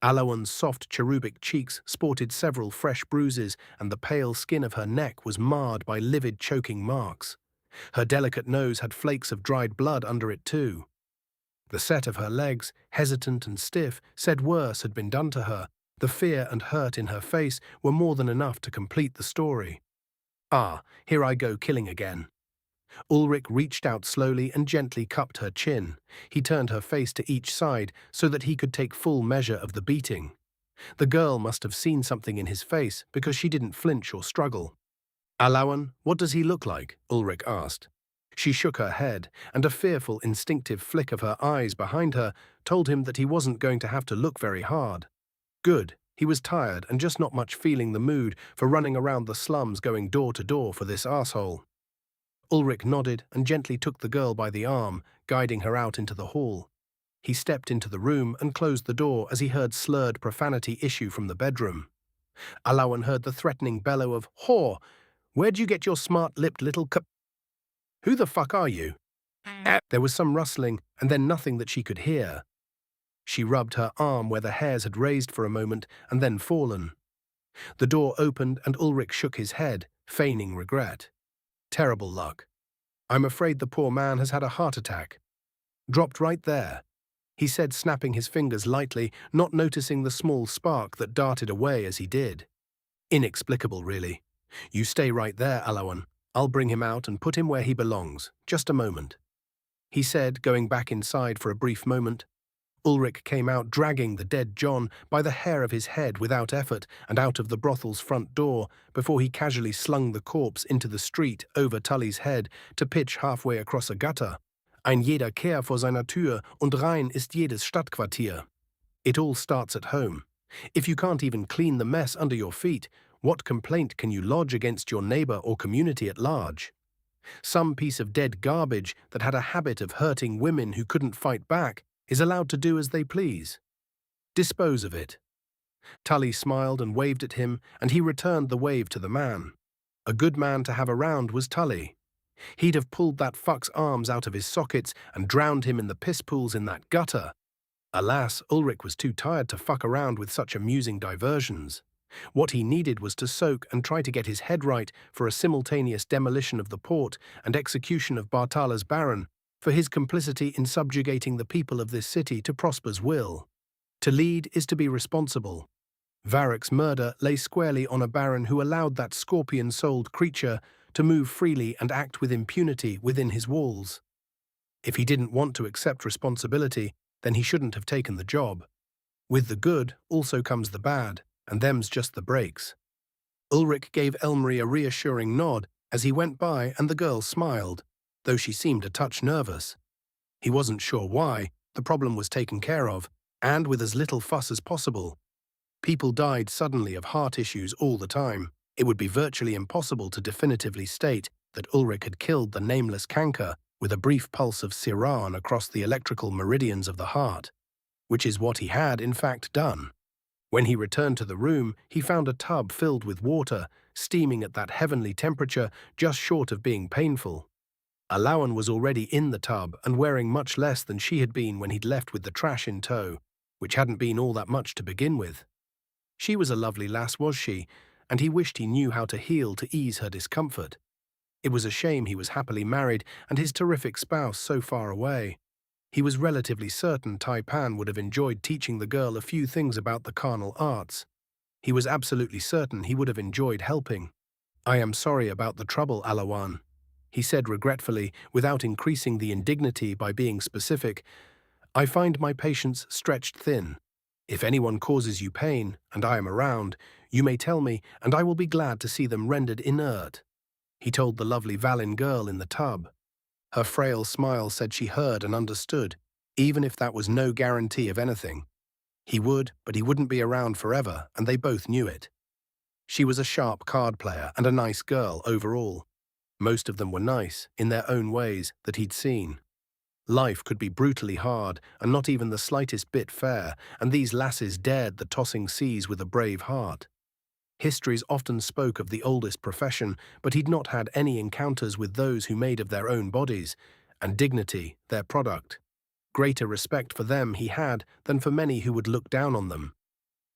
Alawan's soft cherubic cheeks sported several fresh bruises, and the pale skin of her neck was marred by livid choking marks. Her delicate nose had flakes of dried blood under it too. The set of her legs, hesitant and stiff, said worse had been done to her. The fear and hurt in her face were more than enough to complete the story. "Ah, here I go killing again." Ulrich reached out slowly and gently cupped her chin. He turned her face to each side so that he could take full measure of the beating. The girl must have seen something in his face because she didn't flinch or struggle. "Alawan, what does he look like?" Ulrich asked. She shook her head, and a fearful, instinctive flick of her eyes behind her told him that he wasn't going to have to look very hard. Good. He was tired and just not much feeling the mood for running around the slums going door to door for this asshole. Ulrich nodded and gently took the girl by the arm, guiding her out into the hall. He stepped into the room and closed the door as he heard slurred profanity issue from the bedroom. Alawan heard the threatening bellow of, "Whore! Where'd you get your smart-lipped little Who the fuck are you?" There was some rustling and then nothing that she could hear. She rubbed her arm where the hairs had raised for a moment and then fallen. The door opened and Ulrich shook his head, feigning regret. "Terrible luck. I'm afraid the poor man has had a heart attack." "Dropped right there," he said, snapping his fingers lightly, not noticing the small spark that darted away as he did. Inexplicable, really. "You stay right there, Alawan. I'll bring him out and put him where he belongs. Just a moment," he said, going back inside for a brief moment. Ulrich came out dragging the dead John by the hair of his head without effort and out of the brothel's front door before he casually slung the corpse into the street over Tully's head to pitch halfway across a gutter. "Ein jeder Kehr vor seiner Tür und rein ist jedes Stadtquartier." It all starts at home. If you can't even clean the mess under your feet, what complaint can you lodge against your neighbor or community at large? Some piece of dead garbage that had a habit of hurting women who couldn't fight back is allowed to do as they please. Dispose of it. Tully smiled and waved at him, and he returned the wave to the man. A good man to have around was Tully. He'd have pulled that fuck's arms out of his sockets and drowned him in the piss pools in that gutter. Alas, Ulrich was too tired to fuck around with such amusing diversions. What he needed was to soak and try to get his head right for a simultaneous demolition of the port and execution of Bartala's Baron, for his complicity in subjugating the people of this city to Prosper's will. To lead is to be responsible. Varrick's murder lay squarely on a baron who allowed that scorpion-souled creature to move freely and act with impunity within his walls. If he didn't want to accept responsibility, then he shouldn't have taken the job. With the good also comes the bad, and them's just the breaks. Ulrich gave Elmarie a reassuring nod as he went by, and the girl smiled, though she seemed a touch nervous. He wasn't sure why. The problem was taken care of, and with as little fuss as possible. People died suddenly of heart issues all the time. It would be virtually impossible to definitively state that Ulrich had killed the nameless canker with a brief pulse of Siran across the electrical meridians of the heart, which is what he had in fact done. When he returned to the room, he found a tub filled with water, steaming at that heavenly temperature just short of being painful. Alawan was already in the tub and wearing much less than she had been when he'd left with the trash in tow, which hadn't been all that much to begin with. She was a lovely lass, was she, and he wished he knew how to heal to ease her discomfort. It was a shame he was happily married and his terrific spouse so far away. He was relatively certain Taipan would have enjoyed teaching the girl a few things about the carnal arts. He was absolutely certain he would have enjoyed helping. "I am sorry about the trouble, Alawan," he said regretfully, without increasing the indignity by being specific. "I find my patience stretched thin. If anyone causes you pain, and I am around, you may tell me, and I will be glad to see them rendered inert," he told the lovely Valin girl in the tub. Her frail smile said she heard and understood, even if that was no guarantee of anything. He would, but he wouldn't be around forever, and they both knew it. She was a sharp card player and a nice girl overall. Most of them were nice, in their own ways, that he'd seen. Life could be brutally hard and not even the slightest bit fair, and these lasses dared the tossing seas with a brave heart. Histories often spoke of the oldest profession, but he'd not had any encounters with those who made of their own bodies, and dignity their product. Greater respect for them he had than for many who would look down on them.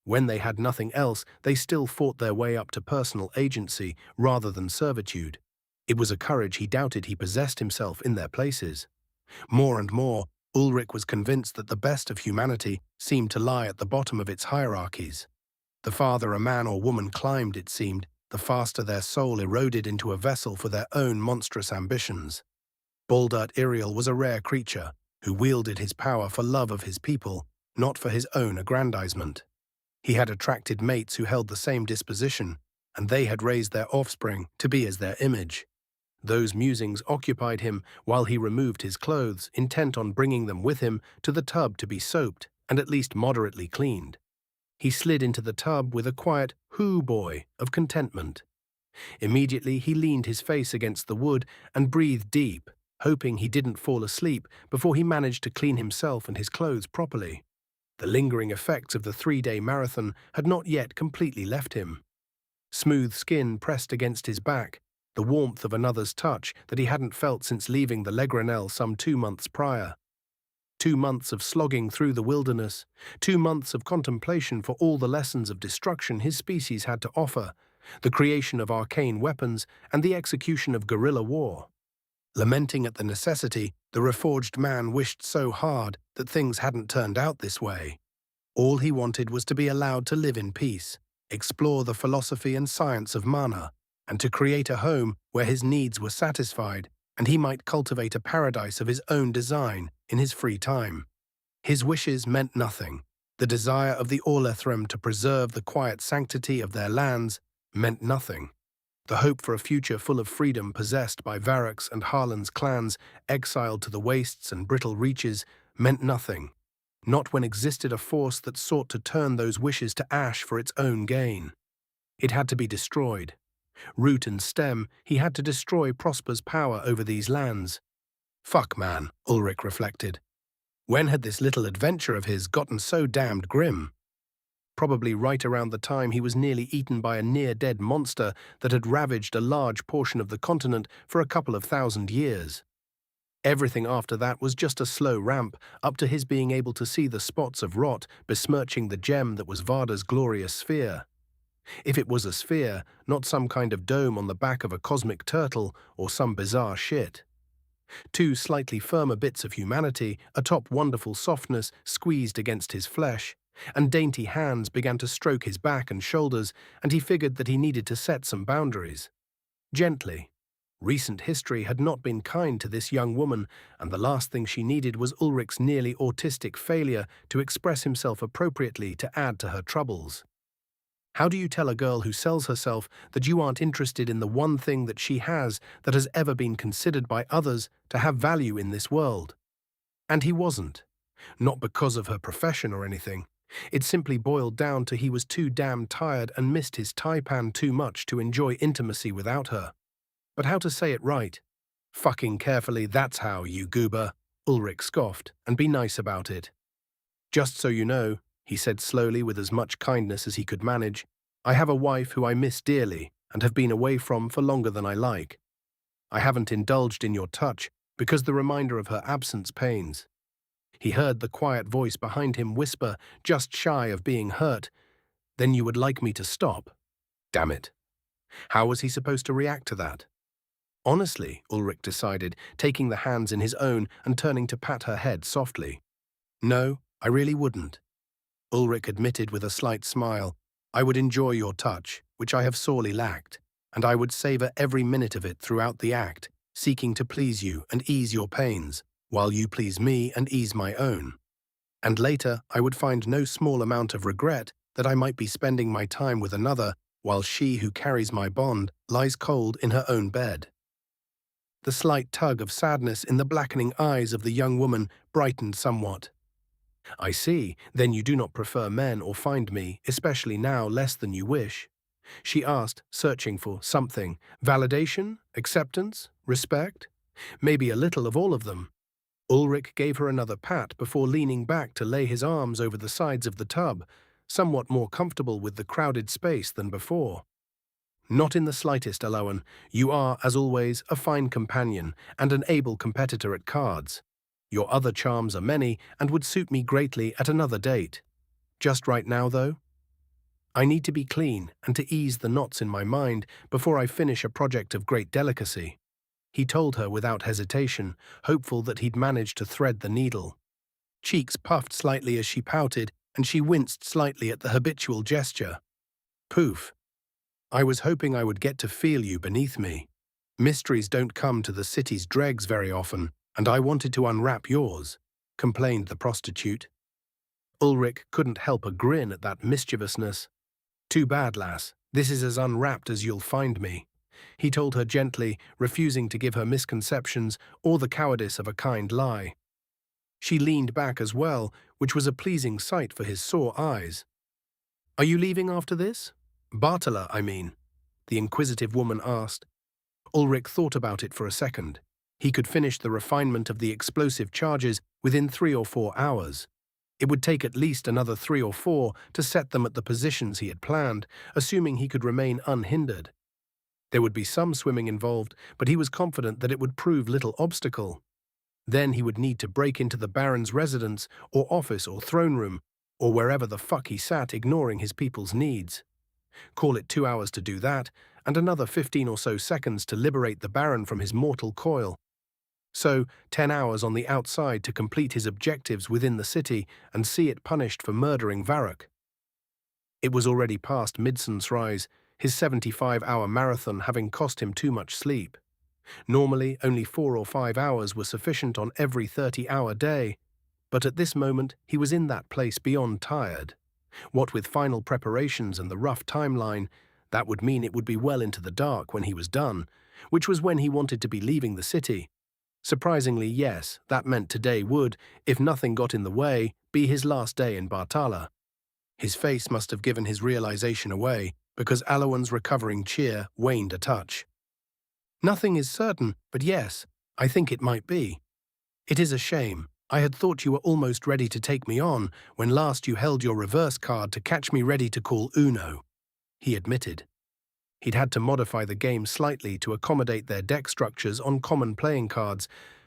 When they had nothing else, they still fought their way up to personal agency rather than servitude. It was a courage he doubted he possessed himself in their places. More and more, Ulrich was convinced that the best of humanity seemed to lie at the bottom of its hierarchies. The farther a man or woman climbed, it seemed, the faster their soul eroded into a vessel for their own monstrous ambitions. Baldurt Iriel was a rare creature who wielded his power for love of his people, not for his own aggrandizement. He had attracted mates who held the same disposition, and they had raised their offspring to be as their image. Those musings occupied him while he removed his clothes, intent on bringing them with him to the tub to be soaped and at least moderately cleaned. He slid into the tub with a quiet "hoo boy" of contentment. Immediately he leaned his face against the wood and breathed deep, hoping he didn't fall asleep before he managed to clean himself and his clothes properly. The lingering effects of the 3-day marathon had not yet completely left him. Smooth skin pressed against his back, the warmth of another's touch that he hadn't felt since leaving the Legranel some 2 months prior. 2 months of slogging through the wilderness, 2 months of contemplation for all the lessons of destruction his species had to offer, the creation of arcane weapons and the execution of guerrilla war. Lamenting at the necessity, the Reforged man wished so hard that things hadn't turned out this way. All he wanted was to be allowed to live in peace, explore the philosophy and science of mana, and to create a home where his needs were satisfied and he might cultivate a paradise of his own design in his free time. His wishes meant nothing. The desire of the Orlethrem to preserve the quiet sanctity of their lands meant nothing. The hope for a future full of freedom possessed by Varrock's and Harlan's clans exiled to the wastes and brittle reaches meant nothing, not when existed a force that sought to turn those wishes to ash for its own gain. It had to be destroyed. Root and stem, he had to destroy Prosper's power over these lands. Fuck, man, Ulrich reflected. When had this little adventure of his gotten so damned grim? Probably right around the time he was nearly eaten by a near-dead monster that had ravaged a large portion of the continent for a couple of 1,000 years. Everything after that was just a slow ramp up to his being able to see the spots of rot besmirching the gem that was Varda's glorious sphere. If it was a sphere, not some kind of dome on the back of a cosmic turtle or some bizarre shit. 2 slightly firmer bits of humanity, atop wonderful softness, squeezed against his flesh, and dainty hands began to stroke his back and shoulders, and he figured that he needed to set some boundaries. Gently. Recent history had not been kind to this young woman, and the last thing she needed was Ulrich's nearly autistic failure to express himself appropriately to add to her troubles. How do you tell a girl who sells herself that you aren't interested in the one thing that she has that has ever been considered by others to have value in this world? And he wasn't. Not because of her profession or anything. It simply boiled down to he was too damn tired and missed his taipan too much to enjoy intimacy without her. But how to say it right? Fucking carefully, that's how, you goober, Ulrich scoffed, and be nice about it. Just so you know, he said slowly with as much kindness as he could manage, I have a wife who I miss dearly and have been away from for longer than I like. I haven't indulged in your touch because the reminder of her absence pains. He heard the quiet voice behind him whisper, just shy of being hurt, then you would like me to stop? Damn it. How was he supposed to react to that? Honestly, Ulrich decided, taking the hands in his own and turning to pat her head softly. No, I really wouldn't. Ulrich admitted with a slight smile, I would enjoy your touch, which I have sorely lacked, and I would savor every minute of it throughout the act, seeking to please you and ease your pains, while you please me and ease my own. And later, I would find no small amount of regret that I might be spending my time with another, while she who carries my bond lies cold in her own bed. The slight tug of sadness in the blackening eyes of the young woman brightened somewhat. I see, then you do not prefer men or find me, especially now, less than you wish. She asked, searching for something. Validation? Acceptance? Respect? Maybe a little of all of them. Ulrich gave her another pat before leaning back to lay his arms over the sides of the tub, somewhat more comfortable with the crowded space than before. Not in the slightest, Aloan. You are, as always, a fine companion and an able competitor at cards. Your other charms are many and would suit me greatly at another date. Just right now, though? I need to be clean and to ease the knots in my mind before I finish a project of great delicacy. He told her without hesitation, hopeful that he'd managed to thread the needle. Cheeks puffed slightly as she pouted, and she winced slightly at the habitual gesture. Poof. I was hoping I would get to feel you beneath me. Mysteries don't come to the city's dregs very often, and I wanted to unwrap yours, complained the prostitute. Ulrich couldn't help a grin at that mischievousness. Too bad, lass. This is as unwrapped as you'll find me, he told her gently, refusing to give her misconceptions or the cowardice of a kind lie. She leaned back as well, which was a pleasing sight for his sore eyes. Are you leaving after this? Bartala, I mean, the inquisitive woman asked. Ulrich thought about it for a second. He could finish the refinement of the explosive charges within 3 or 4 hours. It would take at least another 3 or 4 to set them at the positions he had planned, assuming he could remain unhindered. There would be some swimming involved, but he was confident that it would prove little obstacle. Then he would need to break into the Baron's residence or office or throne room, or wherever the fuck he sat ignoring his people's needs. Call it 2 hours to do that, and another 15 or so seconds to liberate the Baron from his mortal coil. So, 10 hours on the outside to complete his objectives within the city and see it punished for murdering Varrock. It was already past Midson's rise, his 75-hour marathon having cost him too much sleep. Normally, only 4 or 5 hours were sufficient on every 30-hour day, but at this moment he was in that place beyond tired. What with final preparations and the rough timeline, that would mean it would be well into the dark when he was done, which was when he wanted to be leaving the city. Surprisingly, yes, that meant today would, if nothing got in the way, be his last day in Bartala. His face must have given his realization away, because Alawan's recovering cheer waned a touch. Nothing is certain, but yes, I think it might be. It is a shame. I had thought you were almost ready to take me on when last you held your reverse card to catch me ready to call Uno, he admitted. He'd had to modify the game slightly to accommodate their deck structures on common playing cards,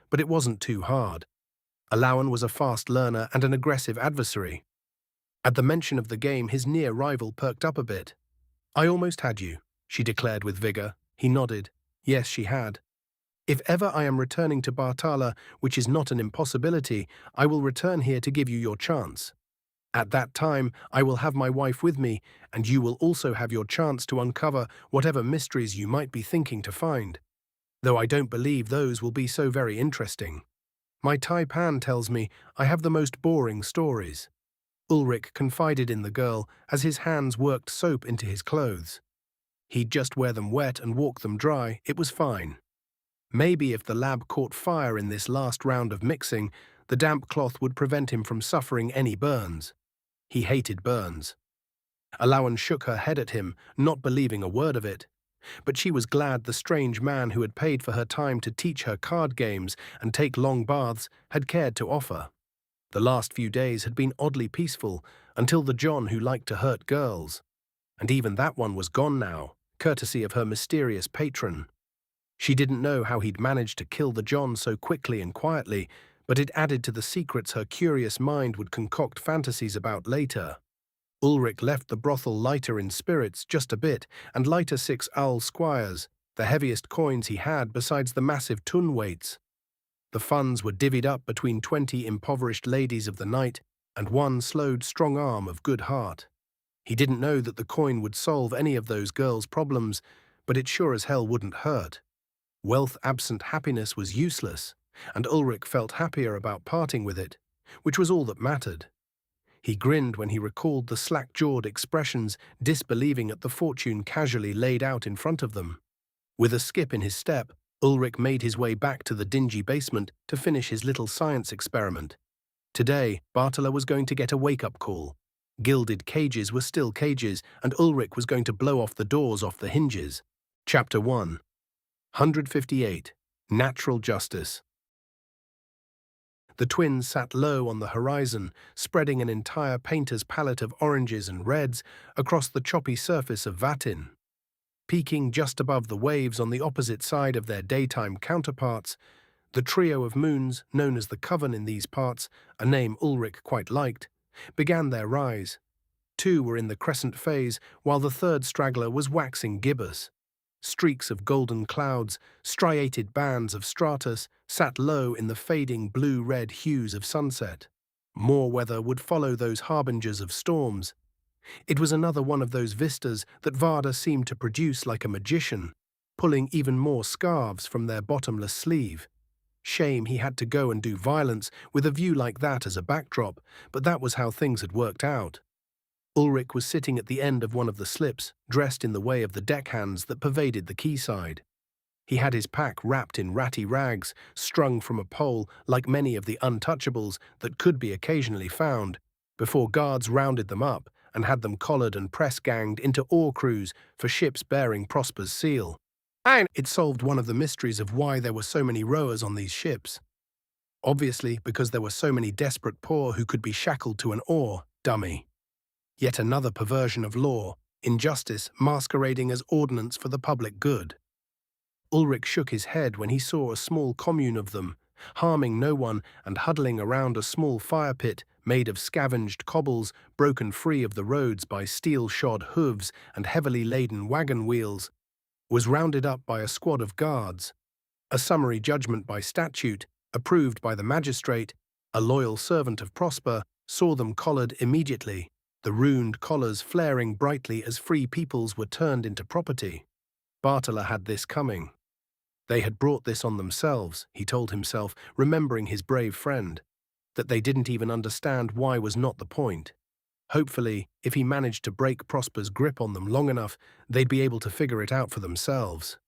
but it wasn't too hard. Alawan was a fast learner and an aggressive adversary. At the mention of the game, his near rival perked up a bit. I almost had you, she declared with vigor. He nodded. Yes, she had. If ever I am returning to Bartala, which is not an impossibility, I will return here to give you your chance. At that time, I will have my wife with me, and you will also have your chance to uncover whatever mysteries you might be thinking to find. Though I don't believe those will be so very interesting. My Taipan tells me I have the most boring stories. Ulrich confided in the girl as his hands worked soap into his clothes. He'd just wear them wet and walk them dry, it was fine. Maybe if the lab caught fire in this last round of mixing, the damp cloth would prevent him from suffering any burns. He hated burns. Alawan shook her head at him, not believing a word of it. But she was glad the strange man who had paid for her time to teach her card games and take long baths had cared to offer. The last few days had been oddly peaceful until the John who liked to hurt girls. And even that one was gone now, courtesy of her mysterious patron. She didn't know how he'd managed to kill the John so quickly and quietly, but it added to the secrets her curious mind would concoct fantasies about later. Ulrich left the brothel lighter in spirits just a bit, and lighter 6 owl squires, the heaviest coins he had besides the massive tun weights. The funds were divvied up between 20 impoverished ladies of the night and one slowed strong arm of good heart. He didn't know that the coin would solve any of those girls' problems, but it sure as hell wouldn't hurt. Wealth absent happiness was useless, and Ulrich felt happier about parting with it, which was all that mattered. He grinned when he recalled the slack-jawed expressions, disbelieving at the fortune casually laid out in front of them. With a skip in his step, Ulrich made his way back to the dingy basement to finish his little science experiment. Today, Bartala was going to get a wake-up call. Gilded cages were still cages, and Ulrich was going to blow off the doors off the hinges. Chapter 1. 158. Natural Justice. The twins sat low on the horizon, spreading an entire painter's palette of oranges and reds across the choppy surface of Vatin. Peaking just above the waves on the opposite side of their daytime counterparts, the trio of moons, known as the Coven in these parts, a name Ulrich quite liked, began their rise. 2 were in the crescent phase, while the third straggler was waxing gibbous. Streaks of golden clouds, striated bands of stratus, sat low in the fading blue-red hues of sunset. More weather would follow those harbingers of storms. It was another one of those vistas that Varda seemed to produce like a magician, pulling even more scarves from their bottomless sleeve. Shame he had to go and do violence with a view like that as a backdrop, but that was how things had worked out. Ulrich was sitting at the end of one of the slips, dressed in the way of the deckhands that pervaded the quayside. He had his pack wrapped in ratty rags, strung from a pole like many of the untouchables that could be occasionally found, before guards rounded them up and had them collared and press-ganged into ore crews for ships bearing Prosper's seal. And it solved one of the mysteries of why there were so many rowers on these ships. Obviously, because there were so many desperate poor who could be shackled to an oar, dummy. Yet another perversion of law, injustice masquerading as ordinance for the public good. Ulrich shook his head when he saw a small commune of them, harming no one and huddling around a small fire pit made of scavenged cobbles broken free of the roads by steel-shod hooves and heavily laden wagon wheels, was rounded up by a squad of guards. A summary judgment by statute, approved by the magistrate, a loyal servant of Prosper, saw them collared immediately, the runed collars flaring brightly as free peoples were turned into property. Bartala had this coming. They had brought this on themselves, he told himself, remembering his brave friend. That they didn't even understand why was not the point. Hopefully, if he managed to break Prosper's grip on them long enough, they'd be able to figure it out for themselves.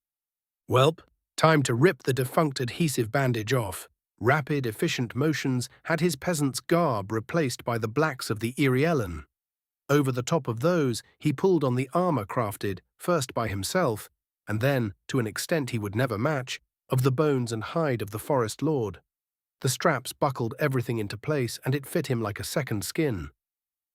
Welp, time to rip the defunct adhesive bandage off. Rapid, efficient motions had his peasant's garb replaced by the blacks of the Irielen. Over the top of those, he pulled on the armor crafted, first by himself, and then, to an extent he would never match, of the bones and hide of the forest lord. The straps buckled everything into place, and it fit him like a second skin.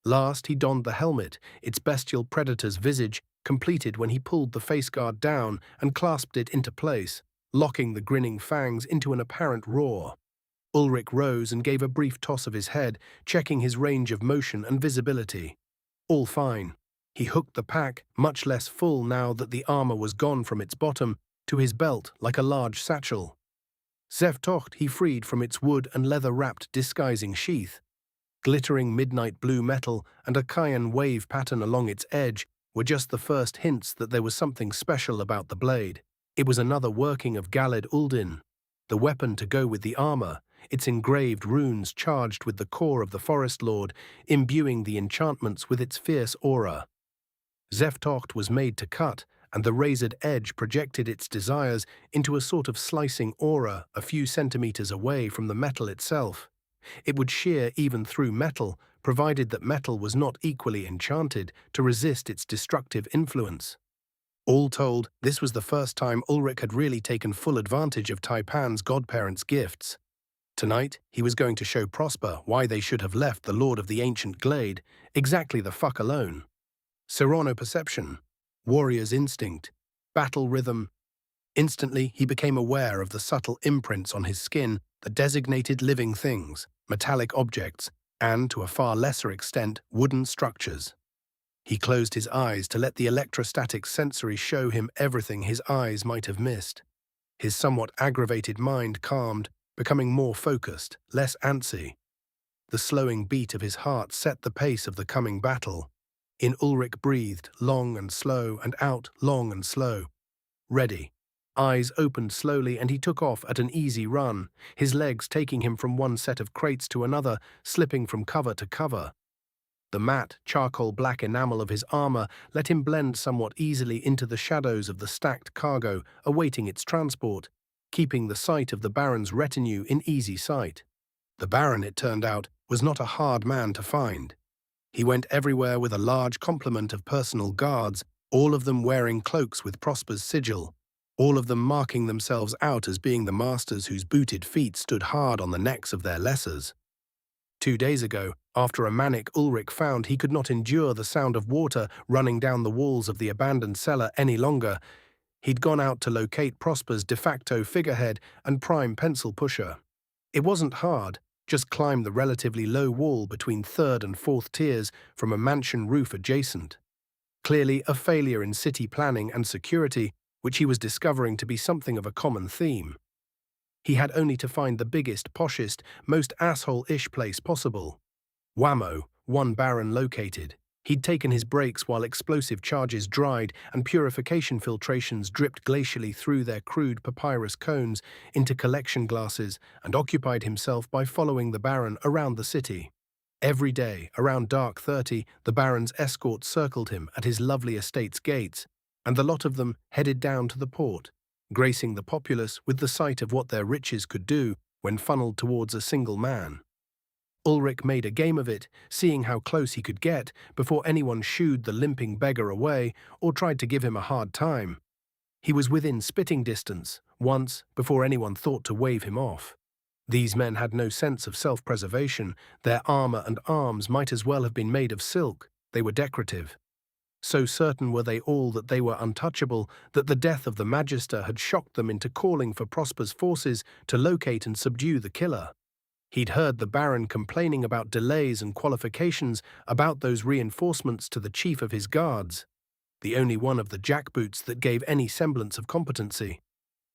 Last, he donned the helmet, its bestial predator's visage completed when he pulled the face guard down and clasped it into place, locking the grinning fangs into an apparent roar. Ulrich rose and gave a brief toss of his head, checking his range of motion and visibility. All fine. He hooked the pack, much less full now that the armor was gone from its bottom, to his belt like a large satchel. Zeftocht he freed from its wood and leather-wrapped disguising sheath. Glittering midnight blue metal and a cayenne wave pattern along its edge were just the first hints that there was something special about the blade. It was another working of Galed Uldin, the weapon to go with the armor, its engraved runes charged with the core of the Forest Lord, imbuing the enchantments with its fierce aura. Zeftocht was made to cut, and the razored edge projected its desires into a sort of slicing aura a few centimeters away from the metal itself. It would shear even through metal, provided that metal was not equally enchanted to resist its destructive influence. All told, this was the first time Ulrich had really taken full advantage of Taipan's godparents' gifts. Tonight, he was going to show Prosper why they should have left the Lord of the Ancient Glade exactly the fuck alone. Serrano perception, warrior's instinct, battle rhythm. Instantly, he became aware of the subtle imprints on his skin that designated living things, metallic objects, and, to a far lesser extent, wooden structures. He closed his eyes to let the electrostatic sensory show him everything his eyes might have missed. His somewhat aggravated mind calmed, becoming more focused, less antsy. The slowing beat of his heart set the pace of the coming battle. In Ulrich breathed, long and slow, and out, long and slow. Ready. Eyes opened slowly, and he took off at an easy run, his legs taking him from one set of crates to another, slipping from cover to cover. The matte, charcoal-black enamel of his armor let him blend somewhat easily into the shadows of the stacked cargo awaiting its transport, keeping the sight of the Baron's retinue in easy sight. The Baron, it turned out, was not a hard man to find. He went everywhere with a large complement of personal guards, all of them wearing cloaks with Prosper's sigil, all of them marking themselves out as being the masters whose booted feet stood hard on the necks of their lessers. 2 days ago, after a manic Ulrich found he could not endure the sound of water running down the walls of the abandoned cellar any longer, he'd gone out to locate Prosper's de facto figurehead and prime pencil pusher. It wasn't hard, just climb the relatively low wall between 3rd and 4th tiers from a mansion roof adjacent. Clearly a failure in city planning and security, which he was discovering to be something of a common theme. He had only to find the biggest, poshest, most asshole-ish place possible. Whammo, one Baron located. He'd taken his breaks while explosive charges dried and purification filtrations dripped glacially through their crude papyrus cones into collection glasses, and occupied himself by following the Baron around the city. Every day, around dark 30, the Baron's escort circled him at his lovely estate's gates, and the lot of them headed down to the port, gracing the populace with the sight of what their riches could do when funneled towards a single man. Ulrich made a game of it, seeing how close he could get before anyone shooed the limping beggar away or tried to give him a hard time. He was within spitting distance, once, before anyone thought to wave him off. These men had no sense of self-preservation. Their armor and arms might as well have been made of silk. They were decorative. So certain were they all that they were untouchable that the death of the Magister had shocked them into calling for Prosper's forces to locate and subdue the killer. He'd heard the Baron complaining about delays and qualifications about those reinforcements to the chief of his guards, the only one of the jackboots that gave any semblance of competency.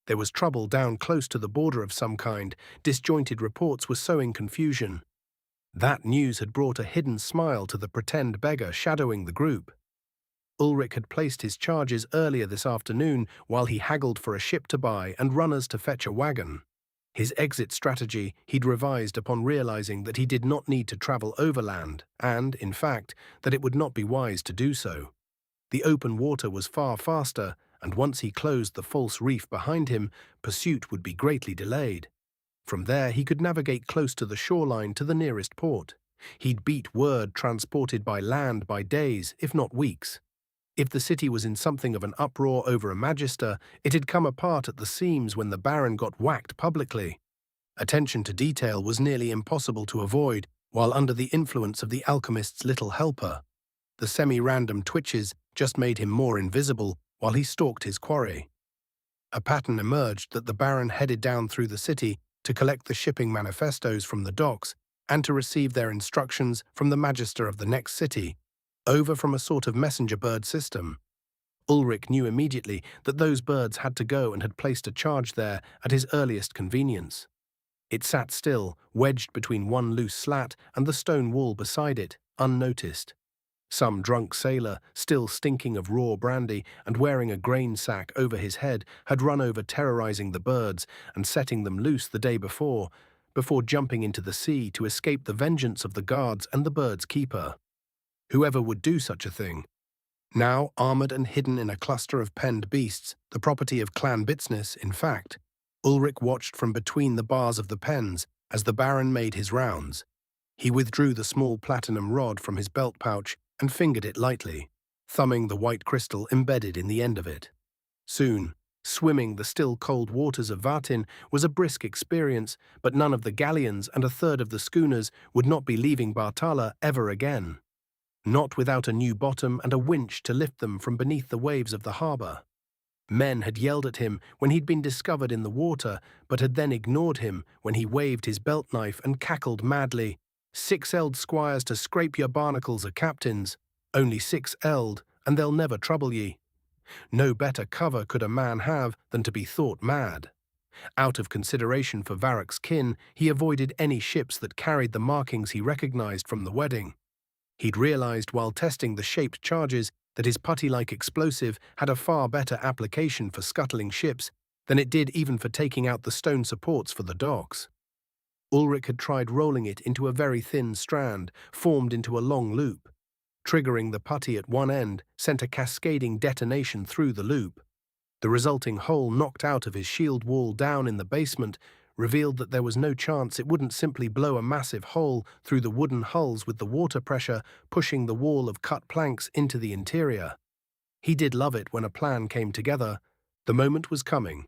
There was trouble down close to the border of some kind. Disjointed reports were sowing confusion. That news had brought a hidden smile to the pretend beggar shadowing the group. Ulrich had placed his charges earlier this afternoon while he haggled for a ship to buy and runners to fetch a wagon. His exit strategy he'd revised upon realizing that he did not need to travel overland and, in fact, that it would not be wise to do so. The open water was far faster, and once he closed the false reef behind him, pursuit would be greatly delayed. From there he could navigate close to the shoreline to the nearest port. He'd beat word transported by land by days, if not weeks. If the city was in something of an uproar over a Magister, it had come apart at the seams when the Baron got whacked publicly. Attention to detail was nearly impossible to avoid while under the influence of the alchemist's little helper. The semi-random twitches just made him more invisible while he stalked his quarry. A pattern emerged that the Baron headed down through the city to collect the shipping manifestos from the docks and to receive their instructions from the Magister of the next city, over from a sort of messenger bird system. Ulrich knew immediately that those birds had to go and had placed a charge there at his earliest convenience. It sat still, wedged between one loose slat and the stone wall beside it, unnoticed. Some drunk sailor, still stinking of raw brandy and wearing a grain sack over his head, had run over terrorizing the birds and setting them loose the day before jumping into the sea to escape the vengeance of the guards and the bird's keeper. Whoever would do such a thing? Now armored and hidden in a cluster of penned beasts, the property of Clan Bitsness, in fact, Ulrich watched from between the bars of the pens as the Baron made his rounds. He withdrew the small platinum rod from his belt pouch and fingered it lightly, thumbing the white crystal embedded in the end of it. Soon, swimming the still cold waters of Vatin was a brisk experience, but none of the galleons and a third of the schooners would not be leaving Bartala ever again. Not without a new bottom and a winch to lift them from beneath the waves of the harbour. Men had yelled at him when he'd been discovered in the water, but had then ignored him when he waved his belt knife and cackled madly. 6-elled squires to scrape your barnacles are captains, only 6-elled, and they'll never trouble ye. No better cover could a man have than to be thought mad. Out of consideration for Varrock's kin, he avoided any ships that carried the markings he recognized from the wedding. He'd realized while testing the shaped charges that his putty-like explosive had a far better application for scuttling ships than it did even for taking out the stone supports for the docks. Ulrich had tried rolling it into a very thin strand, formed into a long loop. Triggering the putty at one end sent a cascading detonation through the loop. The resulting hole knocked out of his shield wall down in the basement revealed that there was no chance it wouldn't simply blow a massive hole through the wooden hulls with the water pressure pushing the wall of cut planks into the interior. He did love it when a plan came together. The moment was coming.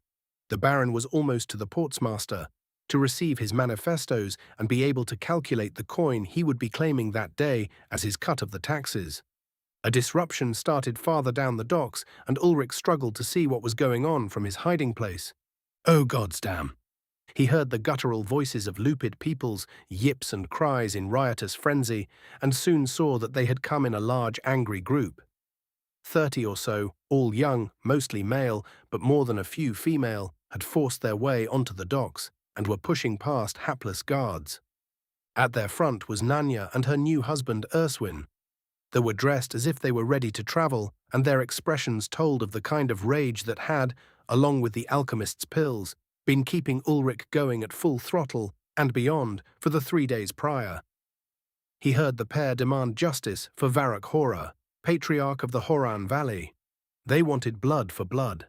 The Baron was almost to the portsmaster, to receive his manifestos and be able to calculate the coin he would be claiming that day as his cut of the taxes. A disruption started farther down the docks, and Ulrich struggled to see what was going on from his hiding place. Oh, goddamn! He heard the guttural voices of lupid peoples, yips and cries in riotous frenzy, and soon saw that they had come in a large angry group. 30 or so, all young, mostly male, but more than a few female, had forced their way onto the docks and were pushing past hapless guards. At their front was Nanya and her new husband Urswin. They were dressed as if they were ready to travel, and their expressions told of the kind of rage that had, along with the alchemist's pills, been keeping Ulrich going at full throttle and beyond for the 3 days prior. He heard the pair demand justice for Varrock Hora, patriarch of the Horan Valley. They wanted blood for blood.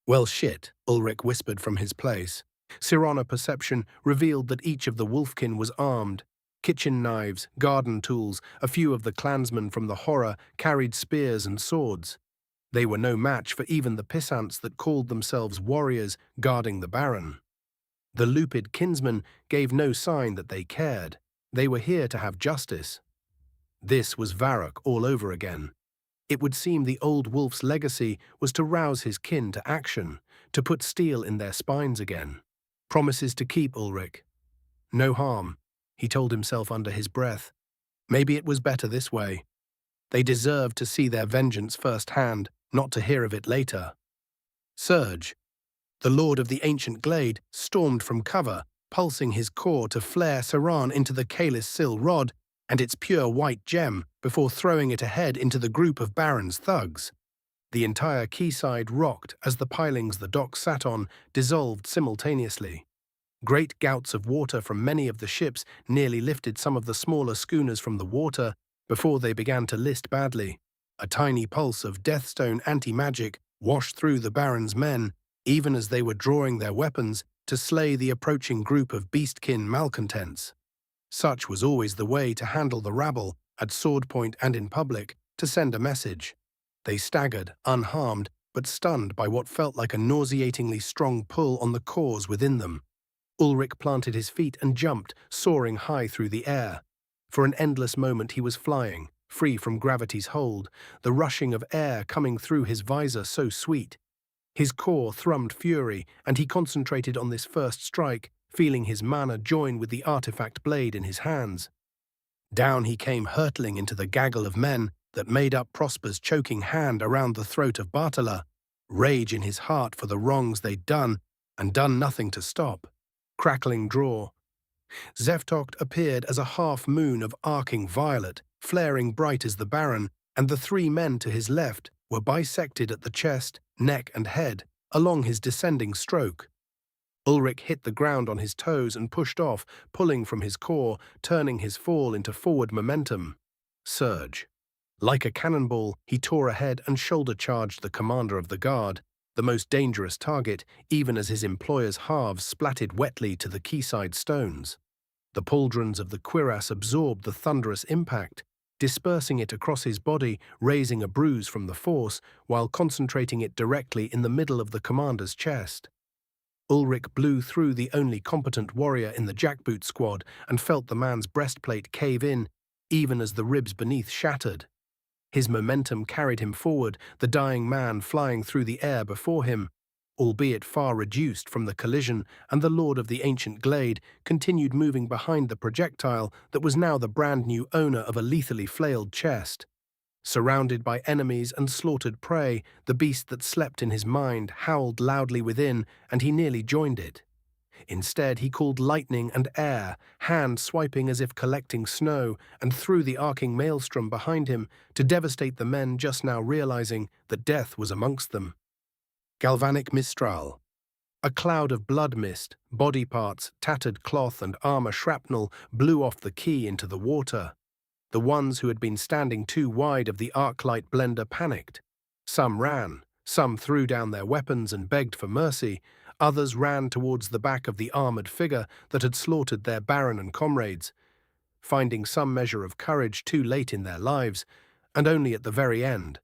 "Well, shit," Ulrich whispered from his place. Sirana perception revealed that each of the wolfkin was armed. Kitchen knives, garden tools, a few of the clansmen from the Hora carried spears and swords. They were no match for even the pissants that called themselves warriors guarding the Baron. The lupid kinsmen gave no sign that they cared. They were here to have justice. This was Varrock all over again. It would seem the old wolf's legacy was to rouse his kin to action, to put steel in their spines again. Promises to keep, Ulrich. No harm, he told himself under his breath. Maybe it was better this way. They deserved to see their vengeance firsthand, not to hear of it later. Surge. The Lord of the Ancient Glade stormed from cover, pulsing his core to flare Saran into the Kalis Sil rod and its pure white gem before throwing it ahead into the group of Baron's thugs. The entire quayside rocked as the pilings the dock sat on dissolved simultaneously. Great gouts of water from many of the ships nearly lifted some of the smaller schooners from the water before they began to list badly. A tiny pulse of Deathstone anti-magic washed through the Baron's men, even as they were drawing their weapons to slay the approaching group of beastkin malcontents. Such was always the way to handle the rabble, at sword point and in public, to send a message. They staggered, unharmed, but stunned by what felt like a nauseatingly strong pull on the cores within them. Ulrich planted his feet and jumped, soaring high through the air. For an endless moment he was flying, free from gravity's hold, the rushing of air coming through his visor so sweet. His core thrummed fury, and he concentrated on this first strike, feeling his mana join with the artifact blade in his hands. Down he came hurtling into the gaggle of men that made up Prosper's choking hand around the throat of Bartala, rage in his heart for the wrongs they'd done, and done nothing to stop. Crackling draw. Zeftocht appeared as a half-moon of arcing violet, flaring bright as the Baron, and the 3 men to his left were bisected at the chest, neck and head, along his descending stroke. Ulrich hit the ground on his toes and pushed off, pulling from his core, turning his fall into forward momentum. Surge. Like a cannonball, he tore ahead and shoulder-charged the commander of the guard, the most dangerous target, even as his employer's halves splatted wetly to the quayside stones. The pauldrons of the cuirass absorbed the thunderous impact, dispersing it across his body, raising a bruise from the force, while concentrating it directly in the middle of the commander's chest. Ulrich blew through the only competent warrior in the jackboot squad and felt the man's breastplate cave in, even as the ribs beneath shattered. His momentum carried him forward, the dying man flying through the air before him, albeit far reduced from the collision, and the Lord of the Ancient Glade continued moving behind the projectile that was now the brand-new owner of a lethally flailed chest. Surrounded by enemies and slaughtered prey, the beast that slept in his mind howled loudly within, and he nearly joined it. Instead, he called lightning and air, hand swiping as if collecting snow, and threw the arcing maelstrom behind him to devastate the men just now realizing that death was amongst them. Galvanic Mistral. A cloud of blood mist, body parts, tattered cloth and armor shrapnel blew off the quay into the water. The ones who had been standing too wide of the arclight blender panicked. Some ran, some threw down their weapons and begged for mercy, others ran towards the back of the armored figure that had slaughtered their baron and comrades, finding some measure of courage too late in their lives, and only at the very end.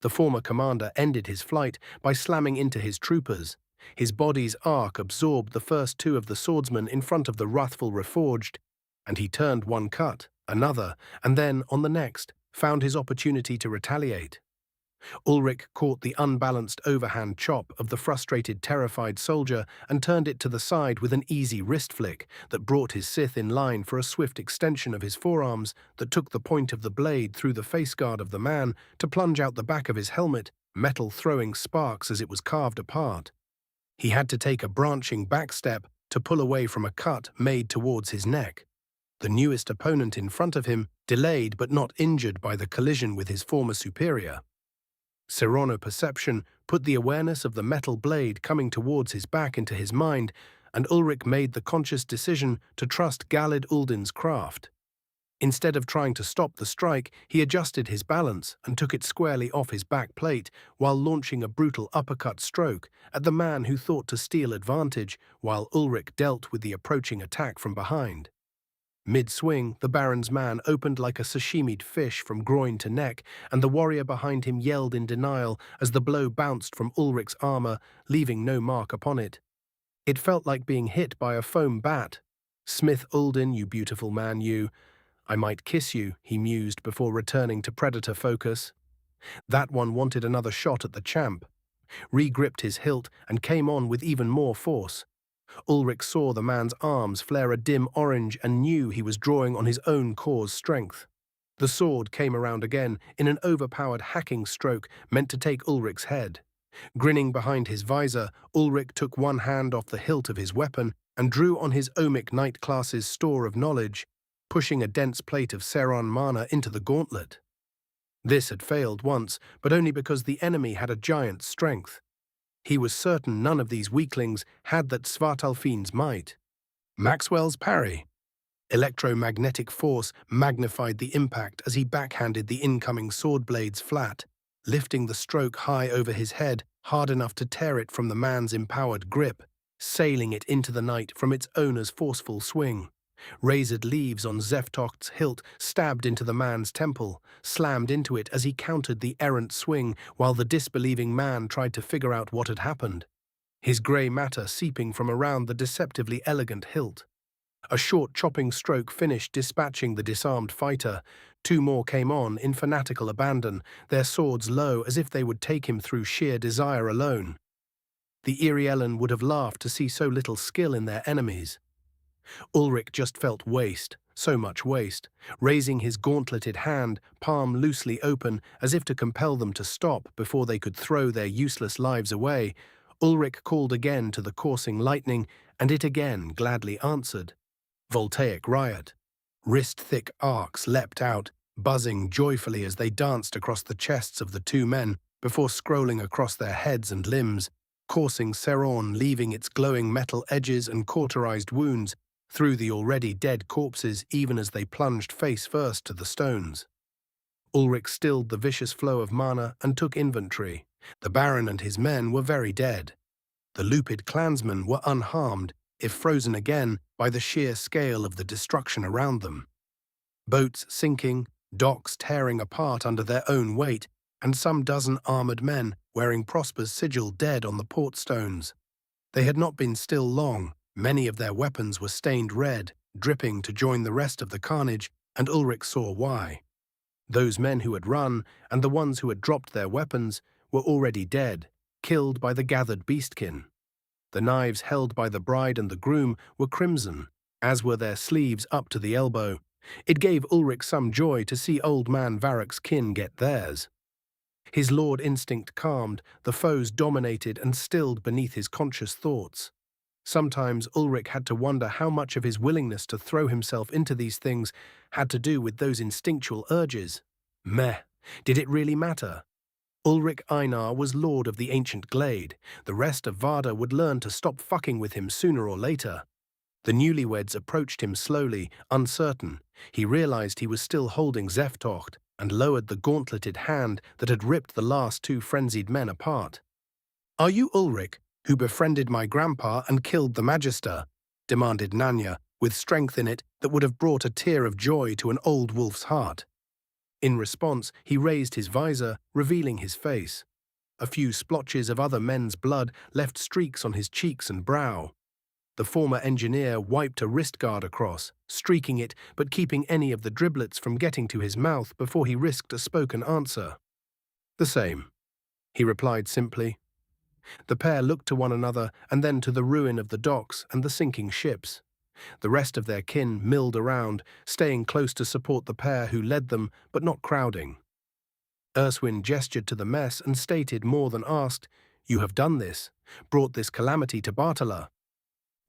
The former commander ended his flight by slamming into his troopers. His body's arc absorbed the first 2 of the swordsmen in front of the wrathful Reforged, and he turned one cut, another, and then, on the next, found his opportunity to retaliate. Ulrich caught the unbalanced overhand chop of the frustrated, terrified soldier and turned it to the side with an easy wrist flick that brought his Sith in line for a swift extension of his forearms that took the point of the blade through the faceguard of the man to plunge out the back of his helmet, metal throwing sparks as it was carved apart. He had to take a branching back step to pull away from a cut made towards his neck. The newest opponent in front of him, delayed but not injured by the collision with his former superior. Serono-perception put the awareness of the metal blade coming towards his back into his mind, and Ulrich made the conscious decision to trust Galid Uldin's craft. Instead of trying to stop the strike, he adjusted his balance and took it squarely off his back plate while launching a brutal uppercut stroke at the man who thought to steal advantage while Ulrich dealt with the approaching attack from behind. Mid-swing, the Baron's man opened like a sashimied fish from groin to neck, and the warrior behind him yelled in denial as the blow bounced from Ulrich's armor, leaving no mark upon it. It felt like being hit by a foam bat. "Smith Uldin, you beautiful man, you. I might kiss you," he mused before returning to predator focus. That one wanted another shot at the champ. Re-gripped his hilt and came on with even more force. Ulrich saw the man's arms flare a dim orange and knew he was drawing on his own core's strength. The sword came around again in an overpowered hacking stroke meant to take Ulrich's head. Grinning behind his visor, Ulrich took one hand off the hilt of his weapon and drew on his Ohmic Knight class's store of knowledge, pushing a dense plate of Seron mana into the gauntlet. This had failed once, but only because the enemy had a giant strength. He was certain none of these weaklings had that Svartalfinn's might. Maxwell's parry. Electromagnetic force magnified the impact as he backhanded the incoming sword blades flat, lifting the stroke high over his head, hard enough to tear it from the man's empowered grip, sailing it into the night from its owner's forceful swing. Razored leaves on Zeftocht's hilt stabbed into the man's temple, slammed into it as he countered the errant swing while the disbelieving man tried to figure out what had happened. His grey matter seeping from around the deceptively elegant hilt. A short chopping stroke finished dispatching the disarmed fighter. Two more came on in fanatical abandon, their swords low as if they would take him through sheer desire alone. The Iriellen would have laughed to see so little skill in their enemies. Ulrich just felt waste, so much waste, raising his gauntleted hand, palm loosely open, as if to compel them to stop before they could throw their useless lives away. Ulrich called again to the coursing lightning, and it again gladly answered. Voltaic riot. Wrist-thick arcs leapt out, buzzing joyfully as they danced across the chests of the two men before scrolling across their heads and limbs, coursing Seron, leaving its glowing metal edges and cauterized wounds through the already dead corpses even as they plunged face first to the stones. Ulrich stilled the vicious flow of mana and took inventory. The Baron and his men were very dead. The lupid clansmen were unharmed, if frozen again by the sheer scale of the destruction around them. Boats sinking, docks tearing apart under their own weight, and some dozen armored men wearing Prosper's sigil dead on the port stones. They had not been still long. Many of their weapons were stained red, dripping to join the rest of the carnage, and Ulrich saw why. Those men who had run, and the ones who had dropped their weapons, were already dead, killed by the gathered beastkin. The knives held by the bride and the groom were crimson, as were their sleeves up to the elbow. It gave Ulrich some joy to see old man Varroc's kin get theirs. His lord instinct calmed, the foes dominated and stilled beneath his conscious thoughts. Sometimes Ulrich had to wonder how much of his willingness to throw himself into these things had to do with those instinctual urges. Meh, did it really matter? Ulrich Einar was lord of the ancient glade. The rest of Varda would learn to stop fucking with him sooner or later. The newlyweds approached him slowly, uncertain. He realized he was still holding Zeftocht and lowered the gauntleted hand that had ripped the last two frenzied men apart. "Are you Ulrich, who befriended my grandpa and killed the Magister?" demanded Nanya, with strength in it that would have brought a tear of joy to an old wolf's heart. In response, he raised his visor, revealing his face. A few splotches of other men's blood left streaks on his cheeks and brow. The former engineer wiped a wrist guard across, streaking it but keeping any of the driblets from getting to his mouth before he risked a spoken answer. "The same," he replied simply. The pair looked to one another and then to the ruin of the docks and the sinking ships. The rest of their kin milled around, staying close to support the pair who led them, but not crowding. Erswin gestured to the mess and stated more than asked, "You have done this, brought this calamity to Bartala."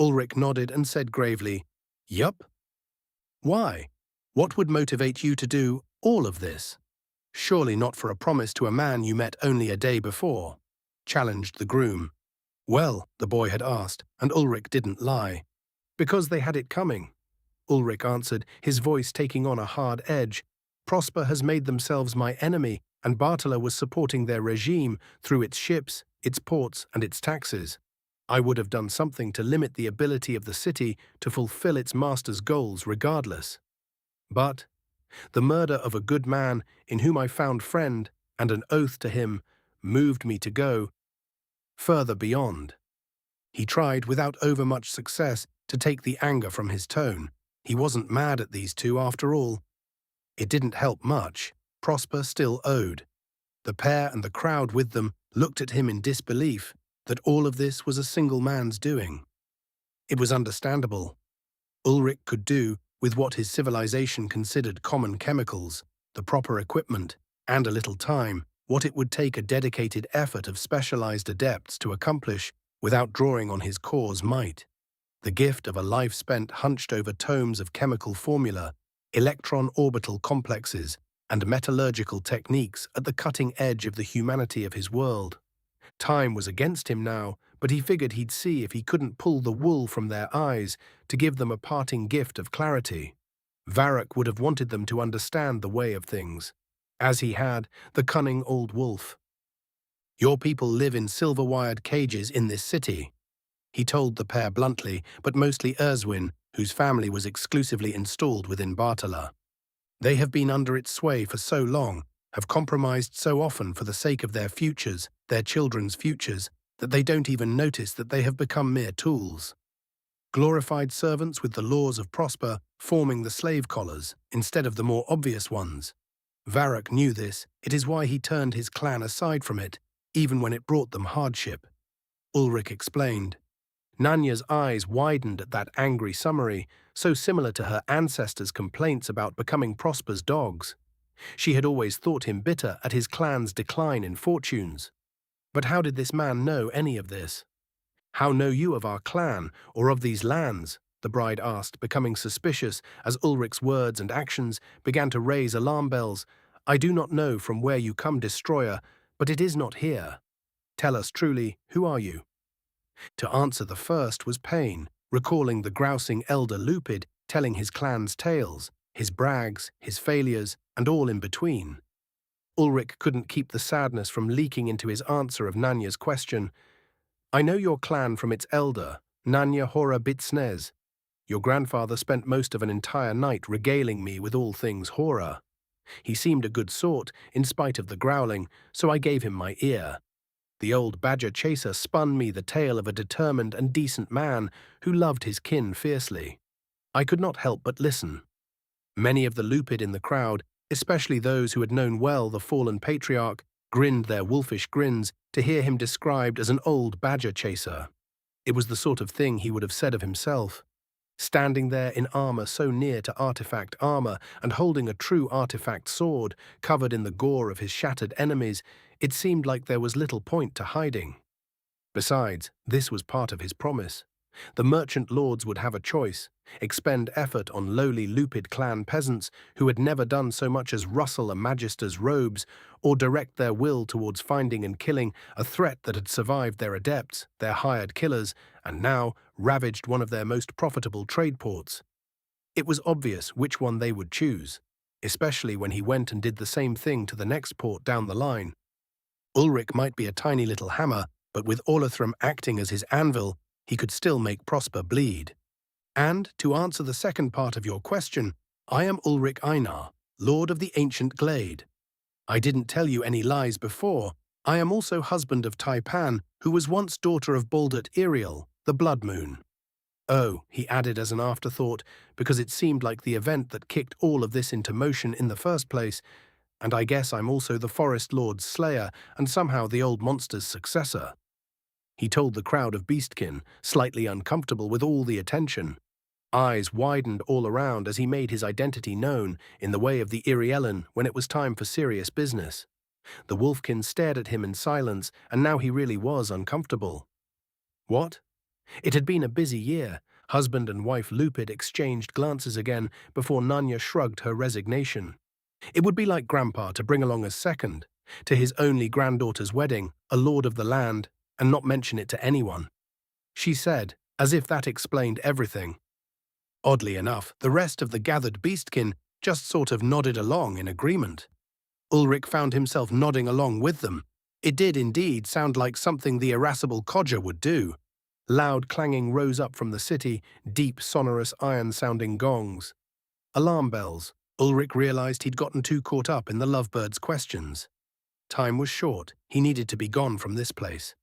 Ulrich nodded and said gravely, "Yup." Why? What would motivate you to do all of this? Surely not for a promise to a man you met only a day before, challenged the groom. Well, the boy had asked, and Ulrich didn't lie. Because they had it coming. Ulrich answered, his voice taking on a hard edge. Prosper has made themselves my enemy, and Bartala was supporting their regime through its ships, its ports, and its taxes. I would have done something to limit the ability of the city to fulfill its master's goals regardless. But the murder of a good man in whom I found friend and an oath to him moved me to go further beyond. He tried, without overmuch success, to take the anger from his tone. He wasn't mad at these two after all. It didn't help much. Prosper still owed. The pair and the crowd with them looked at him in disbelief that all of this was a single man's doing. It was understandable. Ulrich could do, with what his civilization considered common chemicals, the proper equipment, and a little time, what it would take a dedicated effort of specialized adepts to accomplish without drawing on his core's might. The gift of a life spent hunched over tomes of chemical formula, electron orbital complexes, and metallurgical techniques at the cutting edge of the humanity of his world. Time was against him now, but he figured he'd see if he couldn't pull the wool from their eyes to give them a parting gift of clarity. Varrock would have wanted them to understand the way of things, as he had the cunning old wolf. Your people live in silver-wired cages in this city, he told the pair bluntly, but mostly Erzwin, whose family was exclusively installed within Bartala. They have been under its sway for so long, have compromised so often for the sake of their futures, their children's futures, that they don't even notice that they have become mere tools. Glorified servants with the laws of Prosper forming the slave collars instead of the more obvious ones. Varrock knew this. It is why he turned his clan aside from it, even when it brought them hardship. Ulrich explained. Nanya's eyes widened at that angry summary, so similar to her ancestors' complaints about becoming Prosper's dogs. She had always thought him bitter at his clan's decline in fortunes. But how did this man know any of this? How know you of our clan, or of these lands? The bride asked, becoming suspicious as Ulrich's words and actions began to raise alarm bells. I do not know from where you come, destroyer, but it is not here. Tell us truly, who are you? To answer the first was pain, recalling the grousing elder Lupid telling his clan's tales, his brags, his failures, and all in between. Ulrich couldn't keep the sadness from leaking into his answer of Nanya's question. I know your clan from its elder, Nanya Hora Bitsnez. Your grandfather spent most of an entire night regaling me with all things Hora. He seemed a good sort, in spite of the growling, so I gave him my ear. The old badger chaser spun me the tale of a determined and decent man who loved his kin fiercely. I could not help but listen. Many of the Lupid in the crowd, especially those who had known well the fallen patriarch, grinned their wolfish grins to hear him described as an old badger chaser. It was the sort of thing he would have said of himself. Standing there in armor so near to artifact armor and holding a true artifact sword covered in the gore of his shattered enemies, it seemed like there was little point to hiding. Besides, this was part of his promise. The merchant lords would have a choice, expend effort on lowly Lupid clan peasants who had never done so much as rustle a magister's robes, or direct their will towards finding and killing a threat that had survived their adepts, their hired killers, and now ravaged one of their most profitable trade ports. It was obvious which one they would choose, especially when he went and did the same thing to the next port down the line. Ulrich might be a tiny little hammer, but with Orlathram acting as his anvil, he could still make Prosper bleed. And, to answer the second part of your question, I am Ulrich Einar, Lord of the Ancient Glade. I didn't tell you any lies before. I am also husband of Taipan, who was once daughter of Baldurt Iriel, the Blood Moon. Oh, he added as an afterthought, because it seemed like the event that kicked all of this into motion in the first place, and I guess I'm also the Forest Lord's slayer and somehow the old monster's successor. He told the crowd of beastkin, slightly uncomfortable with all the attention. Eyes widened all around as he made his identity known in the way of the Irielen when it was time for serious business. The wolfkin stared at him in silence, and now he really was uncomfortable. What? It had been a busy year. Husband and wife Lupid exchanged glances again before Nanya shrugged her resignation. It would be like Grandpa to bring along a second, to his only granddaughter's wedding, a lord of the land, and not mention it to anyone. She said, as if that explained everything. Oddly enough, the rest of the gathered beastkin just sort of nodded along in agreement. Ulrich found himself nodding along with them. It did indeed sound like something the irascible codger would do. Loud clanging rose up from the city, deep, sonorous, iron-sounding gongs. Alarm bells. Ulrich realized he'd gotten too caught up in the lovebirds' questions. Time was short. He needed to be gone from this place.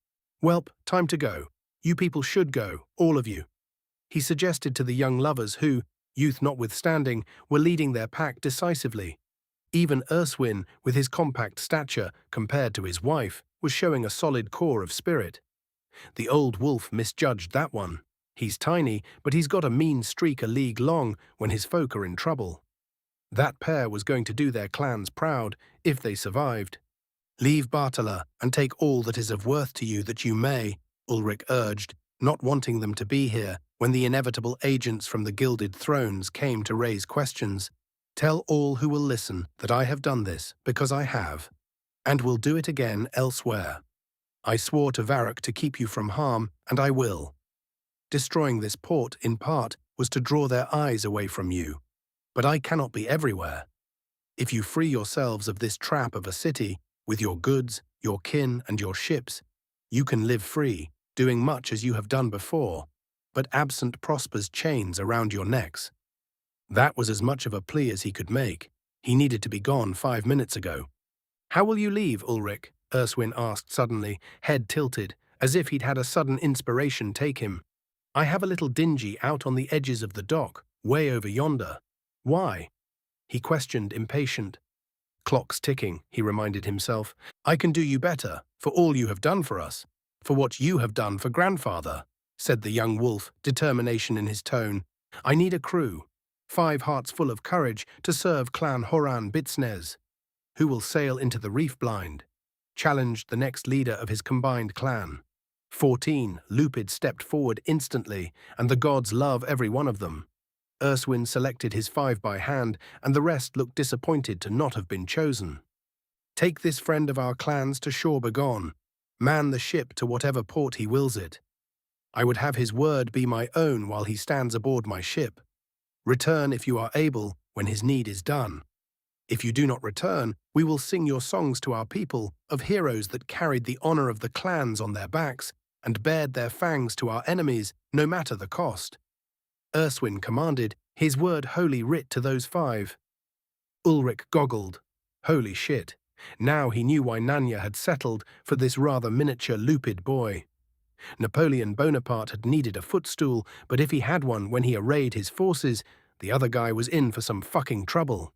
Welp, time to go. You people should go, all of you. He suggested to the young lovers who, youth notwithstanding, were leading their pack decisively. Even Erswin, with his compact stature compared to his wife, was showing a solid core of spirit. The old wolf misjudged that one. He's tiny, but he's got a mean streak a league long when his folk are in trouble. That pair was going to do their clans proud, if they survived. Leave Bartala and take all that is of worth to you that you may, Ulrich urged, not wanting them to be here when the inevitable agents from the Gilded Thrones came to raise questions. Tell all who will listen that I have done this because I have, and will do it again elsewhere. I swore to Varrock to keep you from harm, and I will. Destroying this port, in part, was to draw their eyes away from you. But I cannot be everywhere. If you free yourselves of this trap of a city, with your goods, your kin, and your ships, you can live free, doing much as you have done before, but absent Prosper's chains around your necks. That was as much of a plea as he could make. He needed to be gone 5 minutes ago. How will you leave, Ulrich? Erswin asked suddenly, head tilted, as if he'd had a sudden inspiration take him. I have a little dingy out on the edges of the dock, way over yonder. Why? He questioned, impatient. Clock's ticking, he reminded himself. I can do you better, for all you have done for us, for what you have done for grandfather, said the young wolf, determination in his tone. I need a crew, 5 hearts full of courage to serve Clan Horan Bitsnez. Who will sail into the reef blind? Challenged the next leader of his combined clan. 14, Lupid stepped forward instantly, and the gods love every one of them. Erswin selected his 5 by hand, and the rest looked disappointed to not have been chosen. Take this friend of our clans to shore begone. Man the ship to whatever port he wills it. I would have his word be my own while he stands aboard my ship. Return if you are able, when his need is done. If you do not return, we will sing your songs to our people of heroes that carried the honor of the clans on their backs and bared their fangs to our enemies, no matter the cost. Erswin commanded, his word holy writ to those 5. Ulrich goggled. Holy shit. Now he knew why Nanya had settled for this rather miniature Lupid boy. Napoleon Bonaparte had needed a footstool, but if he had one when he arrayed his forces, the other guy was in for some fucking trouble.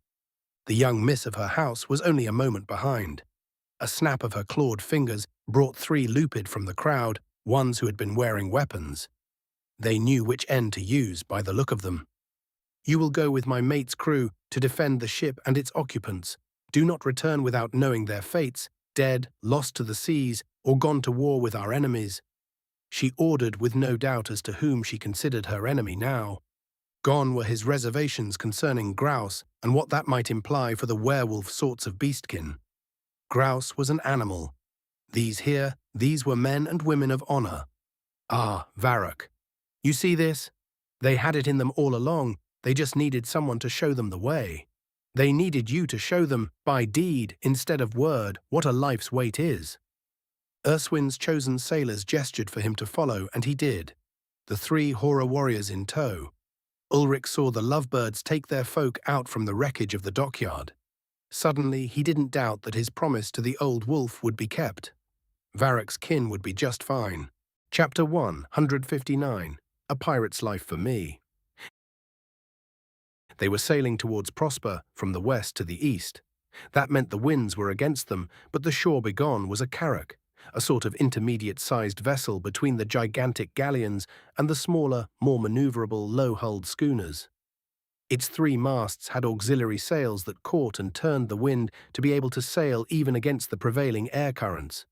The young miss of her house was only a moment behind. A snap of her clawed fingers brought 3 Lupid from the crowd, ones who had been wearing weapons. They knew which end to use by the look of them. You will go with my mate's crew to defend the ship and its occupants. Do not return without knowing their fates, dead, lost to the seas, or gone to war with our enemies. She ordered with no doubt as to whom she considered her enemy now. Gone were his reservations concerning grouse and what that might imply for the werewolf sorts of beastkin. Grouse was an animal. These were men and women of honor. Ah, Varrock. You see this? They had it in them all along, they just needed someone to show them the way. They needed you to show them, by deed instead of word, what a life's weight is. Erswin's chosen sailors gestured for him to follow, and he did, the 3 Horror warriors in tow. Ulrich saw the lovebirds take their folk out from the wreckage of the dockyard. Suddenly, he didn't doubt that his promise to the old wolf would be kept. Varrock's kin would be just fine. Chapter 159, A Pirate's Life for Me. They were sailing towards Prosper from the west to the east. That meant the winds were against them, but the shore begone was a carrack, a sort of intermediate-sized vessel between the gigantic galleons and the smaller, more maneuverable, low-hulled schooners. Its 3 masts had auxiliary sails that caught and turned the wind to be able to sail even against the prevailing air currents.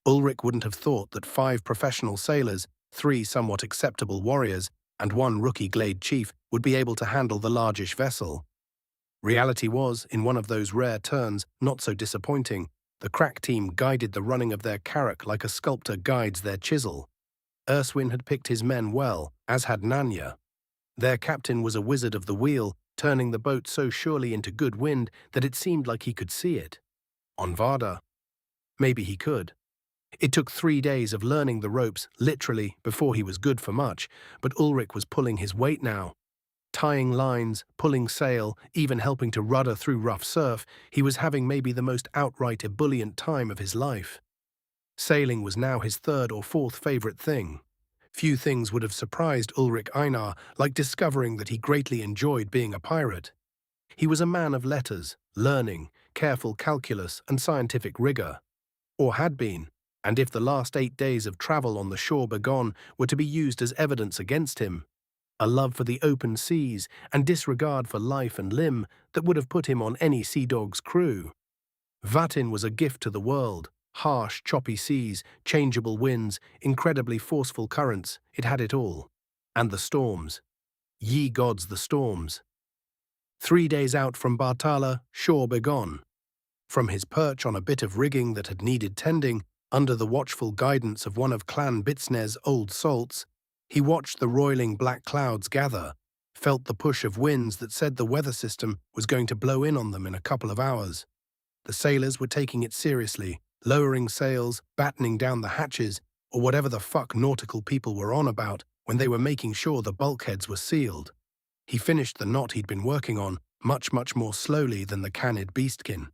Ulrich wouldn't have thought that 5 professional sailors, 3 somewhat acceptable warriors, and one rookie Glade chief would be able to handle the largish vessel. Reality was, in one of those rare turns, not so disappointing. The crack team guided the running of their carrack like a sculptor guides their chisel. Urswin had picked his men well, as had Nanya. Their captain was a wizard of the wheel, turning the boat so surely into good wind that it seemed like he could see it. On Varda, maybe he could. It took 3 days of learning the ropes, literally, before he was good for much, but Ulrich was pulling his weight now. Tying lines, pulling sail, even helping to rudder through rough surf, he was having maybe the most outright ebullient time of his life. Sailing was now his third or fourth favorite thing. Few things would have surprised Ulrich Einar like discovering that he greatly enjoyed being a pirate. He was a man of letters, learning, careful calculus and scientific rigor. Or had been, and if the last 8 days of travel on the shore begone were to be used as evidence against him, a love for the open seas and disregard for life and limb that would have put him on any sea dog's crew. Vatin was a gift to the world. Harsh, choppy seas, changeable winds, incredibly forceful currents, it had it all. And the storms. Ye gods, the storms. 3 days out from Bartala, shore begone. From his perch on a bit of rigging that had needed tending, under the watchful guidance of one of Clan Bitsner's old salts, he watched the roiling black clouds gather, felt the push of winds that said the weather system was going to blow in on them in a couple of hours. The sailors were taking it seriously, lowering sails, battening down the hatches, or whatever the fuck nautical people were on about when they were making sure the bulkheads were sealed. He finished the knot he'd been working on much more slowly than the canid beastkin.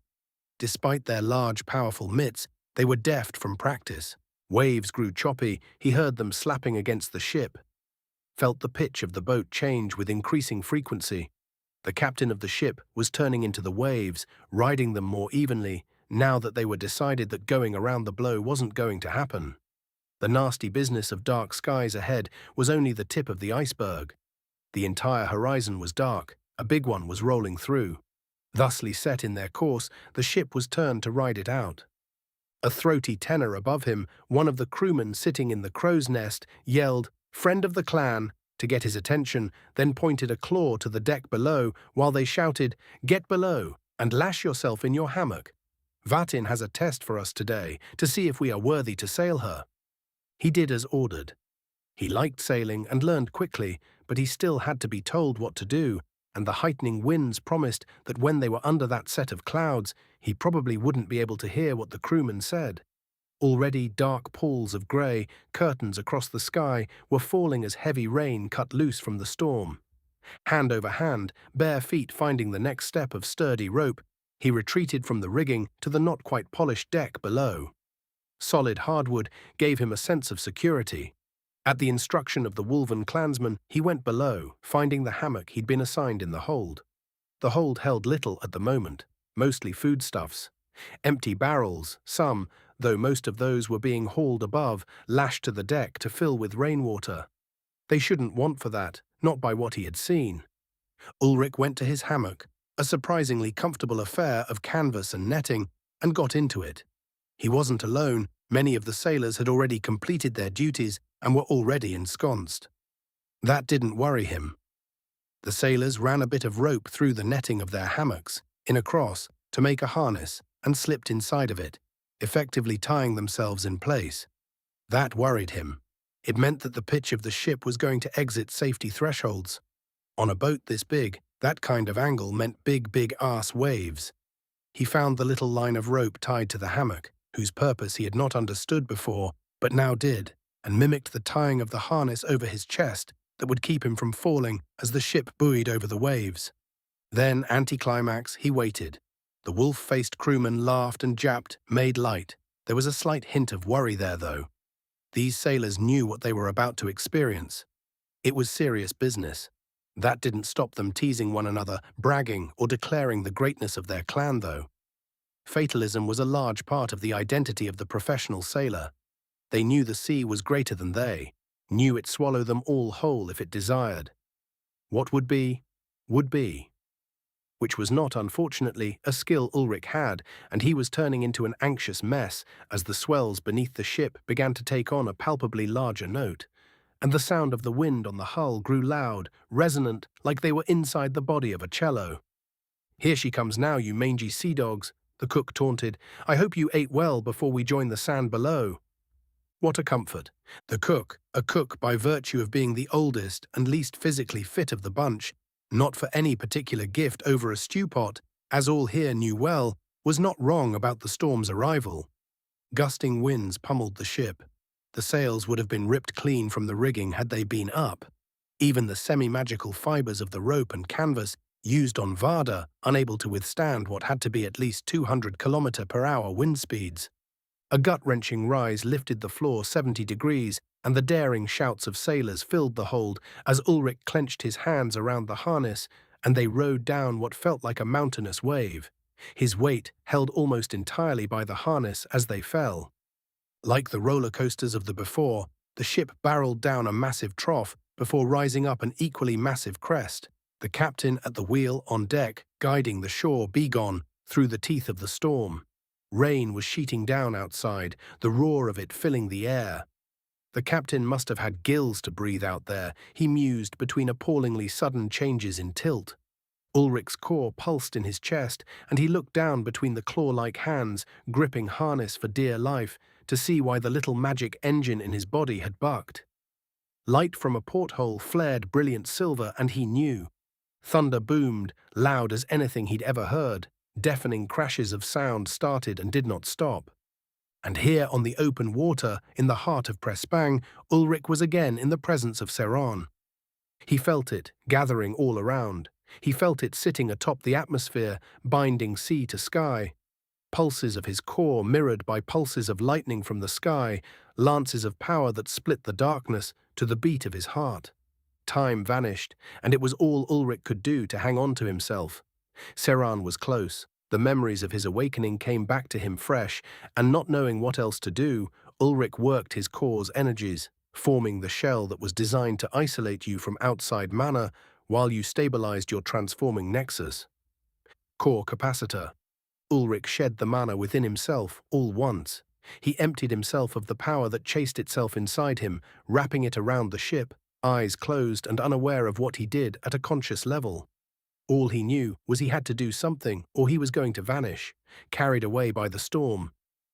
Despite their large, powerful mitts, they were deft from practice. Waves grew choppy, he heard them slapping against the ship. Felt the pitch of the boat change with increasing frequency. The captain of the ship was turning into the waves, riding them more evenly, now that they were decided that going around the blow wasn't going to happen. The nasty business of dark skies ahead was only the tip of the iceberg. The entire horizon was dark, a big one was rolling through. Thusly set in their course, the ship was turned to ride it out. A throaty tenor above him, one of the crewmen sitting in the crow's nest, yelled, "Friend of the clan," to get his attention, then pointed a claw to the deck below while they shouted, "Get below and lash yourself in your hammock. Vatin has a test for us today to see if we are worthy to sail her." He did as ordered. He liked sailing and learned quickly, but he still had to be told what to do, and the heightening winds promised that when they were under that set of clouds, he probably wouldn't be able to hear what the crewman said. Already dark pools of grey, curtains across the sky, were falling as heavy rain cut loose from the storm. Hand over hand, bare feet finding the next step of sturdy rope, he retreated from the rigging to the not quite polished deck below. Solid hardwood gave him a sense of security. At the instruction of the Wolven clansman, he went below, finding the hammock he'd been assigned in the hold. The hold held little at the moment, mostly foodstuffs. Empty barrels, some, though most of those were being hauled above, lashed to the deck to fill with rainwater. They shouldn't want for that, not by what he had seen. Ulrich went to his hammock, a surprisingly comfortable affair of canvas and netting, and got into it. He wasn't alone, many of the sailors had already completed their duties and were already ensconced. That didn't worry him. The sailors ran a bit of rope through the netting of their hammocks, in a cross, to make a harness, and slipped inside of it, effectively tying themselves in place. That worried him. It meant that the pitch of the ship was going to exit safety thresholds. On a boat this big, that kind of angle meant big ass waves. He found the little line of rope tied to the hammock, whose purpose he had not understood before, but now did, and mimicked the tying of the harness over his chest that would keep him from falling as the ship buoyed over the waves. Then, anticlimax, he waited. The wolf-faced crewman laughed and japped, made light. There was a slight hint of worry there, though. These sailors knew what they were about to experience. It was serious business. That didn't stop them teasing one another, bragging, or declaring the greatness of their clan, though. Fatalism was a large part of the identity of the professional sailor. They knew the sea was greater than they, knew it swallowed them all whole if it desired. What would be, would be. Which was not, unfortunately, a skill Ulrich had, and he was turning into an anxious mess as the swells beneath the ship began to take on a palpably larger note. and the sound of the wind on the hull grew loud, resonant, like they were inside the body of a cello. "Here she comes now, you mangy sea dogs," the cook taunted. "I hope you ate well before we join the sand below." What a comfort. The cook, a cook by virtue of being the oldest and least physically fit of the bunch, not for any particular gift over a stew pot, as all here knew well, was not wrong about the storm's arrival. Gusting winds pummeled the ship. The sails would have been ripped clean from the rigging had they been up. Even the semi-magical fibers of the rope and canvas used on Varda unable to withstand what had to be at least 200 km/h wind speeds. A gut-wrenching rise lifted the floor 70 degrees, and the daring shouts of sailors filled the hold as Ulrich clenched his hands around the harness, and they rode down what felt like a mountainous wave, his weight held almost entirely by the harness as they fell. Like the roller coasters of the before, the ship barreled down a massive trough before rising up an equally massive crest, the captain at the wheel on deck guiding the shore begone through the teeth of the storm. Rain was sheeting down outside, the roar of it filling the air. The captain must have had gills to breathe out there, he mused between appallingly sudden changes in tilt. Ulrich's core pulsed in his chest, and he looked down between the claw-like hands, gripping harness for dear life, to see why the little magic engine in his body had bucked. Light from a porthole flared brilliant silver, and he knew. Thunder boomed, loud as anything he'd ever heard. Deafening crashes of sound started and did not stop. And here on the open water, in the heart of Prespang, Ulrich was again in the presence of Seran. He felt it, gathering all around. He felt it sitting atop the atmosphere, binding sea to sky. Pulses of his core mirrored by pulses of lightning from the sky, lances of power that split the darkness to the beat of his heart. Time vanished, and it was all Ulrich could do to hang on to himself. Seran was close. The memories of his awakening came back to him fresh, and not knowing what else to do, Ulrich worked his core's energies, forming the shell that was designed to isolate you from outside mana while you stabilized your transforming nexus. Core capacitor. Ulrich shed the mana within himself all once. He emptied himself of the power that chased itself inside him, wrapping it around the ship, eyes closed and unaware of what he did at a conscious level. All he knew was he had to do something, or he was going to vanish, carried away by the storm.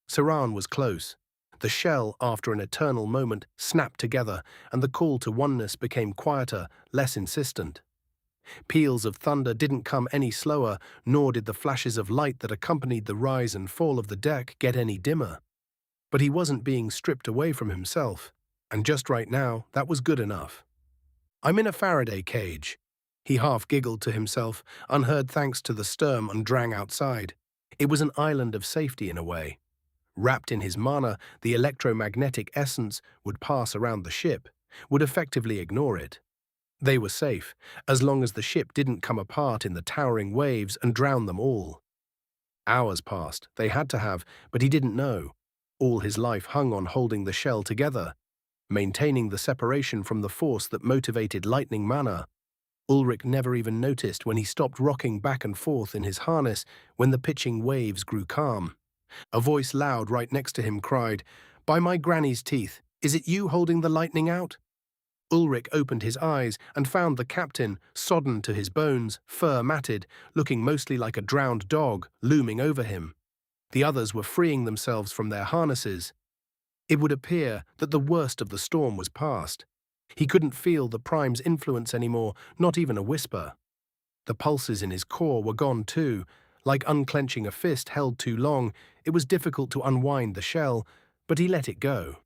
Seran was close. The shell, after an eternal moment, snapped together, and the call to oneness became quieter, less insistent. Peals of thunder didn't come any slower, nor did the flashes of light that accompanied the rise and fall of the deck get any dimmer. But he wasn't being stripped away from himself, and just right now, that was good enough. "I'm in a Faraday cage," he half giggled to himself, unheard thanks to the sturm and drang outside. It was an island of safety in a way. Wrapped in his mana, the electromagnetic essence would pass around the ship, would effectively ignore it. They were safe, as long as the ship didn't come apart in the towering waves and drown them all. Hours passed, they had to have, but he didn't know. All his life hung on holding the shell together, maintaining the separation from the force that motivated lightning mana. Ulrich never even noticed when he stopped rocking back and forth in his harness when the pitching waves grew calm. A voice loud right next to him cried, "By my granny's teeth, is it you holding the lightning out?" Ulrich opened his eyes and found the captain, sodden to his bones, fur matted, looking mostly like a drowned dog, looming over him. The others were freeing themselves from their harnesses. It would appear that the worst of the storm was past. He couldn't feel the Prime's influence anymore, not even a whisper. The pulses in his core were gone too. Like unclenching a fist held too long, it was difficult to unwind the shell, but he let it go.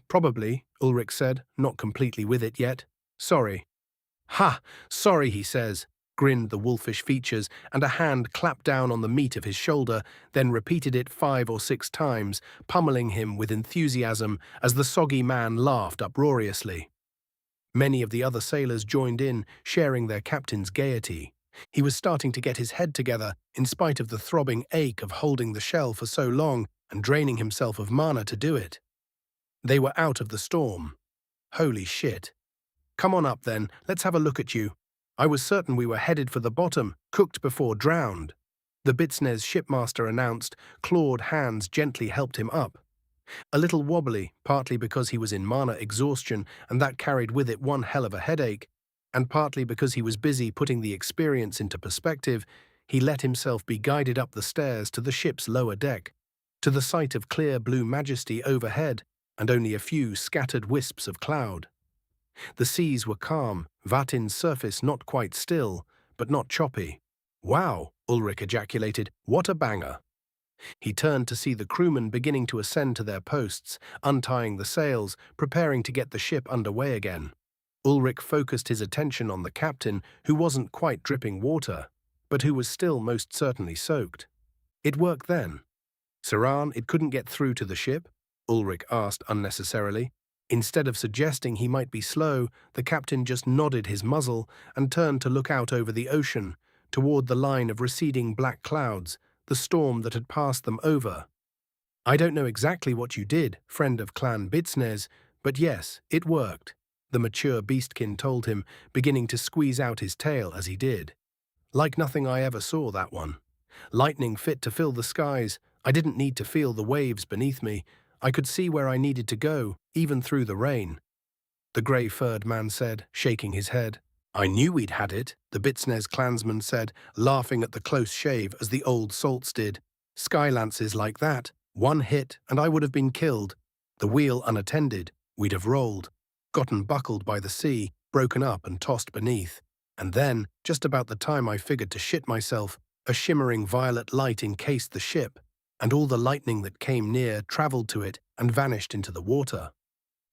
Probably," Ulrich said, not completely with it yet. "Sorry." "Ha! Sorry," he says, grinned the wolfish features, and a hand clapped down on the meat of his shoulder, then repeated it 5 or 6 times, pummeling him with enthusiasm as the soggy man laughed uproariously. Many of the other sailors joined in, sharing their captain's gaiety. He was starting to get his head together, in spite of the throbbing ache of holding the shell for so long and draining himself of mana to do it. They were out of the storm. Holy shit. "Come on up then, let's have a look at you. I was certain we were headed for the bottom, cooked before drowned," the Bitsnez shipmaster announced. Clawed hands gently helped him up. A little wobbly, partly because he was in mana exhaustion and that carried with it one hell of a headache, and partly because he was busy putting the experience into perspective, he let himself be guided up the stairs to the ship's lower deck, to the sight of clear blue majesty overhead and only a few scattered wisps of cloud. The seas were calm, Vatin's surface not quite still, but not choppy. "Wow," Ulrich ejaculated, "what a banger." He turned to see the crewmen beginning to ascend to their posts, untying the sails, preparing to get the ship underway again. Ulrich focused his attention on the captain, who wasn't quite dripping water, but who was still most certainly soaked. It worked then. "Saran, it couldn't get through to the ship?" Ulrich asked unnecessarily. Instead of suggesting he might be slow, the captain just nodded his muzzle and turned to look out over the ocean, toward the line of receding black clouds, the storm that had passed them over. "I don't know exactly what you did, friend of Clan Bitsnes, but yes, it worked," the mature beastkin told him, beginning to squeeze out his tail as he did. "Like nothing I ever saw, that one. Lightning fit to fill the skies. I didn't need to feel the waves beneath me. I could see where I needed to go, even through the rain," the grey-furred man said, shaking his head. "I knew we'd had it," the Bitsnes clansman said, laughing at the close shave as the old salts did. "Skylances like that, one hit and I would have been killed. The wheel unattended, we'd have rolled, gotten buckled by the sea, broken up and tossed beneath. And then, just about the time I figured to shit myself, a shimmering violet light encased the ship, and all the lightning that came near traveled to it and vanished into the water."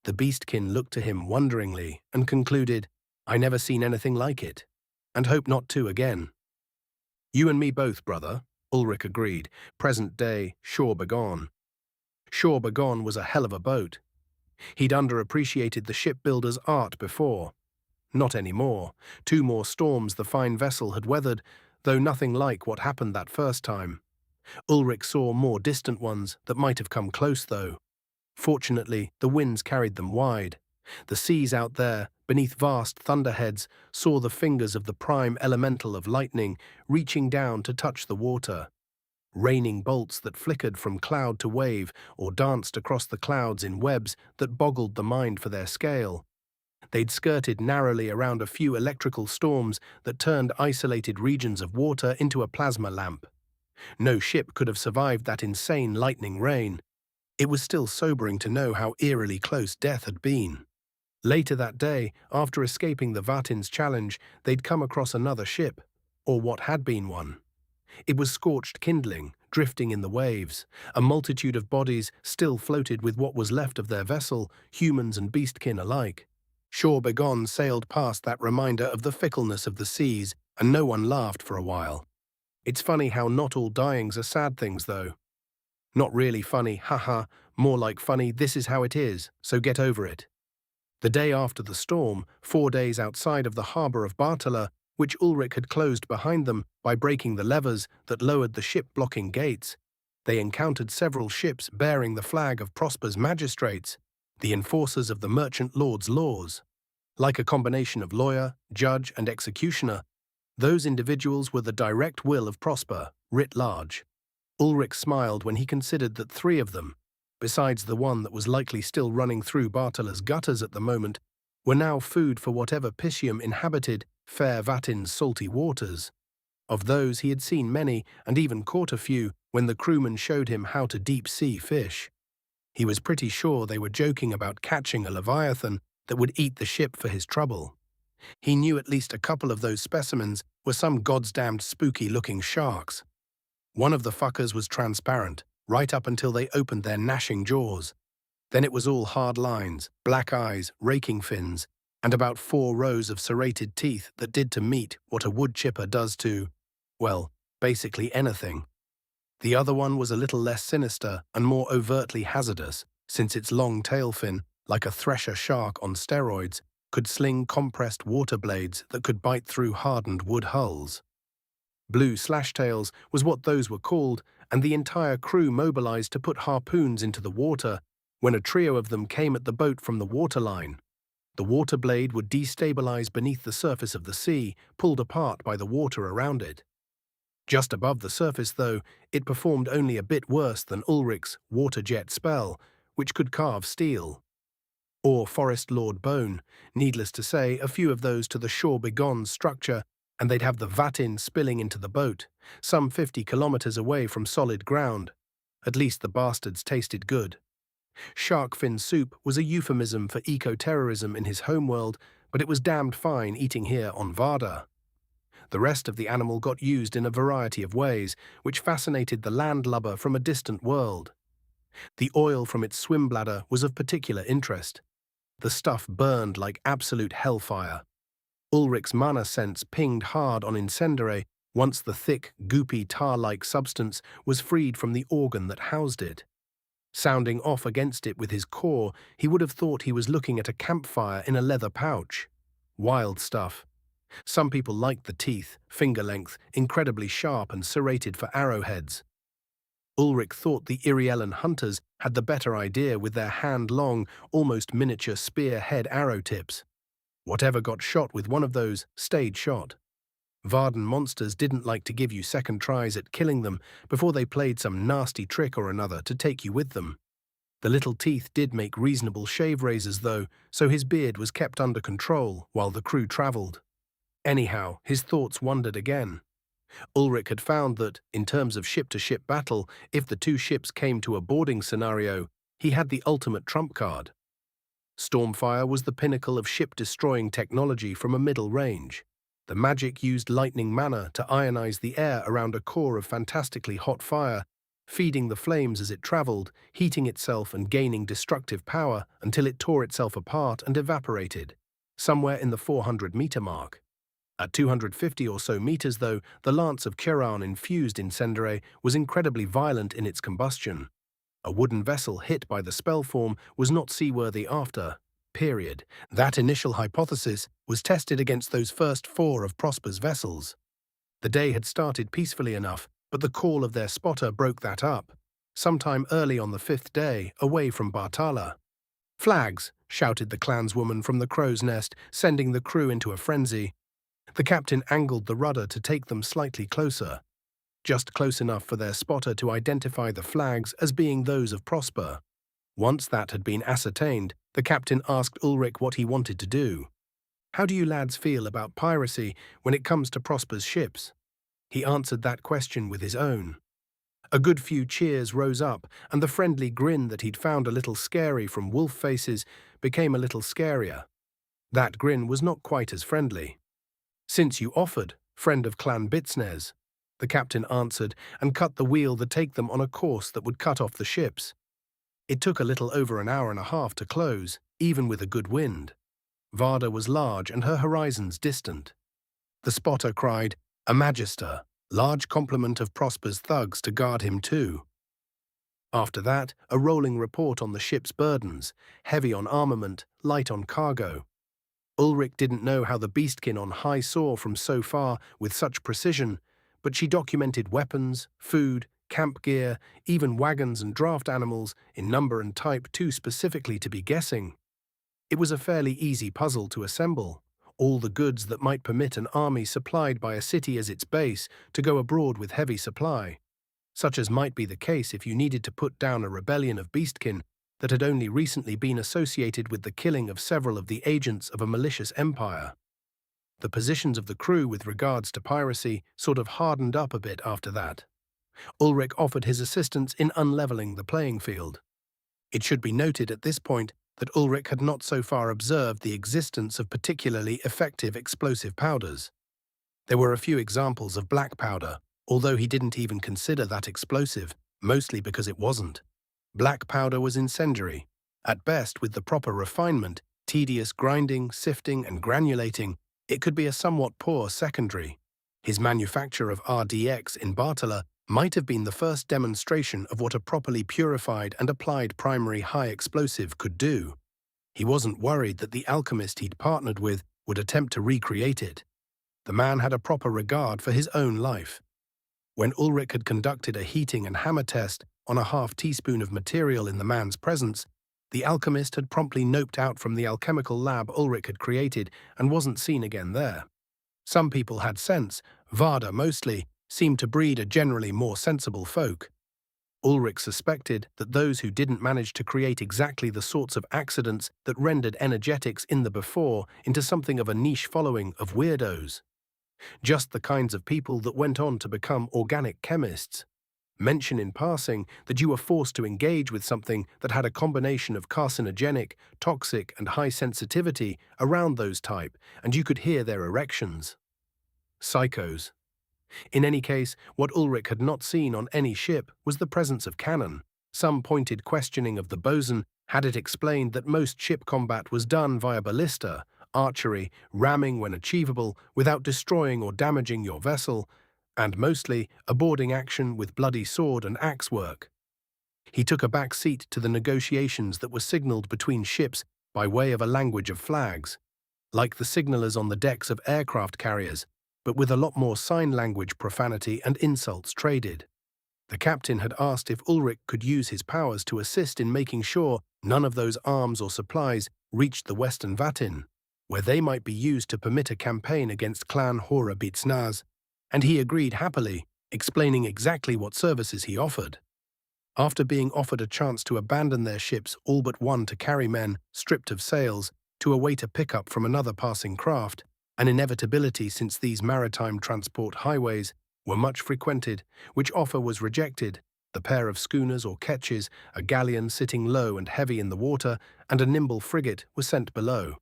The beastkin looked to him wonderingly and concluded, "I never seen anything like it, and hope not to again." "You and me both, brother," Ulrich agreed, present day, Shore Begone. Shore Begone was a hell of a boat. He'd underappreciated the shipbuilder's art before. Not anymore. 2 more storms the fine vessel had weathered, though nothing like what happened that first time. Ulrich saw more distant ones that might have come close, though. Fortunately, the winds carried them wide. The seas out there, beneath vast thunderheads, saw the fingers of the prime elemental of lightning reaching down to touch the water. Raining bolts that flickered from cloud to wave or danced across the clouds in webs that boggled the mind for their scale. They'd skirted narrowly around a few electrical storms that turned isolated regions of water into a plasma lamp. No ship could have survived that insane lightning rain. It was still sobering to know how eerily close death had been. Later that day, after escaping the Vatin's challenge, they'd come across another ship, or what had been one. It was scorched kindling, drifting in the waves. A multitude of bodies still floated with what was left of their vessel, humans and beastkin alike. Shore Begone sailed past that reminder of the fickleness of the seas, and no one laughed for a while. It's funny how not all dyings are sad things, though. Not really funny, haha, more like funny, this is how it is, so get over it. The day after the storm, 4 days outside of the harbour of Bartala, which Ulrich had closed behind them by breaking the levers that lowered the ship-blocking gates, they encountered several ships bearing the flag of Prosper's magistrates, the enforcers of the merchant lord's laws. Like a combination of lawyer, judge, and executioner, those individuals were the direct will of Prosper, writ large. Ulrich smiled when he considered that 3 of them, besides the one that was likely still running through Bartala's gutters at the moment, were now food for whatever Piscium inhabited fair Vatin's salty waters. Of those he had seen many and even caught a few when the crewman showed him how to deep-sea fish. He was pretty sure they were joking about catching a leviathan that would eat the ship for his trouble. He knew at least a couple of those specimens were some goddamned spooky-looking sharks. One of the fuckers was transparent, right up until they opened their gnashing jaws. Then it was all hard lines, black eyes, raking fins, and about 4 rows of serrated teeth that did to meat what a wood chipper does to, well, basically anything. The other one was a little less sinister and more overtly hazardous, since its long tail fin, like a thresher shark on steroids, could sling compressed water blades that could bite through hardened wood hulls. Blue slashtails was what those were called, and the entire crew mobilized to put harpoons into the water when a trio of them came at the boat from the waterline. The water blade would destabilize beneath the surface of the sea, pulled apart by the water around it. Just above the surface, though, it performed only a bit worse than Ulrich's water jet spell, which could carve steel. Or Forest Lord bone, needless to say, a few of those to the shore-begone structure, and they'd have the vatin spilling into the boat, some 50 kilometers away from solid ground. At least the bastards tasted good. Shark fin soup was a euphemism for eco-terrorism in his homeworld, but it was damned fine eating here on Varda. The rest of the animal got used in a variety of ways, which fascinated the landlubber from a distant world. The oil from its swim bladder was of particular interest. The stuff burned like absolute hellfire. Ulrich's mana sense pinged hard on Incendiary once the thick, goopy tar-like substance was freed from the organ that housed it. Sounding off against it with his core, he would have thought he was looking at a campfire in a leather pouch. Wild stuff. Some people liked the teeth, finger-length, incredibly sharp and serrated for arrowheads. Ulrich thought the Iriellan hunters had the better idea with their hand-long, almost miniature spear-head arrow tips. Whatever got shot with one of those stayed shot. Varden monsters didn't like to give you second tries at killing them before they played some nasty trick or another to take you with them. The little teeth did make reasonable shave razors, though, so his beard was kept under control while the crew travelled. Anyhow, his thoughts wandered again. Ulrich had found that, in terms of ship-to-ship battle, if the two ships came to a boarding scenario, he had the ultimate trump card. Stormfire was the pinnacle of ship-destroying technology from a middle range. The magic used lightning mana to ionize the air around a core of fantastically hot fire, feeding the flames as it traveled, heating itself and gaining destructive power until it tore itself apart and evaporated, somewhere in the 400-meter mark. At 250 or so meters, though, the lance of Kiran-infused Incendiary was incredibly violent in its combustion. A wooden vessel hit by the spell form was not seaworthy after, period. That initial hypothesis was tested against those first 4 of Prosper's vessels. The day had started peacefully enough, but the call of their spotter broke that up, sometime early on the 5th day, away from Bartala. "Flags!" shouted the clanswoman from the crow's nest, sending the crew into a frenzy. The captain angled the rudder to take them slightly closer, just close enough for their spotter to identify the flags as being those of Prosper. Once that had been ascertained, the captain asked Ulrich what he wanted to do. "How do you lads feel about piracy when it comes to Prosper's ships?" He answered that question with his own. A good few cheers rose up, and the friendly grin that he'd found a little scary from wolf faces became a little scarier. That grin was not quite as friendly. "Since you offered, friend of Clan Bitsnes," the captain answered and cut the wheel to take them on a course that would cut off the ships. It took a little over an hour and a half to close, even with a good wind. Varda was large and her horizons distant. The spotter cried, "A Magister," large complement of Prosper's thugs to guard him too. After that, a rolling report on the ship's burdens, heavy on armament, light on cargo. Ulrich didn't know how the beastkin on high saw from so far with such precision, but she documented weapons, food, camp gear, even wagons and draft animals, in number and type too specifically to be guessing. It was a fairly easy puzzle to assemble, all the goods that might permit an army supplied by a city as its base to go abroad with heavy supply, such as might be the case if you needed to put down a rebellion of beastkin that had only recently been associated with the killing of several of the agents of a malicious empire. The positions of the crew with regards to piracy sort of hardened up a bit after that. Ulrich offered his assistance in unleveling the playing field. It should be noted at this point that Ulrich had not so far observed the existence of particularly effective explosive powders. There were a few examples of black powder, although he didn't even consider that explosive, mostly because it wasn't. Black powder was incendiary. At best, with the proper refinement, tedious grinding, sifting, and granulating, it could be a somewhat poor secondary. His manufacture of RDX in Bartala might have been the first demonstration of what a properly purified and applied primary high explosive could do. He wasn't worried that the alchemist he'd partnered with would attempt to recreate it. The man had a proper regard for his own life. When Ulrich had conducted a heating and hammer test on a half-teaspoon of material in the man's presence, the alchemist had promptly noped out from the alchemical lab Ulrich had created and wasn't seen again there. Some people had sense, Varda mostly, seemed to breed a generally more sensible folk. Ulrich suspected that those who didn't manage to create exactly the sorts of accidents that rendered energetics in the before into something of a niche following of weirdos. Just the kinds of people that went on to become organic chemists. Mention in passing that you were forced to engage with something that had a combination of carcinogenic, toxic, and high sensitivity around those type, and you could hear their erections. Psychos. In any case, what Ulrich had not seen on any ship was the presence of cannon. Some pointed questioning of the bosun had it explained that most ship combat was done via ballista, archery, ramming when achievable without destroying or damaging your vessel, and mostly a boarding action with bloody sword and axe work. He took a back seat to the negotiations that were signalled between ships by way of a language of flags, like the signallers on the decks of aircraft carriers, but with a lot more sign language profanity and insults traded. The captain had asked if Ulrich could use his powers to assist in making sure none of those arms or supplies reached the Western Vatin, where they might be used to permit a campaign against Clan Horabitsnaz, and he agreed happily, explaining exactly what services he offered. After being offered a chance to abandon their ships, all but one to carry men, stripped of sails, to await a pickup from another passing craft, an inevitability since these maritime transport highways were much frequented, which offer was rejected. The pair of schooners or ketches, a galleon sitting low and heavy in the water, and a nimble frigate were sent below.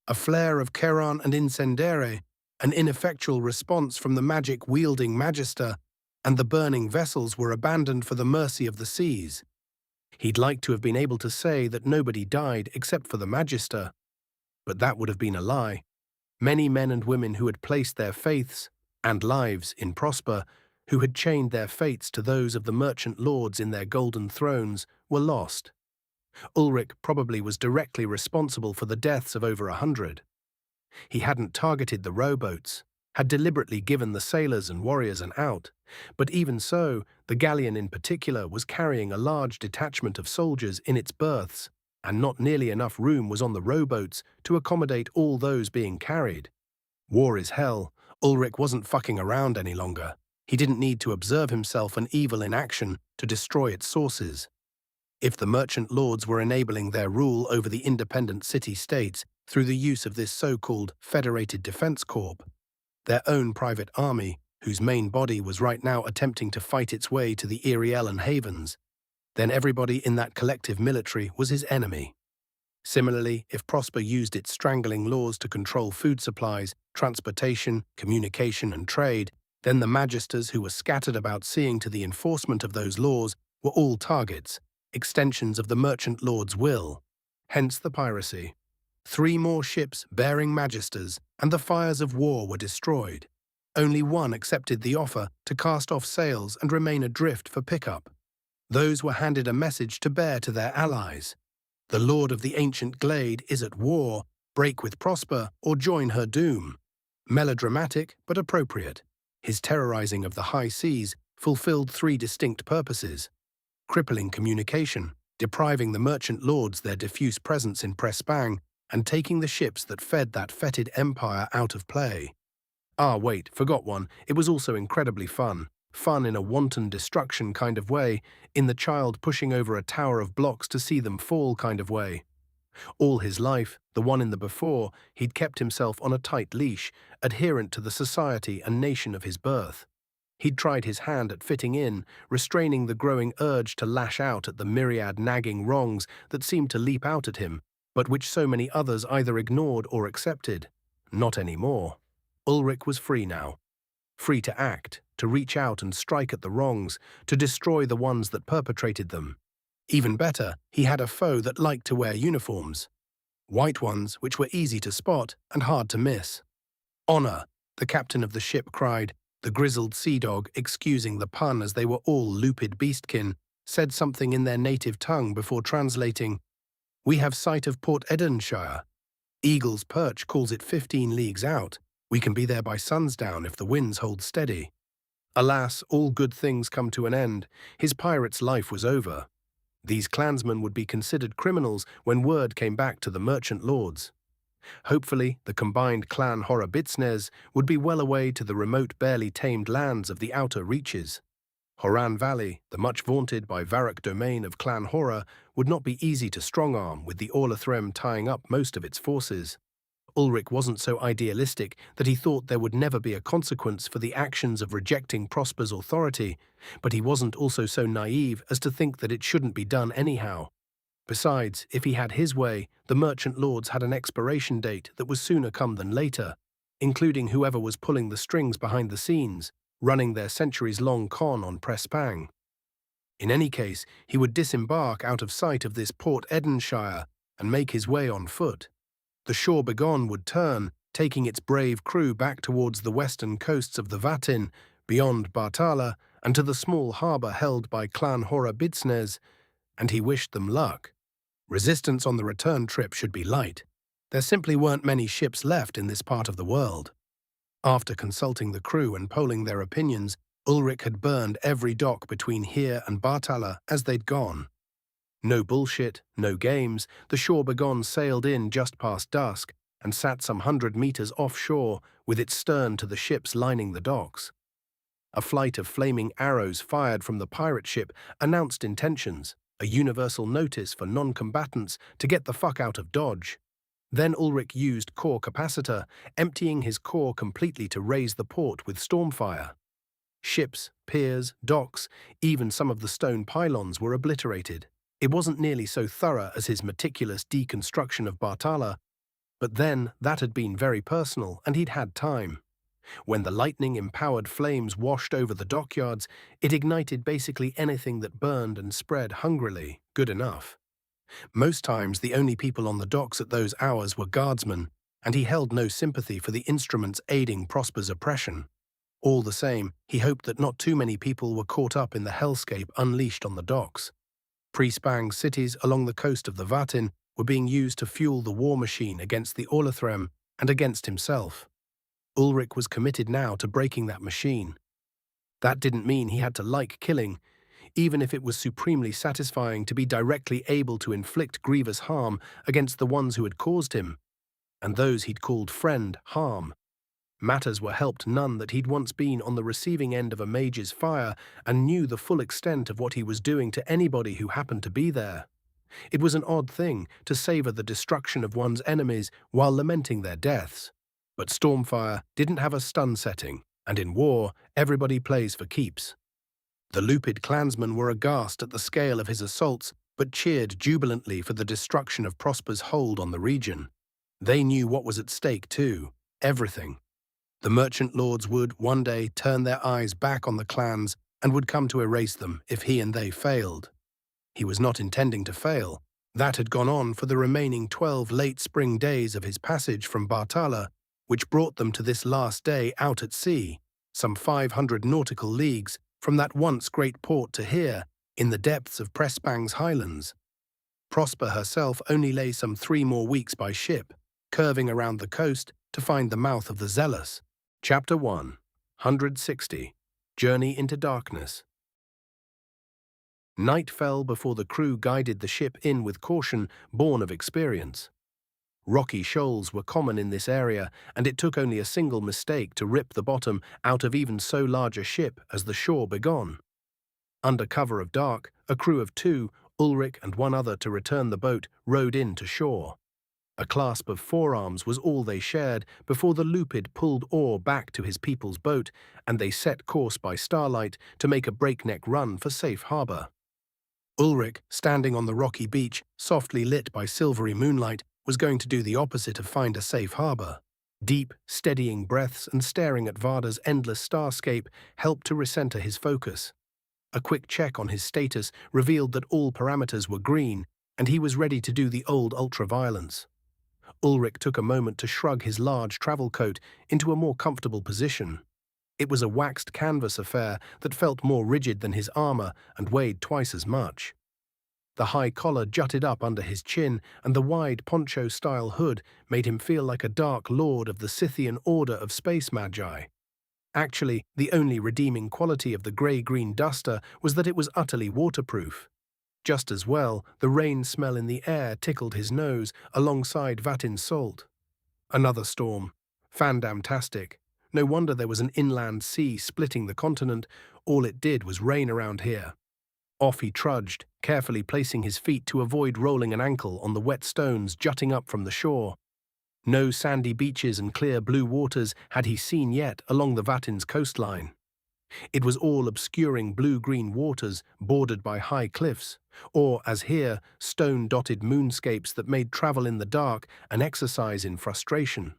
A flare of Charon and Incendere, an ineffectual response from the magic-wielding Magister, and the burning vessels were abandoned for the mercy of the seas. He'd like to have been able to say that nobody died except for the Magister, but that would have been a lie. Many men and women who had placed their faiths and lives in Prosper, who had chained their fates to those of the merchant lords in their golden thrones, were lost. Ulrich probably was directly responsible for the deaths of over 100. He hadn't targeted the rowboats, had deliberately given the sailors and warriors an out, but even so, the galleon in particular was carrying a large detachment of soldiers in its berths, and not nearly enough room was on the rowboats to accommodate all those being carried. War is hell. Ulrich wasn't fucking around any longer. He didn't need to observe himself an evil in action to destroy its sources. If the merchant lords were enabling their rule over the independent city-states through the use of this so-called Federated Defense Corps, their own private army, whose main body was right now attempting to fight its way to the Eriellen havens, then everybody in that collective military was his enemy. Similarly, if Prosper used its strangling laws to control food supplies, transportation, communication, and trade, then the magisters who were scattered about seeing to the enforcement of those laws were all targets, extensions of the merchant lord's will. Hence the piracy. 3 more ships bearing magisters and the fires of war were destroyed. Only one accepted the offer to cast off sails and remain adrift for pickup. Those were handed a message to bear to their allies. The Lord of the ancient glade is at war, break with Prosper or join her doom. Melodramatic but appropriate. His terrorizing of the high seas fulfilled 3 distinct purposes: crippling communication, depriving the merchant lords their diffuse presence in Prespang, and taking the ships that fed that fetid empire out of play. Ah, wait, forgot one. It was also incredibly fun. Fun in a wanton destruction kind of way, in the child pushing over a tower of blocks to see them fall kind of way. All his life, the one in the before, he'd kept himself on a tight leash, adherent to the society and nation of his birth. He'd tried his hand at fitting in, restraining the growing urge to lash out at the myriad nagging wrongs that seemed to leap out at him, but which so many others either ignored or accepted. Not anymore. Ulrich was free now. Free to act, to reach out and strike at the wrongs, to destroy the ones that perpetrated them. Even better, he had a foe that liked to wear uniforms. White ones which were easy to spot and hard to miss. "Honor," the captain of the ship cried. The grizzled sea dog, excusing the pun as they were all lupid beastkin, said something in their native tongue before translating, "We have sight of Port Edenshire. Eagle's Perch calls it 15 leagues out. We can be there by sunsdown if the winds hold steady." Alas, all good things come to an end. His pirate's life was over. These clansmen would be considered criminals when word came back to the merchant lords. Hopefully, the combined clan Horabitsnez would be well away to the remote, barely tamed lands of the outer reaches. Horan Valley, the much vaunted by Varrock domain of Clan Horror, would not be easy to strong-arm with the Orlathrem tying up most of its forces. Ulrich wasn't so idealistic that he thought there would never be a consequence for the actions of rejecting Prosper's authority, but he wasn't also so naive as to think that it shouldn't be done anyhow. Besides, if he had his way, the merchant lords had an expiration date that was sooner come than later, including whoever was pulling the strings behind the scenes, running their centuries-long con on Prespang. In any case, he would disembark out of sight of this Port Edenshire and make his way on foot. The shore begone would turn, taking its brave crew back towards the western coasts of the Vatin, beyond Bartala, and to the small harbour held by Clan Horror Bidsnes, and he wished them luck. Resistance on the return trip should be light. There simply weren't many ships left in this part of the world. After consulting the crew and polling their opinions, Ulrich had burned every dock between here and Bartala as they'd gone. No bullshit, no games, the shore begone sailed in just past dusk and sat some 100 meters offshore with its stern to the ships lining the docks. A flight of flaming arrows fired from the pirate ship announced intentions, a universal notice for non-combatants to get the fuck out of Dodge. Then Ulrich used core capacitor, emptying his core completely to raise the port with stormfire. Ships, piers, docks, even some of the stone pylons were obliterated. It wasn't nearly so thorough as his meticulous deconstruction of Bartala, but then that had been very personal and he'd had time. When the lightning-empowered flames washed over the dockyards, it ignited basically anything that burned and spread hungrily, good enough. Most times the only people on the docks at those hours were guardsmen, and he held no sympathy for the instruments aiding Prosper's oppression. All the same, he hoped that not too many people were caught up in the hellscape unleashed on the docks. Prespang cities along the coast of the Vatin were being used to fuel the war machine against the Orlathrem and against himself. Ulrich was committed now to breaking that machine. That didn't mean he had to like killing, even if it was supremely satisfying to be directly able to inflict grievous harm against the ones who had caused him, and those he'd called friend harm. Matters were helped none that he'd once been on the receiving end of a mage's fire and knew the full extent of what he was doing to anybody who happened to be there. It was an odd thing to savor the destruction of one's enemies while lamenting their deaths. But Stormfire didn't have a stun setting, and in war, everybody plays for keeps. The Lupid clansmen were aghast at the scale of his assaults, but cheered jubilantly for the destruction of Prosper's hold on the region. They knew what was at stake too, everything. The merchant lords would, one day, turn their eyes back on the clans and would come to erase them if he and they failed. He was not intending to fail. That had gone on for the remaining 12 late spring days of his passage from Bartala, which brought them to this last day out at sea, some 500 nautical leagues from that once great port to here, in the depths of Prespang's highlands. Prosper herself only lay some 3 more weeks by ship, curving around the coast to find the mouth of the Zealous. Chapter 1, 160, Journey into Darkness. Night fell before the crew guided the ship in with caution born of experience. Rocky shoals were common in this area, and it took only a single mistake to rip the bottom out of even so large a ship as the shore begone. Under cover of dark, a crew of 2, Ulrich and 1 other to return the boat, rowed in to shore. A clasp of forearms was all they shared before the Lupid pulled oar back to his people's boat, and they set course by starlight to make a breakneck run for safe harbour. Ulrich, standing on the rocky beach, softly lit by silvery moonlight, was going to do the opposite of find a safe harbour. Deep, steadying breaths and staring at Varda's endless starscape helped to recenter his focus. A quick check on his status revealed that all parameters were green, and he was ready to do the old ultraviolence. Ulrich took a moment to shrug his large travel coat into a more comfortable position. It was a waxed canvas affair that felt more rigid than his armor and weighed twice as much. The high collar jutted up under his chin, and the wide poncho-style hood made him feel like a dark lord of the Scythian order of space magi. Actually, the only redeeming quality of the grey-green duster was that it was utterly waterproof. Just as well, the rain smell in the air tickled his nose alongside Vatin's salt. Another storm. Fandamtastic. No wonder there was an inland sea splitting the continent, All it did was rain around here. Off he trudged, carefully placing his feet to avoid rolling an ankle on the wet stones jutting up from the shore. No sandy beaches and clear blue waters had he seen yet along the Vatin's coastline. It was all obscuring blue-green waters bordered by high cliffs, or, as here, stone-dotted moonscapes that made travel in the dark an exercise in frustration.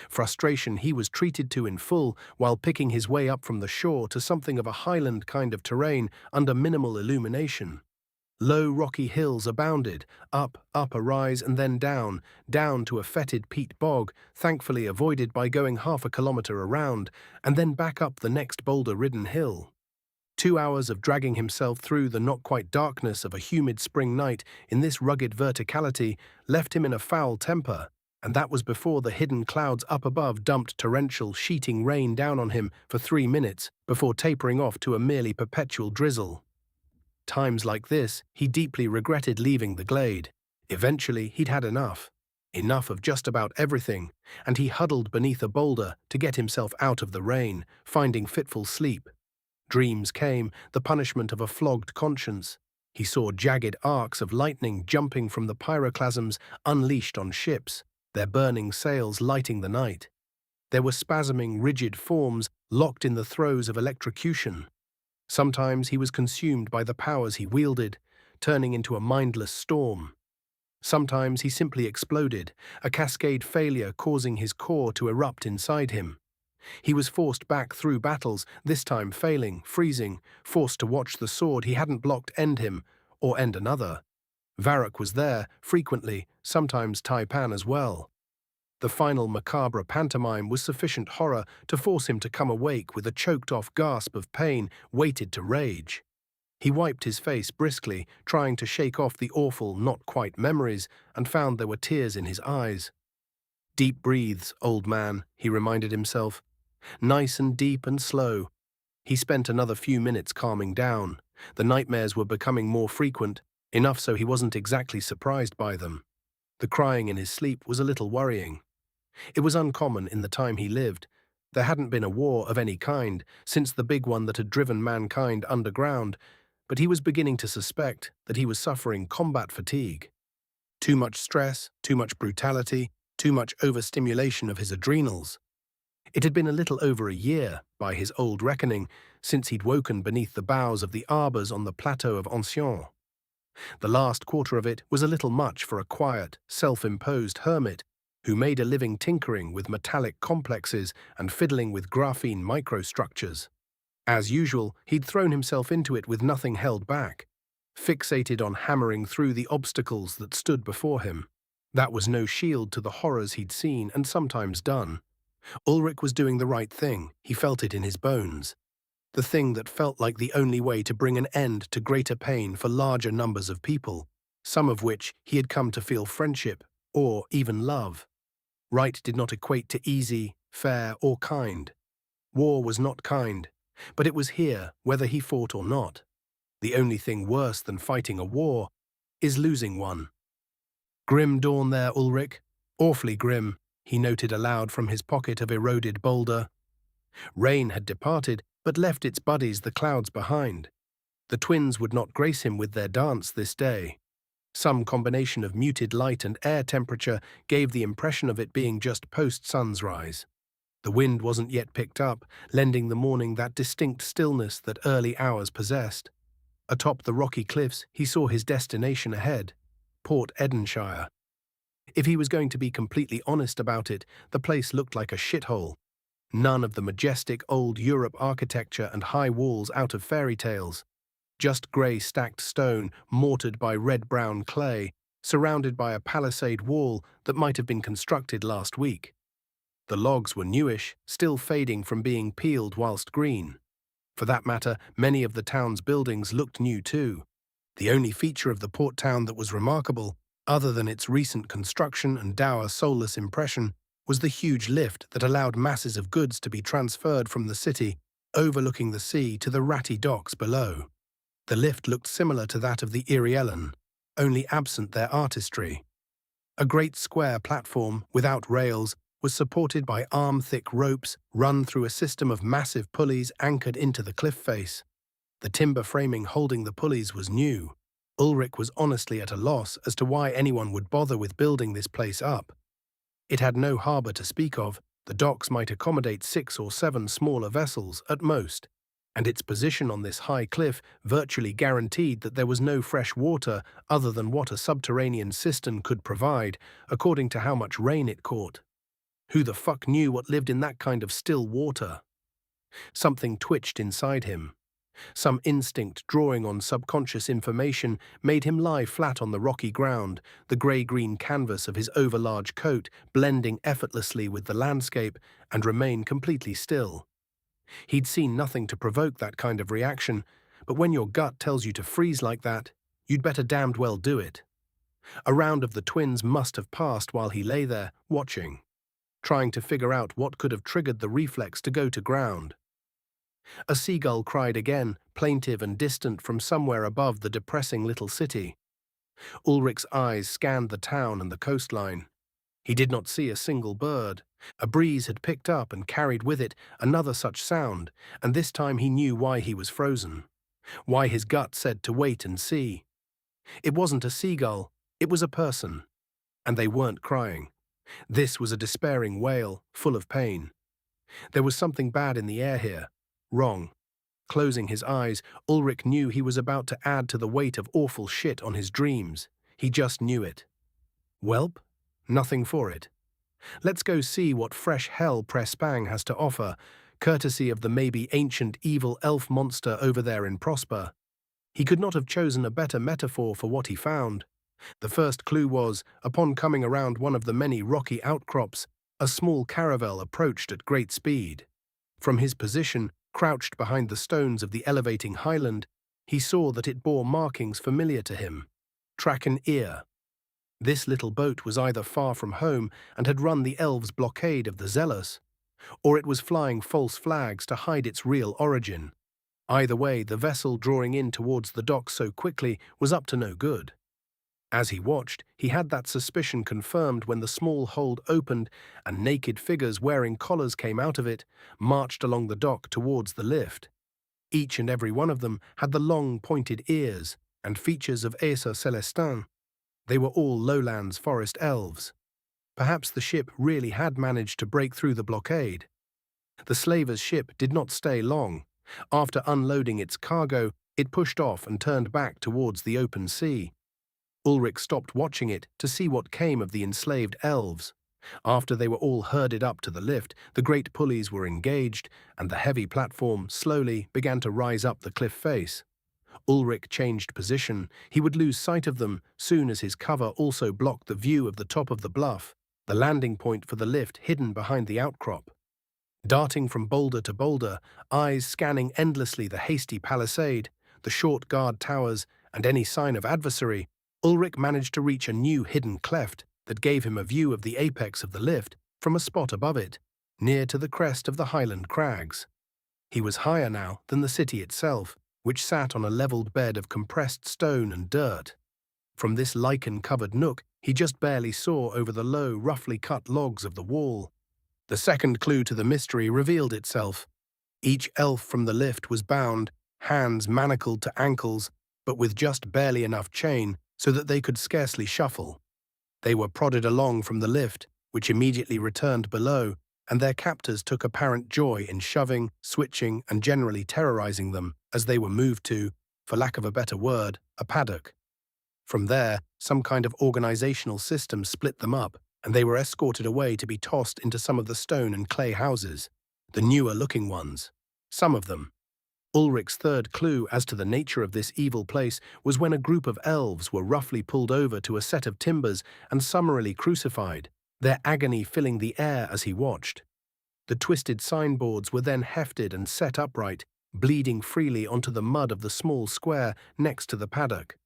Frustration he was treated to in full while picking his way up from the shore to something of a highland kind of terrain under minimal illumination. Low rocky hills abounded, up a rise and then down to a fetid peat bog, thankfully avoided by going half a kilometre around, and then back up the next boulder-ridden hill. 2 hours of dragging himself through the not-quite darkness of a humid spring night in this rugged verticality left him in a foul temper, and that was before the hidden clouds up above dumped torrential, sheeting rain down on him for 3 minutes before tapering off to a merely perpetual drizzle. Times like this, he deeply regretted leaving the glade. Eventually, he'd had enough. Enough of just about everything, and he huddled beneath a boulder to get himself out of the rain, finding fitful sleep. Dreams came, the punishment of a flogged conscience. He saw jagged arcs of lightning jumping from the pyroclasms unleashed on ships, their burning sails lighting the night. There were spasming, rigid forms locked in the throes of electrocution. Sometimes he was consumed by the powers he wielded, turning into a mindless storm. Sometimes he simply exploded, a cascade failure causing his core to erupt inside him. He was forced back through battles, this time failing, freezing, forced to watch the sword he hadn't blocked end him, or end another. Varrock was there, frequently, sometimes Taipan as well. The final macabre pantomime was sufficient horror to force him to come awake with a choked-off gasp of pain weighted to rage. He wiped his face briskly, trying to shake off the awful, not-quite memories, and found there were tears in his eyes. Deep breaths, old man, he reminded himself. Nice and deep and slow. He spent another few minutes calming down. The nightmares were becoming more frequent, enough so he wasn't exactly surprised by them. The crying in his sleep was a little worrying. It was uncommon in the time he lived. There hadn't been a war of any kind since the big one that had driven mankind underground, but he was beginning to suspect that he was suffering combat fatigue. Too much stress, too much brutality, too much overstimulation of his adrenals. It had been a little over a year, by his old reckoning, since he'd woken beneath the boughs of the arbours on the plateau of Ancien. The last quarter of it was a little much for a quiet, self-imposed hermit who made a living tinkering with metallic complexes and fiddling with graphene microstructures. As usual, he'd thrown himself into it with nothing held back, fixated on hammering through the obstacles that stood before him. That was no shield to the horrors he'd seen and sometimes done. Ulrich was doing the right thing, he felt it in his bones. The thing that felt like the only way to bring an end to greater pain for larger numbers of people, some of which he had come to feel friendship or even love. Right did not equate to easy, fair, or kind. War was not kind, but it was here whether he fought or not. The only thing worse than fighting a war is losing one. Grim dawn there, Ulrich. Awfully grim, he noted aloud from his pocket of eroded boulder. Rain had departed, but left its buddies the clouds behind. The twins would not grace him with their dance this day. Some combination of muted light and air temperature gave the impression of it being just post-sunrise. The wind wasn't yet picked up, lending the morning that distinct stillness that early hours possessed. Atop the rocky cliffs, he saw his destination ahead, Port Edenshire. If he was going to be completely honest about it, the place looked like a shithole. None of the majestic old Europe architecture and high walls out of fairy tales. Just grey stacked stone mortared by red-brown clay, surrounded by a palisade wall that might have been constructed last week. The logs were newish, still fading from being peeled whilst green. For that matter, many of the town's buildings looked new too. The only feature of the port town that was remarkable, other than its recent construction and dour soulless impression, was the huge lift that allowed masses of goods to be transferred from the city, overlooking the sea, to the ratty docks below. The lift looked similar to that of the Iriellen, only absent their artistry. A great square platform, without rails, was supported by arm-thick ropes run through a system of massive pulleys anchored into the cliff face. The timber framing holding the pulleys was new. Ulrich was honestly at a loss as to why anyone would bother with building this place up. It had no harbour to speak of. The docks might accommodate 6 or 7 smaller vessels at most, and its position on this high cliff virtually guaranteed that there was no fresh water other than what a subterranean cistern could provide, according to how much rain it caught. Who the fuck knew what lived in that kind of still water? Something twitched inside him. Some instinct drawing on subconscious information made him lie flat on the rocky ground, the grey-green canvas of his overlarge coat blending effortlessly with the landscape, and remain completely still. He'd seen nothing to provoke that kind of reaction, but when your gut tells you to freeze like that, you'd better damned well do it. A round of the twins must have passed while he lay there, watching, trying to figure out what could have triggered the reflex to go to ground. A seagull cried again, plaintive and distant from somewhere above the depressing little city. Ulrich's eyes scanned the town and the coastline. He did not see a single bird. A breeze had picked up and carried with it another such sound, and this time he knew why he was frozen, why his gut said to wait and see. It wasn't a seagull, it was a person. And they weren't crying. This was a despairing wail, full of pain. There was something bad in the air here. Wrong. Closing his eyes, Ulrich knew he was about to add to the weight of awful shit on his dreams. He just knew it. Welp, nothing for it. Let's go see what fresh hell Prespang has to offer, courtesy of the maybe ancient evil elf monster over there in Prosper. He could not have chosen a better metaphor for what he found. The first clue was, upon coming around one of the many rocky outcrops, a small caravel approached at great speed. From his position, crouched behind the stones of the elevating highland, he saw that it bore markings familiar to him. Track and ear. This little boat was either far from home and had run the elves' blockade of the Zealous, or it was flying false flags to hide its real origin. Either way, the vessel drawing in towards the dock so quickly was up to no good. As he watched, he had that suspicion confirmed when the small hold opened and naked figures wearing collars came out of it, marched along the dock towards the lift. Each and every one of them had the long, pointed ears and features of Acer Celestin. They were all lowlands forest elves. Perhaps the ship really had managed to break through the blockade. The slaver's ship did not stay long. After unloading its cargo, it pushed off and turned back towards the open sea. Ulrich stopped watching it to see what came of the enslaved elves. After they were all herded up to the lift, the great pulleys were engaged, and the heavy platform slowly began to rise up the cliff face. Ulrich changed position. He would lose sight of them soon as his cover also blocked the view of the top of the bluff, the landing point for the lift hidden behind the outcrop. Darting from boulder to boulder, eyes scanning endlessly the hasty palisade, the short guard towers, and any sign of adversary, Ulrich managed to reach a new hidden cleft that gave him a view of the apex of the lift from a spot above it, near to the crest of the Highland Crags. He was higher now than the city itself, which sat on a levelled bed of compressed stone and dirt. From this lichen-covered nook, he just barely saw over the low, roughly cut logs of the wall. The second clue to the mystery revealed itself. Each elf from the lift was bound, hands manacled to ankles, but with just barely enough chain so that they could scarcely shuffle. They were prodded along from the lift, which immediately returned below, and their captors took apparent joy in shoving, switching, and generally terrorizing them as they were moved to, for lack of a better word, a paddock. From there, some kind of organizational system split them up, and they were escorted away to be tossed into some of the stone and clay houses, the newer-looking ones. Some of them. Ulrich's third clue as to the nature of this evil place was when a group of elves were roughly pulled over to a set of timbers and summarily crucified, their agony filling the air as he watched. The twisted signboards were then hefted and set upright, bleeding freely onto the mud of the small square next to the paddock.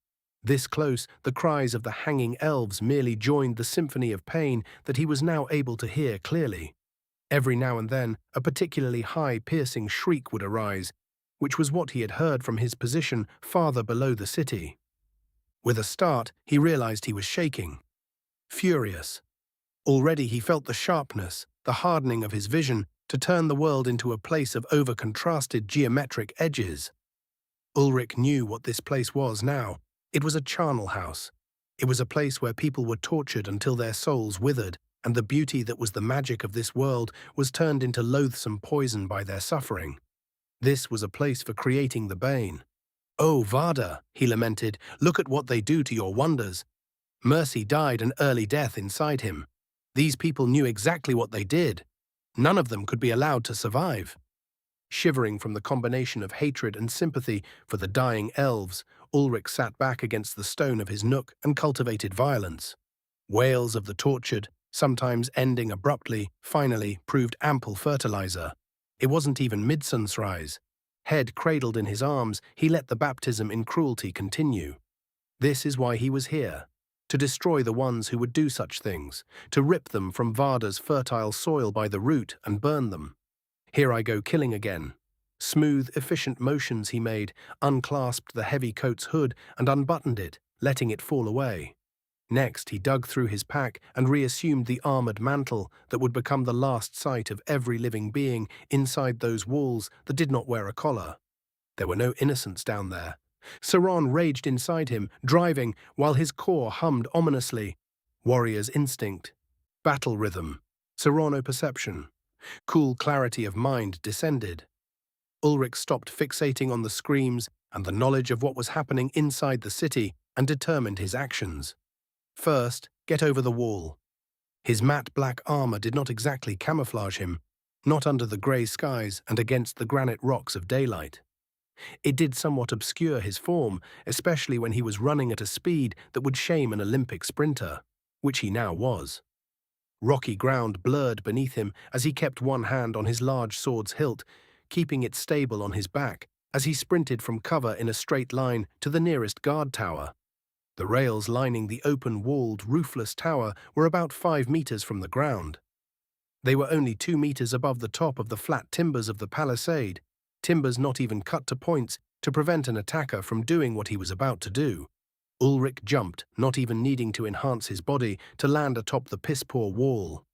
This close, the cries of the hanging elves merely joined the symphony of pain that he was now able to hear clearly. Every now and then, a particularly high, piercing shriek would arise, which was what he had heard from his position farther below the city. With a start, he realized he was shaking. Furious. Already he felt the sharpness, the hardening of his vision to turn the world into a place of over-contrasted geometric edges. Ulrich knew what this place was now. It was a charnel house. It was a place where people were tortured until their souls withered, and the beauty that was the magic of this world was turned into loathsome poison by their suffering. This was a place for creating the bane. "Oh, Varda," he lamented, "look at what they do to your wonders." Mercy died an early death inside him. These people knew exactly what they did. None of them could be allowed to survive. Shivering from the combination of hatred and sympathy for the dying elves, Ulrich sat back against the stone of his nook and cultivated violence. Wails of the tortured, sometimes ending abruptly, finally proved ample fertilizer. It wasn't even mid-sunrise. Head cradled in his arms, he let the baptism in cruelty continue. This is why he was here. To destroy the ones who would do such things, to rip them from Varda's fertile soil by the root and burn them. "Here I go killing again." Smooth, efficient motions he made, unclasped the heavy coat's hood and unbuttoned it, letting it fall away. Next, he dug through his pack and reassumed the armored mantle that would become the last sight of every living being inside those walls that did not wear a collar. There were no innocents down there. Saron raged inside him, driving, while his core hummed ominously. Warrior's instinct, battle rhythm, Serrano perception. Cool clarity of mind descended. Ulrich stopped fixating on the screams and the knowledge of what was happening inside the city and determined his actions. First, get over the wall. His matte black armor did not exactly camouflage him, not under the grey skies and against the granite rocks of daylight. It did somewhat obscure his form, especially when he was running at a speed that would shame an Olympic sprinter, which he now was. Rocky ground blurred beneath him as he kept one hand on his large sword's hilt, keeping it stable on his back as he sprinted from cover in a straight line to the nearest guard tower. The rails lining the open-walled, roofless tower were about 5 meters from the ground. They were only 2 meters above the top of the flat timbers of the palisade, timbers not even cut to points to prevent an attacker from doing what he was about to do. Ulrich jumped, not even needing to enhance his body, to land atop the piss-poor wall.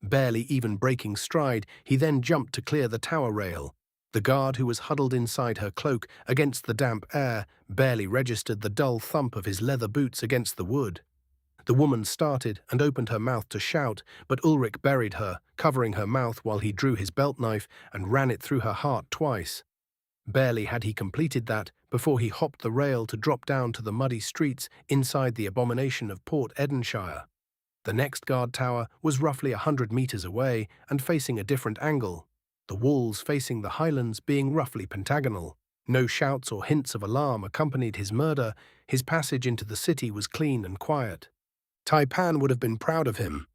Barely even breaking stride, he then jumped to clear the tower rail. The guard who was huddled inside her cloak against the damp air barely registered the dull thump of his leather boots against the wood. The woman started and opened her mouth to shout, but Ulrich buried her, covering her mouth while he drew his belt knife and ran it through her heart twice. Barely had he completed that before he hopped the rail to drop down to the muddy streets inside the abomination of Port Edenshire. The next guard tower was roughly 100 meters away and facing a different angle, the walls facing the highlands being roughly pentagonal. No shouts or hints of alarm accompanied his murder. His passage into the city was clean and quiet. Taipan would have been proud of him.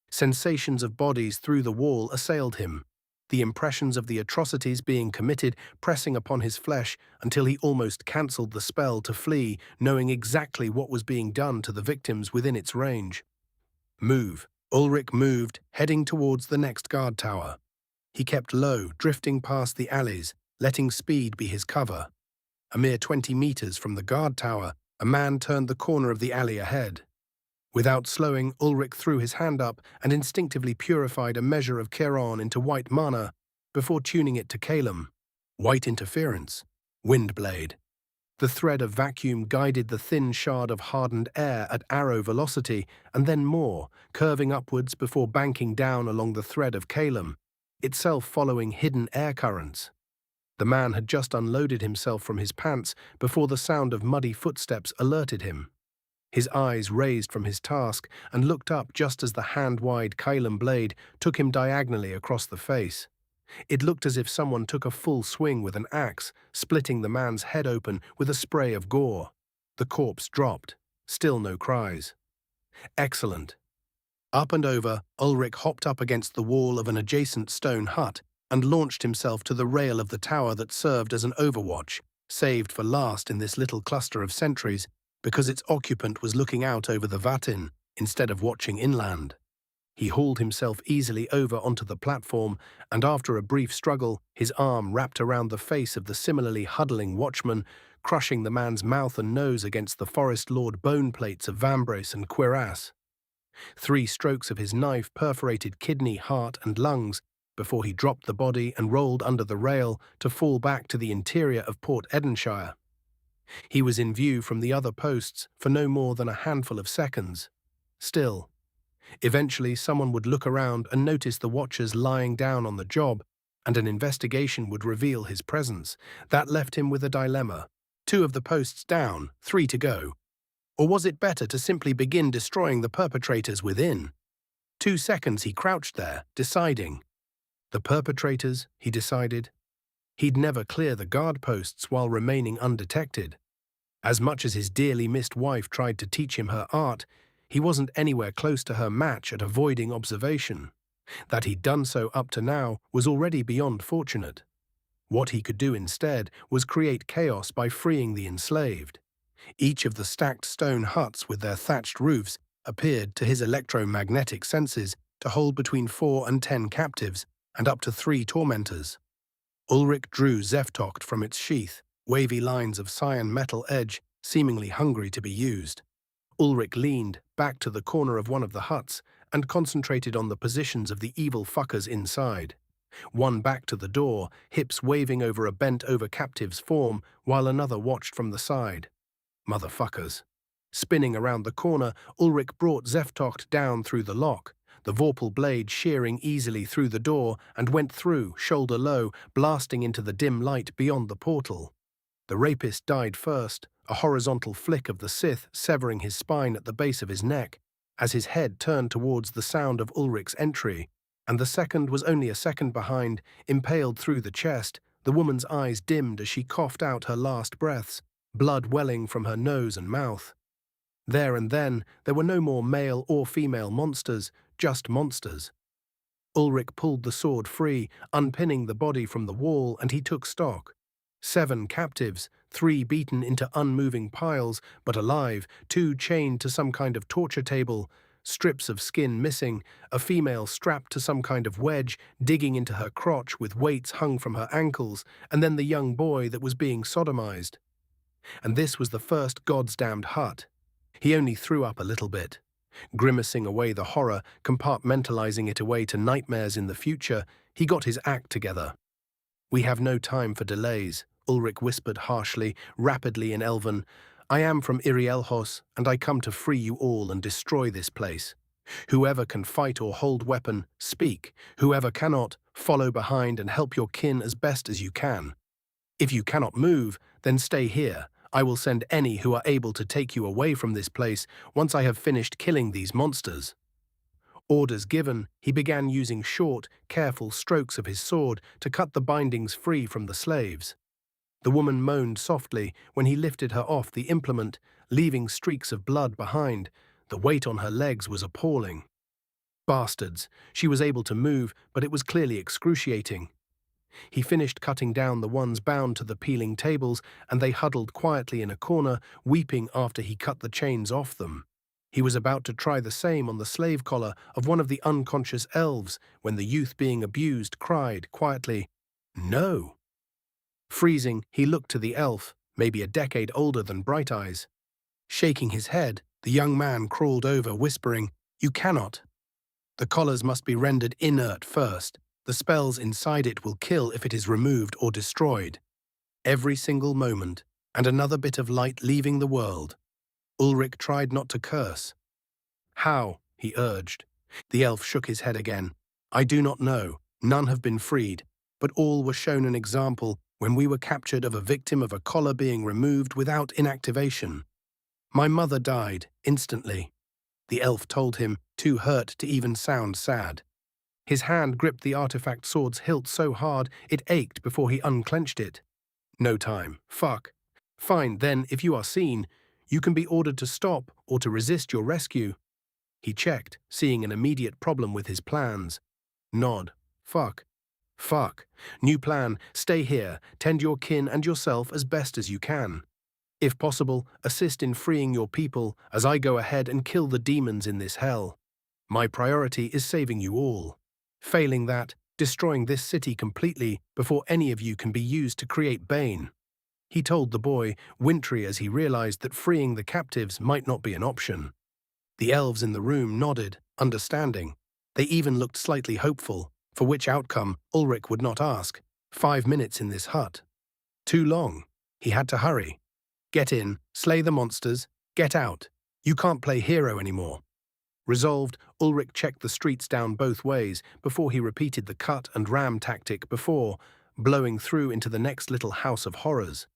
Sensations of bodies through the wall assailed him, the impressions of the atrocities being committed pressing upon his flesh until he almost cancelled the spell to flee, knowing exactly what was being done to the victims within its range. Move. Ulrich moved, heading towards the next guard tower. He kept low, drifting past the alleys, letting speed be his cover. A mere 20 meters from the guard tower, a man turned the corner of the alley ahead. Without slowing, Ulrich threw his hand up and instinctively purified a measure of Kieran into white mana before tuning it to Calum. White interference. Windblade. The thread of vacuum guided the thin shard of hardened air at arrow velocity and then more, curving upwards before banking down along the thread of Calum, itself following hidden air currents. The man had just unloaded himself from his pants before the sound of muddy footsteps alerted him. His eyes raised from his task and looked up just as the hand-wide Calum blade took him diagonally across the face. It looked as if someone took a full swing with an axe, splitting the man's head open with a spray of gore. The corpse dropped. Still no cries. Excellent. Up and over, Ulrich hopped up against the wall of an adjacent stone hut and launched himself to the rail of the tower that served as an overwatch, saved for last in this little cluster of sentries, because its occupant was looking out over the Vatin instead of watching inland. He hauled himself easily over onto the platform, and after a brief struggle, his arm wrapped around the face of the similarly huddling watchman, crushing the man's mouth and nose against the Forest Lord bone plates of Vambrace and Cuirass. 3 strokes of his knife perforated kidney, heart, and lungs before he dropped the body and rolled under the rail to fall back to the interior of Port Edenshire. He was in view from the other posts for no more than a handful of seconds. Still, eventually someone would look around and notice the watchers lying down on the job, and an investigation would reveal his presence. That left him with a dilemma. 2 of the posts down, 3 to go. Or was it better to simply begin destroying the perpetrators within? 2 seconds he crouched there, deciding. The perpetrators, he decided. He'd never clear the guard posts while remaining undetected. As much as his dearly missed wife tried to teach him her art, he wasn't anywhere close to her match at avoiding observation. That he'd done so up to now was already beyond fortunate. What he could do instead was create chaos by freeing the enslaved. Each of the stacked stone huts with their thatched roofs appeared to his electromagnetic senses to hold between 4 and 10 captives and up to 3 tormentors. Ulrich drew Zeftocht from its sheath, wavy lines of cyan metal edge, seemingly hungry to be used. Ulrich leaned back to the corner of one of the huts and concentrated on the positions of the evil fuckers inside. One back to the door, hips waving over a bent-over captive's form, while another watched from the side. Motherfuckers. Spinning around the corner, Ulrich brought Zeftocht down through the lock, the vorpal blade shearing easily through the door, and went through, shoulder low, blasting into the dim light beyond the portal. The rapist died first, a horizontal flick of the Sith severing his spine at the base of his neck, as his head turned towards the sound of Ulrich's entry, and the second was only a second behind, impaled through the chest. The woman's eyes dimmed as she coughed out her last breaths, blood welling from her nose and mouth. There and then, there were no more male or female monsters, just monsters. Ulrich pulled the sword free, unpinning the body from the wall, and he took stock. 7 captives, 3 beaten into unmoving piles, but alive, 2 chained to some kind of torture table, strips of skin missing, a female strapped to some kind of wedge, digging into her crotch with weights hung from her ankles, and then the young boy that was being sodomized. And this was the first goddamned hut. He only threw up a little bit. Grimacing away the horror, compartmentalizing it away to nightmares in the future, he got his act together. "We have no time for delays," Ulrich whispered harshly, rapidly in Elven. "I am from Irielhos, and I come to free you all and destroy this place. Whoever can fight or hold weapon, speak. Whoever cannot, follow behind and help your kin as best as you can. If you cannot move, then stay here. I will send any who are able to take you away from this place once I have finished killing these monsters." Orders given, he began using short, careful strokes of his sword to cut the bindings free from the slaves. The woman moaned softly when he lifted her off the implement, leaving streaks of blood behind. The weight on her legs was appalling. Bastards. She was able to move, but it was clearly excruciating. He finished cutting down the ones bound to the peeling tables, and they huddled quietly in a corner, weeping after he cut the chains off them. He was about to try the same on the slave collar of one of the unconscious elves when the youth being abused cried quietly, "No." Freezing, he looked to the elf, maybe a decade older than Bright Eyes. Shaking his head, the young man crawled over, whispering, "You cannot. The collars must be rendered inert first. The spells inside it will kill if it is removed or destroyed. Every single moment, and another bit of light leaving the world." Ulrich tried not to curse. "How?" he urged. The elf shook his head again. "I do not know. None have been freed, but all were shown an example when we were captured of a victim of a collar being removed without inactivation. My mother died, instantly." The elf told him, too hurt to even sound sad. His hand gripped the artifact sword's hilt so hard it ached before he unclenched it. "No time. Fuck. Fine, then, if you are seen, you can be ordered to stop or to resist your rescue." He checked, seeing an immediate problem with his plans. Nod. "Fuck. Fuck. New plan, stay here, tend your kin and yourself as best as you can. If possible, assist in freeing your people as I go ahead and kill the demons in this hell. My priority is saving you all. Failing that, destroying this city completely before any of you can be used to create Bane." He told the boy, wintry as he realized that freeing the captives might not be an option. The elves in the room nodded, understanding. They even looked slightly hopeful, for which outcome Ulrich would not ask. 5 minutes in this hut. Too long. He had to hurry. Get in, slay the monsters, get out. You can't play hero anymore. Resolved, Ulrich checked the streets down both ways before he repeated the cut and ram tactic before, blowing through into the next little house of horrors.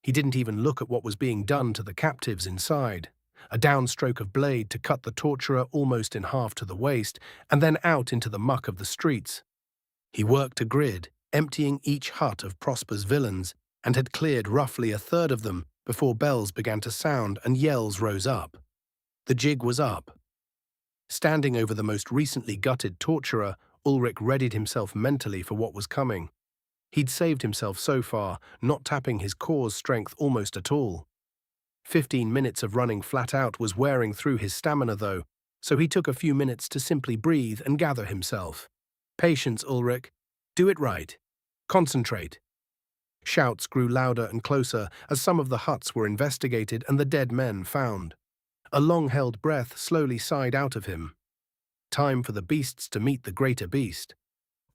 He didn't even look at what was being done to the captives inside. A downstroke of blade to cut the torturer almost in half to the waist, and then out into the muck of the streets. He worked a grid, emptying each hut of Prosper's villains, and had cleared roughly a third of them before bells began to sound and yells rose up. The jig was up. Standing over the most recently gutted torturer, Ulrich readied himself mentally for what was coming. He'd saved himself so far, not tapping his core's strength almost at all. 15 minutes of running flat out was wearing through his stamina though, so he took a few minutes to simply breathe and gather himself. Patience, Ulrich. Do it right. Concentrate. Shouts grew louder and closer as some of the huts were investigated and the dead men found. A long-held breath slowly sighed out of him. Time for the beasts to meet the greater beast.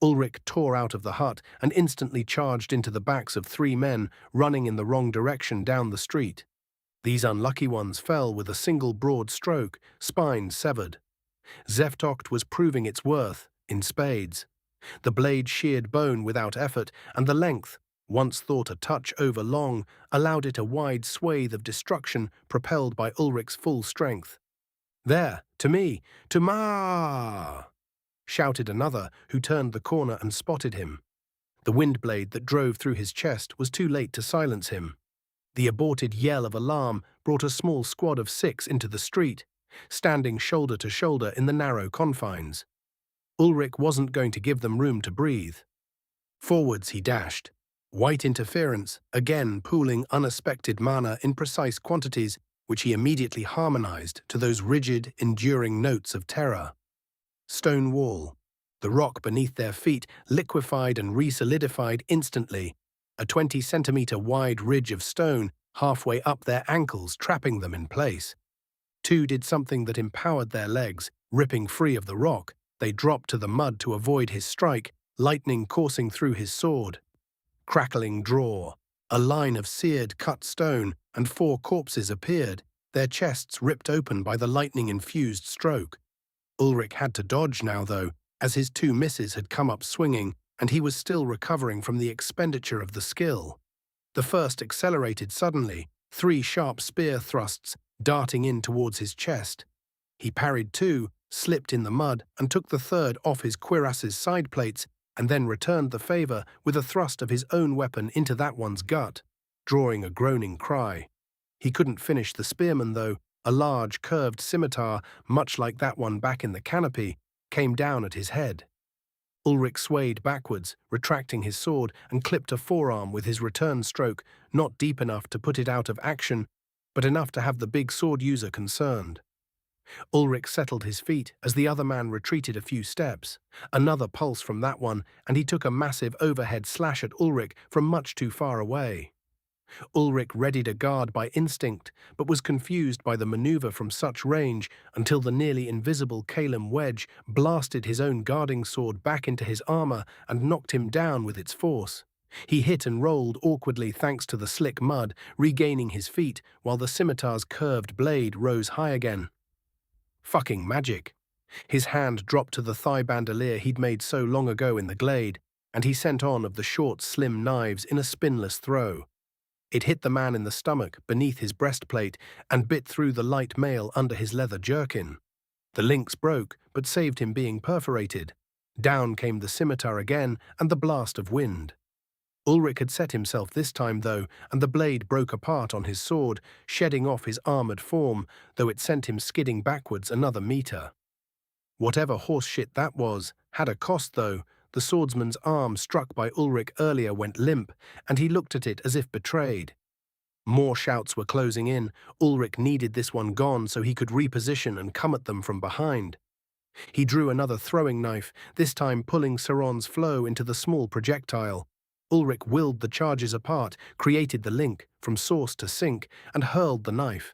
Ulrich tore out of the hut and instantly charged into the backs of 3 men running in the wrong direction down the street. These unlucky ones fell with a single broad stroke, spines severed. Zeftocht was proving its worth, in spades. The blade sheared bone without effort, and the length, once thought a touch over long, allowed it a wide swathe of destruction propelled by Ulrich's full strength. "There, to me, to Ma!" shouted another, who turned the corner and spotted him. The wind blade that drove through his chest was too late to silence him. The aborted yell of alarm brought a small squad of 6 into the street, standing shoulder to shoulder in the narrow confines. Ulrich wasn't going to give them room to breathe. Forwards he dashed. White interference, again pooling unexpected mana in precise quantities, which he immediately harmonized to those rigid, enduring notes of terror. Stone wall. The rock beneath their feet liquefied and re-solidified instantly, a 20-centimeter wide ridge of stone halfway up their ankles, trapping them in place. 2 did something that empowered their legs. Ripping free of the rock, they dropped to the mud to avoid his strike, lightning coursing through his sword. Crackling draw. A line of seared cut stone, and 4 corpses appeared, their chests ripped open by the lightning-infused stroke. Ulrich had to dodge now, though, as his 2 misses had come up swinging, and he was still recovering from the expenditure of the skill. The first accelerated suddenly, 3 sharp spear thrusts darting in towards his chest. He parried 2, slipped in the mud, and took the third off his cuirass's side plates, and then returned the favor with a thrust of his own weapon into that one's gut, drawing a groaning cry. He couldn't finish the spearman, though. A large, curved scimitar, much like that one back in the canopy, came down at his head. Ulrich swayed backwards, retracting his sword, and clipped a forearm with his return stroke, not deep enough to put it out of action, but enough to have the big sword user concerned. Ulrich settled his feet as the other man retreated a few steps. Another pulse from that one, and he took a massive overhead slash at Ulrich from much too far away. Ulrich readied a guard by instinct, but was confused by the maneuver from such range until the nearly invisible Kalim wedge blasted his own guarding sword back into his armor and knocked him down with its force. He hit and rolled awkwardly thanks to the slick mud, regaining his feet while the scimitar's curved blade rose high again. Fucking magic. His hand dropped to the thigh bandolier he'd made so long ago in the glade, and he sent on of the short, slim knives in a spinless throw. It hit the man in the stomach, beneath his breastplate, and bit through the light mail under his leather jerkin. The links broke, but saved him being perforated. Down came the scimitar again, and the blast of wind. Ulrich had set himself this time, though, and the blade broke apart on his sword, shedding off his armored form, though it sent him skidding backwards another meter. Whatever horseshit that was, had a cost, though. The swordsman's arm struck by Ulrich earlier went limp, and he looked at it as if betrayed. More shouts were closing in. Ulrich needed this one gone so he could reposition and come at them from behind. He drew another throwing knife, this time pulling Sauron's flow into the small projectile. Ulrich willed the charges apart, created the link, from source to sink, and hurled the knife.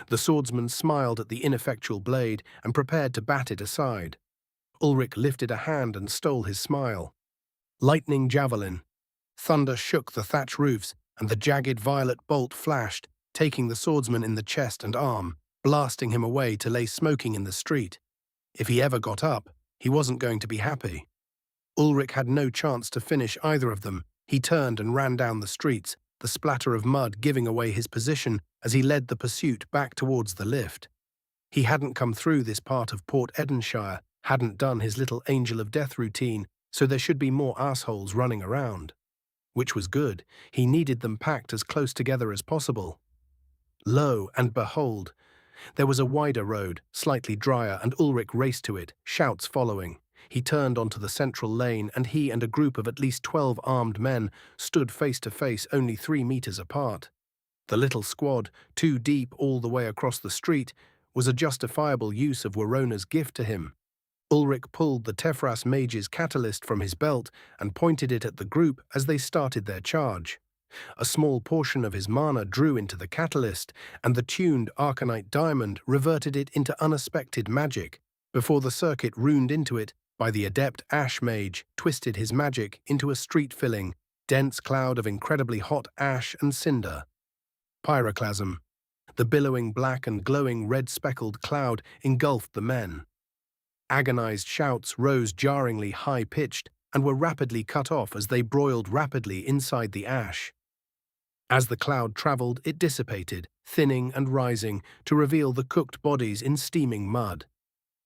The swordsman smiled at the ineffectual blade and prepared to bat it aside. Ulrich lifted a hand and stole his smile. Lightning javelin. Thunder shook the thatch roofs, and the jagged violet bolt flashed, taking the swordsman in the chest and arm, blasting him away to lay smoking in the street. If he ever got up, he wasn't going to be happy. Ulrich had no chance to finish either of them. He turned and ran down the streets, the splatter of mud giving away his position as he led the pursuit back towards the lift. He hadn't come through this part of Port Edenshire, hadn't done his little Angel of Death routine, so there should be more assholes running around. Which was good. He needed them packed as close together as possible. Lo and behold, there was a wider road, slightly drier, and Ulrich raced to it, shouts following. He turned onto the central lane, and he and a group of at least 12 armed men stood face to face only 3 meters apart. The little squad, 2 deep all the way across the street, was a justifiable use of Warona's gift to him. Ulrich pulled the Tefras mage's catalyst from his belt and pointed it at the group as they started their charge. A small portion of his mana drew into the catalyst, and the tuned Arcanite diamond reverted it into unexpected magic, before the circuit runed into it by the adept ash mage twisted his magic into a street-filling, dense cloud of incredibly hot ash and cinder. Pyroclasm. The billowing black and glowing red-speckled cloud engulfed the men. Agonized shouts rose jarringly high-pitched and were rapidly cut off as they broiled rapidly inside the ash. As the cloud traveled, it dissipated, thinning and rising to reveal the cooked bodies in steaming mud.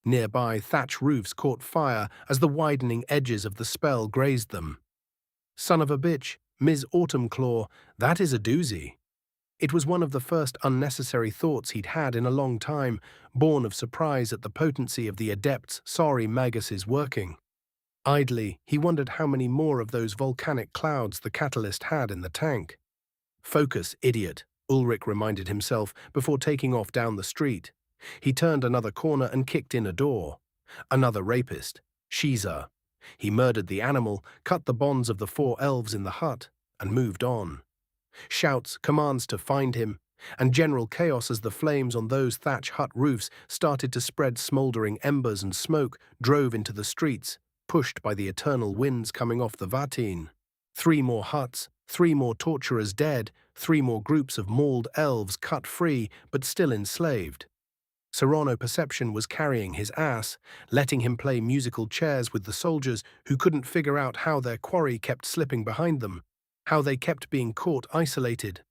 Nearby, thatch roofs caught fire as the widening edges of the spell grazed them. Son of a bitch, Ms. Autumnclaw, that is a doozy. It was one of the first unnecessary thoughts he'd had in a long time, born of surprise at the potency of the adept's sorry Magus's working. Idly, he wondered how many more of those volcanic clouds the catalyst had in the tank. Focus, idiot, Ulrich reminded himself before taking off down the street. He turned another corner and kicked in a door. Another rapist, Shiza. He murdered the animal, cut the bonds of the 4 elves in the hut, and moved on. Shouts, commands to find him, and general chaos as the flames on those thatch hut roofs started to spread smouldering embers and smoke drove into the streets, pushed by the eternal winds coming off the Vatine. 3 more huts, 3 more torturers dead, 3 more groups of mauled elves cut free but still enslaved. Serrano Perception was carrying his ass, letting him play musical chairs with the soldiers who couldn't figure out how their quarry kept slipping behind them, how they kept being caught isolated.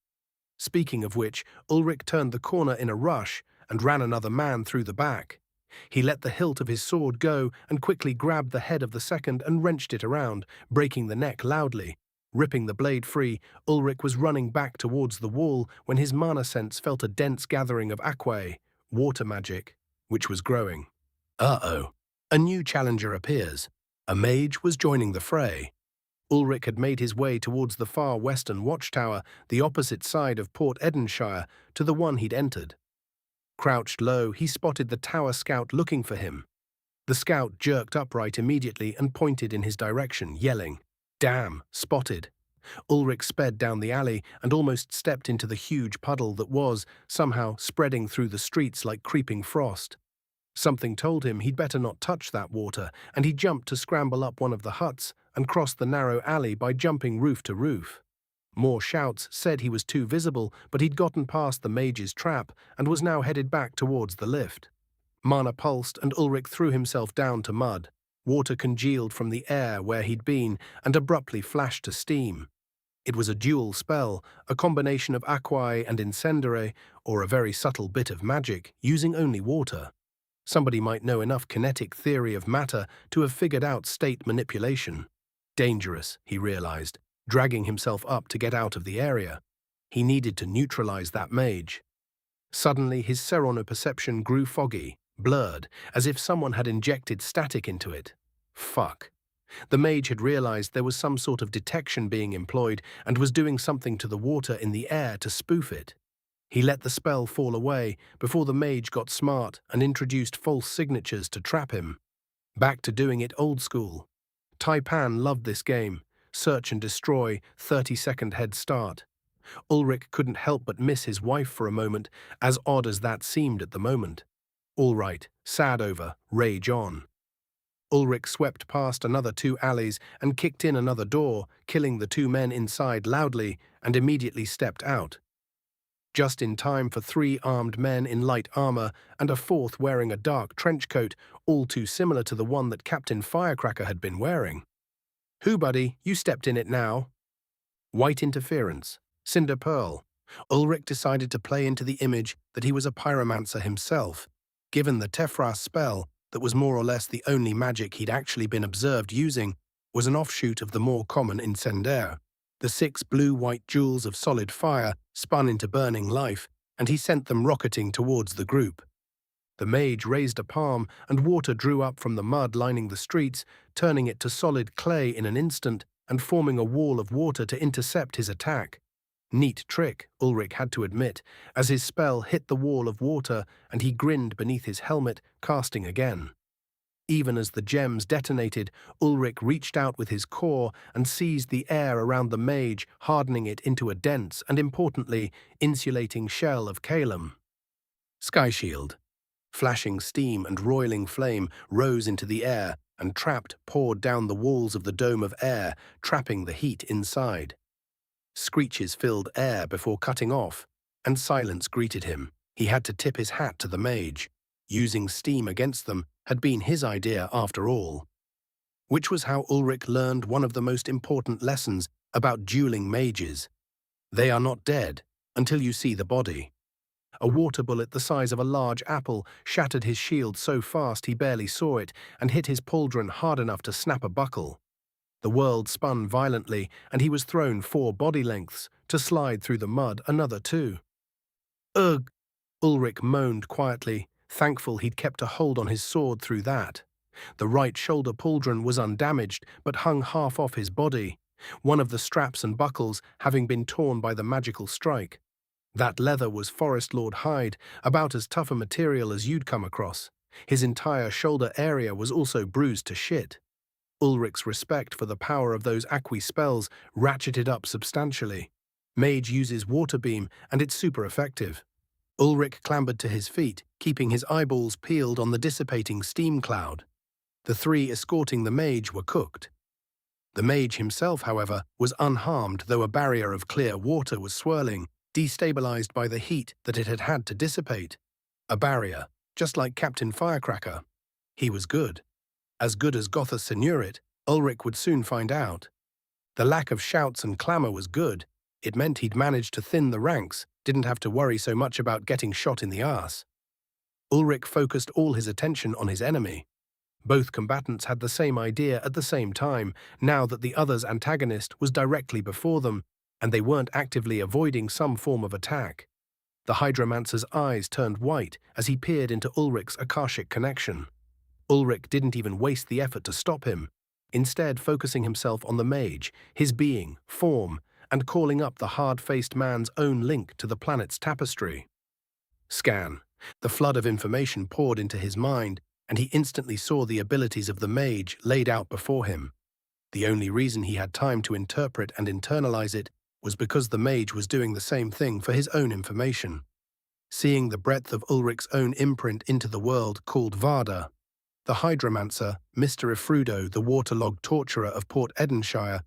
Speaking of which, Ulrich turned the corner in a rush and ran another man through the back. He let the hilt of his sword go and quickly grabbed the head of the second and wrenched it around, breaking the neck loudly. Ripping the blade free, Ulrich was running back towards the wall when his mana sense felt a dense gathering of aquae, water magic, which was growing. Uh-oh. A new challenger appears. A mage was joining the fray. Ulrich had made his way towards the far western watchtower, the opposite side of Port Edenshire, to the one he'd entered. Crouched low, he spotted the tower scout looking for him. The scout jerked upright immediately and pointed in his direction, yelling, "Damn, spotted." Ulrich sped down the alley and almost stepped into the huge puddle that was, somehow, spreading through the streets like creeping frost. Something told him he'd better not touch that water, and he jumped to scramble up one of the huts and crossed the narrow alley by jumping roof to roof. More shouts said he was too visible, but he'd gotten past the mage's trap and was now headed back towards the lift. Mana pulsed and Ulrich threw himself down to mud. Water congealed from the air where he'd been and abruptly flashed to steam. It was a dual spell, a combination of aquae and incendere, or a very subtle bit of magic, using only water. Somebody might know enough kinetic theory of matter to have figured out state manipulation. Dangerous, he realized, dragging himself up to get out of the area. He needed to neutralize that mage. Suddenly, his Serrano perception grew foggy, blurred, as if someone had injected static into it. Fuck. The mage had realized there was some sort of detection being employed and was doing something to the water in the air to spoof it. He let the spell fall away before the mage got smart and introduced false signatures to trap him. Back to doing it old school. Taipan loved this game. Search and destroy, 30-second head start. Ulrich couldn't help but miss his wife for a moment, as odd as that seemed at the moment. All right, sad over, rage on. Ulrich swept past another 2 alleys and kicked in another door, killing the 2 men inside loudly, and immediately stepped out. just in time for 3 armed men in light armor and a fourth wearing a dark trench coat, all too similar to the one that Captain Firecracker had been wearing. "Who, buddy? You stepped in it now." White interference. Cinder Pearl. Ulrich decided to play into the image that he was a pyromancer himself, given the Tefras spell that was more or less the only magic he'd actually been observed using was an offshoot of the more common incendiaire. The 6 blue-white jewels of solid fire spun into burning life, and he sent them rocketing towards the group. The mage raised a palm, and water drew up from the mud lining the streets, turning it to solid clay in an instant and forming a wall of water to intercept his attack. Neat trick, Ulrich had to admit, as his spell hit the wall of water and he grinned beneath his helmet, casting again. Even as the gems detonated, Ulrich reached out with his core and seized the air around the mage, hardening it into a dense and, importantly, insulating shell of Calum. Sky Shield. Flashing steam and roiling flame rose into the air and trapped poured down the walls of the dome of air, trapping the heat inside. Screeches filled air before cutting off, and silence greeted him. He had to tip his hat to the mage. Using steam against them had been his idea after all. Which was how Ulrich learned one of the most important lessons about dueling mages. They are not dead until you see the body. A water bullet the size of a large apple shattered his shield so fast he barely saw it and hit his pauldron hard enough to snap a buckle. The world spun violently, and he was thrown 4 body lengths, to slide through the mud another 2. "Ugh!" Ulrich moaned quietly, thankful he'd kept a hold on his sword through that. The right shoulder pauldron was undamaged, but hung half off his body, one of the straps and buckles having been torn by the magical strike. That leather was Forest Lord hide, about as tough a material as you'd come across. His entire shoulder area was also bruised to shit. Ulrich's respect for the power of those Aqui spells ratcheted up substantially. Mage uses Water Beam, and it's super effective. Ulrich clambered to his feet, keeping his eyeballs peeled on the dissipating steam cloud. The 3 escorting the mage were cooked. The mage himself, however, was unharmed, though a barrier of clear water was swirling, destabilized by the heat that it had had to dissipate. A barrier, just like Captain Firecracker. He was good. As good as Gotha Senurit, Ulrich would soon find out. The lack of shouts and clamor was good. It meant he'd managed to thin the ranks, didn't have to worry so much about getting shot in the arse. Ulrich focused all his attention on his enemy. Both combatants had the same idea at the same time, now that the other's antagonist was directly before them, and they weren't actively avoiding some form of attack. The Hydromancer's eyes turned white as he peered into Ulrich's Akashic connection. Ulrich didn't even waste the effort to stop him, instead focusing himself on the mage, his being, form, and calling up the hard-faced man's own link to the planet's tapestry. Scan. The flood of information poured into his mind, and he instantly saw the abilities of the mage laid out before him. The only reason he had time to interpret and internalize it was because the mage was doing the same thing for his own information. Seeing the breadth of Ulrich's own imprint into the world called Varda, the Hydromancer, Mr. Ifrudo, the waterlogged torturer of Port Edenshire,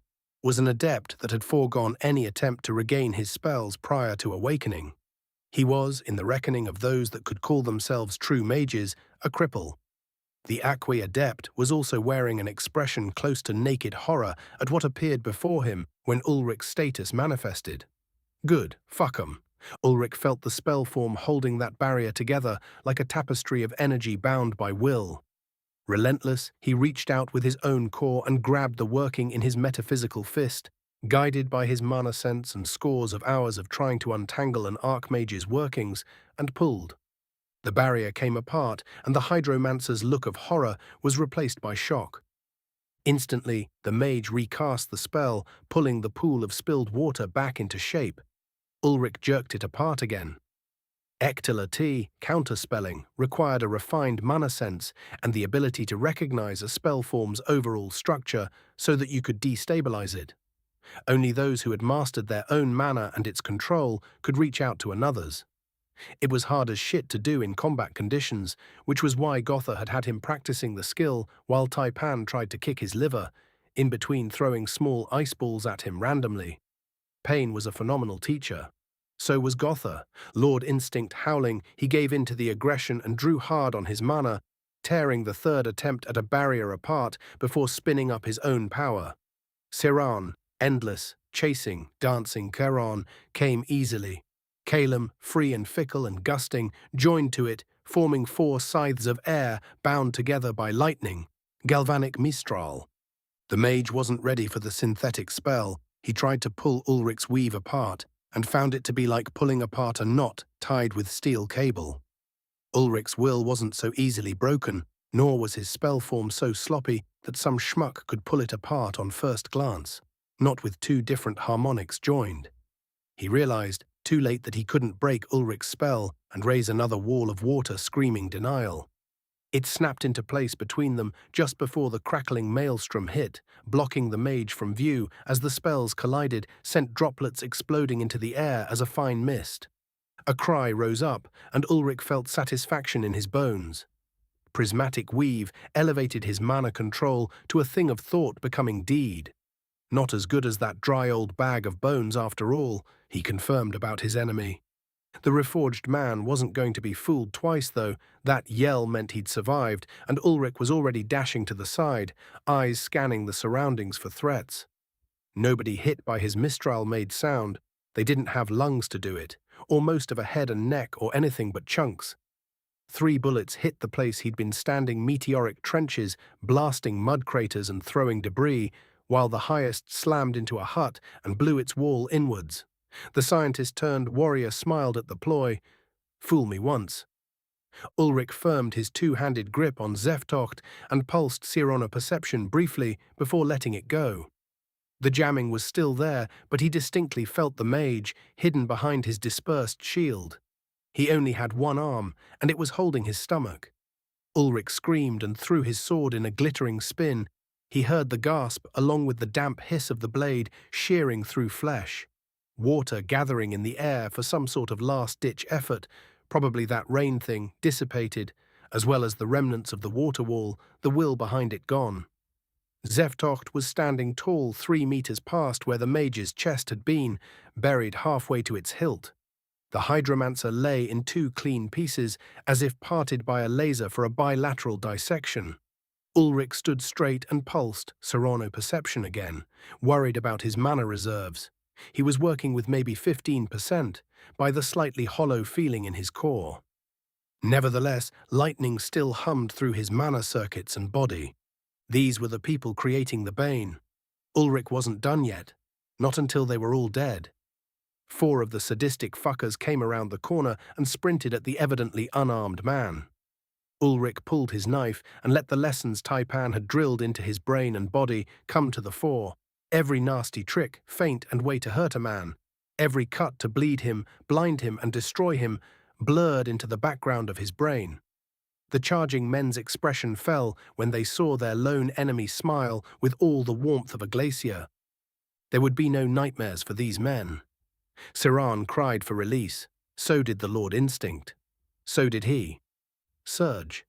was an adept that had foregone any attempt to regain his spells prior to awakening. He was, in the reckoning of those that could call themselves true mages, a cripple. The Aqui adept was also wearing an expression close to naked horror at what appeared before him when Ulrich's status manifested. Good, fuck 'em. Ulrich felt the spell form holding that barrier together like a tapestry of energy bound by will. Relentless, he reached out with his own core and grabbed the working in his metaphysical fist, guided by his mana sense and scores of hours of trying to untangle an archmage's workings, and pulled. The barrier came apart, and the Hydromancer's look of horror was replaced by shock. Instantly, the mage recast the spell, pulling the pool of spilled water back into shape. Ulrich jerked it apart again. Ectila T, counterspelling, required a refined mana sense and the ability to recognize a spell form's overall structure so that you could destabilize it. Only those who had mastered their own mana and its control could reach out to another's. It was hard as shit to do in combat conditions, which was why Gotha had had him practicing the skill while Taipan tried to kick his liver, in between throwing small ice balls at him randomly. Pain was a phenomenal teacher. So was Gotha. Lord Instinct howling, he gave in to the aggression and drew hard on his mana, tearing the third attempt at a barrier apart before spinning up his own power. Siran, endless, chasing, dancing Charon, came easily. Calum, free and fickle and gusting, joined to it, forming 4 scythes of air bound together by lightning. Galvanic Mistral. The mage wasn't ready for the synthetic spell. He tried to pull Ulrich's weave apart, and found it to be like pulling apart a knot tied with steel cable. Ulrich's will wasn't so easily broken, nor was his spell form so sloppy that some schmuck could pull it apart on first glance, not with 2 different harmonics joined. He realized, too late, that he couldn't break Ulrich's spell and raise another wall of water screaming denial. It snapped into place between them just before the crackling maelstrom hit, blocking the mage from view as the spells collided, sent droplets exploding into the air as a fine mist. A cry rose up, and Ulrich felt satisfaction in his bones. Prismatic weave elevated his mana control to a thing of thought becoming deed. Not as good as that dry old bag of bones after all, he confirmed about his enemy. The Reforged man wasn't going to be fooled twice, though. That yell meant he'd survived, and Ulrich was already dashing to the side, eyes scanning the surroundings for threats. Nobody hit by his Mistral made sound. They didn't have lungs to do it, or most of a head and neck or anything but chunks. 3 bullets hit the place he'd been standing, meteoric trenches, blasting mud craters and throwing debris, while the highest slammed into a hut and blew its wall inwards. The scientist-turned-warrior smiled at the ploy. Fool me once. Ulrich firmed his 2-handed grip on Zeftocht and pulsed Sirona perception briefly before letting it go. The jamming was still there, but he distinctly felt the mage, hidden behind his dispersed shield. He only had 1 arm, and it was holding his stomach. Ulrich screamed and threw his sword in a glittering spin. He heard the gasp along with the damp hiss of the blade shearing through flesh. Water gathering in the air for some sort of last-ditch effort, probably that rain thing, dissipated, as well as the remnants of the water wall, the will behind it gone. Zeftocht was standing tall 3 meters past where the mage's chest had been, buried halfway to its hilt. The hydromancer lay in 2 clean pieces, as if parted by a laser for a bilateral dissection. Ulrich stood straight and pulsed Serrano perception again, worried about his mana reserves. He was working with maybe 15%, by the slightly hollow feeling in his core. Nevertheless, lightning still hummed through his mana circuits and body. These were the people creating the bane. Ulrich wasn't done yet, not until they were all dead. 4 of the sadistic fuckers came around the corner and sprinted at the evidently unarmed man. Ulrich pulled his knife and let the lessons Taipan had drilled into his brain and body come to the fore. Every nasty trick, feint, and way to hurt a man. Every cut to bleed him, blind him, and destroy him, blurred into the background of his brain. The charging men's expression fell when they saw their lone enemy smile with all the warmth of a glacier. There would be no nightmares for these men. Siran cried for release. So did the Lord Instinct. So did he. Surge.